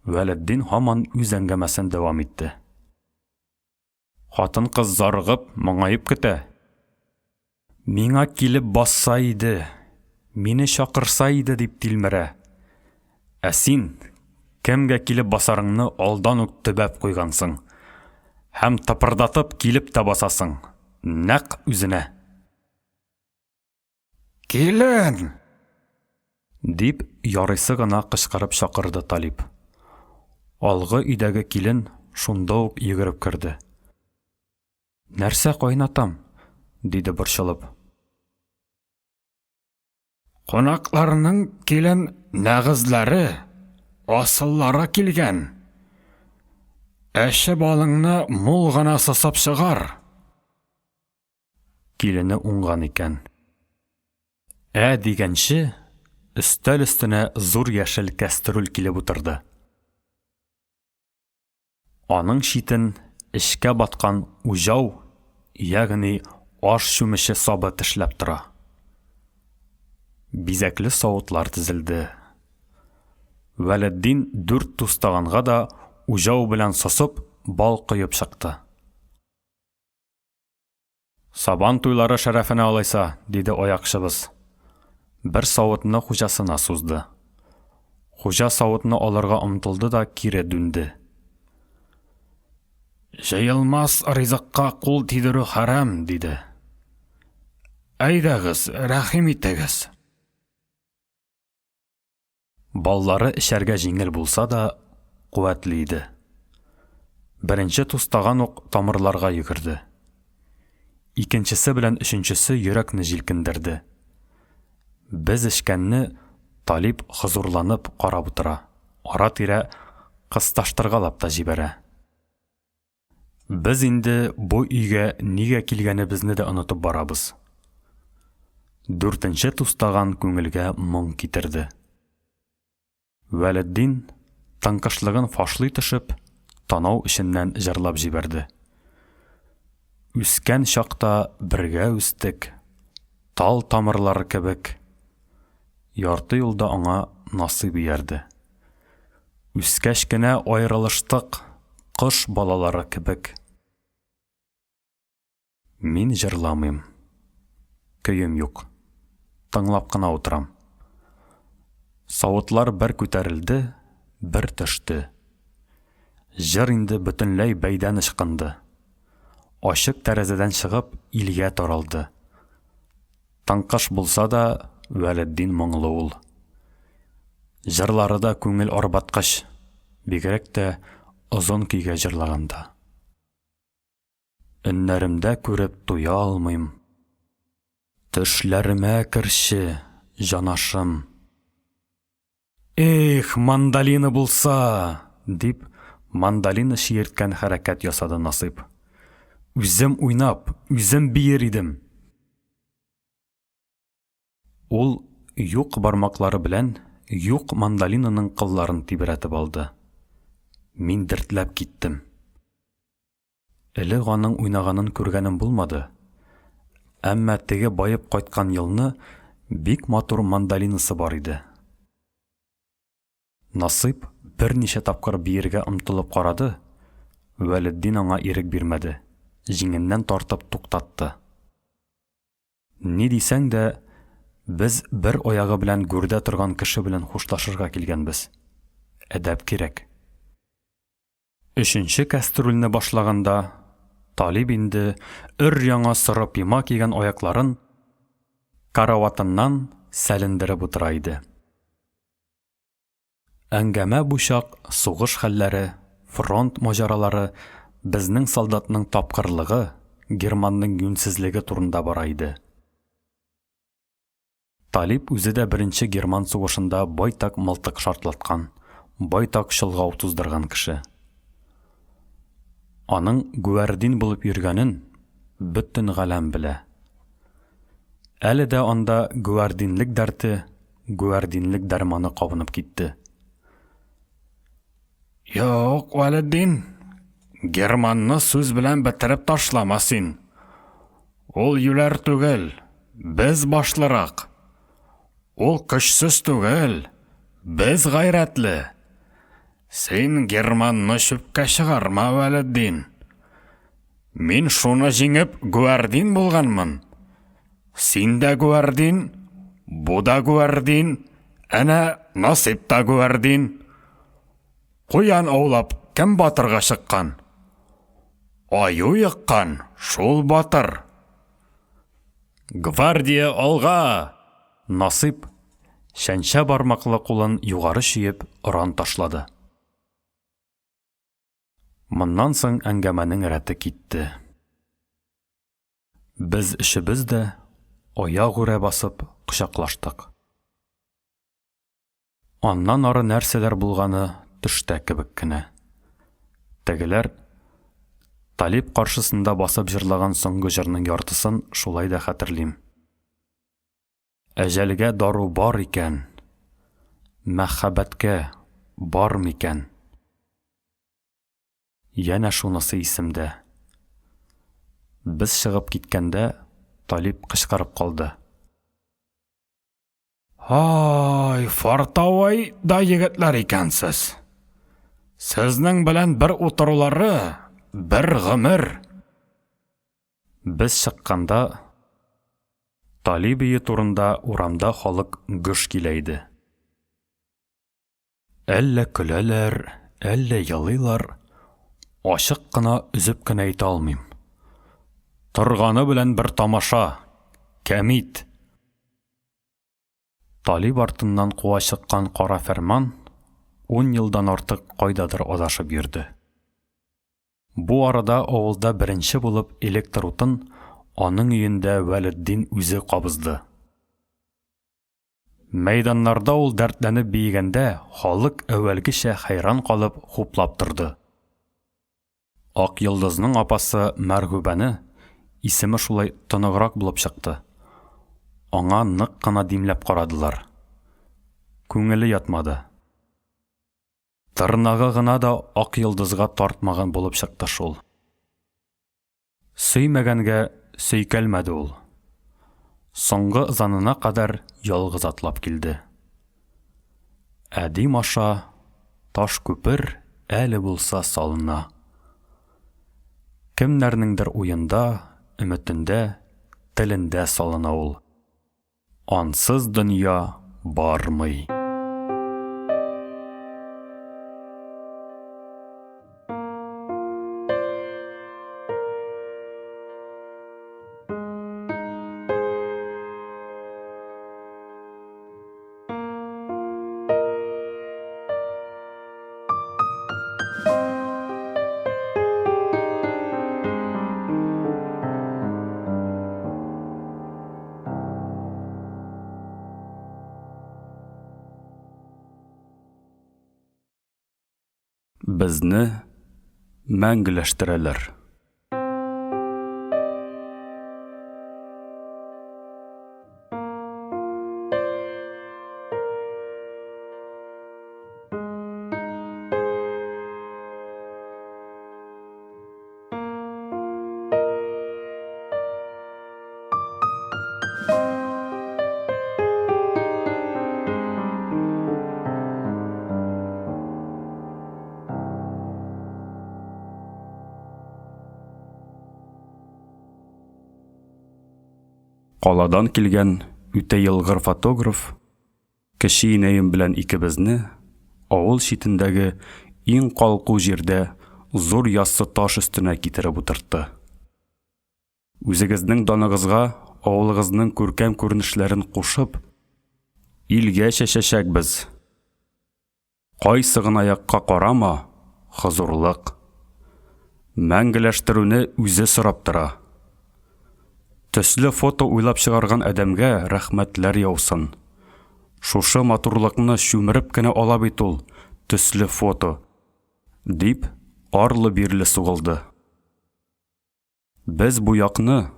Вәлетдин һаман үз әңгәмәсен дәвам итте. Хатын-кыз зарыгып, моңаеп көтә. Миңа килеп басса иде, мине чакырса иде дип тилмерә. Ә син кемгә килеп басарыңны алдан ук төбәп куйгансың. Һәм тапырдатып килеп тә басасың. Нәк үзенә. Килен! Дип ярыйсы гына кычкырып чакырды Талиб. Алгы өйдәге килен шунда ук йөгереп керде. Нәрсә кайнатам? Диде борчылып. Кунакларның килен нәгызләре, асыллары килгән. Әше балыңны мул гына сысып чыгар. Килене уңган икән. Дигәнче, өстәл өстенә зур яшел кәстрүл килеп утырды. Аның шитен эшкә баткан уҗау, ягъни аш чүмеше сабы тешләп тора. Бизәкле савытлар тезелде. Вәлетдин 4 тустаганга да уҗау белән сосып бал кыйып чыкты. Сабан туйлары шәрәфенә алайса, диде аякчыбыз. Бер савытны хуҗасына сузды. Хуҗа савытны алырга омтылды да кире дүнде. Җыелмас ризыкка кул тидерү харам, диде. Әйдәгез, рәхим итегез. Баллары эчәргә җиңел булса да, куәтле иде. Беренче тустаган ук тамырларга йөгерде. Икенчесе белән өченчесе йөрәкне җилкендерде. Без эчкәнне Талиб хозурланып карап утыра. Ара-тирә кысташтыргалап та җибәрә. Без инде бу өйгә нигә килгәнебезне дә онытып барабыз. 4нче тустаган күңелгә моң китерде. Вәлетдин таңкышлыгын фашлый төшеп, танау эченнән җырлап җибәрде. Үскән чакта бергә үстек, тал тамырлары кебек. Ярты юлда аңа насыйп иярде. Үскәч кенә аерылыштык, кош балалары кебек. Мин җырламыйм. Көем юк. Тыңлап кына утырам. Савытлар бер күтәрелде, бер төште. Җыр инде бөтенләй бәйдән ычкынды. Ашык тәрәзәдән чыгып, илгә таралды. Таңкыш булса да, Вәлетдин моңлы ул. Җырлары да күңел арбаткыч, бигрәк тә озын көйгә җырлаганда. Өннәремдә күреп туя алмыйм. Төшләремә керче, җанашым. Эх, мандалина булса, дип мандалина шиерткән хәрәкәт ясады Насыйп. Үзем уйнап, үзем биер идем. Ул юк бармаклары белән юк мандалинаның кылларын тибрәтеп алды. Мин дертләп киттем. Элек аның уйнаганын күргәнем булмады. Әмма теге байып кайткан елны бик матур мандалинасы бар иде. Насыйп берничә тапкыр биергә омтылып карады. Вәлетдин аңа ирек бирмәде. Җиңеннән тартып туктатты. Ни дисәң дә, без бер аягы белән гүрдә торган кеше белән хушлашырга килгәнбез. Әдәп кирәк. Өченче кастрюльне башлаганда, Талиб инде өр-яңа соры пима кигән аякларын караватыннан сәлендереп утыра иде. Әңгәмә бу чак сугыш хәлләре, фронт маҗаралары, безнең солдатның тапкырлыгы, Германның юньсезлеге турында бара иде. Талиб үзе дә беренче Герман сугышында байтак мылтык шартлаткан, байтак чолгау туздырган кеше. Аның гүвәрдин булып йөргәнен бөтен галәм белә. Әле дә анда гүвәрдинлек дәрте, гүвәрдинлек дәрманы кабынып китте. Юк, Вәлетдин, Германны сүз белән бетереп ташлама син. Ул юләр түгел, без башлырак. Ул көчсез түгел, без гайрәтле. Син Германны чүпкә чыгарма, Вәлетдин. Мин шуны җиңеп гүвәрдин булганмын. Син дә гүвәрдин, бу да гүвәрдин, әнә Насыйп та гүвәрдин. Куян аулап кем батырга чыккан? Аю яккан, шул батыр. Гвардия алга! Насыйп шәнчә бармаклы кулын югары чөеп оран ташлады. Моннан соң әңгәмәнең рәте китте. Без ишебез дә аягүрә басып кочаклаштык. Аннан ары нәрсәләр булганы төштә кебек кенә. Тегеләр Талиб каршысында басып җырлаган соңгы җырның яртысын шулай да хәтерлим. Әҗәлгә дару бар икән, мәхәббәткә бар микән? Янә шунысы исемдә. Без чыгып киткәндә, Талиб кычкырып калды. Ай, фартавай да егетләр икәнсез. Сезнең белән бер утырулары, бер гомер. Без чыкканда, Талиб ие турында урамда халык гөш килә иде. Әллә көләләр, әллә ялыйлар, ачык кына үзеп кенә әйтә алмыйм. Торганы белән бер тамаша, кәмит. Талиб артыннан куа чыккан кара фәрман 10 елдан артык кайдадыр адашып йөрде. Бу арада авылда беренче булып электр утын аның өендә Вәлетдин үзе кабызды. Мәйданнарда ул дәртләнеп биегәндә, халык әүвәлгечә хайран калып хуплап торды. Ак йолдызның апасы Мәргүбәне исеме шулай тыныграк булып чыкты. Аңа нык кына димләп карадылар. Күңеле ятмады. Тырнагы гына да ак йолдызга тартмаган булып чыкты шул. Сөймәгәнгә сөйкәлмәде ул. Соңгы занына кадәр ялгыз атлап килде. Әдим аша таш күпер әле булса салына. Кемнәрнеңдер уенда, өметендә, телендә салына ул. Ансыз дөнья бармый. Безне мәңгеләштерәләр. Каладан килгән үтә елгыр фотограф кеше инәем белән икебезне авыл читендәге иң калку җирдә зур яссы таш өстенә китереп утыртты. Үзегезнең даныгызга авылыгызның күркәм күренешләрен кушып, илгә чәчәчәкбез. Кайсы гына якка карама, хозурлык. Мәңгеләштерүне үзе сорап тора. Төсле фото уйлап чыгарган адәмгә рәхмәтләр яусын. Шушы матурлыкны шүмереп кенә ала бит ул, төсле фото, дип арлы-бирле сугылды. Без бу якны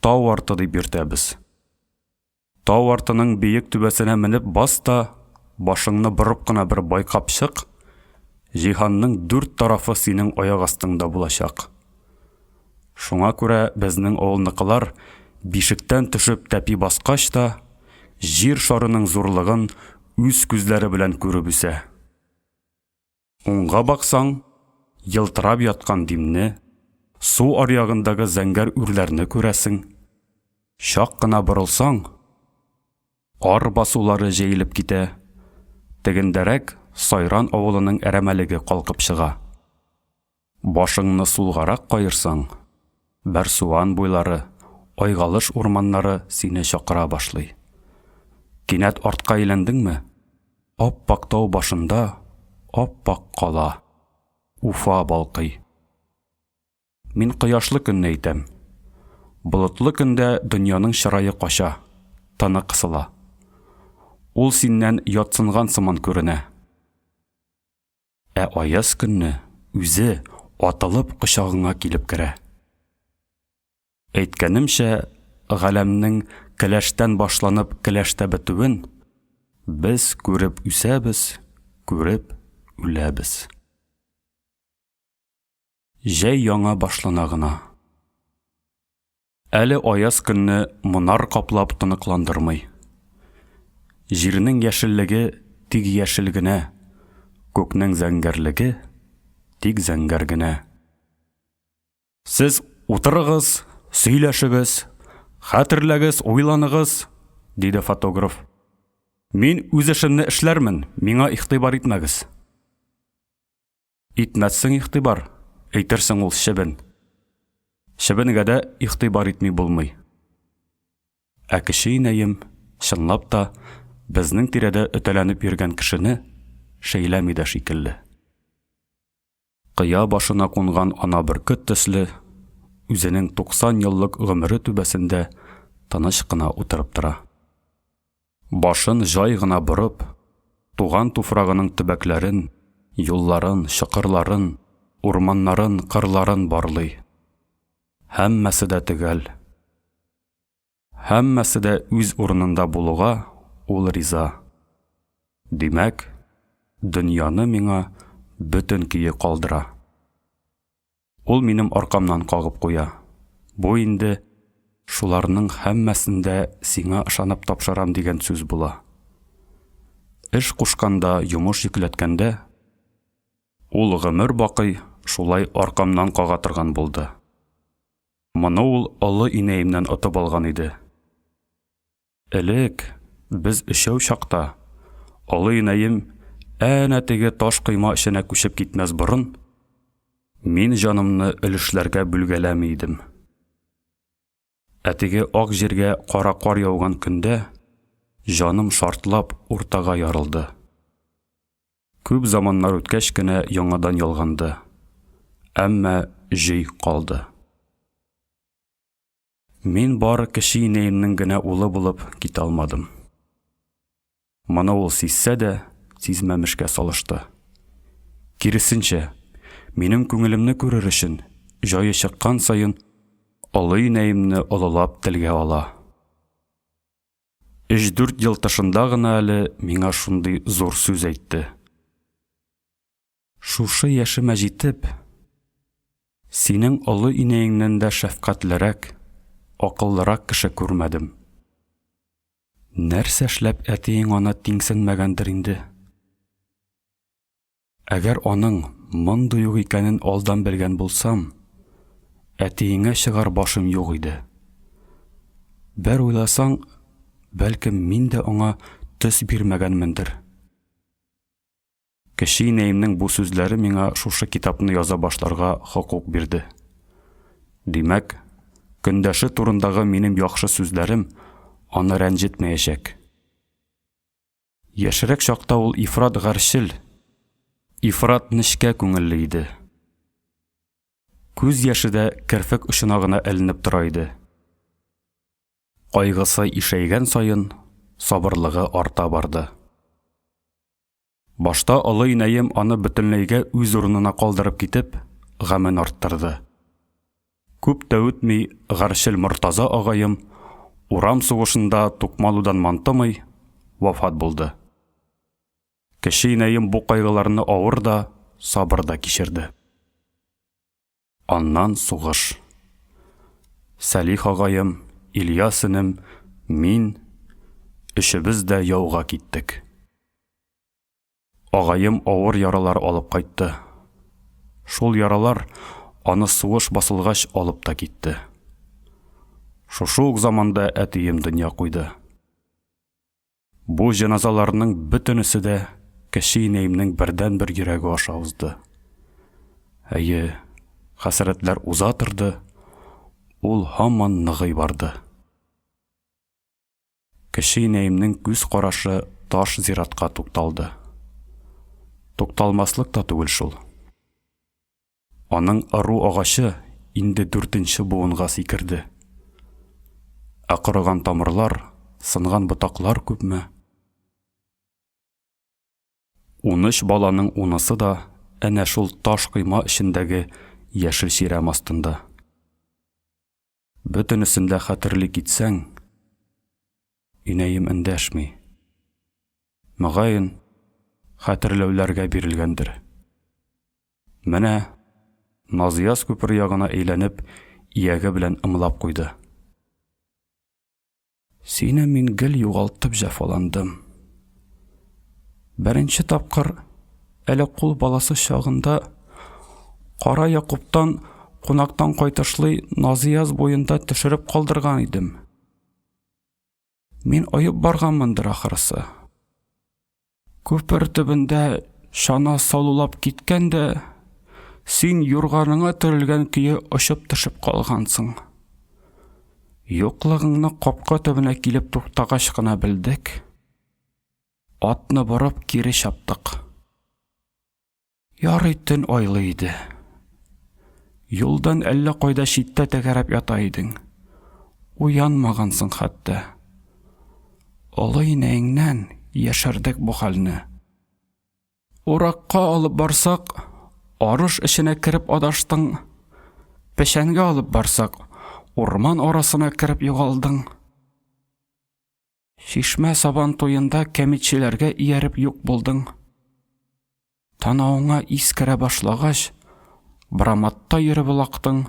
тау арты дип йөртәбез. Тау артының биек түбәсенә менеп бас та, башыңны борып кына бер байкап чык, җиһанның 4 тарафы синең аяк астыңда булачак. Шуңа күрә безнең авылныкылар бишектән төшеп тәпи баскач та, җир шарының зурлыгын үз күзләре белән күреп үсә. Уңга баксаң, йылтырап яткан димне, су аръягындагы зәңгәр үрләрне күрәсең. Шак кына борылсаң, ар басулары җәелеп китә. Тегендәрәк Сайран авылының әрәмәлеге калкып чыга. Башыңны сулгарак кайырсаң, Бәрсуан буйлары, Айгалыш урманнары сине чакыра башлый. Кинәт артка әйләндеңме? Аппак тау башында аппак кала. Уфа балкый. Мин кояшлы көнне әйтәм. Болытлы көндә дөньяның чырае кача, тыны кысыла. Ул синнән ятсынган сыман күренә. Ә аяз көнне үзе атылып кочагыңа килеп керә. Әйткәнемчә, галәмнең келәштән башланып келәштә бетүен без күреп үсәбез, күреп үләбез. Җәй яңа башлана гына. Әле аяз көнне монар каплап тыныкландырмый. Җирнең яшеллеге тик яшел генә, күкнең зәңгәрлеге тик зәңгәр генә. Сез утырыгыз, сөйләшегез, хәтерләгез, уйланыгыз, диде фотограф. Мин үз эшемне эшләрмен, миңа игътибар итмәгез. Итмәссең игътибар, әйтерсең ул шебен. Шебенгә дә игътибар итми булмый. Ә кеше инәем, чынлап та, безнең тирәдә өтәләнеп йөргән кешене шәйләми дә шикелле. Кыя башына кунган ана бөркет төсле, үзенең 90 еллык гомере түбәсендә тыныч кына утырып тора. Башын җай гына борып, туган туфрагының төбәкләрен, юлларын, чокырларын, урманнарын, кырларын барлый. Һәммәсе дә төгәл. Һәммәсе дә үз урынында булуга ул риза. Димәк, дөньяны миңа бөтен көе калдыра. Ул минем аркамнан кагып куя. Бу инде шуларның һәммәсендә сиңа ышанып тапшырам дигән сүз була. Эш кушканда, йомыш йөкләткәндә, ул гомер бакый шулай аркамнан кага торган булды. Моны ул олы инәемнән отып алган иде. Элек без өчәү чакта, олы инәем әнә теге таш койма эченә күчеп китмәс борын, мин җанымны өлешләргә бүлгәләми идем. Ә теге ак җиргә кара кар яуган көндә җаным шартлап уртага ярылды. Күп заманнар үткәч кенә яңадан ялганды. Әмма җый калды. Мин бары кеше инәемнең генә улы булып китә алмадым. Моны ул сизсә дә, сизмәмешкә салышты. Киресенчә, минем күңелемне күрер өчен, җае чыккан саен олы инәемне олылап телгә ала. 3-4 ел тышында гына әле миңа шундый зур сүз әйтте. Шушы яшемә җитеп, синең олы инәеңнән дә шәфкатьлерәк, акыллырак кеше күрмәдем. Нәрсә эшләп әтиең аны тиңсенмәгәндер инде? Әгәр аның мондый юк икәнен алдан белгән булсам, әтиеңә чыгар башым юк иде. Бер уйласаң, бәлкем мин дә аңа төс бирмәгәнмендер. Кече инәемнең бу сүзләре миңа шушы китапны яза башларга хокук бирде. Димәк, көндәше турындагы минем яхшы сүзләрем аны рәнҗетмәячәк. Яшьрәк чакта ул ифрат гарьчел, ифрат нечкә күңелле иде. Күз яше дә керфек очына гына эленеп тора иде. Кайгысы ишәйгән саен сабырлыгы арта барды. Башта олы инәем аны бөтенләйгә үз урынына калдырып китеп, гамен арттырды. Күп тә үтми гарьчел Мортаза агаем урам сугышында тукмалудан мантымый вафат булды. Кече инәем бу кайгыларны авыр да, сабыр да кичерде. Аннан сугыш. Сәлих агаем, Ильяс инем, мин, өчебез дә яуга киттек. Агаем авыр яралар алып кайтты. Шул яралар аны сугыш басылгач алып та китте. Шушы ук заманда әтием дөнья куйды. Бу җаназаларның бөтенесе дә кече инәемнең бердән-бер йөрәге аша узды. Әйе, хәсрәтләр уза торды, ул һаман ныгый барды. Кече инәемнең күз карашы таш зиратка тукталды. Тукталмаслык та түгел шул. Аның ару агачы инде 4нче буынга сикерде. Акырган тамырлар, сынган ботаклар күпме? 13 баланың 10-сы да әнә шул таш кыйма эчендәге яшел чирәм астында. Бөтенесендә хәтерли китсәң, инәем эндәшми. Мөгаен, хәтерләүләргә бирелгәндер. Менә Назияз күпер ягына әйләнеп, ияге белән ымлап куйды. Сине мин гел югалтып җәфаландым. Беренче тапкыр әле кул баласы чагында Кара Якубтан кунактан кайтышлый Назияз буенда төшереп калдырган идем. Мин оеп барганмындыр ахырсы. Күпер төбендә шана салулап киткәндә, син юрганыңа төрелгән көе очып төшеп калгансың. Юклыгыңны капка төбенә килеп туктагач кына белдек. Атны барып кире чаптык. Ярый төн айлы иде. Юлдан әллә кайда читтә тәгәрәп ята идең. Уянмагансың хәтта. Олы инәеңнән яшәрдек бу хәлне. Уракка алып барсак, арыш эченә кереп адаштың. Пешәнгә алып барсак, урман арасына кереп югалдың. Шишмә сабан туенда кәмитчеләргә ияреп юк булдың. Танауыңа искерә башлагач, Браматта йөреп лактың.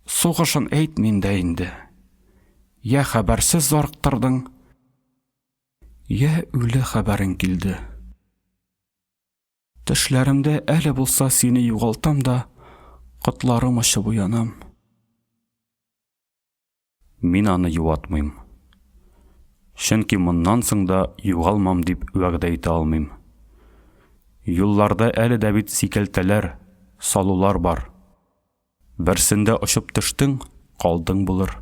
Сугышын әйт миндә инде. Я хәбәрсез зарыктырдың, я үле хәбәрең килде. Төшләремдә әле булса сине югалтам да, котларым ачып уянам. Мин аны юатмыйм. Чөнки моннан соң да югалмам дип вәгъдә итә алмыйм. Юлларда әле дә бит сикелтәләр, салулар бар. Берсендә очып төштең, калдың булыр.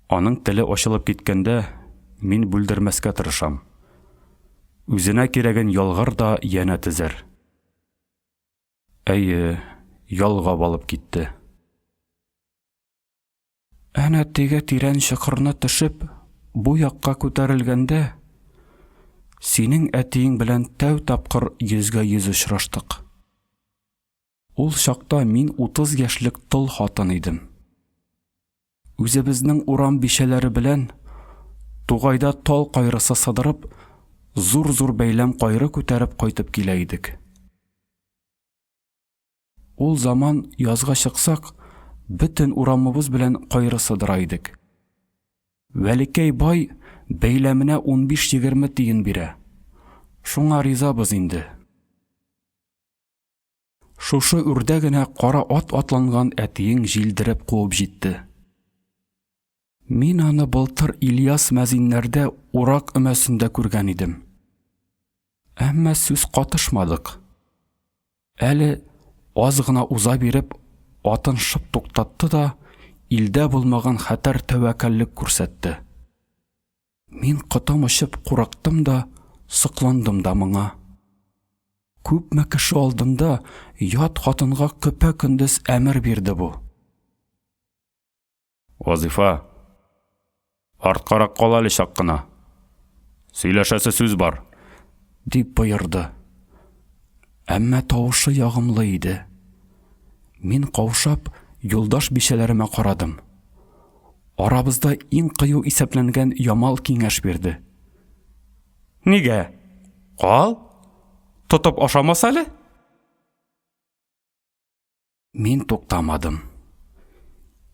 Аның теле ачылып киткәндә, мин бүлдермәскә тырышам. Үзенә кирәген ялгыр да янә тезер. Әйе, ялгап алып китте. Әнә теге тирән чокырны төшеп, бу якка күтәрелгәндә, синең әтиең белән тәү тапкыр йөзгә йөз очраштык. Ул чакта мин 30 яшьлек тол хатын идем. Үзебезнең урам бишәләре белән тугайда тал кайрысы сыдырып, зур-зур бәйләм кайры күтәреп кайтып килә идек. Ул заман язга чыксак, бөтен урамыбыз белән кайры сыдыра идек. Вәликәй бай бәйләменә 15-20 тиен бирә. Шуңа ризабыз инде. Шушы үрдә генә кара ат атланган әтиең җилдереп куып җитте. Мин аны былтыр Ильяс мәзиннәрдә урак өмәсендә күргән идем. Әмма сүз катышмадык. Әле аз гына уза биреп, атын шып туктатты да, илдә булмаган хәтәр тәвәккәллек күрсәтте. Мин кытым очып курыктым да, сыкландым да моңа. Күпме кеше алдында ят хатынга көпә-көндез әмер бирде бу. Вазифа, арткарак кал әле чак кына. Сөйләшәсе сүз бар, дип боерды. Әмма тавышы ягымлы иде. Мин каушап, юлдаш бишәләремә карадым. Арабызда иң кыю исәпләнгән Ямал киңәш бирде. Нигә? Кал? Тотып ашамас әле? Мин туктамадым.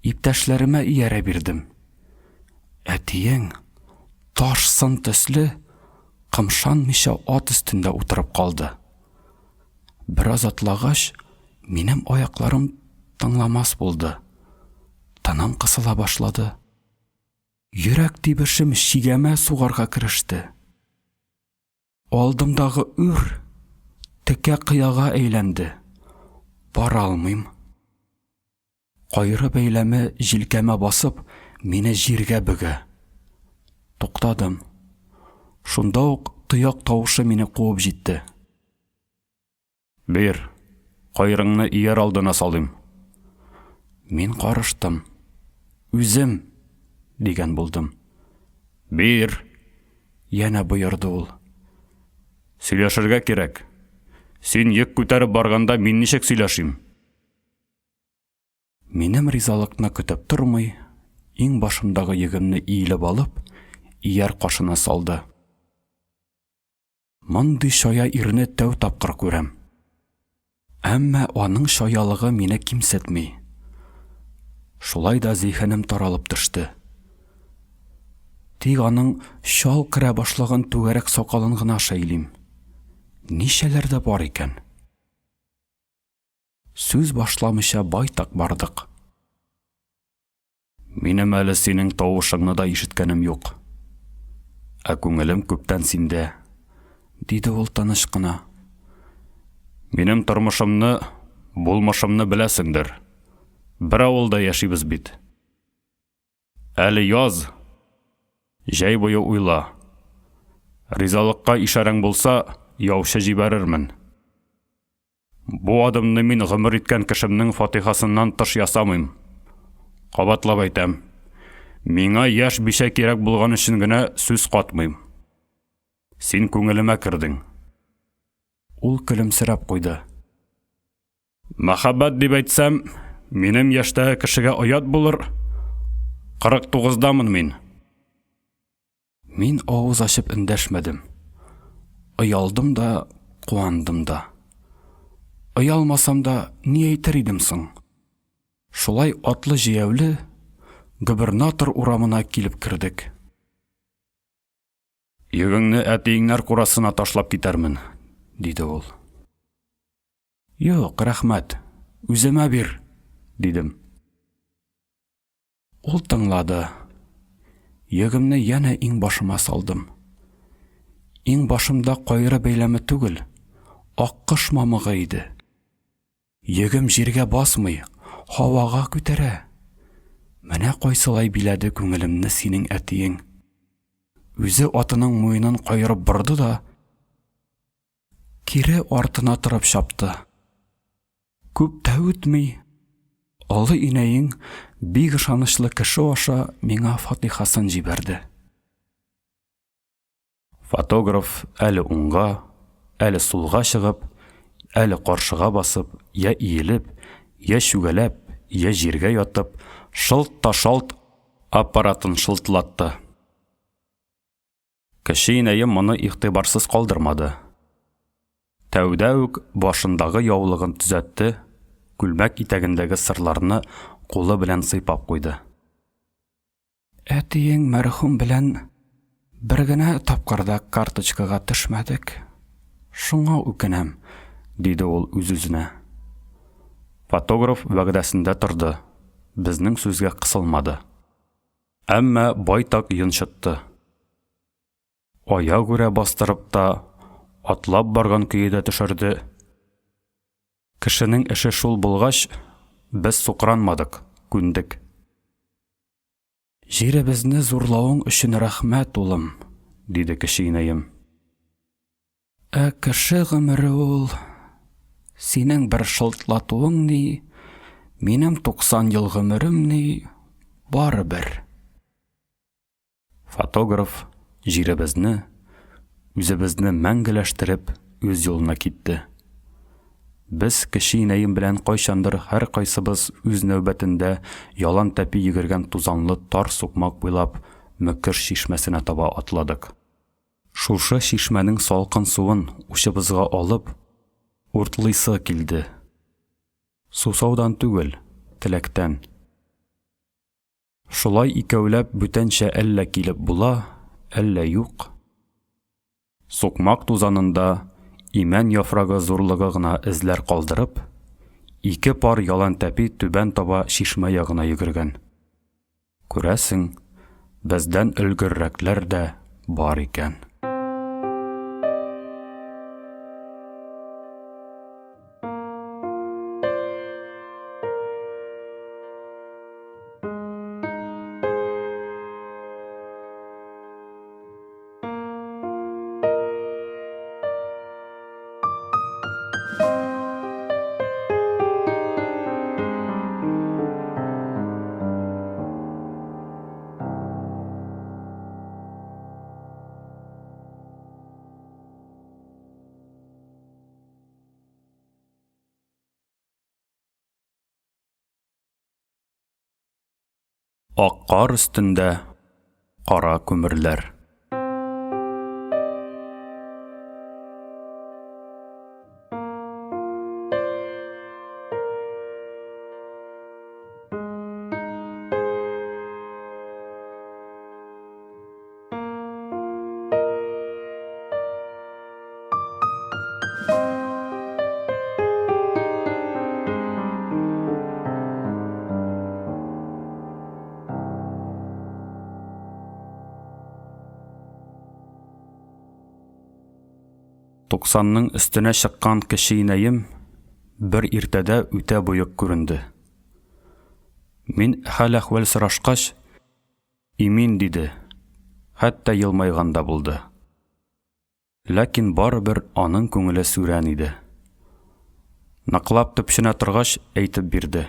Иптәшләремә иярә бирдем. Әтиең таш сын төсле кымшанмыйча ат өстендә утырып калды. Бераз атлагач, минем аякларым тыңламас булды. Тынам кысыла башлады. Йөрәк тибешем шигәмә сугарга кереште. Алдымдагы үр текә кыяга әйләнде. Бара алмыйм. Кайры бәйләме җилкәмә басып, мине җиргә бөгә. Туктадым. Шунда ук тояк тавышы мине куып җитте. Бир, кайрыңны ияр алдына салыйм. Мин карыштым. Үзем, дигән булдым. Бир, яна боерды ул. Сөйләшергә кирәк. Син йөк күтәреп барганда мин ничек сөйләшим? Минем ризалыкны көтеп тормый, иң башымдагы йөгемне иелеп алып, ияр кашына салды. Мондый шая ирне тәү тапкыр күрәм. Әмма аның шаялыгы мине кимсетми. Шулай да зихенем таралып төште. Тик аның шал керә башлаган түгәрәк сакалын гына шәйлим. Нишәләрдә бар икән? Сүз башламыйча байтак бардык. Минем әле синең тавышыңны да ишеткәнем юк. Ә күңелем күптән синдә, диде ул таныш кына. Минем тормышымны, булмышымны беләсеңдер. Бер авылда яшибез бит. Әле яз, җәй буе уйла. Ризалыкка ишарәң булса, яучы җибәрермен. Бу адымны мин гомер иткән кешемнең фатихасыннан тыш ясамыйм. Кабатлап әйтәм. Миңа яшь бишә кирәк булган өчен генә сүз катмыйм. Син күңелемә кирдең. Ул көлемсерәп куйды. Мәхәббәт дип әйтсәм, минем яшьтәге кешегә оят булыр. 49дамын мин. Мин авыз ачып эндәшмәдем. Оялдым да, куандым да. Оялмасам да, ни әйтер идем соң? Шулай атлы җәяүле губернатор урамына килеп кердек. Йөгеңне әтиеңнәр курасына ташлап китәрмен, диде ул. Юк, рәхмәт, үземә бир, дидем. Ул тыңлады. Йөгемне яна иң башыма салдым. Иң башымда кайры бәйләме түгел, аккыш мамыгы иде. Йөгем җиргә басмый, һавага күтәрә. Менә кайсылай биләде күңелемне синең әтиең. Үзе атының муенын кайрып барды да, кире артына торып чапты. Күп тә үтми, олы инәең бик ышанычлы кеше аша миңа фатихасын җибәрде. Фотограф әле уңга, әле сулга чыгып, әле каршыга басып, я иелеп, я чүгәләп, я җиргә ятып, шылт та шалт аппаратын шылтлатты. Кеше инәем моны игътибарсыз калдырмады. Тәүдә үк башындагы яулыгын төзәтте, күлмәк итәгендәге сырларны кулы белән сыйпап куйды. Әтиең мәрхүм белән бер генә тапкырда карточкага төшмәдек. Шуңа үкенәм, диде ул үз-үзенә. Фотограф вәгъдәсендә торды. Безнең сүзгә кысылмады. Әмма байтак йончытты. Аяк үрә бастырып та, атлап барган көйедә төшерде. Кешенең эше шул булгач, без сукранмадык, күндек. Җиребезне зурлавың өчен рәхмәт, улым, диде кечинәем. Кеше гомере ул, синең бер шылтлатуың ни, минем 90 ел гомерем ни, барыбер. Фотограф җиребезне, үзебезне мәңгеләштереп, үз юлына китте. Без кечинәем белән кайчандыр һәр кайсыбыз үз нәүбәтендә ялан тәпи йөгергән тузанлы тар сукмак буйлап Мөкер чишмәсенә таба атладык. Шушы чишмәнең салкын суын учыбызга алып, уртлыйсы килде. Сусаудан түгел, теләктән. Шулай икәүләп бүтәнчә әллә килеп була, әллә юк. Сукмак тузанында имән яфрагы зурлыгы гына эзләр калдырып, 2 пар ялан тәпи түбән таба чишмә ягына йөгергән. Күрәсең, бездән өлгеррәкләр дә бар икән. Ак кар өстендә кара күмерләр. Туксанның өстенә чыккан кечинәем бер иртәдә үтә буйык күренде. Мин хәл-әхвәл сорашкач, имин диде, хәтта елмайганда булды. Ләкин барыбер аның күңеле сүрән иде. Наклап төпченә торгач әйтеп бирде.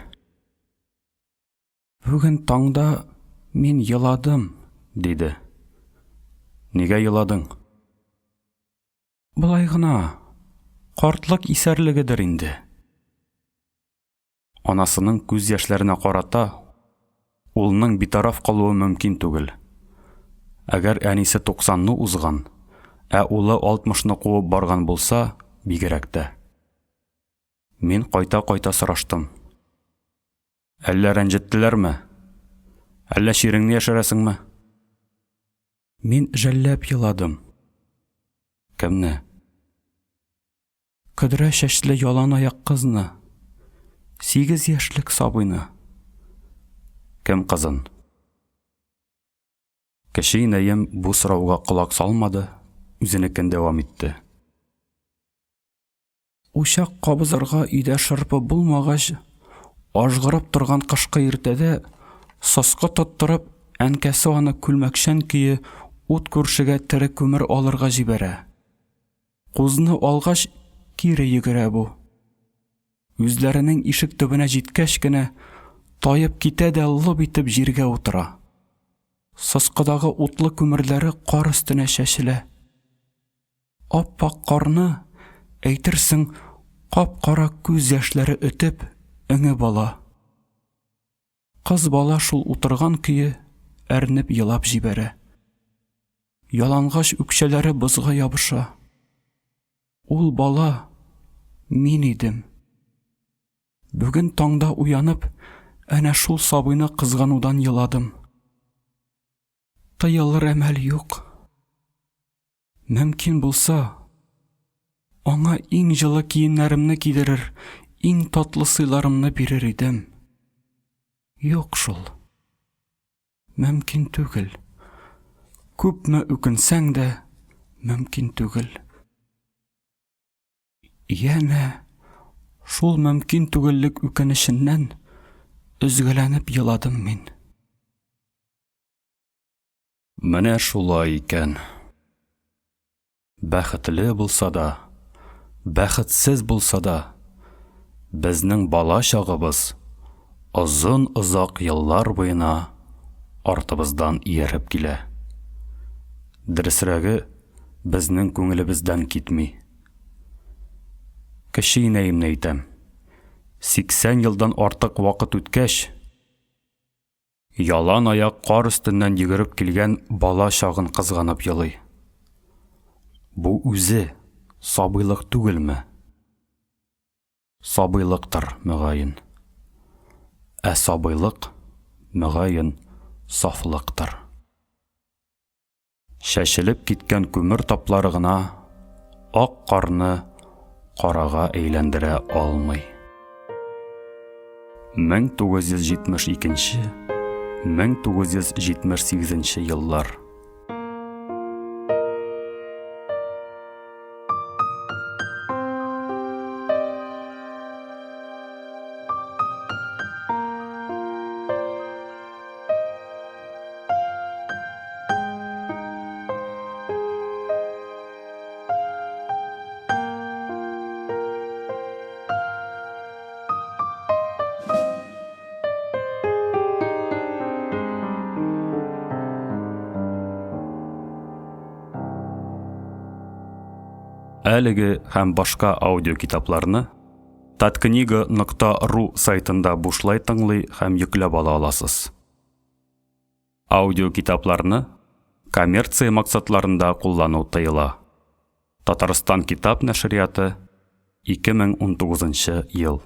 Бүген таңда мин еладым, диде. Нигә еладың? Былай гына, картлык исәрлегедер инде. Анасының күз яшьләренә карата, улның битараф калуы мөмкин түгел. Әгәр әнисе 90-ны узган, улы 60-ны куып барган булса, бигрәк тә. Мин кайта-кайта сораштым. Әллә рәнҗеттеләрме? Әллә ширеңне яшерәсеңме? Мин жәлләп еладым. Кемне? Кыдыра чәчле ялан аяк кызны. 8 яшьлек сабыйны. Кем кызын? Кечинәем бу сорауга колак салмады, үзенекен дәвам итте. Учак кабызырга өйдә шырпы булмагач, ажгырып торган кышкы иртәдә саска тоттырып, әнкәсе аны күлмәкчән көе ут күршегә тере күмер алырга җибәрә. Кузны алгач, кире йөгерә бу. Үзләренең ишек төбенә җиткәч кенә, таеп китә дә лып итеп җиргә утыра. Саскадагы утлы күмерләре кар өстенә чәчелә. Ап-ак карны, әйтерсең, кап-кара күз яшьләре өтеп, өңе бала. Кыз бала шул утырган көе әрнеп елап җибәрә. Ялангач үкчәләре бозга ябыша. Ул бала мин идем. Бүген таңда уянып, әнә шул сабыйны кызганудан еладым. Тыелыр әмәл юк. Мөмкин булса, аңа иң җылы киемнәремне кидерер, иң татлы сыйларымны бирер идем. Юк шул. мөмкин түгел. Күпме үкенсәң дә, мөмкин түгел. Яна, шул мөмкин түгеллек үкенешеннән өзгәләнеп еладым мин. Менә шулай икән. Бәхетле булса да, бәхетсез булса да, безнең бала чагыбыз озын-озак еллар буена артыбыздан ияреп килә. Дөресрәге, безнең күңелебездән китми. Кечкенәемне әйтәм. 80 елдан артык вакыт үткәч, ялан аяк кар өстеннән йөгереп килгән бала чагын кызганып елый. Бу үзе сабыйлык түгелме? Сабыйлыктыр, мөгаен. Ә сабыйлык, мөгаен, сафлыктыр. Шәшелеп киткән күмер таплары гына ак карны карага әйләндерә алмый. 1972-1978 еллар. Әлеге һәм башка аудиокитапларны tatkniga.ru сайтында бушлай тыңлый һәм йөкләп ала аласыз. Аудиокитапларны коммерция максатларында куллану тыела. Татарстан китап нәшрияты, 2019 ел.